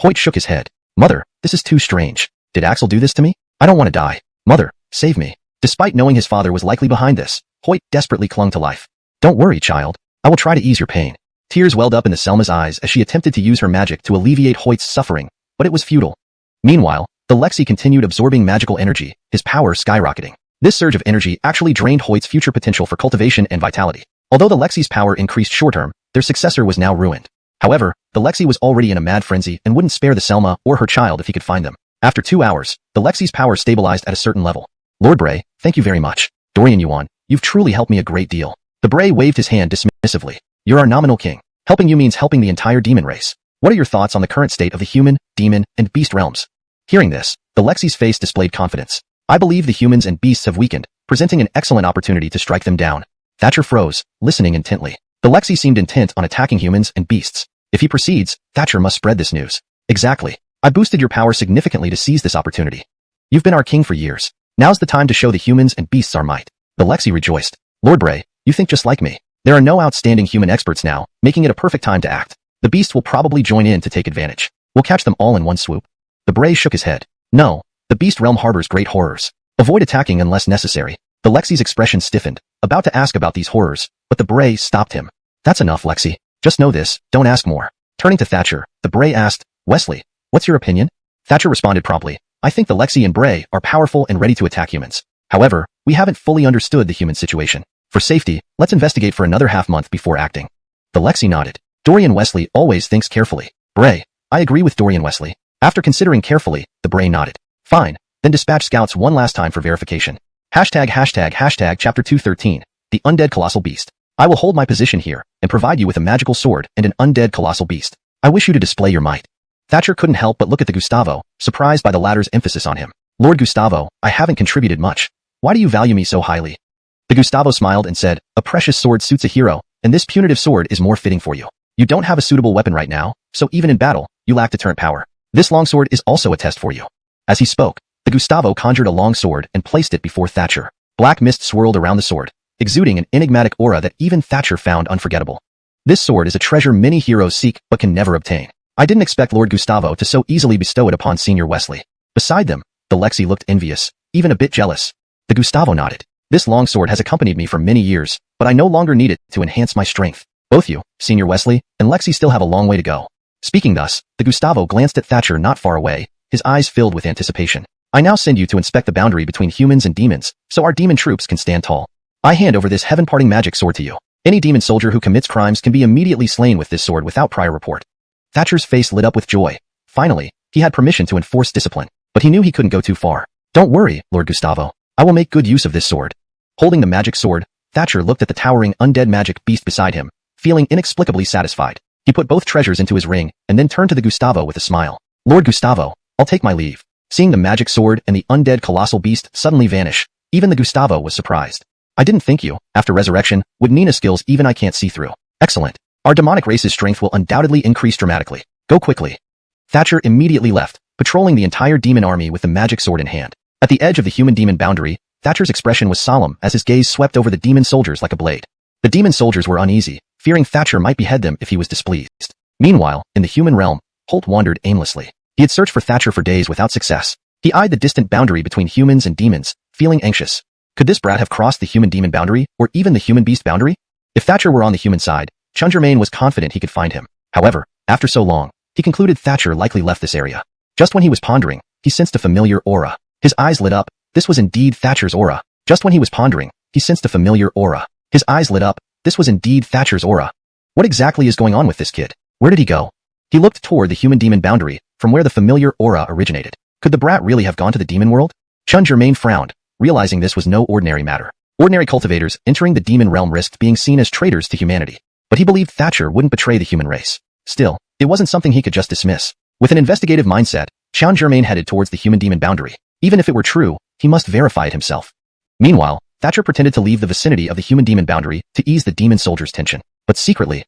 Hoyt shook his head. Mother, this is too strange. Did Axel do this to me? I don't want to die. Mother, save me. Despite knowing his father was likely behind this, Hoyt desperately clung to life. Don't worry, child. I will try to ease your pain. Tears welled up in the Selma's eyes as she attempted to use her magic to alleviate Hoyt's suffering, but it was futile. Meanwhile, the Lexi continued absorbing magical energy, his power skyrocketing. This surge of energy actually drained Hoyt's future potential for cultivation and vitality. Although the Lexi's power increased short-term, their successor was now ruined. However, the Lexi was already in a mad frenzy and wouldn't spare the Selma or her child if he could find them. After 2 hours, the Lexi's power stabilized at a certain level. Lord Bray, thank you very much. Dorian Yuan, you've truly helped me a great deal. The Bray waved his hand dismissively. You're our nominal king. Helping you means helping the entire demon race. What are your thoughts on the current state of the human, demon, and beast realms? Hearing this, the Lexi's face displayed confidence. I believe the humans and beasts have weakened, presenting an excellent opportunity to strike them down. Thatcher froze, listening intently. The Lexi seemed intent on attacking humans and beasts. If he proceeds, Thatcher must spread this news. Exactly. I boosted your power significantly to seize this opportunity. You've been our king for years. Now's the time to show the humans and beasts our might. The Lexi rejoiced. Lord Bray, you think just like me. There are no outstanding human experts now, making it a perfect time to act. The beast will probably join in to take advantage. We'll catch them all in one swoop. The Bray shook his head. No, the beast realm harbors great horrors. Avoid attacking unless necessary. The Lexi's expression stiffened, about to ask about these horrors, but the Bray stopped him. That's enough, Lexi. Just know this, don't ask more. Turning to Thatcher, the Bray asked, Wesley, what's your opinion? Thatcher responded promptly. I think the Lexi and Bray are powerful and ready to attack humans. However, we haven't fully understood the human situation. For safety, let's investigate for another half-month before acting. The Lexi nodded. Dorian Wesley always thinks carefully. Bray, I agree with Dorian Wesley. After considering carefully, the Bray nodded. Fine, then dispatch scouts one last time for verification. Hashtag chapter 213, the undead colossal beast. I will hold my position here and provide you with a magical sword and an undead colossal beast. I wish you to display your might. Thatcher couldn't help but look at the Gustavo, surprised by the latter's emphasis on him. Lord Gustavo, I haven't contributed much. Why do you value me so highly? The Gustavo smiled and said, a precious sword suits a hero, and this punitive sword is more fitting for you. You don't have a suitable weapon right now, so even in battle, you lack deterrent power. This longsword is also a test for you. As he spoke, the Gustavo conjured a long sword and placed it before Thatcher. Black mist swirled around the sword, exuding an enigmatic aura that even Thatcher found unforgettable. This sword is a treasure many heroes seek but can never obtain. I didn't expect Lord Gustavo to so easily bestow it upon Senior Wesley. Beside them, the Lexi looked envious, even a bit jealous. The Gustavo nodded. This longsword has accompanied me for many years, but I no longer need it to enhance my strength. Both you, Senior Wesley, and Lexi still have a long way to go. Speaking thus, the Gustavo glanced at Thatcher not far away, his eyes filled with anticipation. I now send you to inspect the boundary between humans and demons, so our demon troops can stand tall. I hand over this heaven-parting magic sword to you. Any demon soldier who commits crimes can be immediately slain with this sword without prior report. Thatcher's face lit up with joy. Finally, he had permission to enforce discipline, but he knew he couldn't go too far. Don't worry, Lord Gustavo. I will make good use of this sword. Holding the magic sword, Thatcher looked at the towering undead magic beast beside him, feeling inexplicably satisfied. He put both treasures into his ring and then turned to the Gustavo with a smile. Lord Gustavo, I'll take my leave. Seeing the magic sword and the undead colossal beast suddenly vanish, even the Gustavo was surprised. I didn't think you, after resurrection, would Nina skills even I can't see through. Excellent. Our demonic race's strength will undoubtedly increase dramatically. Go quickly. Thatcher immediately left, patrolling the entire demon army with the magic sword in hand. At the edge of the human-demon boundary, Thatcher's expression was solemn as his gaze swept over the demon soldiers like a blade. The demon soldiers were uneasy, fearing Thatcher might behead them if he was displeased. Meanwhile, in the human realm, Holt wandered aimlessly. He had searched for Thatcher for days without success. He eyed the distant boundary between humans and demons, feeling anxious. Could this brat have crossed the human-demon boundary, or even the human-beast boundary? If Thatcher were on the human side, xuanhuan was confident he could find him. However, after so long, he concluded Thatcher likely left this area. Just when he was pondering, he sensed a familiar aura. His eyes lit up. This was indeed Thatcher's aura. Just when he was pondering, he sensed a familiar aura. His eyes lit up. This was indeed Thatcher's aura. What exactly is going on with this kid? Where did he go? He looked toward the human-demon boundary, from where the familiar aura originated. Could the brat really have gone to the demon world? xuanhuan frowned, realizing this was no ordinary matter. Ordinary cultivators entering the demon realm risked being seen as traitors to humanity. But he believed Thatcher wouldn't betray the human race. Still, it wasn't something he could just dismiss. With an investigative mindset, xuanhuan headed towards the human-demon boundary. Even if it were true, he must verify it himself. Meanwhile, Thatcher pretended to leave the vicinity of the human-demon boundary to ease the demon soldiers' tension. But secretly,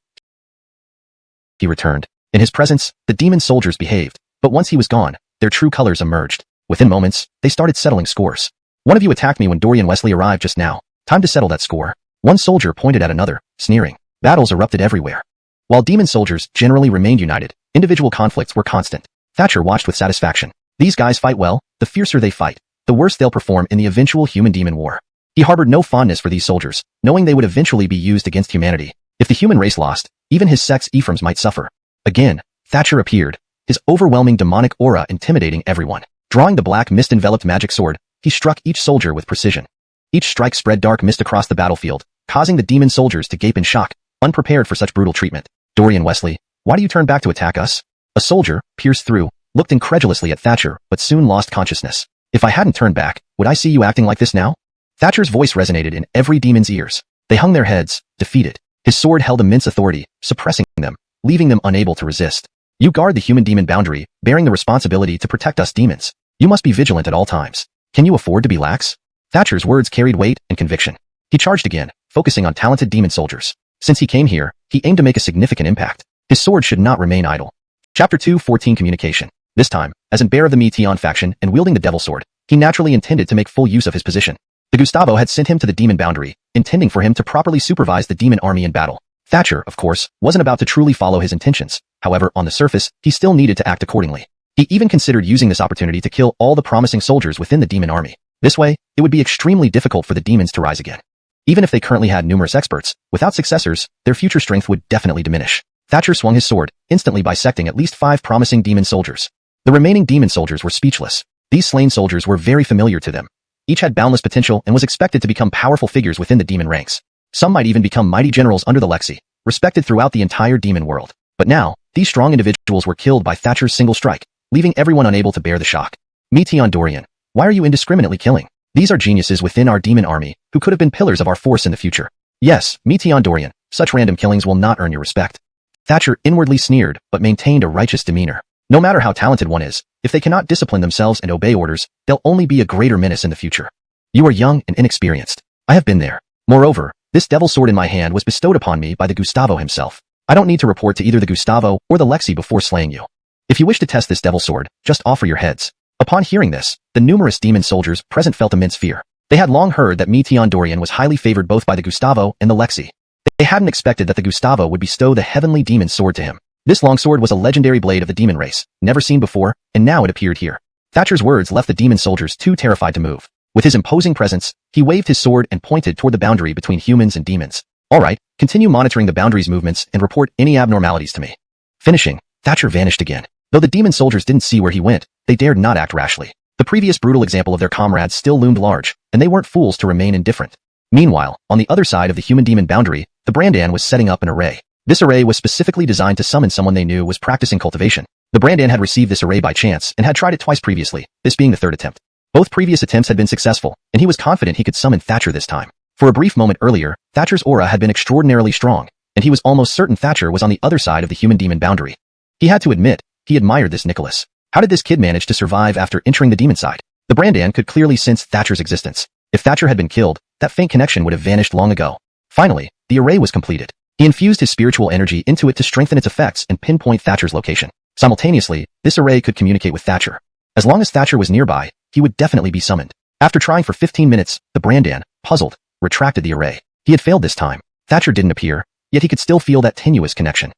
he returned. In his presence, the demon soldiers behaved. But once he was gone, their true colors emerged. Within moments, they started settling scores. One of you attacked me when Dorian Wesley arrived just now. Time to settle that score. One soldier pointed at another, sneering. Battles erupted everywhere. While demon soldiers generally remained united, individual conflicts were constant. Thatcher watched with satisfaction. These guys fight well. The fiercer they fight, the worse they'll perform in the eventual human-demon war. He harbored no fondness for these soldiers, knowing they would eventually be used against humanity. If the human race lost, even his sect's Ephraims might suffer. Again, Thatcher appeared, his overwhelming demonic aura intimidating everyone. Drawing the black mist-enveloped magic sword, he struck each soldier with precision. Each strike spread dark mist across the battlefield, causing the demon soldiers to gape in shock, unprepared for such brutal treatment. Dorian Wesley, why do you turn back to attack us? A soldier, pierced through, looked incredulously at Thatcher, but soon lost consciousness. If I hadn't turned back, would I see you acting like this now? Thatcher's voice resonated in every demon's ears. They hung their heads, defeated. His sword held immense authority, suppressing them, leaving them unable to resist. You guard the human-demon boundary, bearing the responsibility to protect us demons. You must be vigilant at all times. Can you afford to be lax? Thatcher's words carried weight and conviction. He charged again, focusing on talented demon soldiers. Since he came here, he aimed to make a significant impact. His sword should not remain idle. Chapter 2:14 Communication. This time, as an bearer of the Meteon faction and wielding the Devil Sword, he naturally intended to make full use of his position. The Gustavo had sent him to the demon boundary, intending for him to properly supervise the demon army in battle. Thatcher, of course, wasn't about to truly follow his intentions. However, on the surface, he still needed to act accordingly. He even considered using this opportunity to kill all the promising soldiers within the demon army. This way, it would be extremely difficult for the demons to rise again. Even if they currently had numerous experts, without successors, their future strength would definitely diminish. Thatcher swung his sword, instantly bisecting at least 5 promising demon soldiers. The remaining demon soldiers were speechless. These slain soldiers were very familiar to them. Each had boundless potential and was expected to become powerful figures within the demon ranks. Some might even become mighty generals under the Lexi, respected throughout the entire demon world. But now, these strong individuals were killed by Thatcher's single strike, leaving everyone unable to bear the shock. Meteon Dorian, why are you indiscriminately killing? These are geniuses within our demon army, who could have been pillars of our force in the future. Yes, Meteon Dorian, such random killings will not earn your respect. Thatcher inwardly sneered, but maintained a righteous demeanor. No matter how talented one is, if they cannot discipline themselves and obey orders, they'll only be a greater menace in the future. You are young and inexperienced. I have been there. Moreover, this devil sword in my hand was bestowed upon me by the Gustavo himself. I don't need to report to either the Gustavo or the Lexi before slaying you. If you wish to test this devil sword, just offer your heads. Upon hearing this, the numerous demon soldiers present felt immense fear. They had long heard that Meteon Dorian was highly favored both by the Gustavo and the Lexi. They hadn't expected that the Gustavo would bestow the heavenly demon sword to him. This longsword was a legendary blade of the demon race, never seen before, and now it appeared here. Thatcher's words left the demon soldiers too terrified to move. With his imposing presence, he waved his sword and pointed toward the boundary between humans and demons. All right, continue monitoring the boundary's movements and report any abnormalities to me. Finishing, Thatcher vanished again. Though the demon soldiers didn't see where he went, they dared not act rashly. The previous brutal example of their comrades still loomed large, and they weren't fools to remain indifferent. Meanwhile, on the other side of the human-demon boundary, the Brandan was setting up an array. This array was specifically designed to summon someone they knew was practicing cultivation. The Brandan had received this array by chance and had tried it twice previously, this being the third attempt. Both previous attempts had been successful, and he was confident he could summon Thatcher this time. For a brief moment earlier, Thatcher's aura had been extraordinarily strong, and he was almost certain Thatcher was on the other side of the human-demon boundary. He had to admit, he admired this Nicholas. How did this kid manage to survive after entering the demon side? The Brandan could clearly sense Thatcher's existence. If Thatcher had been killed, that faint connection would have vanished long ago. Finally, the array was completed. He infused his spiritual energy into it to strengthen its effects and pinpoint Thatcher's location. Simultaneously, this array could communicate with Thatcher. As long as Thatcher was nearby, he would definitely be summoned. After trying for 15 minutes, the Brandan, puzzled, retracted the array. He had failed this time. Thatcher didn't appear, yet he could still feel that tenuous connection.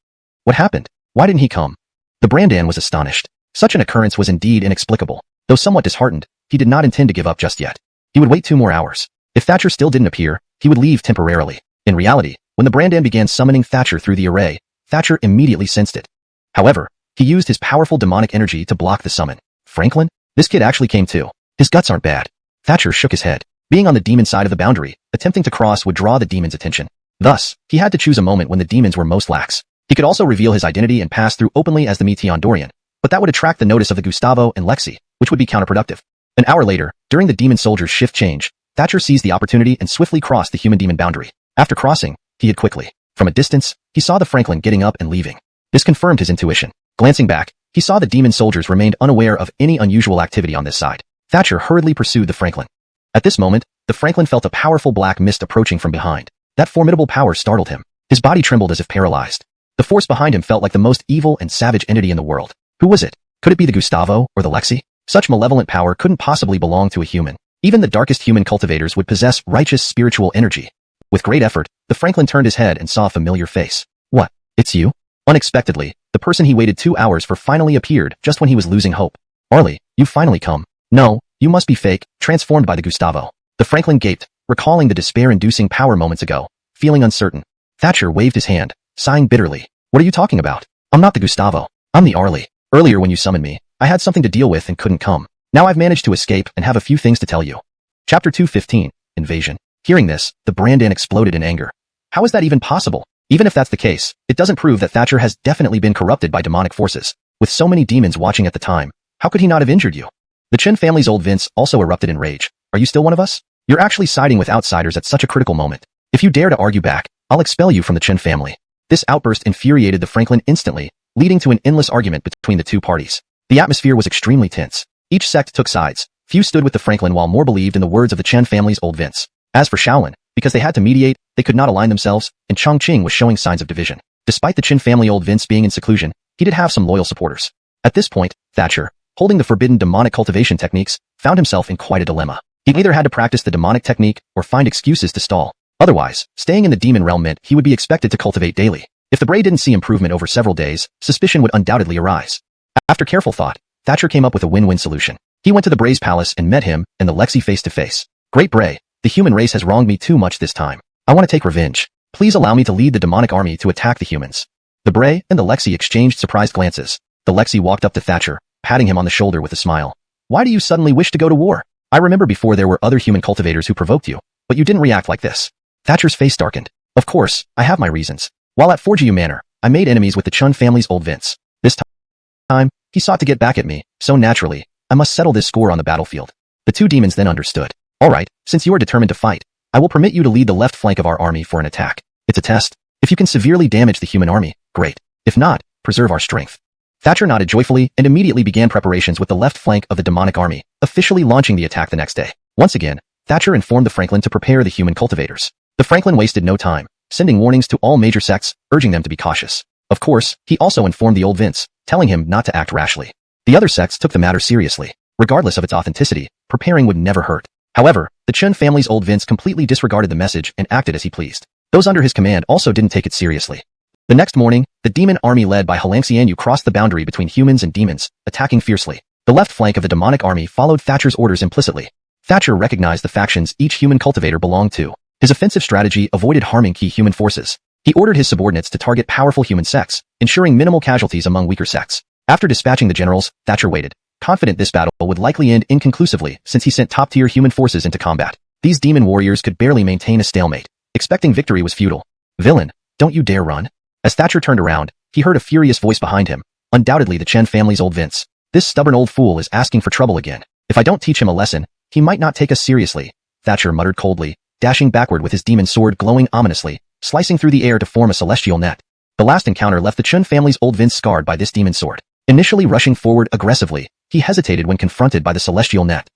What happened? Why didn't he come? The Brandan was astonished. Such an occurrence was indeed inexplicable. Though somewhat disheartened, he did not intend to give up just yet. He would wait 2 more hours. If Thatcher still didn't appear, he would leave temporarily. In reality, when the Brandan began summoning Thatcher through the array, Thatcher immediately sensed it. However, he used his powerful demonic energy to block the summon. Franklin? This kid actually came too. His guts aren't bad. Thatcher shook his head. Being on the demon side of the boundary, attempting to cross would draw the demon's attention. Thus, he had to choose a moment when the demons were most lax. He could also reveal his identity and pass through openly as the Meteon Dorian, but that would attract the notice of the Gustavo and Lexi, which would be counterproductive. An hour later, during the demon soldier's shift change, Thatcher seized the opportunity and swiftly crossed the human-demon boundary. After crossing, he hid quickly. From a distance, he saw the Franklin getting up and leaving. This confirmed his intuition. Glancing back, he saw the demon soldiers remained unaware of any unusual activity on this side. Thatcher hurriedly pursued the Franklin. At this moment, the Franklin felt a powerful black mist approaching from behind. That formidable power startled him. His body trembled as if paralyzed. The force behind him felt like the most evil and savage entity in the world. Who was it? Could it be the Gustavo or the Lexi? Such malevolent power couldn't possibly belong to a human. Even the darkest human cultivators would possess righteous spiritual energy. With great effort, the Franklin turned his head and saw a familiar face. What? It's you? Unexpectedly, the person he waited 2 hours for finally appeared just when he was losing hope. Arlie, you've finally come. No, you must be fake, transformed by the Gustavo. The Franklin gaped, recalling the despair-inducing power moments ago, feeling uncertain. Thatcher waved his hand, sighing bitterly. What are you talking about? I'm not the Gustavo. I'm the Arlie. Earlier when you summoned me, I had something to deal with and couldn't come. Now I've managed to escape and have a few things to tell you. Chapter 215, Invasion. Hearing this, the Brandan exploded in anger. How is that even possible? Even if that's the case, it doesn't prove that Thatcher has definitely been corrupted by demonic forces. With so many demons watching at the time, how could he not have injured you? The Chen family's old Vince also erupted in rage. Are you still one of us? You're actually siding with outsiders at such a critical moment. If you dare to argue back, I'll expel you from the Chen family. This outburst infuriated the Franklin instantly, leading to an endless argument between the two parties. The atmosphere was extremely tense. Each sect took sides. Few stood with the Franklin while more believed in the words of the Chen family's old Vince. As for Xuanhuan, because they had to mediate, they could not align themselves, and Chongqing was showing signs of division. Despite the Chen family old Vince being in seclusion, he did have some loyal supporters. At this point, Thatcher, holding the forbidden demonic cultivation techniques, found himself in quite a dilemma. He either had to practice the demonic technique or find excuses to stall. Otherwise, staying in the demon realm meant he would be expected to cultivate daily. If the Bray didn't see improvement over several days, suspicion would undoubtedly arise. After careful thought, Thatcher came up with a win-win solution. He went to the Bray's palace and met him and the Lexi face-to-face. Great Bray, the human race has wronged me too much this time. I want to take revenge. Please allow me to lead the demonic army to attack the humans. The Bray and the Lexi exchanged surprised glances. The Lexi walked up to Thatcher, patting him on the shoulder with a smile. Why do you suddenly wish to go to war? I remember before there were other human cultivators who provoked you, but you didn't react like this. Thatcher's face darkened. Of course, I have my reasons. While at Forgiu Manor, I made enemies with the Chun family's old Vince. This time, he sought to get back at me, so naturally, I must settle this score on the battlefield. The two demons then understood. Alright, since you are determined to fight, I will permit you to lead the left flank of our army for an attack. It's a test. If you can severely damage the human army, great. If not, preserve our strength. Thatcher nodded joyfully and immediately began preparations with the left flank of the demonic army, officially launching the attack the next day. Once again, Thatcher informed the Franklin to prepare the human cultivators. The Franklin wasted no time, sending warnings to all major sects, urging them to be cautious. Of course, he also informed the old Vince, telling him not to act rashly. The other sects took the matter seriously. Regardless of its authenticity, preparing would never hurt. However, the Chun family's old Vince completely disregarded the message and acted as he pleased. Those under his command also didn't take it seriously. The next morning, the demon army led by Xuanhuan crossed the boundary between humans and demons, attacking fiercely. The left flank of the demonic army followed Thatcher's orders implicitly. Thatcher recognized the factions each human cultivator belonged to. His offensive strategy avoided harming key human forces. He ordered his subordinates to target powerful human sects, ensuring minimal casualties among weaker sects. After dispatching the generals, Thatcher waited, confident this battle would likely end inconclusively since he sent top-tier human forces into combat. These demon warriors could barely maintain a stalemate. Expecting victory was futile. Villain, don't you dare run. As Thatcher turned around, he heard a furious voice behind him, undoubtedly the Chen family's old Vince. This stubborn old fool is asking for trouble again. If I don't teach him a lesson, he might not take us seriously, Thatcher muttered coldly, dashing backward with his demon sword glowing ominously, slicing through the air to form a celestial net. The last encounter left the Chun family's old Vince scarred by this demon sword. Initially rushing forward aggressively, he hesitated when confronted by the celestial net.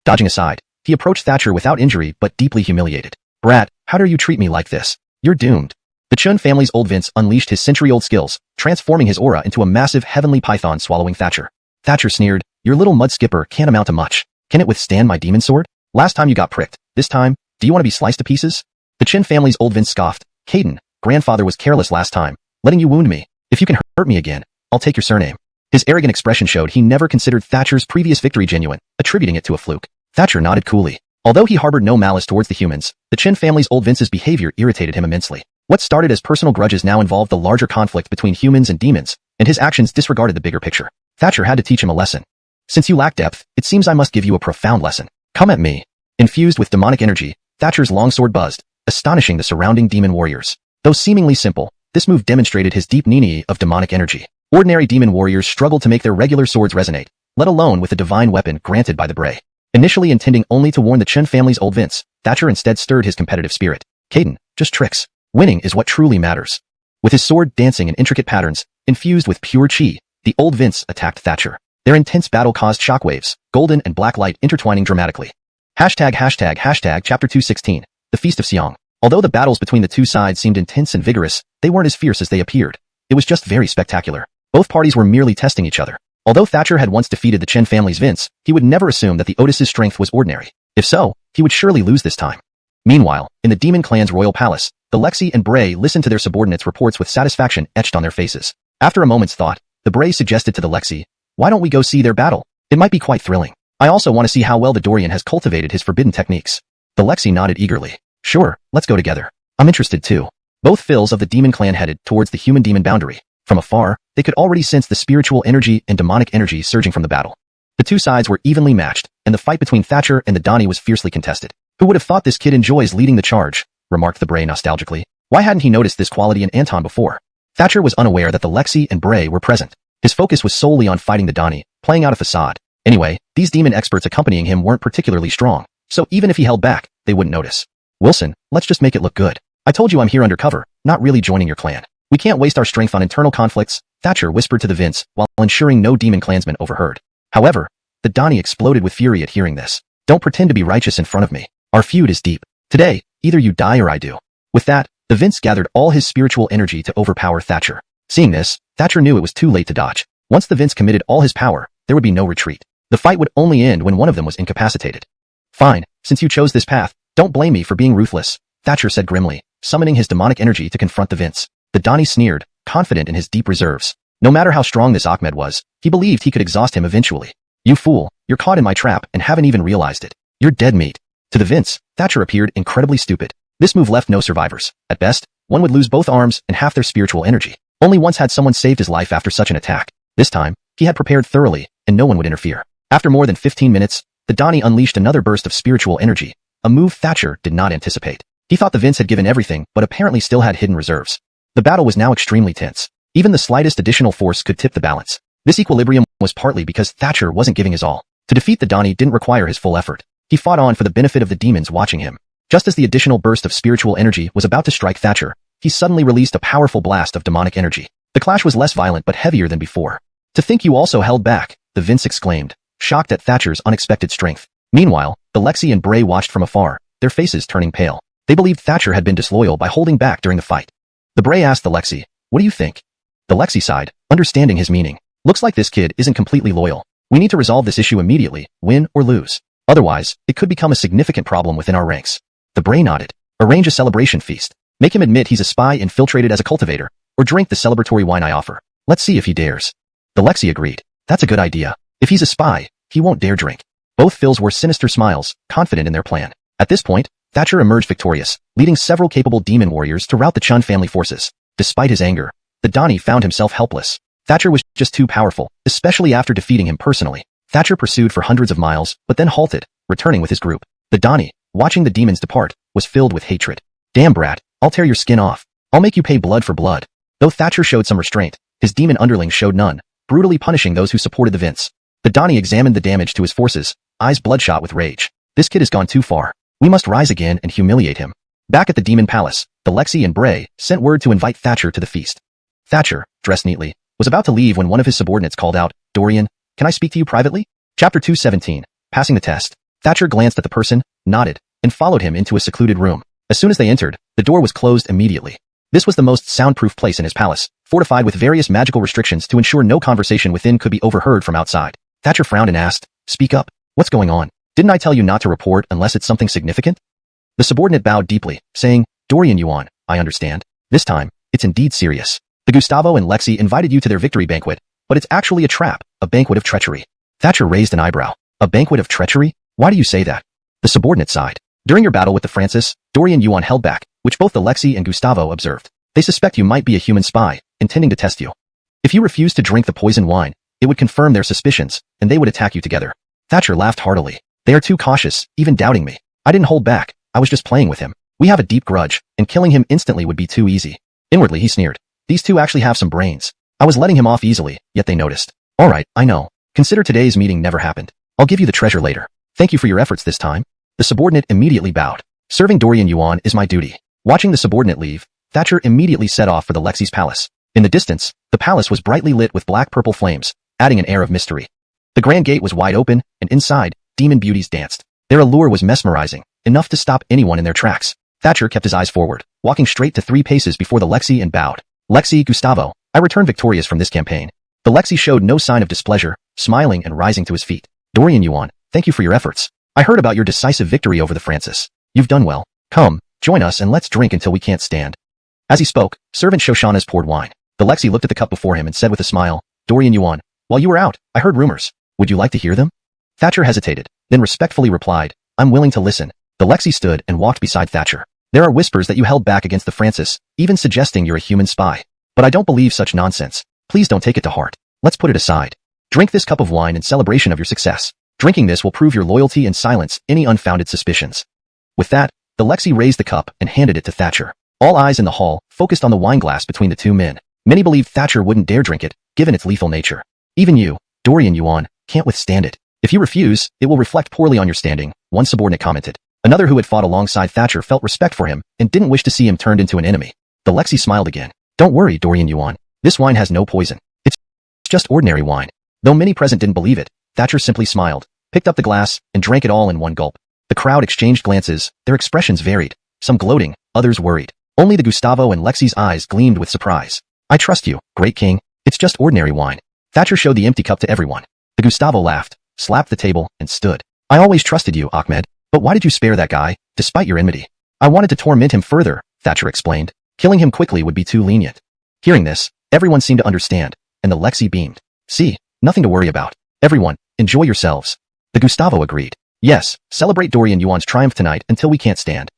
Dodging aside, he approached Thatcher without injury but deeply humiliated. Brat, how dare you treat me like this? You're doomed. The Chun family's old Vince unleashed his century-old skills, transforming his aura into a massive heavenly python swallowing Thatcher. Thatcher sneered, your little mud skipper can't amount to much. Can it withstand my demon sword? Last time you got pricked. This time, do you want to be sliced to pieces? The Chen family's old Vince scoffed. Caden, grandfather was careless last time, letting you wound me. If you can hurt me again, I'll take your surname. His arrogant expression showed he never considered Thatcher's previous victory genuine, attributing it to a fluke. Thatcher nodded coolly. Although he harbored no malice towards the humans, the Chen family's old Vince's behavior irritated him immensely. What started as personal grudges now involved the larger conflict between humans and demons, and his actions disregarded the bigger picture. Thatcher had to teach him a lesson. Since you lack depth, it seems I must give you a profound lesson. Come at me. Infused with demonic energy, Thatcher's longsword buzzed, astonishing the surrounding demon warriors. Though seemingly simple, this move demonstrated his deep nini of demonic energy. Ordinary demon warriors struggled to make their regular swords resonate, let alone with the divine weapon granted by the Bray. Initially intending only to warn the Chen family's old Vince, Thatcher instead stirred his competitive spirit. Caden, just tricks. Winning is what truly matters. With his sword dancing in intricate patterns, infused with pure chi, the old Vince attacked Thatcher. Their intense battle caused shockwaves, golden and black light intertwining dramatically. Chapter 216, The Feast of Xiang. Although the battles between the two sides seemed intense and vigorous, they weren't as fierce as they appeared. It was just very spectacular. Both parties were merely testing each other. Although Thatcher had once defeated the Chen family's Vince, he would never assume that the Otis's strength was ordinary. If so, he would surely lose this time. Meanwhile, in the Demon Clan's royal palace, the Lexi and Bray listened to their subordinates' reports with satisfaction etched on their faces. After a moment's thought, the Bray suggested to the Lexi, why don't we go see their battle? It might be quite thrilling. I also want to see how well the Dorian has cultivated his forbidden techniques. The Lexi nodded eagerly. Sure, let's go together. I'm interested too. Both Phils of the Demon Clan headed towards the human-demon boundary. From afar, they could already sense the spiritual energy and demonic energy surging from the battle. The two sides were evenly matched, and the fight between Thatcher and the Donnie was fiercely contested. Who would have thought this kid enjoys leading the charge? Remarked the Bray nostalgically. Why hadn't he noticed this quality in Anton before? Thatcher was unaware that the Lexi and Bray were present. His focus was solely on fighting the Donnie, playing out a facade. Anyway, these demon experts accompanying him weren't particularly strong, so even if he held back, they wouldn't notice. Wilson, let's just make it look good. I told you I'm here undercover, not really joining your clan. We can't waste our strength on internal conflicts, Thatcher whispered to the Vince while ensuring no demon clansman overheard. However, the Donnie exploded with fury at hearing this. Don't pretend to be righteous in front of me. Our feud is deep. Today, either you die or I do. With that, the Vince gathered all his spiritual energy to overpower Thatcher. Seeing this, Thatcher knew it was too late to dodge. Once the Vince committed all his power, there would be no retreat. The fight would only end when one of them was incapacitated. Fine, since you chose this path, don't blame me for being ruthless, Thatcher said grimly, summoning his demonic energy to confront the Vince. The Donnie sneered, confident in his deep reserves. No matter how strong this Ahmed was, he believed he could exhaust him eventually. You fool, you're caught in my trap and haven't even realized it. You're dead meat. To the Vince, Thatcher appeared incredibly stupid. This move left no survivors. At best, one would lose both arms and half their spiritual energy. Only once had someone saved his life after such an attack. This time, He had prepared thoroughly, and no one would interfere. After more than 15 minutes, the Donnie unleashed another burst of spiritual energy, a move Thatcher did not anticipate. He thought the Vince had given everything, but apparently still had hidden reserves. The battle was now extremely tense. Even the slightest additional force could tip the balance. This equilibrium was partly because Thatcher wasn't giving his all. To defeat the Donnie didn't require his full effort. He fought on for the benefit of the demons watching him. Just as the additional burst of spiritual energy was about to strike Thatcher, he suddenly released a powerful blast of demonic energy. The clash was less violent but heavier than before. "To think you also held back," the Vince exclaimed, shocked at Thatcher's unexpected strength. Meanwhile, the Lexi and Bray watched from afar, their faces turning pale. They believed Thatcher had been disloyal by holding back during the fight. The Bray asked the Lexi, "What do you think?" The Lexi sighed, understanding his meaning. "Looks like this kid isn't completely loyal. We need to resolve this issue immediately, win or lose. Otherwise, it could become a significant problem within our ranks." The Bray nodded. "Arrange a celebration feast. Make him admit he's a spy infiltrated as a cultivator, or drink the celebratory wine I offer. Let's see if he dares." The Lexi agreed. "That's a good idea. If he's a spy, he won't dare drink." Both Phils wore sinister smiles, confident in their plan. At this point, Thatcher emerged victorious, leading several capable demon warriors to rout the Chun family forces. Despite his anger, the Donnie found himself helpless. Thatcher was just too powerful, especially after defeating him personally. Thatcher pursued for hundreds of miles, but then halted, returning with his group. The Donnie, watching the demons depart, was filled with hatred. "Damn brat, I'll tear your skin off. I'll make you pay blood for blood." Though Thatcher showed some restraint, his demon underlings showed none, brutally punishing those who supported the Vince. The Donnie examined the damage to his forces, eyes bloodshot with rage. "This kid has gone too far. We must rise again and humiliate him." Back at the Demon Palace, the Lexi and Bray sent word to invite Thatcher to the feast. Thatcher, dressed neatly, was about to leave when one of his subordinates called out, "Dorian, can I speak to you privately?" Chapter 217, Passing the Test. Thatcher glanced at the person, nodded, and followed him into a secluded room. As soon as they entered, the door was closed immediately. This was the most soundproof place in his palace, fortified with various magical restrictions to ensure no conversation within could be overheard from outside. Thatcher frowned and asked, "Speak up. What's going on? Didn't I tell you not to report unless it's something significant?" The subordinate bowed deeply, saying, "Dorian Yuan, I understand. This time, it's indeed serious. The Gustavo and Lexi invited you to their victory banquet, but it's actually a trap, a banquet of treachery." Thatcher raised an eyebrow. "A banquet of treachery? Why do you say that?" The subordinate sighed. "During your battle with the Francis, Dorian Yuan held back, which both the Lexi and Gustavo observed. They suspect you might be a human spy, intending to test you. If you refuse to drink the poison wine, it would confirm their suspicions, and they would attack you together." Thatcher laughed heartily. "They are too cautious, even doubting me. I didn't hold back. I was just playing with him. We have a deep grudge, and killing him instantly would be too easy." Inwardly he sneered. "These two actually have some brains. I was letting him off easily, yet they noticed. All right, I know. Consider today's meeting never happened. I'll give you the treasure later. Thank you for your efforts this time." The subordinate immediately bowed. "Serving Dorian Yuan is my duty." Watching the subordinate leave, Thatcher immediately set off for the Lexi's palace. In the distance, the palace was brightly lit with black-purple flames, adding an air of mystery. The grand gate was wide open, and inside, demon beauties danced. Their allure was mesmerizing, enough to stop anyone in their tracks. Thatcher kept his eyes forward, walking straight to 3 paces before the Lexi and bowed. "Lexi, Gustavo, I returned victorious from this campaign." The Lexi showed no sign of displeasure, smiling and rising to his feet. "Dorian Yuan, thank you for your efforts. I heard about your decisive victory over the Francis. You've done well. Come, join us and let's drink until we can't stand." As he spoke, servant Shoshana's poured wine. The Lexi looked at the cup before him and said with a smile, "Dorian Yuan, while you were out, I heard rumors. Would you like to hear them?" Thatcher hesitated, then respectfully replied, "I'm willing to listen." The Lexi stood and walked beside Thatcher. "There are whispers that you held back against the Francis, even suggesting you're a human spy. But I don't believe such nonsense. Please don't take it to heart. Let's put it aside. Drink this cup of wine in celebration of your success. Drinking this will prove your loyalty and silence any unfounded suspicions." With that, the Lexi raised the cup and handed it to Thatcher. All eyes in the hall focused on the wineglass between the two men. Many believed Thatcher wouldn't dare drink it, given its lethal nature. "Even you, Dorian Yuan, can't withstand it. If you refuse, it will reflect poorly on your standing," one subordinate commented. Another who had fought alongside Thatcher felt respect for him and didn't wish to see him turned into an enemy. The Lexi smiled again. "Don't worry, Dorian Yuan. This wine has no poison. It's just ordinary wine." Though many present didn't believe it, Thatcher simply smiled, picked up the glass, and drank it all in one gulp. The crowd exchanged glances, their expressions varied, some gloating, others worried. Only the Gustavo and Lexi's eyes gleamed with surprise. "I trust you, great king. It's just ordinary wine." Thatcher showed the empty cup to everyone. The Gustavo laughed, slapped the table, and stood. "I always trusted you, Ahmed. But why did you spare that guy, despite your enmity?" "I wanted to torment him further," Thatcher explained. "Killing him quickly would be too lenient." Hearing this, everyone seemed to understand, and the Lexi beamed. "See, nothing to worry about. Everyone, enjoy yourselves." The Gustavo agreed. "Yes, celebrate Dorian Yuan's triumph tonight until we can't stand."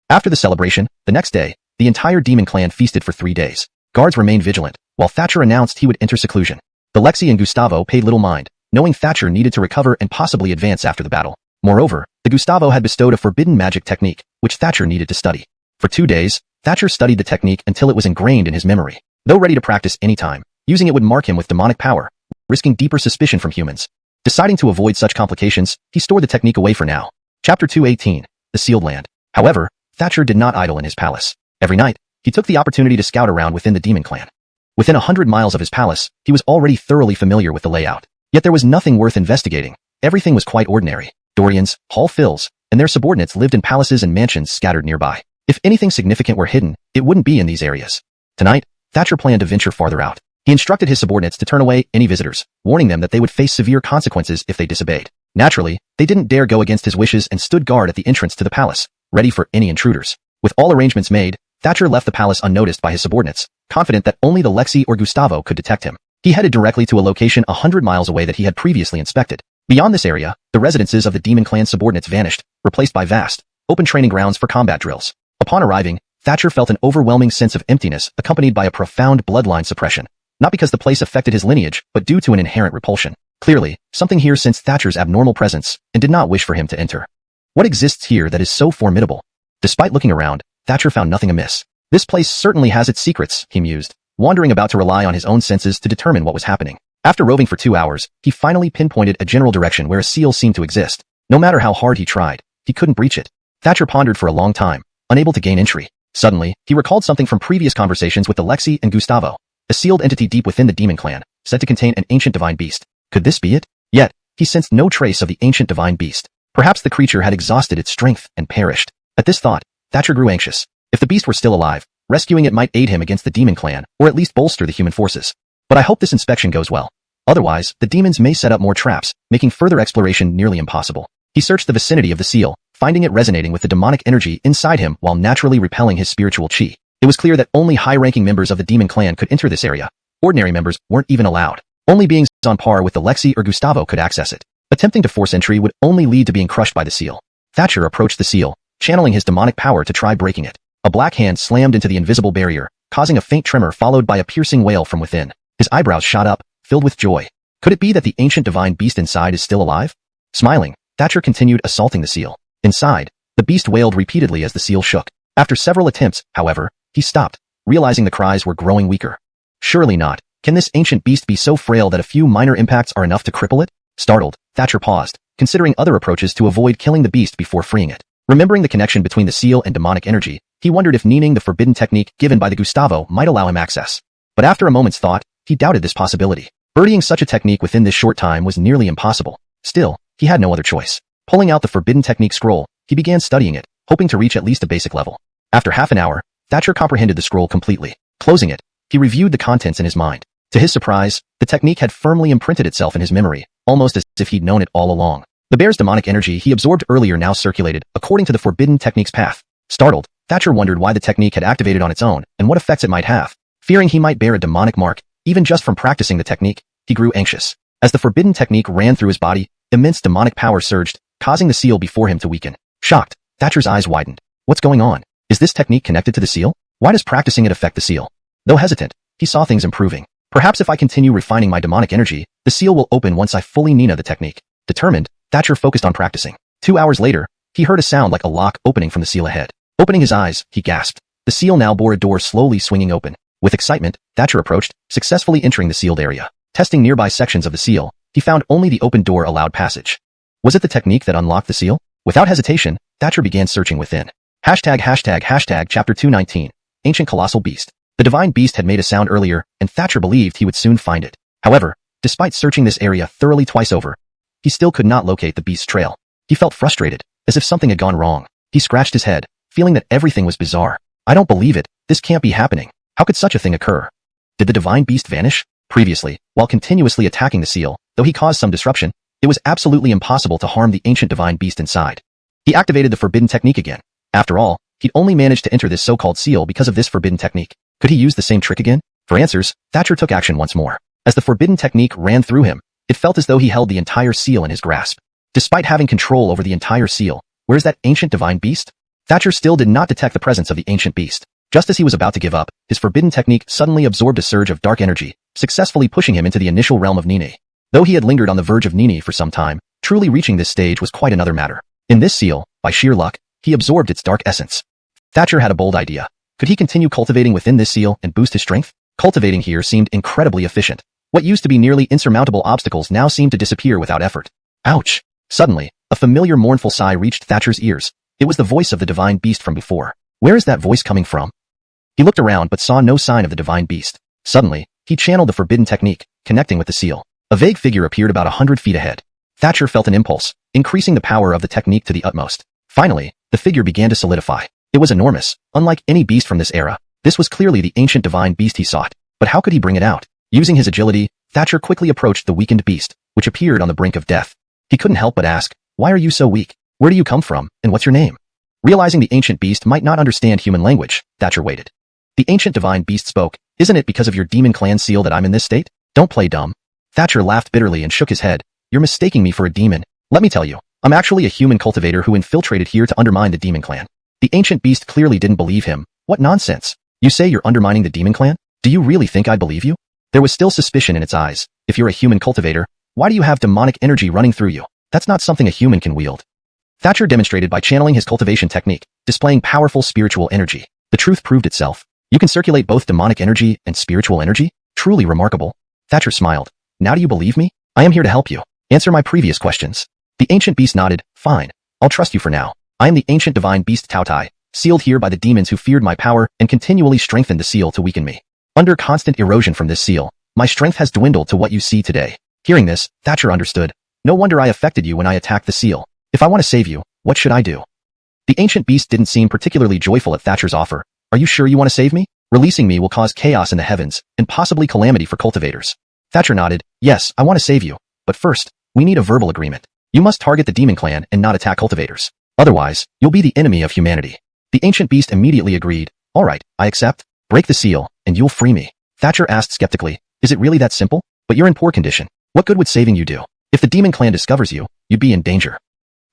After the celebration, the next day, the entire demon clan feasted for 3 days. Guards remained vigilant, while Thatcher announced he would enter seclusion. The Lexi and Gustavo paid little mind, knowing Thatcher needed to recover and possibly advance after the battle. Moreover, the Gustavo had bestowed a forbidden magic technique, which Thatcher needed to study. For 2 days, Thatcher studied the technique until it was ingrained in his memory. Though ready to practice any time, using it would mark him with demonic power, risking deeper suspicion from humans. Deciding to avoid such complications, he stored the technique away for now. Chapter 218, The Sealed Land. However, Thatcher did not idle in his palace. Every night, he took the opportunity to scout around within the demon clan. Within 100 miles of his palace, he was already thoroughly familiar with the layout. Yet there was nothing worth investigating. Everything was quite ordinary. Dorians, Hall Phils, and their subordinates lived in palaces and mansions scattered nearby. If anything significant were hidden, it wouldn't be in these areas. Tonight, Thatcher planned to venture farther out. He instructed his subordinates to turn away any visitors, warning them that they would face severe consequences if they disobeyed. Naturally, they didn't dare go against his wishes and stood guard at the entrance to the palace, ready for any intruders. With all arrangements made, Thatcher left the palace unnoticed by his subordinates, confident that only the Lexi or Gustavo could detect him. He headed directly to a location 100 miles away that he had previously inspected. Beyond this area, the residences of the demon clan subordinates vanished, replaced by vast, open training grounds for combat drills. Upon arriving, Thatcher felt an overwhelming sense of emptiness accompanied by a profound bloodline suppression. Not because the place affected his lineage, but due to an inherent repulsion. Clearly, something here sensed Thatcher's abnormal presence and did not wish for him to enter. What exists here that is so formidable? Despite looking around, Thatcher found nothing amiss. This place certainly has its secrets, he mused, wandering about to rely on his own senses to determine what was happening. After roving for 2 hours, he finally pinpointed a general direction where a seal seemed to exist. No matter how hard he tried, he couldn't breach it. Thatcher pondered for a long time, unable to gain entry. Suddenly, he recalled something from previous conversations with the Lexi and Gustavo. A sealed entity deep within the demon clan, said to contain an ancient divine beast. Could this be it? Yet, he sensed no trace of the ancient divine beast. Perhaps the creature had exhausted its strength and perished. At this thought, Thatcher grew anxious. If the beast were still alive, rescuing it might aid him against the demon clan, or at least bolster the human forces. But I hope this inspection goes well. Otherwise, the demons may set up more traps, making further exploration nearly impossible. He searched the vicinity of the seal, finding it resonating with the demonic energy inside him while naturally repelling his spiritual chi. It was clear that only high-ranking members of the demon clan could enter this area. Ordinary members weren't even allowed. Only beings on par with the Lexi or Gustavo could access it. Attempting to force entry would only lead to being crushed by the seal. Thatcher approached the seal, channeling his demonic power to try breaking it. A black hand slammed into the invisible barrier, causing a faint tremor followed by a piercing wail from within. His eyebrows shot up, filled with joy. Could it be that the ancient divine beast inside is still alive? Smiling, Thatcher continued assaulting the seal. Inside, the beast wailed repeatedly as the seal shook. After several attempts, however, he stopped, realizing the cries were growing weaker. Surely not. Can this ancient beast be so frail that a few minor impacts are enough to cripple it? Startled, Thatcher paused, considering other approaches to avoid killing the beast before freeing it. Remembering the connection between the seal and demonic energy, he wondered if kneeling the forbidden technique given by the Gustavo might allow him access. But after a moment's thought, he doubted this possibility. Bodying such a technique within this short time was nearly impossible. Still, he had no other choice. Pulling out the forbidden technique scroll, he began studying it, hoping to reach at least a basic level. After half an hour, Thatcher comprehended the scroll completely. Closing it, he reviewed the contents in his mind. To his surprise, the technique had firmly imprinted itself in his memory, almost as if he'd known it all along. The bear's demonic energy he absorbed earlier now circulated, according to the forbidden technique's path. Startled, Thatcher wondered why the technique had activated on its own and what effects it might have. Fearing he might bear a demonic mark, even just from practicing the technique, he grew anxious. As the forbidden technique ran through his body, immense demonic power surged, causing the seal before him to weaken. Shocked, Thatcher's eyes widened. What's going on? Is this technique connected to the seal? Why does practicing it affect the seal? Though hesitant, he saw things improving. Perhaps if I continue refining my demonic energy, the seal will open once I fully Nina the technique. Determined, Thatcher focused on practicing. 2 hours later, he heard a sound like a lock opening from the seal ahead. Opening his eyes, he gasped. The seal now bore a door slowly swinging open. With excitement, Thatcher approached, successfully entering the sealed area. Testing nearby sections of the seal, he found only the open door allowed passage. Was it the technique that unlocked the seal? Without hesitation, Thatcher began searching within. Chapter 219, Ancient Colossal Beast. The divine beast had made a sound earlier, and Thatcher believed he would soon find it. However, despite searching this area thoroughly twice over, he still could not locate the beast's trail. He felt frustrated, as if something had gone wrong. He scratched his head, feeling that everything was bizarre. I don't believe it. This can't be happening. How could such a thing occur? Did the divine beast vanish? Previously, while continuously attacking the seal, though he caused some disruption, it was absolutely impossible to harm the ancient divine beast inside. He activated the forbidden technique again. After all, he'd only managed to enter this so-called seal because of this forbidden technique. Could he use the same trick again? For answers, Thatcher took action once more. As the forbidden technique ran through him, it felt as though he held the entire seal in his grasp. Despite having control over the entire seal, where's that ancient divine beast? Thatcher still did not detect the presence of the ancient beast. Just as he was about to give up, his forbidden technique suddenly absorbed a surge of dark energy, successfully pushing him into the initial realm of Nini. Though he had lingered on the verge of Nini for some time, truly reaching this stage was quite another matter. In this seal, by sheer luck, he absorbed its dark essence. Thatcher had a bold idea. Could he continue cultivating within this seal and boost his strength? Cultivating here seemed incredibly efficient. What used to be nearly insurmountable obstacles now seemed to disappear without effort. Ouch! Suddenly, a familiar mournful sigh reached Thatcher's ears. It was the voice of the divine beast from before. Where is that voice coming from? He looked around but saw no sign of the divine beast. Suddenly, he channeled the forbidden technique, connecting with the seal. A vague figure appeared about 100 feet ahead. Thatcher felt an impulse, increasing the power of the technique to the utmost. Finally, the figure began to solidify. It was enormous, unlike any beast from this era. This was clearly the ancient divine beast he sought. But how could he bring it out? Using his agility, Thatcher quickly approached the weakened beast, which appeared on the brink of death. He couldn't help but ask, "Why are you so weak? Where do you come from, and what's your name?" Realizing the ancient beast might not understand human language, Thatcher waited. The ancient divine beast spoke, "Isn't it because of your demon clan seal that I'm in this state? Don't play dumb." Thatcher laughed bitterly and shook his head. "You're mistaking me for a demon. Let me tell you, I'm actually a human cultivator who infiltrated here to undermine the demon clan." The ancient beast clearly didn't believe him. "What nonsense? You say you're undermining the demon clan? Do you really think I believe you?" There was still suspicion in its eyes. "If you're a human cultivator, why do you have demonic energy running through you? That's not something a human can wield." Thatcher demonstrated by channeling his cultivation technique, displaying powerful spiritual energy. The truth proved itself. You can circulate both demonic energy and spiritual energy? Truly remarkable. Thatcher smiled. "Now do you believe me? I am here to help you. Answer my previous questions." The ancient beast nodded. "Fine. I'll trust you for now. I am the ancient divine beast Tao Tai, sealed here by the demons who feared my power and continually strengthened the seal to weaken me. Under constant erosion from this seal, my strength has dwindled to what you see today." Hearing this, Thatcher understood. "No wonder I affected you when I attacked the seal. If I want to save you, what should I do?" The ancient beast didn't seem particularly joyful at Thatcher's offer. "Are you sure you want to save me? Releasing me will cause chaos in the heavens, and possibly calamity for cultivators." Thatcher nodded. "Yes, I want to save you. But first, we need a verbal agreement. You must target the demon clan and not attack cultivators. Otherwise, you'll be the enemy of humanity." The ancient beast immediately agreed. "All right, I accept. Break the seal, and you'll free me." Thatcher asked skeptically, "Is it really that simple? But you're in poor condition. What good would saving you do? If the demon clan discovers you, you'd be in danger."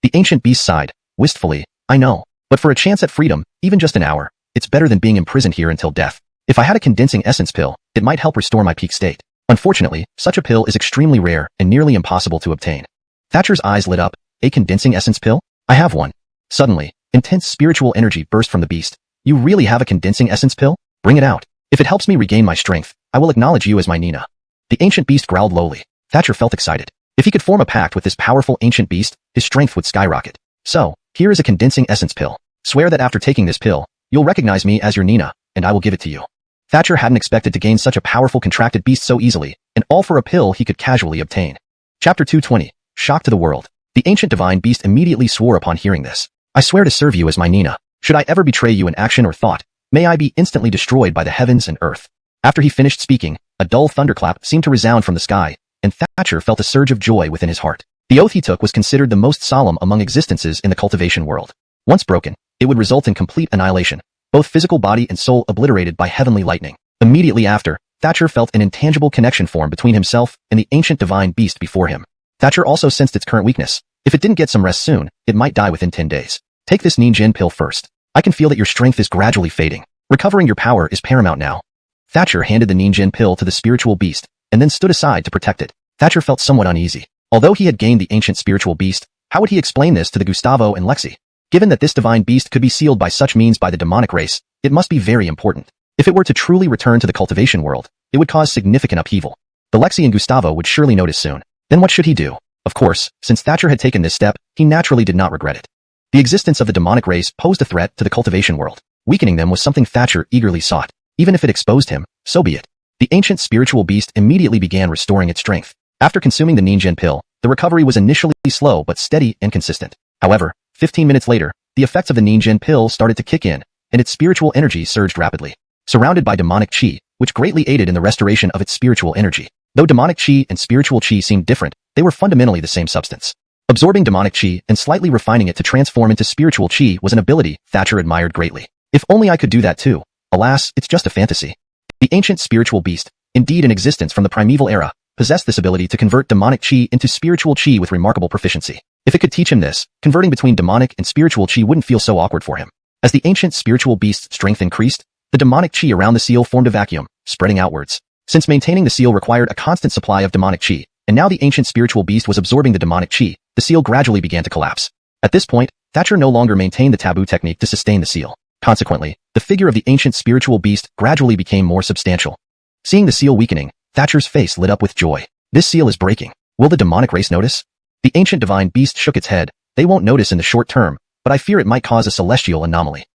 The ancient beast sighed, wistfully. "I know. But for a chance at freedom, even just an hour, it's better than being imprisoned here until death. If I had a condensing essence pill, it might help restore my peak state. Unfortunately, such a pill is extremely rare and nearly impossible to obtain." Thatcher's eyes lit up. "A condensing essence pill? I have one." Suddenly, intense spiritual energy burst from the beast. "You really have a condensing essence pill? Bring it out. If it helps me regain my strength, I will acknowledge you as my Nina." The ancient beast growled lowly. Thatcher felt excited. If he could form a pact with this powerful ancient beast, his strength would skyrocket. "So, here is a condensing essence pill. Swear that after taking this pill, you'll recognize me as your Nina, and I will give it to you." Thatcher hadn't expected to gain such a powerful contracted beast so easily, and all for a pill he could casually obtain. Chapter 220. Shock to the world. The ancient divine beast immediately swore upon hearing this. "I swear to serve you as my Nina. Should I ever betray you in action or thought, may I be instantly destroyed by the heavens and earth." After he finished speaking, a dull thunderclap seemed to resound from the sky, and Thatcher felt a surge of joy within his heart. The oath he took was considered the most solemn among existences in the cultivation world. Once broken, it would result in complete annihilation, both physical body and soul obliterated by heavenly lightning. Immediately after, Thatcher felt an intangible connection form between himself and the ancient divine beast before him. Thatcher also sensed its current weakness. If it didn't get some rest soon, it might die within 10 days. "Take this Ninjin pill first. I can feel that your strength is gradually fading. Recovering your power is paramount now." Thatcher handed the Ninjin pill to the spiritual beast, and then stood aside to protect it. Thatcher felt somewhat uneasy. Although he had gained the ancient spiritual beast, how would he explain this to the Gustavo and Lexi? Given that this divine beast could be sealed by such means by the demonic race, it must be very important. If it were to truly return to the cultivation world, it would cause significant upheaval. The Lexi and Gustavo would surely notice soon. Then what should he do? Of course, since Thatcher had taken this step, he naturally did not regret it. The existence of the demonic race posed a threat to the cultivation world. Weakening them was something Thatcher eagerly sought. Even if it exposed him, so be it. The ancient spiritual beast immediately began restoring its strength. After consuming the Ninjin pill, the recovery was initially slow but steady and consistent. However, 15 minutes later, the effects of the Ninjin pill started to kick in, and its spiritual energy surged rapidly. Surrounded by demonic chi, which greatly aided in the restoration of its spiritual energy. Though demonic chi and spiritual chi seemed different, they were fundamentally the same substance. Absorbing demonic chi and slightly refining it to transform into spiritual chi was an ability Thatcher admired greatly. "If only I could do that too. Alas, it's just a fantasy." The ancient spiritual beast, indeed in existence from the primeval era, possessed this ability to convert demonic chi into spiritual chi with remarkable proficiency. If it could teach him this, converting between demonic and spiritual chi wouldn't feel so awkward for him. As the ancient spiritual beast's strength increased, the demonic chi around the seal formed a vacuum, spreading outwards. Since maintaining the seal required a constant supply of demonic chi, and now the ancient spiritual beast was absorbing the demonic chi, the seal gradually began to collapse. At this point, Thatcher no longer maintained the taboo technique to sustain the seal. Consequently, the figure of the ancient spiritual beast gradually became more substantial. Seeing the seal weakening, Thatcher's face lit up with joy. This seal is breaking. Will the demonic race notice? The ancient divine beast shook its head. They won't notice in the short term, but I fear it might cause a celestial anomaly.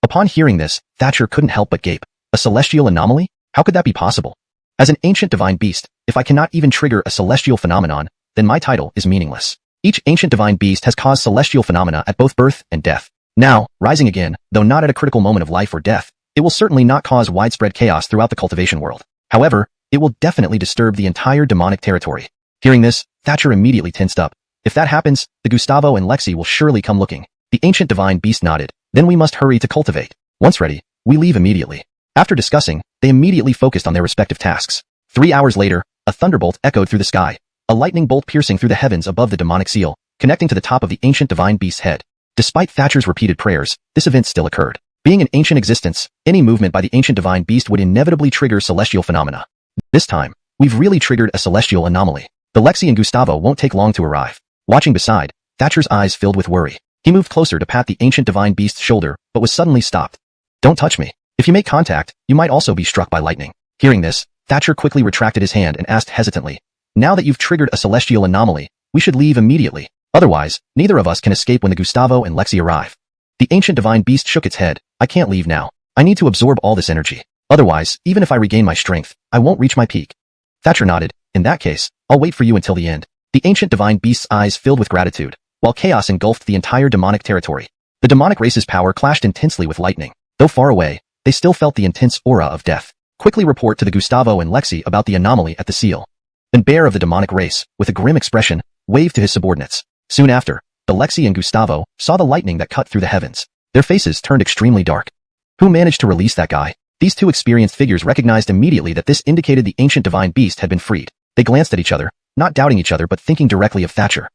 Upon hearing this, Thatcher couldn't help but gape. A celestial anomaly? How could that be possible? As an ancient divine beast, if I cannot even trigger a celestial phenomenon, then my title is meaningless. Each ancient divine beast has caused celestial phenomena at both birth and death. Now, rising again, though not at a critical moment of life or death, it will certainly not cause widespread chaos throughout the cultivation world. However, it will definitely disturb the entire demonic territory. Hearing this, Thatcher immediately tensed up. If that happens, the Gustavo and Lexi will surely come looking. The ancient divine beast nodded. Then we must hurry to cultivate. Once ready, we leave immediately. After discussing, they immediately focused on their respective tasks. 3 hours later, a thunderbolt echoed through the sky, a lightning bolt piercing through the heavens above the demonic seal, connecting to the top of the ancient divine beast's head. Despite Thatcher's repeated prayers, this event still occurred. Being an ancient existence, any movement by the ancient divine beast would inevitably trigger celestial phenomena. This time, we've really triggered a celestial anomaly. The Lexi and Gustavo won't take long to arrive. Watching beside, Thatcher's eyes filled with worry. He moved closer to pat the ancient divine beast's shoulder, but was suddenly stopped. Don't touch me. If you make contact, you might also be struck by lightning. Hearing this, Thatcher quickly retracted his hand and asked hesitantly, now that you've triggered a celestial anomaly, we should leave immediately. Otherwise, neither of us can escape when the Gustavo and Lexi arrive. The ancient divine beast shook its head. I can't leave now. I need to absorb all this energy. Otherwise, even if I regain my strength, I won't reach my peak. Thatcher nodded. In that case, I'll wait for you until the end. The ancient divine beast's eyes filled with gratitude, while chaos engulfed the entire demonic territory. The demonic race's power clashed intensely with lightning. Though far away, they still felt the intense aura of death. Quickly report to the Gustavo and Lexi about the anomaly at the seal. Then Bear of the demonic race, with a grim expression, waved to his subordinates. Soon after, the Lexi and Gustavo saw the lightning that cut through the heavens. Their faces turned extremely dark. Who managed to release that guy? These two experienced figures recognized immediately that this indicated the ancient divine beast had been freed. They glanced at each other, not doubting each other but thinking directly of Thatcher.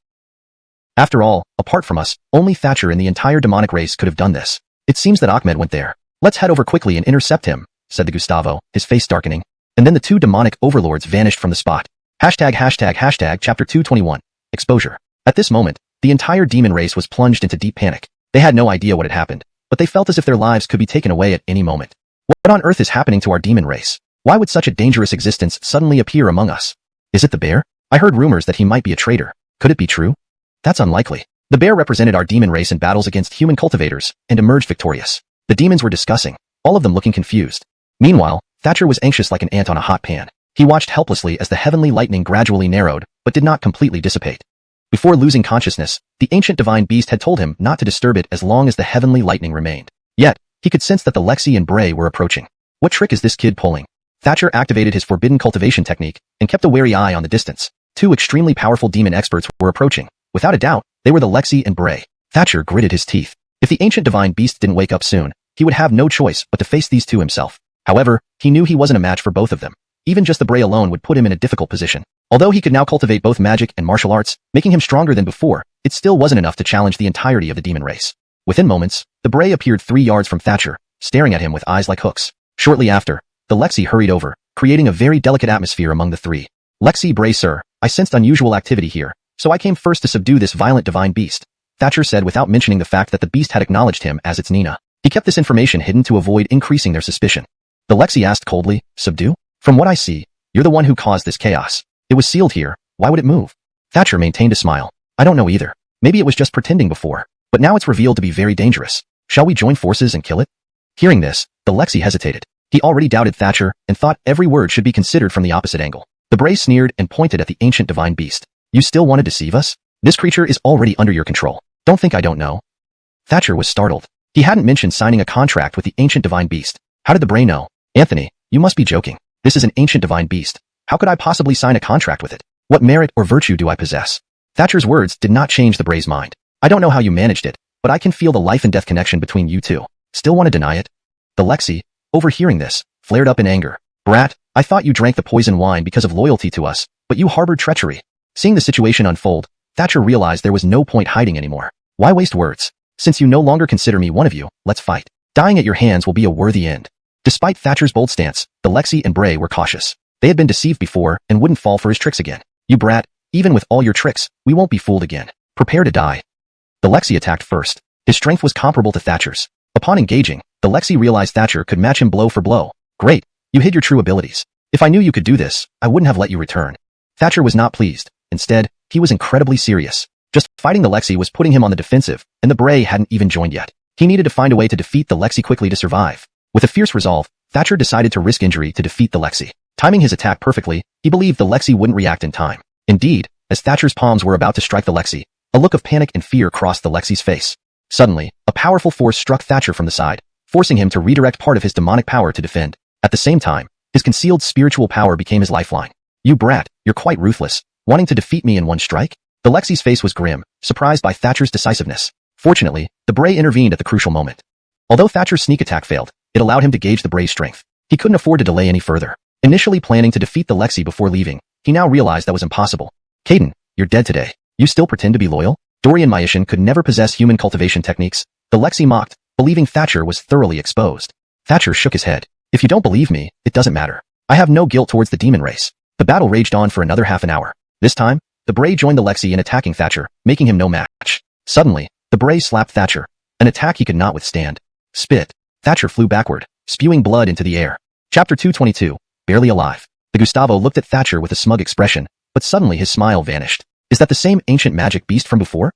After all, apart from us, only Thatcher in the entire demonic race could have done this. It seems that Ahmed went there. Let's head over quickly and intercept him, said the Gustavo, his face darkening. And then the two demonic overlords vanished from the spot. Chapter 221. Exposure. At this moment, the entire demon race was plunged into deep panic. They had no idea what had happened, but they felt as if their lives could be taken away at any moment. What on earth is happening to our demon race? Why would such a dangerous existence suddenly appear among us? Is it the bear? I heard rumors that he might be a traitor. Could it be true? That's unlikely. The bear represented our demon race in battles against human cultivators and emerged victorious. The demons were discussing, all of them looking confused. Meanwhile, Thatcher was anxious like an ant on a hot pan. He watched helplessly as the heavenly lightning gradually narrowed, but did not completely dissipate. Before losing consciousness, the ancient divine beast had told him not to disturb it as long as the heavenly lightning remained. Yet, he could sense that the Lexi and Bray were approaching. What trick is this kid pulling? Thatcher activated his forbidden cultivation technique and kept a wary eye on the distance. Two extremely powerful demon experts were approaching. Without a doubt, they were the Lexi and Bray. Thatcher gritted his teeth. If the ancient divine beast didn't wake up soon, he would have no choice but to face these two himself. However, he knew he wasn't a match for both of them. Even just the Bray alone would put him in a difficult position. Although he could now cultivate both magic and martial arts, making him stronger than before, it still wasn't enough to challenge the entirety of the demon race. Within moments, the Bray appeared 3 yards from Thatcher, staring at him with eyes like hooks. Shortly after, the Lexi hurried over, creating a very delicate atmosphere among the three. Lexi, Bray, sir, I sensed unusual activity here, so I came first to subdue this violent divine beast, Thatcher said without mentioning the fact that the beast had acknowledged him as its Nina. He kept this information hidden to avoid increasing their suspicion. The Lexi asked coldly, subdue? From what I see, you're the one who caused this chaos. It was sealed here, why would it move? Thatcher maintained a smile. I don't know either. Maybe it was just pretending before, but now it's revealed to be very dangerous. Shall we join forces and kill it? Hearing this, the Lexi hesitated. He already doubted Thatcher and thought every word should be considered from the opposite angle. The Bray sneered and pointed at the ancient divine beast. You still want to deceive us? This creature is already under your control. Don't think I don't know. Thatcher was startled. He hadn't mentioned signing a contract with the ancient divine beast. How did the Bray know? Anthony, you must be joking. This is an ancient divine beast. How could I possibly sign a contract with it? What merit or virtue do I possess? Thatcher's words did not change the Bray's mind. I don't know how you managed it, but I can feel the life and death connection between you two. Still want to deny it? The Lexi, overhearing this, flared up in anger. Brat, I thought you drank the poison wine because of loyalty to us, but you harbored treachery. Seeing the situation unfold, Thatcher realized there was no point hiding anymore. Why waste words? Since you no longer consider me one of you, let's fight. Dying at your hands will be a worthy end. Despite Thatcher's bold stance, the Lexi and Bray were cautious. They had been deceived before and wouldn't fall for his tricks again. You brat, even with all your tricks, we won't be fooled again. Prepare to die. The Lexi attacked first. His strength was comparable to Thatcher's. Upon engaging, the Lexi realized Thatcher could match him blow for blow. Great, you hid your true abilities. If I knew you could do this, I wouldn't have let you return. Thatcher was not pleased. Instead, he was incredibly serious. Just fighting the Lexi was putting him on the defensive, and the Bray hadn't even joined yet. He needed to find a way to defeat the Lexi quickly to survive. With a fierce resolve, Thatcher decided to risk injury to defeat the Lexi. Timing his attack perfectly, he believed the Lexi wouldn't react in time. Indeed, as Thatcher's palms were about to strike the Lexi, a look of panic and fear crossed the Lexi's face. Suddenly, a powerful force struck Thatcher from the side, forcing him to redirect part of his demonic power to defend. At the same time, his concealed spiritual power became his lifeline. You brat, you're quite ruthless, wanting to defeat me in one strike? The Lexi's face was grim, surprised by Thatcher's decisiveness. Fortunately, the Bray intervened at the crucial moment. Although Thatcher's sneak attack failed, it allowed him to gauge the Bray's strength. He couldn't afford to delay any further. Initially planning to defeat the Lexi before leaving, he now realized that was impossible. Caden, you're dead today. You still pretend to be loyal? Dorian Mycian could never possess human cultivation techniques. The Lexi mocked, believing Thatcher was thoroughly exposed. Thatcher shook his head. If you don't believe me, it doesn't matter. I have no guilt towards the demon race. The battle raged on for another half an hour. This time, the Bray joined the Lexi in attacking Thatcher, making him no match. Suddenly, the Bray slapped Thatcher, an attack he could not withstand. Spit. Thatcher flew backward, spewing blood into the air. Chapter 222, Barely Alive. The Gustavo looked at Thatcher with a smug expression, but suddenly his smile vanished. Is that the same ancient magic beast from before?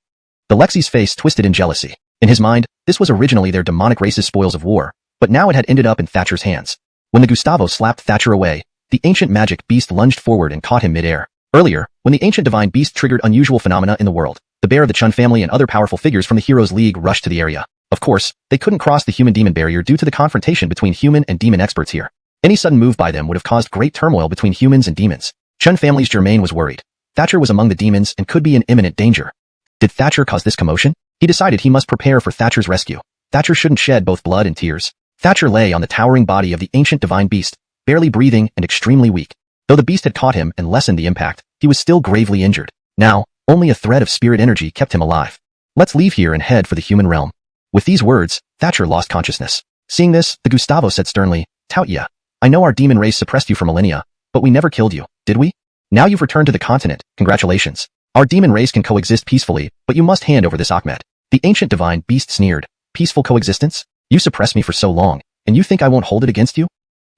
The Lexi's face twisted in jealousy. In his mind, this was originally their demonic race's spoils of war, but now it had ended up in Thatcher's hands. When the Gustavo slapped Thatcher away, the ancient magic beast lunged forward and caught him midair. Earlier, when the ancient divine beast triggered unusual phenomena in the world, the bear of the Chun family and other powerful figures from the Heroes League rushed to the area. Of course, they couldn't cross the human-demon barrier due to the confrontation between human and demon experts here. Any sudden move by them would have caused great turmoil between humans and demons. Chun family's Germain was worried. Thatcher was among the demons and could be in imminent danger. Did Thatcher cause this commotion? He decided he must prepare for Thatcher's rescue. Thatcher shouldn't shed both blood and tears. Thatcher lay on the towering body of the ancient divine beast, barely breathing and extremely weak. Though the beast had caught him and lessened the impact, he was still gravely injured. Now, only a thread of spirit energy kept him alive. Let's leave here and head for the human realm. With these words, Thatcher lost consciousness. Seeing this, the Gustavo said sternly, Tout ya. I know our demon race suppressed you for millennia, but we never killed you, did we? Now you've returned to the continent, congratulations. Our demon race can coexist peacefully, but you must hand over this Achmet. The ancient divine beast sneered. Peaceful coexistence? You suppressed me for so long, and you think I won't hold it against you?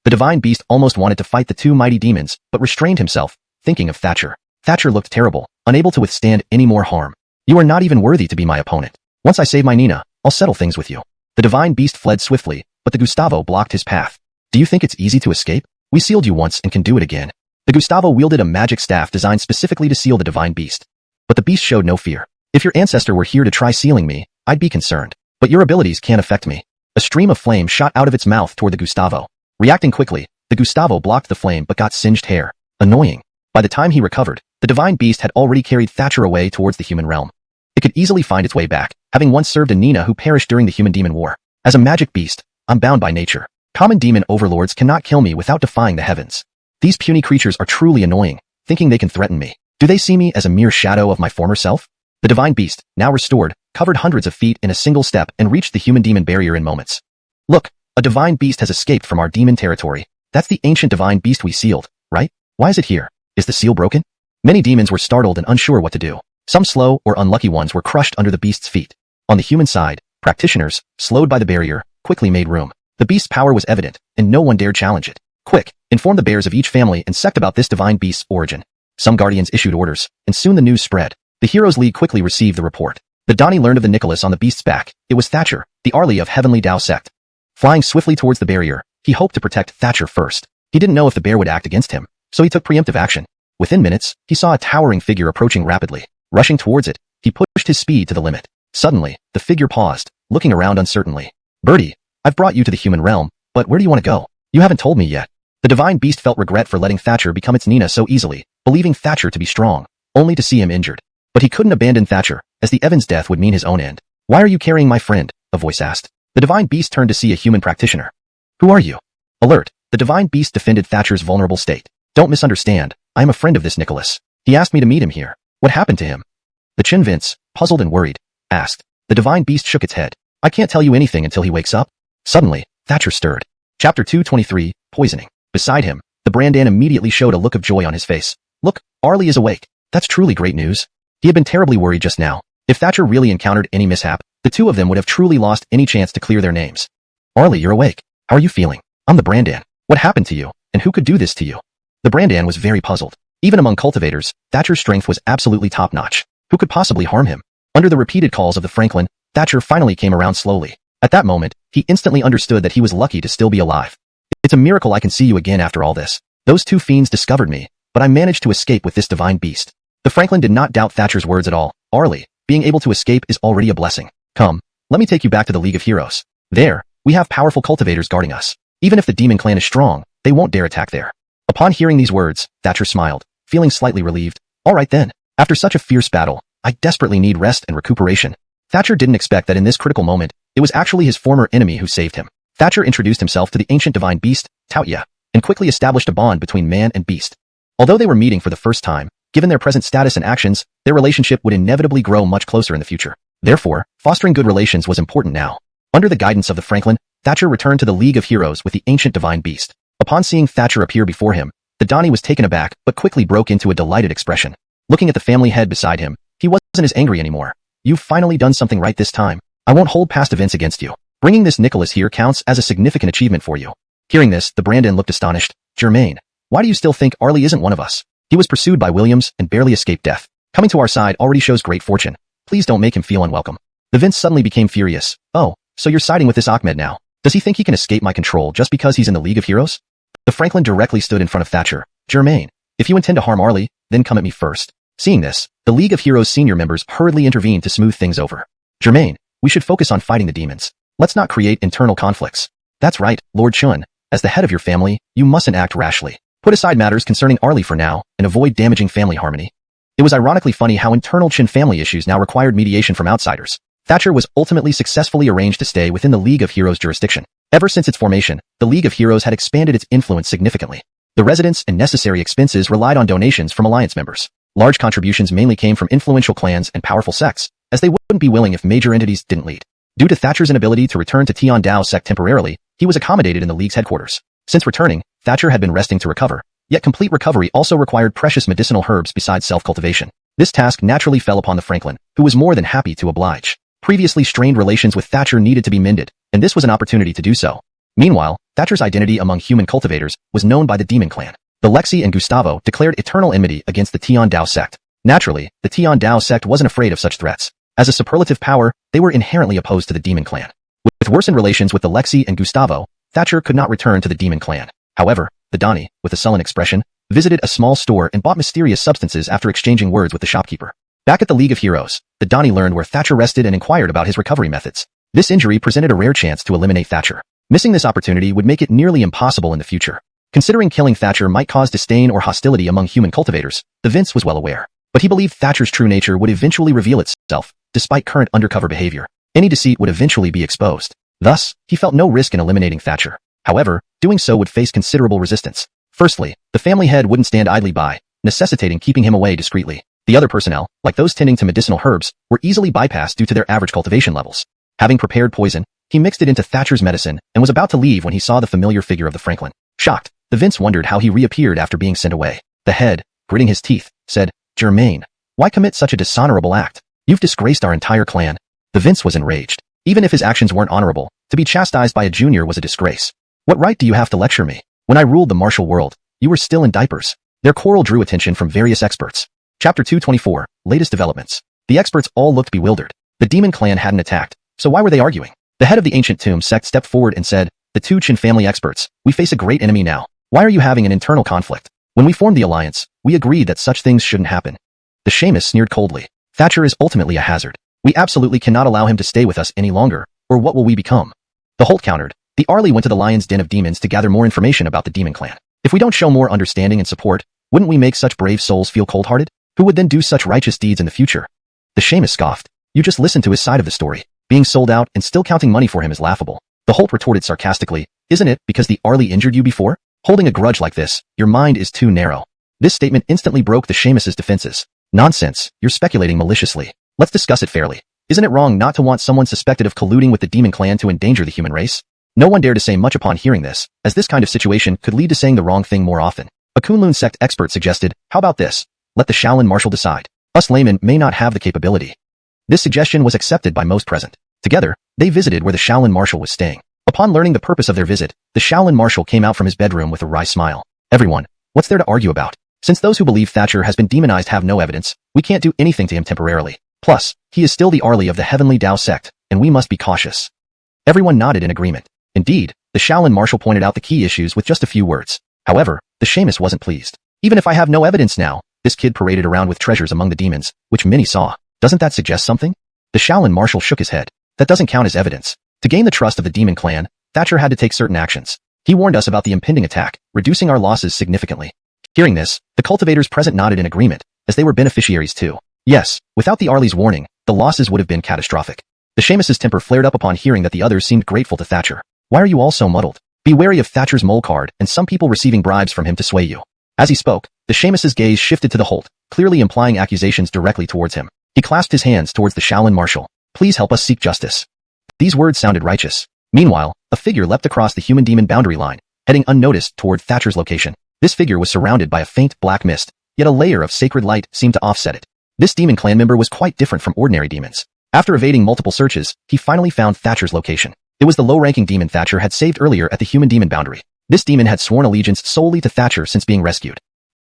The divine beast almost wanted to fight the two mighty demons, but restrained himself, thinking of Thatcher. Thatcher looked terrible, unable to withstand any more harm. You are not even worthy to be my opponent. Once I save my Nina, I'll settle things with you. The divine beast fled swiftly, but the Gustavo blocked his path. Do you think it's easy to escape? We sealed you once and can do it again. The Gustavo wielded a magic staff designed specifically to seal the divine beast. But the beast showed no fear. If your ancestor were here to try sealing me, I'd be concerned. But your abilities can't affect me. A stream of flame shot out of its mouth toward the Gustavo. Reacting quickly, the Gustavo blocked the flame but got singed hair. Annoying. By the time he recovered, the divine beast had already carried Thatcher away towards the human realm. It could easily find its way back, having once served a Nina who perished during the human-demon war. As a magic beast, I'm bound by nature. Common demon overlords cannot kill me without defying the heavens. These puny creatures are truly annoying, thinking they can threaten me. Do they see me as a mere shadow of my former self? The divine beast, now restored, covered hundreds of feet in a single step and reached the human-demon barrier in moments. Look, a divine beast has escaped from our demon territory. That's the ancient divine beast we sealed, right? Why is it here? Is the seal broken? Many demons were startled and unsure what to do. Some slow or unlucky ones were crushed under the beast's feet. On the human side, practitioners, slowed by the barrier, quickly made room. The beast's power was evident, and no one dared challenge it. Quick, inform the bears of each family and sect about this divine beast's origin. Some guardians issued orders, and soon the news spread. The Heroes League quickly received the report. The Donnie learned of the Nicholas on the beast's back. It was Thatcher, the Arlie of Heavenly Dao Sect. Flying swiftly towards the barrier, he hoped to protect Thatcher first. He didn't know if the bear would act against him, so he took preemptive action. Within minutes, he saw a towering figure approaching rapidly. Rushing towards it, he pushed his speed to the limit. Suddenly, the figure paused, looking around uncertainly. Birdie, I've brought you to the human realm, but where do you want to go? You haven't told me yet. The divine beast felt regret for letting Thatcher become its Nina so easily, believing Thatcher to be strong, only to see him injured. But he couldn't abandon Thatcher, as the Evan's death would mean his own end. Why are you carrying my friend? A voice asked. The divine beast turned to see a human practitioner. Who are you? Alert, the divine beast defended Thatcher's vulnerable state. Don't misunderstand, I am a friend of this Nicholas. He asked me to meet him here. What happened to him? The Chin Vince, puzzled and worried, asked. The divine beast shook its head. I can't tell you anything until he wakes up. Suddenly, Thatcher stirred. Chapter 223, Poisoning. Beside him, the Brandan immediately showed a look of joy on his face. Look, Arlie is awake. That's truly great news. He had been terribly worried just now. If Thatcher really encountered any mishap, the two of them would have truly lost any chance to clear their names. Arlie, you're awake. How are you feeling? I'm the Brandan. What happened to you, and who could do this to you? The Brandan was very puzzled. Even among cultivators, Thatcher's strength was absolutely top-notch. Who could possibly harm him? Under the repeated calls of the Franklin, Thatcher finally came around slowly. At that moment, he instantly understood that he was lucky to still be alive. It's a miracle I can see you again after all this. Those two fiends discovered me, but I managed to escape with this divine beast. The Franklin did not doubt Thatcher's words at all. Arlie, being able to escape is already a blessing. Come, let me take you back to the League of Heroes. There, we have powerful cultivators guarding us. Even if the demon clan is strong, they won't dare attack there. Upon hearing these words, Thatcher smiled, feeling slightly relieved. All right then, after such a fierce battle, I desperately need rest and recuperation. Thatcher didn't expect that in this critical moment, it was actually his former enemy who saved him. Thatcher introduced himself to the ancient divine beast, Taoya, and quickly established a bond between man and beast. Although they were meeting for the first time, given their present status and actions, their relationship would inevitably grow much closer in the future. Therefore, fostering good relations was important now. Under the guidance of the Franklin, Thatcher returned to the League of Heroes with the ancient divine beast. Upon seeing Thatcher appear before him, the Donnie was taken aback but quickly broke into a delighted expression. Looking at the family head beside him, he wasn't as angry anymore. You've finally done something right this time. I won't hold past events against you. Bringing this Nicholas here counts as a significant achievement for you. Hearing this, the Brandan looked astonished. Germain, why do you still think Arlie isn't one of us? He was pursued by Williams and barely escaped death. Coming to our side already shows great fortune. Please don't make him feel unwelcome. The Vince suddenly became furious. Oh, so you're siding with this Ahmed now? Does he think he can escape my control just because he's in the League of Heroes? The Franklin directly stood in front of Thatcher. Germain, if you intend to harm Arlie, then come at me first. Seeing this, the League of Heroes senior members hurriedly intervened to smooth things over. Germain, we should focus on fighting the demons. Let's not create internal conflicts. That's right, Lord Chun. As the head of your family, you mustn't act rashly. Put aside matters concerning Arlie for now, and avoid damaging family harmony. It was ironically funny how internal Chin family issues now required mediation from outsiders. Thatcher was ultimately successfully arranged to stay within the League of Heroes jurisdiction. Ever since its formation, the League of Heroes had expanded its influence significantly. The residence and necessary expenses relied on donations from alliance members. Large contributions mainly came from influential clans and powerful sects, as they wouldn't be willing if major entities didn't lead. Due to Thatcher's inability to return to Destined Dao Sect temporarily, he was accommodated in the League's headquarters. Since returning, Thatcher had been resting to recover, yet complete recovery also required precious medicinal herbs besides self-cultivation. This task naturally fell upon the Franklin, who was more than happy to oblige. Previously strained relations with Thatcher needed to be mended, and this was an opportunity to do so. Meanwhile, Thatcher's identity among human cultivators was known by the Demon Clan. The Lexi and Gustavo declared eternal enmity against the Destined Dao Sect. Naturally, the Destined Dao Sect wasn't afraid of such threats. As a superlative power, they were inherently opposed to the Demon Clan. With worsened relations with the Lexi and Gustavo, Thatcher could not return to the Demon Clan. However, the Donnie, with a sullen expression, visited a small store and bought mysterious substances after exchanging words with the shopkeeper. Back at the League of Heroes, the Donnie learned where Thatcher rested and inquired about his recovery methods. This injury presented a rare chance to eliminate Thatcher. Missing this opportunity would make it nearly impossible in the future. Considering killing Thatcher might cause disdain or hostility among human cultivators, the Vince was well aware. But he believed Thatcher's true nature would eventually reveal itself, despite current undercover behavior. Any deceit would eventually be exposed. Thus, he felt no risk in eliminating Thatcher. However, doing so would face considerable resistance. Firstly, the family head wouldn't stand idly by, necessitating keeping him away discreetly. The other personnel, like those tending to medicinal herbs, were easily bypassed due to their average cultivation levels. Having prepared poison, he mixed it into Thatcher's medicine and was about to leave when he saw the familiar figure of the Franklin. Shocked, the Vince wondered how he reappeared after being sent away. The head, gritting his teeth, said, Germain, why commit such a dishonorable act? You've disgraced our entire clan. The Vince was enraged. Even if his actions weren't honorable, to be chastised by a junior was a disgrace. What right do you have to lecture me? When I ruled the martial world, you were still in diapers. Their quarrel drew attention from various experts. Chapter 224, Latest Developments. The experts all looked bewildered. The demon clan hadn't attacked, so why were they arguing? The head of the ancient tomb sect stepped forward and said, the two Chin family experts, we face a great enemy now. Why are you having an internal conflict? When we formed the alliance, we agreed that such things shouldn't happen. The Seamus sneered coldly. Thatcher is ultimately a hazard. We absolutely cannot allow him to stay with us any longer, or what will we become? The Holt countered. The Arlie went to the Lion's Den of Demons to gather more information about the demon clan. If we don't show more understanding and support, wouldn't we make such brave souls feel cold-hearted? Who would then do such righteous deeds in the future? The Seamus scoffed. You just listen to his side of the story. Being sold out and still counting money for him is laughable. The Holt retorted sarcastically, isn't it because the Arlie injured you before? Holding a grudge like this, your mind is too narrow. This statement instantly broke the Seamus's defenses. Nonsense, you're speculating maliciously. Let's discuss it fairly. Isn't it wrong not to want someone suspected of colluding with the demon clan to endanger the human race? No one dared to say much upon hearing this, as this kind of situation could lead to saying the wrong thing more often. A Kunlun sect expert suggested, how about this? Let the Shaolin marshal decide. Us laymen may not have the capability. This suggestion was accepted by most present. Together, they visited where the Shaolin marshal was staying. Upon learning the purpose of their visit, the Shaolin marshal came out from his bedroom with a wry smile. Everyone, what's there to argue about? Since those who believe Thatcher has been demonized have no evidence, we can't do anything to him temporarily. Plus, he is still the Arli of the Heavenly Dao Sect, and we must be cautious. Everyone nodded in agreement. Indeed, the Shaolin marshal pointed out the key issues with just a few words. However, the Seamus wasn't pleased. Even if I have no evidence now, this kid paraded around with treasures among the demons, which many saw. Doesn't that suggest something? The Shaolin marshal shook his head. That doesn't count as evidence. To gain the trust of the demon clan, Thatcher had to take certain actions. He warned us about the impending attack, reducing our losses significantly. Hearing this, the cultivators present nodded in agreement, as they were beneficiaries too. Yes, without the Arli's warning, the losses would have been catastrophic. The Seamus's temper flared up upon hearing that the others seemed grateful to Thatcher. Why are you all so muddled? Be wary of Thatcher's mole card and some people receiving bribes from him to sway you. As he spoke, the Seamus's gaze shifted to the Holt, clearly implying accusations directly towards him. He clasped his hands towards the Shaolin marshal. Please help us seek justice. These words sounded righteous. Meanwhile, a figure leapt across the human-demon boundary line, heading unnoticed toward Thatcher's location. This figure was surrounded by a faint black mist, yet a layer of sacred light seemed to offset it. This demon clan member was quite different from ordinary demons. After evading multiple searches, he finally found Thatcher's location. It was the low-ranking demon Thatcher had saved earlier at the human-demon boundary. This demon had sworn allegiance solely to Thatcher since being rescued.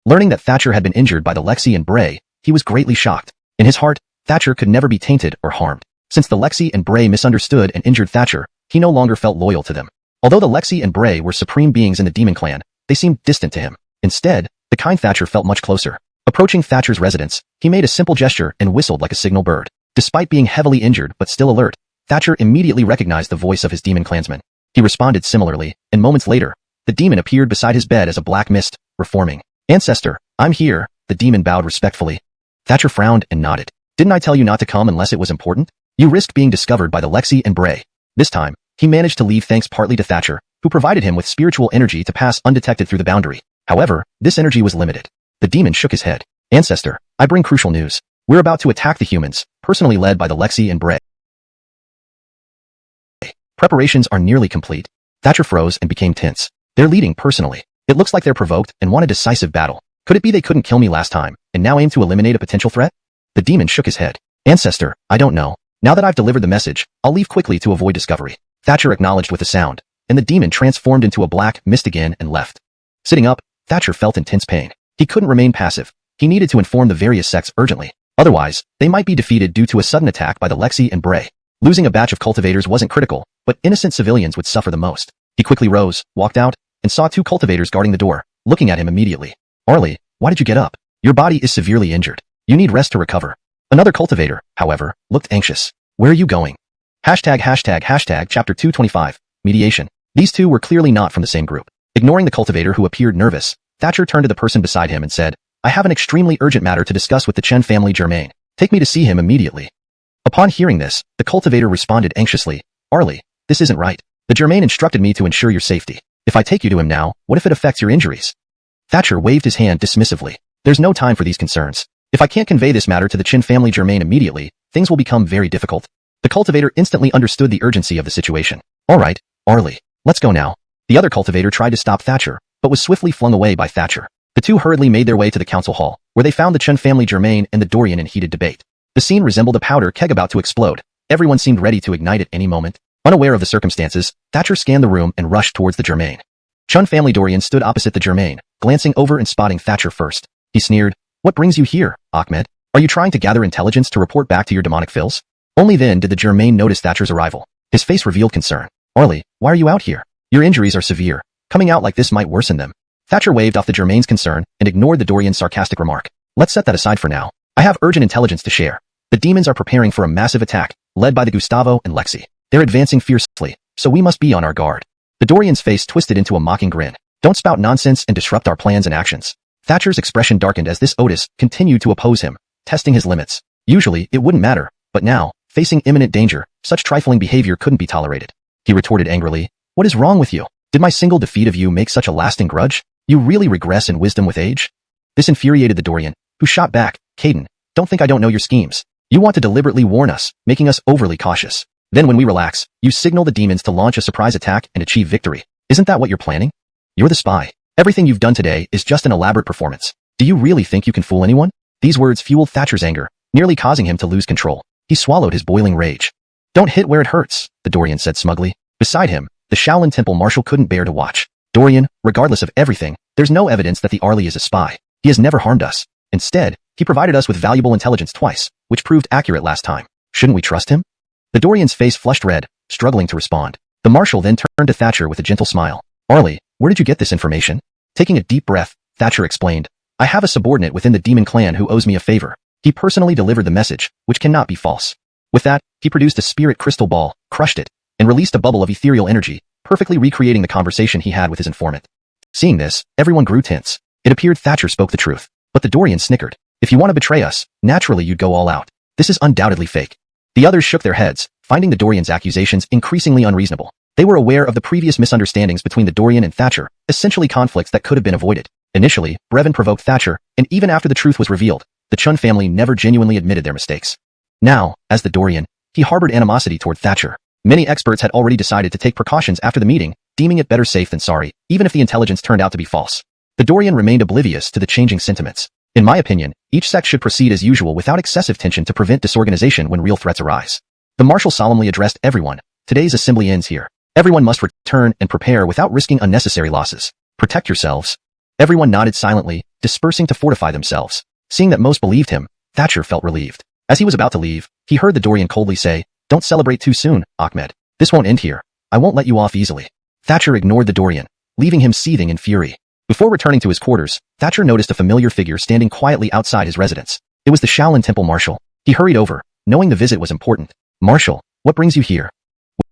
Learning that Thatcher had been injured by the Lexi and Bray, he was greatly shocked. In his heart, Thatcher could never be tainted or harmed. Since the Lexi and Bray misunderstood and injured Thatcher, he no longer felt loyal to them. Although the Lexi and Bray were supreme beings in the demon clan, they seemed distant to him. Instead, the kind Thatcher felt much closer. Approaching Thatcher's residence, he made a simple gesture and whistled like a signal bird. Despite being heavily injured but still alert, Thatcher immediately recognized the voice of his demon clansman. He responded similarly, and moments later, the demon appeared beside his bed as a black mist, reforming. Ancestor, I'm here, the demon bowed respectfully. Thatcher frowned and nodded. Didn't I tell you not to come unless it was important? You risked being discovered by the Lexi and Bray. This time, he managed to leave thanks partly to Thatcher, who provided him with spiritual energy to pass undetected through the boundary. However, this energy was limited. The demon shook his head. Ancestor, I bring crucial news. We're about to attack the humans, personally led by the Lexi and Bray. Preparations are nearly complete. Thatcher froze and became tense. They're leading personally. It looks like they're provoked and want a decisive battle. Could it be they couldn't kill me last time, and now aim to eliminate a potential threat? The demon shook his head. Ancestor, I don't know. Now that I've delivered the message, I'll leave quickly to avoid discovery. Thatcher acknowledged with a sound, and the demon transformed into a black mist again and left. Sitting up, Thatcher felt intense pain. He couldn't remain passive. He needed to inform the various sects urgently. Otherwise, they might be defeated due to a sudden attack by the Lexi and Bray. Losing a batch of cultivators wasn't critical, but innocent civilians would suffer the most. He quickly rose, walked out, and saw two cultivators guarding the door, looking at him immediately. Arli, why did you get up? Your body is severely injured. You need rest to recover. Another cultivator, however, looked anxious. Where are you going? Chapter 225, Mediation. These two were clearly not from the same group. Ignoring the cultivator who appeared nervous, Thatcher turned to the person beside him and said, I have an extremely urgent matter to discuss with the Chen family Germain. Take me to see him immediately. Upon hearing this, the cultivator responded anxiously, Arli, this isn't right. The Germain instructed me to ensure your safety. If I take you to him now, what if it affects your injuries? Thatcher waved his hand dismissively. There's no time for these concerns. If I can't convey this matter to the Chen family Germain immediately, things will become very difficult. The cultivator instantly understood the urgency of the situation. All right, Arli, let's go now. The other cultivator tried to stop Thatcher, but was swiftly flung away by Thatcher. The two hurriedly made their way to the council hall, where they found the Chen family Germain and the Dorian in heated debate. The scene resembled a powder keg about to explode. Everyone seemed ready to ignite at any moment. Unaware of the circumstances, Thatcher scanned the room and rushed towards the Germain. Chen family Dorian stood opposite the Germain, glancing over and spotting Thatcher first. He sneered, What brings you here, Ahmed? Are you trying to gather intelligence to report back to your demonic fills? Only then did the Germain notice Thatcher's arrival. His face revealed concern. Arli, why are you out here? Your injuries are severe. Coming out like this might worsen them. Thatcher waved off the Germain's concern and ignored the Dorian's sarcastic remark. Let's set that aside for now. I have urgent intelligence to share. The demons are preparing for a massive attack, led by the Gustavo and Lexi. They're advancing fiercely, so we must be on our guard. The Dorian's face twisted into a mocking grin. Don't spout nonsense and disrupt our plans and actions. Thatcher's expression darkened as this Otis continued to oppose him, testing his limits. Usually, it wouldn't matter, but now, facing imminent danger, such trifling behavior couldn't be tolerated. He retorted angrily, What is wrong with you? Did my single defeat of you make such a lasting grudge? You really regress in wisdom with age? This infuriated the Dorian, who shot back, Caden, don't think I don't know your schemes. You want to deliberately warn us, making us overly cautious. Then when we relax, you signal the demons to launch a surprise attack and achieve victory. Isn't that what you're planning? You're the spy. Everything you've done today is just an elaborate performance. Do you really think you can fool anyone? These words fueled Thatcher's anger, nearly causing him to lose control. He swallowed his boiling rage. Don't hit where it hurts, the Dorian said smugly. Beside him, the Shaolin Temple marshal couldn't bear to watch. Dorian, regardless of everything, there's no evidence that the Arlie is a spy. He has never harmed us. Instead, he provided us with valuable intelligence twice, which proved accurate last time. Shouldn't we trust him? The Dorian's face flushed red, struggling to respond. The marshal then turned to Thatcher with a gentle smile. Arlie, where did you get this information? Taking a deep breath, Thatcher explained. I have a subordinate within the demon clan who owes me a favor. He personally delivered the message, which cannot be false. With that, he produced a spirit crystal ball, crushed it, and released a bubble of ethereal energy, perfectly recreating the conversation he had with his informant. Seeing this, everyone grew tense. It appeared Thatcher spoke the truth. But the Dorian snickered. If you want to betray us, naturally you'd go all out. This is undoubtedly fake. The others shook their heads, finding the Dorian's accusations increasingly unreasonable. They were aware of the previous misunderstandings between the Dorian and Thatcher, essentially conflicts that could have been avoided. Initially, Brevin provoked Thatcher, and even after the truth was revealed, the Chun family never genuinely admitted their mistakes. Now, as the Dorian, he harbored animosity toward Thatcher. Many experts had already decided to take precautions after the meeting, deeming it better safe than sorry, even if the intelligence turned out to be false. The Dorian remained oblivious to the changing sentiments. In my opinion, each sect should proceed as usual without excessive tension to prevent disorganization when real threats arise. The marshal solemnly addressed everyone. Today's assembly ends here. Everyone must return and prepare without risking unnecessary losses. Protect yourselves. Everyone nodded silently, dispersing to fortify themselves. Seeing that most believed him, Thatcher felt relieved. As he was about to leave, he heard the Dorian coldly say, Don't celebrate too soon, Ahmed. This won't end here. I won't let you off easily. Thatcher ignored the Dorian, leaving him seething in fury. Before returning to his quarters, Thatcher noticed a familiar figure standing quietly outside his residence. It was the Shaolin Temple marshal. He hurried over, knowing the visit was important. Marshal, what brings you here?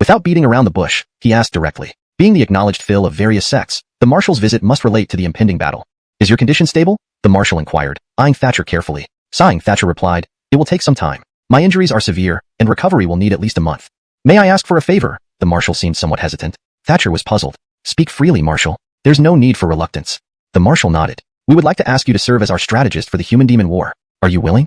Without beating around the bush, he asked directly. Being the acknowledged fill of various sects, the marshal's visit must relate to the impending battle. Is your condition stable? The marshal inquired, eyeing Thatcher carefully. Sighing, Thatcher replied, It will take some time. My injuries are severe, and recovery will need at least a month. May I ask for a favor? The marshal seemed somewhat hesitant. Thatcher was puzzled. Speak freely, Marshal. There's no need for reluctance. The marshal nodded. We would like to ask you to serve as our strategist for the human-demon war. Are you willing?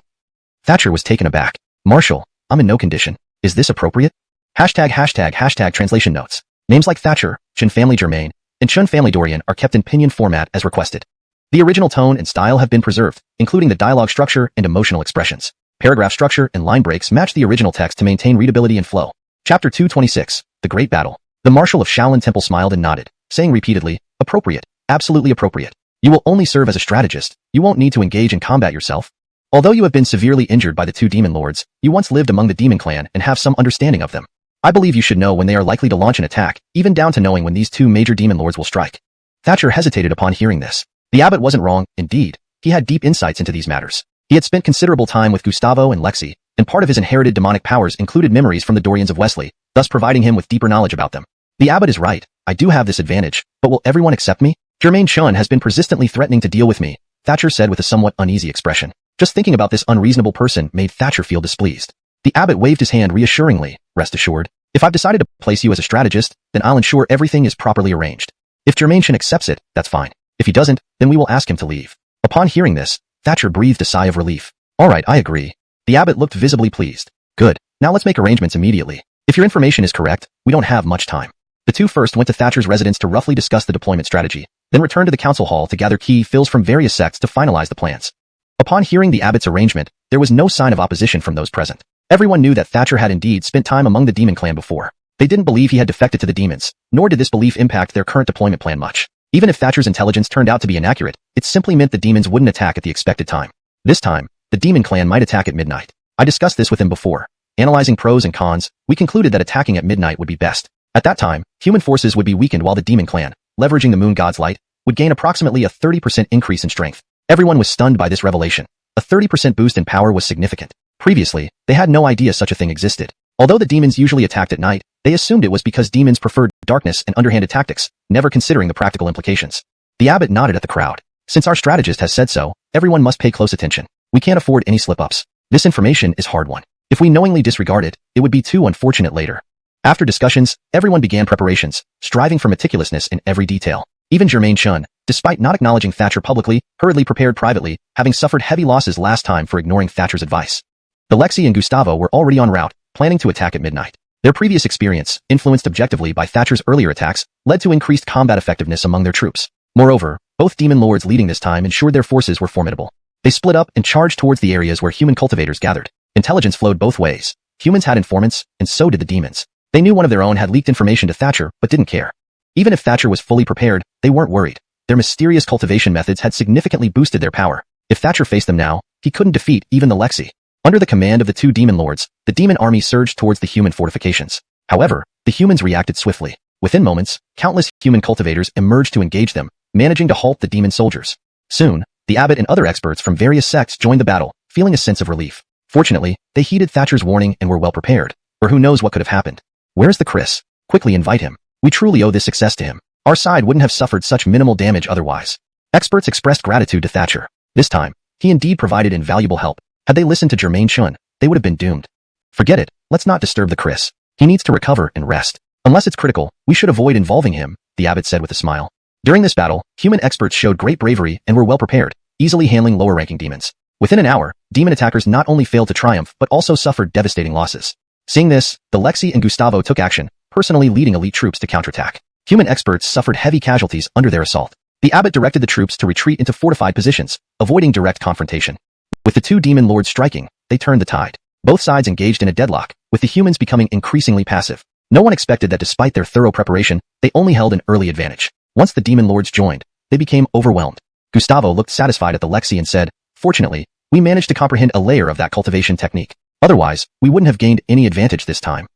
Thatcher was taken aback. Marshal, I'm in no condition. Is this appropriate? #### translation notes. Names like Thatcher, Chun family Germain, and Chun family Dorian are kept in pinyin format as requested. The original tone and style have been preserved, including the dialogue structure and emotional expressions. Paragraph structure and line breaks match the original text to maintain readability and flow. Chapter 226, The Great Battle. The Marshal of Shaolin Temple smiled and nodded, saying repeatedly, Appropriate, absolutely appropriate. You will only serve as a strategist. You won't need to engage in combat yourself. Although you have been severely injured by the two demon lords, you once lived among the demon clan and have some understanding of them. I believe you should know when they are likely to launch an attack, even down to knowing when these two major demon lords will strike. Thatcher hesitated upon hearing this. The abbot wasn't wrong, indeed. He had deep insights into these matters. He had spent considerable time with Gustavo and Lexi, and part of his inherited demonic powers included memories from the Dorians of Wesley, thus providing him with deeper knowledge about them. The abbot is right. I do have this advantage, but will everyone accept me? Jermaine Chun has been persistently threatening to deal with me, Thatcher said with a somewhat uneasy expression. Just thinking about this unreasonable person made Thatcher feel displeased. The abbot waved his hand reassuringly. Rest assured, if I've decided to place you as a strategist, then I'll ensure everything is properly arranged. If Jermaine Chun accepts it, that's fine. If he doesn't, then we will ask him to leave. Upon hearing this, Thatcher breathed a sigh of relief. All right, I agree. The abbot looked visibly pleased. Good. Now let's make arrangements immediately. If your information is correct, we don't have much time. The two first went to Thatcher's residence to roughly discuss the deployment strategy, then returned to the council hall to gather key fills from various sects to finalize the plans. Upon hearing the abbot's arrangement, there was no sign of opposition from those present. Everyone knew that Thatcher had indeed spent time among the demon clan before. They didn't believe he had defected to the demons, nor did this belief impact their current deployment plan much. Even if Thatcher's intelligence turned out to be inaccurate, it simply meant the demons wouldn't attack at the expected time. This time, the demon clan might attack at midnight. I discussed this with him before. Analyzing pros and cons, we concluded that attacking at midnight would be best. At that time, human forces would be weakened while the demon clan, leveraging the moon god's light, would gain approximately a 30% increase in strength. Everyone was stunned by this revelation. A 30% boost in power was significant. Previously, they had no idea such a thing existed. Although the demons usually attacked at night, they assumed it was because demons preferred darkness and underhanded tactics, never considering the practical implications. The abbot nodded at the crowd. Since our strategist has said so, everyone must pay close attention. We can't afford any slip-ups. This information is hard-won. If we knowingly disregard it, it would be too unfortunate later. After discussions, everyone began preparations, striving for meticulousness in every detail. Even Jermaine Chun, despite not acknowledging Thatcher publicly, hurriedly prepared privately, having suffered heavy losses last time for ignoring Thatcher's advice. The Lexi and Gustavo were already en route, planning to attack at midnight. Their previous experience, influenced objectively by Thatcher's earlier attacks, led to increased combat effectiveness among their troops. Moreover, both demon lords leading this time ensured their forces were formidable. They split up and charged towards the areas where human cultivators gathered. Intelligence flowed both ways. Humans had informants, and so did the demons. They knew one of their own had leaked information to Thatcher, but didn't care. Even if Thatcher was fully prepared, they weren't worried. Their mysterious cultivation methods had significantly boosted their power. If Thatcher faced them now, he couldn't defeat even the Lexi. Under the command of the two demon lords, the demon army surged towards the human fortifications. However, the humans reacted swiftly. Within moments, countless human cultivators emerged to engage them, managing to halt the demon soldiers. Soon, the abbot and other experts from various sects joined the battle, feeling a sense of relief. Fortunately, they heeded Thatcher's warning and were well prepared. Or who knows what could have happened. Where's the Chris? Quickly invite him. We truly owe this success to him. Our side wouldn't have suffered such minimal damage otherwise. Experts expressed gratitude to Thatcher. This time, he indeed provided invaluable help. Had they listened to Jermaine Chun, they would have been doomed. Forget it, let's not disturb the Chris. He needs to recover and rest. Unless it's critical, we should avoid involving him, the abbot said with a smile. During this battle, human experts showed great bravery and were well prepared, easily handling lower-ranking demons. Within an hour, demon attackers not only failed to triumph but also suffered devastating losses. Seeing this, the Lexi and Gustavo took action, personally leading elite troops to counterattack. Human experts suffered heavy casualties under their assault. The abbot directed the troops to retreat into fortified positions, avoiding direct confrontation. With the two demon lords striking, they turned the tide. Both sides engaged in a deadlock, with the humans becoming increasingly passive. No one expected that despite their thorough preparation, they only held an early advantage. Once the demon lords joined, they became overwhelmed. Gustavo looked satisfied at the Lexi and said, "Fortunately, we managed to comprehend a layer of that cultivation technique. Otherwise, we wouldn't have gained any advantage this time."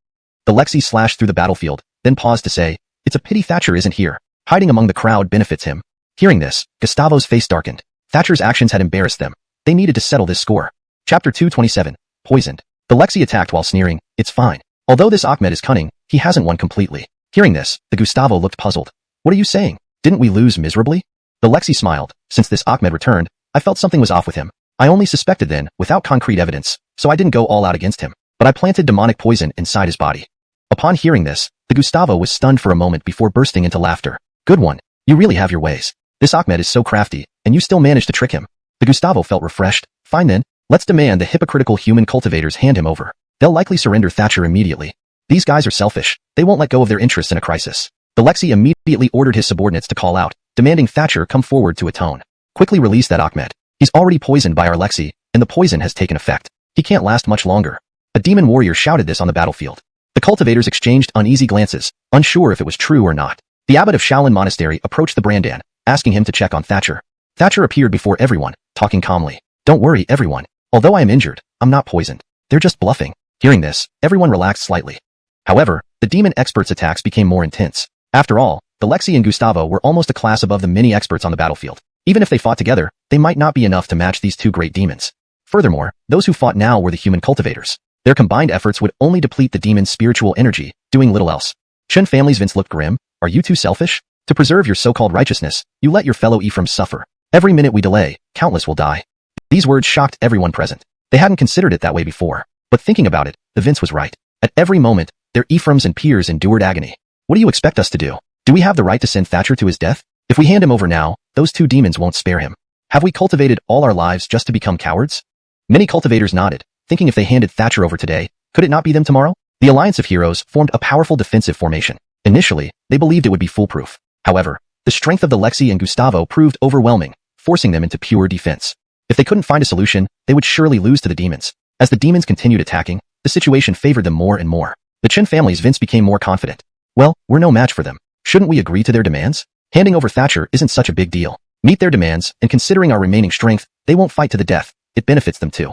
The Lexi slashed through the battlefield, then paused to say, "It's a pity Thatcher isn't here. Hiding among the crowd benefits him." Hearing this, Gustavo's face darkened. Thatcher's actions had embarrassed them. They needed to settle this score. Chapter 227. Poisoned. The Lexi attacked while sneering, "It's fine. Although this Ahmed is cunning, he hasn't won completely." Hearing this, the Gustavo looked puzzled. "What are you saying? Didn't we lose miserably?" The Lexi smiled. "Since this Ahmed returned, I felt something was off with him. I only suspected then, without concrete evidence, so I didn't go all out against him. But I planted demonic poison inside his body." Upon hearing this, the Gustavo was stunned for a moment before bursting into laughter. "Good one. You really have your ways. This Ahmed is so crafty, and you still managed to trick him." The Gustavo felt refreshed. "Fine then, let's demand the hypocritical human cultivators hand him over. They'll likely surrender Thatcher immediately. These guys are selfish. They won't let go of their interests in a crisis." The Lexi immediately ordered his subordinates to call out, demanding Thatcher come forward to atone. "Quickly release that Ahmed. He's already poisoned by our Lexi, and the poison has taken effect. He can't last much longer." A demon warrior shouted this on the battlefield. The cultivators exchanged uneasy glances, unsure if it was true or not. The abbot of Shaolin Monastery approached the Brandan, asking him to check on Thatcher. Thatcher appeared before everyone, talking calmly. "Don't worry, everyone. Although I am injured, I'm not poisoned. They're just bluffing." Hearing this, everyone relaxed slightly. However, the demon experts' attacks became more intense. After all, the Lexi and Gustavo were almost a class above the many experts on the battlefield. Even if they fought together, they might not be enough to match these two great demons. Furthermore, those who fought now were the human cultivators. Their combined efforts would only deplete the demon's spiritual energy, doing little else. Chen family's Vince looked grim. "Are you too selfish? To preserve your so-called righteousness, you let your fellow Ephraim suffer. Every minute we delay, countless will die." These words shocked everyone present. They hadn't considered it that way before. But thinking about it, the Vince was right. At every moment, their Ephraims and peers endured agony. What do you expect us to do? Do we have the right to send Thatcher to his death? If we hand him over now, those two demons won't spare him. Have we cultivated all our lives just to become cowards? Many cultivators nodded, thinking if they handed Thatcher over today, could it not be them tomorrow? The Alliance of Heroes formed a powerful defensive formation. Initially, they believed it would be foolproof. However, the strength of the Lexi and Gustavo proved overwhelming, forcing them into pure defense. If they couldn't find a solution, they would surely lose to the demons. As the demons continued attacking, the situation favored them more and more. The Chen family's Vince became more confident. "Well, we're no match for them. Shouldn't we agree to their demands? Handing over Thatcher isn't such a big deal. Meet their demands, and considering our remaining strength, they won't fight to the death. It benefits them too."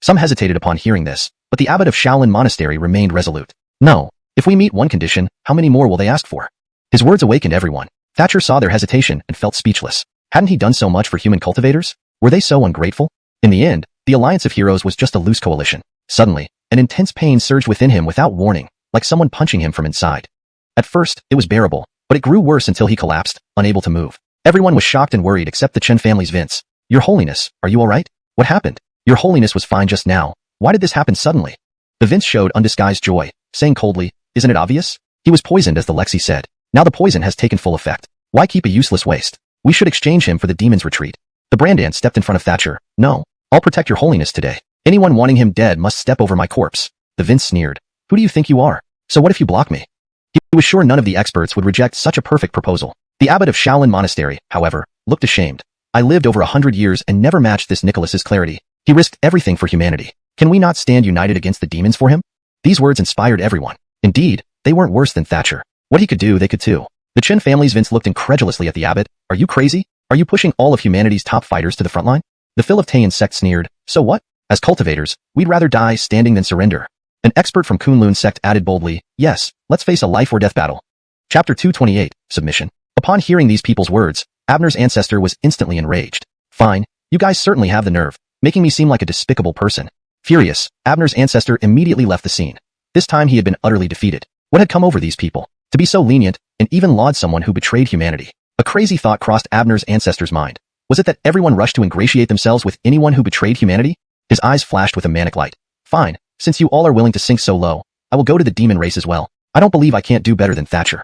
Some hesitated upon hearing this, but the abbot of Shaolin Monastery remained resolute. "No. If we meet one condition, how many more will they ask for?" His words awakened everyone. Thatcher saw their hesitation and felt speechless. Hadn't he done so much for human cultivators? Were they so ungrateful? In the end, the Alliance of Heroes was just a loose coalition. Suddenly, an intense pain surged within him without warning, like someone punching him from inside. At first, it was bearable, but it grew worse until he collapsed, unable to move. Everyone was shocked and worried except the Chen family's Vince. "Your Holiness, are you alright? What happened? Your Holiness was fine just now. Why did this happen suddenly?" The Vince showed undisguised joy, saying coldly, "Isn't it obvious? He was poisoned as the Lexi said. Now the poison has taken full effect. Why keep a useless waste? We should exchange him for the demon's retreat." The Brandan stepped in front of Thatcher. "No. I'll protect your Holiness today. Anyone wanting him dead must step over my corpse." The Vince sneered. "Who do you think you are? So what if you block me? He was sure none of the experts would reject such a perfect proposal. The abbot of Shaolin Monastery, however, looked ashamed. I lived over 100 years and never matched this Nicholas's clarity. He risked everything for humanity. Can we not stand united against the demons for him? These words inspired everyone. Indeed, they weren't worse than Thatcher. What he could do, they could too. The Chen family's Vince looked incredulously at the abbot. Are you crazy? Are you pushing all of humanity's top fighters to the front line? The Heavenly Sect sneered. So what? As cultivators, we'd rather die standing than surrender. An expert from Kunlun sect added boldly, yes, let's face a life or death battle. Chapter 228, Submission. Upon hearing these people's words, Abner's ancestor was instantly enraged. Fine, you guys certainly have the nerve, making me seem like a despicable person. Furious, Abner's ancestor immediately left the scene. This time he had been utterly defeated. What had come over these people? To be so lenient, and even laud someone who betrayed humanity. A crazy thought crossed Abner's ancestor's mind. Was it that everyone rushed to ingratiate themselves with anyone who betrayed humanity? His eyes flashed with a manic light. Fine, since you all are willing to sink so low, I will go to the demon race as well. I don't believe I can't do better than Thatcher.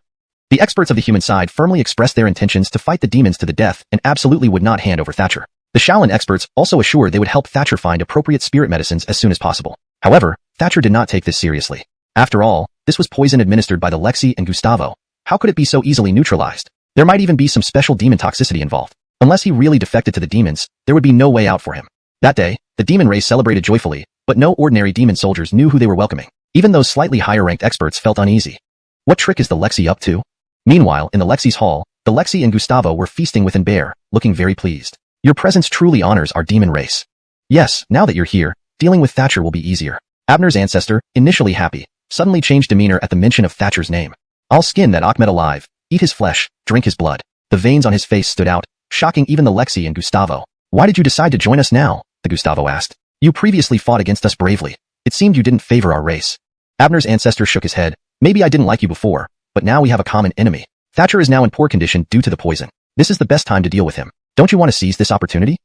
The experts of the human side firmly expressed their intentions to fight the demons to the death and absolutely would not hand over Thatcher. The Shaolin experts also assured they would help Thatcher find appropriate spirit medicines as soon as possible. However, Thatcher did not take this seriously. After all, this was poison administered by the Lexi and Gustavo. How could it be so easily neutralized? There might even be some special demon toxicity involved. Unless he really defected to the demons, there would be no way out for him. That day, the demon race celebrated joyfully, but no ordinary demon soldiers knew who they were welcoming. Even those slightly higher-ranked experts felt uneasy. What trick is the Lexi up to? Meanwhile, in the Lexi's hall, the Lexi and Gustavo were feasting within Bear, looking very pleased. Your presence truly honors our demon race. Yes, now that you're here, dealing with Thatcher will be easier. Abner's ancestor, initially happy, suddenly changed demeanor at the mention of Thatcher's name. I'll skin that Ahmed alive, eat his flesh, drink his blood. The veins on his face stood out, shocking even the Lexi and Gustavo. Why did you decide to join us now? The Gustavo asked. You previously fought against us bravely. It seemed you didn't favor our race. Abner's ancestor shook his head. Maybe I didn't like you before, but now we have a common enemy. Thatcher is now in poor condition due to the poison. This is the best time to deal with him. Don't you want to seize this opportunity?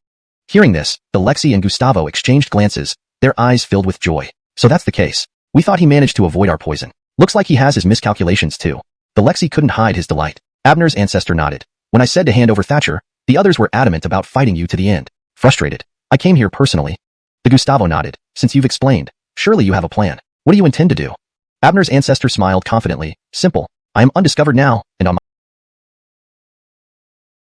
Hearing this, the Lexi and Gustavo exchanged glances, their eyes filled with joy. So that's the case. We thought he managed to avoid our poison. Looks like he has his miscalculations too. The Lexi couldn't hide his delight. Abner's ancestor nodded. When I said to hand over Thatcher, the others were adamant about fighting you to the end. Frustrated. I came here personally. The Gustavo nodded. Since you've explained, surely you have a plan. What do you intend to do? Abner's ancestor smiled confidently. Simple. I am undiscovered now, and on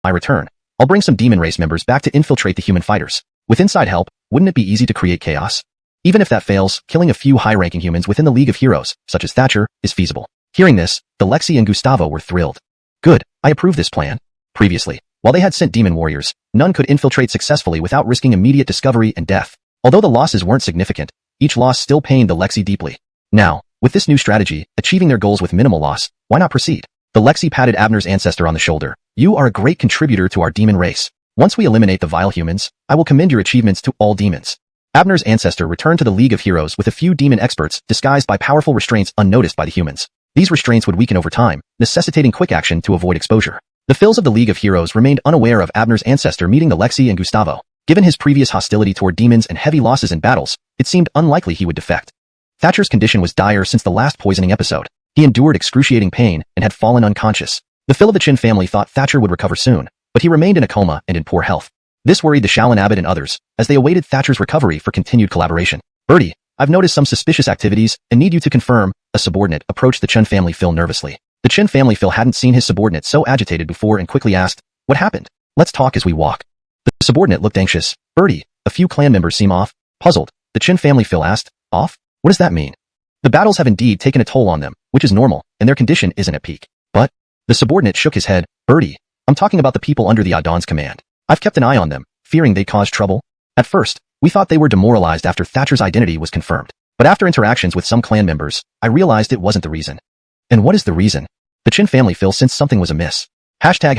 my return, I'll bring some demon race members back to infiltrate the human fighters. With inside help, wouldn't it be easy to create chaos? Even if that fails, killing a few high-ranking humans within the League of Heroes, such as Thatcher, is feasible. Hearing this, the Lexi and Gustavo were thrilled. Good, I approve this plan. Previously, while they had sent demon warriors, none could infiltrate successfully without risking immediate discovery and death. Although the losses weren't significant, each loss still pained the Lexi deeply. Now, with this new strategy, achieving their goals with minimal loss, why not proceed? The Lexi patted Abner's ancestor on the shoulder. You are a great contributor to our demon race. Once we eliminate the vile humans, I will commend your achievements to all demons. Abner's ancestor returned to the League of Heroes with a few demon experts disguised by powerful restraints unnoticed by the humans. These restraints would weaken over time, necessitating quick action to avoid exposure. The Phils of the League of Heroes remained unaware of Abner's ancestor meeting the Lexi and Gustavo. Given his previous hostility toward demons and heavy losses in battles, it seemed unlikely he would defect. Thatcher's condition was dire since the last poisoning episode. He endured excruciating pain and had fallen unconscious. The Phil of the Chin family thought Thatcher would recover soon, but he remained in a coma and in poor health. This worried the Shaolin abbot and others, as they awaited Thatcher's recovery for continued collaboration. Bertie, I've noticed some suspicious activities and need you to confirm. A subordinate approached the Chen family Phil nervously. The Chen family Phil hadn't seen his subordinate so agitated before and quickly asked, what happened? Let's talk as we walk. The subordinate looked anxious. Bertie, a few clan members seem off. Puzzled, the Chen family Phil asked, off? What does that mean? The battles have indeed taken a toll on them, which is normal, and their condition isn't at peak. But, the subordinate shook his head. Bertie, I'm talking about the people under the Adon's command. I've kept an eye on them, fearing they'd cause trouble. At first, we thought they were demoralized after Thatcher's identity was confirmed. But after interactions with some clan members, I realized it wasn't the reason. And what is the reason? The Chin family Phil sensed something was amiss. Hashtag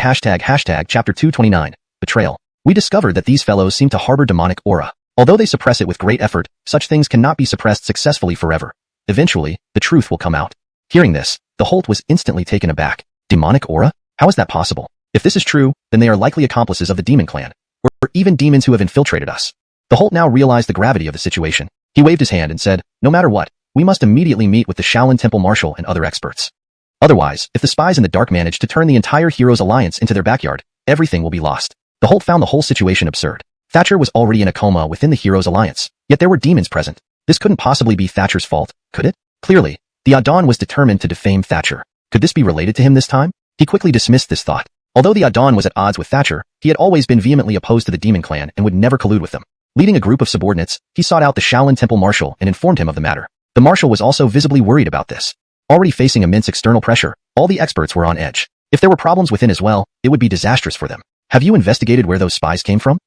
chapter 229, betrayal. We discovered that these fellows seem to harbor demonic aura. Although they suppress it with great effort, such things cannot be suppressed successfully forever. Eventually, the truth will come out. Hearing this, the Holt was instantly taken aback. Demonic aura? How is that possible? If this is true, then they are likely accomplices of the demon clan, or even demons who have infiltrated us. The Holt now realized the gravity of the situation. He waved his hand and said, no matter what, we must immediately meet with the Shaolin Temple Marshal and other experts. Otherwise, if the spies in the dark manage to turn the entire Heroes Alliance into their backyard, everything will be lost. The Holt found the whole situation absurd. Thatcher was already in a coma within the Heroes Alliance, yet there were demons present. This couldn't possibly be Thatcher's fault, could it? Clearly, The Adon was determined to defame Thatcher. Could this be related to him this time? He quickly dismissed this thought. Although the Adon was at odds with Thatcher, he had always been vehemently opposed to the Demon Clan and would never collude with them. Leading a group of subordinates, he sought out the Shaolin Temple Marshal and informed him of the matter. The Marshal was also visibly worried about this. Already facing immense external pressure, all the experts were on edge. If there were problems within as well, it would be disastrous for them. Have you investigated where those spies came from?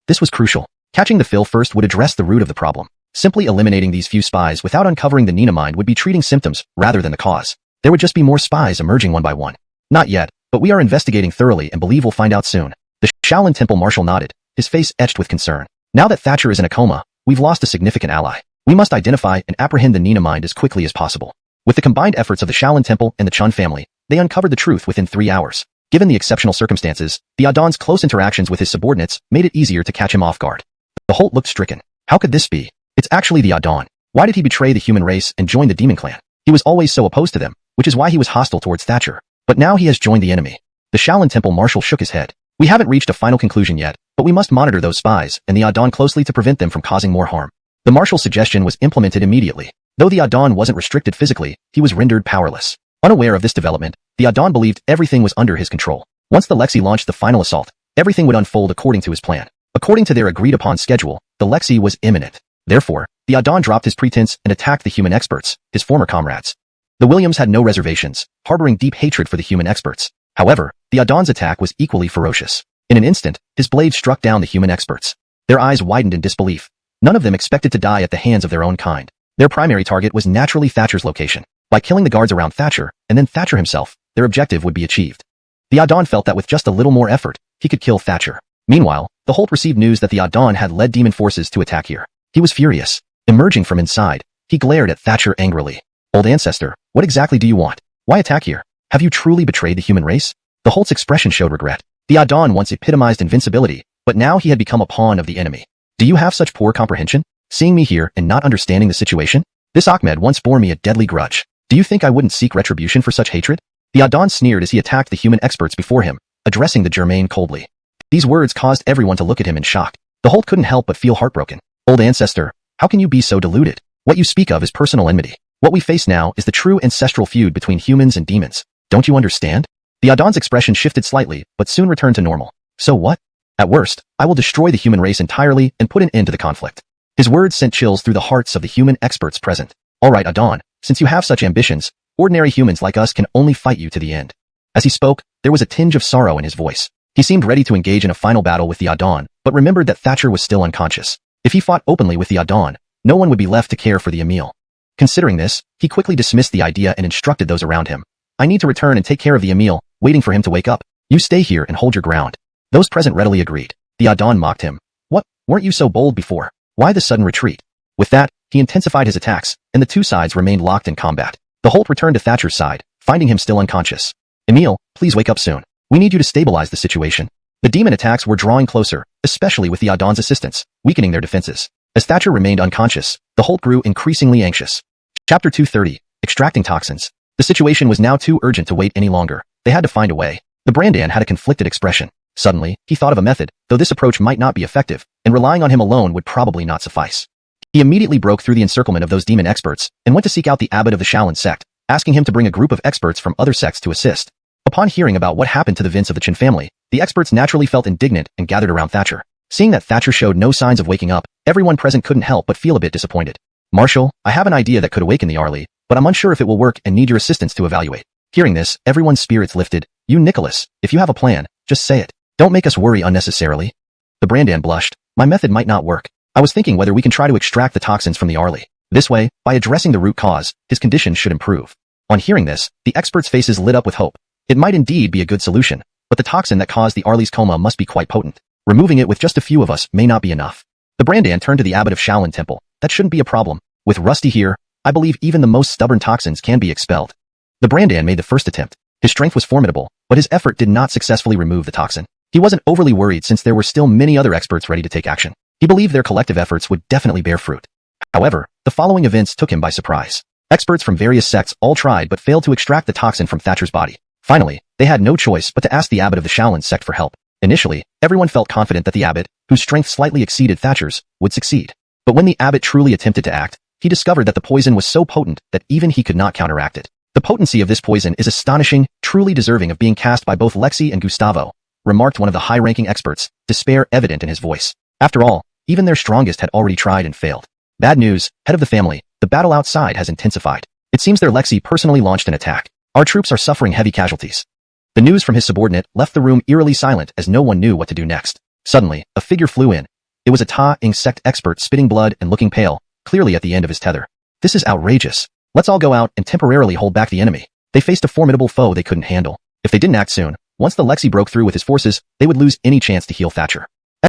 This was crucial. Catching the Phil first would address the root of the problem. Simply eliminating these few spies without uncovering the Nina mind would be treating symptoms rather than the cause. There would just be more spies emerging one by one. Not yet, but we are investigating thoroughly and believe we'll find out soon. The Shaolin Temple Marshal nodded, his face etched with concern. Now that Thatcher is in a coma, we've lost a significant ally. We must identify and apprehend the Nina mind as quickly as possible. With the combined efforts of the Shaolin Temple and the Chun family, they uncovered the truth within 3 hours. Given the exceptional circumstances, the Adon's close interactions with his subordinates made it easier to catch him off guard. The Holt looked stricken. How could this be? It's actually the Adon. Why did he betray the human race and join the Demon Clan? He was always so opposed to them, which is why he was hostile towards Thatcher. But now he has joined the enemy. The Shaolin Temple Marshal shook his head. We haven't reached a final conclusion yet, but we must monitor those spies and the Adon closely to prevent them from causing more harm. The Marshal's suggestion was implemented immediately. Though the Adon wasn't restricted physically, he was rendered powerless. Unaware of this development, the Adon believed everything was under his control. Once the Lexi launched the final assault, everything would unfold according to his plan. According to their agreed-upon schedule, the Lexi was imminent. Therefore, the Adon dropped his pretense and attacked the human experts, his former comrades. The Williams had no reservations, harboring deep hatred for the human experts. However, the Adon's attack was equally ferocious. In an instant, his blade struck down the human experts. Their eyes widened in disbelief. None of them expected to die at the hands of their own kind. Their primary target was naturally Thatcher's location. By killing the guards around Thatcher, and then Thatcher himself, their objective would be achieved. The Adon felt that with just a little more effort, he could kill Thatcher. Meanwhile, the Holt received news that the Adon had led demon forces to attack here. He was furious. Emerging from inside, he glared at Thatcher angrily. Old ancestor, what exactly do you want? Why attack here? Have you truly betrayed the human race? The Holt's expression showed regret. The Adon once epitomized invincibility, but now he had become a pawn of the enemy. Do you have such poor comprehension? Seeing me here and not understanding the situation? This Ahmed once bore me a deadly grudge. Do you think I wouldn't seek retribution for such hatred? The Adon sneered as he attacked the human experts before him, addressing the Germain coldly. These words caused everyone to look at him in shock. The Holt couldn't help but feel heartbroken. Old ancestor, how can you be so deluded? What you speak of is personal enmity. What we face now is the true ancestral feud between humans and demons. Don't you understand? The Adon's expression shifted slightly, but soon returned to normal. So what? At worst, I will destroy the human race entirely and put an end to the conflict. His words sent chills through the hearts of the human experts present. All right, Adon, since you have such ambitions, ordinary humans like us can only fight you to the end. As he spoke, there was a tinge of sorrow in his voice. He seemed ready to engage in a final battle with the Adon, but remembered that Thatcher was still unconscious. If he fought openly with the Adon, no one would be left to care for the Emil. Considering this, he quickly dismissed the idea and instructed those around him. I need to return and take care of the Emil, waiting for him to wake up. You stay here and hold your ground. Those present readily agreed. The Adon mocked him. What? Weren't you so bold before? Why the sudden retreat? With that, he intensified his attacks, and the two sides remained locked in combat. The Holt returned to Thatcher's side, finding him still unconscious. Emil, please wake up soon. We need you to stabilize the situation. The demon attacks were drawing closer, especially with the Adon's assistance, weakening their defenses. As Thatcher remained unconscious, the Holt grew increasingly anxious. Chapter 230. Extracting Toxins. The situation was now too urgent to wait any longer. They had to find a way. The Brandan had a conflicted expression. Suddenly, he thought of a method, though this approach might not be effective, and relying on him alone would probably not suffice. He immediately broke through the encirclement of those demon experts, and went to seek out the abbot of the Shaolin sect, asking him to bring a group of experts from other sects to assist. Upon hearing about what happened to the Vince of the Chin family, the experts naturally felt indignant and gathered around Thatcher. Seeing that Thatcher showed no signs of waking up, everyone present couldn't help but feel a bit disappointed. Marshal, I have an idea that could awaken the Arlie, but I'm unsure if it will work and need your assistance to evaluate. Hearing this, everyone's spirits lifted. You Nicholas, if you have a plan, just say it. Don't make us worry unnecessarily. The Brandan blushed. My method might not work. I was thinking whether we can try to extract the toxins from the Arlie. This way, by addressing the root cause, his condition should improve. On hearing this, the experts' faces lit up with hope. It might indeed be a good solution, but the toxin that caused the Arlie's coma must be quite potent. Removing it with just a few of us may not be enough. The Brandan turned to the abbot of Shaolin Temple. That shouldn't be a problem. With Rusty here, I believe even the most stubborn toxins can be expelled. The Brandan made the first attempt. His strength was formidable, but his effort did not successfully remove the toxin. He wasn't overly worried since there were still many other experts ready to take action. He believed their collective efforts would definitely bear fruit. However, the following events took him by surprise. Experts from various sects all tried but failed to extract the toxin from Thatcher's body. Finally, they had no choice but to ask the abbot of the Shaolin sect for help. Initially, everyone felt confident that the abbot, whose strength slightly exceeded Thatcher's, would succeed. But when the abbot truly attempted to act, he discovered that the poison was so potent that even he could not counteract it. The potency of this poison is astonishing, truly deserving of being cast by both Lexi and Gustavo, remarked one of the high-ranking experts, despair evident in his voice. After all, even their strongest had already tried and failed. Bad news, head of the family, the battle outside has intensified. It seems their Lexi personally launched an attack. Our troops are suffering heavy casualties. The news from his subordinate left the room eerily silent as no one knew what to do next. Suddenly, a figure flew in. It was a Ta-ing sect expert spitting blood and looking pale, clearly at the end of his tether. This is outrageous. Let's all go out and temporarily hold back the enemy. They faced a formidable foe they couldn't handle. If they didn't act soon, once the Lexi broke through with his forces, they would lose any chance to heal Thatcher.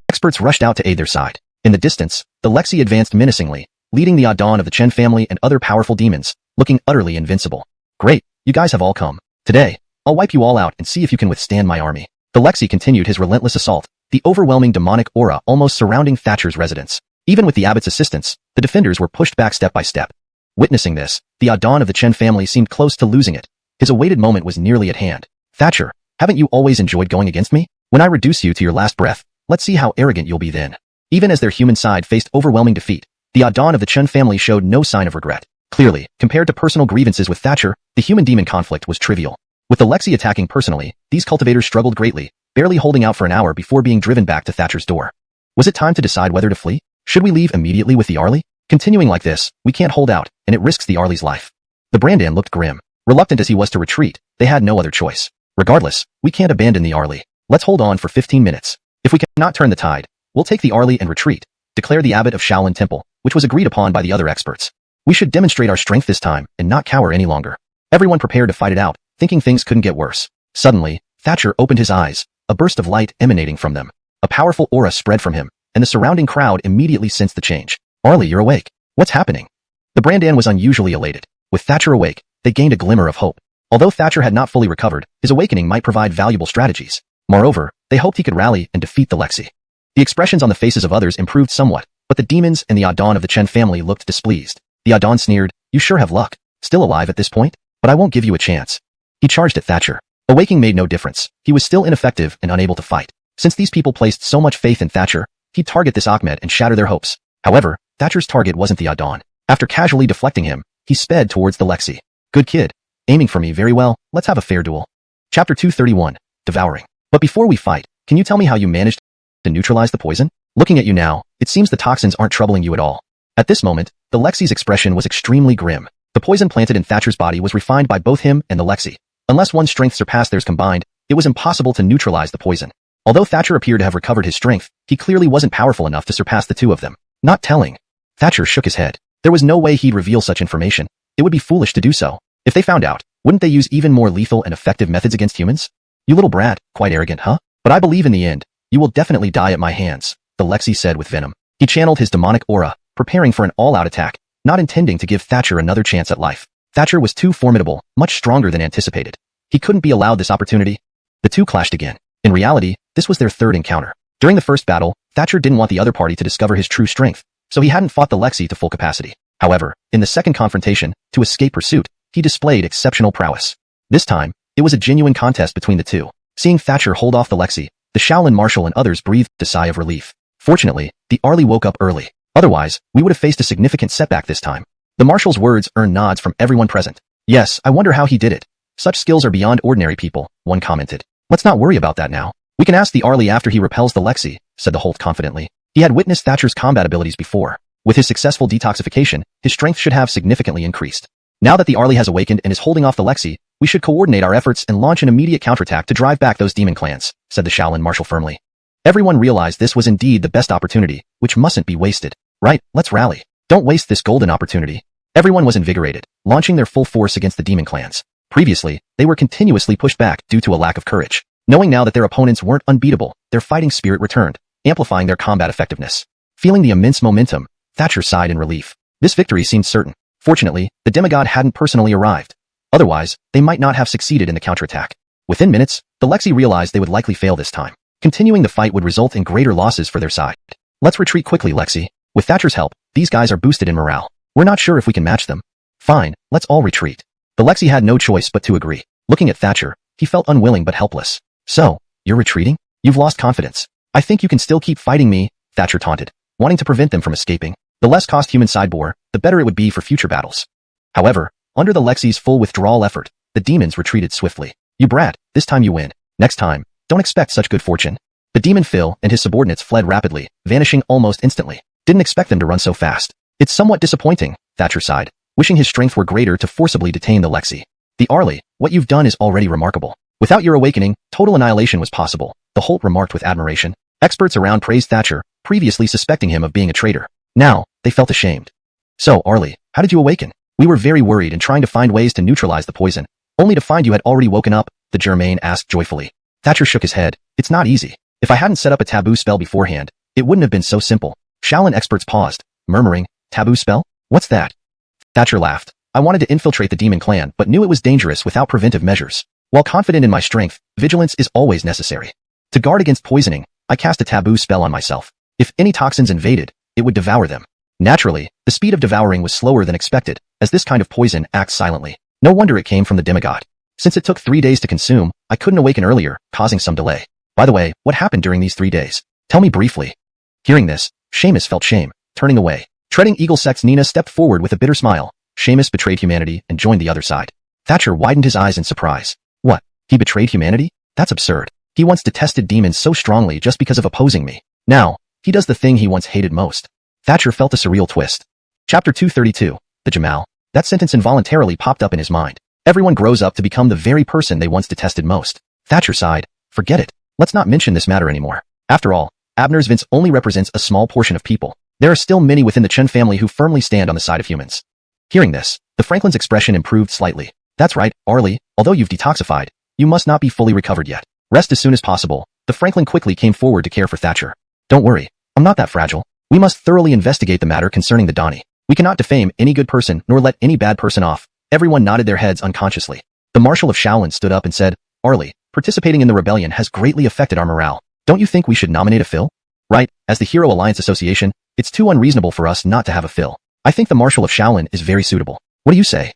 Experts rushed out to aid their side. In the distance, the Lexi advanced menacingly, leading the Adon of the Chen family and other powerful demons, looking utterly invincible. Great, you guys have all come. Today, I'll wipe you all out and see if you can withstand my army. The Lexi continued his relentless assault, the overwhelming demonic aura almost surrounding Thatcher's residence. Even with the abbot's assistance, the defenders were pushed back step by step. Witnessing this, the Adon of the Chen family seemed close to losing it. His awaited moment was nearly at hand. Thatcher, haven't you always enjoyed going against me? When I reduce you to your last breath, let's see how arrogant you'll be then. Even as their human side faced overwhelming defeat, the Adon of the Chen family showed no sign of regret. Clearly, compared to personal grievances with Thatcher, the human-demon conflict was trivial. With the Lexi attacking personally, these cultivators struggled greatly, barely holding out for an hour before being driven back to Thatcher's door. Was it time to decide whether to flee? Should we leave immediately with the Arlie? Continuing like this, we can't hold out, and it risks the Arlie's life. The Brandan looked grim. Reluctant as he was to retreat, they had no other choice. Regardless, we can't abandon the Arlie. Let's hold on for 15 minutes. If we cannot turn the tide, we'll take the Arlie and retreat, declared the abbot of Shaolin Temple, which was agreed upon by the other experts. We should demonstrate our strength this time and not cower any longer. Everyone prepared to fight it out, thinking things couldn't get worse. Suddenly, Thatcher opened his eyes, a burst of light emanating from them. A powerful aura spread from him, and the surrounding crowd immediately sensed the change. Arlie, you're awake. What's happening? The Brandan was unusually elated. With Thatcher awake, they gained a glimmer of hope. Although Thatcher had not fully recovered, his awakening might provide valuable strategies. Moreover, they hoped he could rally and defeat the Lexi. The expressions on the faces of others improved somewhat, but the demons and the Adon of the Chen family looked displeased. The Adon sneered, "You sure have luck. Still alive at this point? But I won't give you a chance." He charged at Thatcher. Awaking made no difference. He was still ineffective and unable to fight. Since these people placed so much faith in Thatcher, he'd target this Ahmed and shatter their hopes. However, Thatcher's target wasn't the Adon. After casually deflecting him, he sped towards the Lexi. "Good kid. Aiming for me very well. Let's have a fair duel." Chapter 231, Devouring. But before we fight, can you tell me how you managed to neutralize the poison? Looking at you now, it seems the toxins aren't troubling you at all. At this moment, the Lexi's expression was extremely grim. The poison planted in Thatcher's body was refined by both him and the Lexi. Unless one's strength surpassed theirs combined, it was impossible to neutralize the poison. Although Thatcher appeared to have recovered his strength, he clearly wasn't powerful enough to surpass the two of them. Not telling. Thatcher shook his head. There was no way he'd reveal such information. It would be foolish to do so. If they found out, wouldn't they use even more lethal and effective methods against humans? You little brat, quite arrogant, huh? But I believe in the end, you will definitely die at my hands, the Lexi said with venom. He channeled his demonic aura, preparing for an all-out attack, not intending to give Thatcher another chance at life. Thatcher was too formidable, much stronger than anticipated. He couldn't be allowed this opportunity. The two clashed again. In reality, this was their third encounter. During the first battle, Thatcher didn't want the other party to discover his true strength, so he hadn't fought the Lexi to full capacity. However, in the second confrontation, to escape pursuit, he displayed exceptional prowess. This time, it was a genuine contest between the two. Seeing Thatcher hold off the Lexi, the Shaolin Marshal and others breathed a sigh of relief. Fortunately, the Arlie woke up early. Otherwise, we would have faced a significant setback this time. The Marshal's words earned nods from everyone present. Yes, I wonder how he did it. Such skills are beyond ordinary people, one commented. Let's not worry about that now. We can ask the Arlie after he repels the Lexi, said the Holt confidently. He had witnessed Thatcher's combat abilities before. With his successful detoxification, his strength should have significantly increased. Now that the Arlie has awakened and is holding off the Lexi, we should coordinate our efforts and launch an immediate counterattack to drive back those demon clans, said the Shaolin Marshal firmly. Everyone realized this was indeed the best opportunity, which mustn't be wasted. Right, let's rally. Don't waste this golden opportunity. Everyone was invigorated, launching their full force against the demon clans. Previously, they were continuously pushed back due to a lack of courage. Knowing now that their opponents weren't unbeatable, their fighting spirit returned, amplifying their combat effectiveness. Feeling the immense momentum, Thatcher sighed in relief. This victory seemed certain. Fortunately, the demigod hadn't personally arrived. Otherwise, they might not have succeeded in the counterattack. Within minutes, the Lexi realized they would likely fail this time. Continuing the fight would result in greater losses for their side. Let's retreat quickly, Lexi. With Thatcher's help, these guys are boosted in morale. We're not sure if we can match them. Fine, let's all retreat. The Lexi had no choice but to agree. Looking at Thatcher, he felt unwilling but helpless. So, you're retreating? You've lost confidence. I think you can still keep fighting me, Thatcher taunted, wanting to prevent them from escaping. The less cost human side bore, the better it would be for future battles. However, under the Lexi's full withdrawal effort, the demons retreated swiftly. You brat, this time you win. Next time, don't expect such good fortune. The demon Phil and his subordinates fled rapidly, vanishing almost instantly. Didn't expect them to run so fast. It's somewhat disappointing, Thatcher sighed, wishing his strength were greater to forcibly detain the Lexi. The Arlie, what you've done is already remarkable. Without your awakening, total annihilation was possible, the Holt remarked with admiration. Experts around praised Thatcher, previously suspecting him of being a traitor. Now, they felt ashamed. So, Arlie, how did you awaken? We were very worried and trying to find ways to neutralize the poison, only to find you had already woken up, the Germain asked joyfully. Thatcher shook his head. It's not easy. If I hadn't set up a taboo spell beforehand, it wouldn't have been so simple. Shaolin experts paused, murmuring, taboo spell? What's that? Thatcher laughed. I wanted to infiltrate the demon clan but knew it was dangerous without preventive measures. While confident in my strength, vigilance is always necessary. To guard against poisoning, I cast a taboo spell on myself. If any toxins invaded, it would devour them. Naturally, the speed of devouring was slower than expected, as this kind of poison acts silently. No wonder it came from the demigod. Since it took 3 days to consume, I couldn't awaken earlier, causing some delay. By the way, what happened during these 3 days? Tell me briefly. Hearing this, Seamus felt shame, turning away. Treading Eagle Sect's Nina stepped forward with a bitter smile. Seamus betrayed humanity and joined the other side. Thatcher widened his eyes in surprise. What? He betrayed humanity? That's absurd. He once detested demons so strongly just because of opposing me. Now, he does the thing he once hated most. Thatcher felt a surreal twist. Chapter 232, The Jamal. That sentence involuntarily popped up in his mind. Everyone grows up to become the very person they once detested most. Thatcher sighed. Forget it. Let's not mention this matter anymore. After all, Abner's Vince only represents a small portion of people. There are still many within the Chen family who firmly stand on the side of humans. Hearing this, the Franklin's expression improved slightly. That's right, Arlie, although you've detoxified, you must not be fully recovered yet. Rest as soon as possible. The Franklin quickly came forward to care for Thatcher. Don't worry, I'm not that fragile. We must thoroughly investigate the matter concerning the Donnie. We cannot defame any good person nor let any bad person off. Everyone nodded their heads unconsciously. The Marshal of Shaolin stood up and said, Arlie, participating in the rebellion has greatly affected our morale. Don't you think we should nominate a Phil? Right, as the Hero Alliance Association, it's too unreasonable for us not to have a Phil. I think the Marshal of Shaolin is very suitable. What do you say?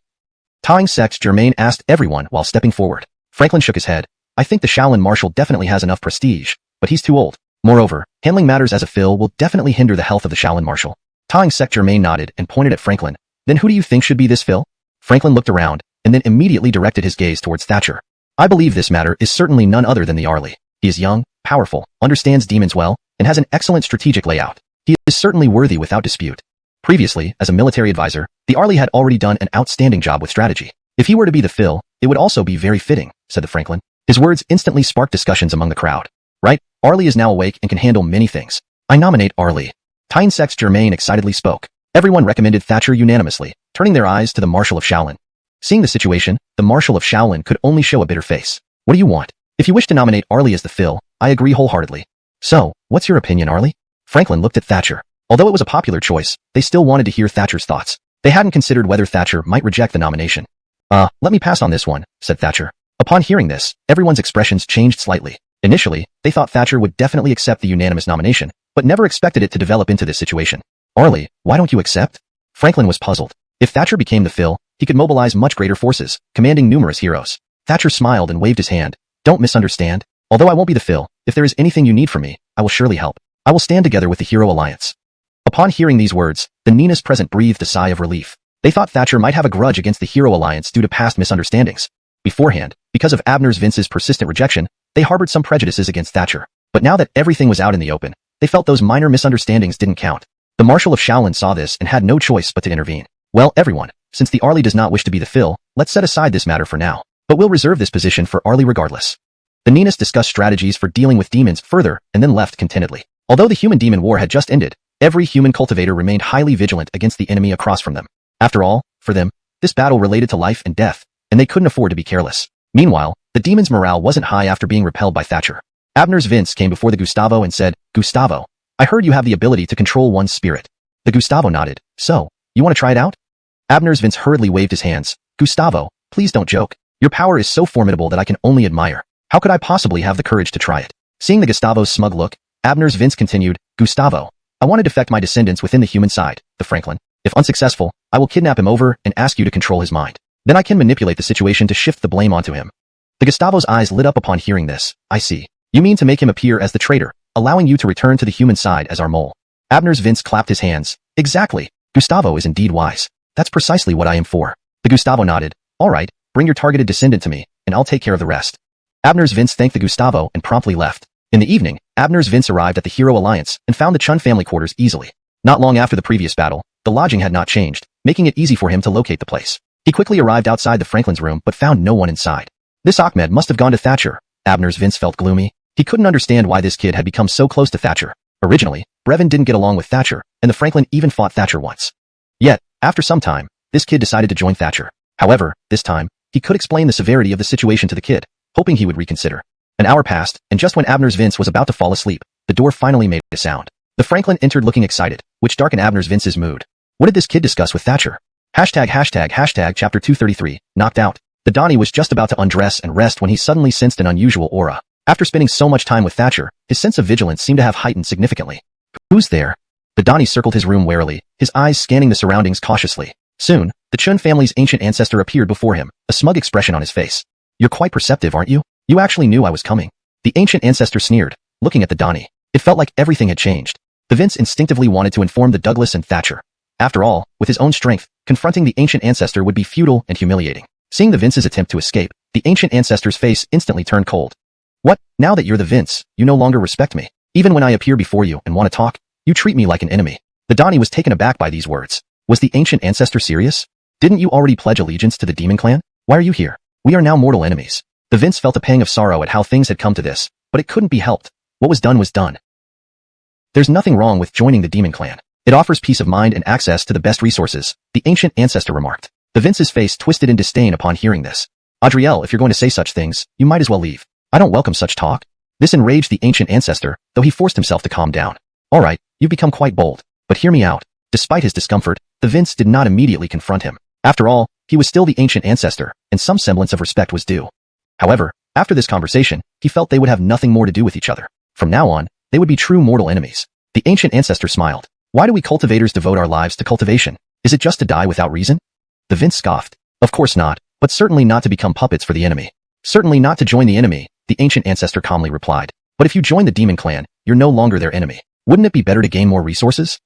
Tying Sect's Germain asked everyone while stepping forward. Franklin shook his head. I think the Shaolin Marshal definitely has enough prestige, but he's too old. Moreover, handling matters as a Phil will definitely hinder the health of the Shaolin Marshal. Tying Sect Germain nodded and pointed at Franklin. Then who do you think should be this Phil? Franklin looked around, and then immediately directed his gaze towards Thatcher. I believe this matter is certainly none other than the Arlie. He is young, powerful, understands demons well, and has an excellent strategic layout. He is certainly worthy without dispute. Previously, as a military advisor, the Arlie had already done an outstanding job with strategy. If he were to be the Phil, it would also be very fitting, said the Franklin. His words instantly sparked discussions among the crowd. Right, Arlie is now awake and can handle many things. I nominate Arlie. Tyne Sect's Germain excitedly spoke. Everyone recommended Thatcher unanimously, turning their eyes to the Marshal of Shaolin. Seeing the situation, the Marshal of Shaolin could only show a bitter face. What do you want? If you wish to nominate Arlie as the Phil, I agree wholeheartedly. So, what's your opinion, Arlie? Franklin looked at Thatcher. Although it was a popular choice, they still wanted to hear Thatcher's thoughts. They hadn't considered whether Thatcher might reject the nomination. Let me pass on this one, said Thatcher. Upon hearing this, everyone's expressions changed slightly. Initially, they thought Thatcher would definitely accept the unanimous nomination, but never expected it to develop into this situation. Arlie, why don't you accept? Franklin was puzzled. If Thatcher became the Phil, he could mobilize much greater forces, commanding numerous heroes. Thatcher smiled and waved his hand. Don't misunderstand. Although I won't be the Phil, if there is anything you need from me, I will surely help. I will stand together with the Hero Alliance. Upon hearing these words, the Ninas present breathed a sigh of relief. They thought Thatcher might have a grudge against the Hero Alliance due to past misunderstandings. Beforehand, because of Abner's Vince's persistent rejection, they harbored some prejudices against Thatcher. But now that everything was out in the open, they felt those minor misunderstandings didn't count. The Marshal of Shaolin saw this and had no choice but to intervene. Well, everyone, since the Arlie does not wish to be the Phil, let's set aside this matter for now. But we'll reserve this position for Arlie regardless. The Ninas discussed strategies for dealing with demons further and then left contentedly. Although the human-demon war had just ended, every human cultivator remained highly vigilant against the enemy across from them. After all, for them, this battle related to life and death, and they couldn't afford to be careless. Meanwhile, the demon's morale wasn't high after being repelled by Thatcher. Abner's Vince came before the Gustavo and said, Gustavo, I heard you have the ability to control one's spirit. The Gustavo nodded. So, you want to try it out? Abner's Vince hurriedly waved his hands. Gustavo, please don't joke. Your power is so formidable that I can only admire. How could I possibly have the courage to try it? Seeing the Gustavo's smug look, Abner's Vince continued, Gustavo, I want to defect my descendants within the human side, the Franklin. If unsuccessful, I will kidnap him over and ask you to control his mind. Then I can manipulate the situation to shift the blame onto him. The Gustavo's eyes lit up upon hearing this. I see. You mean to make him appear as the traitor, allowing you to return to the human side as our mole. Abner's Vince clapped his hands. Exactly. Gustavo is indeed wise. That's precisely what I am for. The Gustavo nodded. All right, bring your targeted descendant to me, and I'll take care of the rest. Abner's Vince thanked the Gustavo and promptly left. In the evening, Abner's Vince arrived at the Hero Alliance and found the Chun family quarters easily. Not long after the previous battle, the lodging had not changed, making it easy for him to locate the place. He quickly arrived outside the Franklin's room but found no one inside. This Ahmed must have gone to Thatcher. Abner's Vince felt gloomy. He couldn't understand why this kid had become so close to Thatcher. Originally, Brevin didn't get along with Thatcher, and the Franklin even fought Thatcher once. Yet, after some time, this kid decided to join Thatcher. However, this time, he could explain the severity of the situation to the kid, hoping he would reconsider. An hour passed, and just when Abner's Vince was about to fall asleep, the door finally made a sound. The Franklin entered looking excited, which darkened Abner's Vince's mood. What did this kid discuss with Thatcher? Chapter 233, knocked out. The Donnie was just about to undress and rest when he suddenly sensed an unusual aura. After spending so much time with Thatcher, his sense of vigilance seemed to have heightened significantly. Who's there? The Donnie circled his room warily, his eyes scanning the surroundings cautiously. Soon, the Chun family's ancient ancestor appeared before him, a smug expression on his face. You're quite perceptive, aren't you? You actually knew I was coming. The ancient ancestor sneered, looking at the Donnie. It felt like everything had changed. The Vince instinctively wanted to inform the Douglas and Thatcher. After all, with his own strength, confronting the ancient ancestor would be futile and humiliating. Seeing the Vince's attempt to escape, the ancient ancestor's face instantly turned cold. What? Now that you're the Vince, you no longer respect me. Even when I appear before you and want to talk, you treat me like an enemy. The Donnie was taken aback by these words. Was the ancient ancestor serious? Didn't you already pledge allegiance to the demon clan? Why are you here? We are now mortal enemies. The Vince felt a pang of sorrow at how things had come to this, but it couldn't be helped. What was done was done. There's nothing wrong with joining the demon clan. It offers peace of mind and access to the best resources, the ancient ancestor remarked. The Vince's face twisted in disdain upon hearing this. Adriel, if you're going to say such things, you might as well leave. I don't welcome such talk. This enraged the ancient ancestor, though he forced himself to calm down. All right, you've become quite bold, but hear me out. Despite his discomfort, the Vince did not immediately confront him. After all, he was still the ancient ancestor, and some semblance of respect was due. However, after this conversation, he felt they would have nothing more to do with each other. From now on, they would be true mortal enemies. The ancient ancestor smiled. Why do we cultivators devote our lives to cultivation? Is it just to die without reason? The Vince scoffed. Of course not, but certainly not to become puppets for the enemy. Certainly not to join the enemy, the ancient ancestor calmly replied. But if you join the demon clan, you're no longer their enemy. Wouldn't it be better to gain more resources?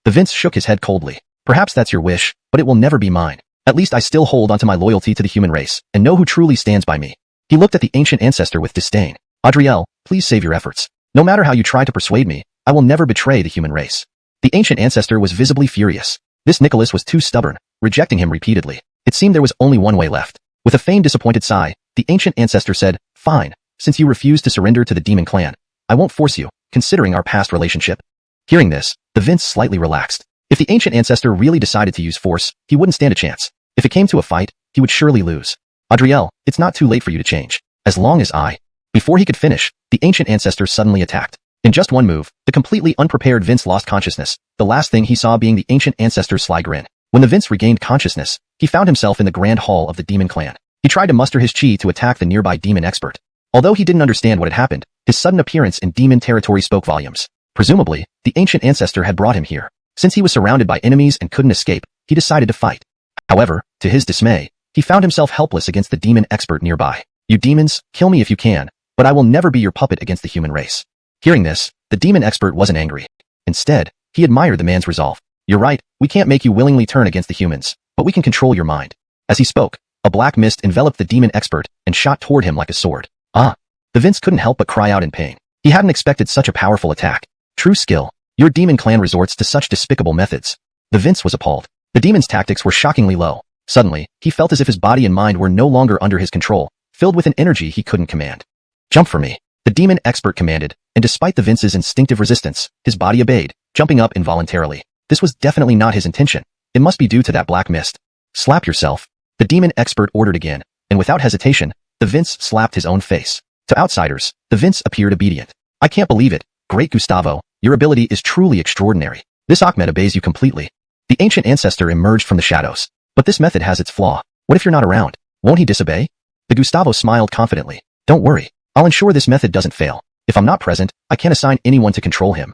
The Vince shook his head coldly. Perhaps that's your wish, but it will never be mine. At least I still hold onto my loyalty to the human race, and know who truly stands by me. He looked at the ancient ancestor with disdain. Adriel, please save your efforts. No matter how you try to persuade me, I will never betray the human race. The ancient ancestor was visibly furious. This Nicholas was too stubborn, rejecting him repeatedly. It seemed there was only one way left. With a feigned disappointed sigh, the ancient ancestor said, Fine, since you refuse to surrender to the demon clan, I won't force you, considering our past relationship. Hearing this, the Vince slightly relaxed. If the ancient ancestor really decided to use force, he wouldn't stand a chance. If it came to a fight, he would surely lose. Adriel, it's not too late for you to change. As long as I... Before he could finish, the ancient ancestor suddenly attacked. In just one move, the completely unprepared Vince lost consciousness, the last thing he saw being the ancient ancestor's sly grin. When the Vince regained consciousness, he found himself in the grand hall of the demon clan. He tried to muster his chi to attack the nearby demon expert. Although he didn't understand what had happened, his sudden appearance in demon territory spoke volumes. Presumably, the ancient ancestor had brought him here. Since he was surrounded by enemies and couldn't escape, he decided to fight. However, to his dismay, he found himself helpless against the demon expert nearby. You demons, kill me if you can, but I will never be your puppet against the human race. Hearing this, the demon expert wasn't angry. Instead, he admired the man's resolve. You're right, we can't make you willingly turn against the humans, but we can control your mind. As he spoke, a black mist enveloped the demon expert and shot toward him like a sword. Ah! The Vince couldn't help but cry out in pain. He hadn't expected such a powerful attack. True skill. Your demon clan resorts to such despicable methods. The Vince was appalled. The demon's tactics were shockingly low. Suddenly, he felt as if his body and mind were no longer under his control, filled with an energy he couldn't command. Jump for me. The demon expert commanded, and despite the Vince's instinctive resistance, his body obeyed, jumping up involuntarily. This was definitely not his intention. It must be due to that black mist. Slap yourself. The demon expert ordered again, and without hesitation, the Vince slapped his own face. To outsiders, the Vince appeared obedient. I can't believe it. Great Gustavo, your ability is truly extraordinary. This Ahmed obeys you completely. The ancient ancestor emerged from the shadows. But this method has its flaw. What if you're not around? Won't he disobey? The Gustavo smiled confidently. Don't worry. I'll ensure this method doesn't fail. If I'm not present, I can't assign anyone to control him.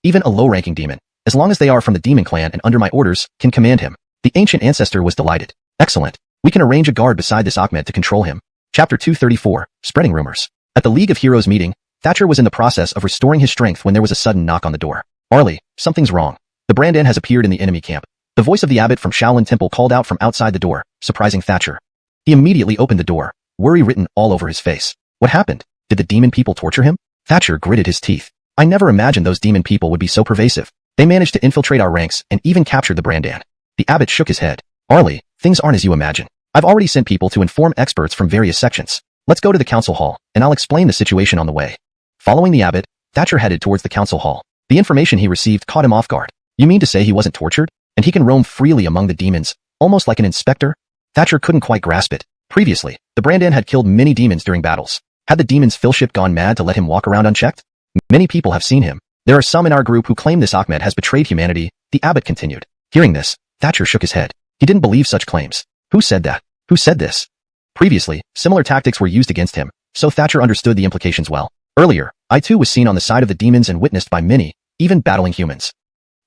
Even a low-ranking demon, as long as they are from the demon clan and under my orders, can command him. The ancient ancestor was delighted. Excellent. We can arrange a guard beside this Ahmed to control him. Chapter 234, Spreading Rumors. At the League of Heroes meeting, Thatcher was in the process of restoring his strength when there was a sudden knock on the door. Arlie, something's wrong. The Brandan has appeared in the enemy camp. The voice of the abbot from Shaolin Temple called out from outside the door, surprising Thatcher. He immediately opened the door, worry written all over his face. What happened? Did the demon people torture him? Thatcher gritted his teeth. I never imagined those demon people would be so pervasive. They managed to infiltrate our ranks and even captured the Brandan. The abbot shook his head. Arlie, things aren't as you imagine. I've already sent people to inform experts from various sections. Let's go to the council hall, and I'll explain the situation on the way. Following the abbot, Thatcher headed towards the council hall. The information he received caught him off guard. You mean to say he wasn't tortured? And he can roam freely among the demons, almost like an inspector? Thatcher couldn't quite grasp it. Previously, the Brandan had killed many demons during battles. Had the demon's fellowship gone mad to let him walk around unchecked? Many people have seen him. There are some in our group who claim this Ahmed has betrayed humanity, the abbot continued. Hearing this, Thatcher shook his head. He didn't believe such claims. Who said that? Who said this? Previously, similar tactics were used against him, so Thatcher understood the implications well. Earlier, I too was seen on the side of the demons and witnessed by many, even battling humans.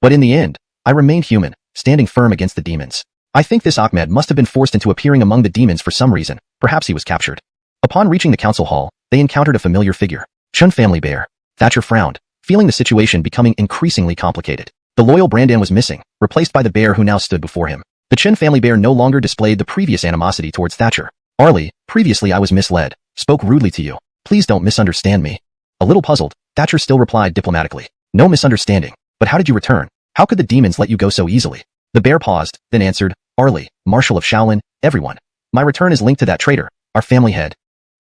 But in the end, I remained human, standing firm against the demons. I think this Ahmed must have been forced into appearing among the demons for some reason. Perhaps he was captured. Upon reaching the council hall, they encountered a familiar figure. Chun family bear. Thatcher frowned, feeling the situation becoming increasingly complicated. The loyal Brandan was missing, replaced by the bear who now stood before him. The Chen family bear no longer displayed the previous animosity towards Thatcher. Arlie, previously I was misled, spoke rudely to you. Please don't misunderstand me. A little puzzled, Thatcher still replied diplomatically. No misunderstanding. But how did you return? How could the demons let you go so easily? The bear paused, then answered, Arlie, Marshal of Shaolin, everyone. My return is linked to that traitor, our family head.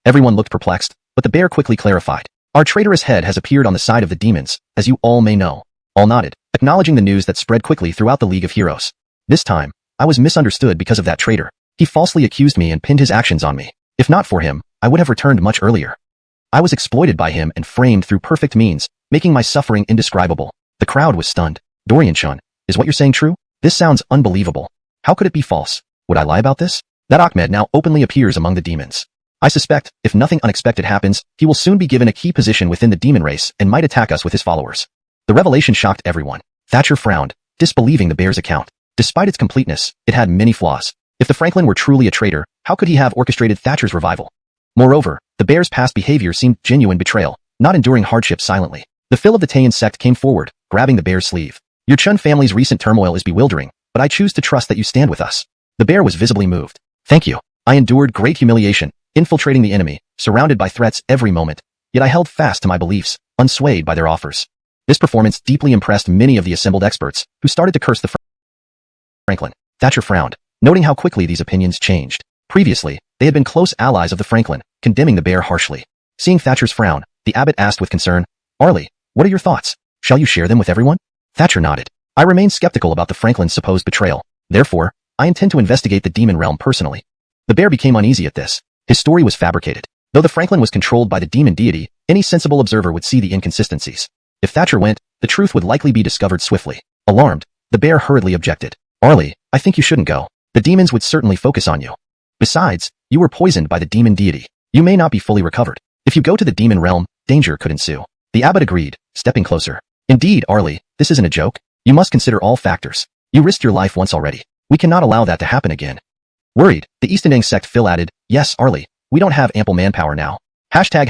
Everyone looked perplexed, but the bear quickly clarified. Our traitorous head has appeared on the side of the demons, as you all may know. All nodded, acknowledging the news that spread quickly throughout the League of Heroes. This time, I was misunderstood because of that traitor. He falsely accused me and pinned his actions on me. If not for him, I would have returned much earlier. I was exploited by him and framed through perfect means, making my suffering indescribable. The crowd was stunned. Dorian-chun, is what you're saying true? This sounds unbelievable. How could it be false? Would I lie about this? That Ahmed now openly appears among the demons. I suspect, if nothing unexpected happens, he will soon be given a key position within the demon race and might attack us with his followers. The revelation shocked everyone. Thatcher frowned, disbelieving the bear's account. Despite its completeness, it had many flaws. If the Franklin were truly a traitor, how could he have orchestrated Thatcher's revival? Moreover, the bear's past behavior seemed genuine betrayal, not enduring hardship silently. The Phil of the Tayan sect came forward, grabbing the bear's sleeve. Your Chun family's recent turmoil is bewildering, but I choose to trust that you stand with us. The bear was visibly moved. Thank you. I endured great humiliation, infiltrating the enemy, surrounded by threats every moment. Yet I held fast to my beliefs, unswayed by their offers. This performance deeply impressed many of the assembled experts, who started to curse the Franklin. Thatcher frowned, noting how quickly these opinions changed. Previously, they had been close allies of the Franklin, condemning the bear harshly. Seeing Thatcher's frown, the abbot asked with concern, Arlie, what are your thoughts? Shall you share them with everyone? Thatcher nodded. I remain skeptical about the Franklin's supposed betrayal. Therefore, I intend to investigate the demon realm personally. The bear became uneasy at this. His story was fabricated. Though the Franklin was controlled by the demon deity, any sensible observer would see the inconsistencies. If Thatcher went, the truth would likely be discovered swiftly. Alarmed, the bear hurriedly objected. Arlie, I think you shouldn't go. The demons would certainly focus on you. Besides, you were poisoned by the demon deity. You may not be fully recovered. If you go to the demon realm, danger could ensue. The abbot agreed, stepping closer. Indeed, Arlie, this isn't a joke. You must consider all factors. You risked your life once already. We cannot allow that to happen again. Worried, the Destined sect Phil added, yes, Arlie, we don't have ample manpower now. Hashtag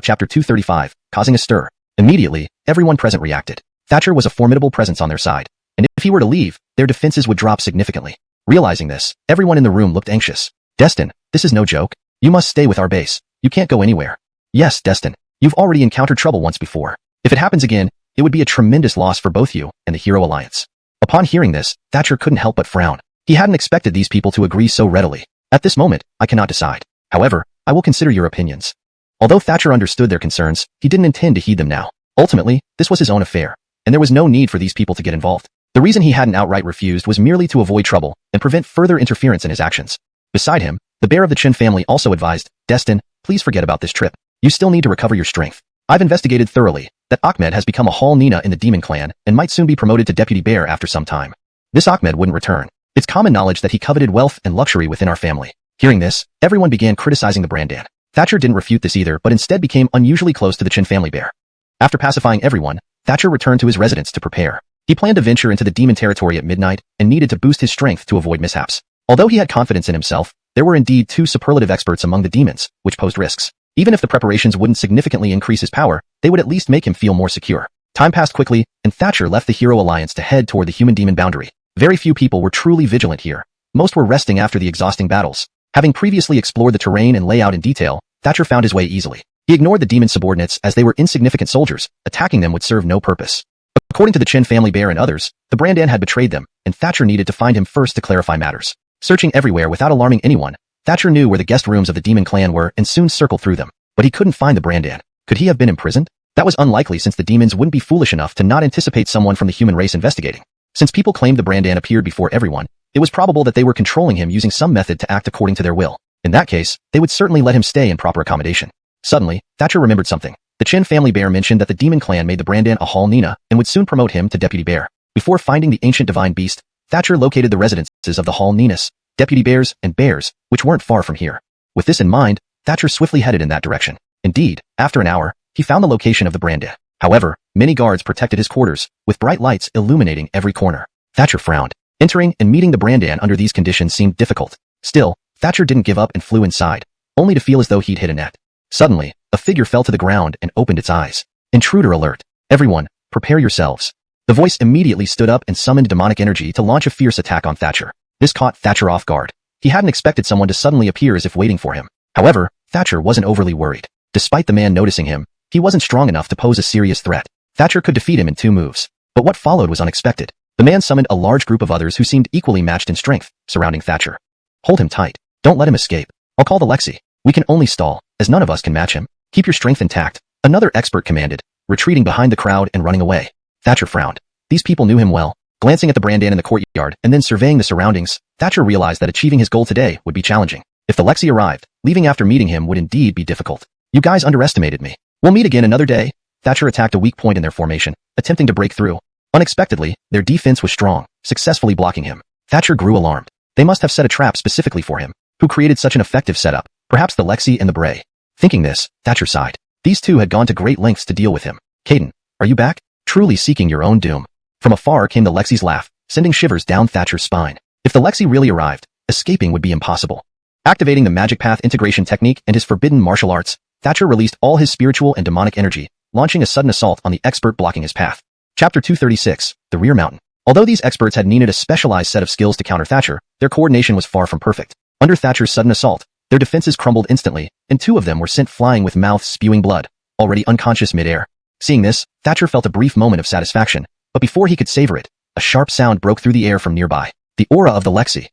chapter 235, causing a stir. Immediately, everyone present reacted. Thatcher was a formidable presence on their side, and if he were to leave, their defenses would drop significantly. Realizing this, everyone in the room looked anxious. Destined, this is no joke. You must stay with our base. You can't go anywhere. Yes, Destined, you've already encountered trouble once before. If it happens again, it would be a tremendous loss for both you and the Hero Alliance. Upon hearing this, Thatcher couldn't help but frown. He hadn't expected these people to agree so readily. At this moment, I cannot decide. However, I will consider your opinions. Although Thatcher understood their concerns, he didn't intend to heed them now. Ultimately, this was his own affair, and there was no need for these people to get involved. The reason he hadn't outright refused was merely to avoid trouble and prevent further interference in his actions. Beside him, the bear of the Chen family also advised, Destined, please forget about this trip. You still need to recover your strength. I've investigated thoroughly that Ahmed has become a Hall Nina in the Demon Clan and might soon be promoted to Deputy Bear after some time. This Ahmed wouldn't return. It's common knowledge that he coveted wealth and luxury within our family. Hearing this, everyone began criticizing the Brandan. Thatcher didn't refute this either, but instead became unusually close to the Chen family bear. After pacifying everyone, Thatcher returned to his residence to prepare. He planned to venture into the demon territory at midnight and needed to boost his strength to avoid mishaps. Although he had confidence in himself, there were indeed two superlative experts among the demons, which posed risks. Even if the preparations wouldn't significantly increase his power, they would at least make him feel more secure. Time passed quickly, and Thatcher left the Hero Alliance to head toward the human-demon boundary. Very few people were truly vigilant here. Most were resting after the exhausting battles. Having previously explored the terrain and layout in detail, Thatcher found his way easily. He ignored the demon subordinates as they were insignificant soldiers. Attacking them would serve no purpose. According to the Chen family bear and others, the Brandan had betrayed them, and Thatcher needed to find him first to clarify matters. Searching everywhere without alarming anyone, Thatcher knew where the guest rooms of the demon clan were and soon circled through them. But he couldn't find the Brandan. Could he have been imprisoned? That was unlikely since the demons wouldn't be foolish enough to not anticipate someone from the human race investigating. Since people claimed the Brandan appeared before everyone, it was probable that they were controlling him using some method to act according to their will. In that case, they would certainly let him stay in proper accommodation. Suddenly, Thatcher remembered something. The Chen family bear mentioned that the demon clan made the Brandan a Hall Nina and would soon promote him to deputy bear. Before finding the ancient divine beast, Thatcher located the residences of the Hall Ninas, deputy bears, and bears, which weren't far from here. With this in mind, Thatcher swiftly headed in that direction. Indeed, after an hour, he found the location of the Brandan. However, many guards protected his quarters, with bright lights illuminating every corner. Thatcher frowned. Entering and meeting the Brandan under these conditions seemed difficult. Still, Thatcher didn't give up and flew inside, only to feel as though he'd hit a net. Suddenly, a figure fell to the ground and opened its eyes. Intruder alert. Everyone, prepare yourselves. The voice immediately stood up and summoned demonic energy to launch a fierce attack on Thatcher. This caught Thatcher off guard. He hadn't expected someone to suddenly appear as if waiting for him. However, Thatcher wasn't overly worried. Despite the man noticing him, he wasn't strong enough to pose a serious threat. Thatcher could defeat him in 2 moves. But what followed was unexpected. The man summoned a large group of others who seemed equally matched in strength, surrounding Thatcher. Hold him tight. Don't let him escape. I'll call the Lexi. We can only stall, as none of us can match him. Keep your strength intact. Another expert commanded, retreating behind the crowd and running away. Thatcher frowned. These people knew him well. Glancing at the Brandan in the courtyard and then surveying the surroundings, Thatcher realized that achieving his goal today would be challenging. If the Lexi arrived, leaving after meeting him would indeed be difficult. You guys underestimated me. We'll meet again another day. Thatcher attacked a weak point in their formation, attempting to break through. Unexpectedly, their defense was strong, successfully blocking him. Thatcher grew alarmed. They must have set a trap specifically for him. Who created such an effective setup? Perhaps the Lexi and the Bray. Thinking this, Thatcher sighed. These two had gone to great lengths to deal with him. Caden, are you back? Truly seeking your own doom. From afar came the Lexi's laugh, sending shivers down Thatcher's spine. If the Lexi really arrived, escaping would be impossible. Activating the magic path integration technique and his forbidden martial arts, Thatcher released all his spiritual and demonic energy, launching a sudden assault on the expert blocking his path. Chapter 236, The Rear Mountain. Although these experts had needed a specialized set of skills to counter Thatcher, their coordination was far from perfect. Under Thatcher's sudden assault, their defenses crumbled instantly, and 2 of them were sent flying with mouths spewing blood, already unconscious mid-air. Seeing this, Thatcher felt a brief moment of satisfaction, but before he could savor it, a sharp sound broke through the air from nearby. The aura of the Lexi.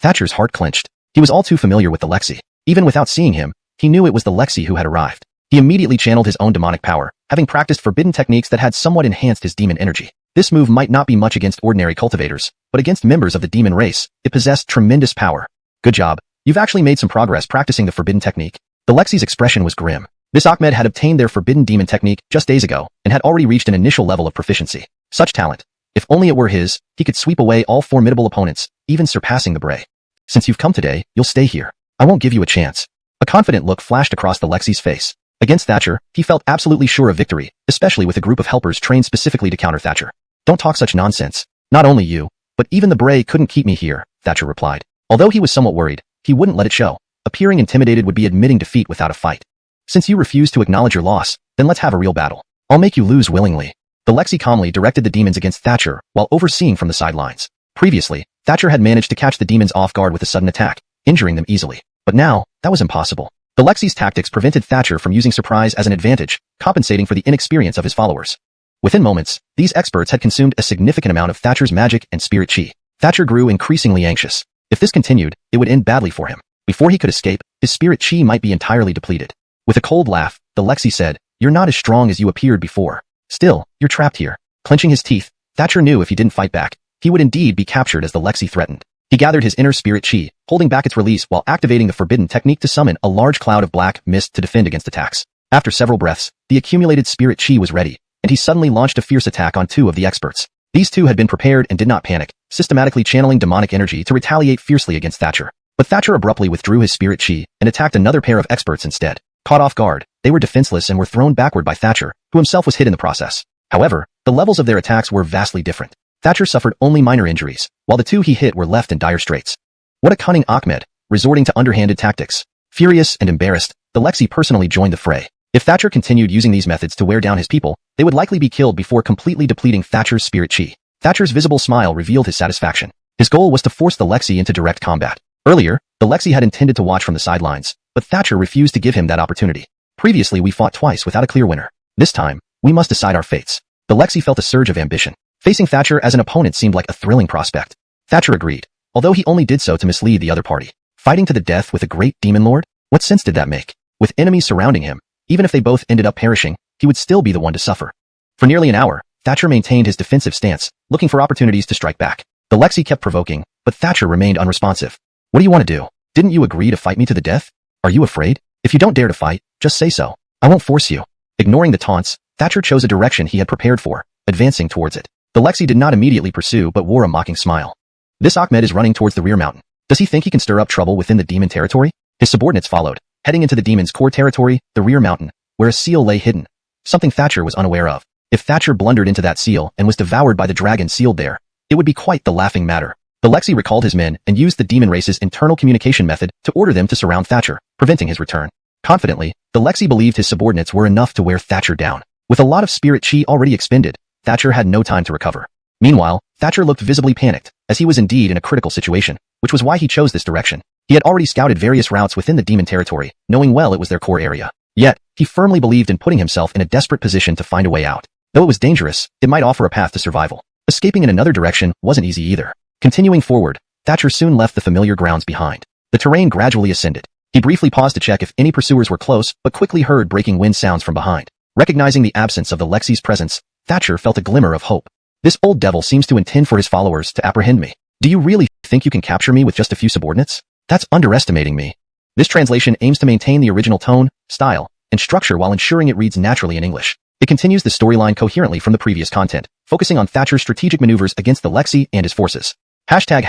Thatcher's heart clenched. He was all too familiar with the Lexi. Even without seeing him, he knew it was the Lexi who had arrived. He immediately channeled his own demonic power, having practiced forbidden techniques that had somewhat enhanced his demon energy. This move might not be much against ordinary cultivators, but against members of the demon race, it possessed tremendous power. Good job. You've actually made some progress practicing the forbidden technique. The Lexi's expression was grim. This Ahmed had obtained their forbidden demon technique just days ago, and had already reached an initial level of proficiency. Such talent. If only it were his, he could sweep away all formidable opponents, even surpassing the Bray. Since you've come today, you'll stay here. I won't give you a chance. A confident look flashed across the Lexi's face. Against Thatcher, he felt absolutely sure of victory, especially with a group of helpers trained specifically to counter Thatcher. Don't talk such nonsense. Not only you, but even the Bray couldn't keep me here, Thatcher replied. Although he was somewhat worried, he wouldn't let it show. Appearing intimidated would be admitting defeat without a fight. Since you refuse to acknowledge your loss, then let's have a real battle. I'll make you lose willingly. The Lexi calmly directed the demons against Thatcher while overseeing from the sidelines. Previously, Thatcher had managed to catch the demons off guard with a sudden attack, injuring them easily. But now, that was impossible. The Lexi's tactics prevented Thatcher from using surprise as an advantage, compensating for the inexperience of his followers. Within moments, these experts had consumed a significant amount of Thatcher's magic and spirit chi. Thatcher grew increasingly anxious. If this continued, it would end badly for him. Before he could escape, his spirit chi might be entirely depleted. With a cold laugh, the Lexi said, "You're not as strong as you appeared before. Still, you're trapped here." Clenching his teeth, Thatcher knew if he didn't fight back, he would indeed be captured as the Lexi threatened. He gathered his inner spirit chi, holding back its release while activating the forbidden technique to summon a large cloud of black mist to defend against attacks. After several breaths, the accumulated spirit chi was ready, and he suddenly launched a fierce attack on 2 of the experts. These 2 had been prepared and did not panic, systematically channeling demonic energy to retaliate fiercely against Thatcher. But Thatcher abruptly withdrew his spirit chi and attacked another pair of experts instead. Caught off guard, they were defenseless and were thrown backward by Thatcher, who himself was hit in the process. However, the levels of their attacks were vastly different. Thatcher suffered only minor injuries, while the 2 he hit were left in dire straits. What a cunning Ahmed, resorting to underhanded tactics. Furious and embarrassed, the Lexi personally joined the fray. If Thatcher continued using these methods to wear down his people, they would likely be killed before completely depleting Thatcher's spirit chi. Thatcher's visible smile revealed his satisfaction. His goal was to force the Lexi into direct combat. Earlier, the Lexi had intended to watch from the sidelines, but Thatcher refused to give him that opportunity. Previously, we fought twice without a clear winner. This time, we must decide our fates. The Lexi felt a surge of ambition. Facing Thatcher as an opponent seemed like a thrilling prospect. Thatcher agreed, although he only did so to mislead the other party. Fighting to the death with a great demon lord? What sense did that make? With enemies surrounding him, even if they both ended up perishing, he would still be the one to suffer. For nearly an hour, Thatcher maintained his defensive stance, looking for opportunities to strike back. The Lexi kept provoking, but Thatcher remained unresponsive. What do you want to do? Didn't you agree to fight me to the death? Are you afraid? If you don't dare to fight, just say so. I won't force you. Ignoring the taunts, Thatcher chose a direction he had prepared for, advancing towards it. The Lexi did not immediately pursue but wore a mocking smile. This Ahmed is running towards the rear mountain. Does he think he can stir up trouble within the demon territory? His subordinates followed, heading into the demon's core territory, the rear mountain, where a seal lay hidden. Something Thatcher was unaware of. If Thatcher blundered into that seal and was devoured by the dragon sealed there, it would be quite the laughing matter. The Lexi recalled his men and used the demon race's internal communication method to order them to surround Thatcher, preventing his return. Confidently, the Lexi believed his subordinates were enough to wear Thatcher down. With a lot of spirit chi already expended, Thatcher had no time to recover. Meanwhile, Thatcher looked visibly panicked, as he was indeed in a critical situation, which was why he chose this direction. He had already scouted various routes within the demon territory, knowing well it was their core area. Yet, he firmly believed in putting himself in a desperate position to find a way out. Though it was dangerous, it might offer a path to survival. Escaping in another direction wasn't easy either. Continuing forward, Thatcher soon left the familiar grounds behind. The terrain gradually ascended. He briefly paused to check if any pursuers were close, but quickly heard breaking wind sounds from behind. Recognizing the absence of the Lexi's presence, Thatcher felt a glimmer of hope. This old devil seems to intend for his followers to apprehend me. Do you really think you can capture me with just a few subordinates? That's underestimating me. This translation aims to maintain the original tone, style, and structure while ensuring it reads naturally in English. It continues the storyline coherently from the previous content, focusing on Thatcher's strategic maneuvers against the Lexi and his forces. Hashtag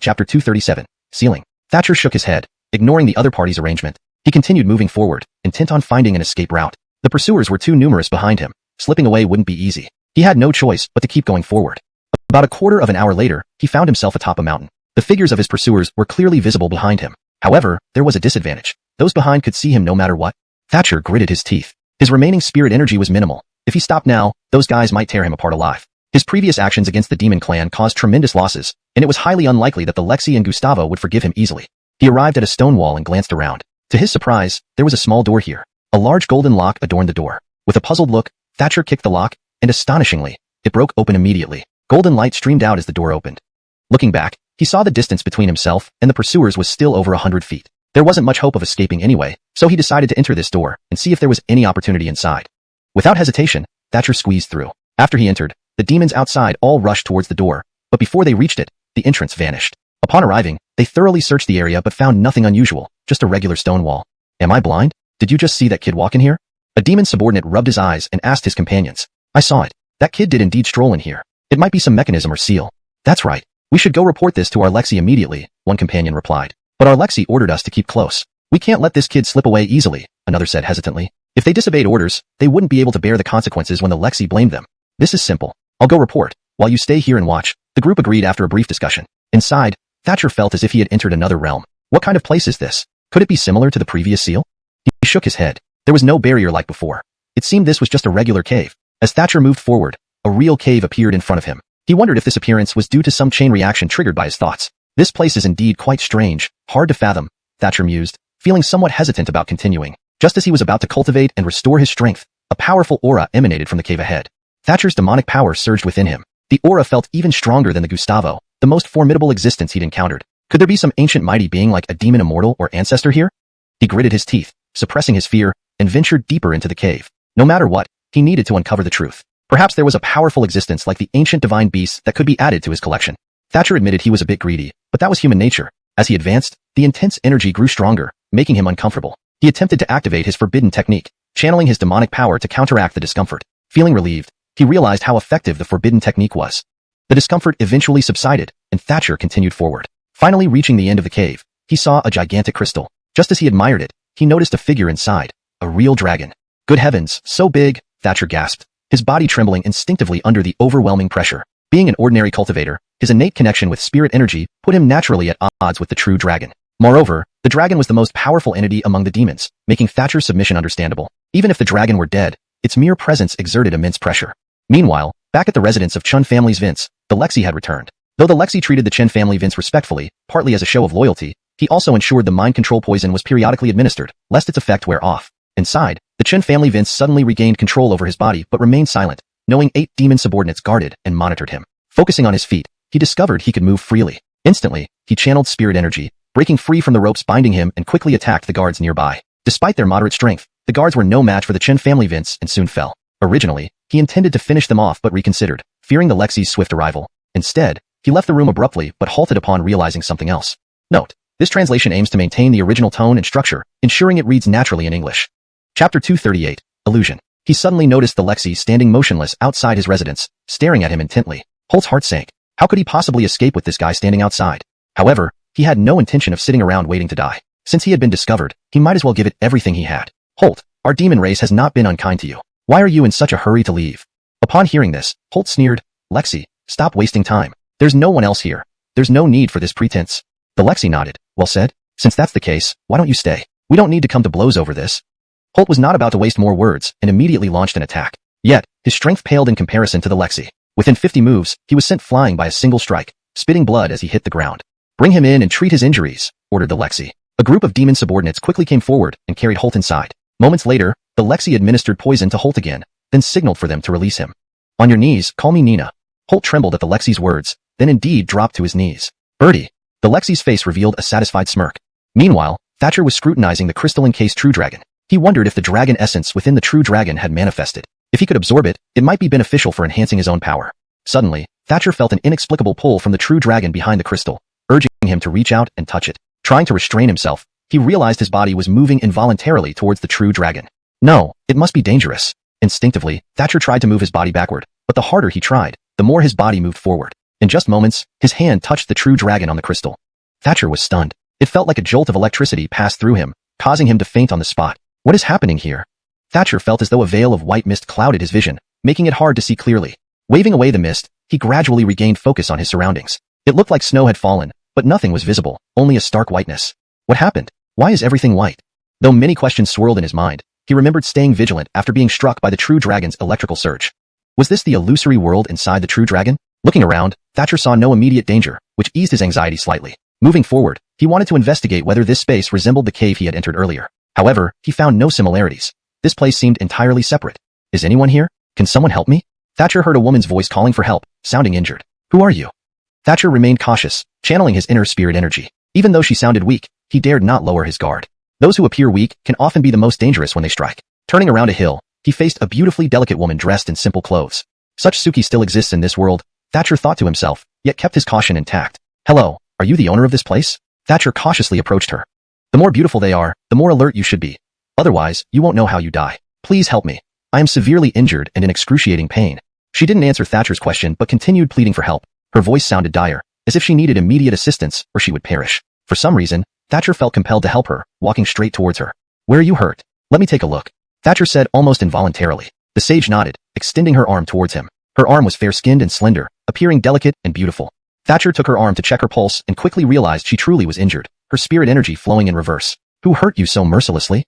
chapter 237, Sealing. Thatcher shook his head, ignoring the other party's arrangement. He continued moving forward, intent on finding an escape route. The pursuers were too numerous behind him. Slipping away wouldn't be easy. He had no choice but to keep going forward. About a quarter of an hour later, he found himself atop a mountain. The figures of his pursuers were clearly visible behind him. However, there was a disadvantage. Those behind could see him no matter what. Thatcher gritted his teeth. His remaining spirit energy was minimal. If he stopped now, those guys might tear him apart alive. His previous actions against the demon clan caused tremendous losses, and it was highly unlikely that the Lexi and Gustavo would forgive him easily. He arrived at a stone wall and glanced around. To his surprise, there was a small door here. A large golden lock adorned the door. With a puzzled look, Thatcher kicked the lock, and astonishingly, it broke open immediately. Golden light streamed out as the door opened. Looking back, he saw the distance between himself and the pursuers was still over 100 feet. There wasn't much hope of escaping anyway, so he decided to enter this door and see if there was any opportunity inside. Without hesitation, Thatcher squeezed through. After he entered, the demons outside all rushed towards the door, but before they reached it, the entrance vanished. Upon arriving, they thoroughly searched the area but found nothing unusual, just a regular stone wall. Am I blind? Did you just see that kid walk in here? A demon subordinate rubbed his eyes and asked his companions. I saw it. That kid did indeed stroll in here. It might be some mechanism or seal. That's right. We should go report this to our Lexi immediately, one companion replied. But our Lexi ordered us to keep close. We can't let this kid slip away easily, another said hesitantly. If they disobeyed orders, they wouldn't be able to bear the consequences when the Lexi blamed them. This is simple. I'll go report, while you stay here and watch. The group agreed after a brief discussion. Inside, Thatcher felt as if he had entered another realm. What kind of place is this? Could it be similar to the previous seal? He shook his head. There was no barrier like before. It seemed this was just a regular cave. As Thatcher moved forward, a real cave appeared in front of him. He wondered if this appearance was due to some chain reaction triggered by his thoughts. This place is indeed quite strange, hard to fathom, Thatcher mused, feeling somewhat hesitant about continuing. Just as he was about to cultivate and restore his strength, a powerful aura emanated from the cave ahead. Thatcher's demonic power surged within him. The aura felt even stronger than the Gustavo, the most formidable existence he'd encountered. Could there be some ancient mighty being like a demon immortal or ancestor here? He gritted his teeth, suppressing his fear, and ventured deeper into the cave. No matter what, he needed to uncover the truth. Perhaps there was a powerful existence like the ancient divine beasts that could be added to his collection. Thatcher admitted he was a bit greedy, but that was human nature. As he advanced, the intense energy grew stronger, making him uncomfortable. He attempted to activate his forbidden technique, channeling his demonic power to counteract the discomfort. Feeling relieved, he realized how effective the forbidden technique was. The discomfort eventually subsided, and Thatcher continued forward. Finally reaching the end of the cave, he saw a gigantic crystal. Just as he admired it, he noticed a figure inside, a real dragon. Good heavens, so big, Thatcher gasped, his body trembling instinctively under the overwhelming pressure. Being an ordinary cultivator, his innate connection with spirit energy put him naturally at odds with the true dragon. Moreover, the dragon was the most powerful entity among the demons, making Thatcher's submission understandable. Even if the dragon were dead, its mere presence exerted immense pressure. Meanwhile, back at the residence of Chun family's Vince, the Lexi had returned. Though the Lexi treated the Chen family Vince respectfully, partly as a show of loyalty, he also ensured the mind control poison was periodically administered, lest its effect wear off. Inside, the Chen family Vince suddenly regained control over his body but remained silent, knowing 8 demon subordinates guarded and monitored him. Focusing on his feet, he discovered he could move freely. Instantly, he channeled spirit energy, breaking free from the ropes binding him and quickly attacked the guards nearby. Despite their moderate strength, the guards were no match for the Chen family Vince and soon fell. Originally, he intended to finish them off but reconsidered, fearing the Lexi's swift arrival. Instead, he left the room abruptly but halted upon realizing something else. Note: this translation aims to maintain the original tone and structure, ensuring it reads naturally in English. Chapter 238, Illusion. He suddenly noticed the Lexi standing motionless outside his residence, staring at him intently. Holt's heart sank. How could he possibly escape with this guy standing outside? However, he had no intention of sitting around waiting to die. Since he had been discovered, he might as well give it everything he had. Holt, our demon race has not been unkind to you. Why are you in such a hurry to leave? Upon hearing this, Holt sneered, Lexi, stop wasting time. There's no one else here. There's no need for this pretense. The Lexi nodded. Well said. Since that's the case, why don't you stay? We don't need to come to blows over this. Holt was not about to waste more words and immediately launched an attack. Yet, his strength paled in comparison to the Lexi. Within 50 moves, he was sent flying by a single strike, spitting blood as he hit the ground. Bring him in and treat his injuries, ordered the Lexi. A group of demon subordinates quickly came forward and carried Holt inside. Moments later, the Lexi administered poison to Holt again, then signaled for them to release him. On your knees, call me Nina. Holt trembled at the Lexi's words, then indeed dropped to his knees. Birdie. The Lexi's face revealed a satisfied smirk. Meanwhile, Thatcher was scrutinizing the crystal-encased true dragon. He wondered if the dragon essence within the true dragon had manifested. If he could absorb it, it might be beneficial for enhancing his own power. Suddenly, Thatcher felt an inexplicable pull from the true dragon behind the crystal, urging him to reach out and touch it. Trying to restrain himself, he realized his body was moving involuntarily towards the true dragon. No, it must be dangerous. Instinctively, Thatcher tried to move his body backward, but the harder he tried, the more his body moved forward. In just moments, his hand touched the true dragon on the crystal. Thatcher was stunned. It felt like a jolt of electricity passed through him, causing him to faint on the spot. What is happening here? Thatcher felt as though a veil of white mist clouded his vision, making it hard to see clearly. Waving away the mist, he gradually regained focus on his surroundings. It looked like snow had fallen, but nothing was visible, only a stark whiteness. What happened? Why is everything white? Though many questions swirled in his mind, he remembered staying vigilant after being struck by the true dragon's electrical surge. Was this the illusory world inside the true dragon? Looking around, Thatcher saw no immediate danger, which eased his anxiety slightly. Moving forward, he wanted to investigate whether this space resembled the cave he had entered earlier. However, he found no similarities. This place seemed entirely separate. Is anyone here? Can someone help me? Thatcher heard a woman's voice calling for help, sounding injured. Who are you? Thatcher remained cautious, channeling his inner spirit energy. Even though she sounded weak, he dared not lower his guard. Those who appear weak can often be the most dangerous when they strike. Turning around a hill, he faced a beautifully delicate woman dressed in simple clothes. Such Suki still exists in this world, Thatcher thought to himself, yet kept his caution intact. Hello, are you the owner of this place? Thatcher cautiously approached her. The more beautiful they are, the more alert you should be. Otherwise, you won't know how you die. Please help me. I am severely injured and in excruciating pain. She didn't answer Thatcher's question but continued pleading for help. Her voice sounded dire, as if she needed immediate assistance or she would perish. For some reason, Thatcher felt compelled to help her, walking straight towards her. Where are you hurt? Let me take a look. Thatcher said almost involuntarily. The sage nodded, extending her arm towards him. Her arm was fair-skinned and slender, appearing delicate and beautiful. Thatcher took her arm to check her pulse and quickly realized she truly was injured, her spirit energy flowing in reverse. Who hurt you so mercilessly?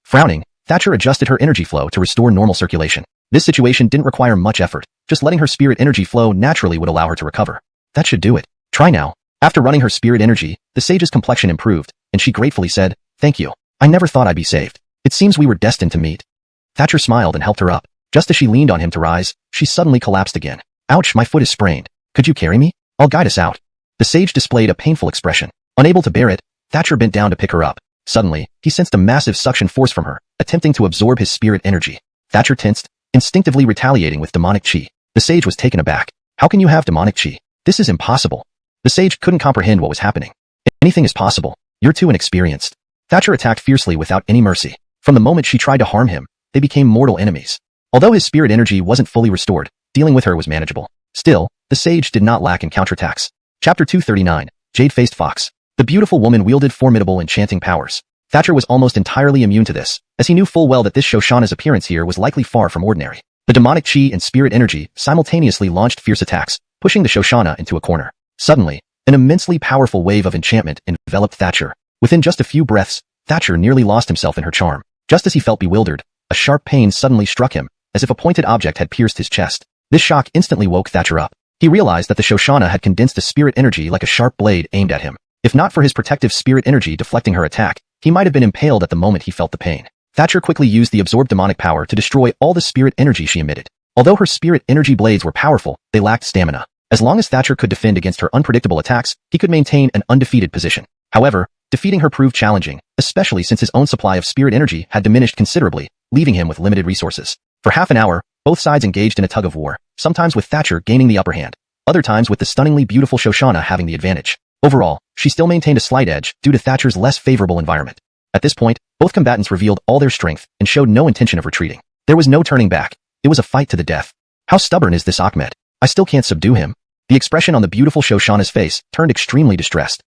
Frowning, Thatcher adjusted her energy flow to restore normal circulation. This situation didn't require much effort. Just letting her spirit energy flow naturally would allow her to recover. That should do it. Try now. After running her spirit energy, the sage's complexion improved, and she gratefully said, Thank you. I never thought I'd be saved. It seems we were destined to meet. Thatcher smiled and helped her up. Just as she leaned on him to rise, she suddenly collapsed again. Ouch, my foot is sprained. Could you carry me? I'll guide us out. The sage displayed a painful expression. Unable to bear it, Thatcher bent down to pick her up. Suddenly, he sensed a massive suction force from her, attempting to absorb his spirit energy. Thatcher tensed, instinctively retaliating with demonic chi. The sage was taken aback. How can you have demonic chi? This is impossible. The sage couldn't comprehend what was happening. Anything is possible. You're too inexperienced. Thatcher attacked fiercely without any mercy. From the moment she tried to harm him, they became mortal enemies. Although his spirit energy wasn't fully restored, dealing with her was manageable. Still, the sage did not lack in counterattacks. Chapter 239, Jade-Faced Fox. The beautiful woman wielded formidable enchanting powers. Thatcher was almost entirely immune to this, as he knew full well that this Shoshana's appearance here was likely far from ordinary. The demonic chi and spirit energy simultaneously launched fierce attacks, pushing the Shoshana into a corner. Suddenly, an immensely powerful wave of enchantment enveloped Thatcher. Within just a few breaths, Thatcher nearly lost himself in her charm. Just as he felt bewildered, A sharp pain suddenly struck him, as if a pointed object had pierced his chest. This shock instantly woke Thatcher up. He realized that the Shoshana had condensed a spirit energy like a sharp blade aimed at him. If not for his protective spirit energy deflecting her attack, he might have been impaled at the moment he felt the pain. Thatcher quickly used the absorbed demonic power to destroy all the spirit energy she emitted. Although her spirit energy blades were powerful, they lacked stamina. As long as Thatcher could defend against her unpredictable attacks, he could maintain an undefeated position. However, defeating her proved challenging, especially since his own supply of spirit energy had diminished considerably, leaving him with limited resources. For half an hour, both sides engaged in a tug of war, sometimes with Thatcher gaining the upper hand, other times with the stunningly beautiful Shoshana having the advantage. Overall, she still maintained a slight edge due to Thatcher's less favorable environment. At this point, both combatants revealed all their strength and showed no intention of retreating. There was no turning back. It was a fight to the death. How stubborn is this Ahmed? I still can't subdue him. The expression on the beautiful Shoshana's face turned extremely distressed.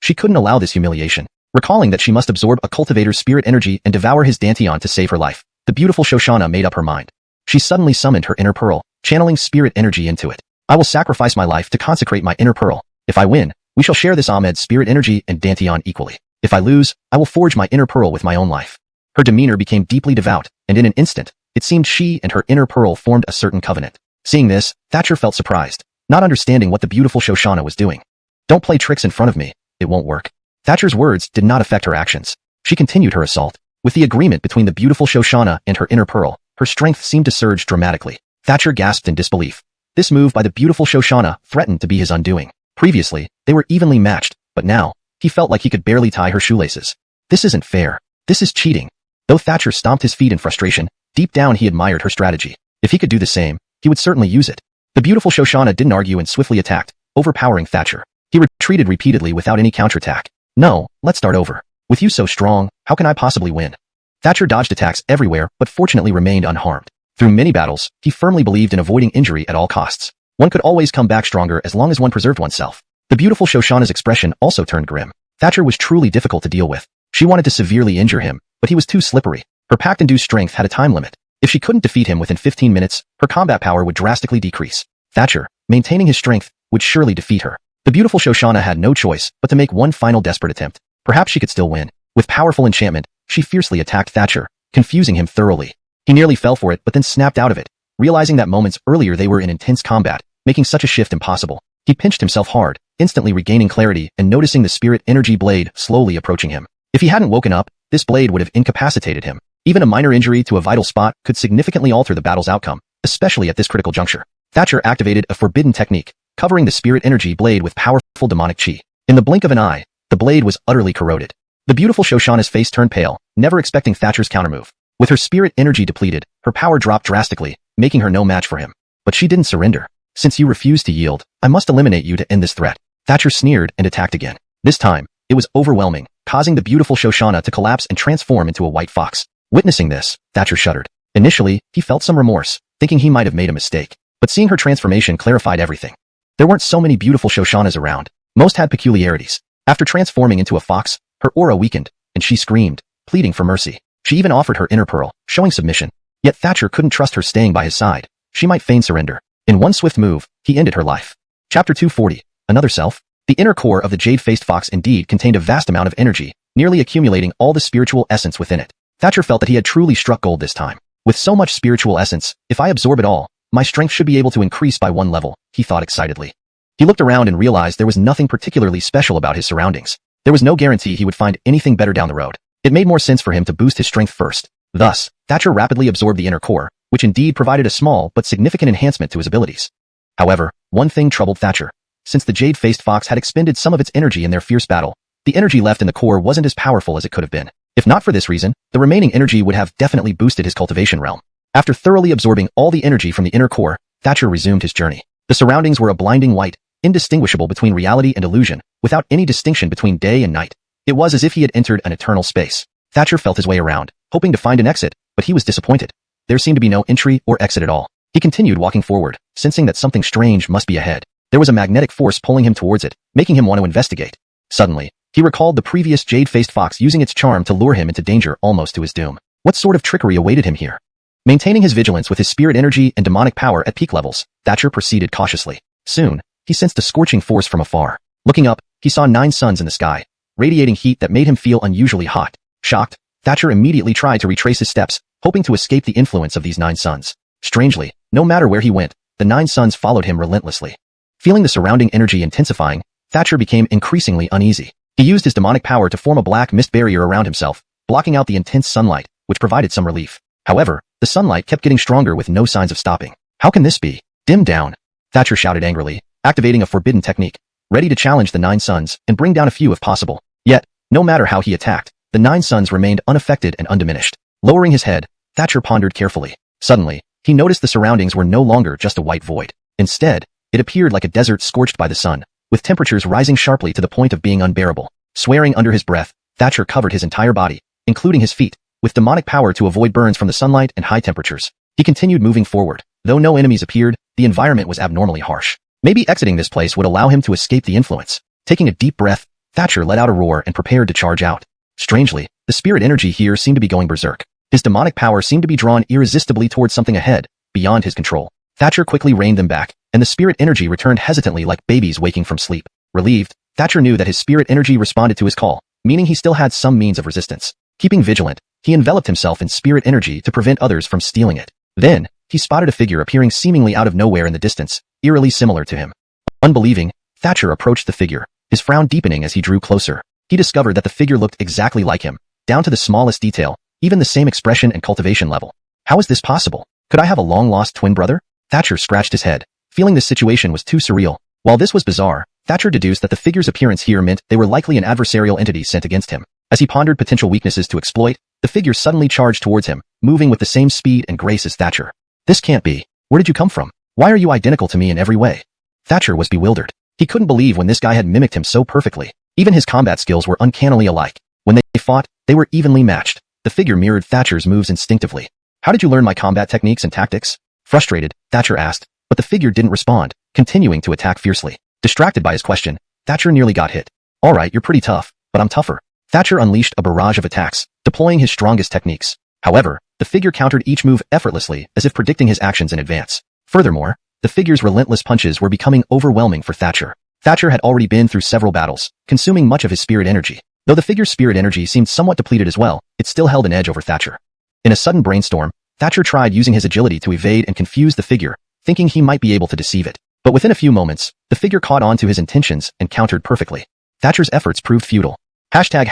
She couldn't allow this humiliation. Recalling that she must absorb a cultivator's spirit energy and devour his dantian to save her life, the beautiful Shoshana made up her mind. She suddenly summoned her inner pearl, channeling spirit energy into it. I will sacrifice my life to consecrate my inner pearl. If I win, we shall share this Ahmed's spirit energy and dantian equally. If I lose, I will forge my inner pearl with my own life. Her demeanor became deeply devout, and in an instant, it seemed she and her inner pearl formed a certain covenant. Seeing this, Thatcher felt surprised, not understanding what the beautiful Shoshana was doing. Don't play tricks in front of me. It won't work. Thatcher's words did not affect her actions. She continued her assault. With the agreement between the beautiful Shoshana and her inner pearl, her strength seemed to surge dramatically. Thatcher gasped in disbelief. This move by the beautiful Shoshana threatened to be his undoing. Previously, they were evenly matched, but now, he felt like he could barely tie her shoelaces. This isn't fair. This is cheating. Though Thatcher stomped his feet in frustration, deep down he admired her strategy. If he could do the same, he would certainly use it. The beautiful Shoshana didn't argue and swiftly attacked, overpowering Thatcher. He retreated repeatedly without any counterattack. No, let's start over. With you so strong, how can I possibly win? Thatcher dodged attacks everywhere, but fortunately remained unharmed. Through many battles, he firmly believed in avoiding injury at all costs. One could always come back stronger as long as one preserved oneself. The beautiful Shoshana's expression also turned grim. Thatcher was truly difficult to deal with. She wanted to severely injure him, but he was too slippery. Her pact-induced strength had a time limit. If she couldn't defeat him within 15 minutes, her combat power would drastically decrease. Thatcher, maintaining his strength, would surely defeat her. The beautiful Shoshana had no choice but to make one final desperate attempt. Perhaps she could still win. With powerful enchantment, she fiercely attacked Thatcher, confusing him thoroughly. He nearly fell for it but then snapped out of it, realizing that moments earlier they were in intense combat, making such a shift impossible. He pinched himself hard, instantly regaining clarity and noticing the spirit energy blade slowly approaching him. If he hadn't woken up, this blade would have incapacitated him. Even a minor injury to a vital spot could significantly alter the battle's outcome, especially at this critical juncture. Thatcher activated a forbidden technique, covering the spirit energy blade with powerful demonic chi. In the blink of an eye, the blade was utterly corroded. The beautiful Shoshana's face turned pale, never expecting Thatcher's countermove. With her spirit energy depleted, her power dropped drastically, making her no match for him. But she didn't surrender. Since you refused to yield, I must eliminate you to end this threat. Thatcher sneered and attacked again. This time, it was overwhelming, causing the beautiful Shoshana to collapse and transform into a white fox. Witnessing this, Thatcher shuddered. Initially, he felt some remorse, thinking he might have made a mistake. But seeing her transformation clarified everything. There weren't so many beautiful Shoshanas around. Most had peculiarities. After transforming into a fox, her aura weakened, and she screamed, pleading for mercy. She even offered her inner pearl, showing submission. Yet Thatcher couldn't trust her staying by his side. She might feign surrender. In one swift move, he ended her life. Chapter 240. Another Self. The inner core of the jade-faced fox indeed contained a vast amount of energy, nearly accumulating all the spiritual essence within it. Thatcher felt that he had truly struck gold this time. With so much spiritual essence, if I absorb it all, my strength should be able to increase by one level, he thought excitedly. He looked around and realized there was nothing particularly special about his surroundings. There was no guarantee he would find anything better down the road. It made more sense for him to boost his strength first. Thus, Thatcher rapidly absorbed the inner core, which indeed provided a small but significant enhancement to his abilities. However, one thing troubled Thatcher. Since the jade-faced fox had expended some of its energy in their fierce battle, the energy left in the core wasn't as powerful as it could have been. If not for this reason, the remaining energy would have definitely boosted his cultivation realm. After thoroughly absorbing all the energy from the inner core, Thatcher resumed his journey. The surroundings were a blinding white, indistinguishable between reality and illusion, without any distinction between day and night. It was as if he had entered an eternal space. Thatcher felt his way around, hoping to find an exit, but he was disappointed. There seemed to be no entry or exit at all. He continued walking forward, sensing that something strange must be ahead. There was a magnetic force pulling him towards it, making him want to investigate. Suddenly, he recalled the previous jade-faced fox using its charm to lure him into danger almost to his doom. What sort of trickery awaited him here? Maintaining his vigilance with his spirit energy and demonic power at peak levels, Thatcher proceeded cautiously. Soon, he sensed a scorching force from afar. Looking up, he saw 9 suns in the sky, radiating heat that made him feel unusually hot. Shocked, Thatcher immediately tried to retrace his steps, hoping to escape the influence of these 9 suns. Strangely, no matter where he went, the 9 suns followed him relentlessly. Feeling the surrounding energy intensifying, Thatcher became increasingly uneasy. He used his demonic power to form a black mist barrier around himself, blocking out the intense sunlight, which provided some relief. However, the sunlight kept getting stronger with no signs of stopping. How can this be? Dim down, Thatcher shouted angrily, activating a forbidden technique, ready to challenge the 9 suns and bring down a few if possible. Yet, no matter how he attacked, the 9 suns remained unaffected and undiminished. Lowering his head, Thatcher pondered carefully. Suddenly, he noticed the surroundings were no longer just a white void. Instead, it appeared like a desert scorched by the sun, with temperatures rising sharply to the point of being unbearable. Swearing under his breath, Thatcher covered his entire body, including his feet, with demonic power to avoid burns from the sunlight and high temperatures. He continued moving forward. Though no enemies appeared, the environment was abnormally harsh. Maybe exiting this place would allow him to escape the influence. Taking a deep breath, Thatcher let out a roar and prepared to charge out. Strangely, the spirit energy here seemed to be going berserk. His demonic power seemed to be drawn irresistibly towards something ahead, beyond his control. Thatcher quickly reined them back, and the spirit energy returned hesitantly like babies waking from sleep. Relieved, Thatcher knew that his spirit energy responded to his call, meaning he still had some means of resistance. Keeping vigilant, he enveloped himself in spirit energy to prevent others from stealing it. Then, he spotted a figure appearing seemingly out of nowhere in the distance, eerily similar to him. Unbelieving, Thatcher approached the figure, his frown deepening as he drew closer. He discovered that the figure looked exactly like him, down to the smallest detail, even the same expression and cultivation level. How is this possible? Could I have a long-lost twin brother? Thatcher scratched his head, feeling this situation was too surreal. While this was bizarre, Thatcher deduced that the figure's appearance here meant they were likely an adversarial entity sent against him. As he pondered potential weaknesses to exploit, the figure suddenly charged towards him, moving with the same speed and grace as Thatcher. This can't be. Where did you come from? Why are you identical to me in every way? Thatcher was bewildered. He couldn't believe when this guy had mimicked him so perfectly. Even his combat skills were uncannily alike. When they fought, they were evenly matched. The figure mirrored Thatcher's moves instinctively. How did you learn my combat techniques and tactics? Frustrated, Thatcher asked, but the figure didn't respond, continuing to attack fiercely. Distracted by his question, Thatcher nearly got hit. Alright, you're pretty tough, but I'm tougher. Thatcher unleashed a barrage of attacks, deploying his strongest techniques. However, the figure countered each move effortlessly as if predicting his actions in advance. Furthermore, the figure's relentless punches were becoming overwhelming for Thatcher. Thatcher had already been through several battles, consuming much of his spirit energy. Though the figure's spirit energy seemed somewhat depleted as well, it still held an edge over Thatcher. In a sudden brainstorm, Thatcher tried using his agility to evade and confuse the figure, thinking he might be able to deceive it. But within a few moments, the figure caught on to his intentions and countered perfectly. Thatcher's efforts proved futile. Hashtag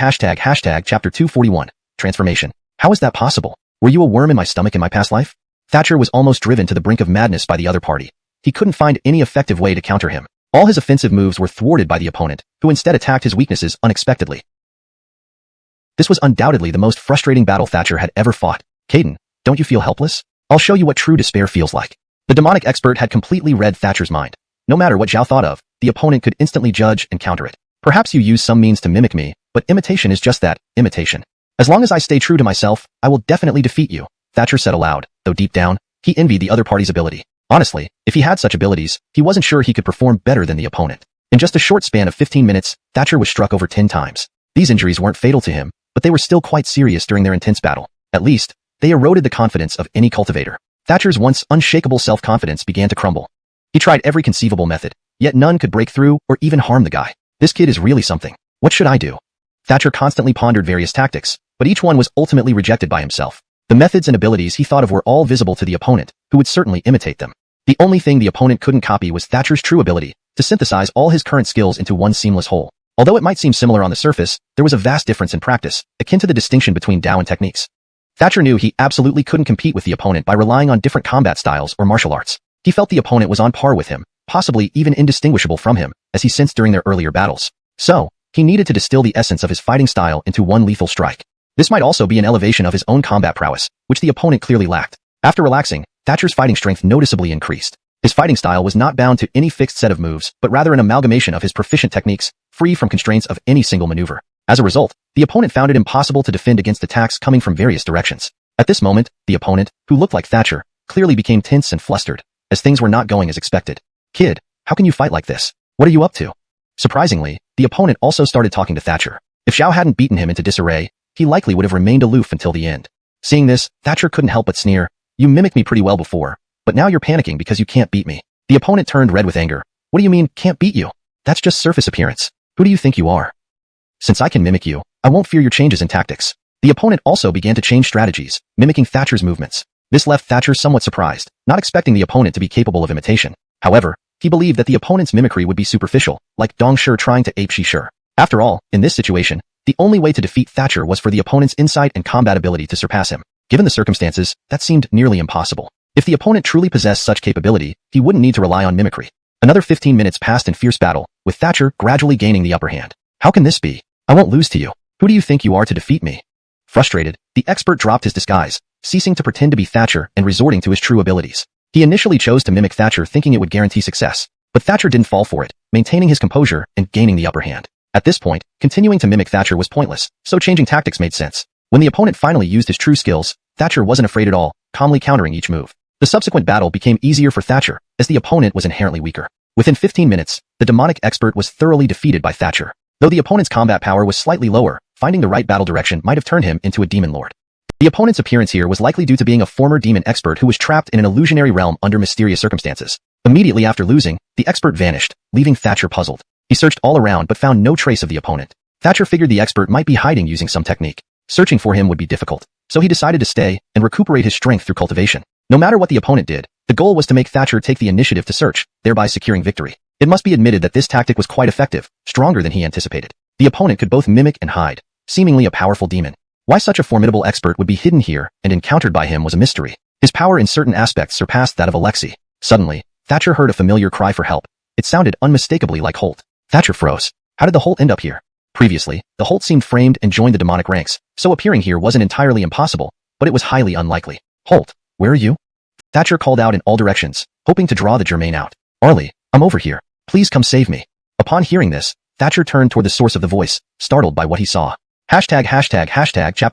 chapter 241, transformation. How is that possible? Were you a worm in my stomach in my past life? Thatcher was almost driven to the brink of madness by the other party. He couldn't find any effective way to counter him. All his offensive moves were thwarted by the opponent, who instead attacked his weaknesses unexpectedly. This was undoubtedly the most frustrating battle Thatcher had ever fought. Caden, don't you feel helpless? I'll show you what true despair feels like. The demonic expert had completely read Thatcher's mind. No matter what Zhao thought of, the opponent could instantly judge and counter it. Perhaps you use some means to mimic me, but imitation is just that, imitation. As long as I stay true to myself, I will definitely defeat you, Thatcher said aloud, though deep down, he envied the other party's ability. Honestly, if he had such abilities, he wasn't sure he could perform better than the opponent. In just a short span of 15 minutes, Thatcher was struck over 10 times. These injuries weren't fatal to him, but they were still quite serious during their intense battle. At least, they eroded the confidence of any cultivator. Thatcher's once unshakable self-confidence began to crumble. He tried every conceivable method, yet none could break through or even harm the guy. This kid is really something. What should I do? Thatcher constantly pondered various tactics, but each one was ultimately rejected by himself. The methods and abilities he thought of were all visible to the opponent, who would certainly imitate them. The only thing the opponent couldn't copy was Thatcher's true ability to synthesize all his current skills into one seamless whole. Although it might seem similar on the surface, there was a vast difference in practice, akin to the distinction between Dao and techniques. Thatcher knew he absolutely couldn't compete with the opponent by relying on different combat styles or martial arts. He felt the opponent was on par with him, possibly even indistinguishable from him, as he sensed during their earlier battles. So, he needed to distill the essence of his fighting style into one lethal strike. This might also be an elevation of his own combat prowess, which the opponent clearly lacked. After relaxing, Thatcher's fighting strength noticeably increased. His fighting style was not bound to any fixed set of moves, but rather an amalgamation of his proficient techniques, free from constraints of any single maneuver. As a result, the opponent found it impossible to defend against attacks coming from various directions. At this moment, the opponent, who looked like Thatcher, clearly became tense and flustered, as things were not going as expected. Kid, how can you fight like this? What are you up to? Surprisingly, the opponent also started talking to Thatcher. If Zhao hadn't beaten him into disarray, he likely would have remained aloof until the end. Seeing this, Thatcher couldn't help but sneer. You mimicked me pretty well before, but now you're panicking because you can't beat me. The opponent turned red with anger. What do you mean, can't beat you? That's just surface appearance. Who do you think you are? Since I can mimic you, I won't fear your changes in tactics. The opponent also began to change strategies, mimicking Thatcher's movements. This left Thatcher somewhat surprised, not expecting the opponent to be capable of imitation. However, he believed that the opponent's mimicry would be superficial, like Dong Shi trying to ape Shi Shi. After all, in this situation, the only way to defeat Thatcher was for the opponent's insight and combat ability to surpass him. Given the circumstances, that seemed nearly impossible. If the opponent truly possessed such capability, he wouldn't need to rely on mimicry. Another 15 minutes passed in fierce battle, with Thatcher gradually gaining the upper hand. How can this be? I won't lose to you. Who do you think you are to defeat me? Frustrated, the expert dropped his disguise, ceasing to pretend to be Thatcher and resorting to his true abilities. He initially chose to mimic Thatcher thinking it would guarantee success, but Thatcher didn't fall for it, maintaining his composure and gaining the upper hand. At this point, continuing to mimic Thatcher was pointless, so changing tactics made sense. When the opponent finally used his true skills, Thatcher wasn't afraid at all, calmly countering each move. The subsequent battle became easier for Thatcher, as the opponent was inherently weaker. Within 15 minutes, the demonic expert was thoroughly defeated by Thatcher. Though the opponent's combat power was slightly lower, finding the right battle direction might have turned him into a demon lord. The opponent's appearance here was likely due to being a former demon expert who was trapped in an illusionary realm under mysterious circumstances. Immediately after losing, the expert vanished, leaving Thatcher puzzled. He searched all around but found no trace of the opponent. Thatcher figured the expert might be hiding using some technique. Searching for him would be difficult, so he decided to stay and recuperate his strength through cultivation. No matter what the opponent did, the goal was to make Thatcher take the initiative to search, thereby securing victory. It must be admitted that this tactic was quite effective, stronger than he anticipated. The opponent could both mimic and hide, seemingly a powerful demon. Why such a formidable expert would be hidden here and encountered by him was a mystery. His power in certain aspects surpassed that of Alexei. Suddenly, Thatcher heard a familiar cry for help. It sounded unmistakably like Holt. Thatcher froze. How did the Holt end up here? Previously, the Holt seemed framed and joined the demonic ranks, so appearing here wasn't entirely impossible, but it was highly unlikely. Holt, where are you? Thatcher called out in all directions, hoping to draw the Germain out. Arlie, I'm over here. Please come save me. Upon hearing this, Thatcher turned toward the source of the voice, startled by what he saw. Chapter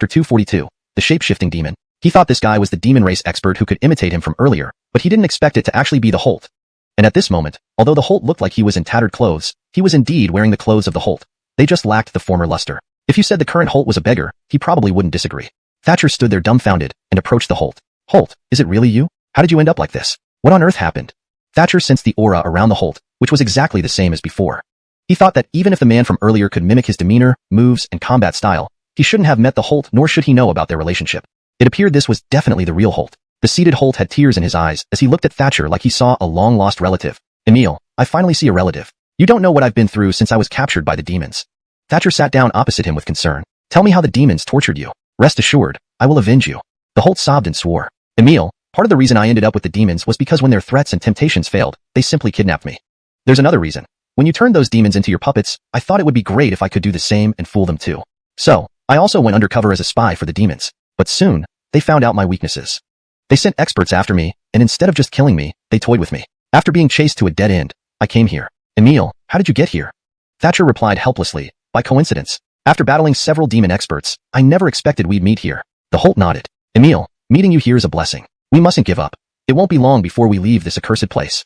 242, the shape-shifting demon. He thought this guy was the demon race expert who could imitate him from earlier, but he didn't expect it to actually be the Holt. And at this moment, although the Holt looked like he was in tattered clothes, he was indeed wearing the clothes of the Holt. They just lacked the former luster. If you said the current Holt was a beggar, he probably wouldn't disagree. Thatcher stood there dumbfounded and approached the Holt. Holt, is it really you? How did you end up like this? What on earth happened? Thatcher sensed the aura around the Holt, which was exactly the same as before. He thought that even if the man from earlier could mimic his demeanor, moves, and combat style, he shouldn't have met the Holt nor should he know about their relationship. It appeared this was definitely the real Holt. The seated Holt had tears in his eyes as he looked at Thatcher like he saw a long-lost relative. Emil, I finally see a relative. You don't know what I've been through since I was captured by the demons. Thatcher sat down opposite him with concern. Tell me how the demons tortured you. Rest assured, I will avenge you. The Holt sobbed and swore. Emil, part of the reason I ended up with the demons was because when their threats and temptations failed, they simply kidnapped me. There's another reason. When you turned those demons into your puppets, I thought it would be great if I could do the same and fool them too. So, I also went undercover as a spy for the demons. But soon, they found out my weaknesses. They sent experts after me, and instead of just killing me, they toyed with me. After being chased to a dead end, I came here. Emil, how did you get here? Thatcher replied helplessly, by coincidence. After battling several demon experts, I never expected we'd meet here. The Holt nodded. Emil, meeting you here is a blessing. We mustn't give up. It won't be long before we leave this accursed place.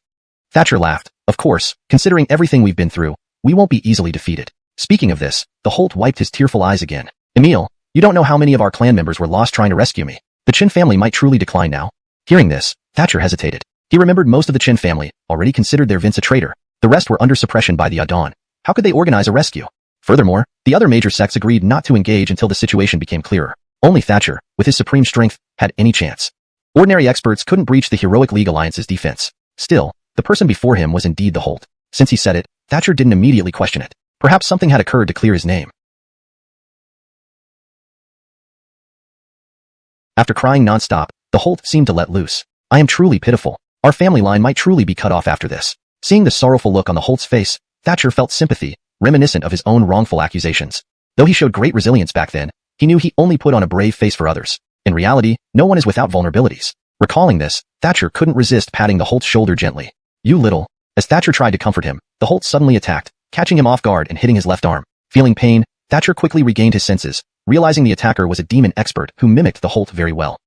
Thatcher laughed. Of course, considering everything we've been through, we won't be easily defeated. Speaking of this, the Holt wiped his tearful eyes again. Emil, you don't know how many of our clan members were lost trying to rescue me. The Chin family might truly decline now. Hearing this, Thatcher hesitated. He remembered most of the Chin family already considered their Vince a traitor. The rest were under suppression by the Adon. How could they organize a rescue? Furthermore, the other major sects agreed not to engage until the situation became clearer. Only Thatcher, with his supreme strength, had any chance. Ordinary experts couldn't breach the Heroic League Alliance's defense. Still, the person before him was indeed the Holt. Since he said it, Thatcher didn't immediately question it. Perhaps something had occurred to clear his name. After crying non-stop, the Holt seemed to let loose. I am truly pitiful. Our family line might truly be cut off after this. Seeing the sorrowful look on the Holt's face, Thatcher felt sympathy, reminiscent of his own wrongful accusations. Though he showed great resilience back then, he knew he only put on a brave face for others. In reality, no one is without vulnerabilities. Recalling this, Thatcher couldn't resist patting the Holt's shoulder gently. You little. As Thatcher tried to comfort him, the Holt suddenly attacked, catching him off guard and hitting his left arm. Feeling pain, Thatcher quickly regained his senses, realizing the attacker was a demon expert who mimicked the Holt very well.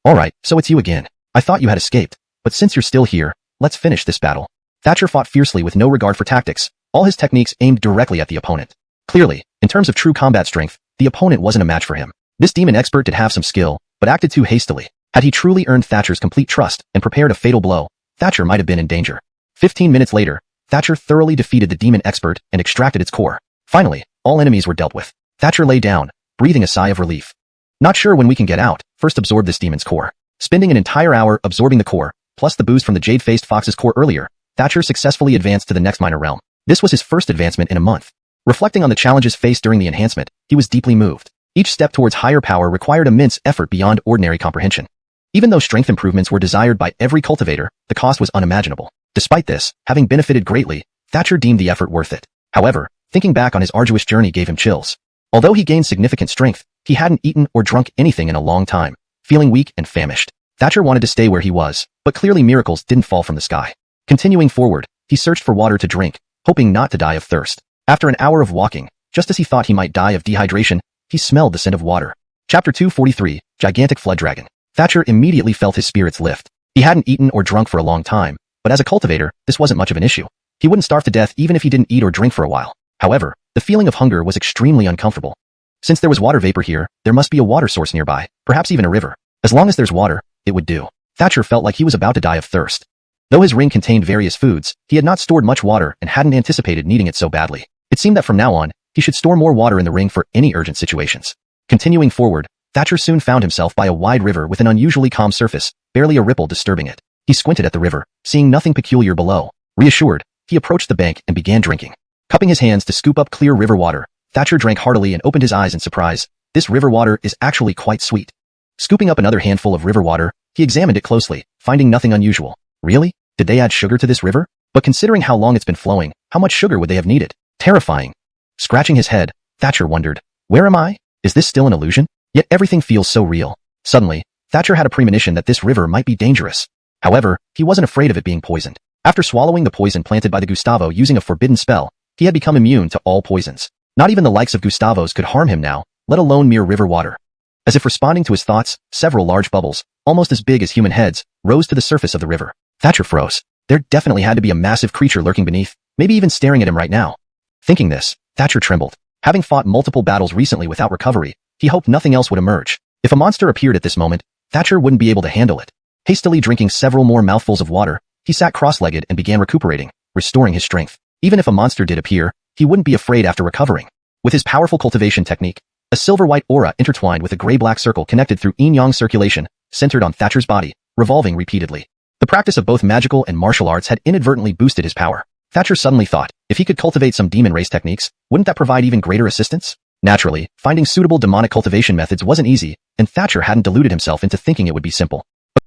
Alright, so it's you again. I thought you had escaped, but since you're still here, let's finish this battle. Thatcher fought fiercely with no regard for tactics, all his techniques aimed directly at the opponent. Clearly, in terms of true combat strength, the opponent wasn't a match for him. This demon expert did have some skill, but acted too hastily. Had he truly earned Thatcher's complete trust and prepared a fatal blow, Thatcher might have been in danger. 15 minutes later, Thatcher thoroughly defeated the demon expert and extracted its core. Finally, all enemies were dealt with. Thatcher lay down, breathing a sigh of relief. Not sure when we can get out. First absorb this demon's core. Spending an entire hour absorbing the core, plus the boost from the jade-faced fox's core earlier, Thatcher successfully advanced to the next minor realm. This was his first advancement in a month. Reflecting on the challenges faced during the enhancement, he was deeply moved. Each step towards higher power required immense effort beyond ordinary comprehension. Even though strength improvements were desired by every cultivator, the cost was unimaginable. Despite this, having benefited greatly, Thatcher deemed the effort worth it. However, thinking back on his arduous journey gave him chills. Although he gained significant strength, he hadn't eaten or drunk anything in a long time. Feeling weak and famished, Thatcher wanted to stay where he was, but clearly miracles didn't fall from the sky. Continuing forward, he searched for water to drink, hoping not to die of thirst. After an hour of walking, just as he thought he might die of dehydration, he smelled the scent of water. Chapter 243, Gigantic Flood Dragon. Thatcher immediately felt his spirits lift. He hadn't eaten or drunk for a long time, but as a cultivator, this wasn't much of an issue. He wouldn't starve to death even if he didn't eat or drink for a while. However, the feeling of hunger was extremely uncomfortable. Since there was water vapor here, there must be a water source nearby, perhaps even a river. As long as there's water, it would do. Thatcher felt like he was about to die of thirst. Though his ring contained various foods, he had not stored much water and hadn't anticipated needing it so badly. It seemed that from now on, he should store more water in the ring for any urgent situations. Continuing forward, Thatcher soon found himself by a wide river with an unusually calm surface, barely a ripple disturbing it. He squinted at the river, seeing nothing peculiar below. Reassured, he approached the bank and began drinking. Cupping his hands to scoop up clear river water, Thatcher drank heartily and opened his eyes in surprise. This river water is actually quite sweet. Scooping up another handful of river water, he examined it closely, finding nothing unusual. Really? Did they add sugar to this river? But considering how long it's been flowing, how much sugar would they have needed? Terrifying. Scratching his head, Thatcher wondered, where am I? Is this still an illusion? Yet everything feels so real. Suddenly, Thatcher had a premonition that this river might be dangerous. However, he wasn't afraid of it being poisoned. After swallowing the poison planted by the Gustavo using a forbidden spell, he had become immune to all poisons. Not even the likes of Gustavos could harm him now, let alone mere river water. As if responding to his thoughts, several large bubbles, almost as big as human heads, rose to the surface of the river. Thatcher froze. There definitely had to be a massive creature lurking beneath, maybe even staring at him right now. Thinking this, Thatcher trembled. Having fought multiple battles recently without recovery, he hoped nothing else would emerge. If a monster appeared at this moment, Thatcher wouldn't be able to handle it. Hastily drinking several more mouthfuls of water, he sat cross-legged and began recuperating, restoring his strength. Even if a monster did appear, he wouldn't be afraid after recovering. With his powerful cultivation technique, a silver-white aura intertwined with a gray-black circle connected through yin-yang circulation, centered on Thatcher's body, revolving repeatedly. The practice of both magical and martial arts had inadvertently boosted his power. Thatcher suddenly thought, if he could cultivate some demon race techniques, wouldn't that provide even greater assistance? Naturally, finding suitable demonic cultivation methods wasn't easy, and Thatcher hadn't deluded himself into thinking it would be simple.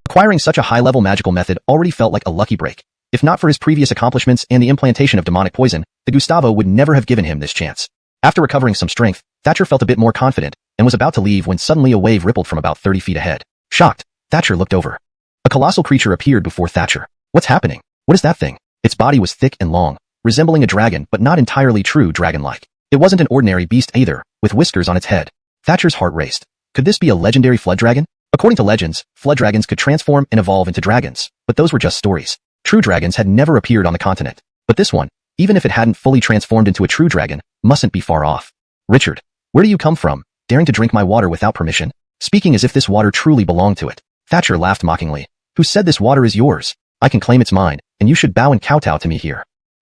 Acquiring such a high-level magical method already felt like a lucky break. If not for his previous accomplishments and the implantation of demonic poison, the Gustavo would never have given him this chance. After recovering some strength, Thatcher felt a bit more confident, and was about to leave when suddenly a wave rippled from about 30 feet ahead. Shocked, Thatcher looked over. A colossal creature appeared before Thatcher. What's happening? What is that thing? Its body was thick and long, resembling a dragon but not entirely true dragon-like. It wasn't an ordinary beast either, with whiskers on its head. Thatcher's heart raced. Could this be a legendary flood dragon? According to legends, flood dragons could transform and evolve into dragons, but those were just stories. True dragons had never appeared on the continent. But this one, even if it hadn't fully transformed into a true dragon, mustn't be far off. Richard, where do you come from, daring to drink my water without permission? Speaking as if this water truly belonged to it. Thatcher laughed mockingly. Who said this water is yours? I can claim it's mine, and you should bow and kowtow to me here.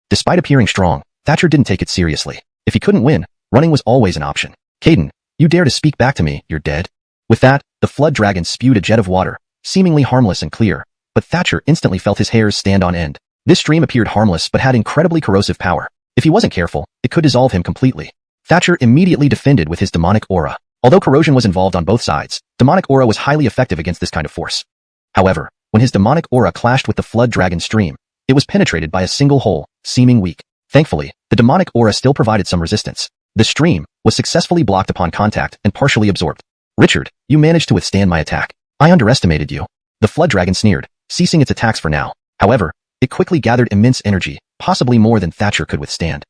Despite appearing strong, Thatcher didn't take it seriously. If he couldn't win, running was always an option. Caden, you dare to speak back to me, you're dead. With that, the flood dragon spewed a jet of water, seemingly harmless and clear, but Thatcher instantly felt his hairs stand on end. This stream appeared harmless but had incredibly corrosive power. If he wasn't careful, it could dissolve him completely. Thatcher immediately defended with his demonic aura. Although corrosion was involved on both sides, demonic aura was highly effective against this kind of force. However, when his demonic aura clashed with the flood dragon stream, it was penetrated by a single hole, seeming weak. Thankfully, the demonic aura still provided some resistance. The stream was successfully blocked upon contact and partially absorbed. Richard, you managed to withstand my attack. I underestimated you. The flood dragon sneered, ceasing its attacks for now. However, it quickly gathered immense energy, possibly more than Thatcher could withstand.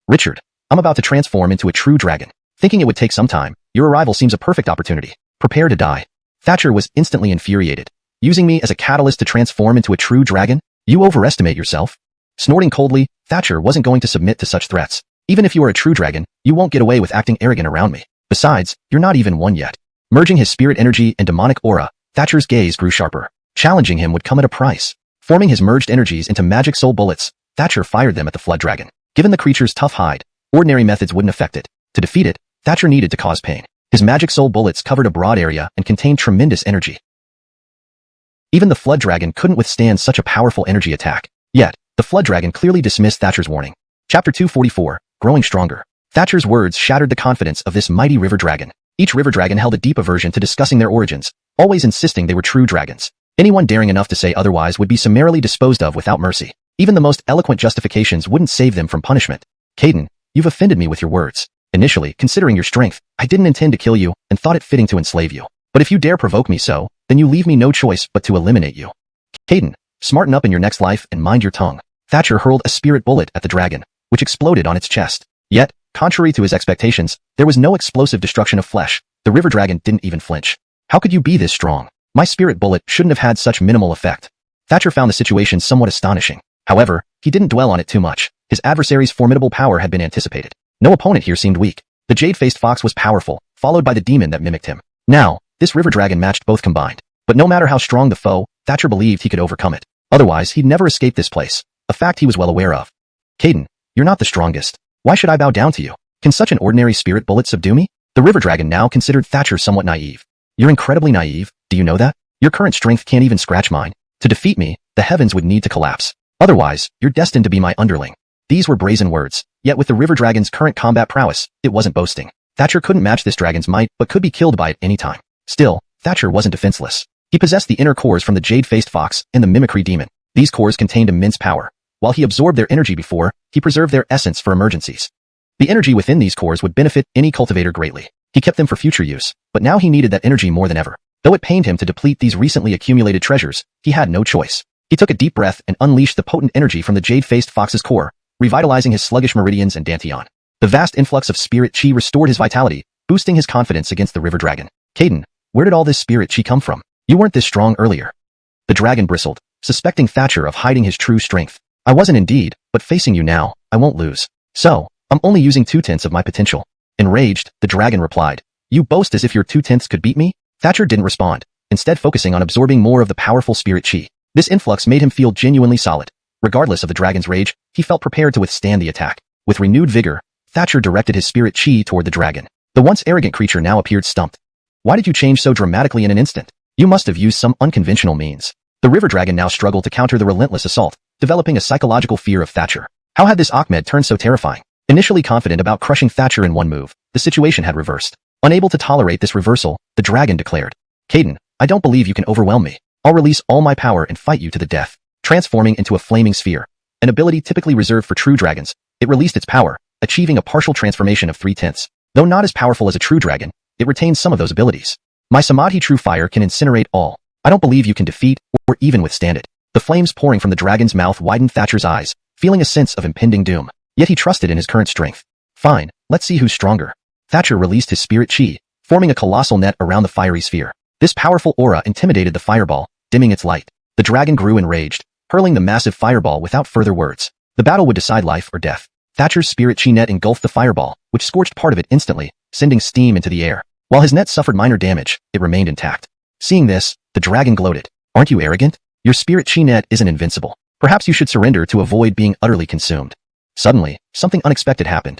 Richard, I'm about to transform into a true dragon. Thinking it would take some time, your arrival seems a perfect opportunity. Prepare to die. Thatcher was instantly infuriated. Using me as a catalyst to transform into a true dragon? You overestimate yourself. Snorting coldly, Thatcher wasn't going to submit to such threats. Even if you are a true dragon, you won't get away with acting arrogant around me. Besides, you're not even one yet. Merging his spirit energy and demonic aura, Thatcher's gaze grew sharper. Challenging him would come at a price. Forming his merged energies into magic soul bullets, Thatcher fired them at the flood dragon. Given the creature's tough hide, ordinary methods wouldn't affect it. To defeat it, Thatcher needed to cause pain. His magic soul bullets covered a broad area and contained tremendous energy. Even the flood dragon couldn't withstand such a powerful energy attack. Yet, the flood dragon clearly dismissed Thatcher's warning. Chapter 244, Growing Stronger. Thatcher's words shattered the confidence of this mighty river dragon. Each river dragon held a deep aversion to discussing their origins, always insisting they were true dragons. Anyone daring enough to say otherwise would be summarily disposed of without mercy. Even the most eloquent justifications wouldn't save them from punishment. Caden, you've offended me with your words. Initially, considering your strength, I didn't intend to kill you and thought it fitting to enslave you. But if you dare provoke me so, then you leave me no choice but to eliminate you. Caden, smarten up in your next life and mind your tongue. Thatcher hurled a spirit bullet at the dragon, which exploded on its chest. Yet, contrary to his expectations, there was no explosive destruction of flesh. The river dragon didn't even flinch. How could you be this strong? My spirit bullet shouldn't have had such minimal effect. Thatcher found the situation somewhat astonishing. However, he didn't dwell on it too much. His adversary's formidable power had been anticipated. No opponent here seemed weak. The jade-faced fox was powerful, followed by the demon that mimicked him. Now, this river dragon matched both combined. But no matter how strong the foe, Thatcher believed he could overcome it. Otherwise, he'd never escape this place, a fact he was well aware of. Caden, you're not the strongest. Why should I bow down to you? Can such an ordinary spirit bullet subdue me? The river dragon now considered Thatcher somewhat naive. You're incredibly naive, do you know that? Your current strength can't even scratch mine. To defeat me, the heavens would need to collapse. Otherwise, you're destined to be my underling. These were brazen words, yet with the river dragon's current combat prowess, it wasn't boasting. Thatcher couldn't match this dragon's might, but could be killed by it any time. Still, Thatcher wasn't defenseless. He possessed the inner cores from the jade-faced fox and the mimicry demon. These cores contained immense power. While he absorbed their energy before, he preserved their essence for emergencies. The energy within these cores would benefit any cultivator greatly. He kept them for future use, but now he needed that energy more than ever. Though it pained him to deplete these recently accumulated treasures, he had no choice. He took a deep breath and unleashed the potent energy from the jade-faced fox's core, revitalizing his sluggish meridians and dantian. The vast influx of spirit chi restored his vitality, boosting his confidence against the river dragon. Caden, where did all this spirit chi come from? You weren't this strong earlier. The dragon bristled, suspecting Thatcher of hiding his true strength. I wasn't indeed, but facing you now, I won't lose. So, I'm only using 2/10 of my potential. Enraged, the dragon replied, You boast as if your 2/10 could beat me? Thatcher didn't respond, instead focusing on absorbing more of the powerful spirit chi. This influx made him feel genuinely solid. Regardless of the dragon's rage, he felt prepared to withstand the attack. With renewed vigor, Thatcher directed his spirit chi toward the dragon. The once arrogant creature now appeared stumped. Why did you change so dramatically in an instant? You must have used some unconventional means. The river dragon now struggled to counter the relentless assault, developing a psychological fear of Thatcher. How had this Ahmed turned so terrifying? Initially confident about crushing Thatcher in one move, the situation had reversed. Unable to tolerate this reversal, the dragon declared, Caden, I don't believe you can overwhelm me. I'll release all my power and fight you to the death. Transforming into a flaming sphere, an ability typically reserved for true dragons, it released its power, achieving a partial transformation of 3/10. Though not as powerful as a true dragon, it retains some of those abilities. My Samadhi true fire can incinerate all. I don't believe you can defeat or even withstand it. The flames pouring from the dragon's mouth widened Thatcher's eyes, feeling a sense of impending doom. Yet he trusted in his current strength. Fine, let's see who's stronger. Thatcher released his spirit chi, forming a colossal net around the fiery sphere. This powerful aura intimidated the fireball, dimming its light. The dragon grew enraged, hurling the massive fireball without further words. The battle would decide life or death. Thatcher's spirit chi net engulfed the fireball, which scorched part of it instantly, sending steam into the air. While his net suffered minor damage, it remained intact. Seeing this, the dragon gloated. Aren't you arrogant? Your spirit chi net isn't invincible. Perhaps you should surrender to avoid being utterly consumed. Suddenly, something unexpected happened.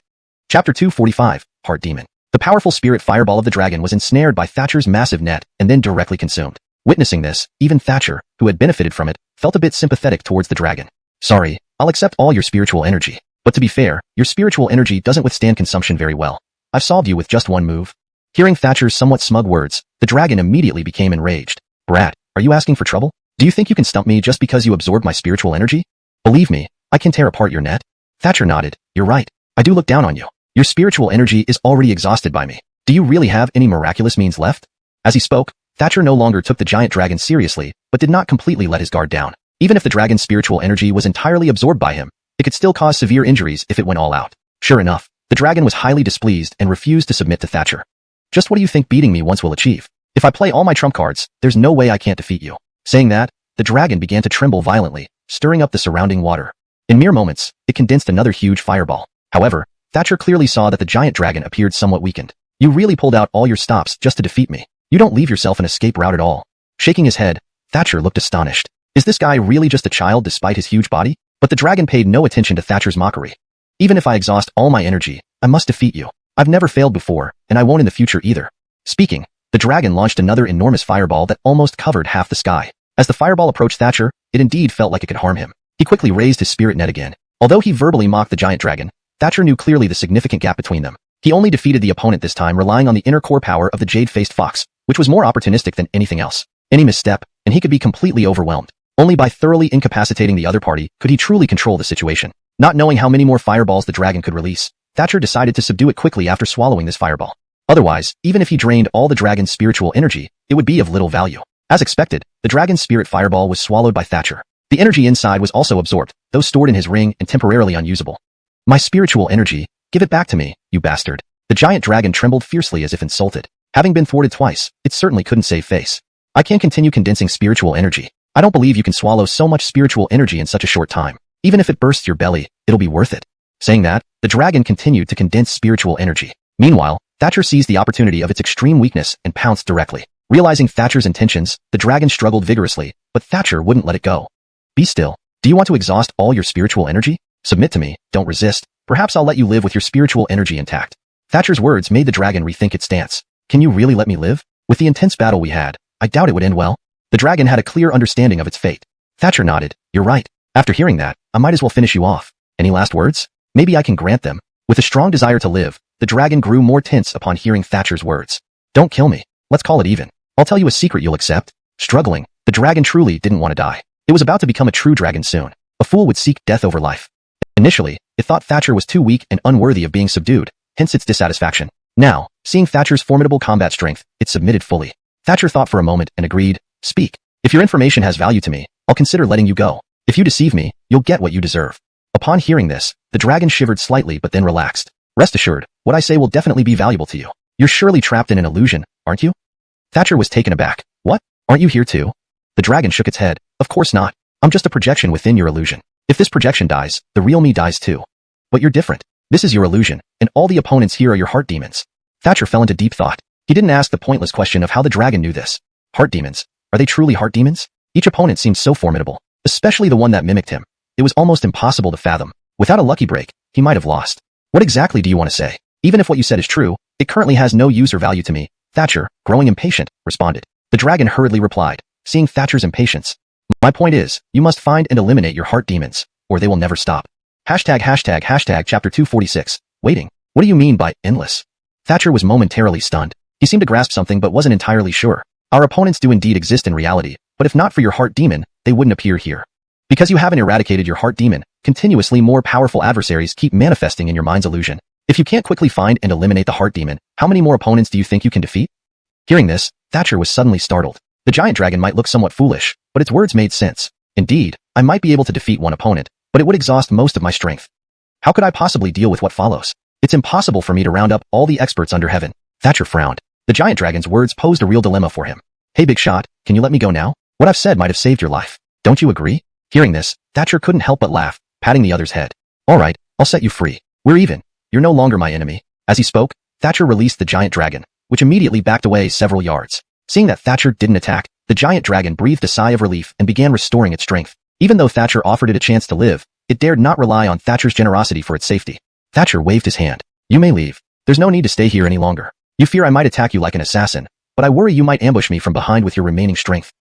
Chapter 245, Heart Demon. The powerful spirit fireball of the dragon was ensnared by Thatcher's massive net and then directly consumed. Witnessing this, even Thatcher, who had benefited from it, felt a bit sympathetic towards the dragon. Sorry, I'll accept all your spiritual energy. But to be fair, your spiritual energy doesn't withstand consumption very well. I've solved you with just one move. Hearing Thatcher's somewhat smug words, the dragon immediately became enraged. Brat, are you asking for trouble? Do you think you can stump me just because you absorbed my spiritual energy? Believe me, I can tear apart your net. Thatcher nodded. You're right. I do look down on you. Your spiritual energy is already exhausted by me. Do you really have any miraculous means left? As he spoke, Thatcher no longer took the giant dragon seriously, but did not completely let his guard down. Even if the dragon's spiritual energy was entirely absorbed by him, it could still cause severe injuries if it went all out. Sure enough, the dragon was highly displeased and refused to submit to Thatcher. Just what do you think beating me once will achieve? If I play all my trump cards, there's no way I can't defeat you. Saying that, the dragon began to tremble violently, stirring up the surrounding water. In mere moments, it condensed another huge fireball. However, Thatcher clearly saw that the giant dragon appeared somewhat weakened. You really pulled out all your stops just to defeat me. You don't leave yourself an escape route at all. Shaking his head, Thatcher looked astonished. Is this guy really just a child despite his huge body? But the dragon paid no attention to Thatcher's mockery. Even if I exhaust all my energy, I must defeat you. I've never failed before, and I won't in the future either. Speaking, the dragon launched another enormous fireball that almost covered half the sky. As the fireball approached Thatcher, it indeed felt like it could harm him. He quickly raised his spirit net again. Although he verbally mocked the giant dragon, Thatcher knew clearly the significant gap between them. He only defeated the opponent this time relying on the inner core power of the jade-faced fox, which was more opportunistic than anything else. Any misstep, and he could be completely overwhelmed. Only by thoroughly incapacitating the other party could he truly control the situation. Not knowing how many more fireballs the dragon could release, Thatcher decided to subdue it quickly after swallowing this fireball. Otherwise, even if he drained all the dragon's spiritual energy, it would be of little value. As expected, the dragon's spirit fireball was swallowed by Thatcher. The energy inside was also absorbed, though stored in his ring and temporarily unusable. My spiritual energy, give it back to me, you bastard. The giant dragon trembled fiercely as if insulted. Having been thwarted twice, it certainly couldn't save face. I can't continue condensing spiritual energy. I don't believe you can swallow so much spiritual energy in such a short time. Even if it bursts your belly, it'll be worth it. Saying that, the dragon continued to condense spiritual energy. Meanwhile, Thatcher seized the opportunity of its extreme weakness and pounced directly. Realizing Thatcher's intentions, the dragon struggled vigorously, but Thatcher wouldn't let it go. Be still. Do you want to exhaust all your spiritual energy? Submit to me, don't resist. Perhaps I'll let you live with your spiritual energy intact. Thatcher's words made the dragon rethink its stance. Can you really let me live? With the intense battle we had, I doubt it would end well. The dragon had a clear understanding of its fate. Thatcher nodded. You're right. After hearing that, I might as well finish you off. Any last words? Maybe I can grant them. With a strong desire to live, the dragon grew more tense upon hearing Thatcher's words. Don't kill me. Let's call it even. I'll tell you a secret you'll accept. Struggling, the dragon truly didn't want to die. It was about to become a true dragon soon. A fool would seek death over life. Initially, it thought Thatcher was too weak and unworthy of being subdued, hence its dissatisfaction. Now, seeing Thatcher's formidable combat strength, it submitted fully. Thatcher thought for a moment and agreed. Speak. If your information has value to me, I'll consider letting you go. If you deceive me, you'll get what you deserve. Upon hearing this, the dragon shivered slightly but then relaxed. Rest assured, what I say will definitely be valuable to you. You're surely trapped in an illusion, aren't you? Thatcher was taken aback. What? Aren't you here too? The dragon shook its head. Of course not. I'm just a projection within your illusion. If this projection dies, the real me dies too. But you're different. This is your illusion, and all the opponents here are your heart demons. Thatcher fell into deep thought. He didn't ask the pointless question of how the dragon knew this. Heart demons. Are they truly heart demons? Each opponent seemed so formidable, especially the one that mimicked him. It was almost impossible to fathom. Without a lucky break, he might have lost. What exactly do you want to say? Even if what you said is true, it currently has no use or value to me. Thatcher, growing impatient, responded. The dragon hurriedly replied, seeing Thatcher's impatience. My point is, you must find and eliminate your heart demons, or they will never stop. Hashtag chapter 246. Waiting. What do you mean by endless? Thatcher was momentarily stunned. He seemed to grasp something but wasn't entirely sure. Our opponents do indeed exist in reality, but if not for your heart demon, they wouldn't appear here. Because you haven't eradicated your heart demon, continuously more powerful adversaries keep manifesting in your mind's illusion. If you can't quickly find and eliminate the heart demon, how many more opponents do you think you can defeat? Hearing this, Thatcher was suddenly startled. The giant dragon might look somewhat foolish, but its words made sense. Indeed, I might be able to defeat one opponent, but it would exhaust most of my strength. How could I possibly deal with what follows? It's impossible for me to round up all the experts under heaven. Thatcher frowned. The giant dragon's words posed a real dilemma for him. Hey big shot, can you let me go now? What I've said might have saved your life. Don't you agree? Hearing this, Thatcher couldn't help but laugh, patting the other's head. Alright, I'll set you free. We're even. You're no longer my enemy. As he spoke, Thatcher released the giant dragon, which immediately backed away several yards. Seeing that Thatcher didn't attack, the giant dragon breathed a sigh of relief and began restoring its strength. Even though Thatcher offered it a chance to live, it dared not rely on Thatcher's generosity for its safety. Thatcher waved his hand. You may leave. There's no need to stay here any longer. You fear I might attack you like an assassin, but I worry you might ambush me from behind with your remaining strength.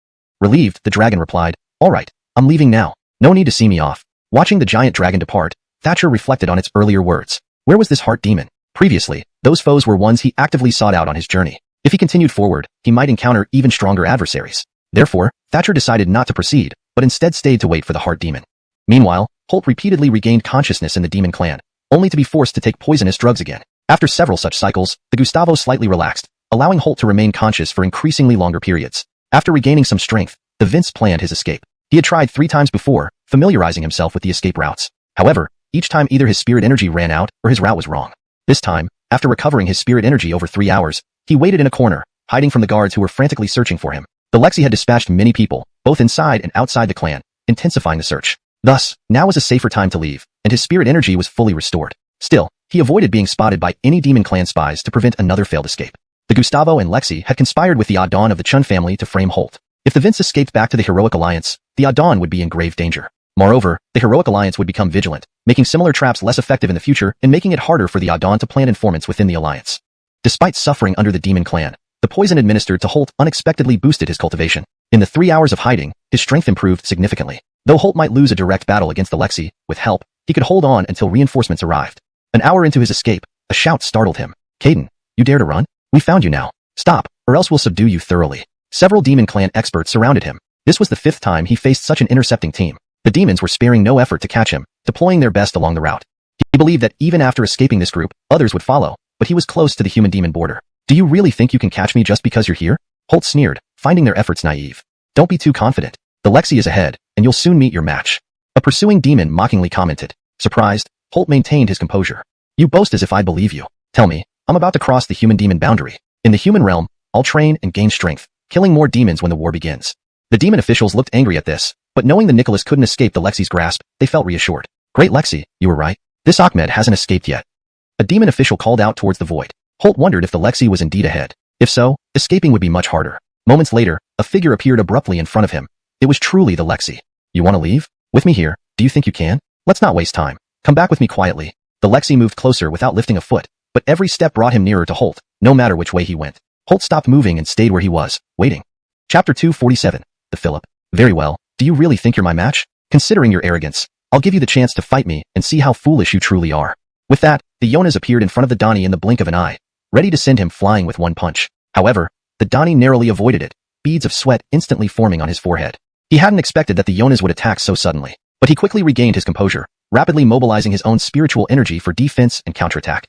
Relieved, the dragon replied, Alright, I'm leaving now. No need to see me off. Watching the giant dragon depart, Thatcher reflected on its earlier words. Where was this heart demon? Previously, those foes were ones he actively sought out on his journey. If he continued forward, he might encounter even stronger adversaries. Therefore, Thatcher decided not to proceed, but instead stayed to wait for the heart demon. Meanwhile, Holt repeatedly regained consciousness in the demon clan, only to be forced to take poisonous drugs again. After several such cycles, the Gustavo slightly relaxed, allowing Holt to remain conscious for increasingly longer periods. After regaining some strength, the Vince planned his escape. He had tried 3 times before, familiarizing himself with the escape routes. However, each time either his spirit energy ran out or his route was wrong. This time, after recovering his spirit energy over 3 hours, he waited in a corner, hiding from the guards who were frantically searching for him. The Lexi had dispatched many people, both inside and outside the clan, intensifying the search. Thus, now was a safer time to leave, and his spirit energy was fully restored. Still, he avoided being spotted by any demon clan spies to prevent another failed escape. The Gustavo and Lexi had conspired with the Adon of the Chun family to frame Holt. If the Vince escaped back to the Heroic Alliance, the Adon would be in grave danger. Moreover, the Heroic Alliance would become vigilant, making similar traps less effective in the future and making it harder for the Adon to plant informants within the Alliance. Despite suffering under the demon clan, The poison administered to Holt unexpectedly boosted his cultivation. In the 3 hours of hiding, his strength improved significantly. Though Holt might lose a direct battle against the Lexi, with help, he could hold on until reinforcements arrived. An hour into his escape, a shout startled him. Caden, you dare to run? We found you now. Stop, or else we'll subdue you thoroughly. Several demon clan experts surrounded him. This was the 5th time he faced such an intercepting team. The demons were sparing no effort to catch him, deploying their best along the route. He believed that even after escaping this group, others would follow, but he was close to the human-demon border. Do you really think you can catch me just because you're here? Holt sneered, finding their efforts naive. Don't be too confident. The Lexi is ahead, and you'll soon meet your match. A pursuing demon mockingly commented. Surprised, Holt maintained his composure. You boast as if I believe you. Tell me, I'm about to cross the human-demon boundary. In the human realm, I'll train and gain strength, killing more demons when the war begins. The demon officials looked angry at this, but knowing the Nicholas couldn't escape the Lexi's grasp, they felt reassured. Great Lexi, you were right. This Ahmed hasn't escaped yet. A demon official called out towards the void. Holt wondered if the Lexi was indeed ahead. If so, escaping would be much harder. Moments later, a figure appeared abruptly in front of him. It was truly the Lexi. You want to leave? With me here, do you think you can? Let's not waste time. Come back with me quietly. The Lexi moved closer without lifting a foot, but every step brought him nearer to Holt, no matter which way he went. Holt stopped moving and stayed where he was, waiting. Chapter 247. The Philip. Very well, do you really think you're my match? Considering your arrogance, I'll give you the chance to fight me and see how foolish you truly are. With that, the Jonas appeared in front of the Donnie in the blink of an eye, ready to send him flying with one punch. However, the Donnie narrowly avoided it, beads of sweat instantly forming on his forehead. He hadn't expected that the Jonas would attack so suddenly, but he quickly regained his composure, rapidly mobilizing his own spiritual energy for defense and counterattack.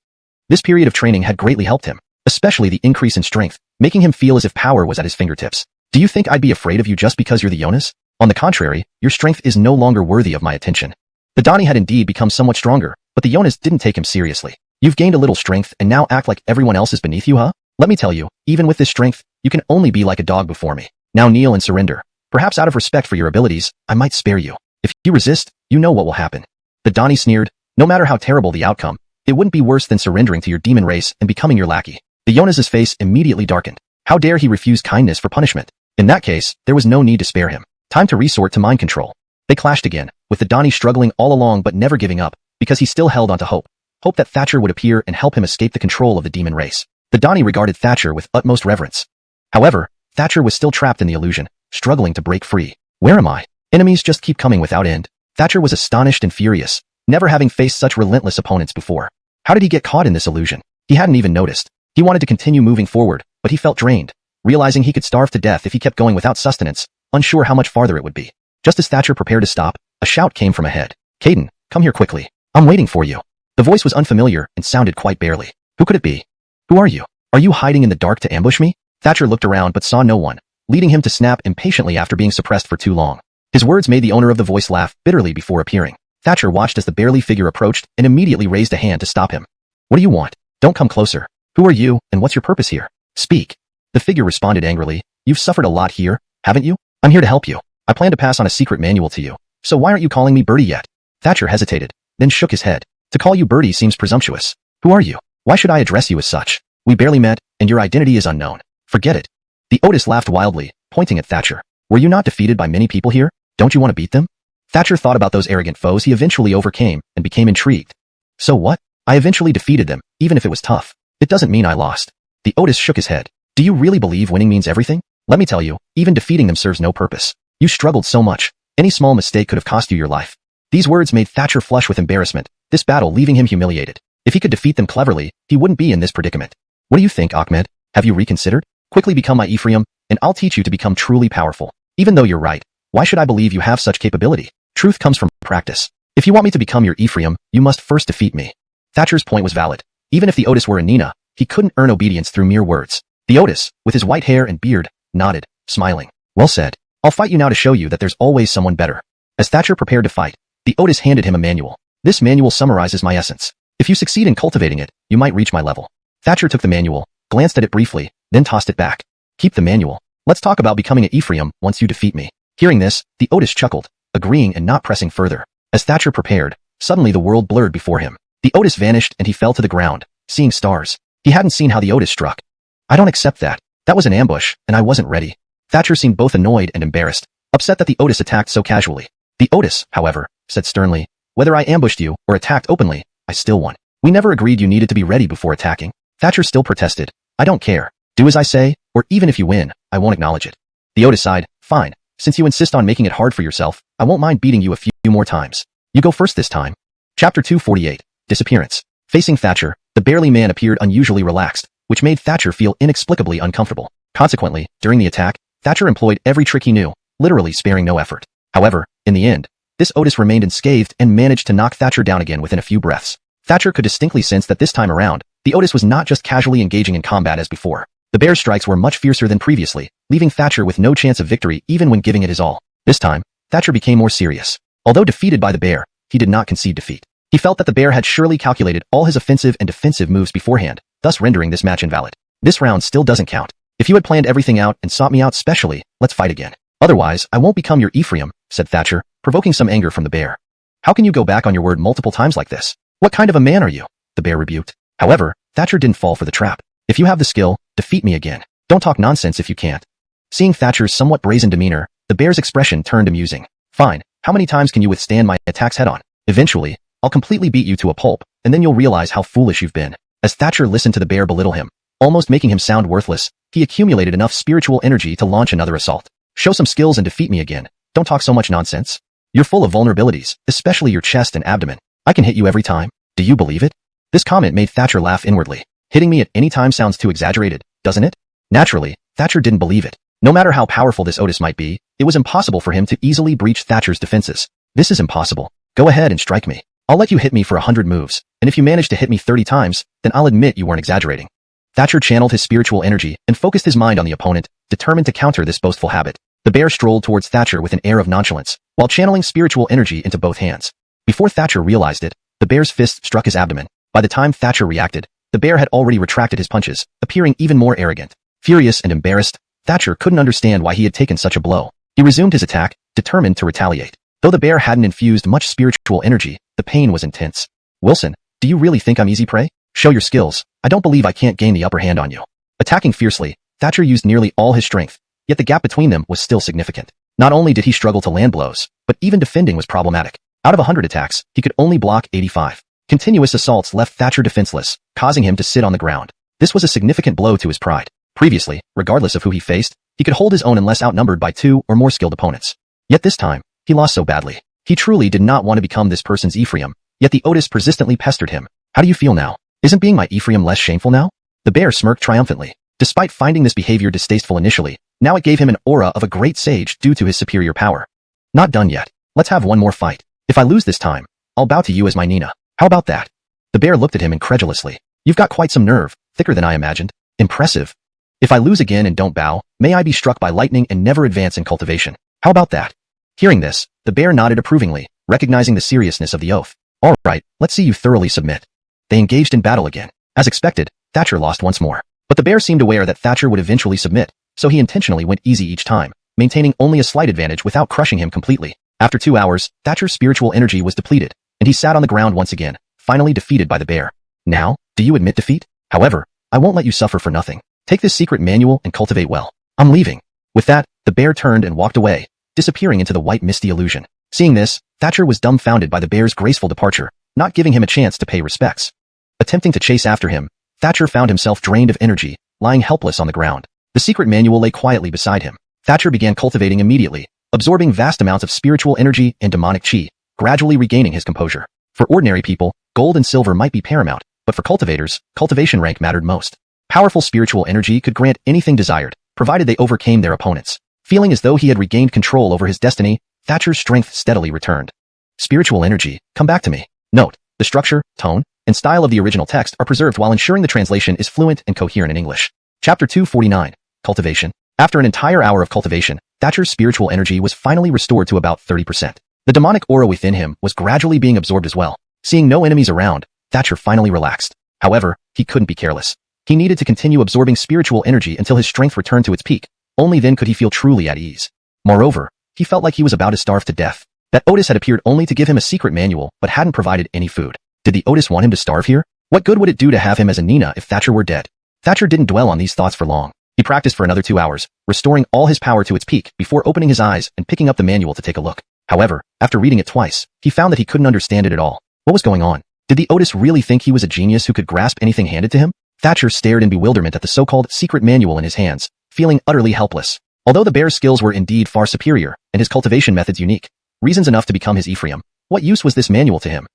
This period of training had greatly helped him, especially the increase in strength, making him feel as if power was at his fingertips. Do you think I'd be afraid of you just because you're the Jonas? On the contrary, your strength is no longer worthy of my attention. The Donnie had indeed become somewhat stronger, but the Jonas didn't take him seriously. You've gained a little strength and now act like everyone else is beneath you, huh? Let me tell you, even with this strength, you can only be like a dog before me. Now kneel and surrender. Perhaps out of respect for your abilities, I might spare you. If you resist, you know what will happen. The Donnie sneered. No matter how terrible the outcome, it wouldn't be worse than surrendering to your demon race and becoming your lackey. The Jonas's face immediately darkened. How dare he refuse kindness for punishment? In that case, there was no need to spare him. Time to resort to mind control. They clashed again, with the Donnie struggling all along but never giving up, because he still held on to hope. Hope that Thatcher would appear and help him escape the control of the demon race. The Donnie regarded Thatcher with utmost reverence. However, Thatcher was still trapped in the illusion, struggling to break free. Where am I? Enemies just keep coming without end. Thatcher was astonished and furious, never having faced such relentless opponents before. How did he get caught in this illusion? He hadn't even noticed. He wanted to continue moving forward, but he felt drained, realizing he could starve to death if he kept going without sustenance, unsure how much farther it would be. Just as Thatcher prepared to stop, a shout came from ahead. Caden, come here quickly. I'm waiting for you. The voice was unfamiliar and sounded quite barely. Who could it be? Who are you? Are you hiding in the dark to ambush me? Thatcher looked around but saw no one, leading him to snap impatiently after being suppressed for too long. His words made the owner of the voice laugh bitterly before appearing. Thatcher watched as the burly figure approached and immediately raised a hand to stop him. What do you want? Don't come closer. Who are you, and what's your purpose here? Speak. The figure responded angrily. You've suffered a lot here, haven't you? I'm here to help you. I plan to pass on a secret manual to you. So why aren't you calling me Birdie yet? Thatcher hesitated, then shook his head. To call you Birdie seems presumptuous. Who are you? Why should I address you as such? We barely met, and your identity is unknown. Forget it. The Otis laughed wildly, pointing at Thatcher. Were you not defeated by many people here? Don't you want to beat them? Thatcher thought about those arrogant foes he eventually overcame and became intrigued. So what? I eventually defeated them, even if it was tough. It doesn't mean I lost. The Otis shook his head. Do you really believe winning means everything? Let me tell you, even defeating them serves no purpose. You struggled so much. Any small mistake could have cost you your life. These words made Thatcher flush with embarrassment, this battle leaving him humiliated. If he could defeat them cleverly, he wouldn't be in this predicament. What do you think, Ahmed? Have you reconsidered? Quickly become my Ephraim, and I'll teach you to become truly powerful. Even though you're right, why should I believe you have such capability? Truth comes from practice. If you want me to become your Ephraim, you must first defeat me. Thatcher's point was valid. Even if the Otis were a Nina, he couldn't earn obedience through mere words. The Otis, with his white hair and beard, nodded, smiling. Well said. I'll fight you now to show you that there's always someone better. As Thatcher prepared to fight, the Otis handed him a manual. This manual summarizes my essence. If you succeed in cultivating it, you might reach my level. Thatcher took the manual, glanced at it briefly, then tossed it back. Keep the manual. Let's talk about becoming an Ephraim once you defeat me. Hearing this, the Otis chuckled, agreeing and not pressing further. As Thatcher prepared, suddenly the world blurred before him. The Otis vanished and he fell to the ground, seeing stars. He hadn't seen how the Otis struck. I don't accept that. That was an ambush, and I wasn't ready. Thatcher seemed both annoyed and embarrassed, upset that the Otis attacked so casually. The Otis, however, said sternly, whether I ambushed you or attacked openly, I still won. We never agreed you needed to be ready before attacking. Thatcher still protested. I don't care. Do as I say, or even if you win, I won't acknowledge it. The Otis sighed. Fine. Since you insist on making it hard for yourself, I won't mind beating you a few more times. You go first this time. Chapter 248. Disappearance. Facing Thatcher, the Bearly Man appeared unusually relaxed, which made Thatcher feel inexplicably uncomfortable. Consequently, during the attack, Thatcher employed every trick he knew, literally sparing no effort. However, in the end, this Otis remained unscathed and managed to knock Thatcher down again within a few breaths. Thatcher could distinctly sense that this time around, the Otis was not just casually engaging in combat as before. The bear's strikes were much fiercer than previously, leaving Thatcher with no chance of victory even when giving it his all. This time, Thatcher became more serious. Although defeated by the bear, he did not concede defeat. He felt that the bear had surely calculated all his offensive and defensive moves beforehand, thus rendering this match invalid. This round still doesn't count. If you had planned everything out and sought me out specially, let's fight again. Otherwise, I won't become your Ephraim, said Thatcher, provoking some anger from the bear. How can you go back on your word multiple times like this? What kind of a man are you? The bear rebuked. However, Thatcher didn't fall for the trap. If you have the skill, defeat me again. Don't talk nonsense if you can't. Seeing Thatcher's somewhat brazen demeanor, the bear's expression turned amusing. Fine, how many times can you withstand my attacks head-on? Eventually, I'll completely beat you to a pulp, and then you'll realize how foolish you've been. As Thatcher listened to the bear belittle him, almost making him sound worthless, he accumulated enough spiritual energy to launch another assault. Show some skills and defeat me again. Don't talk so much nonsense. You're full of vulnerabilities, especially your chest and abdomen. I can hit you every time. Do you believe it? This comment made Thatcher laugh inwardly. Hitting me at any time sounds too exaggerated, doesn't it? Naturally, Thatcher didn't believe it. No matter how powerful this Otis might be, it was impossible for him to easily breach Thatcher's defenses. This is impossible. Go ahead and strike me. I'll let you hit me for 100 moves, and if you manage to hit me 30 times, then I'll admit you weren't exaggerating. Thatcher channeled his spiritual energy and focused his mind on the opponent, determined to counter this boastful habit. The bear strolled towards Thatcher with an air of nonchalance, while channeling spiritual energy into both hands. Before Thatcher realized it, the bear's fist struck his abdomen. By the time Thatcher reacted, the bear had already retracted his punches, appearing even more arrogant. Furious and embarrassed, Thatcher couldn't understand why he had taken such a blow. He resumed his attack, determined to retaliate. Though the bear hadn't infused much spiritual energy, the pain was intense. Wilson, do you really think I'm easy prey? Show your skills. I don't believe I can't gain the upper hand on you. Attacking fiercely, Thatcher used nearly all his strength, yet the gap between them was still significant. Not only did he struggle to land blows, but even defending was problematic. Out of 100 attacks, he could only block 85. Continuous assaults left Thatcher defenseless, causing him to sit on the ground. This was a significant blow to his pride. Previously, regardless of who he faced, he could hold his own unless outnumbered by 2 or more skilled opponents. Yet this time, he lost so badly. He truly did not want to become this person's Ephraim, yet the Otis persistently pestered him. How do you feel now? Isn't being my Ephraim less shameful now? The bear smirked triumphantly. Despite finding this behavior distasteful initially, now it gave him an aura of a great sage due to his superior power. Not done yet. Let's have one more fight. If I lose this time, I'll bow to you as my Nina. How about that? The bear looked at him incredulously. You've got quite some nerve, thicker than I imagined. Impressive. If I lose again and don't bow, may I be struck by lightning and never advance in cultivation. How about that? Hearing this, the bear nodded approvingly, recognizing the seriousness of the oath. All right, let's see you thoroughly submit. They engaged in battle again. As expected, Thatcher lost once more. But the bear seemed aware that Thatcher would eventually submit, so he intentionally went easy each time, maintaining only a slight advantage without crushing him completely. After 2 hours, Thatcher's spiritual energy was depleted, and he sat on the ground once again, finally defeated by the bear. Now, do you admit defeat? However, I won't let you suffer for nothing. Take this secret manual and cultivate well. I'm leaving. With that, the bear turned and walked away, disappearing into the white misty illusion. Seeing this, Thatcher was dumbfounded by the bear's graceful departure, not giving him a chance to pay respects. Attempting to chase after him, Thatcher found himself drained of energy, lying helpless on the ground. The secret manual lay quietly beside him. Thatcher began cultivating immediately, absorbing vast amounts of spiritual energy and demonic chi, gradually regaining his composure. For ordinary people, gold and silver might be paramount, but for cultivators, cultivation rank mattered most. Powerful spiritual energy could grant anything desired, provided they overcame their opponents. Feeling as though he had regained control over his destiny, Thatcher's strength steadily returned. Spiritual energy, come back to me. Note, the structure, tone, and style of the original text are preserved while ensuring the translation is fluent and coherent in English. Chapter 249. Cultivation. After an entire hour of cultivation, Thatcher's spiritual energy was finally restored to about 30%. The demonic aura within him was gradually being absorbed as well. Seeing no enemies around, Thatcher finally relaxed. However, he couldn't be careless. He needed to continue absorbing spiritual energy until his strength returned to its peak. Only then could he feel truly at ease. Moreover, he felt like he was about to starve to death. That Otis had appeared only to give him a secret manual but hadn't provided any food. Did the Otis want him to starve here? What good would it do to have him as a Nina if Thatcher were dead? Thatcher didn't dwell on these thoughts for long. He practiced for another 2 hours, restoring all his power to its peak before opening his eyes and picking up the manual to take a look. However, after reading it twice, he found that he couldn't understand it at all. What was going on? Did the Otis really think he was a genius who could grasp anything handed to him? Thatcher stared in bewilderment at the so-called secret manual in his hands, feeling utterly helpless. Although the bear's skills were indeed far superior, and his cultivation methods unique, reasons enough to become his Ephraim, what use was this manual to him?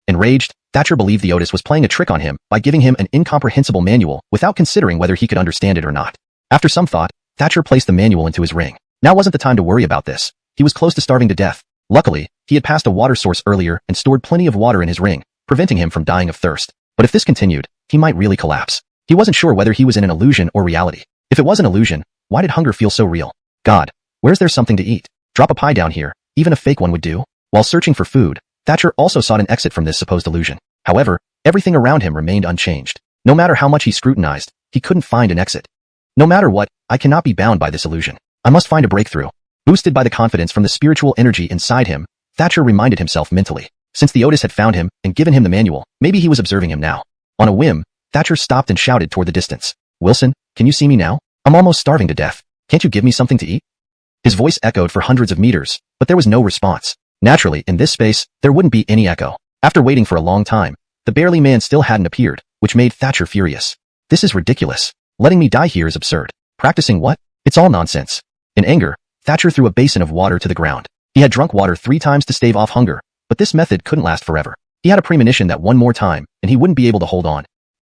Enraged, Thatcher believed the Otis was playing a trick on him by giving him an incomprehensible manual without considering whether he could understand it or not. After some thought, Thatcher placed the manual into his ring. Now wasn't the time to worry about this. He was close to starving to death. Luckily, he had passed a water source earlier and stored plenty of water in his ring, preventing him from dying of thirst. But if this continued, he might really collapse. He wasn't sure whether he was in an illusion or reality. If it was an illusion, why did hunger feel so real? God, where's there something to eat? Drop a pie down here, even a fake one would do. While searching for food, Thatcher also sought an exit from this supposed illusion. However, everything around him remained unchanged. No matter how much he scrutinized, he couldn't find an exit. No matter what, I cannot be bound by this illusion. I must find a breakthrough. Boosted by the confidence from the spiritual energy inside him, Thatcher reminded himself mentally. Since the Otis had found him and given him the manual, maybe he was observing him now. On a whim, Thatcher stopped and shouted toward the distance. Wilson, can you see me now? I'm almost starving to death. Can't you give me something to eat? His voice echoed for hundreds of meters, but there was no response. Naturally, in this space, there wouldn't be any echo. After waiting for a long time, the bearly man still hadn't appeared, which made Thatcher furious. This is ridiculous. Letting me die here is absurd. Practicing what? It's all nonsense. In anger, Thatcher threw a basin of water to the ground. He had drunk water 3 times to stave off hunger, but this method couldn't last forever. He had a premonition that one more time, and he wouldn't be able to hold on.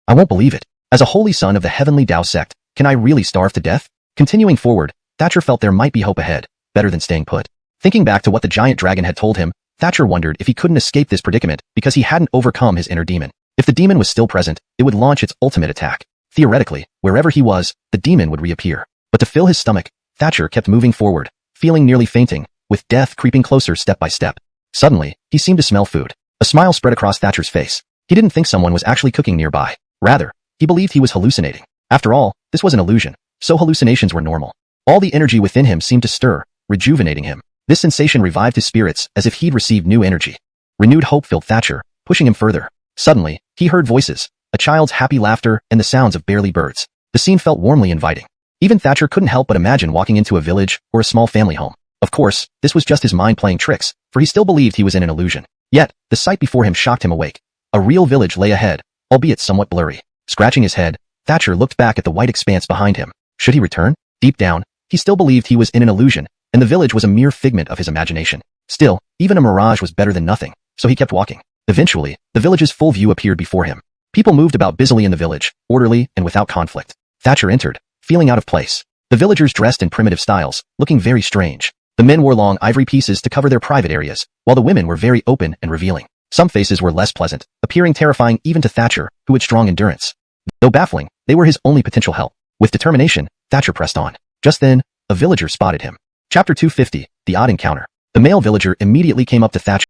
I won't believe it. As a holy son of the Heavenly Dao Sect, can I really starve to death? Continuing forward, Thatcher felt there might be hope ahead, better than staying put. Thinking back to what the giant dragon had told him, Thatcher wondered if he couldn't escape this predicament because he hadn't overcome his inner demon. If the demon was still present, it would launch its ultimate attack. Theoretically, wherever he was, the demon would reappear. But to fill his stomach, Thatcher kept moving forward, feeling nearly fainting, with death creeping closer step by step. Suddenly, he seemed to smell food. A smile spread across Thatcher's face. He didn't think someone was actually cooking nearby. Rather, he believed he was hallucinating. After all, this was an illusion, so hallucinations were normal. All the energy within him seemed to stir, rejuvenating him. This sensation revived his spirits as if he'd received new energy. Renewed hope filled Thatcher, pushing him further. Suddenly, he heard voices, a child's happy laughter and the sounds of barely birds. The scene felt warmly inviting. Even Thatcher couldn't help but imagine walking into a village or a small family home. Of course, this was just his mind playing tricks, for he still believed he was in an illusion. Yet, the sight before him shocked him awake. A real village lay ahead, albeit somewhat blurry. Scratching his head, Thatcher looked back at the white expanse behind him. Should he return? Deep down, he still believed he was in an illusion, and the village was a mere figment of his imagination. Still, even a mirage was better than nothing, so he kept walking. Eventually, the village's full view appeared before him. People moved about busily in the village, orderly and without conflict. Thatcher entered, feeling out of place. The villagers dressed in primitive styles, looking very strange. The men wore long ivory pieces to cover their private areas, while the women were very open and revealing. Some faces were less pleasant, appearing terrifying even to Thatcher, who had strong endurance. Though baffling, they were his only potential help. With determination, Thatcher pressed on. Just then, a villager spotted him. Chapter 250, The Odd Encounter. The male villager immediately came up to Thatcher,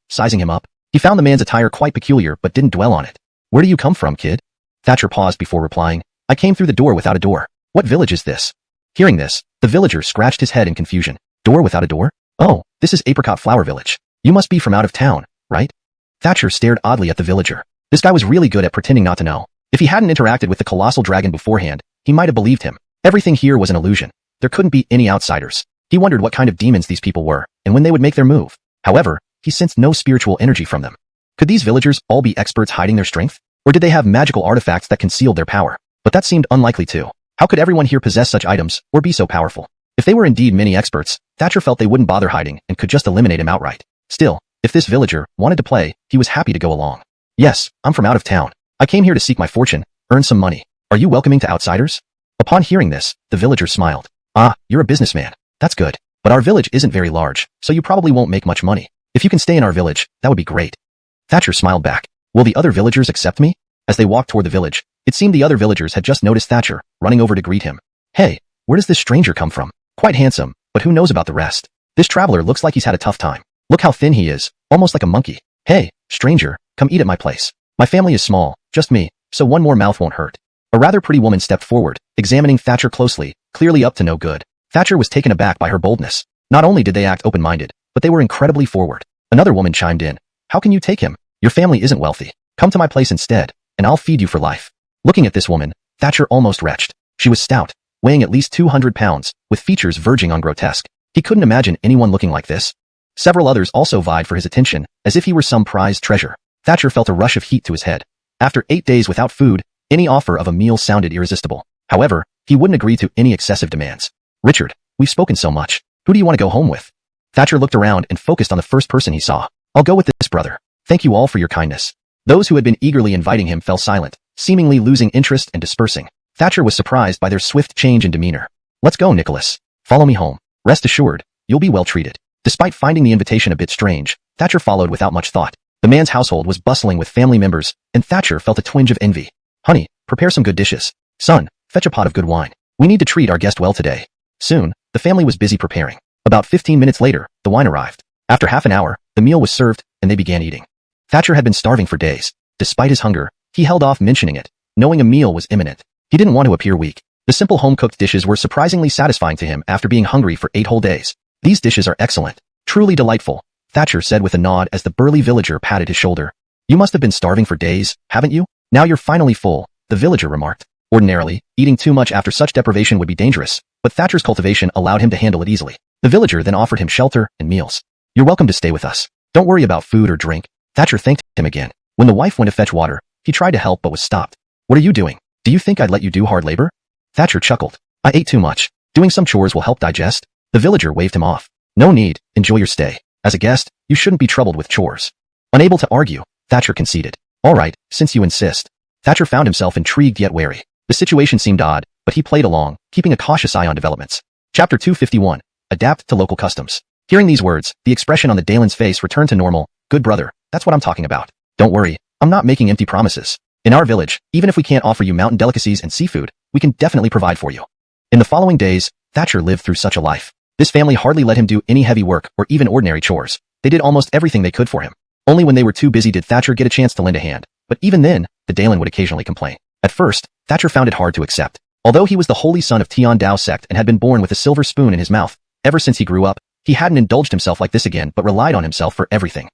sizing him up. He found the man's attire quite peculiar but didn't dwell on it. Where do you come from, kid? Thatcher paused before replying. I came through the door without a door. What village is this? Hearing this, the villager scratched his head in confusion. Door without a door? Oh, this is Apricot Flower Village. You must be from out of town, right? Thatcher stared oddly at the villager. This guy was really good at pretending not to know. If he hadn't interacted with the colossal dragon beforehand, he might have believed him. Everything here was an illusion. There couldn't be any outsiders. He wondered what kind of demons these people were, and when they would make their move. However, he sensed no spiritual energy from them. Could these villagers all be experts hiding their strength? Or did they have magical artifacts that concealed their power? But that seemed unlikely too. How could everyone here possess such items, or be so powerful? If they were indeed many experts, Thatcher felt they wouldn't bother hiding and could just eliminate him outright. Still, if this villager wanted to play, he was happy to go along. Yes, I'm from out of town. I came here to seek my fortune, earn some money. Are you welcoming to outsiders? Upon hearing this, the villager smiled. Ah, you're a businessman. That's good. But our village isn't very large, so you probably won't make much money. If you can stay in our village, that would be great. Thatcher smiled back. Will the other villagers accept me? As they walked toward the village, it seemed the other villagers had just noticed Thatcher, running over to greet him. Hey, where does this stranger come from? Quite handsome, but who knows about the rest? This traveler looks like he's had a tough time. Look how thin he is, almost like a monkey. Hey, stranger, come eat at my place. My family is small, just me, so one more mouth won't hurt. A rather pretty woman stepped forward, examining Thatcher closely, clearly up to no good. Thatcher was taken aback by her boldness. Not only did they act open-minded, but they were incredibly forward. Another woman chimed in. How can you take him? Your family isn't wealthy. Come to my place instead, and I'll feed you for life. Looking at this woman, Thatcher almost retched. She was stout, weighing at least 200 pounds, with features verging on grotesque. He couldn't imagine anyone looking like this. Several others also vied for his attention, as if he were some prized treasure. Thatcher felt a rush of heat to his head. After 8 days without food, Any offer of a meal sounded irresistible. However, he wouldn't agree to any excessive demands. Richard, we've spoken so much. Who do you want to go home with? Thatcher looked around and focused on the first person he saw. I'll go with this brother. Thank you all for your kindness. Those who had been eagerly inviting him fell silent, seemingly losing interest and dispersing. Thatcher was surprised by their swift change in demeanor. Let's go, Nicholas. Follow me home. Rest assured, you'll be well treated. Despite finding the invitation a bit strange, Thatcher followed without much thought. The man's household was bustling with family members, and Thatcher felt a twinge of envy. Honey, prepare some good dishes. Son, fetch a pot of good wine. We need to treat our guest well today. Soon, the family was busy preparing. About 15 minutes later, the wine arrived. After half an hour, the meal was served, and they began eating. Thatcher had been starving for days. Despite his hunger, he held off mentioning it, knowing a meal was imminent. He didn't want to appear weak. The simple home-cooked dishes were surprisingly satisfying to him after being hungry for 8 whole days. These dishes are excellent. Truly delightful, Thatcher said with a nod as the burly villager patted his shoulder. You must have been starving for days, haven't you? Now you're finally full, the villager remarked. Ordinarily, eating too much after such deprivation would be dangerous, but Thatcher's cultivation allowed him to handle it easily. The villager then offered him shelter and meals. You're welcome to stay with us. Don't worry about food or drink. Thatcher thanked him again. When the wife went to fetch water, he tried to help but was stopped. What are you doing? Do you think I'd let you do hard labor? Thatcher chuckled. I ate too much. Doing some chores will help digest. The villager waved him off. No need, enjoy your stay. As a guest, you shouldn't be troubled with chores. Unable to argue, Thatcher conceded. All right, since you insist. Thatcher found himself intrigued yet wary. The situation seemed odd, but he played along, keeping a cautious eye on developments. Chapter 251. Adapt to local customs. Hearing these words, the expression on the Dalen's face returned to normal. Good brother, that's what I'm talking about. Don't worry, I'm not making empty promises. In our village, even if we can't offer you mountain delicacies and seafood, we can definitely provide for you. In the following days, Thatcher lived through such a life. This family hardly let him do any heavy work or even ordinary chores. They did almost everything they could for him. Only when they were too busy did Thatcher get a chance to lend a hand. But even then, the Dalen would occasionally complain. At first, Thatcher found it hard to accept. Although he was the holy son of Heavenly Dao Sect and had been born with a silver spoon in his mouth, ever since he grew up, he hadn't indulged himself like this again but relied on himself for everything.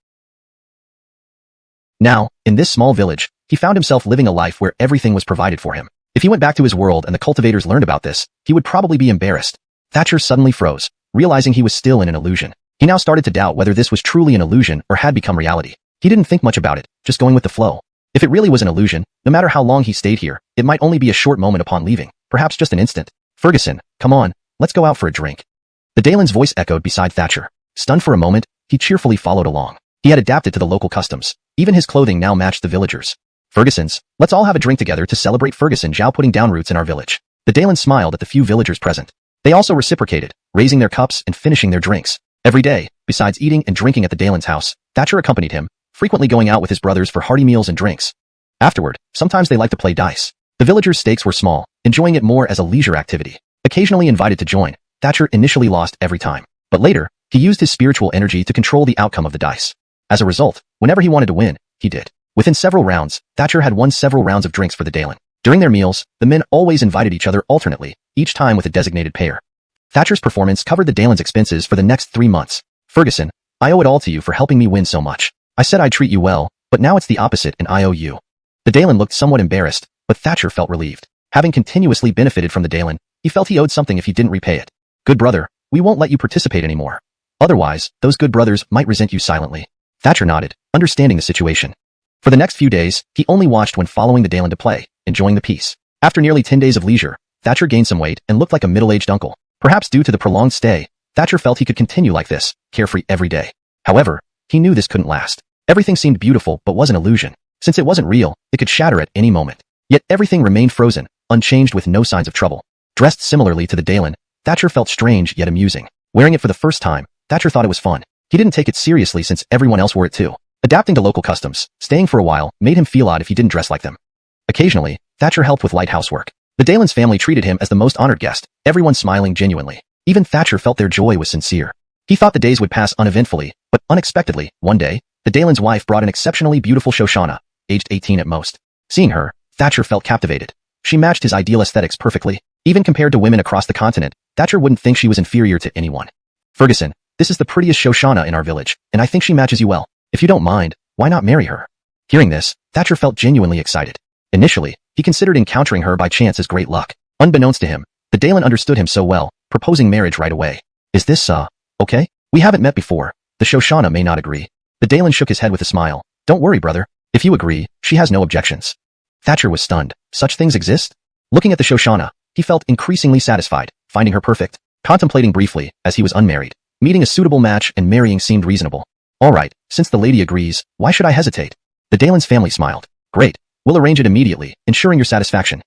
Now, in this small village, he found himself living a life where everything was provided for him. If he went back to his world and the cultivators learned about this, he would probably be embarrassed. Thatcher suddenly froze, realizing he was still in an illusion. He now started to doubt whether this was truly an illusion or had become reality. He didn't think much about it, just going with the flow. If it really was an illusion, no matter how long he stayed here, it might only be a short moment upon leaving, perhaps just an instant. Ferguson, come on, let's go out for a drink. The Dalen's voice echoed beside Thatcher. Stunned for a moment, he cheerfully followed along. He had adapted to the local customs. Even his clothing now matched the villagers. Ferguson's, let's all have a drink together to celebrate Ferguson Zhao putting down roots in our village. The Dalen smiled at the few villagers present. They also reciprocated, raising their cups and finishing their drinks. Every day, besides eating and drinking at the Dalen's house, Thatcher accompanied him, frequently going out with his brothers for hearty meals and drinks. Afterward, sometimes they liked to play dice. The villagers' stakes were small, enjoying it more as a leisure activity. Occasionally invited to join, Thatcher initially lost every time. But later, he used his spiritual energy to control the outcome of the dice. As a result, whenever he wanted to win, he did. Within several rounds, Thatcher had won several rounds of drinks for the Dalen. During their meals, the men always invited each other alternately, each time with a designated pair. Thatcher's performance covered the Dalen's expenses for the next 3 months. Ferguson, I owe it all to you for helping me win so much. I said I'd treat you well, but now it's the opposite and I owe you. The Dalen looked somewhat embarrassed, but Thatcher felt relieved. Having continuously benefited from the Dalen, he felt he owed something if he didn't repay it. Good brother, we won't let you participate anymore. Otherwise, those good brothers might resent you silently. Thatcher nodded, understanding the situation. For the next few days, he only watched when following the Dalen to play, enjoying the peace. After nearly 10 days of leisure, Thatcher gained some weight and looked like a middle-aged uncle. Perhaps due to the prolonged stay, Thatcher felt he could continue like this, carefree every day. However, he knew this couldn't last. Everything seemed beautiful but was an illusion. Since it wasn't real, it could shatter at any moment. Yet everything remained frozen, unchanged with no signs of trouble. Dressed similarly to the Dalen, Thatcher felt strange yet amusing. Wearing it for the first time, Thatcher thought it was fun. He didn't take it seriously since everyone else wore it too. Adapting to local customs, staying for a while, made him feel odd if he didn't dress like them. Occasionally, Thatcher helped with light housework. The Dalen's family treated him as the most honored guest, everyone smiling genuinely. Even Thatcher felt their joy was sincere. He thought the days would pass uneventfully, but unexpectedly, one day, the Dalen's wife brought an exceptionally beautiful xuanhuan, aged 18 at most. Seeing her, Thatcher felt captivated. She matched his ideal aesthetics perfectly. Even compared to women across the continent, Thatcher wouldn't think she was inferior to anyone. Ferguson, this is the prettiest xuanhuan in our village, and I think she matches you well. If you don't mind, why not marry her? Hearing this, Thatcher felt genuinely excited. Initially, he considered encountering her by chance as great luck. Unbeknownst to him, the Dalen understood him so well, proposing marriage right away. Is this, okay? We haven't met before. The xuanhuan may not agree. The Dalen shook his head with a smile. Don't worry, brother. If you agree, she has no objections. Thatcher was stunned. Such things exist? Looking at the Shoshana, he felt increasingly satisfied, finding her perfect, contemplating briefly, as he was unmarried. Meeting a suitable match and marrying seemed reasonable. All right, since the lady agrees, why should I hesitate? The Dalen's family smiled. Great, we'll arrange it immediately, ensuring your satisfaction.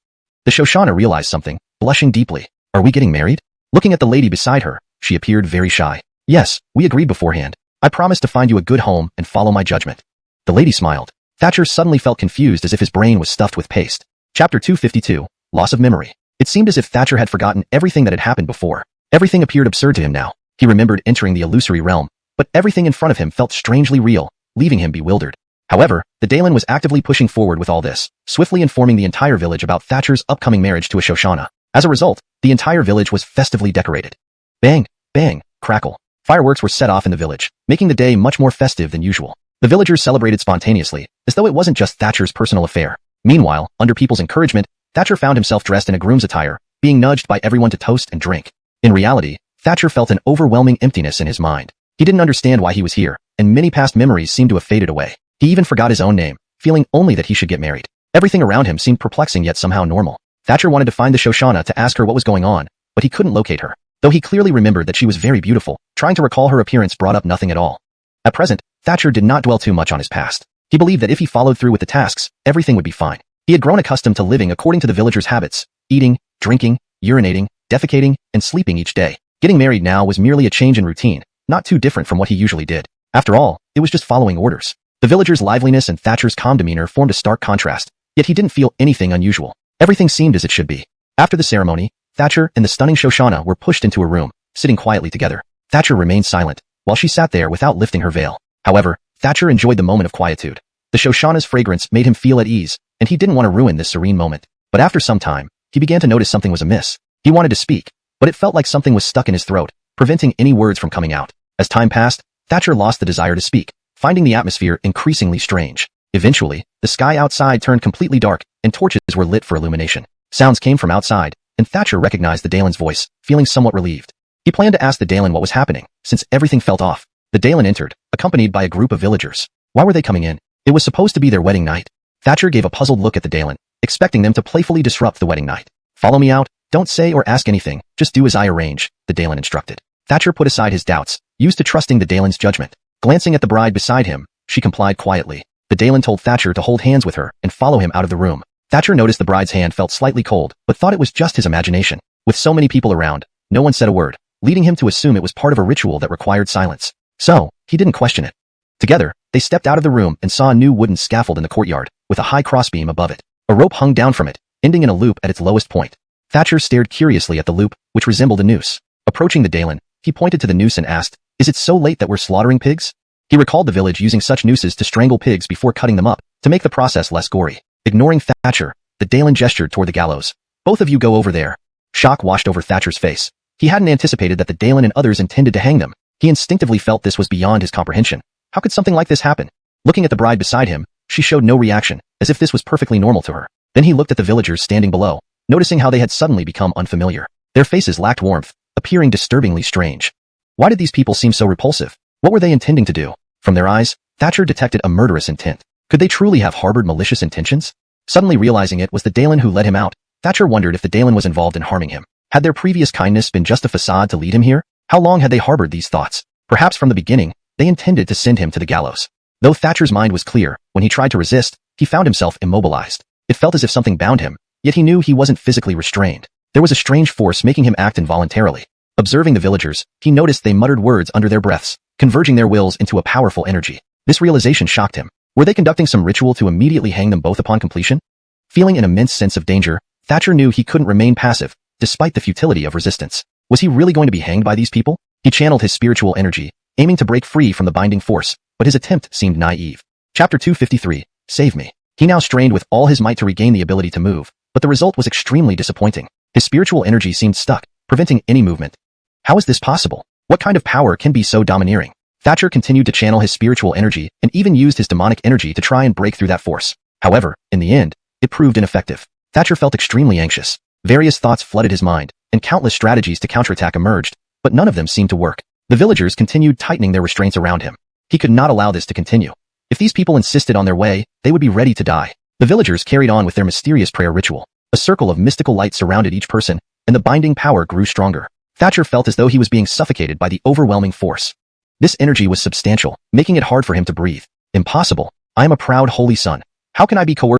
The Shoshana realized something, blushing deeply. Are we getting married? Looking at the lady beside her, she appeared very shy. Yes, we agreed beforehand. I promised to find you a good home and follow my judgment. The lady smiled. Thatcher suddenly felt confused as if his brain was stuffed with paste. Chapter 252, Loss of Memory. It seemed as if Thatcher had forgotten everything that had happened before. Everything appeared absurd to him now. He remembered entering the illusory realm, but everything in front of him felt strangely real, leaving him bewildered. However, the Dalen was actively pushing forward with all this, swiftly informing the entire village about Thatcher's upcoming marriage to a Shoshana. As a result, the entire village was festively decorated. Bang, bang, crackle. Fireworks were set off in the village, making the day much more festive than usual. The villagers celebrated spontaneously, as though it wasn't just Thatcher's personal affair. Meanwhile, under people's encouragement, Thatcher found himself dressed in a groom's attire, being nudged by everyone to toast and drink. In reality, Thatcher felt an overwhelming emptiness in his mind. He didn't understand why he was here, and many past memories seemed to have faded away. He even forgot his own name, feeling only that he should get married. Everything around him seemed perplexing yet somehow normal. Thatcher wanted to find the Shoshana to ask her what was going on, but he couldn't locate her. Though he clearly remembered that she was very beautiful, trying to recall her appearance brought up nothing at all. At present, Thatcher did not dwell too much on his past. He believed that if he followed through with the tasks, everything would be fine. He had grown accustomed to living according to the villagers' habits, eating, drinking, urinating, defecating, and sleeping each day. Getting married now was merely a change in routine, not too different from what he usually did. After all, it was just following orders. The villagers' liveliness and Thatcher's calm demeanor formed a stark contrast, yet he didn't feel anything unusual. Everything seemed as it should be. After the ceremony, Thatcher and the stunning Shoshana were pushed into a room, sitting quietly together. Thatcher remained silent, while she sat there without lifting her veil. However, Thatcher enjoyed the moment of quietude. The Shoshana's fragrance made him feel at ease, and he didn't want to ruin this serene moment. But after some time, he began to notice something was amiss. He wanted to speak, but it felt like something was stuck in his throat, preventing any words from coming out. As time passed, Thatcher lost the desire to speak, finding the atmosphere increasingly strange. Eventually, the sky outside turned completely dark, and torches were lit for illumination. Sounds came from outside, and Thatcher recognized the Dalen's voice, feeling somewhat relieved. He planned to ask the Dalen what was happening, since everything felt off. The Dalen entered, accompanied by a group of villagers. Why were they coming in? It was supposed to be their wedding night. Thatcher gave a puzzled look at the Dalen, expecting them to playfully disrupt the wedding night. Follow me out, don't say or ask anything, just do as I arrange, the Dalen instructed. Thatcher put aside his doubts, used to trusting the Dalen's judgment. Glancing at the bride beside him, she complied quietly. The Dalen told Thatcher to hold hands with her and follow him out of the room. Thatcher noticed the bride's hand felt slightly cold, but thought it was just his imagination. With so many people around, no one said a word, leading him to assume it was part of a ritual that required silence. So, he didn't question it. Together, they stepped out of the room and saw a new wooden scaffold in the courtyard, with a high crossbeam above it. A rope hung down from it, ending in a loop at its lowest point. Thatcher stared curiously at the loop, which resembled a noose. Approaching the Dalen, he pointed to the noose and asked, "Is it so late that we're slaughtering pigs?" He recalled the village using such nooses to strangle pigs before cutting them up, to make the process less gory. Ignoring Thatcher, the Dalen gestured toward the gallows. "Both of you go over there." Shock washed over Thatcher's face. He hadn't anticipated that the Dalen and others intended to hang them. He instinctively felt this was beyond his comprehension. How could something like this happen? Looking at the bride beside him, she showed no reaction, as if this was perfectly normal to her. Then he looked at the villagers standing below, noticing how they had suddenly become unfamiliar. Their faces lacked warmth, appearing disturbingly strange. Why did these people seem so repulsive? What were they intending to do? From their eyes, Thatcher detected a murderous intent. Could they truly have harbored malicious intentions? Suddenly realizing it was the Dalen who led him out, Thatcher wondered if the Dalen was involved in harming him. Had their previous kindness been just a facade to lead him here? How long had they harbored these thoughts? Perhaps from the beginning, they intended to send him to the gallows. Though Thatcher's mind was clear, when he tried to resist, he found himself immobilized. It felt as if something bound him, yet he knew he wasn't physically restrained. There was a strange force making him act involuntarily. Observing the villagers, he noticed they muttered words under their breaths, converging their wills into a powerful energy. This realization shocked him. Were they conducting some ritual to immediately hang them both upon completion? Feeling an immense sense of danger, Thatcher knew he couldn't remain passive, despite the futility of resistance. Was he really going to be hanged by these people? He channeled his spiritual energy, aiming to break free from the binding force, but his attempt seemed naive. Chapter 253, Save Me. He now strained with all his might to regain the ability to move, but the result was extremely disappointing. His spiritual energy seemed stuck, preventing any movement. How is this possible? What kind of power can be so domineering? Thatcher continued to channel his spiritual energy and even used his demonic energy to try and break through that force. However, in the end, it proved ineffective. Thatcher felt extremely anxious. Various thoughts flooded his mind, and countless strategies to counterattack emerged, but none of them seemed to work. The villagers continued tightening their restraints around him. He could not allow this to continue. If these people insisted on their way, they would be ready to die. The villagers carried on with their mysterious prayer ritual. A circle of mystical light surrounded each person, and the binding power grew stronger. Thatcher felt as though he was being suffocated by the overwhelming force. This energy was substantial, making it hard for him to breathe. Impossible. I am a proud holy son. How can I be coerced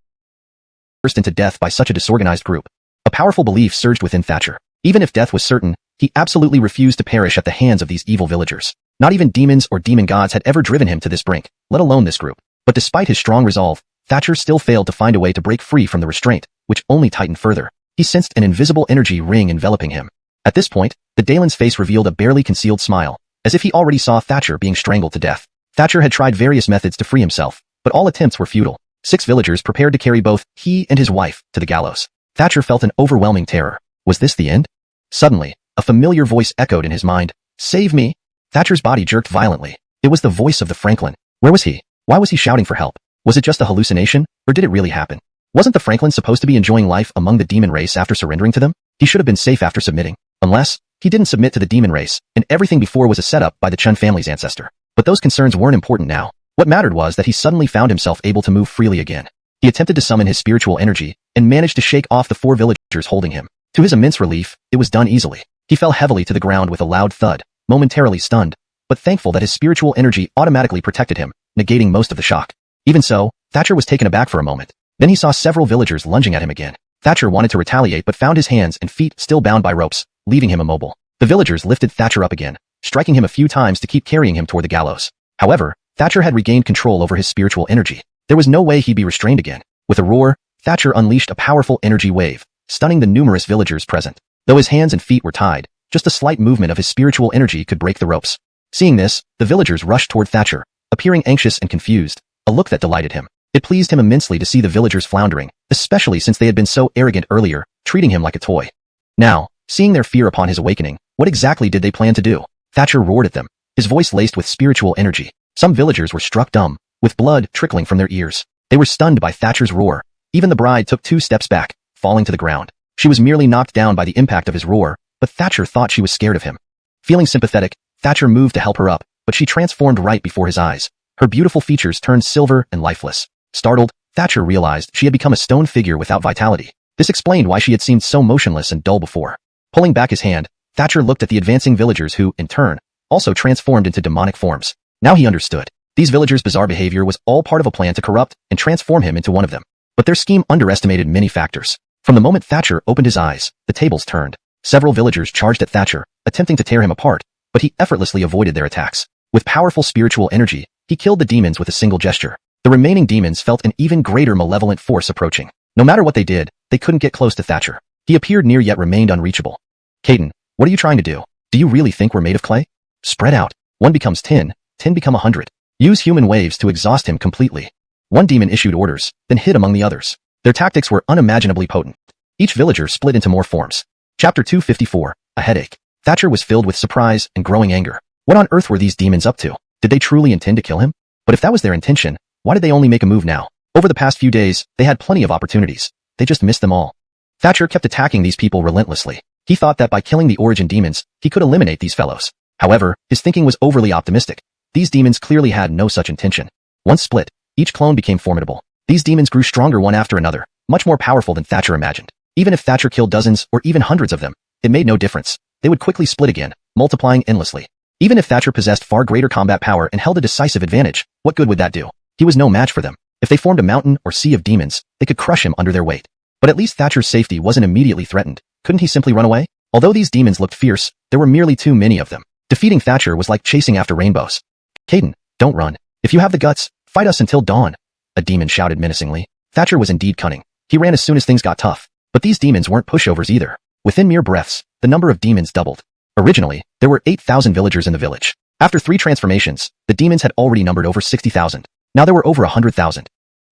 into death by such a disorganized group? A powerful belief surged within Thatcher. Even if death was certain, he absolutely refused to perish at the hands of these evil villagers. Not even demons or demon gods had ever driven him to this brink, let alone this group. But despite his strong resolve, Thatcher still failed to find a way to break free from the restraint, which only tightened further. He sensed an invisible energy ring enveloping him. At this point, the Daelin's face revealed a barely concealed smile, as if he already saw Thatcher being strangled to death. Thatcher had tried various methods to free himself, but all attempts were futile. 6 villagers prepared to carry both he and his wife to the gallows. Thatcher felt an overwhelming terror. Was this the end? Suddenly, a familiar voice echoed in his mind. Save me! Thatcher's body jerked violently. It was the voice of the Franklin. Where was he? Why was he shouting for help? Was it just a hallucination, or did it really happen? Wasn't the Franklin supposed to be enjoying life among the demon race after surrendering to them? He should have been safe after submitting. Unless, he didn't submit to the demon race, and everything before was a setup by the Chun family's ancestor. But those concerns weren't important now. What mattered was that he suddenly found himself able to move freely again. He attempted to summon his spiritual energy, and managed to shake off the 4 villagers holding him. To his immense relief, it was done easily. He fell heavily to the ground with a loud thud, momentarily stunned, but thankful that his spiritual energy automatically protected him, negating most of the shock. Even so, Thatcher was taken aback for a moment. Then he saw several villagers lunging at him again. Thatcher wanted to retaliate but found his hands and feet still bound by ropes, leaving him immobile. The villagers lifted Thatcher up again, striking him a few times to keep carrying him toward the gallows. However, Thatcher had regained control over his spiritual energy. There was no way he'd be restrained again. With a roar, Thatcher unleashed a powerful energy wave, stunning the numerous villagers present. Though his hands and feet were tied, just a slight movement of his spiritual energy could break the ropes. Seeing this, the villagers rushed toward Thatcher, appearing anxious and confused, a look that delighted him. It pleased him immensely to see the villagers floundering, especially since they had been so arrogant earlier, treating him like a toy. Now, seeing their fear upon his awakening, what exactly did they plan to do? Thatcher roared at them, his voice laced with spiritual energy. Some villagers were struck dumb, with blood trickling from their ears. They were stunned by Thatcher's roar. Even the bride took 2 steps back, falling to the ground. She was merely knocked down by the impact of his roar, but Thatcher thought she was scared of him. Feeling sympathetic, Thatcher moved to help her up, but she transformed right before his eyes. Her beautiful features turned silver and lifeless. Startled, Thatcher realized she had become a stone figure without vitality. This explained why she had seemed so motionless and dull before. Pulling back his hand, Thatcher looked at the advancing villagers who, in turn, also transformed into demonic forms. Now he understood. These villagers' bizarre behavior was all part of a plan to corrupt and transform him into one of them. But their scheme underestimated many factors. From the moment Thatcher opened his eyes, the tables turned. Several villagers charged at Thatcher, attempting to tear him apart, but he effortlessly avoided their attacks. With powerful spiritual energy, he killed the demons with a single gesture. The remaining demons felt an even greater malevolent force approaching. No matter what they did, they couldn't get close to Thatcher. He appeared near yet remained unreachable. Caden, what are you trying to do? Do you really think we're made of clay? Spread out. 1 becomes 10, 10 become 100. Use human waves to exhaust him completely. One demon issued orders, then hid among the others. Their tactics were unimaginably potent. Each villager split into more forms. Chapter 254, A Headache. Thatcher was filled with surprise and growing anger. What on earth were these demons up to? Did they truly intend to kill him? But if that was their intention, why did they only make a move now? Over the past few days, they had plenty of opportunities. They just missed them all. Thatcher kept attacking these people relentlessly. He thought that by killing the origin demons, he could eliminate these fellows. However, his thinking was overly optimistic. These demons clearly had no such intention. Once split, each clone became formidable. These demons grew stronger one after another, much more powerful than Thatcher imagined. Even if Thatcher killed dozens or even hundreds of them, it made no difference. They would quickly split again, multiplying endlessly. Even if Thatcher possessed far greater combat power and held a decisive advantage, what good would that do? He was no match for them. If they formed a mountain or sea of demons, they could crush him under their weight. But at least Thatcher's safety wasn't immediately threatened. Couldn't he simply run away? Although these demons looked fierce, there were merely too many of them. Defeating Thatcher was like chasing after rainbows. Caden, don't run. If you have the guts, fight us until dawn. A demon shouted menacingly. Thatcher was indeed cunning. He ran as soon as things got tough. But these demons weren't pushovers either. Within mere breaths, the number of demons doubled. Originally, there were 8,000 villagers in the village. After 3 transformations, the demons had already numbered over 60,000. Now there were over 100,000.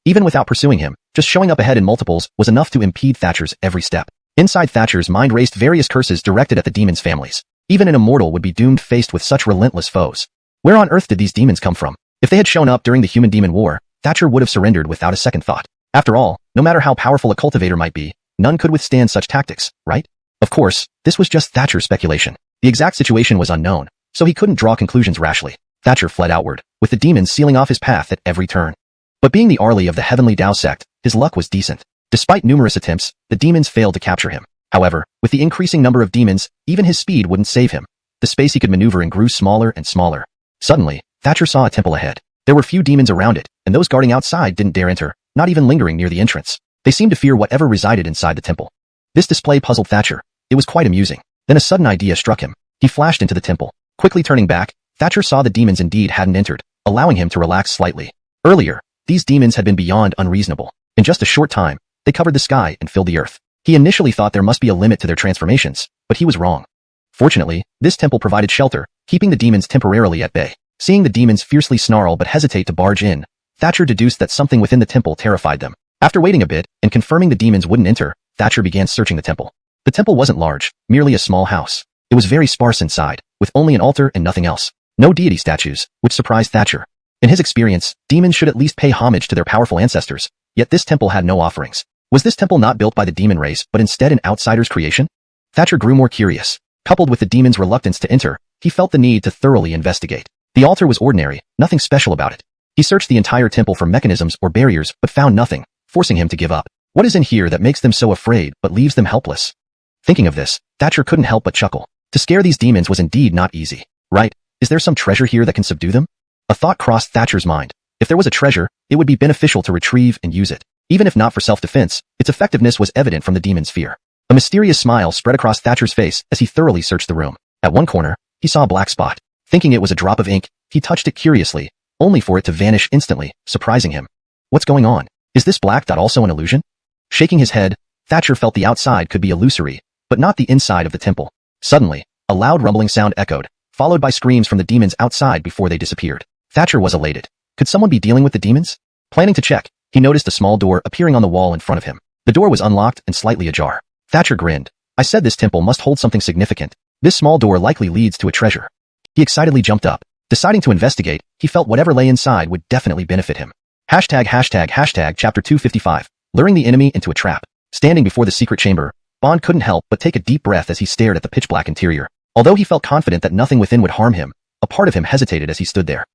Even without pursuing him, just showing up ahead in multiples was enough to impede Thatcher's every step. Inside Thatcher's mind raced various curses directed at the demons' families. Even an immortal would be doomed faced with such relentless foes. Where on earth did these demons come from? If they had shown up during the human-demon war, Thatcher would have surrendered without a second thought. After all, no matter how powerful a cultivator might be, none could withstand such tactics, right? Of course, this was just Thatcher's speculation. The exact situation was unknown, so he couldn't draw conclusions rashly. Thatcher fled outward, with the demons sealing off his path at every turn. But being the Arli of the Heavenly Dao Sect, his luck was decent. Despite numerous attempts, the demons failed to capture him. However, with the increasing number of demons, even his speed wouldn't save him. The space he could maneuver in grew smaller and smaller. Suddenly, Thatcher saw a temple ahead. There were few demons around it, and those guarding outside didn't dare enter, not even lingering near the entrance. They seemed to fear whatever resided inside the temple. This display puzzled Thatcher. It was quite amusing. Then a sudden idea struck him. He flashed into the temple. Quickly turning back, Thatcher saw the demons indeed hadn't entered, allowing him to relax slightly. Earlier, these demons had been beyond unreasonable. In just a short time, they covered the sky and filled the earth. He initially thought there must be a limit to their transformations, but he was wrong. Fortunately, this temple provided shelter, keeping the demons temporarily at bay. Seeing the demons fiercely snarl but hesitate to barge in, Thatcher deduced that something within the temple terrified them. After waiting a bit and confirming the demons wouldn't enter, Thatcher began searching the temple. The temple wasn't large, merely a small house. It was very sparse inside, with only an altar and nothing else. No deity statues, which surprised Thatcher. In his experience, demons should at least pay homage to their powerful ancestors, yet this temple had no offerings. Was this temple not built by the demon race, but instead an outsider's creation? Thatcher grew more curious. Coupled with the demon's reluctance to enter, he felt the need to thoroughly investigate. The altar was ordinary, nothing special about it. He searched the entire temple for mechanisms or barriers, but found nothing, forcing him to give up. What is in here that makes them so afraid but leaves them helpless? Thinking of this, Thatcher couldn't help but chuckle. To scare these demons was indeed not easy. Right? Is there some treasure here that can subdue them? A thought crossed Thatcher's mind. If there was a treasure, it would be beneficial to retrieve and use it. Even if not for self-defense, its effectiveness was evident from the demon's fear. A mysterious smile spread across Thatcher's face as he thoroughly searched the room. At one corner, he saw a black spot. Thinking it was a drop of ink, he touched it curiously, only for it to vanish instantly, surprising him. What's going on? Is this black dot also an illusion? Shaking his head, Thatcher felt the outside could be illusory, but not the inside of the temple. Suddenly, a loud rumbling sound echoed, followed by screams from the demons outside before they disappeared. Thatcher was elated. Could someone be dealing with the demons? Planning to check, he noticed a small door appearing on the wall in front of him. The door was unlocked and slightly ajar. Thatcher grinned. I said this temple must hold something significant. This small door likely leads to a treasure. He excitedly jumped up. Deciding to investigate, he felt whatever lay inside would definitely benefit him. Chapter 255. Luring the enemy into a trap. Standing before the secret chamber, Bond couldn't help but take a deep breath as he stared at the pitch-black interior. Although he felt confident that nothing within would harm him, a part of him hesitated as he stood there.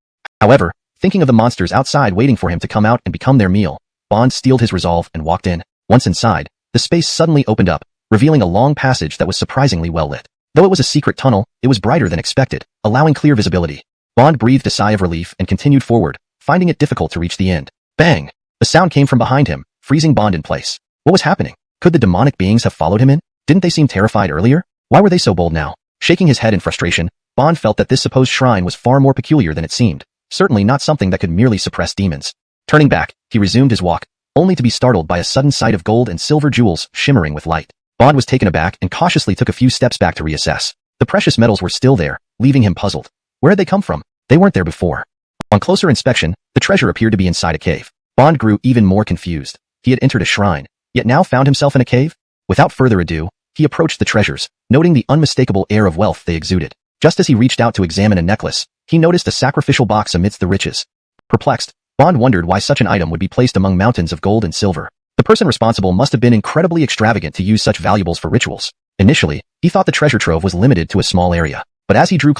However, thinking of the monsters outside waiting for him to come out and become their meal, Bond steeled his resolve and walked in. Once inside, the space suddenly opened up, revealing a long passage that was surprisingly well lit. Though it was a secret tunnel, it was brighter than expected, allowing clear visibility. Bond breathed a sigh of relief and continued forward, finding it difficult to reach the end. Bang! A sound came from behind him, freezing Bond in place. What was happening? Could the demonic beings have followed him in? Didn't they seem terrified earlier? Why were they so bold now? Shaking his head in frustration, Bond felt that this supposed shrine was far more peculiar than it seemed, certainly not something that could merely suppress demons. Turning back, he resumed his walk, only to be startled by a sudden sight of gold and silver jewels shimmering with light. Bond was taken aback and cautiously took a few steps back to reassess. The precious metals were still there, leaving him puzzled. Where had they come from? They weren't there before. On closer inspection, the treasure appeared to be inside a cave. Bond grew even more confused. He had entered a shrine, yet now found himself in a cave? Without further ado, he approached the treasures, noting the unmistakable air of wealth they exuded. Just as he reached out to examine a necklace, he noticed a sacrificial box amidst the riches. Perplexed, Bond wondered why such an item would be placed among mountains of gold and silver. The person responsible must have been incredibly extravagant to use such valuables for rituals. Initially, he thought the treasure trove was limited to a small area, but as he drew